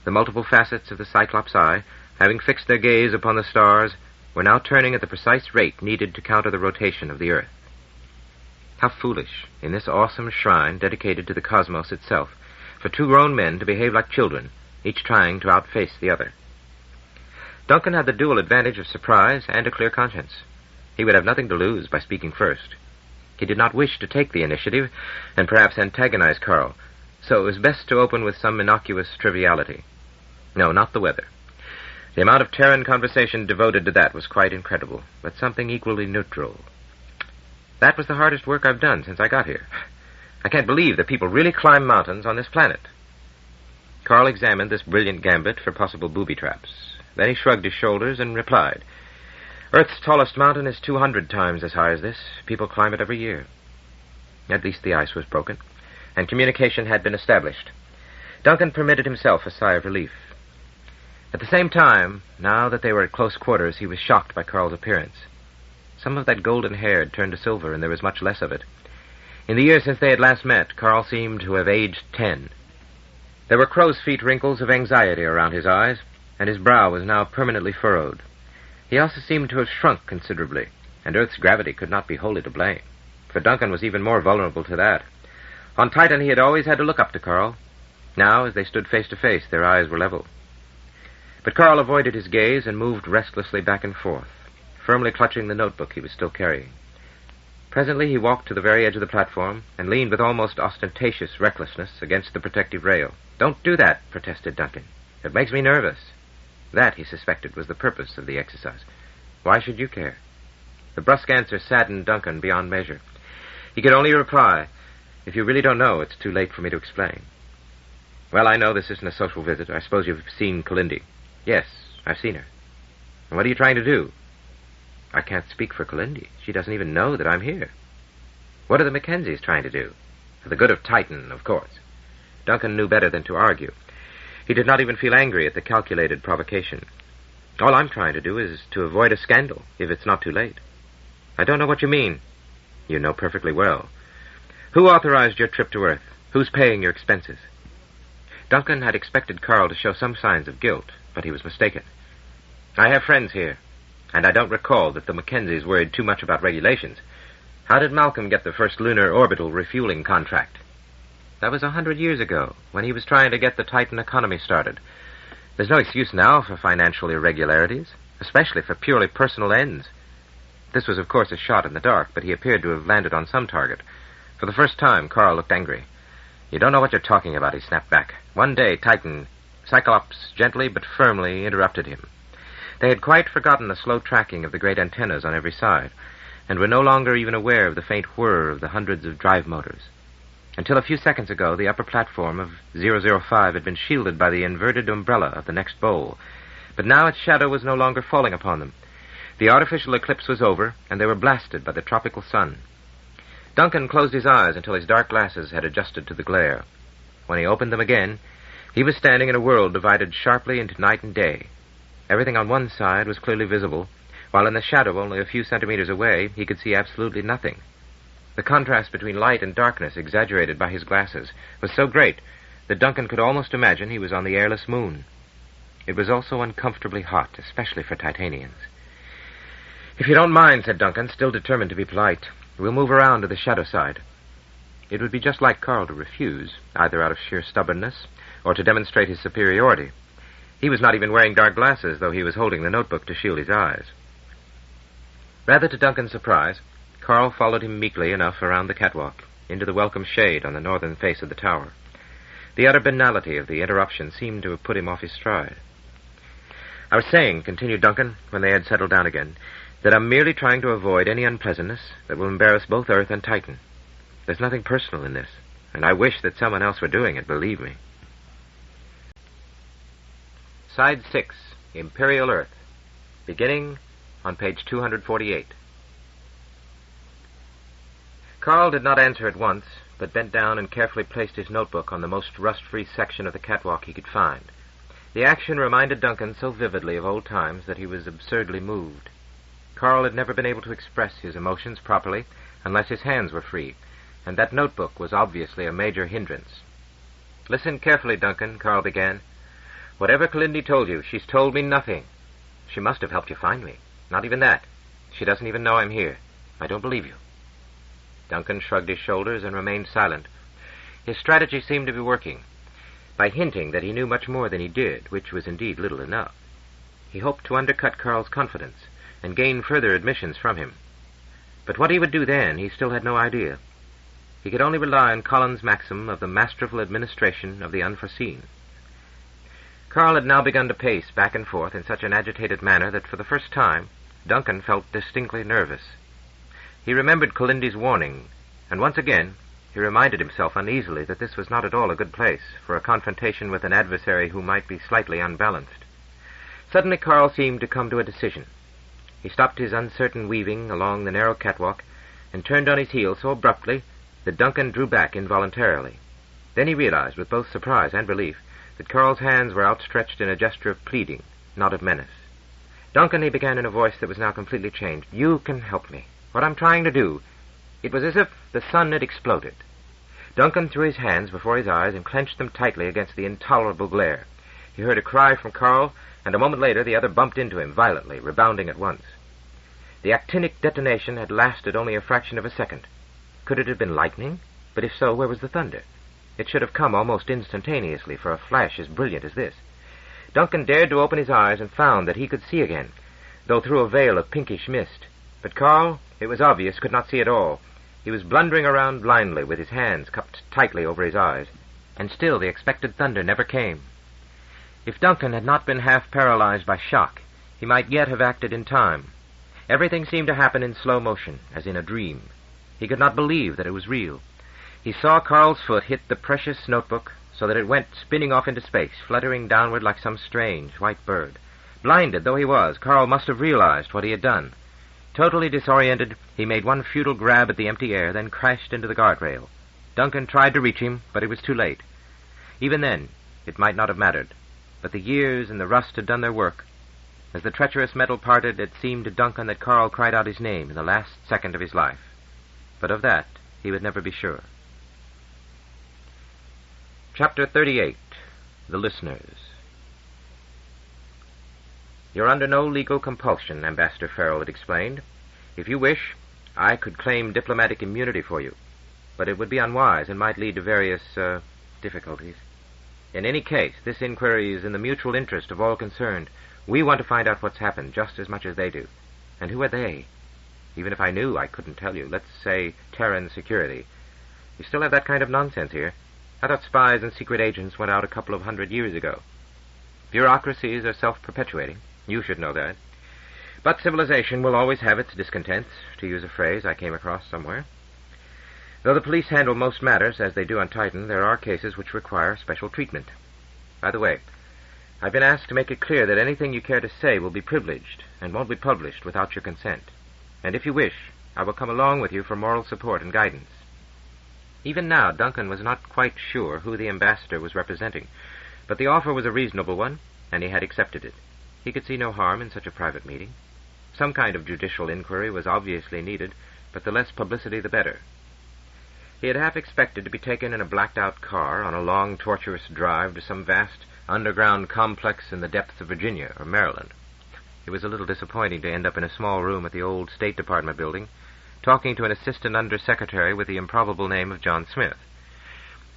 The multiple facets of the Cyclops eye, having fixed their gaze upon the stars, were now turning at the precise rate needed to counter the rotation of the Earth. How foolish, in this awesome shrine dedicated to the cosmos itself, for two grown men to behave like children, each trying to outface the other. Duncan had the dual advantage of surprise and a clear conscience. He would have nothing to lose by speaking first. He did not wish to take the initiative and perhaps antagonize Carl, so it was best to open with some innocuous triviality. No, not the weather. The amount of Terran conversation devoted to that was quite incredible, but something equally neutral. That was the hardest work I've done since I got here. I can't believe that people really climb mountains on this planet. Carl examined this brilliant gambit for possible booby traps. Then he shrugged his shoulders and replied, Earth's tallest mountain is 200 times as high as this. People climb it every year. At least the ice was broken, and communication had been established. Duncan permitted himself a sigh of relief. At the same time, now that they were at close quarters, he was shocked by Carl's appearance. Some of that golden hair had turned to silver, and there was much less of it. In the years since they had last met, Carl seemed to have aged 10. There were crow's feet wrinkles of anxiety around his eyes, and his brow was now permanently furrowed. He also seemed to have shrunk considerably, and Earth's gravity could not be wholly to blame, for Duncan was even more vulnerable to that. On Titan he had always had to look up to Carl. Now, as they stood face to face, their eyes were level. But Carl avoided his gaze and moved restlessly back and forth, firmly clutching the notebook he was still carrying. Presently he walked to the very edge of the platform and leaned with almost ostentatious recklessness against the protective rail. "Don't do that," protested Duncan. "It makes me nervous." That, he suspected, was the purpose of the exercise. Why should you care? The brusque answer saddened Duncan beyond measure. He could only reply, "If you really don't know, it's too late for me to explain." "Well, I know this isn't a social visit. I suppose you've seen Kalindi." "Yes, I've seen her." "And what are you trying to do?" "I can't speak for Kalindi. She doesn't even know that I'm here." "What are the Mackenzies trying to do?" "For the good of Titan, of course." Duncan knew better than to argue. He did not even feel angry at the calculated provocation. "All I'm trying to do is to avoid a scandal, if it's not too late." "I don't know what you mean." "You know perfectly well. Who authorized your trip to Earth? Who's paying your expenses?" Duncan had expected Carl to show some signs of guilt, but he was mistaken. "I have friends here, and I don't recall that the Mackenzies worried too much about regulations. How did Malcolm get the first lunar orbital refueling contract?" "That was 100 years ago, when he was trying to get the Titan economy started. There's no excuse now for financial irregularities, especially for purely personal ends." This was, of course, a shot in the dark, but he appeared to have landed on some target. For the first time, Carl looked angry. "You don't know what you're talking about," he snapped back. One day, Titan... Cyclops gently but firmly interrupted him. They had quite forgotten the slow tracking of the great antennas on every side, and were no longer even aware of the faint whir of the hundreds of drive motors. Until a few seconds ago, the upper platform of 005 had been shielded by the inverted umbrella of the next bowl, but now its shadow was no longer falling upon them. The artificial eclipse was over, and they were blasted by the tropical sun. Duncan closed his eyes until his dark glasses had adjusted to the glare. When he opened them again, he was standing in a world divided sharply into night and day. Everything on one side was clearly visible, while in the shadow only a few centimeters away he could see absolutely nothing. The contrast between light and darkness, exaggerated by his glasses, was so great that Duncan could almost imagine he was on the airless moon. It was also uncomfortably hot, especially for Titanians. "If you don't mind," said Duncan, still determined to be polite, "we'll move around to the shadow side." It would be just like Carl to refuse, either out of sheer stubbornness or to demonstrate his superiority. He was not even wearing dark glasses, though he was holding the notebook to shield his eyes. Rather to Duncan's surprise, Carl followed him meekly enough around the catwalk, into the welcome shade on the northern face of the tower. The utter banality of the interruption seemed to have put him off his stride. "I was saying," continued Duncan, when they had settled down again, "that I'm merely trying to avoid any unpleasantness that will embarrass both Earth and Titan. There's nothing personal in this, and I wish that someone else were doing it, believe me." Side 6, Imperial Earth, beginning on page 248. Carl did not answer at once, but bent down and carefully placed his notebook on the most rust-free section of the catwalk he could find. The action reminded Duncan so vividly of old times that he was absurdly moved. Carl had never been able to express his emotions properly unless his hands were free, and that notebook was obviously a major hindrance. "Listen carefully, Duncan," Carl began. "Whatever Kalindi told you, she's told me nothing. She must have helped you find me. Not even that. She doesn't even know I'm here. I don't believe you." Duncan shrugged his shoulders and remained silent. His strategy seemed to be working. By hinting that he knew much more than he did, which was indeed little enough, he hoped to undercut Carl's confidence and gain further admissions from him. But what he would do then, he still had no idea. He could only rely on Colin's maxim of the masterful administration of the unforeseen. Carl had now begun to pace back and forth in such an agitated manner that for the first time Duncan felt distinctly nervous. He remembered Kalindi's warning, and once again he reminded himself uneasily that this was not at all a good place for a confrontation with an adversary who might be slightly unbalanced. Suddenly Carl seemed to come to a decision. He stopped his uncertain weaving along the narrow catwalk and turned on his heel so abruptly that Duncan drew back involuntarily. Then he realized, with both surprise and relief, that Carl's hands were outstretched in a gesture of pleading, not of menace. "Duncan," he began in a voice that was now completely changed, "you can help me. What I'm trying to do..." It was as if the sun had exploded. Duncan threw his hands before his eyes and clenched them tightly against the intolerable glare. He heard a cry from Carl, and a moment later the other bumped into him violently, rebounding at once. The actinic detonation had lasted only a fraction of a second. Could it have been lightning? But if so, where was the thunder? It should have come almost instantaneously for a flash as brilliant as this. Duncan dared to open his eyes and found that he could see again, though through a veil of pinkish mist. But Carl, it was obvious, could not see at all. He was blundering around blindly with his hands cupped tightly over his eyes, and still the expected thunder never came. If Duncan had not been half paralyzed by shock, he might yet have acted in time. Everything seemed to happen in slow motion, as in a dream. He could not believe that it was real. He saw Carl's foot hit the precious notebook so that it went spinning off into space, fluttering downward like some strange white bird. Blinded though he was, Carl must have realized what he had done. Totally disoriented, he made one futile grab at the empty air, then crashed into the guardrail. Duncan tried to reach him, but it was too late. Even then, it might not have mattered, but the years and the rust had done their work. As the treacherous metal parted, it seemed to Duncan that Carl cried out his name in the last second of his life. But of that, he would never be sure. Chapter 38. The Listeners. "You're under no legal compulsion," Ambassador Farrell had explained. "If you wish, I could claim diplomatic immunity for you, but it would be unwise and might lead to various, difficulties. In any case, this inquiry is in the mutual interest of all concerned. We want to find out what's happened just as much as they do. And who are they? Even if I knew, I couldn't tell you. Let's say Terran security. You still have that kind of nonsense here. I thought spies and secret agents went out a couple of 100 years ago. Bureaucracies are self-perpetuating. You should know that. But civilization will always have its discontents, to use a phrase I came across somewhere. Though the police handle most matters, as they do on Titan, there are cases which require special treatment. By the way, I've been asked to make it clear that anything you care to say will be privileged and won't be published without your consent. And if you wish, I will come along with you for moral support and guidance." Even now, Duncan was not quite sure who the ambassador was representing, but the offer was a reasonable one, and he had accepted it. He could see no harm in such a private meeting. Some kind of judicial inquiry was obviously needed, but the less publicity the better. He had half expected to be taken in a blacked-out car on a long, tortuous drive to some vast underground complex in the depths of Virginia or Maryland. It was a little disappointing to end up in a small room at the old State Department building, talking to an assistant undersecretary with the improbable name of John Smith.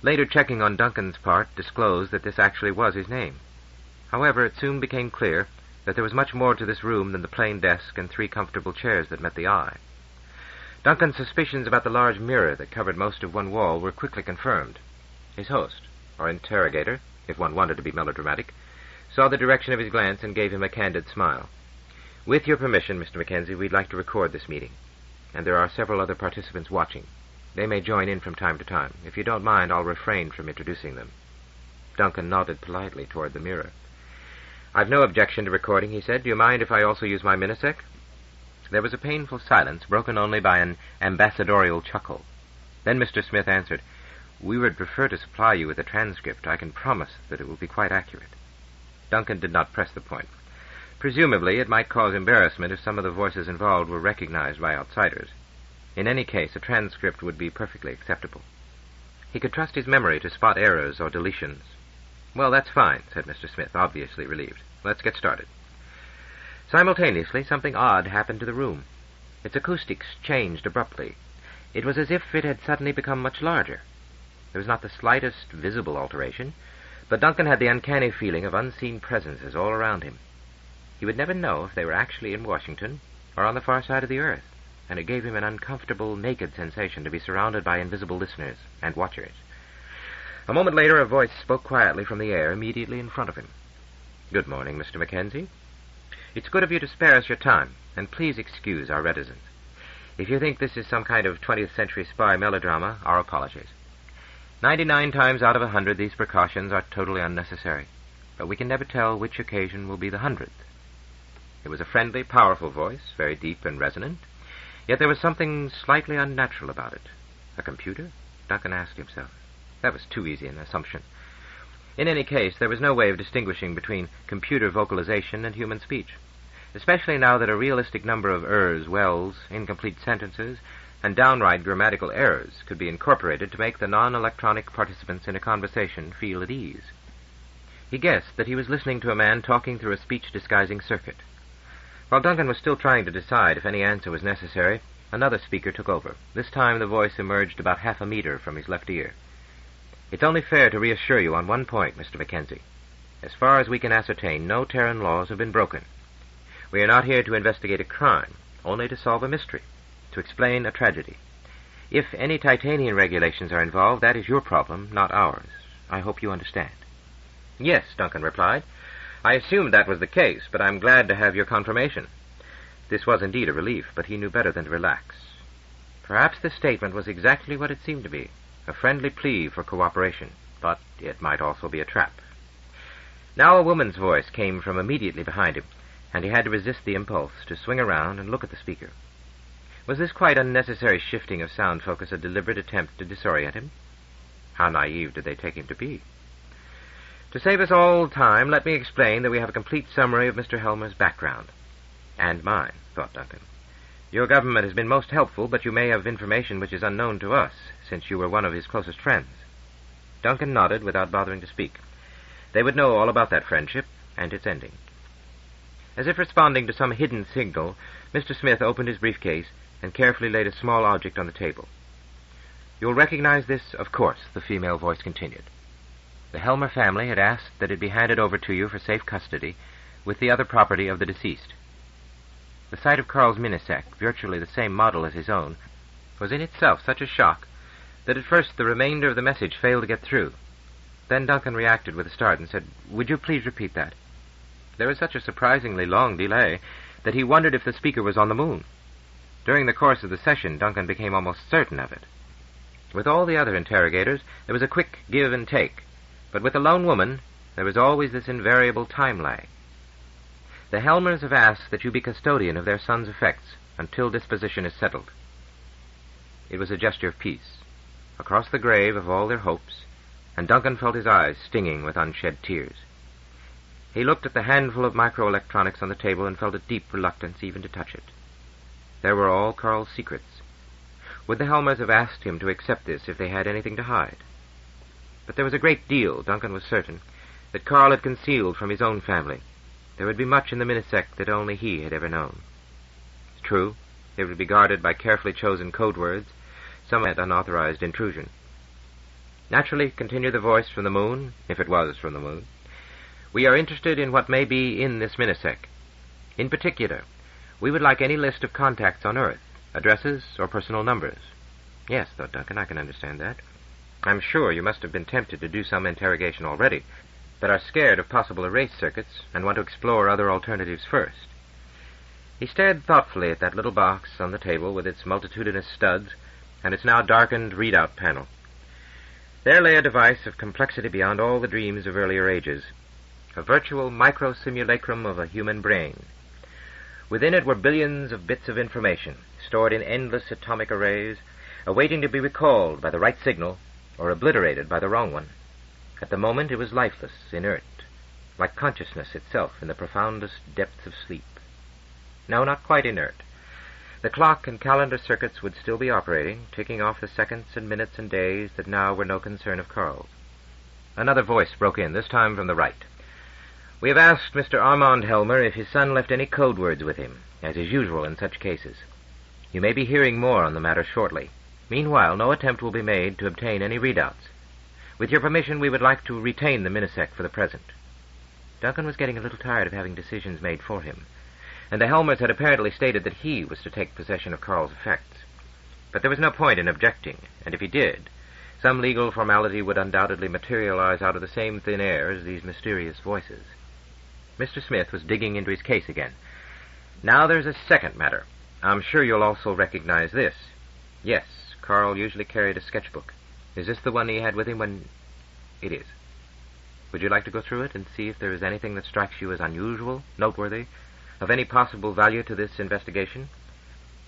Later checking on Duncan's part disclosed that this actually was his name. However, it soon became clear that there was much more to this room than the plain desk and 3 comfortable chairs that met the eye. Duncan's suspicions about the large mirror that covered most of one wall were quickly confirmed. His host, or interrogator, if one wanted to be melodramatic, saw the direction of his glance and gave him a candid smile. "With your permission, Mr. Mackenzie, we'd like to record this meeting. And there are several other participants watching. They may join in from time to time. If you don't mind, I'll refrain from introducing them." Duncan nodded politely toward the mirror. "I've no objection to recording," he said. "Do you mind if I also use my minisec?" There was a painful silence, broken only by an ambassadorial chuckle. Then Mr. Smith answered, "We would prefer to supply you with a transcript. I can promise that it will be quite accurate." Duncan did not press the point. Presumably, it might cause embarrassment if some of the voices involved were recognized by outsiders. In any case, a transcript would be perfectly acceptable. He could trust his memory to spot errors or deletions. "Well, that's fine," said Mr. Smith, obviously relieved. "Let's get started." Simultaneously, something odd happened to the room. Its acoustics changed abruptly. It was as if it had suddenly become much larger. There was not the slightest visible alteration, but Duncan had the uncanny feeling of unseen presences all around him. He would never know if they were actually in Washington or on the far side of the earth, and it gave him an uncomfortable, naked sensation to be surrounded by invisible listeners and watchers. A moment later, a voice spoke quietly from the air immediately in front of him. "Good morning, Mr. Mackenzie. It's good of you to spare us your time, and please excuse our reticence. If you think this is some kind of 20th century spy melodrama, our apologies. 99 times out of 100, these precautions are totally unnecessary, but we can never tell which occasion will be the 100th. It was a friendly, powerful voice, very deep and resonant, yet there was something slightly unnatural about it. A computer? Duncan asked himself. That was too easy an assumption. In any case, there was no way of distinguishing between computer vocalization and human speech, especially now that a realistic number of ers, wells, incomplete sentences, and downright grammatical errors could be incorporated to make the non-electronic participants in a conversation feel at ease. He guessed that he was listening to a man talking through a speech-disguising circuit. While Duncan was still trying to decide if any answer was necessary, another speaker took over. This time the voice emerged about half a meter from his left ear. "It's only fair to reassure you on one point, Mr. Mackenzie. As far as we can ascertain, no Terran laws have been broken. We are not here to investigate a crime, only to solve a mystery, to explain a tragedy. If any Titanian regulations are involved, that is your problem, not ours. I hope you understand." "Yes," Duncan replied. "I assumed that was the case, but I'm glad to have your confirmation." This was indeed a relief, but he knew better than to relax. Perhaps this statement was exactly what it seemed to be, a friendly plea for cooperation, but it might also be a trap. Now a woman's voice came from immediately behind him, and he had to resist the impulse to swing around and look at the speaker. Was this quite unnecessary shifting of sound focus a deliberate attempt to disorient him? How naive did they take him to be? To save us all time, let me explain that we have a complete summary of Mr. Helmer's background. And mine, thought Duncan. Your government has been most helpful, but you may have information which is unknown to us, since you were one of his closest friends. Duncan nodded without bothering to speak. They would know all about that friendship and its ending. As if responding to some hidden signal, Mr. Smith opened his briefcase and carefully laid a small object on the table. "You'll recognize this, of course," the female voice continued. "The Helmer family had asked that it be handed over to you for safe custody with the other property of the deceased." The sight of Carl's minisec, virtually the same model as his own, was in itself such a shock that at first the remainder of the message failed to get through. Then Duncan reacted with a start and said, "Would you please repeat that?" There was such a surprisingly long delay that he wondered if the speaker was on the moon. During the course of the session, Duncan became almost certain of it. With all the other interrogators, there was a quick give and take, but with the lone woman, there was always this invariable time lag. "The Helmers have asked that you be custodian of their son's effects until disposition is settled." It was a gesture of peace, across the grave of all their hopes, and Duncan felt his eyes stinging with unshed tears. He looked at the handful of microelectronics on the table and felt a deep reluctance even to touch it. There were all Carl's secrets. Would the Helmers have asked him to accept this if they had anything to hide? But there was a great deal, Duncan was certain, that Carl had concealed from his own family. There would be much in the minisec that only he had ever known. True, it would be guarded by carefully chosen code words, some had unauthorized intrusion. "Naturally," continued the voice from the moon, if it was from the moon, "we are interested in what may be in this minisec. In particular, we would like any list of contacts on Earth, addresses or personal numbers." "Yes," thought Duncan, "I can understand that. I'm sure you must have been tempted to do some interrogation already, but are scared of possible erase circuits and want to explore other alternatives first." He stared thoughtfully at that little box on the table with its multitudinous studs and its now darkened readout panel. There lay a device of complexity beyond all the dreams of earlier ages, a virtual micro-simulacrum of a human brain. Within it were billions of bits of information, stored in endless atomic arrays, awaiting to be recalled by the right signal or obliterated by the wrong one. At the moment, it was lifeless, inert. like consciousness itself in the profoundest depths of sleep. No, not quite inert. The clock and calendar circuits would still be operating, ticking off the seconds and minutes and days that now were no concern of Carl's. Another voice broke in, this time from the right. "We have asked Mr. Armand Helmer if his son left any code words with him, as is usual in such cases. You may be hearing more on the matter shortly. Meanwhile, no attempt will be made to obtain any readouts. With your permission, we would like to retain the minisect for the present." Duncan was getting a little tired of having decisions made for him, and the Helmers had apparently stated that he was to take possession of Carl's effects. But there was no point in objecting, and if he did, some legal formality would undoubtedly materialize out of the same thin air as these mysterious voices. Mr. Smith was digging into his case again. "Now there's a second matter. I'm sure you'll also recognize this." "Yes, Carl usually carried a sketchbook. Is this the one he had with him when—" "It is." "Would you like to go through it and see if there is anything that strikes you as unusual, noteworthy, of any possible value to this investigation?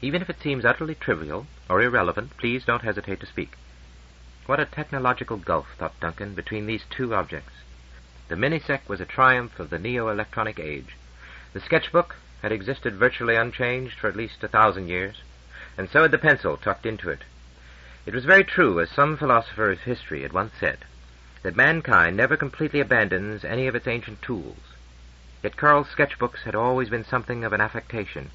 Even if it seems utterly trivial or irrelevant, please don't hesitate to speak." What a technological gulf, thought Duncan, between these two objects. The minisect was a triumph of the neo-electronic age. The sketchbook had existed virtually unchanged for at least 1,000 years, and so had the pencil tucked into it. It was very true, as some philosopher of history had once said, that mankind never completely abandons any of its ancient tools. Yet Carl's sketchbooks had always been something of an affectation.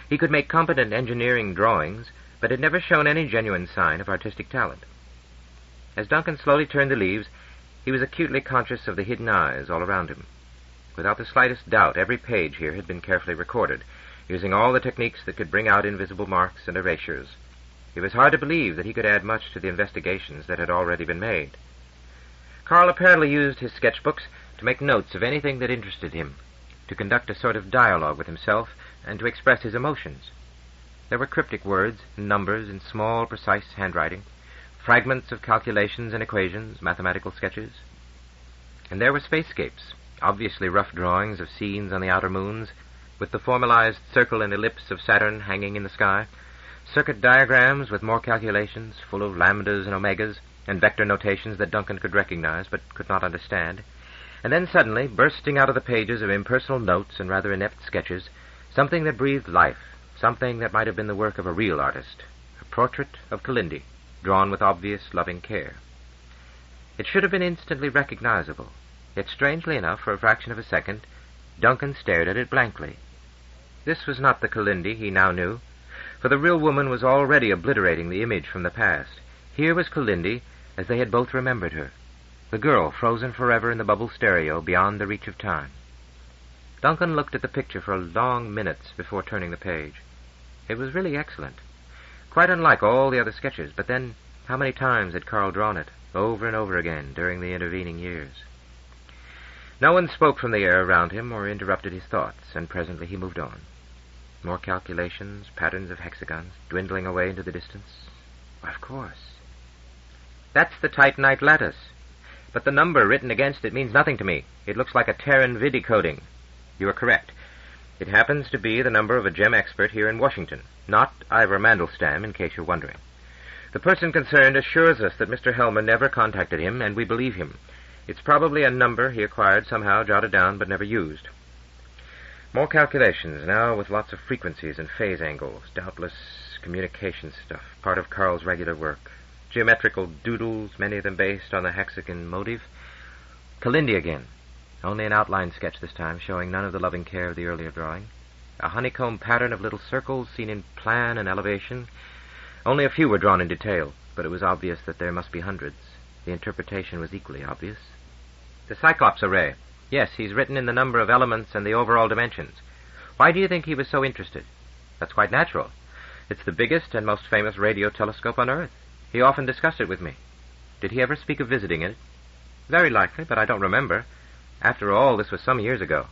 He could make competent engineering drawings, but had never shown any genuine sign of artistic talent. As Duncan slowly turned the leaves, he was acutely conscious of the hidden eyes all around him. Without the slightest doubt, every page here had been carefully recorded, using all the techniques that could bring out invisible marks and erasures. It was hard to believe that he could add much to the investigations that had already been made. Carl apparently used his sketchbooks to make notes of anything that interested him, to conduct a sort of dialogue with himself, and to express his emotions. There were cryptic words and numbers in small, precise handwriting, fragments of calculations and equations, mathematical sketches. And there were spacescapes, obviously rough drawings of scenes on the outer moons, with the formalized circle and ellipse of Saturn hanging in the sky, circuit diagrams with more calculations, full of lambdas and omegas, and vector notations that Duncan could recognize but could not understand. And then suddenly, bursting out of the pages of impersonal notes and rather inept sketches, something that breathed life, something that might have been the work of a real artist, a portrait of Kalindi, drawn with obvious, loving care. It should have been instantly recognizable, yet strangely enough, for a fraction of a second, Duncan stared at it blankly. This was not the Kalindi he now knew, for the real woman was already obliterating the image from the past. Here was Kalindi as they had both remembered her, the girl frozen forever in the bubble stereo beyond the reach of time. Duncan looked at the picture for long minutes before turning the page. It was really excellent, quite unlike all the other sketches, but then how many times had Carl drawn it, over and over again, during the intervening years? No one spoke from the air around him or interrupted his thoughts, and presently he moved on. More calculations, patterns of hexagons, dwindling away into the distance. Why, of course. That's the Titanite lattice. But the number written against it means nothing to me. It looks like a Terran VIDI coding. You are correct. It happens to be the number of a gem expert here in Washington, not Ivor Mandelstam, in case you're wondering. The person concerned assures us that Mr. Helmer never contacted him, and we believe him. It's probably a number he acquired somehow, jotted down, but never used. More calculations, now with lots of frequencies and phase angles. Doubtless communication stuff, part of Carl's regular work. Geometrical doodles, many of them based on the hexagon motif. Kalindi again. Only an outline sketch this time, showing none of the loving care of the earlier drawing. A honeycomb pattern of little circles seen in plan and elevation. Only a few were drawn in detail, but it was obvious that there must be hundreds. The interpretation was equally obvious. The Cyclops array. Yes, he's written in the number of elements and the overall dimensions. Why do you think he was so interested? That's quite natural. It's the biggest and most famous radio telescope on Earth. He often discussed it with me. Did he ever speak of visiting it? Very likely, but I don't remember. After all, this was some years ago.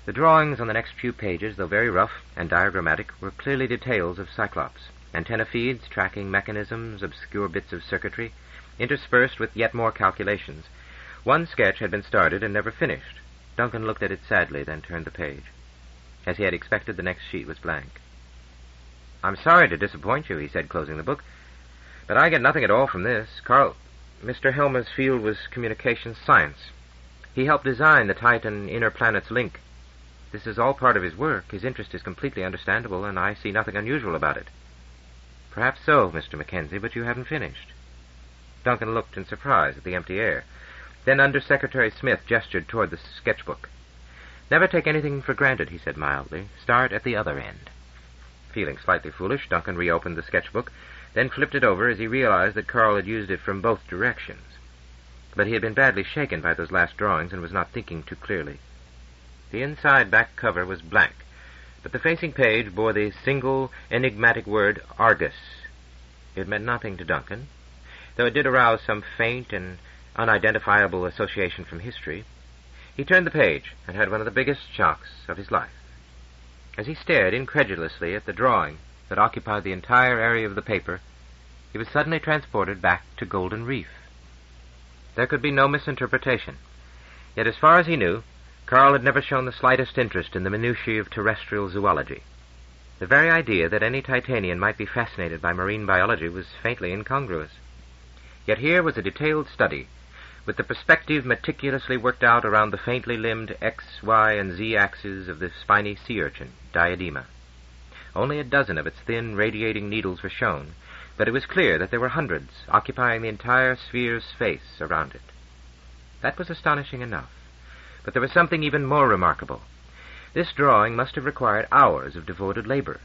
The drawings on the next few pages, though very rough and diagrammatic, were clearly details of Cyclops. Antenna feeds, tracking mechanisms, obscure bits of circuitry, interspersed with yet more calculations. One sketch had been started and never finished. Duncan looked at it sadly, then turned the page. As he had expected, the next sheet was blank. "I'm sorry to disappoint you," he said, closing the book, "but I get nothing at all from this. Carl, Mr. Helmer's field was communications science. He helped design the Titan inner planets link. This is all part of his work. His interest is completely understandable, and I see nothing unusual about it." "Perhaps so, Mr. Mackenzie, but you haven't finished." Duncan looked in surprise at the empty air. Then Under-Secretary Smith gestured toward the sketchbook. "Never take anything for granted," he said mildly. "Start at the other end." Feeling slightly foolish, Duncan reopened the sketchbook, then flipped it over as he realized that Carl had used it from both directions. But he had been badly shaken by those last drawings and was not thinking too clearly. The inside back cover was blank, but the facing page bore the single, enigmatic word Argus. It meant nothing to Duncan, though it did arouse some faint and unidentifiable association from history. He turned the page and had one of the biggest shocks of his life. As he stared incredulously at the drawing that occupied the entire area of the paper, he was suddenly transported back to Golden Reef. There could be no misinterpretation. Yet as far as he knew, Carl had never shown the slightest interest in the minutiae of terrestrial zoology. The very idea that any Titanian might be fascinated by marine biology was faintly incongruous. Yet here was a detailed study, with the perspective meticulously worked out around the faintly limbed X, Y, and Z axes of the spiny sea urchin, Diadema. Only a dozen of its thin, radiating needles were shown, but it was clear that there were hundreds occupying the entire sphere's face around it. That was astonishing enough, but there was something even more remarkable. This drawing must have required hours of devoted labor.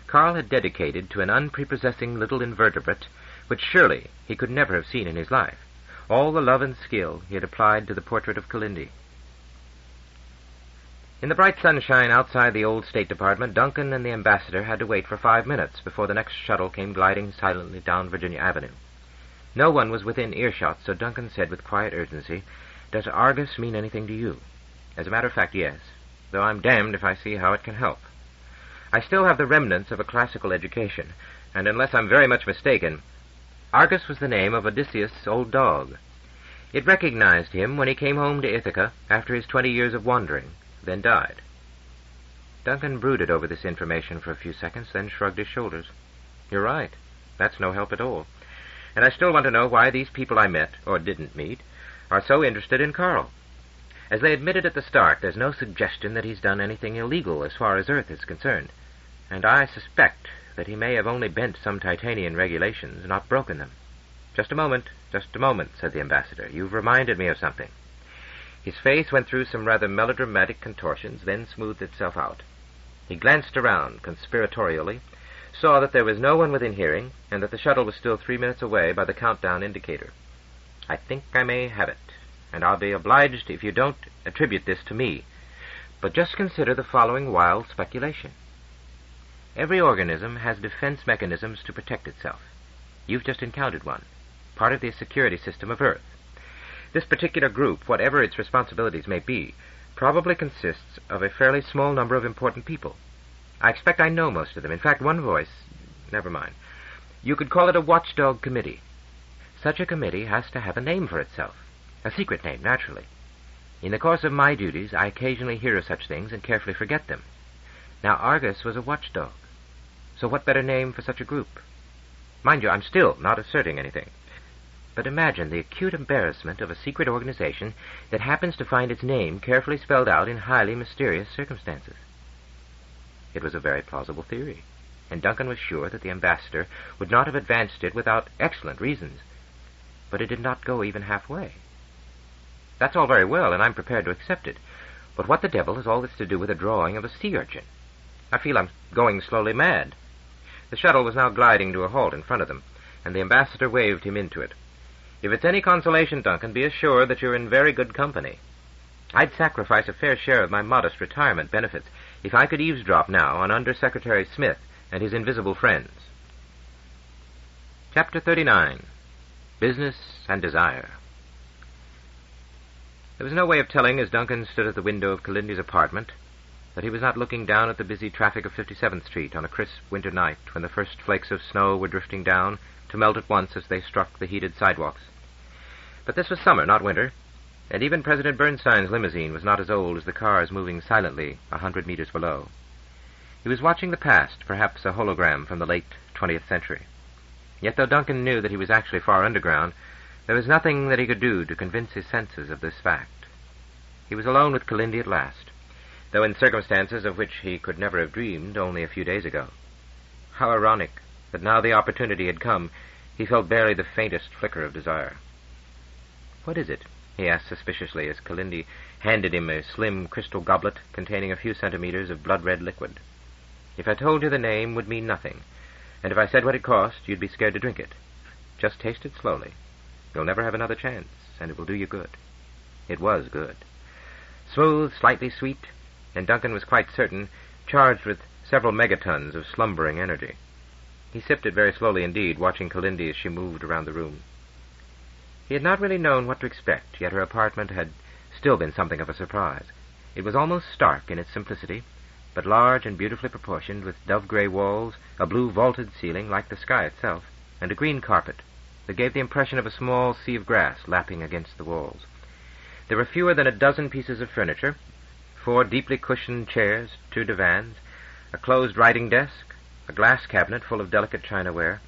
Carl had dedicated to an unprepossessing little invertebrate, which surely he could never have seen in his life, all the love and skill he had applied to the portrait of Kalindi. In the bright sunshine outside the old State Department, Duncan and the ambassador had to wait for 5 minutes before the next shuttle came gliding silently down Virginia Avenue. No one was within earshot, so Duncan said with quiet urgency, "Does Argus mean anything to you?" "As a matter of fact, yes, though I'm damned if I see how it can help. I still have the remnants of a classical education, and unless I'm very much mistaken, Argus was the name of Odysseus' old dog. It recognized him when he came home to Ithaca after his 20 years of wandering, then died." Duncan brooded over this information for a few seconds, then shrugged his shoulders. "You're right. That's no help at all. And I still want to know why these people I met, or didn't meet, are so interested in Carl. As they admitted at the start, there's no suggestion that he's done anything illegal as far as Earth is concerned, and I suspect that he may have only bent some Titanian regulations, not broken them." Just a moment," said the ambassador. "You've reminded me of something." His face went through some rather melodramatic contortions, then smoothed itself out. He glanced around conspiratorially, saw that there was no one within hearing, and that the shuttle was still 3 minutes away by the countdown indicator. "I think I may have it, and I'll be obliged if you don't attribute this to me. But just consider the following wild speculation. Every organism has defense mechanisms to protect itself. You've just encountered one, part of the security system of Earth. This particular group, whatever its responsibilities may be, probably consists of a fairly small number of important people. I expect I know most of them. In fact, one voice... Never mind. You could call it a watchdog committee. Such a committee has to have a name for itself. A secret name, naturally. In the course of my duties, I occasionally hear of such things and carefully forget them. Now, Argus was a watchdog. So what better name for such a group? Mind you, I'm still not asserting anything. But imagine the acute embarrassment of a secret organization that happens to find its name carefully spelled out in highly mysterious circumstances. It was a very plausible theory, and Duncan was sure that the ambassador would not have advanced it without excellent reasons. But it did not go even halfway. That's all very well, and I'm prepared to accept it. But what the devil has all this to do with a drawing of a sea urchin? I feel I'm going slowly mad. The shuttle was now gliding to a halt in front of them, and the ambassador waved him into it. "If it's any consolation, Duncan, be assured that you're in very good company. I'd sacrifice a fair share of my modest retirement benefits if I could eavesdrop now on Under-Secretary Smith and his invisible friends." Chapter 39. Business and Desire. There was no way of telling, as Duncan stood at the window of Kalindi's apartment, that he was not looking down at the busy traffic of 57th Street on a crisp winter night when the first flakes of snow were drifting down to melt at once as they struck the heated sidewalks. But this was summer, not winter, and even President Bernstein's limousine was not as old as the cars moving silently 100 meters below. He was watching the past, perhaps a hologram from the late 20th century. Yet though Duncan knew that he was actually far underground, there was nothing that he could do to convince his senses of this fact. He was alone with Kalindi at last, though in circumstances of which he could never have dreamed only a few days ago. How ironic that now the opportunity had come, he felt barely the faintest flicker of desire. "What is it?" he asked suspiciously as Kalindi handed him a slim crystal goblet containing a few centimeters of blood-red liquid. "If I told you the name would mean nothing, and if I said what it cost, you'd be scared to drink it. Just taste it slowly. You'll never have another chance, and it will do you good." It was good. Smooth, slightly sweet, and Duncan was quite certain, charged with several megatons of slumbering energy. He sipped it very slowly indeed, watching Kalindi as she moved around the room. He had not really known what to expect, yet her apartment had still been something of a surprise. It was almost stark in its simplicity, but large and beautifully proportioned, with dove-gray walls, a blue vaulted ceiling like the sky itself, and a green carpet that gave the impression of a small sea of grass lapping against the walls. There were fewer than a dozen pieces of furniture, 4 deeply cushioned chairs, 2 divans, a closed writing desk, a glass cabinet full of delicate chinaware,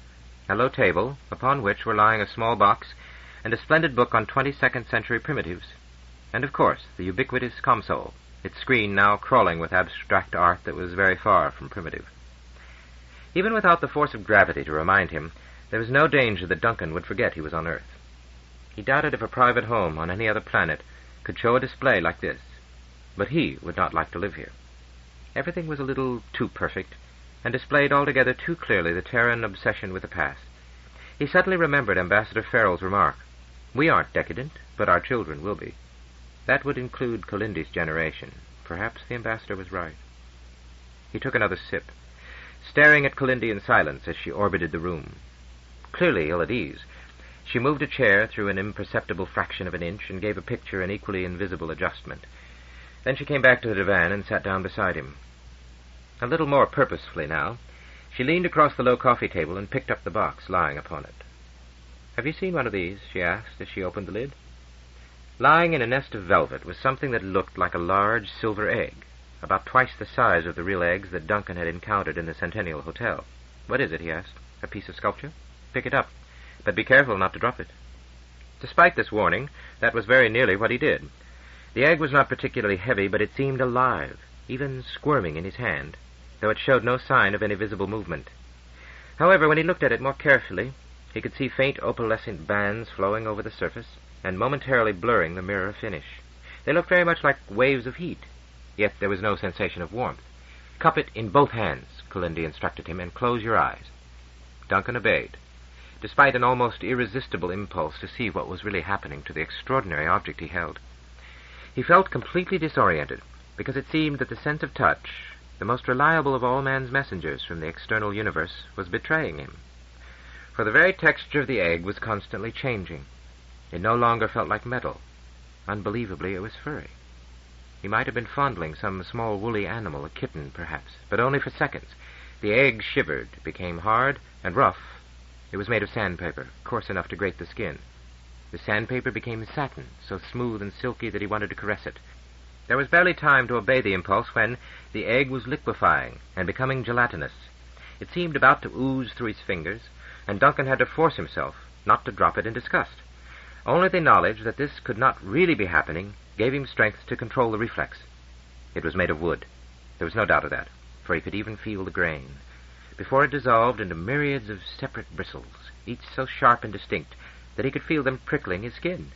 a low table, upon which were lying a small box and a splendid book on 22nd century primitives, and, of course, the ubiquitous console, its screen now crawling with abstract art that was very far from primitive. Even without the force of gravity to remind him, there was no danger that Duncan would forget he was on Earth. He doubted if a private home on any other planet could show a display like this, but he would not like to live here. Everything was a little too perfect, and displayed altogether too clearly the Terran obsession with the past. He suddenly remembered Ambassador Farrell's remark, "We aren't decadent, but our children will be." That would include Kalindi's generation. Perhaps the ambassador was right. He took another sip, staring at Kalindi in silence as she orbited the room. Clearly ill at ease, she moved a chair through an imperceptible fraction of an inch and gave a picture an equally invisible adjustment. Then she came back to the divan and sat down beside him. A little more purposefully now, she leaned across the low coffee table and picked up the box lying upon it. "Have you seen one of these?" she asked as she opened the lid. Lying in a nest of velvet was something that looked like a large silver egg, about twice the size of the real eggs that Duncan had encountered in the Centennial Hotel. "What is it?" he asked. "A piece of sculpture? Pick it up, but be careful not to drop it." Despite this warning, that was very nearly what he did. The egg was not particularly heavy, but it seemed alive, even squirming in his hand, though it showed no sign of any visible movement. However, when he looked at it more carefully, he could see faint opalescent bands flowing over the surface and momentarily blurring the mirror finish. They looked very much like waves of heat, yet there was no sensation of warmth. "Cup it in both hands," Kalindi instructed him, "and close your eyes." Duncan obeyed, despite an almost irresistible impulse to see what was really happening to the extraordinary object he held. He felt completely disoriented, because it seemed that the sense of touch, the most reliable of all man's messengers from the external universe, was betraying him. For the very texture of the egg was constantly changing. It no longer felt like metal. Unbelievably, it was furry. He might have been fondling some small woolly animal, a kitten, perhaps, but only for seconds. The egg shivered, became hard and rough. It was made of sandpaper, coarse enough to grate the skin. The sandpaper became satin, so smooth and silky that he wanted to caress it. There was barely time to obey the impulse when the egg was liquefying and becoming gelatinous. It seemed about to ooze through his fingers, and Duncan had to force himself not to drop it in disgust. Only the knowledge that this could not really be happening gave him strength to control the reflex. It was made of wood. There was no doubt of that, for he could even feel the grain, before it dissolved into myriads of separate bristles, each so sharp and distinct that he could feel them prickling his skin.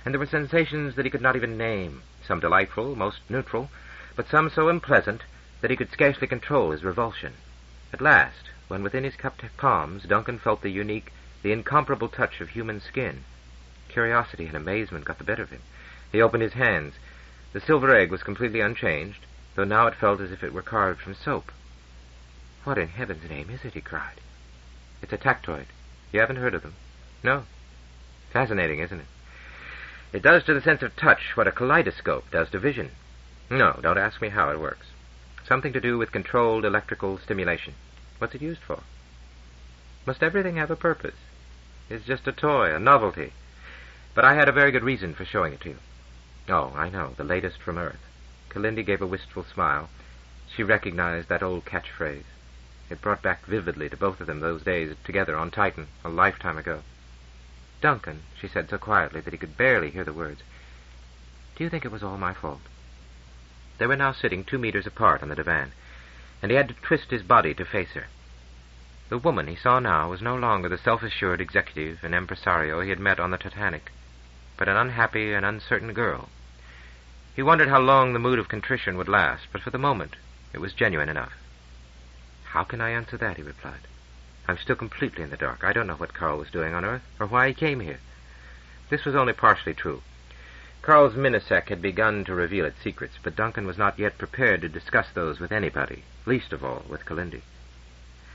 And there were sensations that he could not even name, some delightful, most neutral, but some so unpleasant that he could scarcely control his revulsion. At last, when within his cupped palms, Duncan felt the unique, the incomparable touch of human skin. Curiosity and amazement got the better of him. He opened his hands. The silver egg was completely unchanged, though now it felt as if it were carved from soap. "What in heaven's name is it?" he cried. "It's a tactoid. You haven't heard of them?" "No." "Fascinating, isn't it? It does to the sense of touch what a kaleidoscope does to vision. No, don't ask me how it works. Something to do with controlled electrical stimulation. What's it used for?" "Must everything have a purpose? It's just a toy, a novelty. But I had a very good reason for showing it to you." "Oh, I know, the latest from Earth." Kalindi gave a wistful smile. She recognized that old catchphrase. It brought back vividly to both of them those days together on Titan, a lifetime ago. "Duncan," she said so quietly that he could barely hear the words, Do you think it was all my fault? They were now sitting 2 meters apart on the divan, and he had to twist his body to face her. The woman he saw now was no longer the self-assured executive and impresario he had met on the Titanic, but an unhappy and uncertain girl. He wondered how long the mood of contrition would last, but for the moment it was genuine enough. "How can I answer that?" he replied. "I'm still completely in the dark. I don't know what Carl was doing on Earth, or why he came here." This was only partially true. Carl's Minisec had begun to reveal its secrets, but Duncan was not yet prepared to discuss those with anybody, least of all with Kalindi.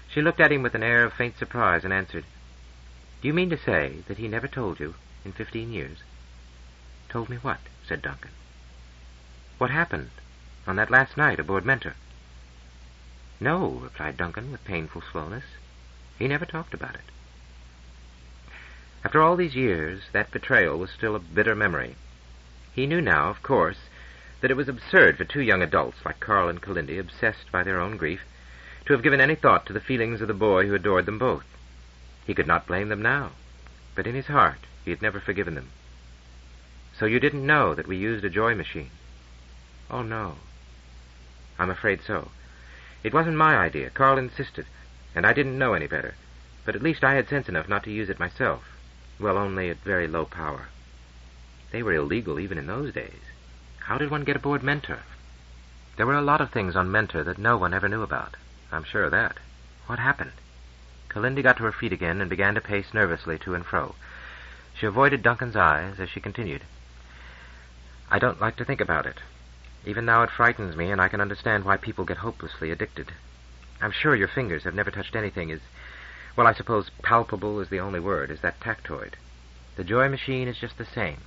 She looked at him with an air of faint surprise and answered, "Do you mean to say that he never told you in 15 years? "Told me what?" said Duncan. "What happened on that last night aboard Mentor?" "No," replied Duncan with painful slowness. "He never talked about it." After all these years, that betrayal was still a bitter memory. He knew now, of course, that it was absurd for 2 young adults like Carl and Kalindi, obsessed by their own grief, to have given any thought to the feelings of the boy who adored them both. He could not blame them now, but in his heart he had never forgiven them. "So you didn't know that we used a joy machine?" "Oh, no." "I'm afraid so. It wasn't my idea. Carl insisted, and I didn't know any better. But at least I had sense enough not to use it myself. Well, only at very low power. They were illegal even in those days. How did one get aboard Mentor?" "There were a lot of things on Mentor that no one ever knew about. I'm sure of that." "What happened?" Kalindi got to her feet again and began to pace nervously to and fro. She avoided Duncan's eyes as she continued. "I don't like to think about it. Even now it frightens me, and I can understand why people get hopelessly addicted. I'm sure your fingers have never touched anything as, well, I suppose palpable is the only word, as that tactoid. The joy machine is just the same.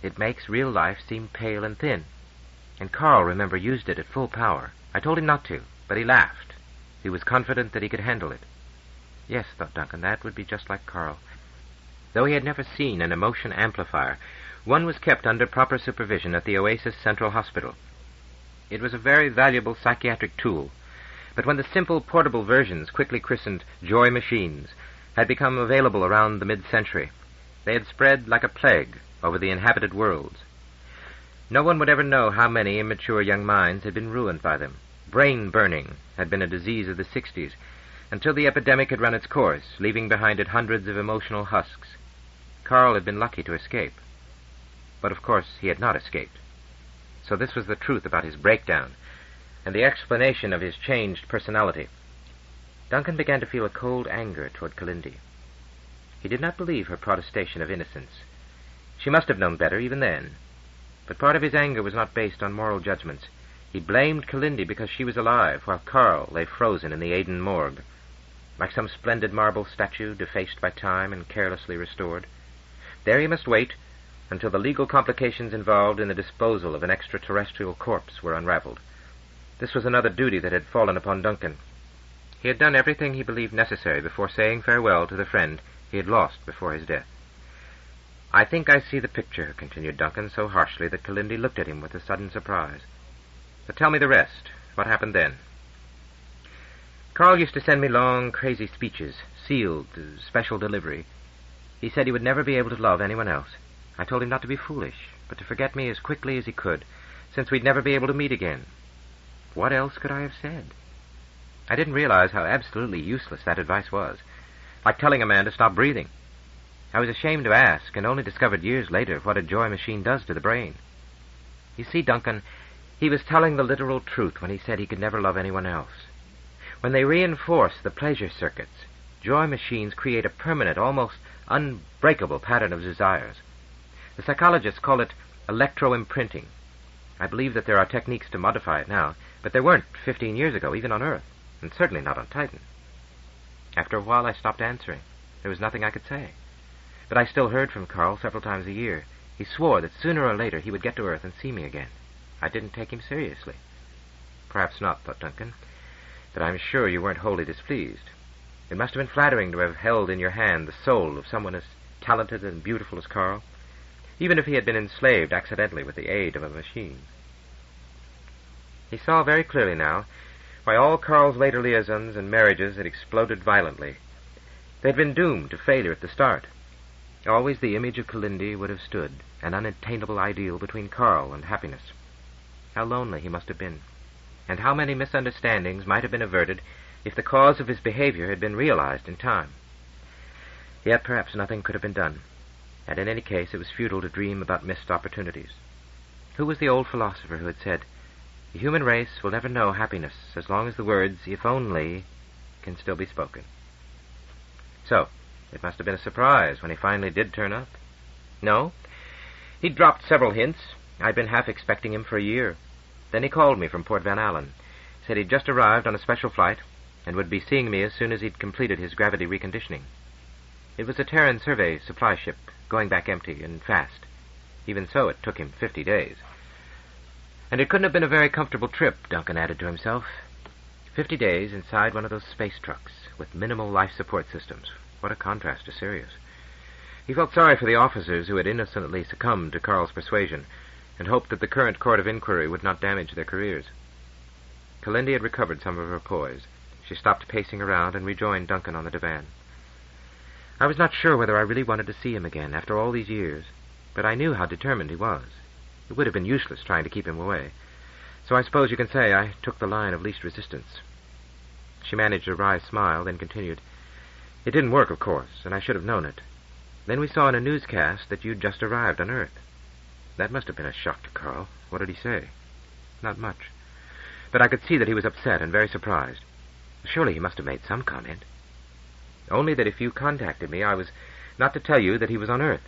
It makes real life seem pale and thin. And Carl, remember, used it at full power. I told him not to, but he laughed. He was confident that he could handle it." Yes, thought Duncan, that would be just like Carl. Though he had never seen an emotion amplifier, one was kept under proper supervision at the Oasis Central Hospital. It was a very valuable psychiatric tool, but when the simple portable versions, quickly christened joy machines, had become available around the mid-century, they had spread like a plague over the inhabited worlds. No one would ever know how many immature young minds had been ruined by them. Brain-burning had been a disease of the 60s, until the epidemic had run its course, leaving behind it hundreds of emotional husks. Carl had been lucky to escape. But of course he had not escaped. So this was the truth about his breakdown, and the explanation of his changed personality. Duncan began to feel a cold anger toward Kalindi. He did not believe her protestation of innocence. She must have known better even then. But part of his anger was not based on moral judgments. He blamed Kalindi because she was alive, while Carl lay frozen in the Aden morgue, like some splendid marble statue defaced by time and carelessly restored. There he must wait until the legal complications involved in the disposal of an extraterrestrial corpse were unraveled. This was another duty that had fallen upon Duncan. He had done everything he believed necessary before saying farewell to the friend he had lost before his death. "I think I see the picture," continued Duncan so harshly that Kalindi looked at him with a sudden surprise. "But tell me the rest. What happened then?" "Carl used to send me long, crazy speeches, sealed, special delivery. He said he would never be able to love anyone else. I told him not to be foolish, but to forget me as quickly as he could, since we'd never be able to meet again. What else could I have said? I didn't realize how absolutely useless that advice was, like telling a man to stop breathing. I was ashamed to ask, and only discovered years later what a joy machine does to the brain. You see, Duncan, he was telling the literal truth when he said he could never love anyone else. When they reinforce the pleasure circuits, joy machines create a permanent, almost unbreakable pattern of desires. The psychologists call it electro-imprinting. I believe that there are techniques to modify it now, but there weren't 15 years ago, even on Earth, and certainly not on Titan. After a while, I stopped answering. There was nothing I could say. But I still heard from Carl several times a year. He swore that sooner or later he would get to Earth and see me again. I didn't take him seriously." "Perhaps not," thought Duncan, "but I'm sure you weren't wholly displeased. It must have been flattering to have held in your hand the soul of someone as talented and beautiful as Carl, even if he had been enslaved accidentally with the aid of a machine." He saw very clearly now why all Carl's later liaisons and marriages had exploded violently. They had been doomed to failure at the start. Always the image of Kalindi would have stood, an unattainable ideal between Carl and happiness. How lonely he must have been, and how many misunderstandings might have been averted if the cause of his behavior had been realized in time. Yet perhaps nothing could have been done, and in any case it was futile to dream about missed opportunities. Who was the old philosopher who had said, "The human race will never know happiness as long as the words, 'if only,' can still be spoken"? So, it must have been a surprise when he finally did turn up. No, he'd dropped several hints. I'd been half expecting him for a year. Then he called me from Port Van Allen, said he'd just arrived on a special flight, and would be seeing me as soon as he'd completed his gravity reconditioning. It was a Terran survey supply ship, going back empty and fast. Even so, it took him 50 days. And it couldn't have been a very comfortable trip, Duncan added to himself. 50 days inside one of those space trucks, with minimal life support systems. What a contrast to Sirius. He felt sorry for the officers who had innocently succumbed to Carl's persuasion, and hoped that the current court of inquiry would not damage their careers. Kalindi had recovered some of her poise. She stopped pacing around and rejoined Duncan on the divan. I was not sure whether I really wanted to see him again after all these years, but I knew how determined he was. It would have been useless trying to keep him away. So I suppose you can say I took the line of least resistance. She managed a wry smile, then continued, "It didn't work, of course, and I should have known it. Then we saw in a newscast that you'd just arrived on Earth. That must have been a shock to Carl. What did he say?" "Not much. But I could see that he was upset and very surprised. Surely he must have made some comment." "Only that if you contacted me, I was not to tell you that he was on Earth.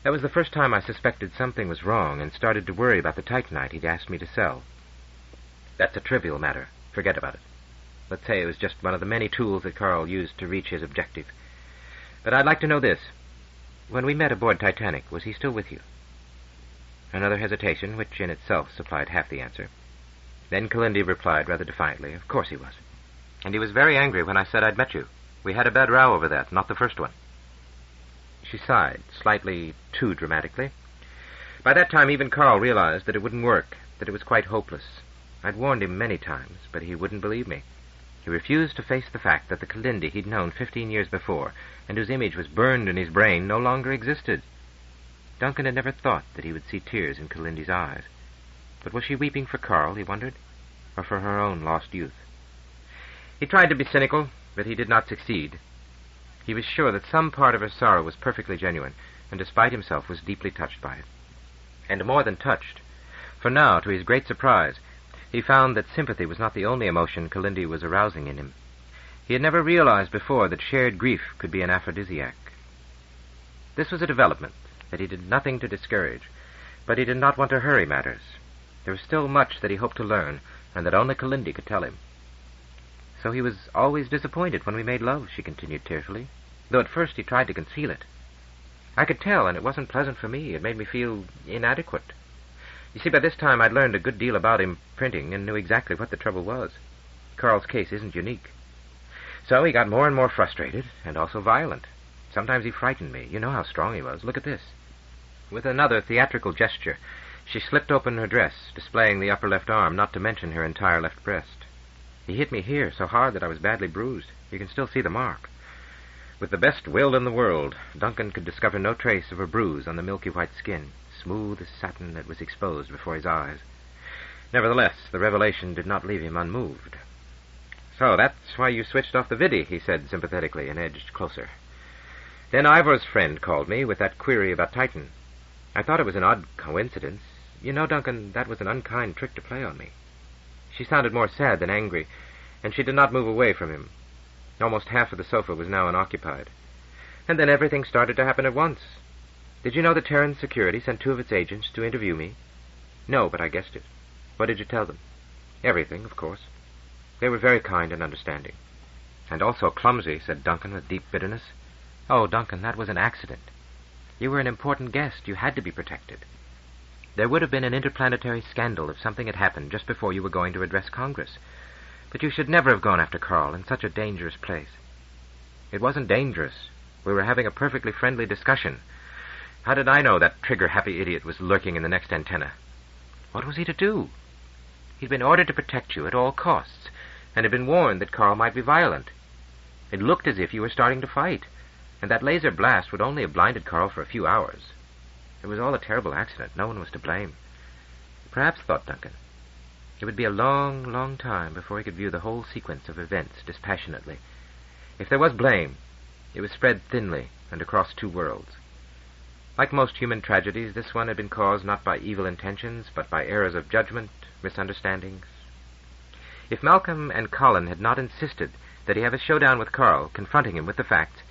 That was the first time I suspected something was wrong and started to worry about the Titanite he'd asked me to sell. That's a trivial matter. Forget about it. Let's say it was just one of the many tools that Carl used to reach his objective. But I'd like to know this. When we met aboard Titanic, was he still with you?" Another hesitation, which in itself supplied half the answer. Then Kalindi replied rather defiantly, "Of course he was. And he was very angry when I said I'd met you. We had a bad row over that, not the first one." She sighed, slightly too dramatically. By that time, even Carl realized that it wouldn't work, that it was quite hopeless. I'd warned him many times, but he wouldn't believe me. He refused to face the fact that the Kalindi he'd known 15 years before, and whose image was burned in his brain, no longer existed. Duncan had never thought that he would see tears in Kalindi's eyes. But was she weeping for Carl, he wondered, or for her own lost youth? He tried to be cynical, but he did not succeed. He was sure that some part of her sorrow was perfectly genuine, and despite himself was deeply touched by it. And more than touched, for now, to his great surprise, he found that sympathy was not the only emotion Kalindi was arousing in him. He had never realized before that shared grief could be an aphrodisiac. This was a development that he did nothing to discourage, but he did not want to hurry matters. There was still much that he hoped to learn, and that only Kalindi could tell him. "So he was always disappointed when we made love," she continued tearfully, "though at first he tried to conceal it. I could tell, and it wasn't pleasant for me. It made me feel inadequate. You see, by this time I'd learned a good deal about imprinting and knew exactly what the trouble was. Carl's case isn't unique. So he got more and more frustrated, and also violent. Sometimes he frightened me. You know how strong he was. Look at this." With another theatrical gesture, she slipped open her dress, displaying the upper left arm, not to mention her entire left breast. "He hit me here so hard that I was badly bruised. You can still see the mark." With the best will in the world, Duncan could discover no trace of a bruise on the milky white skin, smooth as satin that was exposed before his eyes. Nevertheless, the revelation did not leave him unmoved. "So that's why you switched off the viddy," he said sympathetically, and edged closer. "Then Ivor's friend called me with that query about Titan. I thought it was an odd coincidence. You know, Duncan, that was an unkind trick to play on me." She sounded more sad than angry, and she did not move away from him. Almost half of the sofa was now unoccupied. "And then everything started to happen at once. Did you know that Terran Security sent 2 of its agents to interview me?" "No, but I guessed it." "What did you tell them?" "Everything, of course. They were very kind and understanding." "And also clumsy," said Duncan with deep bitterness. "Oh, Duncan, that was an accident. You were an important guest. You had to be protected. There would have been an interplanetary scandal if something had happened just before you were going to address Congress. But you should never have gone after Carl in such a dangerous place." "It wasn't dangerous. We were having a perfectly friendly discussion. How did I know that trigger-happy idiot was lurking in the next antenna?" "What was he to do?" "He'd been ordered to protect you at all costs, and had been warned that Carl might be violent. It looked as if you were starting to fight, And that laser blast would only have blinded Carl for a few hours. It was all a terrible accident. No one was to blame. Perhaps, thought Duncan, it would be a long, long time before he could view the whole sequence of events dispassionately. If there was blame, it was spread thinly and across two worlds. Like most human tragedies, this one had been caused not by evil intentions, but by errors of judgment, misunderstandings. If Malcolm and Colin had not insisted that he have a showdown with Carl, confronting him with the facts,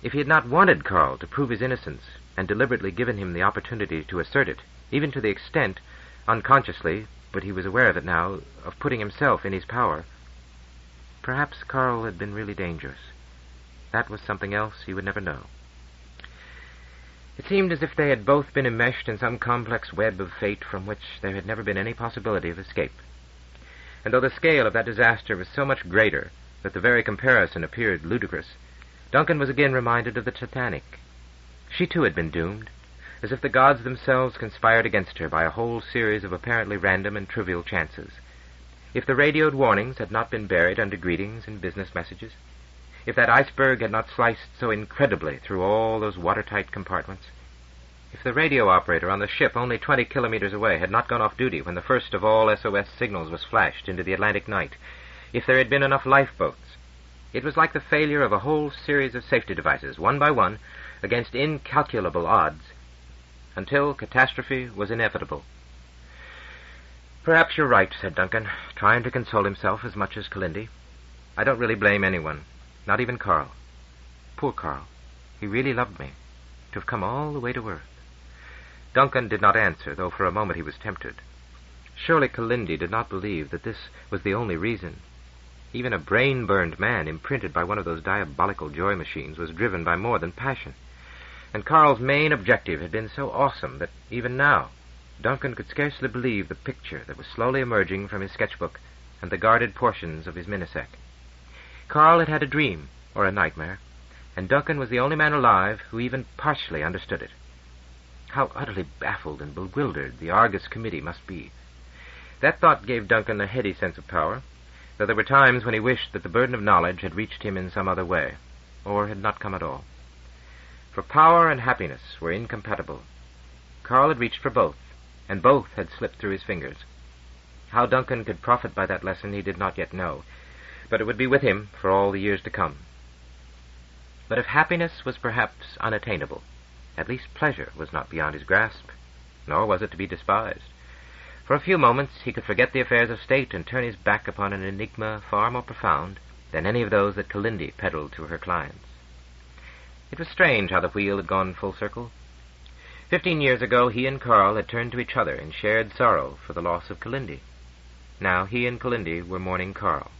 if he had not wanted Carl to prove his innocence and deliberately given him the opportunity to assert it, even to the extent, unconsciously, but he was aware of it now, of putting himself in his power, perhaps Carl had been really dangerous. That was something else he would never know. It seemed as if they had both been enmeshed in some complex web of fate from which there had never been any possibility of escape. And though the scale of that disaster was so much greater that the very comparison appeared ludicrous, Duncan was again reminded of the Titanic. She too had been doomed, as if the gods themselves conspired against her by a whole series of apparently random and trivial chances. If the radioed warnings had not been buried under greetings and business messages, if that iceberg had not sliced so incredibly through all those watertight compartments, if the radio operator on the ship only 20 kilometers away had not gone off duty when the first of all SOS signals was flashed into the Atlantic night, if there had been enough lifeboats, it was like the failure of a whole series of safety devices, one by one, against incalculable odds, until catastrophe was inevitable. "Perhaps you're right," said Duncan, trying to console himself as much as Kalindi. "I don't really blame anyone, not even Carl. Poor Carl. He really loved me. To have come all the way to Earth." Duncan did not answer, though for a moment he was tempted. Surely Kalindi did not believe that this was the only reason. Even a brain-burned man imprinted by one of those diabolical joy machines was driven by more than passion. And Carl's main objective had been so awesome that even now Duncan could scarcely believe the picture that was slowly emerging from his sketchbook and the guarded portions of his minisec. Carl had had a dream, or a nightmare, and Duncan was the only man alive who even partially understood it. How utterly baffled and bewildered the Argus Committee must be. That thought gave Duncan a heady sense of power, though there were times when he wished that the burden of knowledge had reached him in some other way, or had not come at all. For power and happiness were incompatible. Carl had reached for both, and both had slipped through his fingers. How Duncan could profit by that lesson he did not yet know, but it would be with him for all the years to come. But if happiness was perhaps unattainable, at least pleasure was not beyond his grasp, nor was it to be despised. For a few moments he could forget the affairs of state and turn his back upon an enigma far more profound than any of those that Kalindi peddled to her clients. It was strange how the wheel had gone full circle. 15 years ago he and Carl had turned to each other in shared sorrow for the loss of Kalindi. Now he and Kalindi were mourning Carl.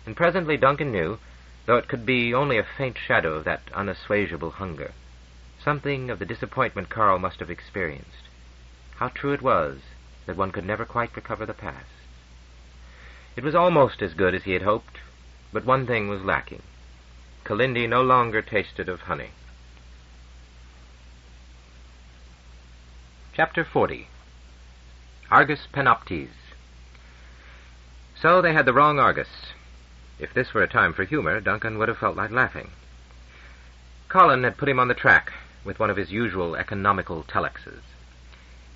And presently Duncan knew, though it could be only a faint shadow of that unassuageable hunger, something of the disappointment Carl must have experienced. How true it was that one could never quite recover the past. It was almost as good as he had hoped, but one thing was lacking. Kalindi no longer tasted of honey. Chapter 40. Argus Panoptes. So they had the wrong Argus. If this were a time for humor, Duncan would have felt like laughing. Colin had put him on the track with one of his usual economical telexes.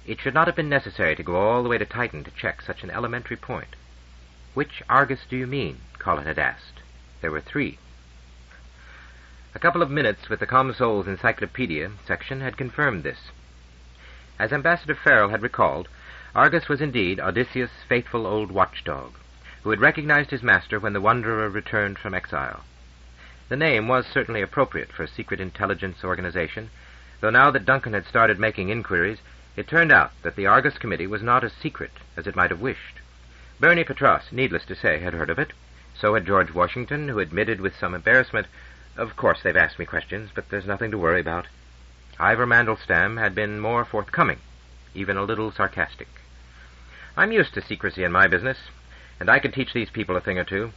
It should not have been necessary to go all the way to Titan to check such an elementary point. "Which Argus do you mean?" Colin had asked. There were 3. A couple of minutes with the Comsol's Encyclopedia section had confirmed this. As Ambassador Farrell had recalled, Argus was indeed Odysseus' faithful old watchdog, who had recognized his master when the wanderer returned from exile. The name was certainly appropriate for a secret intelligence organization, though now that Duncan had started making inquiries, it turned out that the Argus Committee was not as secret as it might have wished. Bernie Petras, needless to say, had heard of it. So had George Washington, who admitted with some embarrassment, "Of course they've asked me questions, but there's nothing to worry about." Ivor Mandelstam had been more forthcoming, even a little sarcastic. "I'm used to secrecy in my business, and I could teach these people a thing or two.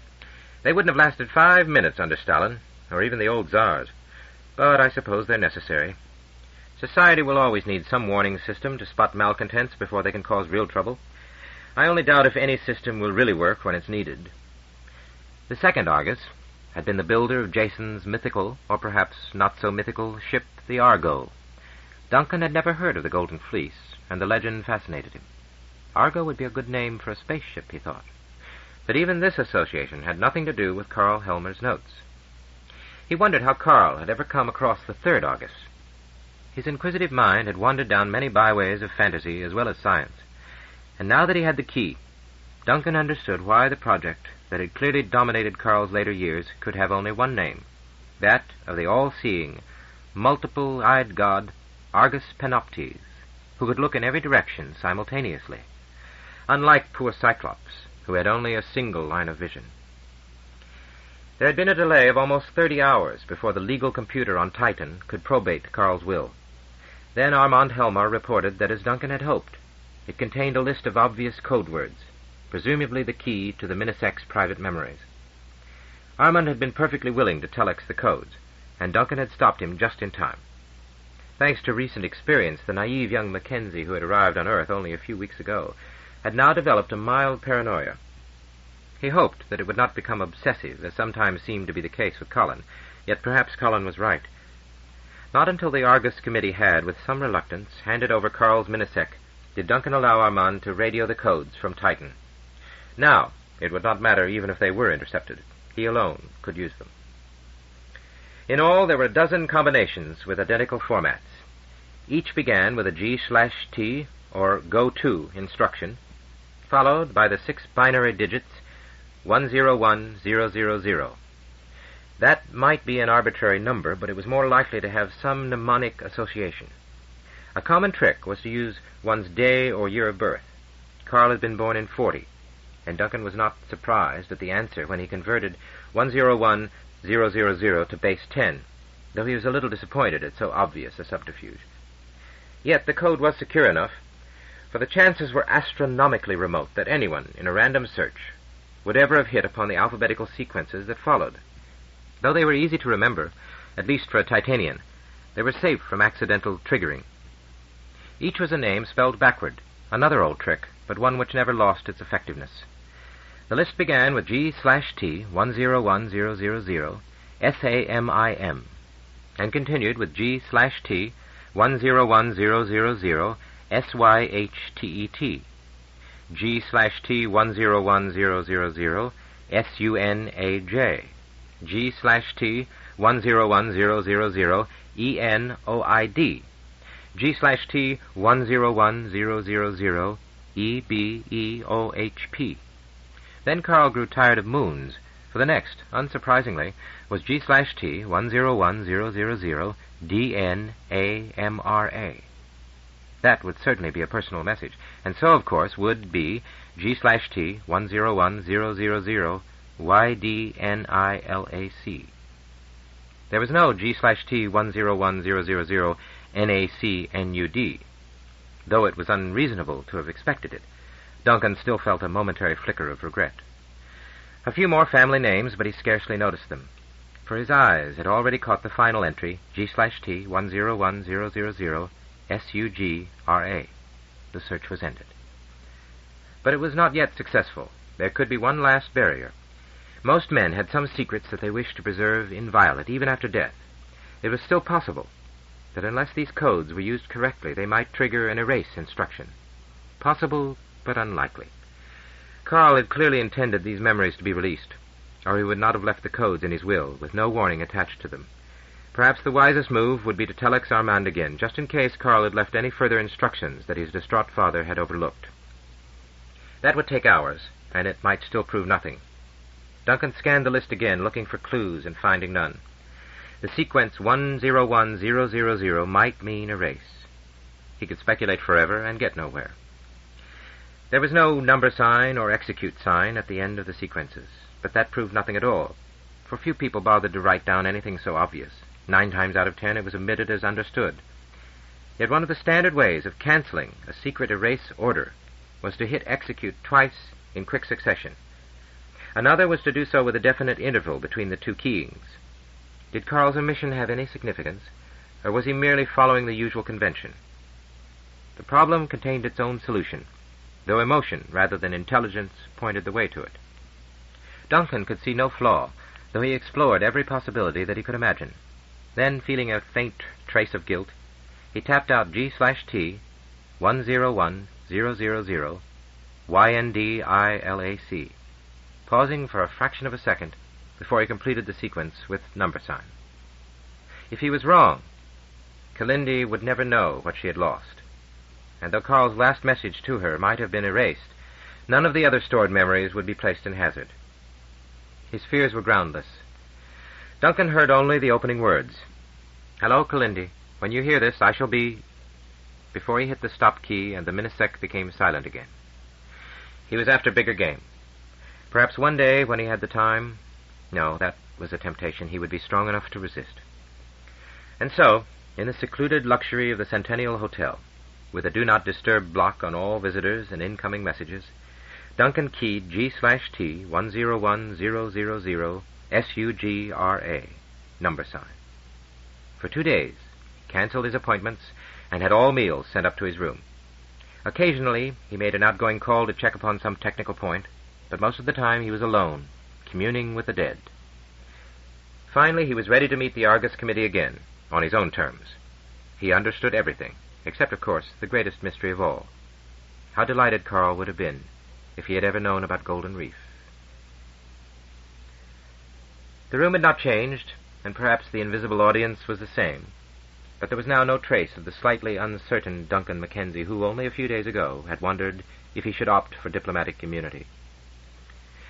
They wouldn't have lasted 5 minutes under Stalin, or even the old Tsars, but I suppose they're necessary. Society will always need some warning system to spot malcontents before they can cause real trouble. I only doubt if any system will really work when it's needed." The second Argus, had been the builder of Jason's mythical, or perhaps not-so-mythical, ship, the Argo. Duncan had never heard of the Golden Fleece, and the legend fascinated him. Argo would be a good name for a spaceship, he thought. But even this association had nothing to do with Carl Helmer's notes. He wondered how Carl had ever come across the 3rd August. His inquisitive mind had wandered down many byways of fantasy as well as science, and now that he had the key, Duncan understood why the project that had clearly dominated Carl's later years could have only one name, that of the all-seeing, multiple-eyed god Argus Panoptes, who could look in every direction simultaneously, unlike poor Cyclops, who had only a single line of vision. There had been a delay of almost 30 hours before the legal computer on Titan could probate Carl's will. Then Armand Helmer reported that, as Duncan had hoped, it contained a list of obvious code words, presumably the key to the Minisec's private memories. Armand had been perfectly willing to telex the codes, and Duncan had stopped him just in time. Thanks to recent experience, the naive young Mackenzie, who had arrived on Earth only a few weeks ago, had now developed a mild paranoia. He hoped that it would not become obsessive, as sometimes seemed to be the case with Colin, yet perhaps Colin was right. Not until the Argus Committee had, with some reluctance, handed over Carl's Minisec did Duncan allow Armand to radio the codes from Titan. Now, it would not matter even if they were intercepted. He alone could use them. In all, there were a dozen combinations with identical formats. Each began with a G/T, or go-to, instruction, followed by the 6 binary digits 101000. That might be an arbitrary number, but it was more likely to have some mnemonic association. A common trick was to use one's day or year of birth. Carl had been born in 40, and Duncan was not surprised at the answer when he converted 101000 to base 10, though he was a little disappointed at so obvious a subterfuge. Yet the code was secure enough, for the chances were astronomically remote that anyone, in a random search, would ever have hit upon the alphabetical sequences that followed. Though they were easy to remember, at least for a Titanian, they were safe from accidental triggering. Each was a name spelled backward, another old trick, but one which never lost its effectiveness. The list began with G/T 101000 SAMIM, and continued with G/T 101000 SYHTET, G/T 101000 SUNAJ, G/T 101000 ENOID, G/T 101000 EBEOHP. Then Carl grew tired of moons, for the next, unsurprisingly, was G/T 101000 DNAMRA. That would certainly be a personal message, and so, of course, would be G/T 101000 YDNILAC. There was no G/T 101000 NACNUD, though it was unreasonable to have expected it. Duncan still felt a momentary flicker of regret. A few more family names, but he scarcely noticed them, for his eyes had already caught the final entry, G/T 101000 SUGRA. The search was ended. But it was not yet successful. There could be one last barrier. Most men had some secrets that they wished to preserve inviolate, even after death. It was still possible that unless these codes were used correctly, they might trigger an erase instruction. Possible, but unlikely. Carl had clearly intended these memories to be released, or he would not have left the codes in his will, with no warning attached to them. Perhaps the wisest move would be to telex Armand again, just in case Carl had left any further instructions that his distraught father had overlooked. That would take hours, and it might still prove nothing. Duncan scanned the list again, looking for clues and finding none. The sequence 101000 might mean erase. He could speculate forever and get nowhere. There was no number sign or execute sign at the end of the sequences, but that proved nothing at all, for few people bothered to write down anything so obvious. 9 times out of 10 it was omitted as understood. Yet one of the standard ways of canceling a secret erase order was to hit execute twice in quick succession. Another was to do so with a definite interval between the 2 keyings. Did Carl's omission have any significance, or was he merely following the usual convention? The problem contained its own solution, though emotion rather than intelligence pointed the way to it. Duncan could see no flaw, though he explored every possibility that he could imagine. Then, feeling a faint trace of guilt, he tapped out G/T 101000 YNDILAC, pausing for a fraction of a second before he completed the sequence with number sign. If he was wrong, Kalindi would never know what she had lost. And though Carl's last message to her might have been erased, none of the other stored memories would be placed in hazard. His fears were groundless. Duncan heard only the opening words. "Hello, Kalindi. When you hear this, I shall be..." Before he hit the stop key and the minisec became silent again. He was after bigger game. Perhaps one day, when he had the time... No, that was a temptation he would be strong enough to resist. And so, in the secluded luxury of the Centennial Hotel, with a do-not-disturb block on all visitors and incoming messages, Duncan keyed G/T 101000 SUGRA, number sign. For 2 days, he canceled his appointments and had all meals sent up to his room. Occasionally, he made an outgoing call to check upon some technical point, but most of the time he was alone, communing with the dead. Finally, he was ready to meet the Argus Committee again, on his own terms. He understood everything, except, of course, the greatest mystery of all. How delighted Carl would have been if he had ever known about Golden Reef. The room had not changed, and perhaps the invisible audience was the same, but there was now no trace of the slightly uncertain Duncan Mackenzie who, only a few days ago, had wondered if he should opt for diplomatic immunity.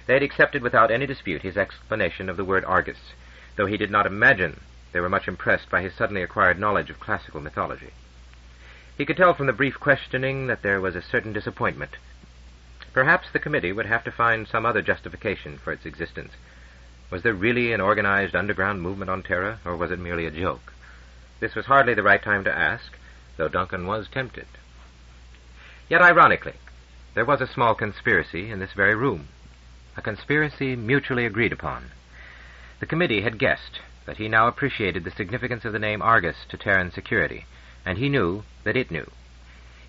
They had accepted without any dispute his explanation of the word Argus, though he did not imagine they were much impressed by his suddenly acquired knowledge of classical mythology. He could tell from the brief questioning that there was a certain disappointment. Perhaps the committee would have to find some other justification for its existence. Was there really an organized underground movement on Terra, or was it merely a joke? This was hardly the right time to ask, though Duncan was tempted. Yet, ironically, there was a small conspiracy in this very room, a conspiracy mutually agreed upon. The committee had guessed that he now appreciated the significance of the name Argus to Terran security, and he knew that it knew.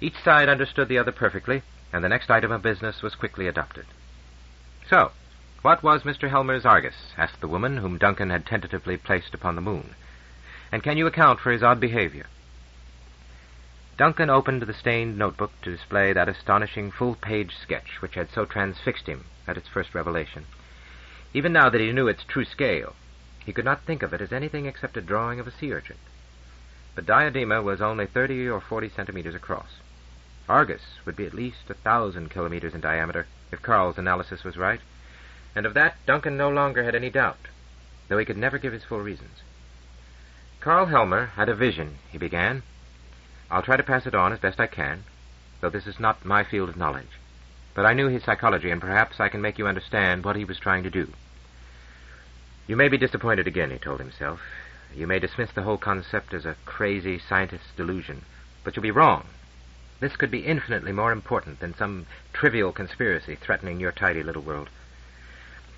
Each side understood the other perfectly, and the next item of business was quickly adopted. "So, what was Mr. Helmer's Argus?" asked the woman whom Duncan had tentatively placed upon the moon. "And can you account for his odd behavior?" Duncan opened the stained notebook to display that astonishing full-page sketch which had so transfixed him at its first revelation. Even now that he knew its true scale, he could not think of it as anything except a drawing of a sea urchin. But Diadema was only 30 or 40 centimeters across. Argus would be at least 1,000 kilometers in diameter, if Carl's analysis was right, and of that Duncan no longer had any doubt, though he could never give his full reasons. "Carl Helmer had a vision," he began. "I'll try to pass it on as best I can, though this is not my field of knowledge. But I knew his psychology, and perhaps I can make you understand what he was trying to do." "You may be disappointed again," he told himself. "You may dismiss the whole concept as a crazy scientist's delusion, but you'll be wrong. This could be infinitely more important than some trivial conspiracy threatening your tidy little world.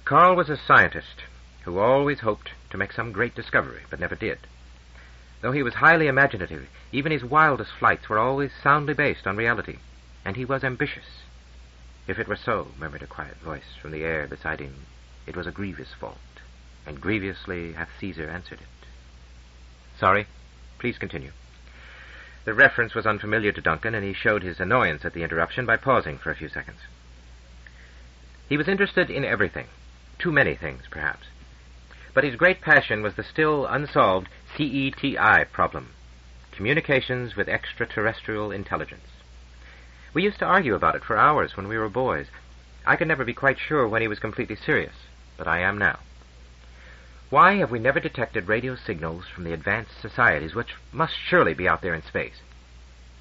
Carl was a scientist who always hoped to make some great discovery, but never did. Though he was highly imaginative, even his wildest flights were always soundly based on reality, and he was ambitious." "If it were so," murmured a quiet voice from the air beside him, "it was a grievous fault, and grievously hath Caesar answered it." "Sorry, please continue." The reference was unfamiliar to Duncan, and he showed his annoyance at the interruption by pausing for a few seconds. He was interested in everything, too many things, perhaps. But his great passion was the still unsolved CETI problem, communications with extraterrestrial intelligence. We used to argue about it for hours when we were boys. I could never be quite sure when he was completely serious, but I am now. Why have we never detected radio signals from the advanced societies, which must surely be out there in space?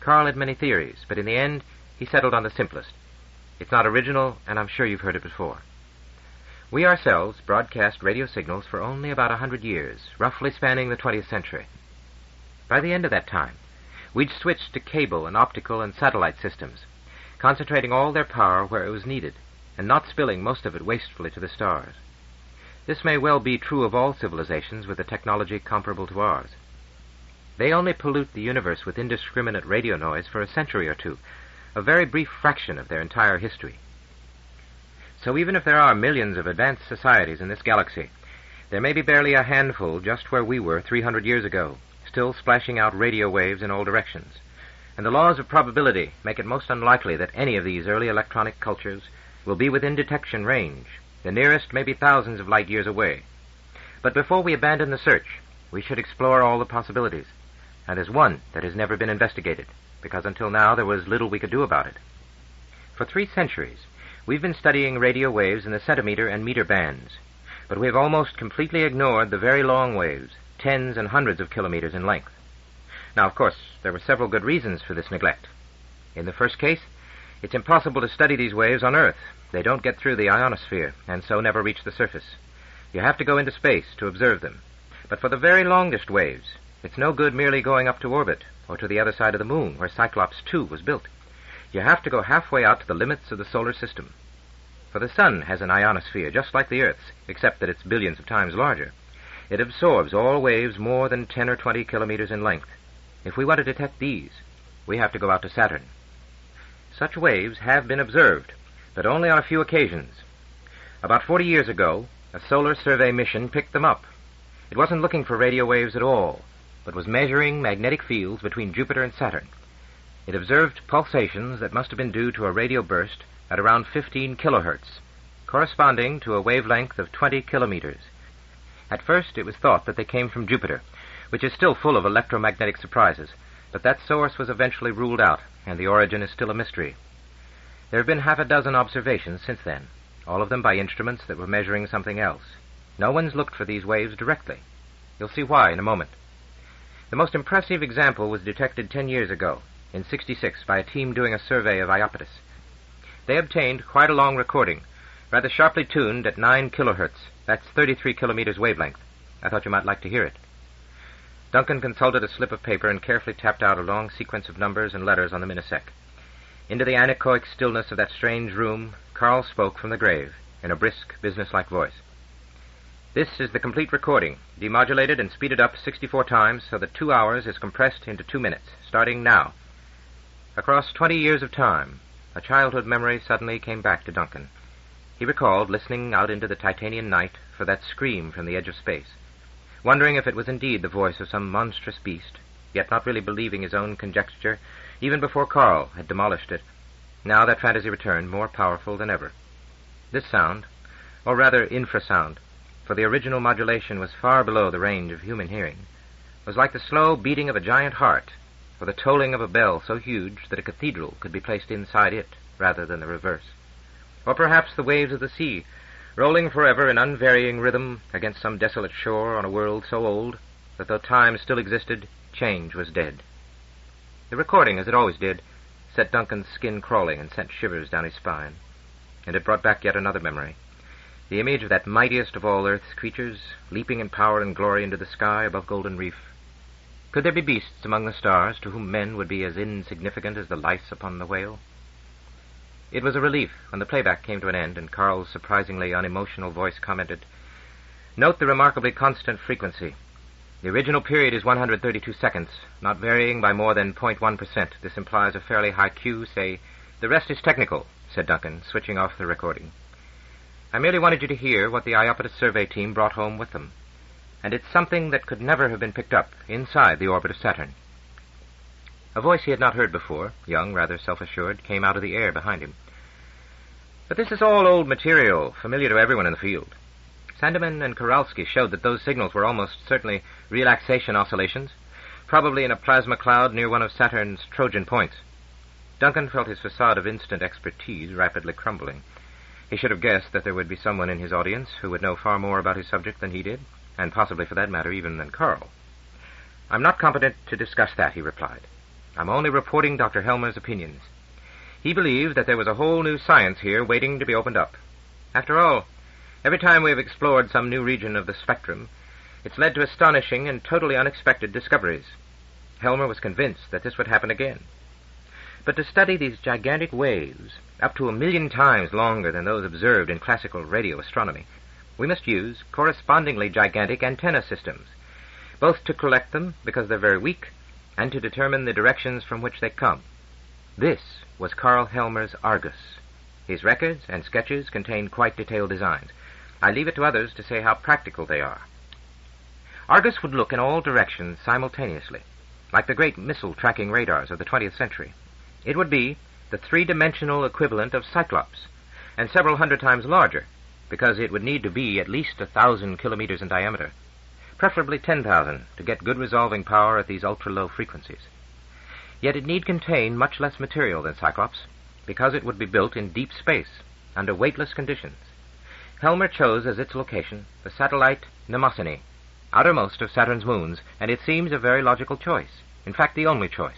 Carl had many theories, but in the end, he settled on the simplest. It's not original, and I'm sure you've heard it before. We ourselves broadcast radio signals for only about 100 years, roughly spanning the 20th century. By the end of that time, we'd switched to cable and optical and satellite systems, concentrating all their power where it was needed, and not spilling most of it wastefully to the stars. This may well be true of all civilizations with a technology comparable to ours. They only pollute the universe with indiscriminate radio noise for a century or two, a very brief fraction of their entire history. So even if there are millions of advanced societies in this galaxy, There may be barely a handful just where we were 300 years ago, still splashing out radio waves in all directions. And the laws of probability make it most unlikely that any of these early electronic cultures will be within detection range. The nearest may be thousands of light years away. But before we abandon the search, we should explore all the possibilities. And there's one that has never been investigated, because until now there was little we could do about it. For 3 centuries, we've been studying radio waves in the centimeter and meter bands, but we have almost completely ignored the very long waves, tens and hundreds of kilometers in length. Now, of course, there were several good reasons for this neglect. In the first case, it's impossible to study these waves on Earth. They don't get through the ionosphere, and so never reach the surface. You have to go into space to observe them. But for the very longest waves, it's no good merely going up to orbit, or to the other side of the moon, where Cyclops II was built. You have to go halfway out to the limits of the solar system. For the sun has an ionosphere just like the Earth's, except that it's billions of times larger. It absorbs all waves more than 10 or 20 kilometers in length. If we want to detect these, we have to go out to Saturn. Such waves have been observed, but only on a few occasions. About 40 years ago, a solar survey mission picked them up. It wasn't looking for radio waves at all, but was measuring magnetic fields between Jupiter and Saturn. It observed pulsations that must have been due to a radio burst at around 15 kilohertz, corresponding to a wavelength of 20 kilometers. At first, it was thought that they came from Jupiter, which is still full of electromagnetic surprises, but that source was eventually ruled out, and the origin is still a mystery. There have been half a dozen observations since then, all of them by instruments that were measuring something else. No one's looked for these waves directly. You'll see why in a moment. The most impressive example was detected 10 years ago, in '66, by a team doing a survey of Iapetus. They obtained quite a long recording, rather sharply tuned at 9 kilohertz. That's 33 kilometers wavelength. I thought you might like to hear it. Duncan consulted a slip of paper and carefully tapped out a long sequence of numbers and letters on the minisec. Into the anechoic stillness of that strange room, Carl spoke from the grave, in a brisk, businesslike voice. This is the complete recording, demodulated and speeded up 64 times so that 2 hours is compressed into 2 minutes, starting now. Across 20 years of time, a childhood memory suddenly came back to Duncan. He recalled listening out into the Titanian night for that scream from the edge of space, wondering if it was indeed the voice of some monstrous beast, yet not really believing his own conjecture, even before Carl had demolished it. Now that fantasy returned, more powerful than ever. This sound, or rather infrasound, for the original modulation was far below the range of human hearing, was like the slow beating of a giant heart, or the tolling of a bell so huge that a cathedral could be placed inside it, rather than the reverse. Or perhaps the waves of the sea, rolling forever in unvarying rhythm against some desolate shore on a world so old that though time still existed, change was dead. The recording, as it always did, set Duncan's skin crawling and sent shivers down his spine. And it brought back yet another memory, the image of that mightiest of all Earth's creatures, leaping in power and glory into the sky above Golden Reef. Could there be beasts among the stars to whom men would be as insignificant as the lice upon the whale? It was a relief when the playback came to an end and Carl's surprisingly unemotional voice commented, "Note the remarkably constant frequency. The original period is 132 seconds, not varying by more than 0.1%. This implies a fairly high Q, say. The rest is technical," said Duncan, switching off the recording. "I merely wanted you to hear what the Iapetus survey team brought home with them. And it's something that could never have been picked up inside the orbit of Saturn." A voice he had not heard before, young, rather self-assured, came out of the air behind him. "But this is all old material, familiar to everyone in the field. Sandeman and Kowalski showed that those signals were almost certainly relaxation oscillations, probably in a plasma cloud near one of Saturn's Trojan points." Duncan felt his facade of instant expertise rapidly crumbling. He should have guessed that there would be someone in his audience who would know far more about his subject than he did, and possibly, for that matter, even than Carl. "I'm not competent to discuss that," he replied. "I'm only reporting Dr. Helmer's opinions. He believed that there was a whole new science here waiting to be opened up. After all, every time we have explored some new region of the spectrum, it's led to astonishing and totally unexpected discoveries. Helmer was convinced that this would happen again. But to study these gigantic waves, up to 1,000,000 times longer than those observed in classical radio astronomy, we must use correspondingly gigantic antenna systems, both to collect them because they're very weak, and to determine the directions from which they come. This was Carl Helmer's Argus. His records and sketches contained quite detailed designs. I leave it to others to say how practical they are. Argus would look in all directions simultaneously, like the great missile-tracking radars of the 20th century. It would be the three-dimensional equivalent of Cyclops, and several hundred times larger, because it would need to be at least 1,000 kilometers in diameter, preferably 10,000, to get good resolving power at these ultra-low frequencies. Yet it need contain much less material than Cyclops, because it would be built in deep space, under weightless conditions. Helmer chose as its location the satellite Mnemosyne, outermost of Saturn's moons, and it seems a very logical choice, in fact the only choice.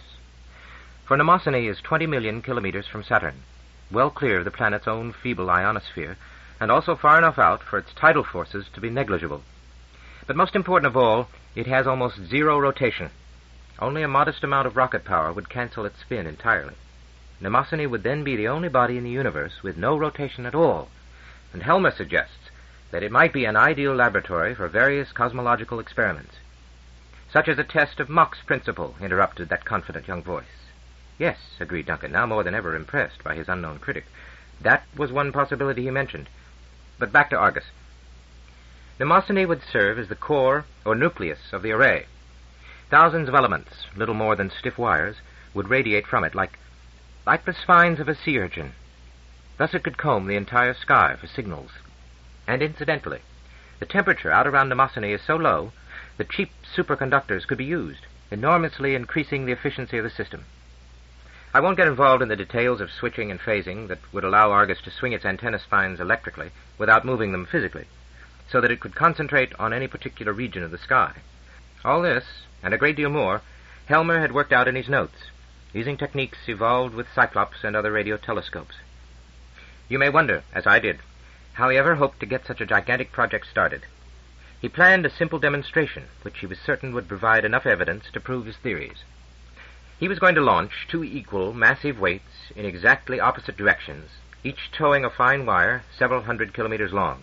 For Mnemosyne is 20 million kilometers from Saturn, well clear of the planet's own feeble ionosphere, and also far enough out for its tidal forces to be negligible. But most important of all, it has almost zero rotation. Only a modest amount of rocket power would cancel its spin entirely. Mnemosyne would then be the only body in the universe with no rotation at all, and Helmer suggests that it might be an ideal laboratory for various cosmological experiments. Such as a test of Mach's principle, interrupted that confident young voice. Yes, agreed Duncan, now more than ever impressed by his unknown critic. That was one possibility he mentioned. But back to Argus. Mnemosyne would serve as the core or nucleus of the array. Thousands of elements, little more than stiff wires, would radiate from it like the spines of a sea urchin. Thus it could comb the entire sky for signals. And incidentally, the temperature out around Mnemosyne is so low that cheap superconductors could be used, enormously increasing the efficiency of the system. I won't get involved in the details of switching and phasing that would allow Argus to swing its antenna spines electrically without moving them physically, so that it could concentrate on any particular region of the sky. All this, and a great deal more, Helmer had worked out in his notes, using techniques evolved with Cyclops and other radio telescopes. You may wonder, as I did, how he ever hoped to get such a gigantic project started. He planned a simple demonstration, which he was certain would provide enough evidence to prove his theories. He was going to launch two equal, massive weights in exactly opposite directions, each towing a fine wire several hundred kilometers long.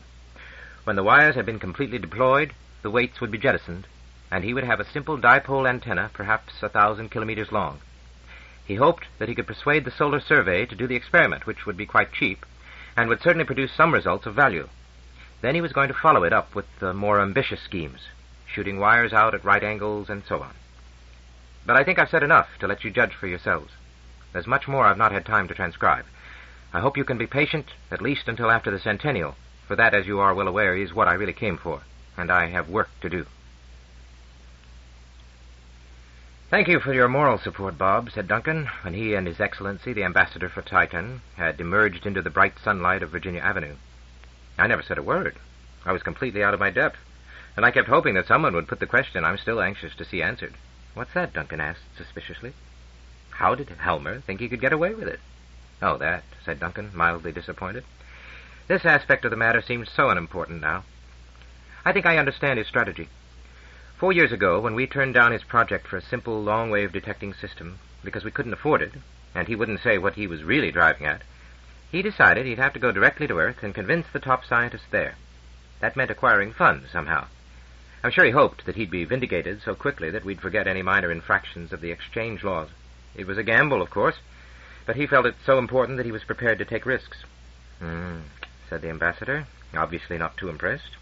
When the wires had been completely deployed, the weights would be jettisoned, and he would have a simple dipole antenna, perhaps 1,000 kilometers long. He hoped that he could persuade the Solar Survey to do the experiment, which would be quite cheap, and would certainly produce some results of value. Then he was going to follow it up with more ambitious schemes, shooting wires out at right angles and so on. But I think I've said enough to let you judge for yourselves. There's much more I've not had time to transcribe. I hope you can be patient, at least until after the centennial, for that, as you are well aware, is what I really came for, and I have work to do. Thank you for your moral support, Bob, said Duncan, when he and His Excellency, the ambassador for Titan, had emerged into the bright sunlight of Virginia Avenue. I never said a word. I was completely out of my depth, and I kept hoping that someone would put the question I'm still anxious to see answered. What's that? Duncan asked suspiciously. How did Helmer think he could get away with it? Oh, that, said Duncan, mildly disappointed. This aspect of the matter seems so unimportant now. I think I understand his strategy. 4 years ago, when we turned down his project for a simple long-wave detecting system because we couldn't afford it, and he wouldn't say what he was really driving at, he decided he'd have to go directly to Earth and convince the top scientists there. That meant acquiring funds somehow. I'm sure he hoped that he'd be vindicated so quickly that we'd forget any minor infractions of the exchange laws. It was a gamble, of course, but he felt it so important that he was prepared to take risks. Said the ambassador, obviously not too impressed.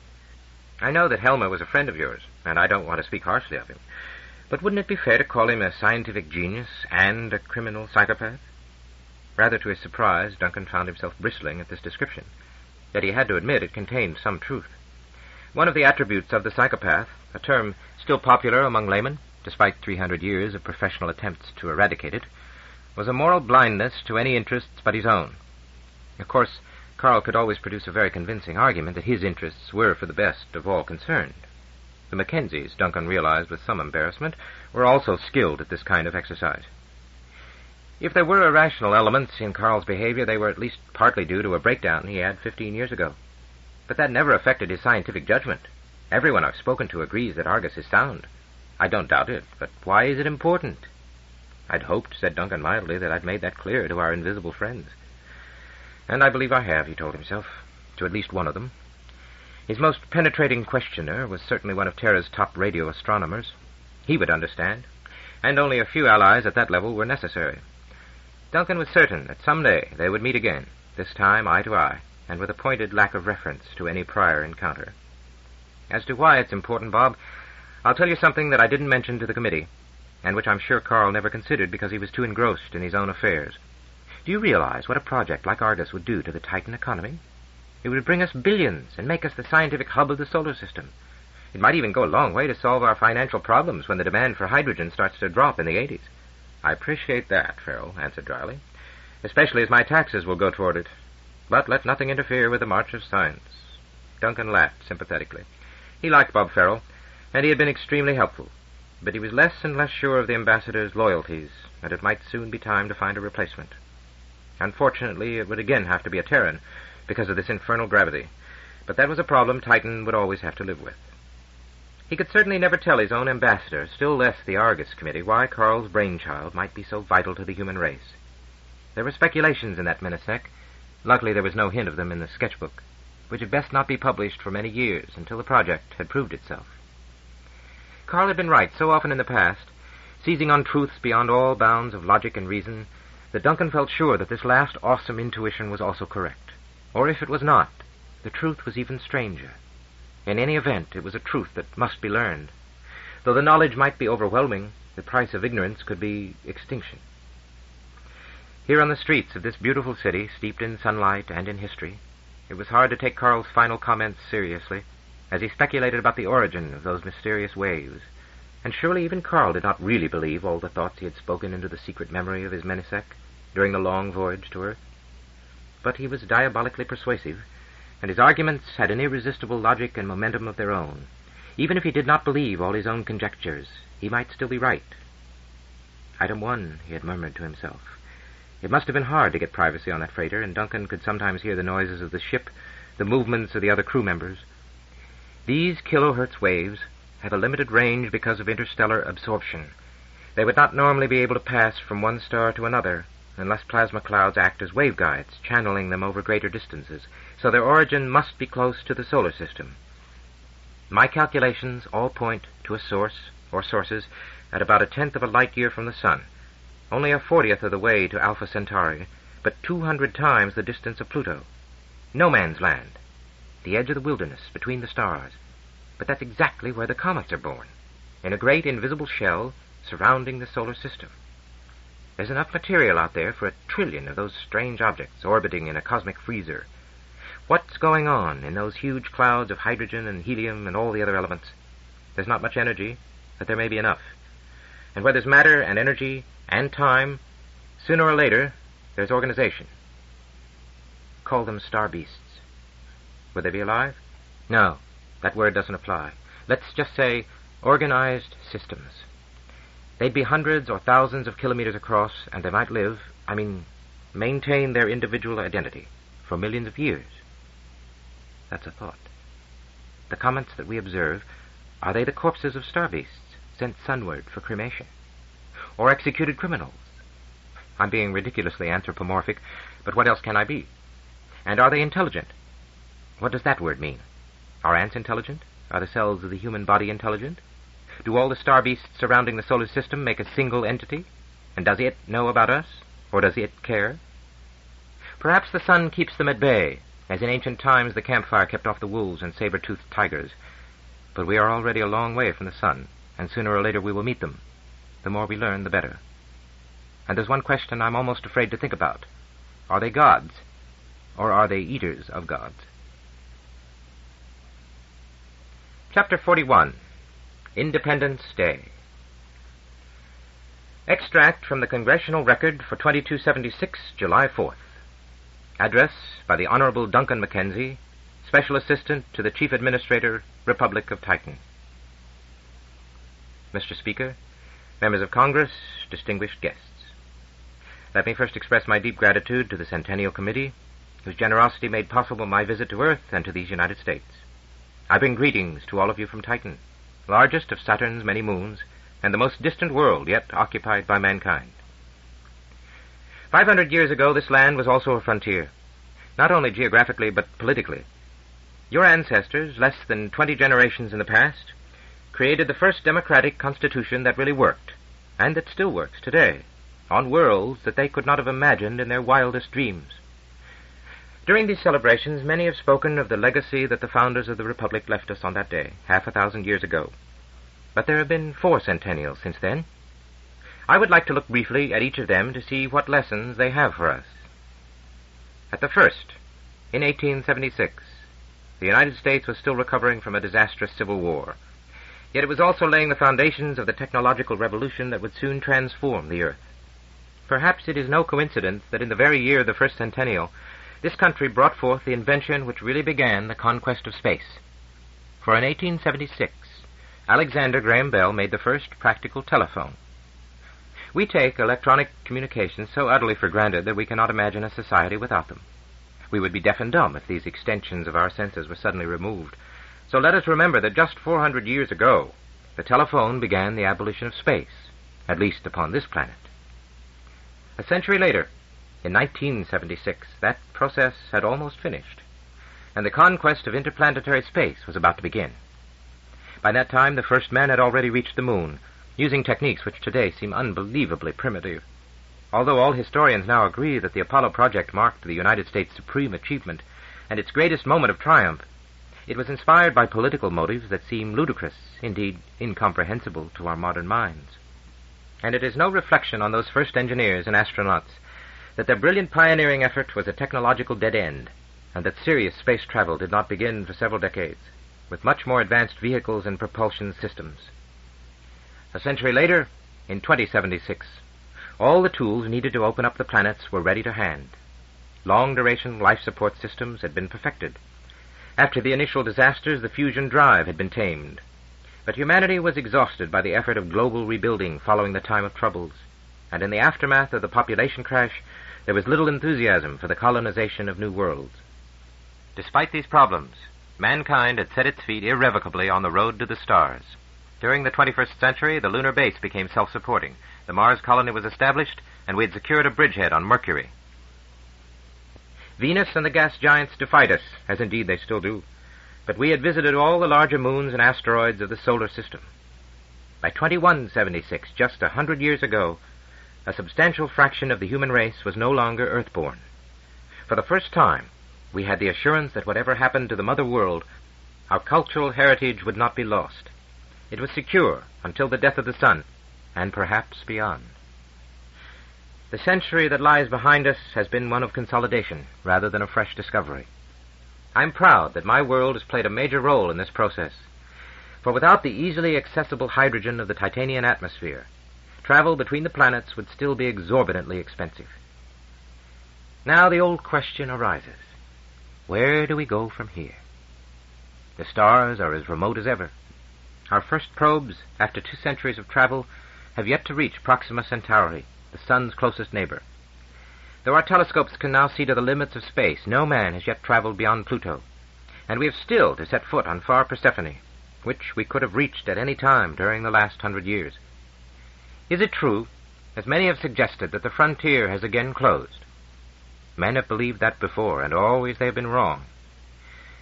I know that Helmer was a friend of yours, and I don't want to speak harshly of him, but wouldn't it be fair to call him a scientific genius and a criminal psychopath? Rather to his surprise, Duncan found himself bristling at this description, yet he had to admit it contained some truth. One of the attributes of the psychopath, a term still popular among laymen, despite 300 years of professional attempts to eradicate it, was a moral blindness to any interests but his own. Of course, Carl could always produce a very convincing argument that his interests were for the best of all concerned. The Mackenzies, Duncan realized with some embarrassment, were also skilled at this kind of exercise. If there were irrational elements in Carl's behavior, they were at least partly due to a breakdown he had 15 years ago. But that never affected his scientific judgment. Everyone I've spoken to agrees that Argus is sound. I don't doubt it, but why is it important? I'd hoped, said Duncan mildly, that I'd made that clear to our invisible friends. And I believe I have, he told himself, to at least one of them. His most penetrating questioner was certainly one of Terra's top radio astronomers. He would understand, and only a few allies at that level were necessary. Duncan was certain that someday they would meet again, this time eye to eye, and with a pointed lack of reference to any prior encounter. As to why it's important, Bob, I'll tell you something that I didn't mention to the committee, and which I'm sure Carl never considered because he was too engrossed in his own affairs. Do you realize what a project like Argus would do to the Titan economy? It would bring us billions and make us the scientific hub of the solar system. It might even go a long way to solve our financial problems when the demand for hydrogen starts to drop in the 80s. I appreciate that, Farrell answered dryly, especially as my taxes will go toward it. But let nothing interfere with the march of science. Duncan laughed sympathetically. He liked Bob Farrell, and he had been extremely helpful. But he was less and less sure of the ambassador's loyalties, and it might soon be time to find a replacement. Unfortunately, it would again have to be a Terran, because of this infernal gravity. But that was a problem Titan would always have to live with. He could certainly never tell his own ambassador, still less the Argus Committee, why Carl's brainchild might be so vital to the human race. There were speculations in that Menesec. Luckily there was no hint of them in the sketchbook, which had best not be published for many years until the project had proved itself. Carl had been right so often in the past, seizing on truths beyond all bounds of logic and reason, that Duncan felt sure that this last awesome intuition was also correct. Or if it was not, the truth was even stranger. In any event, it was a truth that must be learned. Though the knowledge might be overwhelming, the price of ignorance could be extinction. Here on the streets of this beautiful city, steeped in sunlight and in history, it was hard to take Carl's final comments seriously, as he speculated about the origin of those mysterious waves. And surely even Carl did not really believe all the thoughts he had spoken into the secret memory of his Menesec during the long voyage to Earth. But he was diabolically persuasive, and his arguments had an irresistible logic and momentum of their own. Even if he did not believe all his own conjectures, he might still be right. Item 1, he had murmured to himself. It must have been hard to get privacy on that freighter, and Duncan could sometimes hear the noises of the ship, the movements of the other crew members. These kilohertz waves have a limited range because of interstellar absorption. They would not normally be able to pass from one star to another, unless plasma clouds act as waveguides, channeling them over greater distances, so their origin must be close to the solar system. My calculations all point to a source, or sources, at about 1/10 of a light year from the sun, only 1/40th of the way to Alpha Centauri, but 200 times the distance of Pluto. No man's land, the edge of the wilderness between the stars. But that's exactly where the comets are born, in a great invisible shell surrounding the solar system. There's enough material out there for 1 trillion of those strange objects orbiting in a cosmic freezer. What's going on in those huge clouds of hydrogen and helium and all the other elements? There's not much energy, but there may be enough. And where there's matter and energy and time, sooner or later, there's organization. Call them star beasts. Would they be alive? No, that word doesn't apply. Let's just say organized systems. They'd be hundreds or thousands of kilometers across, and they might live, maintain their individual identity for millions of years. That's a thought. The comets that we observe, are they the corpses of star beasts sent sunward for cremation? Or executed criminals? I'm being ridiculously anthropomorphic, but what else can I be? And are they intelligent? What does that word mean? Are ants intelligent? Are the cells of the human body intelligent? Do all the star beasts surrounding the solar system make a single entity? And does it know about us? Or does it care? Perhaps the sun keeps them at bay, as in ancient times the campfire kept off the wolves and saber-toothed tigers. But we are already a long way from the sun, and sooner or later we will meet them. The more we learn, the better. And there's one question I'm almost afraid to think about. Are they gods? Or are they eaters of gods? Chapter 41. Independence Day. Extract from the Congressional Record for 2276, July 4th. Address by the Honorable Duncan Mackenzie, Special Assistant to the Chief Administrator, Republic of Titan. Mr. Speaker, members of Congress, distinguished guests. Let me first express my deep gratitude to the Centennial Committee, whose generosity made possible my visit to Earth and to these United States. I bring greetings to all of you from Titan, largest of Saturn's many moons, and the most distant world yet occupied by mankind. 500 years ago, this land was also a frontier, not only geographically, but politically. Your ancestors, less than 20 generations in the past, created the first democratic constitution that really worked, and that still works today, on worlds that they could not have imagined in their wildest dreams. During these celebrations, many have spoken of the legacy that the founders of the Republic left us on that day, 500 years ago. But there have been 4 centennials since then. I would like to look briefly at each of them to see what lessons they have for us. At the first, in 1876, the United States was still recovering from a disastrous civil war. Yet it was also laying the foundations of the technological revolution that would soon transform the Earth. Perhaps it is no coincidence that in the very year of the first centennial, this country brought forth the invention which really began the conquest of space. For in 1876, Alexander Graham Bell made the first practical telephone. We take electronic communications so utterly for granted that we cannot imagine a society without them. We would be deaf and dumb if these extensions of our senses were suddenly removed. So let us remember that just 400 years ago, the telephone began the abolition of space, at least upon this planet. A century later, in 1976, that process had almost finished, and the conquest of interplanetary space was about to begin. By that time, the first man had already reached the moon, using techniques which today seem unbelievably primitive. Although all historians now agree that the Apollo project marked the United States' supreme achievement and its greatest moment of triumph, it was inspired by political motives that seem ludicrous, indeed incomprehensible to our modern minds. And it is no reflection on those first engineers and astronauts that their brilliant pioneering effort was a technological dead end, and that serious space travel did not begin for several decades, with much more advanced vehicles and propulsion systems. A century later, in 2076, all the tools needed to open up the planets were ready to hand. Long-duration life support systems had been perfected. After the initial disasters, the fusion drive had been tamed. But humanity was exhausted by the effort of global rebuilding following the time of troubles, and in the aftermath of the population crash, there was little enthusiasm for the colonization of new worlds. Despite these problems, mankind had set its feet irrevocably on the road to the stars. During the 21st century, the lunar base became self-supporting. The Mars colony was established, and we had secured a bridgehead on Mercury. Venus and the gas giants defied us, as indeed they still do, but we had visited all the larger moons and asteroids of the solar system. By 2176, just 100 years ago, a substantial fraction of the human race was no longer Earthborn. For the first time, we had the assurance that whatever happened to the mother world, our cultural heritage would not be lost. It was secure until the death of the sun, and perhaps beyond. The century that lies behind us has been one of consolidation rather than a fresh discovery. I'm proud that my world has played a major role in this process, for without the easily accessible hydrogen of the Titanian atmosphere, travel between the planets would still be exorbitantly expensive. Now the old question arises. Where do we go from here? The stars are as remote as ever. Our first probes, after 2 centuries of travel, have yet to reach Proxima Centauri, the sun's closest neighbor. Though our telescopes can now see to the limits of space, no man has yet traveled beyond Pluto, and we have still to set foot on far Persephone, which we could have reached at any time during the last 100 years. Is it true, as many have suggested, that the frontier has again closed? Men have believed that before, and always they have been wrong.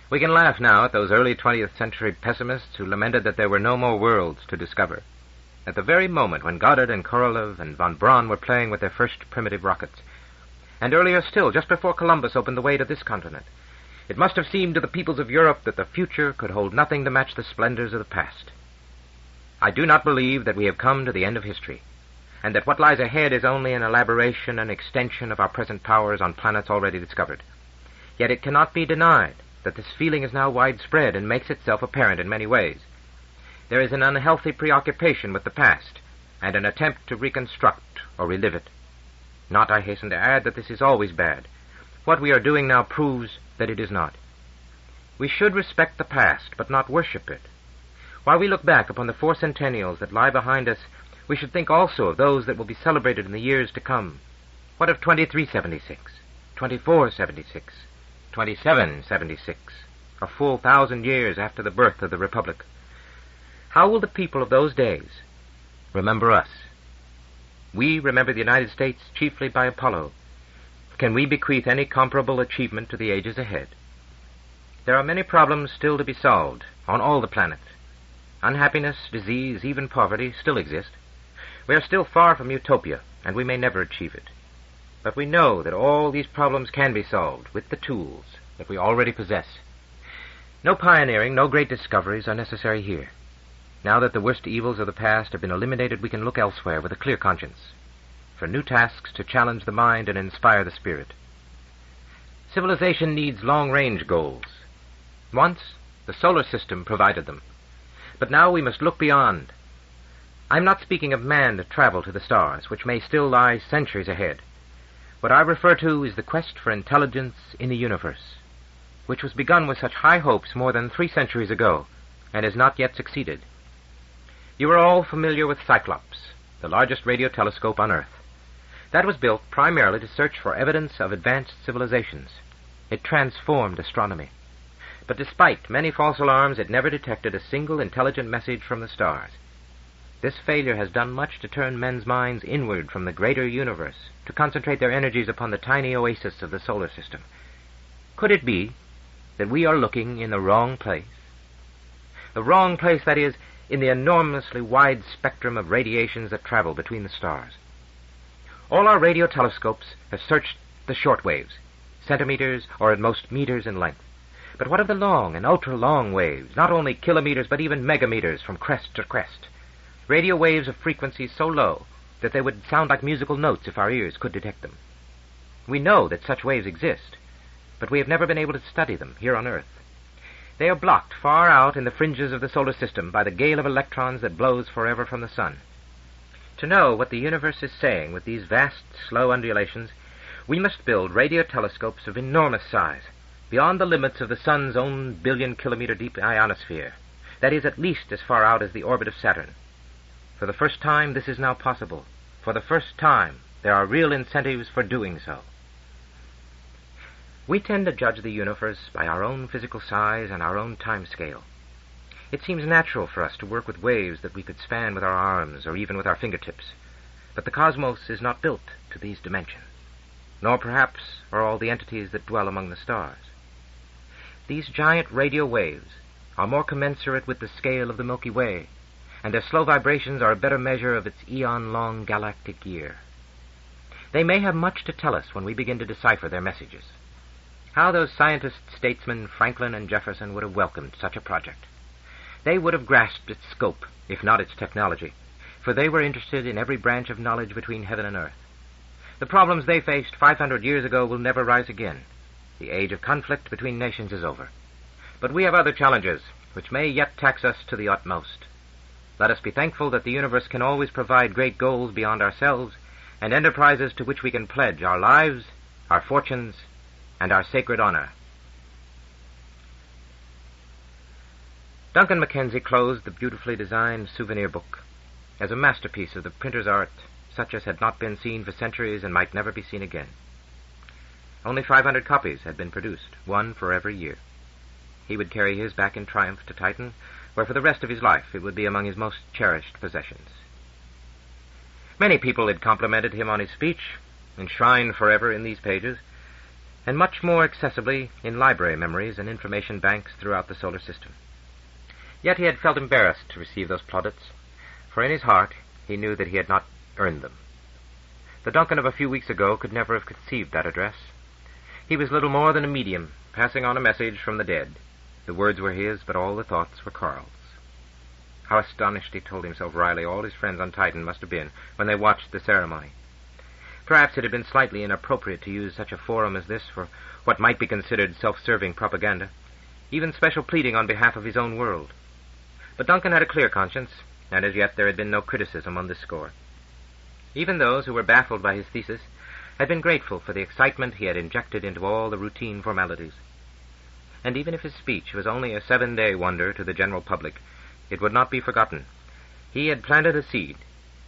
We can laugh now at those early 20th century pessimists who lamented that there were no more worlds to discover. At the very moment when Goddard and Korolev and von Braun were playing with their first primitive rockets, and earlier still, just before Columbus opened the way to this continent, it must have seemed to the peoples of Europe that the future could hold nothing to match the splendors of the past. I do not believe that we have come to the end of history, and that what lies ahead is only an elaboration and extension of our present powers on planets already discovered. Yet it cannot be denied that this feeling is now widespread and makes itself apparent in many ways. There is an unhealthy preoccupation with the past, and an attempt to reconstruct or relive it. Not, I hasten to add, that this is always bad. What we are doing now proves that it is not. We should respect the past, but not worship it. While we look back upon the 4 centennials that lie behind us, we should think also of those that will be celebrated in the years to come. What of 2376, 2476, 2776, a full 1,000 years after the birth of the Republic? How will the people of those days remember us? We remember the United States chiefly by Apollo. Can we bequeath any comparable achievement to the ages ahead? There are many problems still to be solved on all the planets. Unhappiness, disease, even poverty still exist. We are still far from utopia, and we may never achieve it. But we know that all these problems can be solved with the tools that we already possess. No pioneering, no great discoveries are necessary here. Now that the worst evils of the past have been eliminated, we can look elsewhere with a clear conscience for new tasks to challenge the mind and inspire the spirit. Civilization needs long-range goals. Once, the solar system provided them. But now we must look beyond. I'm not speaking of man to travel to the stars, which may still lie centuries ahead. What I refer to is the quest for intelligence in the universe, which was begun with such high hopes more than 3 centuries ago, and has not yet succeeded. You are all familiar with Cyclops, the largest radio telescope on Earth. That was built primarily to search for evidence of advanced civilizations. It transformed astronomy. But despite many false alarms, it never detected a single intelligent message from the stars. This failure has done much to turn men's minds inward from the greater universe, to concentrate their energies upon the tiny oasis of the solar system. Could it be that we are looking in the wrong place? The wrong place, that is, in the enormously wide spectrum of radiations that travel between the stars. All our radio telescopes have searched the short waves, centimeters or at most meters in length. But what of the long and ultra-long waves, not only kilometers but even megameters from crest to crest? Radio waves of frequencies so low that they would sound like musical notes if our ears could detect them. We know that such waves exist, but we have never been able to study them here on Earth. They are blocked far out in the fringes of the solar system by the gale of electrons that blows forever from the sun. To know what the universe is saying with these vast, slow undulations, we must build radio telescopes of enormous size, beyond the limits of the sun's own billion-kilometer-deep ionosphere. That is, at least as far out as the orbit of Saturn. For the first time, this is now possible. For the first time, there are real incentives for doing so. We tend to judge the universe by our own physical size and our own time scale. It seems natural for us to work with waves that we could span with our arms or even with our fingertips. But the cosmos is not built to these dimensions, nor perhaps are all the entities that dwell among the stars. These giant radio waves are more commensurate with the scale of the Milky Way, and their slow vibrations are a better measure of its eon-long galactic year. They may have much to tell us when we begin to decipher their messages. How those scientist-statesmen Franklin and Jefferson would have welcomed such a project. They would have grasped its scope, if not its technology, for they were interested in every branch of knowledge between heaven and earth. The problems they faced 500 years ago will never rise again. The age of conflict between nations is over. But we have other challenges, which may yet tax us to the utmost. Let us be thankful that the universe can always provide great goals beyond ourselves, and enterprises to which we can pledge our lives, our fortunes, and our sacred honor. Duncan Mackenzie closed the beautifully designed souvenir book as a masterpiece of the printer's art, such as had not been seen for centuries and might never be seen again. Only 500 copies had been produced, one for every year. He would carry his back in triumph to Titan, where for the rest of his life it would be among his most cherished possessions. Many people had complimented him on his speech, enshrined forever in these pages, and much more accessibly in library memories and information banks throughout the solar system. Yet he had felt embarrassed to receive those plaudits, for in his heart he knew that he had not earned them. The Duncan of a few weeks ago could never have conceived that address. He was little more than a medium, passing on a message from the dead. The words were his, but all the thoughts were Carl's. How astonished, he told himself wryly, all his friends on Titan must have been when they watched the ceremony. Perhaps it had been slightly inappropriate to use such a forum as this for what might be considered self-serving propaganda, even special pleading on behalf of his own world. But Duncan had a clear conscience, and as yet there had been no criticism on this score. Even those who were baffled by his thesis had been grateful for the excitement he had injected into all the routine formalities. And even if his speech was only a 7-day wonder to the general public, it would not be forgotten. He had planted a seed.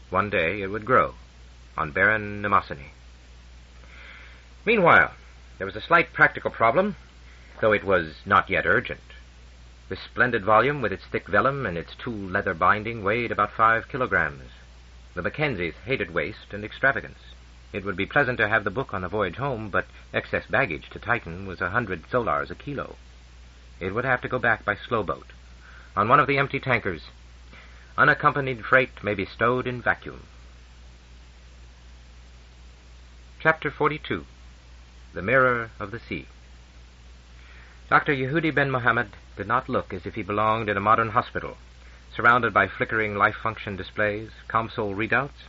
One day it would grow on barren Mnemosyne. Meanwhile, there was a slight practical problem, though it was not yet urgent. This splendid volume, with its thick vellum and its tool-leather binding, weighed about 5 kilograms. The Mackenzies hated waste and extravagance. It would be pleasant to have the book on the voyage home, but excess baggage to Titan was 100 solars a kilo. It would have to go back by slow boat, on one of the empty tankers. Unaccompanied freight may be stowed in vacuum. Chapter 42. The Mirror of the Sea. Dr. Yehudi Ben Mohammed did not look as if he belonged in a modern hospital, surrounded by flickering life function displays, console readouts,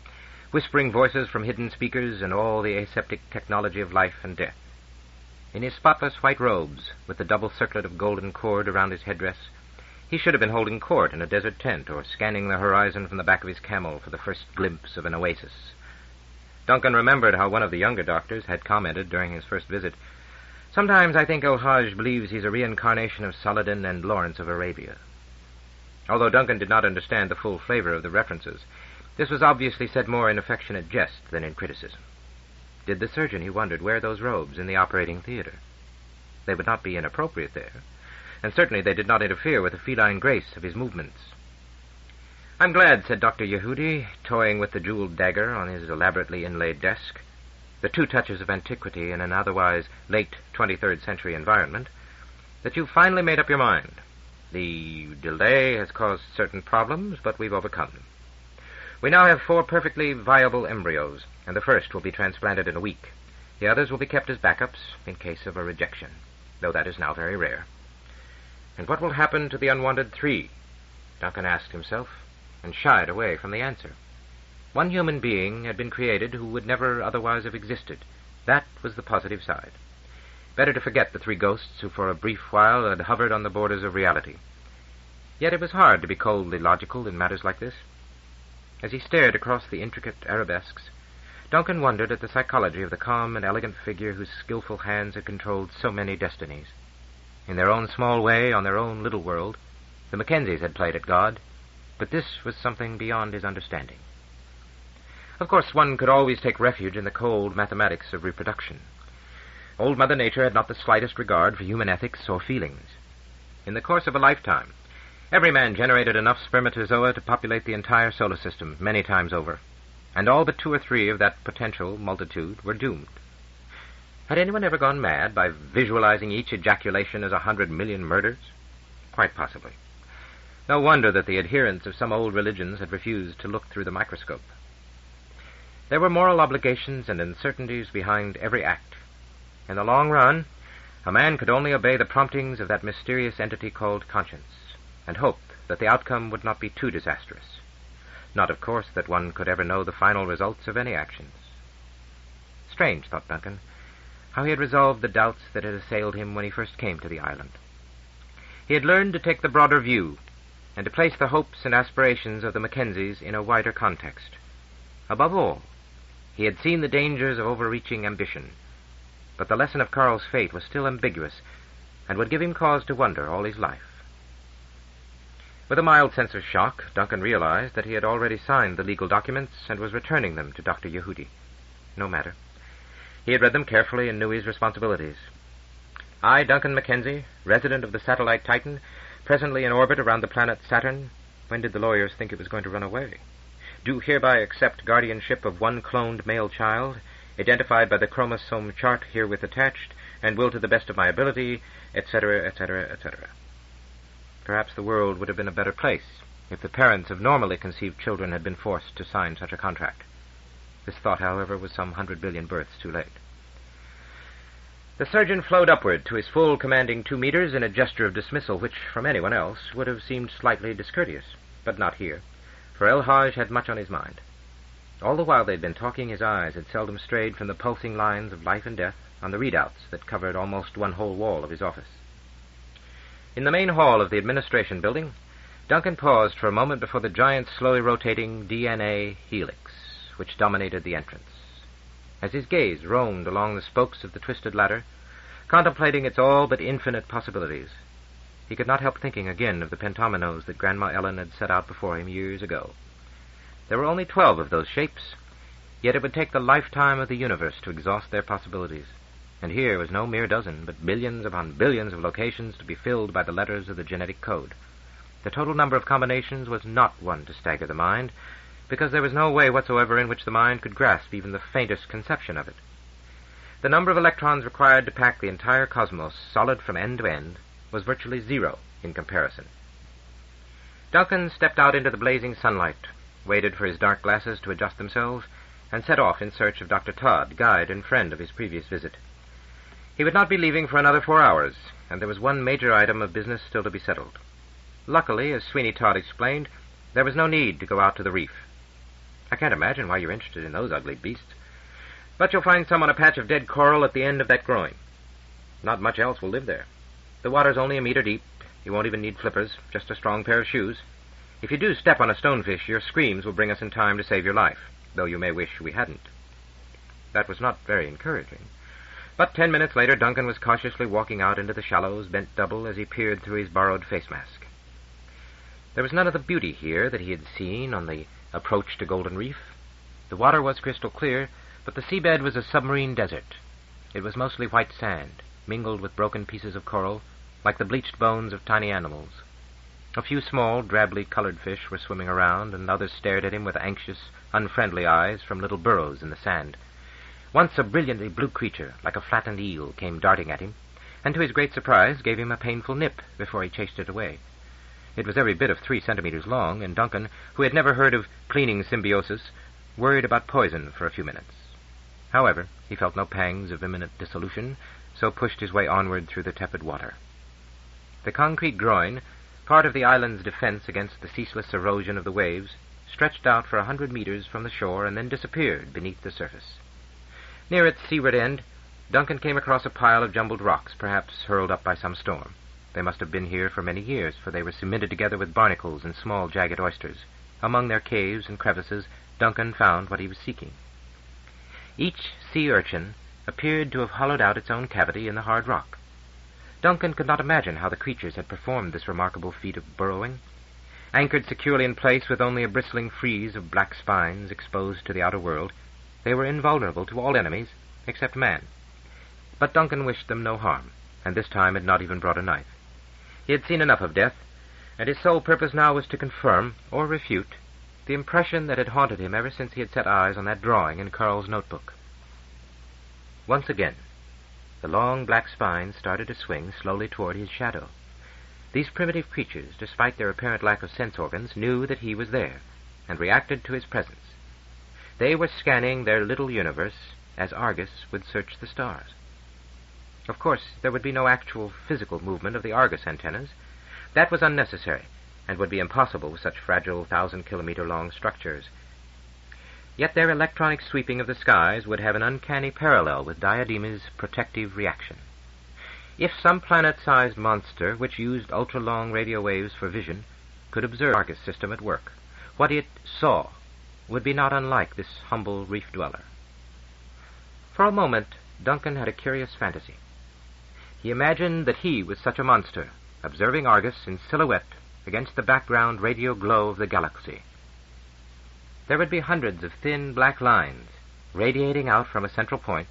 whispering voices from hidden speakers, and all the aseptic technology of life and death. In his spotless white robes, with the double circlet of golden cord around his headdress, he should have been holding court in a desert tent or scanning the horizon from the back of his camel for the first glimpse of an oasis. Duncan remembered how one of the younger doctors had commented during his first visit, "Sometimes I think El-Hajj believes he's a reincarnation of Saladin and Lawrence of Arabia." Although Duncan did not understand the full flavor of the references, this was obviously said more in affectionate jest than in criticism. Did the surgeon, he wondered, wear those robes in the operating theater? They would not be inappropriate there, and certainly they did not interfere with the feline grace of his movements. "I'm glad," said Dr. Yehudi, toying with the jeweled dagger on his elaborately inlaid desk, the two touches of antiquity in an otherwise late 23rd century environment, "that you've finally made up your mind. The delay has caused certain problems, but we've overcome them. We now have 4 perfectly viable embryos, and the first will be transplanted in a week. The others will be kept as backups in case of a rejection, though that is now very rare." "And what will happen to the unwanted 3? Duncan asked himself, and shied away from the answer. One human being had been created who would never otherwise have existed. That was the positive side. Better to forget the 3 ghosts who for a brief while had hovered on the borders of reality. Yet it was hard to be coldly logical in matters like this. As he stared across the intricate arabesques, Duncan wondered at the psychology of the calm and elegant figure whose skillful hands had controlled so many destinies. In their own small way, on their own little world, the Mackenzies had played at God, but this was something beyond his understanding. Of course, one could always take refuge in the cold mathematics of reproduction. Old Mother Nature had not the slightest regard for human ethics or feelings. In the course of a lifetime, every man generated enough spermatozoa to populate the entire solar system many times over, and all but 2 or 3 of that potential multitude were doomed. Had anyone ever gone mad by visualizing each ejaculation as 100 million murders? Quite possibly. No wonder that the adherents of some old religions had refused to look through the microscope. There were moral obligations and uncertainties behind every act. In the long run, a man could only obey the promptings of that mysterious entity called conscience, and hope that the outcome would not be too disastrous. Not, of course, that one could ever know the final results of any actions. Strange, thought Duncan, how he had resolved the doubts that had assailed him when he first came to the island. He had learned to take the broader view, and to place the hopes and aspirations of the Mackenzies in a wider context. Above all, he had seen the dangers of overreaching ambition, but the lesson of Carl's fate was still ambiguous, and would give him cause to wonder all his life. With a mild sense of shock, Duncan realized that he had already signed the legal documents and was returning them to Dr. Yehudi. No matter. He had read them carefully and knew his responsibilities. "I, Duncan Mackenzie, resident of the satellite Titan, presently in orbit around the planet Saturn," when did the lawyers think it was going to run away, "do hereby accept guardianship of 1 cloned male child, identified by the chromosome chart herewith attached, and will to the best of my ability, etc., etc., etc." Perhaps the world would have been a better place if the parents of normally conceived children had been forced to sign such a contract. This thought, however, was some 100 billion births too late. The surgeon flowed upward to his full commanding 2 meters in a gesture of dismissal which, from anyone else, would have seemed slightly discourteous, but not here, for El-Hajj had much on his mind. All the while they'd been talking, his eyes had seldom strayed from the pulsing lines of life and death on the readouts that covered almost 1 whole wall of his office. In the main hall of the administration building, Duncan paused for a moment before the giant, slowly rotating DNA helix, which dominated the entrance. As his gaze roamed along the spokes of the twisted ladder, contemplating its all but infinite possibilities, he could not help thinking again of the pentominoes that Grandma Ellen had set out before him years ago. There were only 12 of those shapes, yet it would take the lifetime of the universe to exhaust their possibilities, and here was no mere dozen, but billions upon billions of locations to be filled by the letters of the genetic code. The total number of combinations was not one to stagger the mind, because there was no way whatsoever in which the mind could grasp even the faintest conception of it. The number of electrons required to pack the entire cosmos, solid from end to end, was virtually 0 in comparison. Duncan stepped out into the blazing sunlight, waited for his dark glasses to adjust themselves, and set off in search of Dr. Todd, guide and friend of his previous visit. He would not be leaving for another 4 hours, and there was one major item of business still to be settled. Luckily, as Sweeney Todd explained, there was no need to go out to the reef. I can't imagine why you're interested in those ugly beasts. But you'll find some on a patch of dead coral at the end of that groin. Not much else will live there. The water's only a meter deep. You won't even need flippers, just a strong pair of shoes. If you do step on a stonefish, your screams will bring us in time to save your life, though you may wish we hadn't. That was not very encouraging. But 10 minutes later, Duncan was cautiously walking out into the shallows, bent double as he peered through his borrowed face mask. There was none of the beauty here that he had seen on the approach to Golden Reef. The water was crystal clear, but the seabed was a submarine desert. It was mostly white sand, mingled with broken pieces of coral, like the bleached bones of tiny animals. A few small, drably colored fish were swimming around, and others stared at him with anxious, unfriendly eyes from little burrows in the sand. Once a brilliantly blue creature, like a flattened eel, came darting at him, and to his great surprise gave him a painful nip before he chased it away. It was every bit of 3 centimeters long, and Duncan, who had never heard of cleaning symbiosis, worried about poison for a few minutes. However, he felt no pangs of imminent dissolution, so pushed his way onward through the tepid water. The concrete groin, part of the island's defense against the ceaseless erosion of the waves, stretched out for 100 meters from the shore and then disappeared beneath the surface. Near its seaward end, Duncan came across a pile of jumbled rocks, perhaps hurled up by some storm. They must have been here for many years, for they were cemented together with barnacles and small jagged oysters. Among their caves and crevices, Duncan found what he was seeking. Each sea urchin appeared to have hollowed out its own cavity in the hard rock. Duncan could not imagine how the creatures had performed this remarkable feat of burrowing. Anchored securely in place with only a bristling frieze of black spines exposed to the outer world, they were invulnerable to all enemies except man. But Duncan wished them no harm, and this time had not even brought a knife. He had seen enough of death, and his sole purpose now was to confirm, or refute, the impression that had haunted him ever since he had set eyes on that drawing in Carl's notebook. Once again, the long black spines started to swing slowly toward his shadow. These primitive creatures, despite their apparent lack of sense organs, knew that he was there, and reacted to his presence. They were scanning their little universe as Argus would search the stars. Of course, there would be no actual physical movement of the Argus antennas. That was unnecessary, and would be impossible with such fragile 1,000-kilometer-long structures. Yet their electronic sweeping of the skies would have an uncanny parallel with Diadema's protective reaction. If some planet-sized monster, which used ultra-long radio waves for vision, could observe the Argus system at work, what it saw would be not unlike this humble reef dweller. For a moment, Duncan had a curious fantasy. He imagined that he was such a monster, observing Argus in silhouette against the background radio glow of the galaxy. There would be hundreds of thin black lines radiating out from a central point,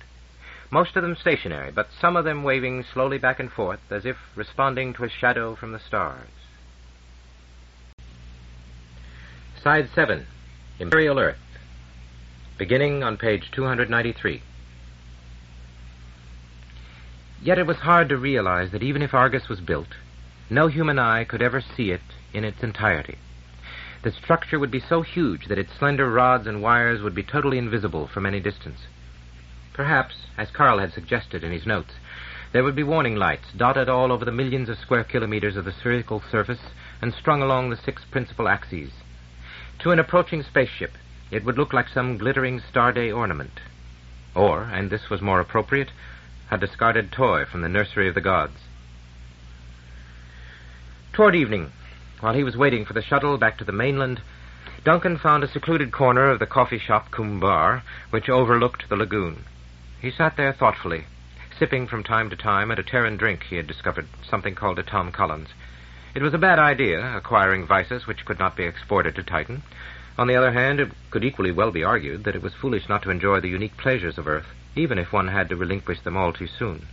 most of them stationary, but some of them waving slowly back and forth as if responding to a shadow from the stars. Side 7, Imperial Earth, beginning on page 293. Yet it was hard to realize that even if Argus was built, no human eye could ever see it in its entirety. The structure would be so huge that its slender rods and wires would be totally invisible from any distance. Perhaps, as Carl had suggested in his notes, there would be warning lights dotted all over the millions of square kilometers of the spherical surface and strung along the 6 principal axes. To an approaching spaceship, it would look like some glittering star-day ornament. Or, and this was more appropriate, a discarded toy from the nursery of the gods. Toward evening, while he was waiting for the shuttle back to the mainland, Duncan found a secluded corner of the coffee shop Kumbar, which overlooked the lagoon. He sat there thoughtfully, sipping from time to time at a Terran drink he had discovered, something called a Tom Collins. It was a bad idea, acquiring vices which could not be exported to Titan. On the other hand, it could equally well be argued that it was foolish not to enjoy the unique pleasures of Earth, even if one had to relinquish them all too soon.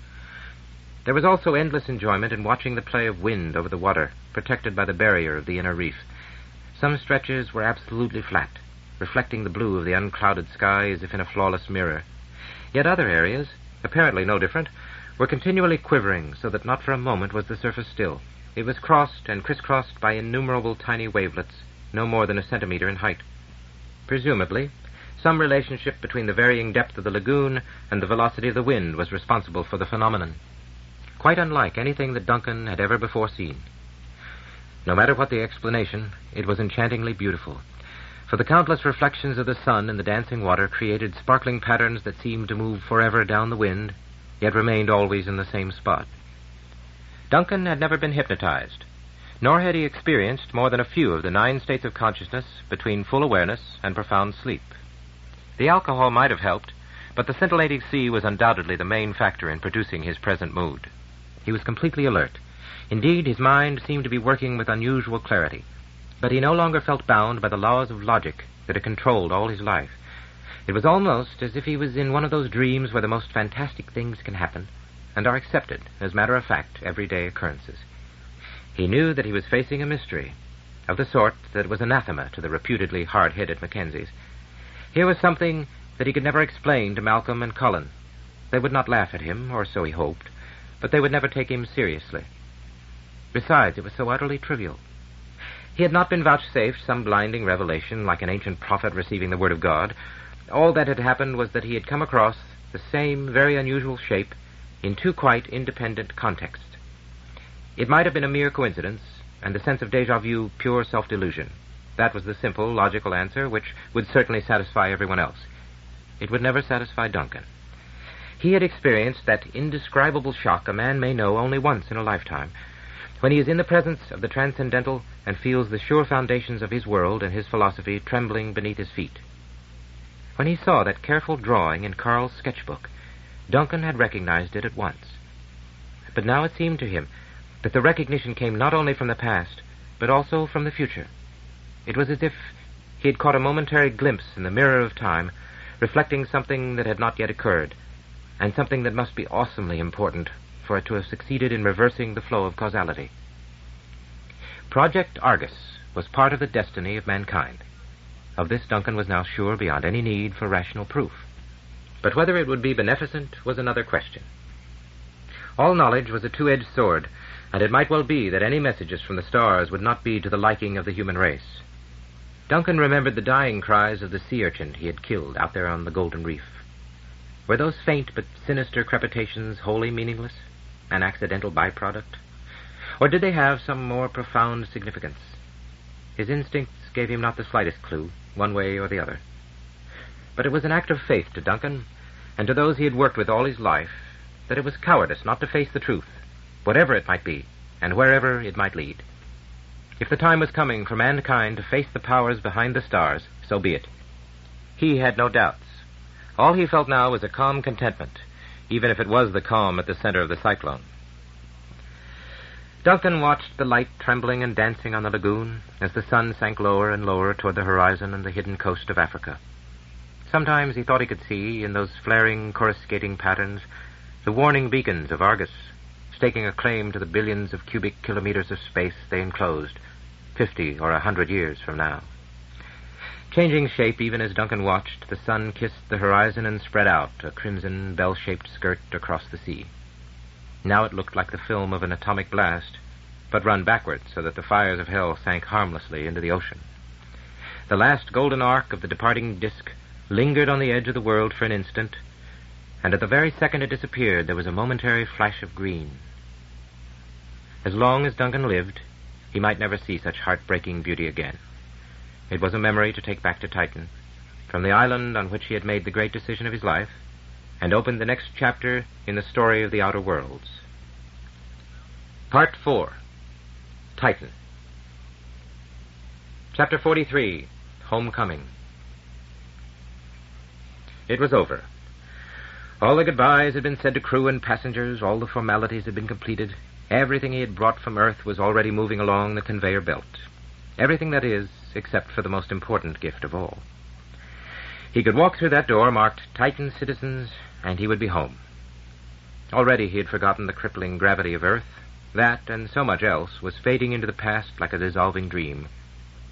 There was also endless enjoyment in watching the play of wind over the water, protected by the barrier of the inner reef. Some stretches were absolutely flat, reflecting the blue of the unclouded sky as if in a flawless mirror. Yet other areas, apparently no different, were continually quivering, so that not for a moment was the surface still. It was crossed and crisscrossed by innumerable tiny wavelets, no more than a centimeter in height. Presumably, Some relationship between the varying depth of the lagoon and the velocity of the wind was responsible for the phenomenon. Quite unlike anything that Duncan had ever before seen. No matter what the explanation, it was enchantingly beautiful, for the countless reflections of the sun in the dancing water created sparkling patterns that seemed to move forever down the wind, yet remained always in the same spot. Duncan had never been hypnotized, nor had he experienced more than a few of the 9 states of consciousness between full awareness and profound sleep. The alcohol might have helped, but the scintillating sea was undoubtedly the main factor in producing his present mood. He was completely alert. Indeed, his mind seemed to be working with unusual clarity, but he no longer felt bound by the laws of logic that had controlled all his life. It was almost as if he was in one of those dreams where the most fantastic things can happen and are accepted as matter-of-fact, everyday occurrences. He knew that he was facing a mystery, of the sort that was anathema to the reputedly hard-headed Mackenzies. Here was something that he could never explain to Malcolm and Cullen. They would not laugh at him, or so he hoped, but they would never take him seriously. Besides, it was so utterly trivial. He had not been vouchsafed some blinding revelation like an ancient prophet receiving the word of God. All that had happened was that he had come across the same very unusual shape in 2 quite independent contexts. It might have been a mere coincidence, and the sense of déjà vu pure self-delusion. That was the simple, logical answer which would certainly satisfy everyone else. It would never satisfy Duncan. He had experienced that indescribable shock a man may know only once in a lifetime, when he is in the presence of the transcendental and feels the sure foundations of his world and his philosophy trembling beneath his feet. When he saw that careful drawing in Carl's sketchbook, Duncan had recognized it at once. But now it seemed to him that the recognition came not only from the past, but also from the future. It was as if he had caught a momentary glimpse in the mirror of time, reflecting something that had not yet occurred, and something that must be awesomely important for it to have succeeded in reversing the flow of causality. Project Argus was part of the destiny of mankind. Of this Duncan was now sure beyond any need for rational proof. But whether it would be beneficent was another question. All knowledge was a 2-edged sword, and it might well be that any messages from the stars would not be to the liking of the human race. Duncan remembered the dying cries of the sea urchin he had killed out there on the Golden Reef. Were those faint but sinister crepitations wholly meaningless, an accidental byproduct? Or did they have some more profound significance? His instincts gave him not the slightest clue, one way or the other. But it was an act of faith to Duncan, and to those he had worked with all his life, that it was cowardice not to face the truth, whatever it might be, and wherever it might lead. If the time was coming for mankind to face the powers behind the stars, so be it. He had no doubts. All he felt now was a calm contentment, even if it was the calm at the center of the cyclone. Duncan watched the light trembling and dancing on the lagoon as the sun sank lower and lower toward the horizon and the hidden coast of Africa. Sometimes he thought he could see, in those flaring, coruscating patterns, the warning beacons of Argus, staking a claim to the billions of cubic kilometers of space they enclosed, 50 or 100 years from now. Changing shape even as Duncan watched, the sun kissed the horizon and spread out, a crimson, bell-shaped skirt across the sea. Now it looked like the film of an atomic blast, but run backwards so that the fires of hell sank harmlessly into the ocean. The last golden arc of the departing disk lingered on the edge of the world for an instant, and at the very second it disappeared, there was a momentary flash of green. As long as Duncan lived, he might never see such heartbreaking beauty again. It was a memory to take back to Titan, from the island on which he had made the great decision of his life, and opened the next chapter in the story of the outer worlds. Part 4. Titan. Chapter 43. Homecoming. It was over. All the goodbyes had been said to crew and passengers, all the formalities had been completed. Everything he had brought from Earth was already moving along the conveyor belt. Everything, that is, except for the most important gift of all. He could walk through that door marked Titan Citizens, and he would be home. Already he had forgotten the crippling gravity of Earth. That, and so much else, was fading into the past like a dissolving dream.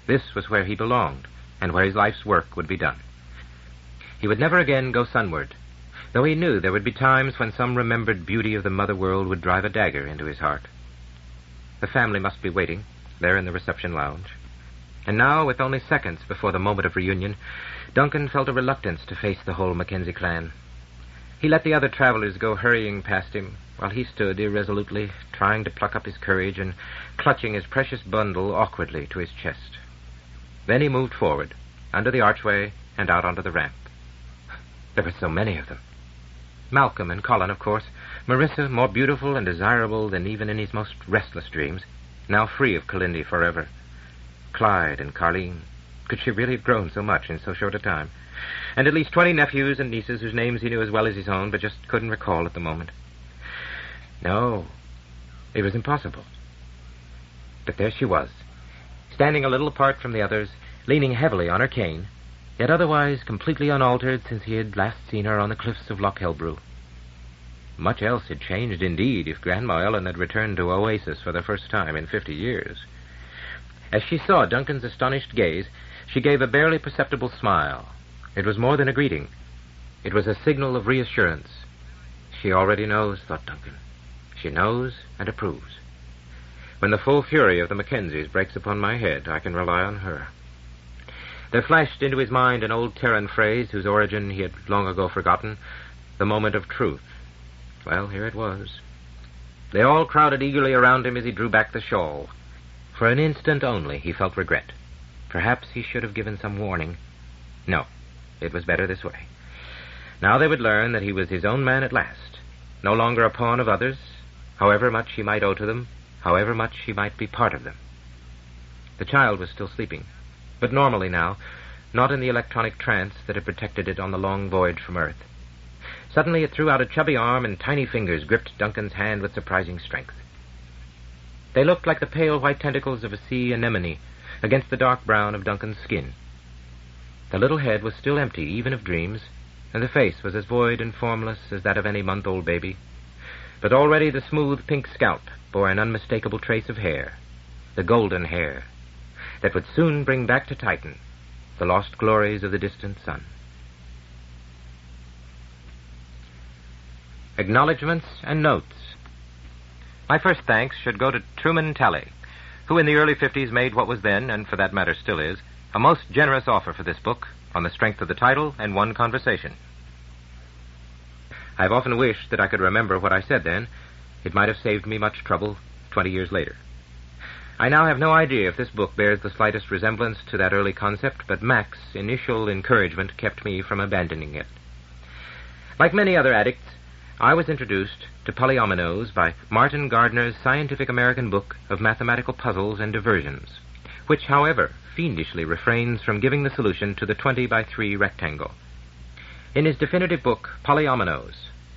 This was where he belonged, and where his life's work would be done. He would never again go sunward, though he knew there would be times when some remembered beauty of the mother world would drive a dagger into his heart. The family must be waiting, there in the reception lounge. And now, with only seconds before the moment of reunion, Duncan felt a reluctance to face the whole Mackenzie clan. He let the other travelers go hurrying past him, while he stood irresolutely, trying to pluck up his courage and clutching his precious bundle awkwardly to his chest. Then he moved forward, under the archway and out onto the ramp. There were so many of them. Malcolm and Colin, of course. Marissa, more beautiful and desirable than even in his most restless dreams, now free of Kalindi forever. Clyde and Carleen. Could she really have grown so much in so short a time? And at least 20 nephews and nieces whose names he knew as well as his own, but just couldn't recall at the moment. No, it was impossible. But there she was, standing a little apart from the others, leaning heavily on her cane, yet otherwise completely unaltered since he had last seen her on the cliffs of Loch Helbrew. Much else had changed, indeed, if Grandma Ellen had returned to Oasis for the first time in 50 years. As she saw Duncan's astonished gaze, she gave a barely perceptible smile. It was more than a greeting. It was a signal of reassurance. She already knows, thought Duncan. She knows and approves. When the full fury of the Mackenzies breaks upon my head, I can rely on her. There flashed into his mind an old Terran phrase whose origin he had long ago forgotten, the moment of truth. Well, here it was. They all crowded eagerly around him as he drew back the shawl. For an instant only he felt regret. Perhaps he should have given some warning. No, it was better this way. Now they would learn that he was his own man at last, no longer a pawn of others, however much he might owe to them, however much he might be part of them. The child was still sleeping, but normally now, not in the electronic trance that had protected it on the long voyage from Earth. Suddenly it threw out a chubby arm and tiny fingers gripped Duncan's hand with surprising strength. They looked like the pale white tentacles of a sea anemone against the dark brown of Duncan's skin. The little head was still empty, even of dreams, and the face was as void and formless as that of any month-old baby. But already the smooth pink scalp bore an unmistakable trace of hair, the golden hair, that would soon bring back to Titan the lost glories of the distant sun. Acknowledgments and notes. My first thanks should go to Truman Talley, who in the early 50s made what was then, and for that matter still is, a most generous offer for this book on the strength of the title and one conversation. I've often wished that I could remember what I said then. It might have saved me much trouble 20 years later. I now have no idea if this book bears the slightest resemblance to that early concept, but Mac's initial encouragement kept me from abandoning it. Like many other addicts, I was introduced to polyominoes by Martin Gardner's Scientific American Book of Mathematical Puzzles and Diversions, which, however, fiendishly refrains from giving the solution to the 20-by-3 rectangle. In his definitive book, Polyominoes,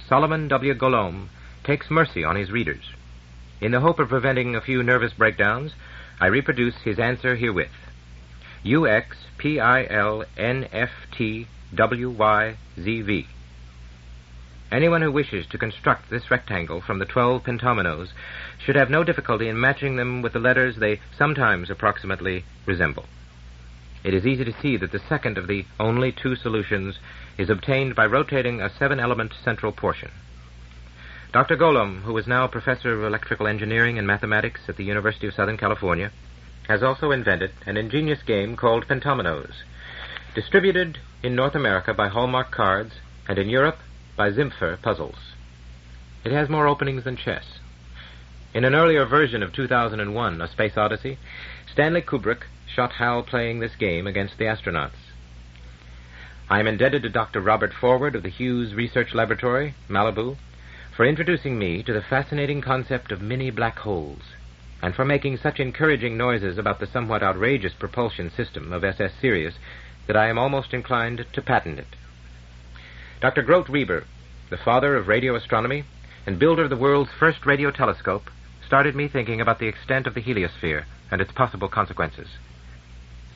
Solomon W. Golomb takes mercy on his readers. In the hope of preventing a few nervous breakdowns, I reproduce his answer herewith. UXPILNFTWYZV. Anyone who wishes to construct this rectangle from the 12 pentominoes should have no difficulty in matching them with the letters they sometimes approximately resemble. It is easy to see that the second of the only two solutions is obtained by rotating a 7-element central portion. Dr. Golomb, who is now professor of electrical engineering and mathematics at the University of Southern California, has also invented an ingenious game called Pentominoes, distributed in North America by Hallmark Cards and in Europe by Zimpher Puzzles. It has more openings than chess. In an earlier version of 2001, A Space Odyssey, Stanley Kubrick shot Hal playing this game against the astronauts. I am indebted to Dr. Robert Forward of the Hughes Research Laboratory, Malibu, for introducing me to the fascinating concept of mini black holes, and for making such encouraging noises about the somewhat outrageous propulsion system of SS Sirius that I am almost inclined to patent it. Dr. Grote Reber, the father of radio astronomy and builder of the world's first radio telescope, started me thinking about the extent of the heliosphere and its possible consequences.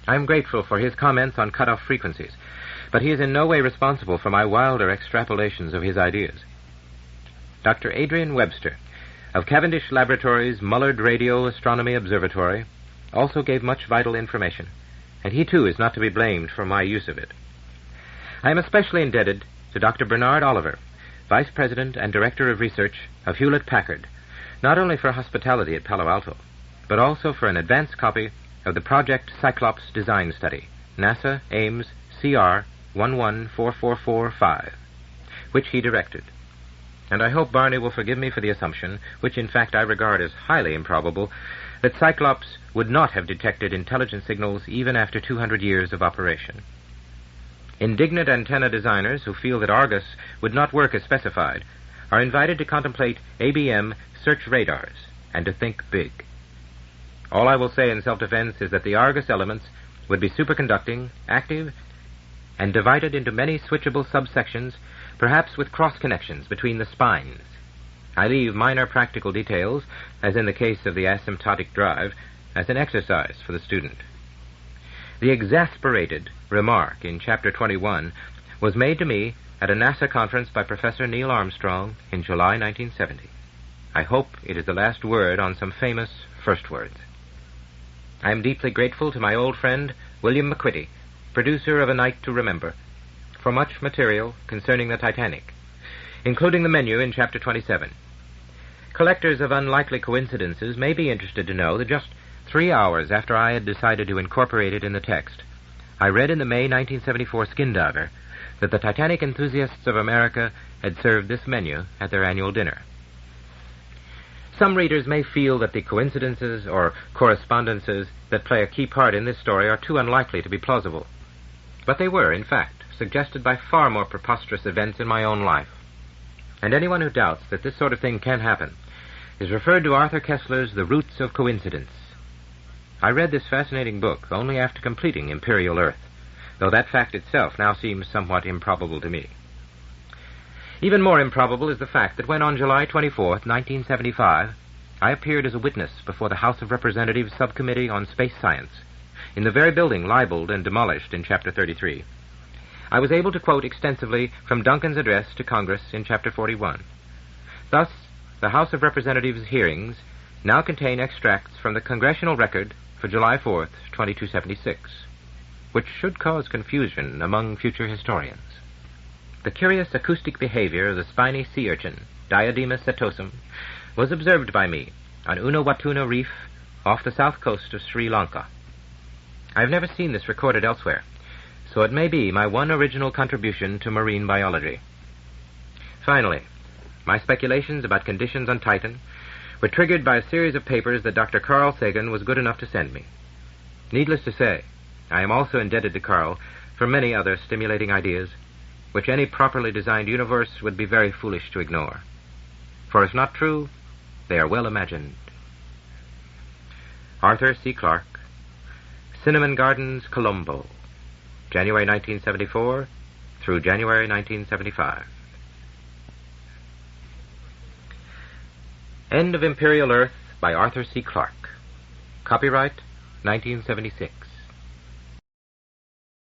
I am grateful for his comments on cutoff frequencies, but he is in no way responsible for my wilder extrapolations of his ideas. Dr. Adrian Webster, of Cavendish Laboratories' Mullard Radio Astronomy Observatory, also gave much vital information, and he too is not to be blamed for my use of it. I am especially indebted to Dr. Bernard Oliver, Vice President and Director of Research of Hewlett-Packard, not only for hospitality at Palo Alto, but also for an advance copy of the Project Cyclops Design Study, NASA Ames CR 114445, which he directed. And I hope Barney will forgive me for the assumption, which in fact I regard as highly improbable, that Cyclops would not have detected intelligent signals even after 200 years of operation. Indignant antenna designers who feel that Argus would not work as specified are invited to contemplate ABM search radars and to think big. All I will say in self-defense is that the Argus elements would be superconducting, active, and divided into many switchable subsections, perhaps with cross-connections between the spines. I leave minor practical details, as in the case of the asymptotic drive, as an exercise for the student. The exasperated remark in Chapter 21 was made to me at a NASA conference by Professor Neil Armstrong in July 1970. I hope it is the last word on some famous first words. I am deeply grateful to my old friend William McQuitty, producer of A Night to Remember, for much material concerning the Titanic, including the menu in Chapter 27. Collectors of unlikely coincidences may be interested to know that just 3 hours after I had decided to incorporate it in the text, I read in the May 1974 Skindiver that the Titanic enthusiasts of America had served this menu at their annual dinner. Some readers may feel that the coincidences or correspondences that play a key part in this story are too unlikely to be plausible. But they were, in fact, suggested by far more preposterous events in my own life. And anyone who doubts that this sort of thing can happen is referred to Arthur Koestler's The Roots of Coincidence. I read this fascinating book only after completing Imperial Earth, though that fact itself now seems somewhat improbable to me. Even more improbable is the fact that when on July 24th, 1975, I appeared as a witness before the House of Representatives Subcommittee on Space Science, in the very building libeled and demolished in Chapter 33, I was able to quote extensively from Duncan's address to Congress in Chapter 41. Thus, the House of Representatives hearings now contain extracts from the Congressional Record for July 4th, 2276, which should cause confusion among future historians. The curious acoustic behavior of the spiny sea urchin, Diadema setosum, was observed by me on Unawatuna Reef off the south coast of Sri Lanka. I have never seen this recorded elsewhere, so it may be my one original contribution to marine biology. Finally, my speculations about conditions on Titan were triggered by a series of papers that Dr. Carl Sagan was good enough to send me. Needless to say, I am also indebted to Carl for many other stimulating ideas, which any properly designed universe would be very foolish to ignore. For if not true, they are well imagined. Arthur C. Clarke, Cinnamon Gardens, Colombo, January 1974 through January 1975. End of Imperial Earth by Arthur C. Clarke. Copyright 1976.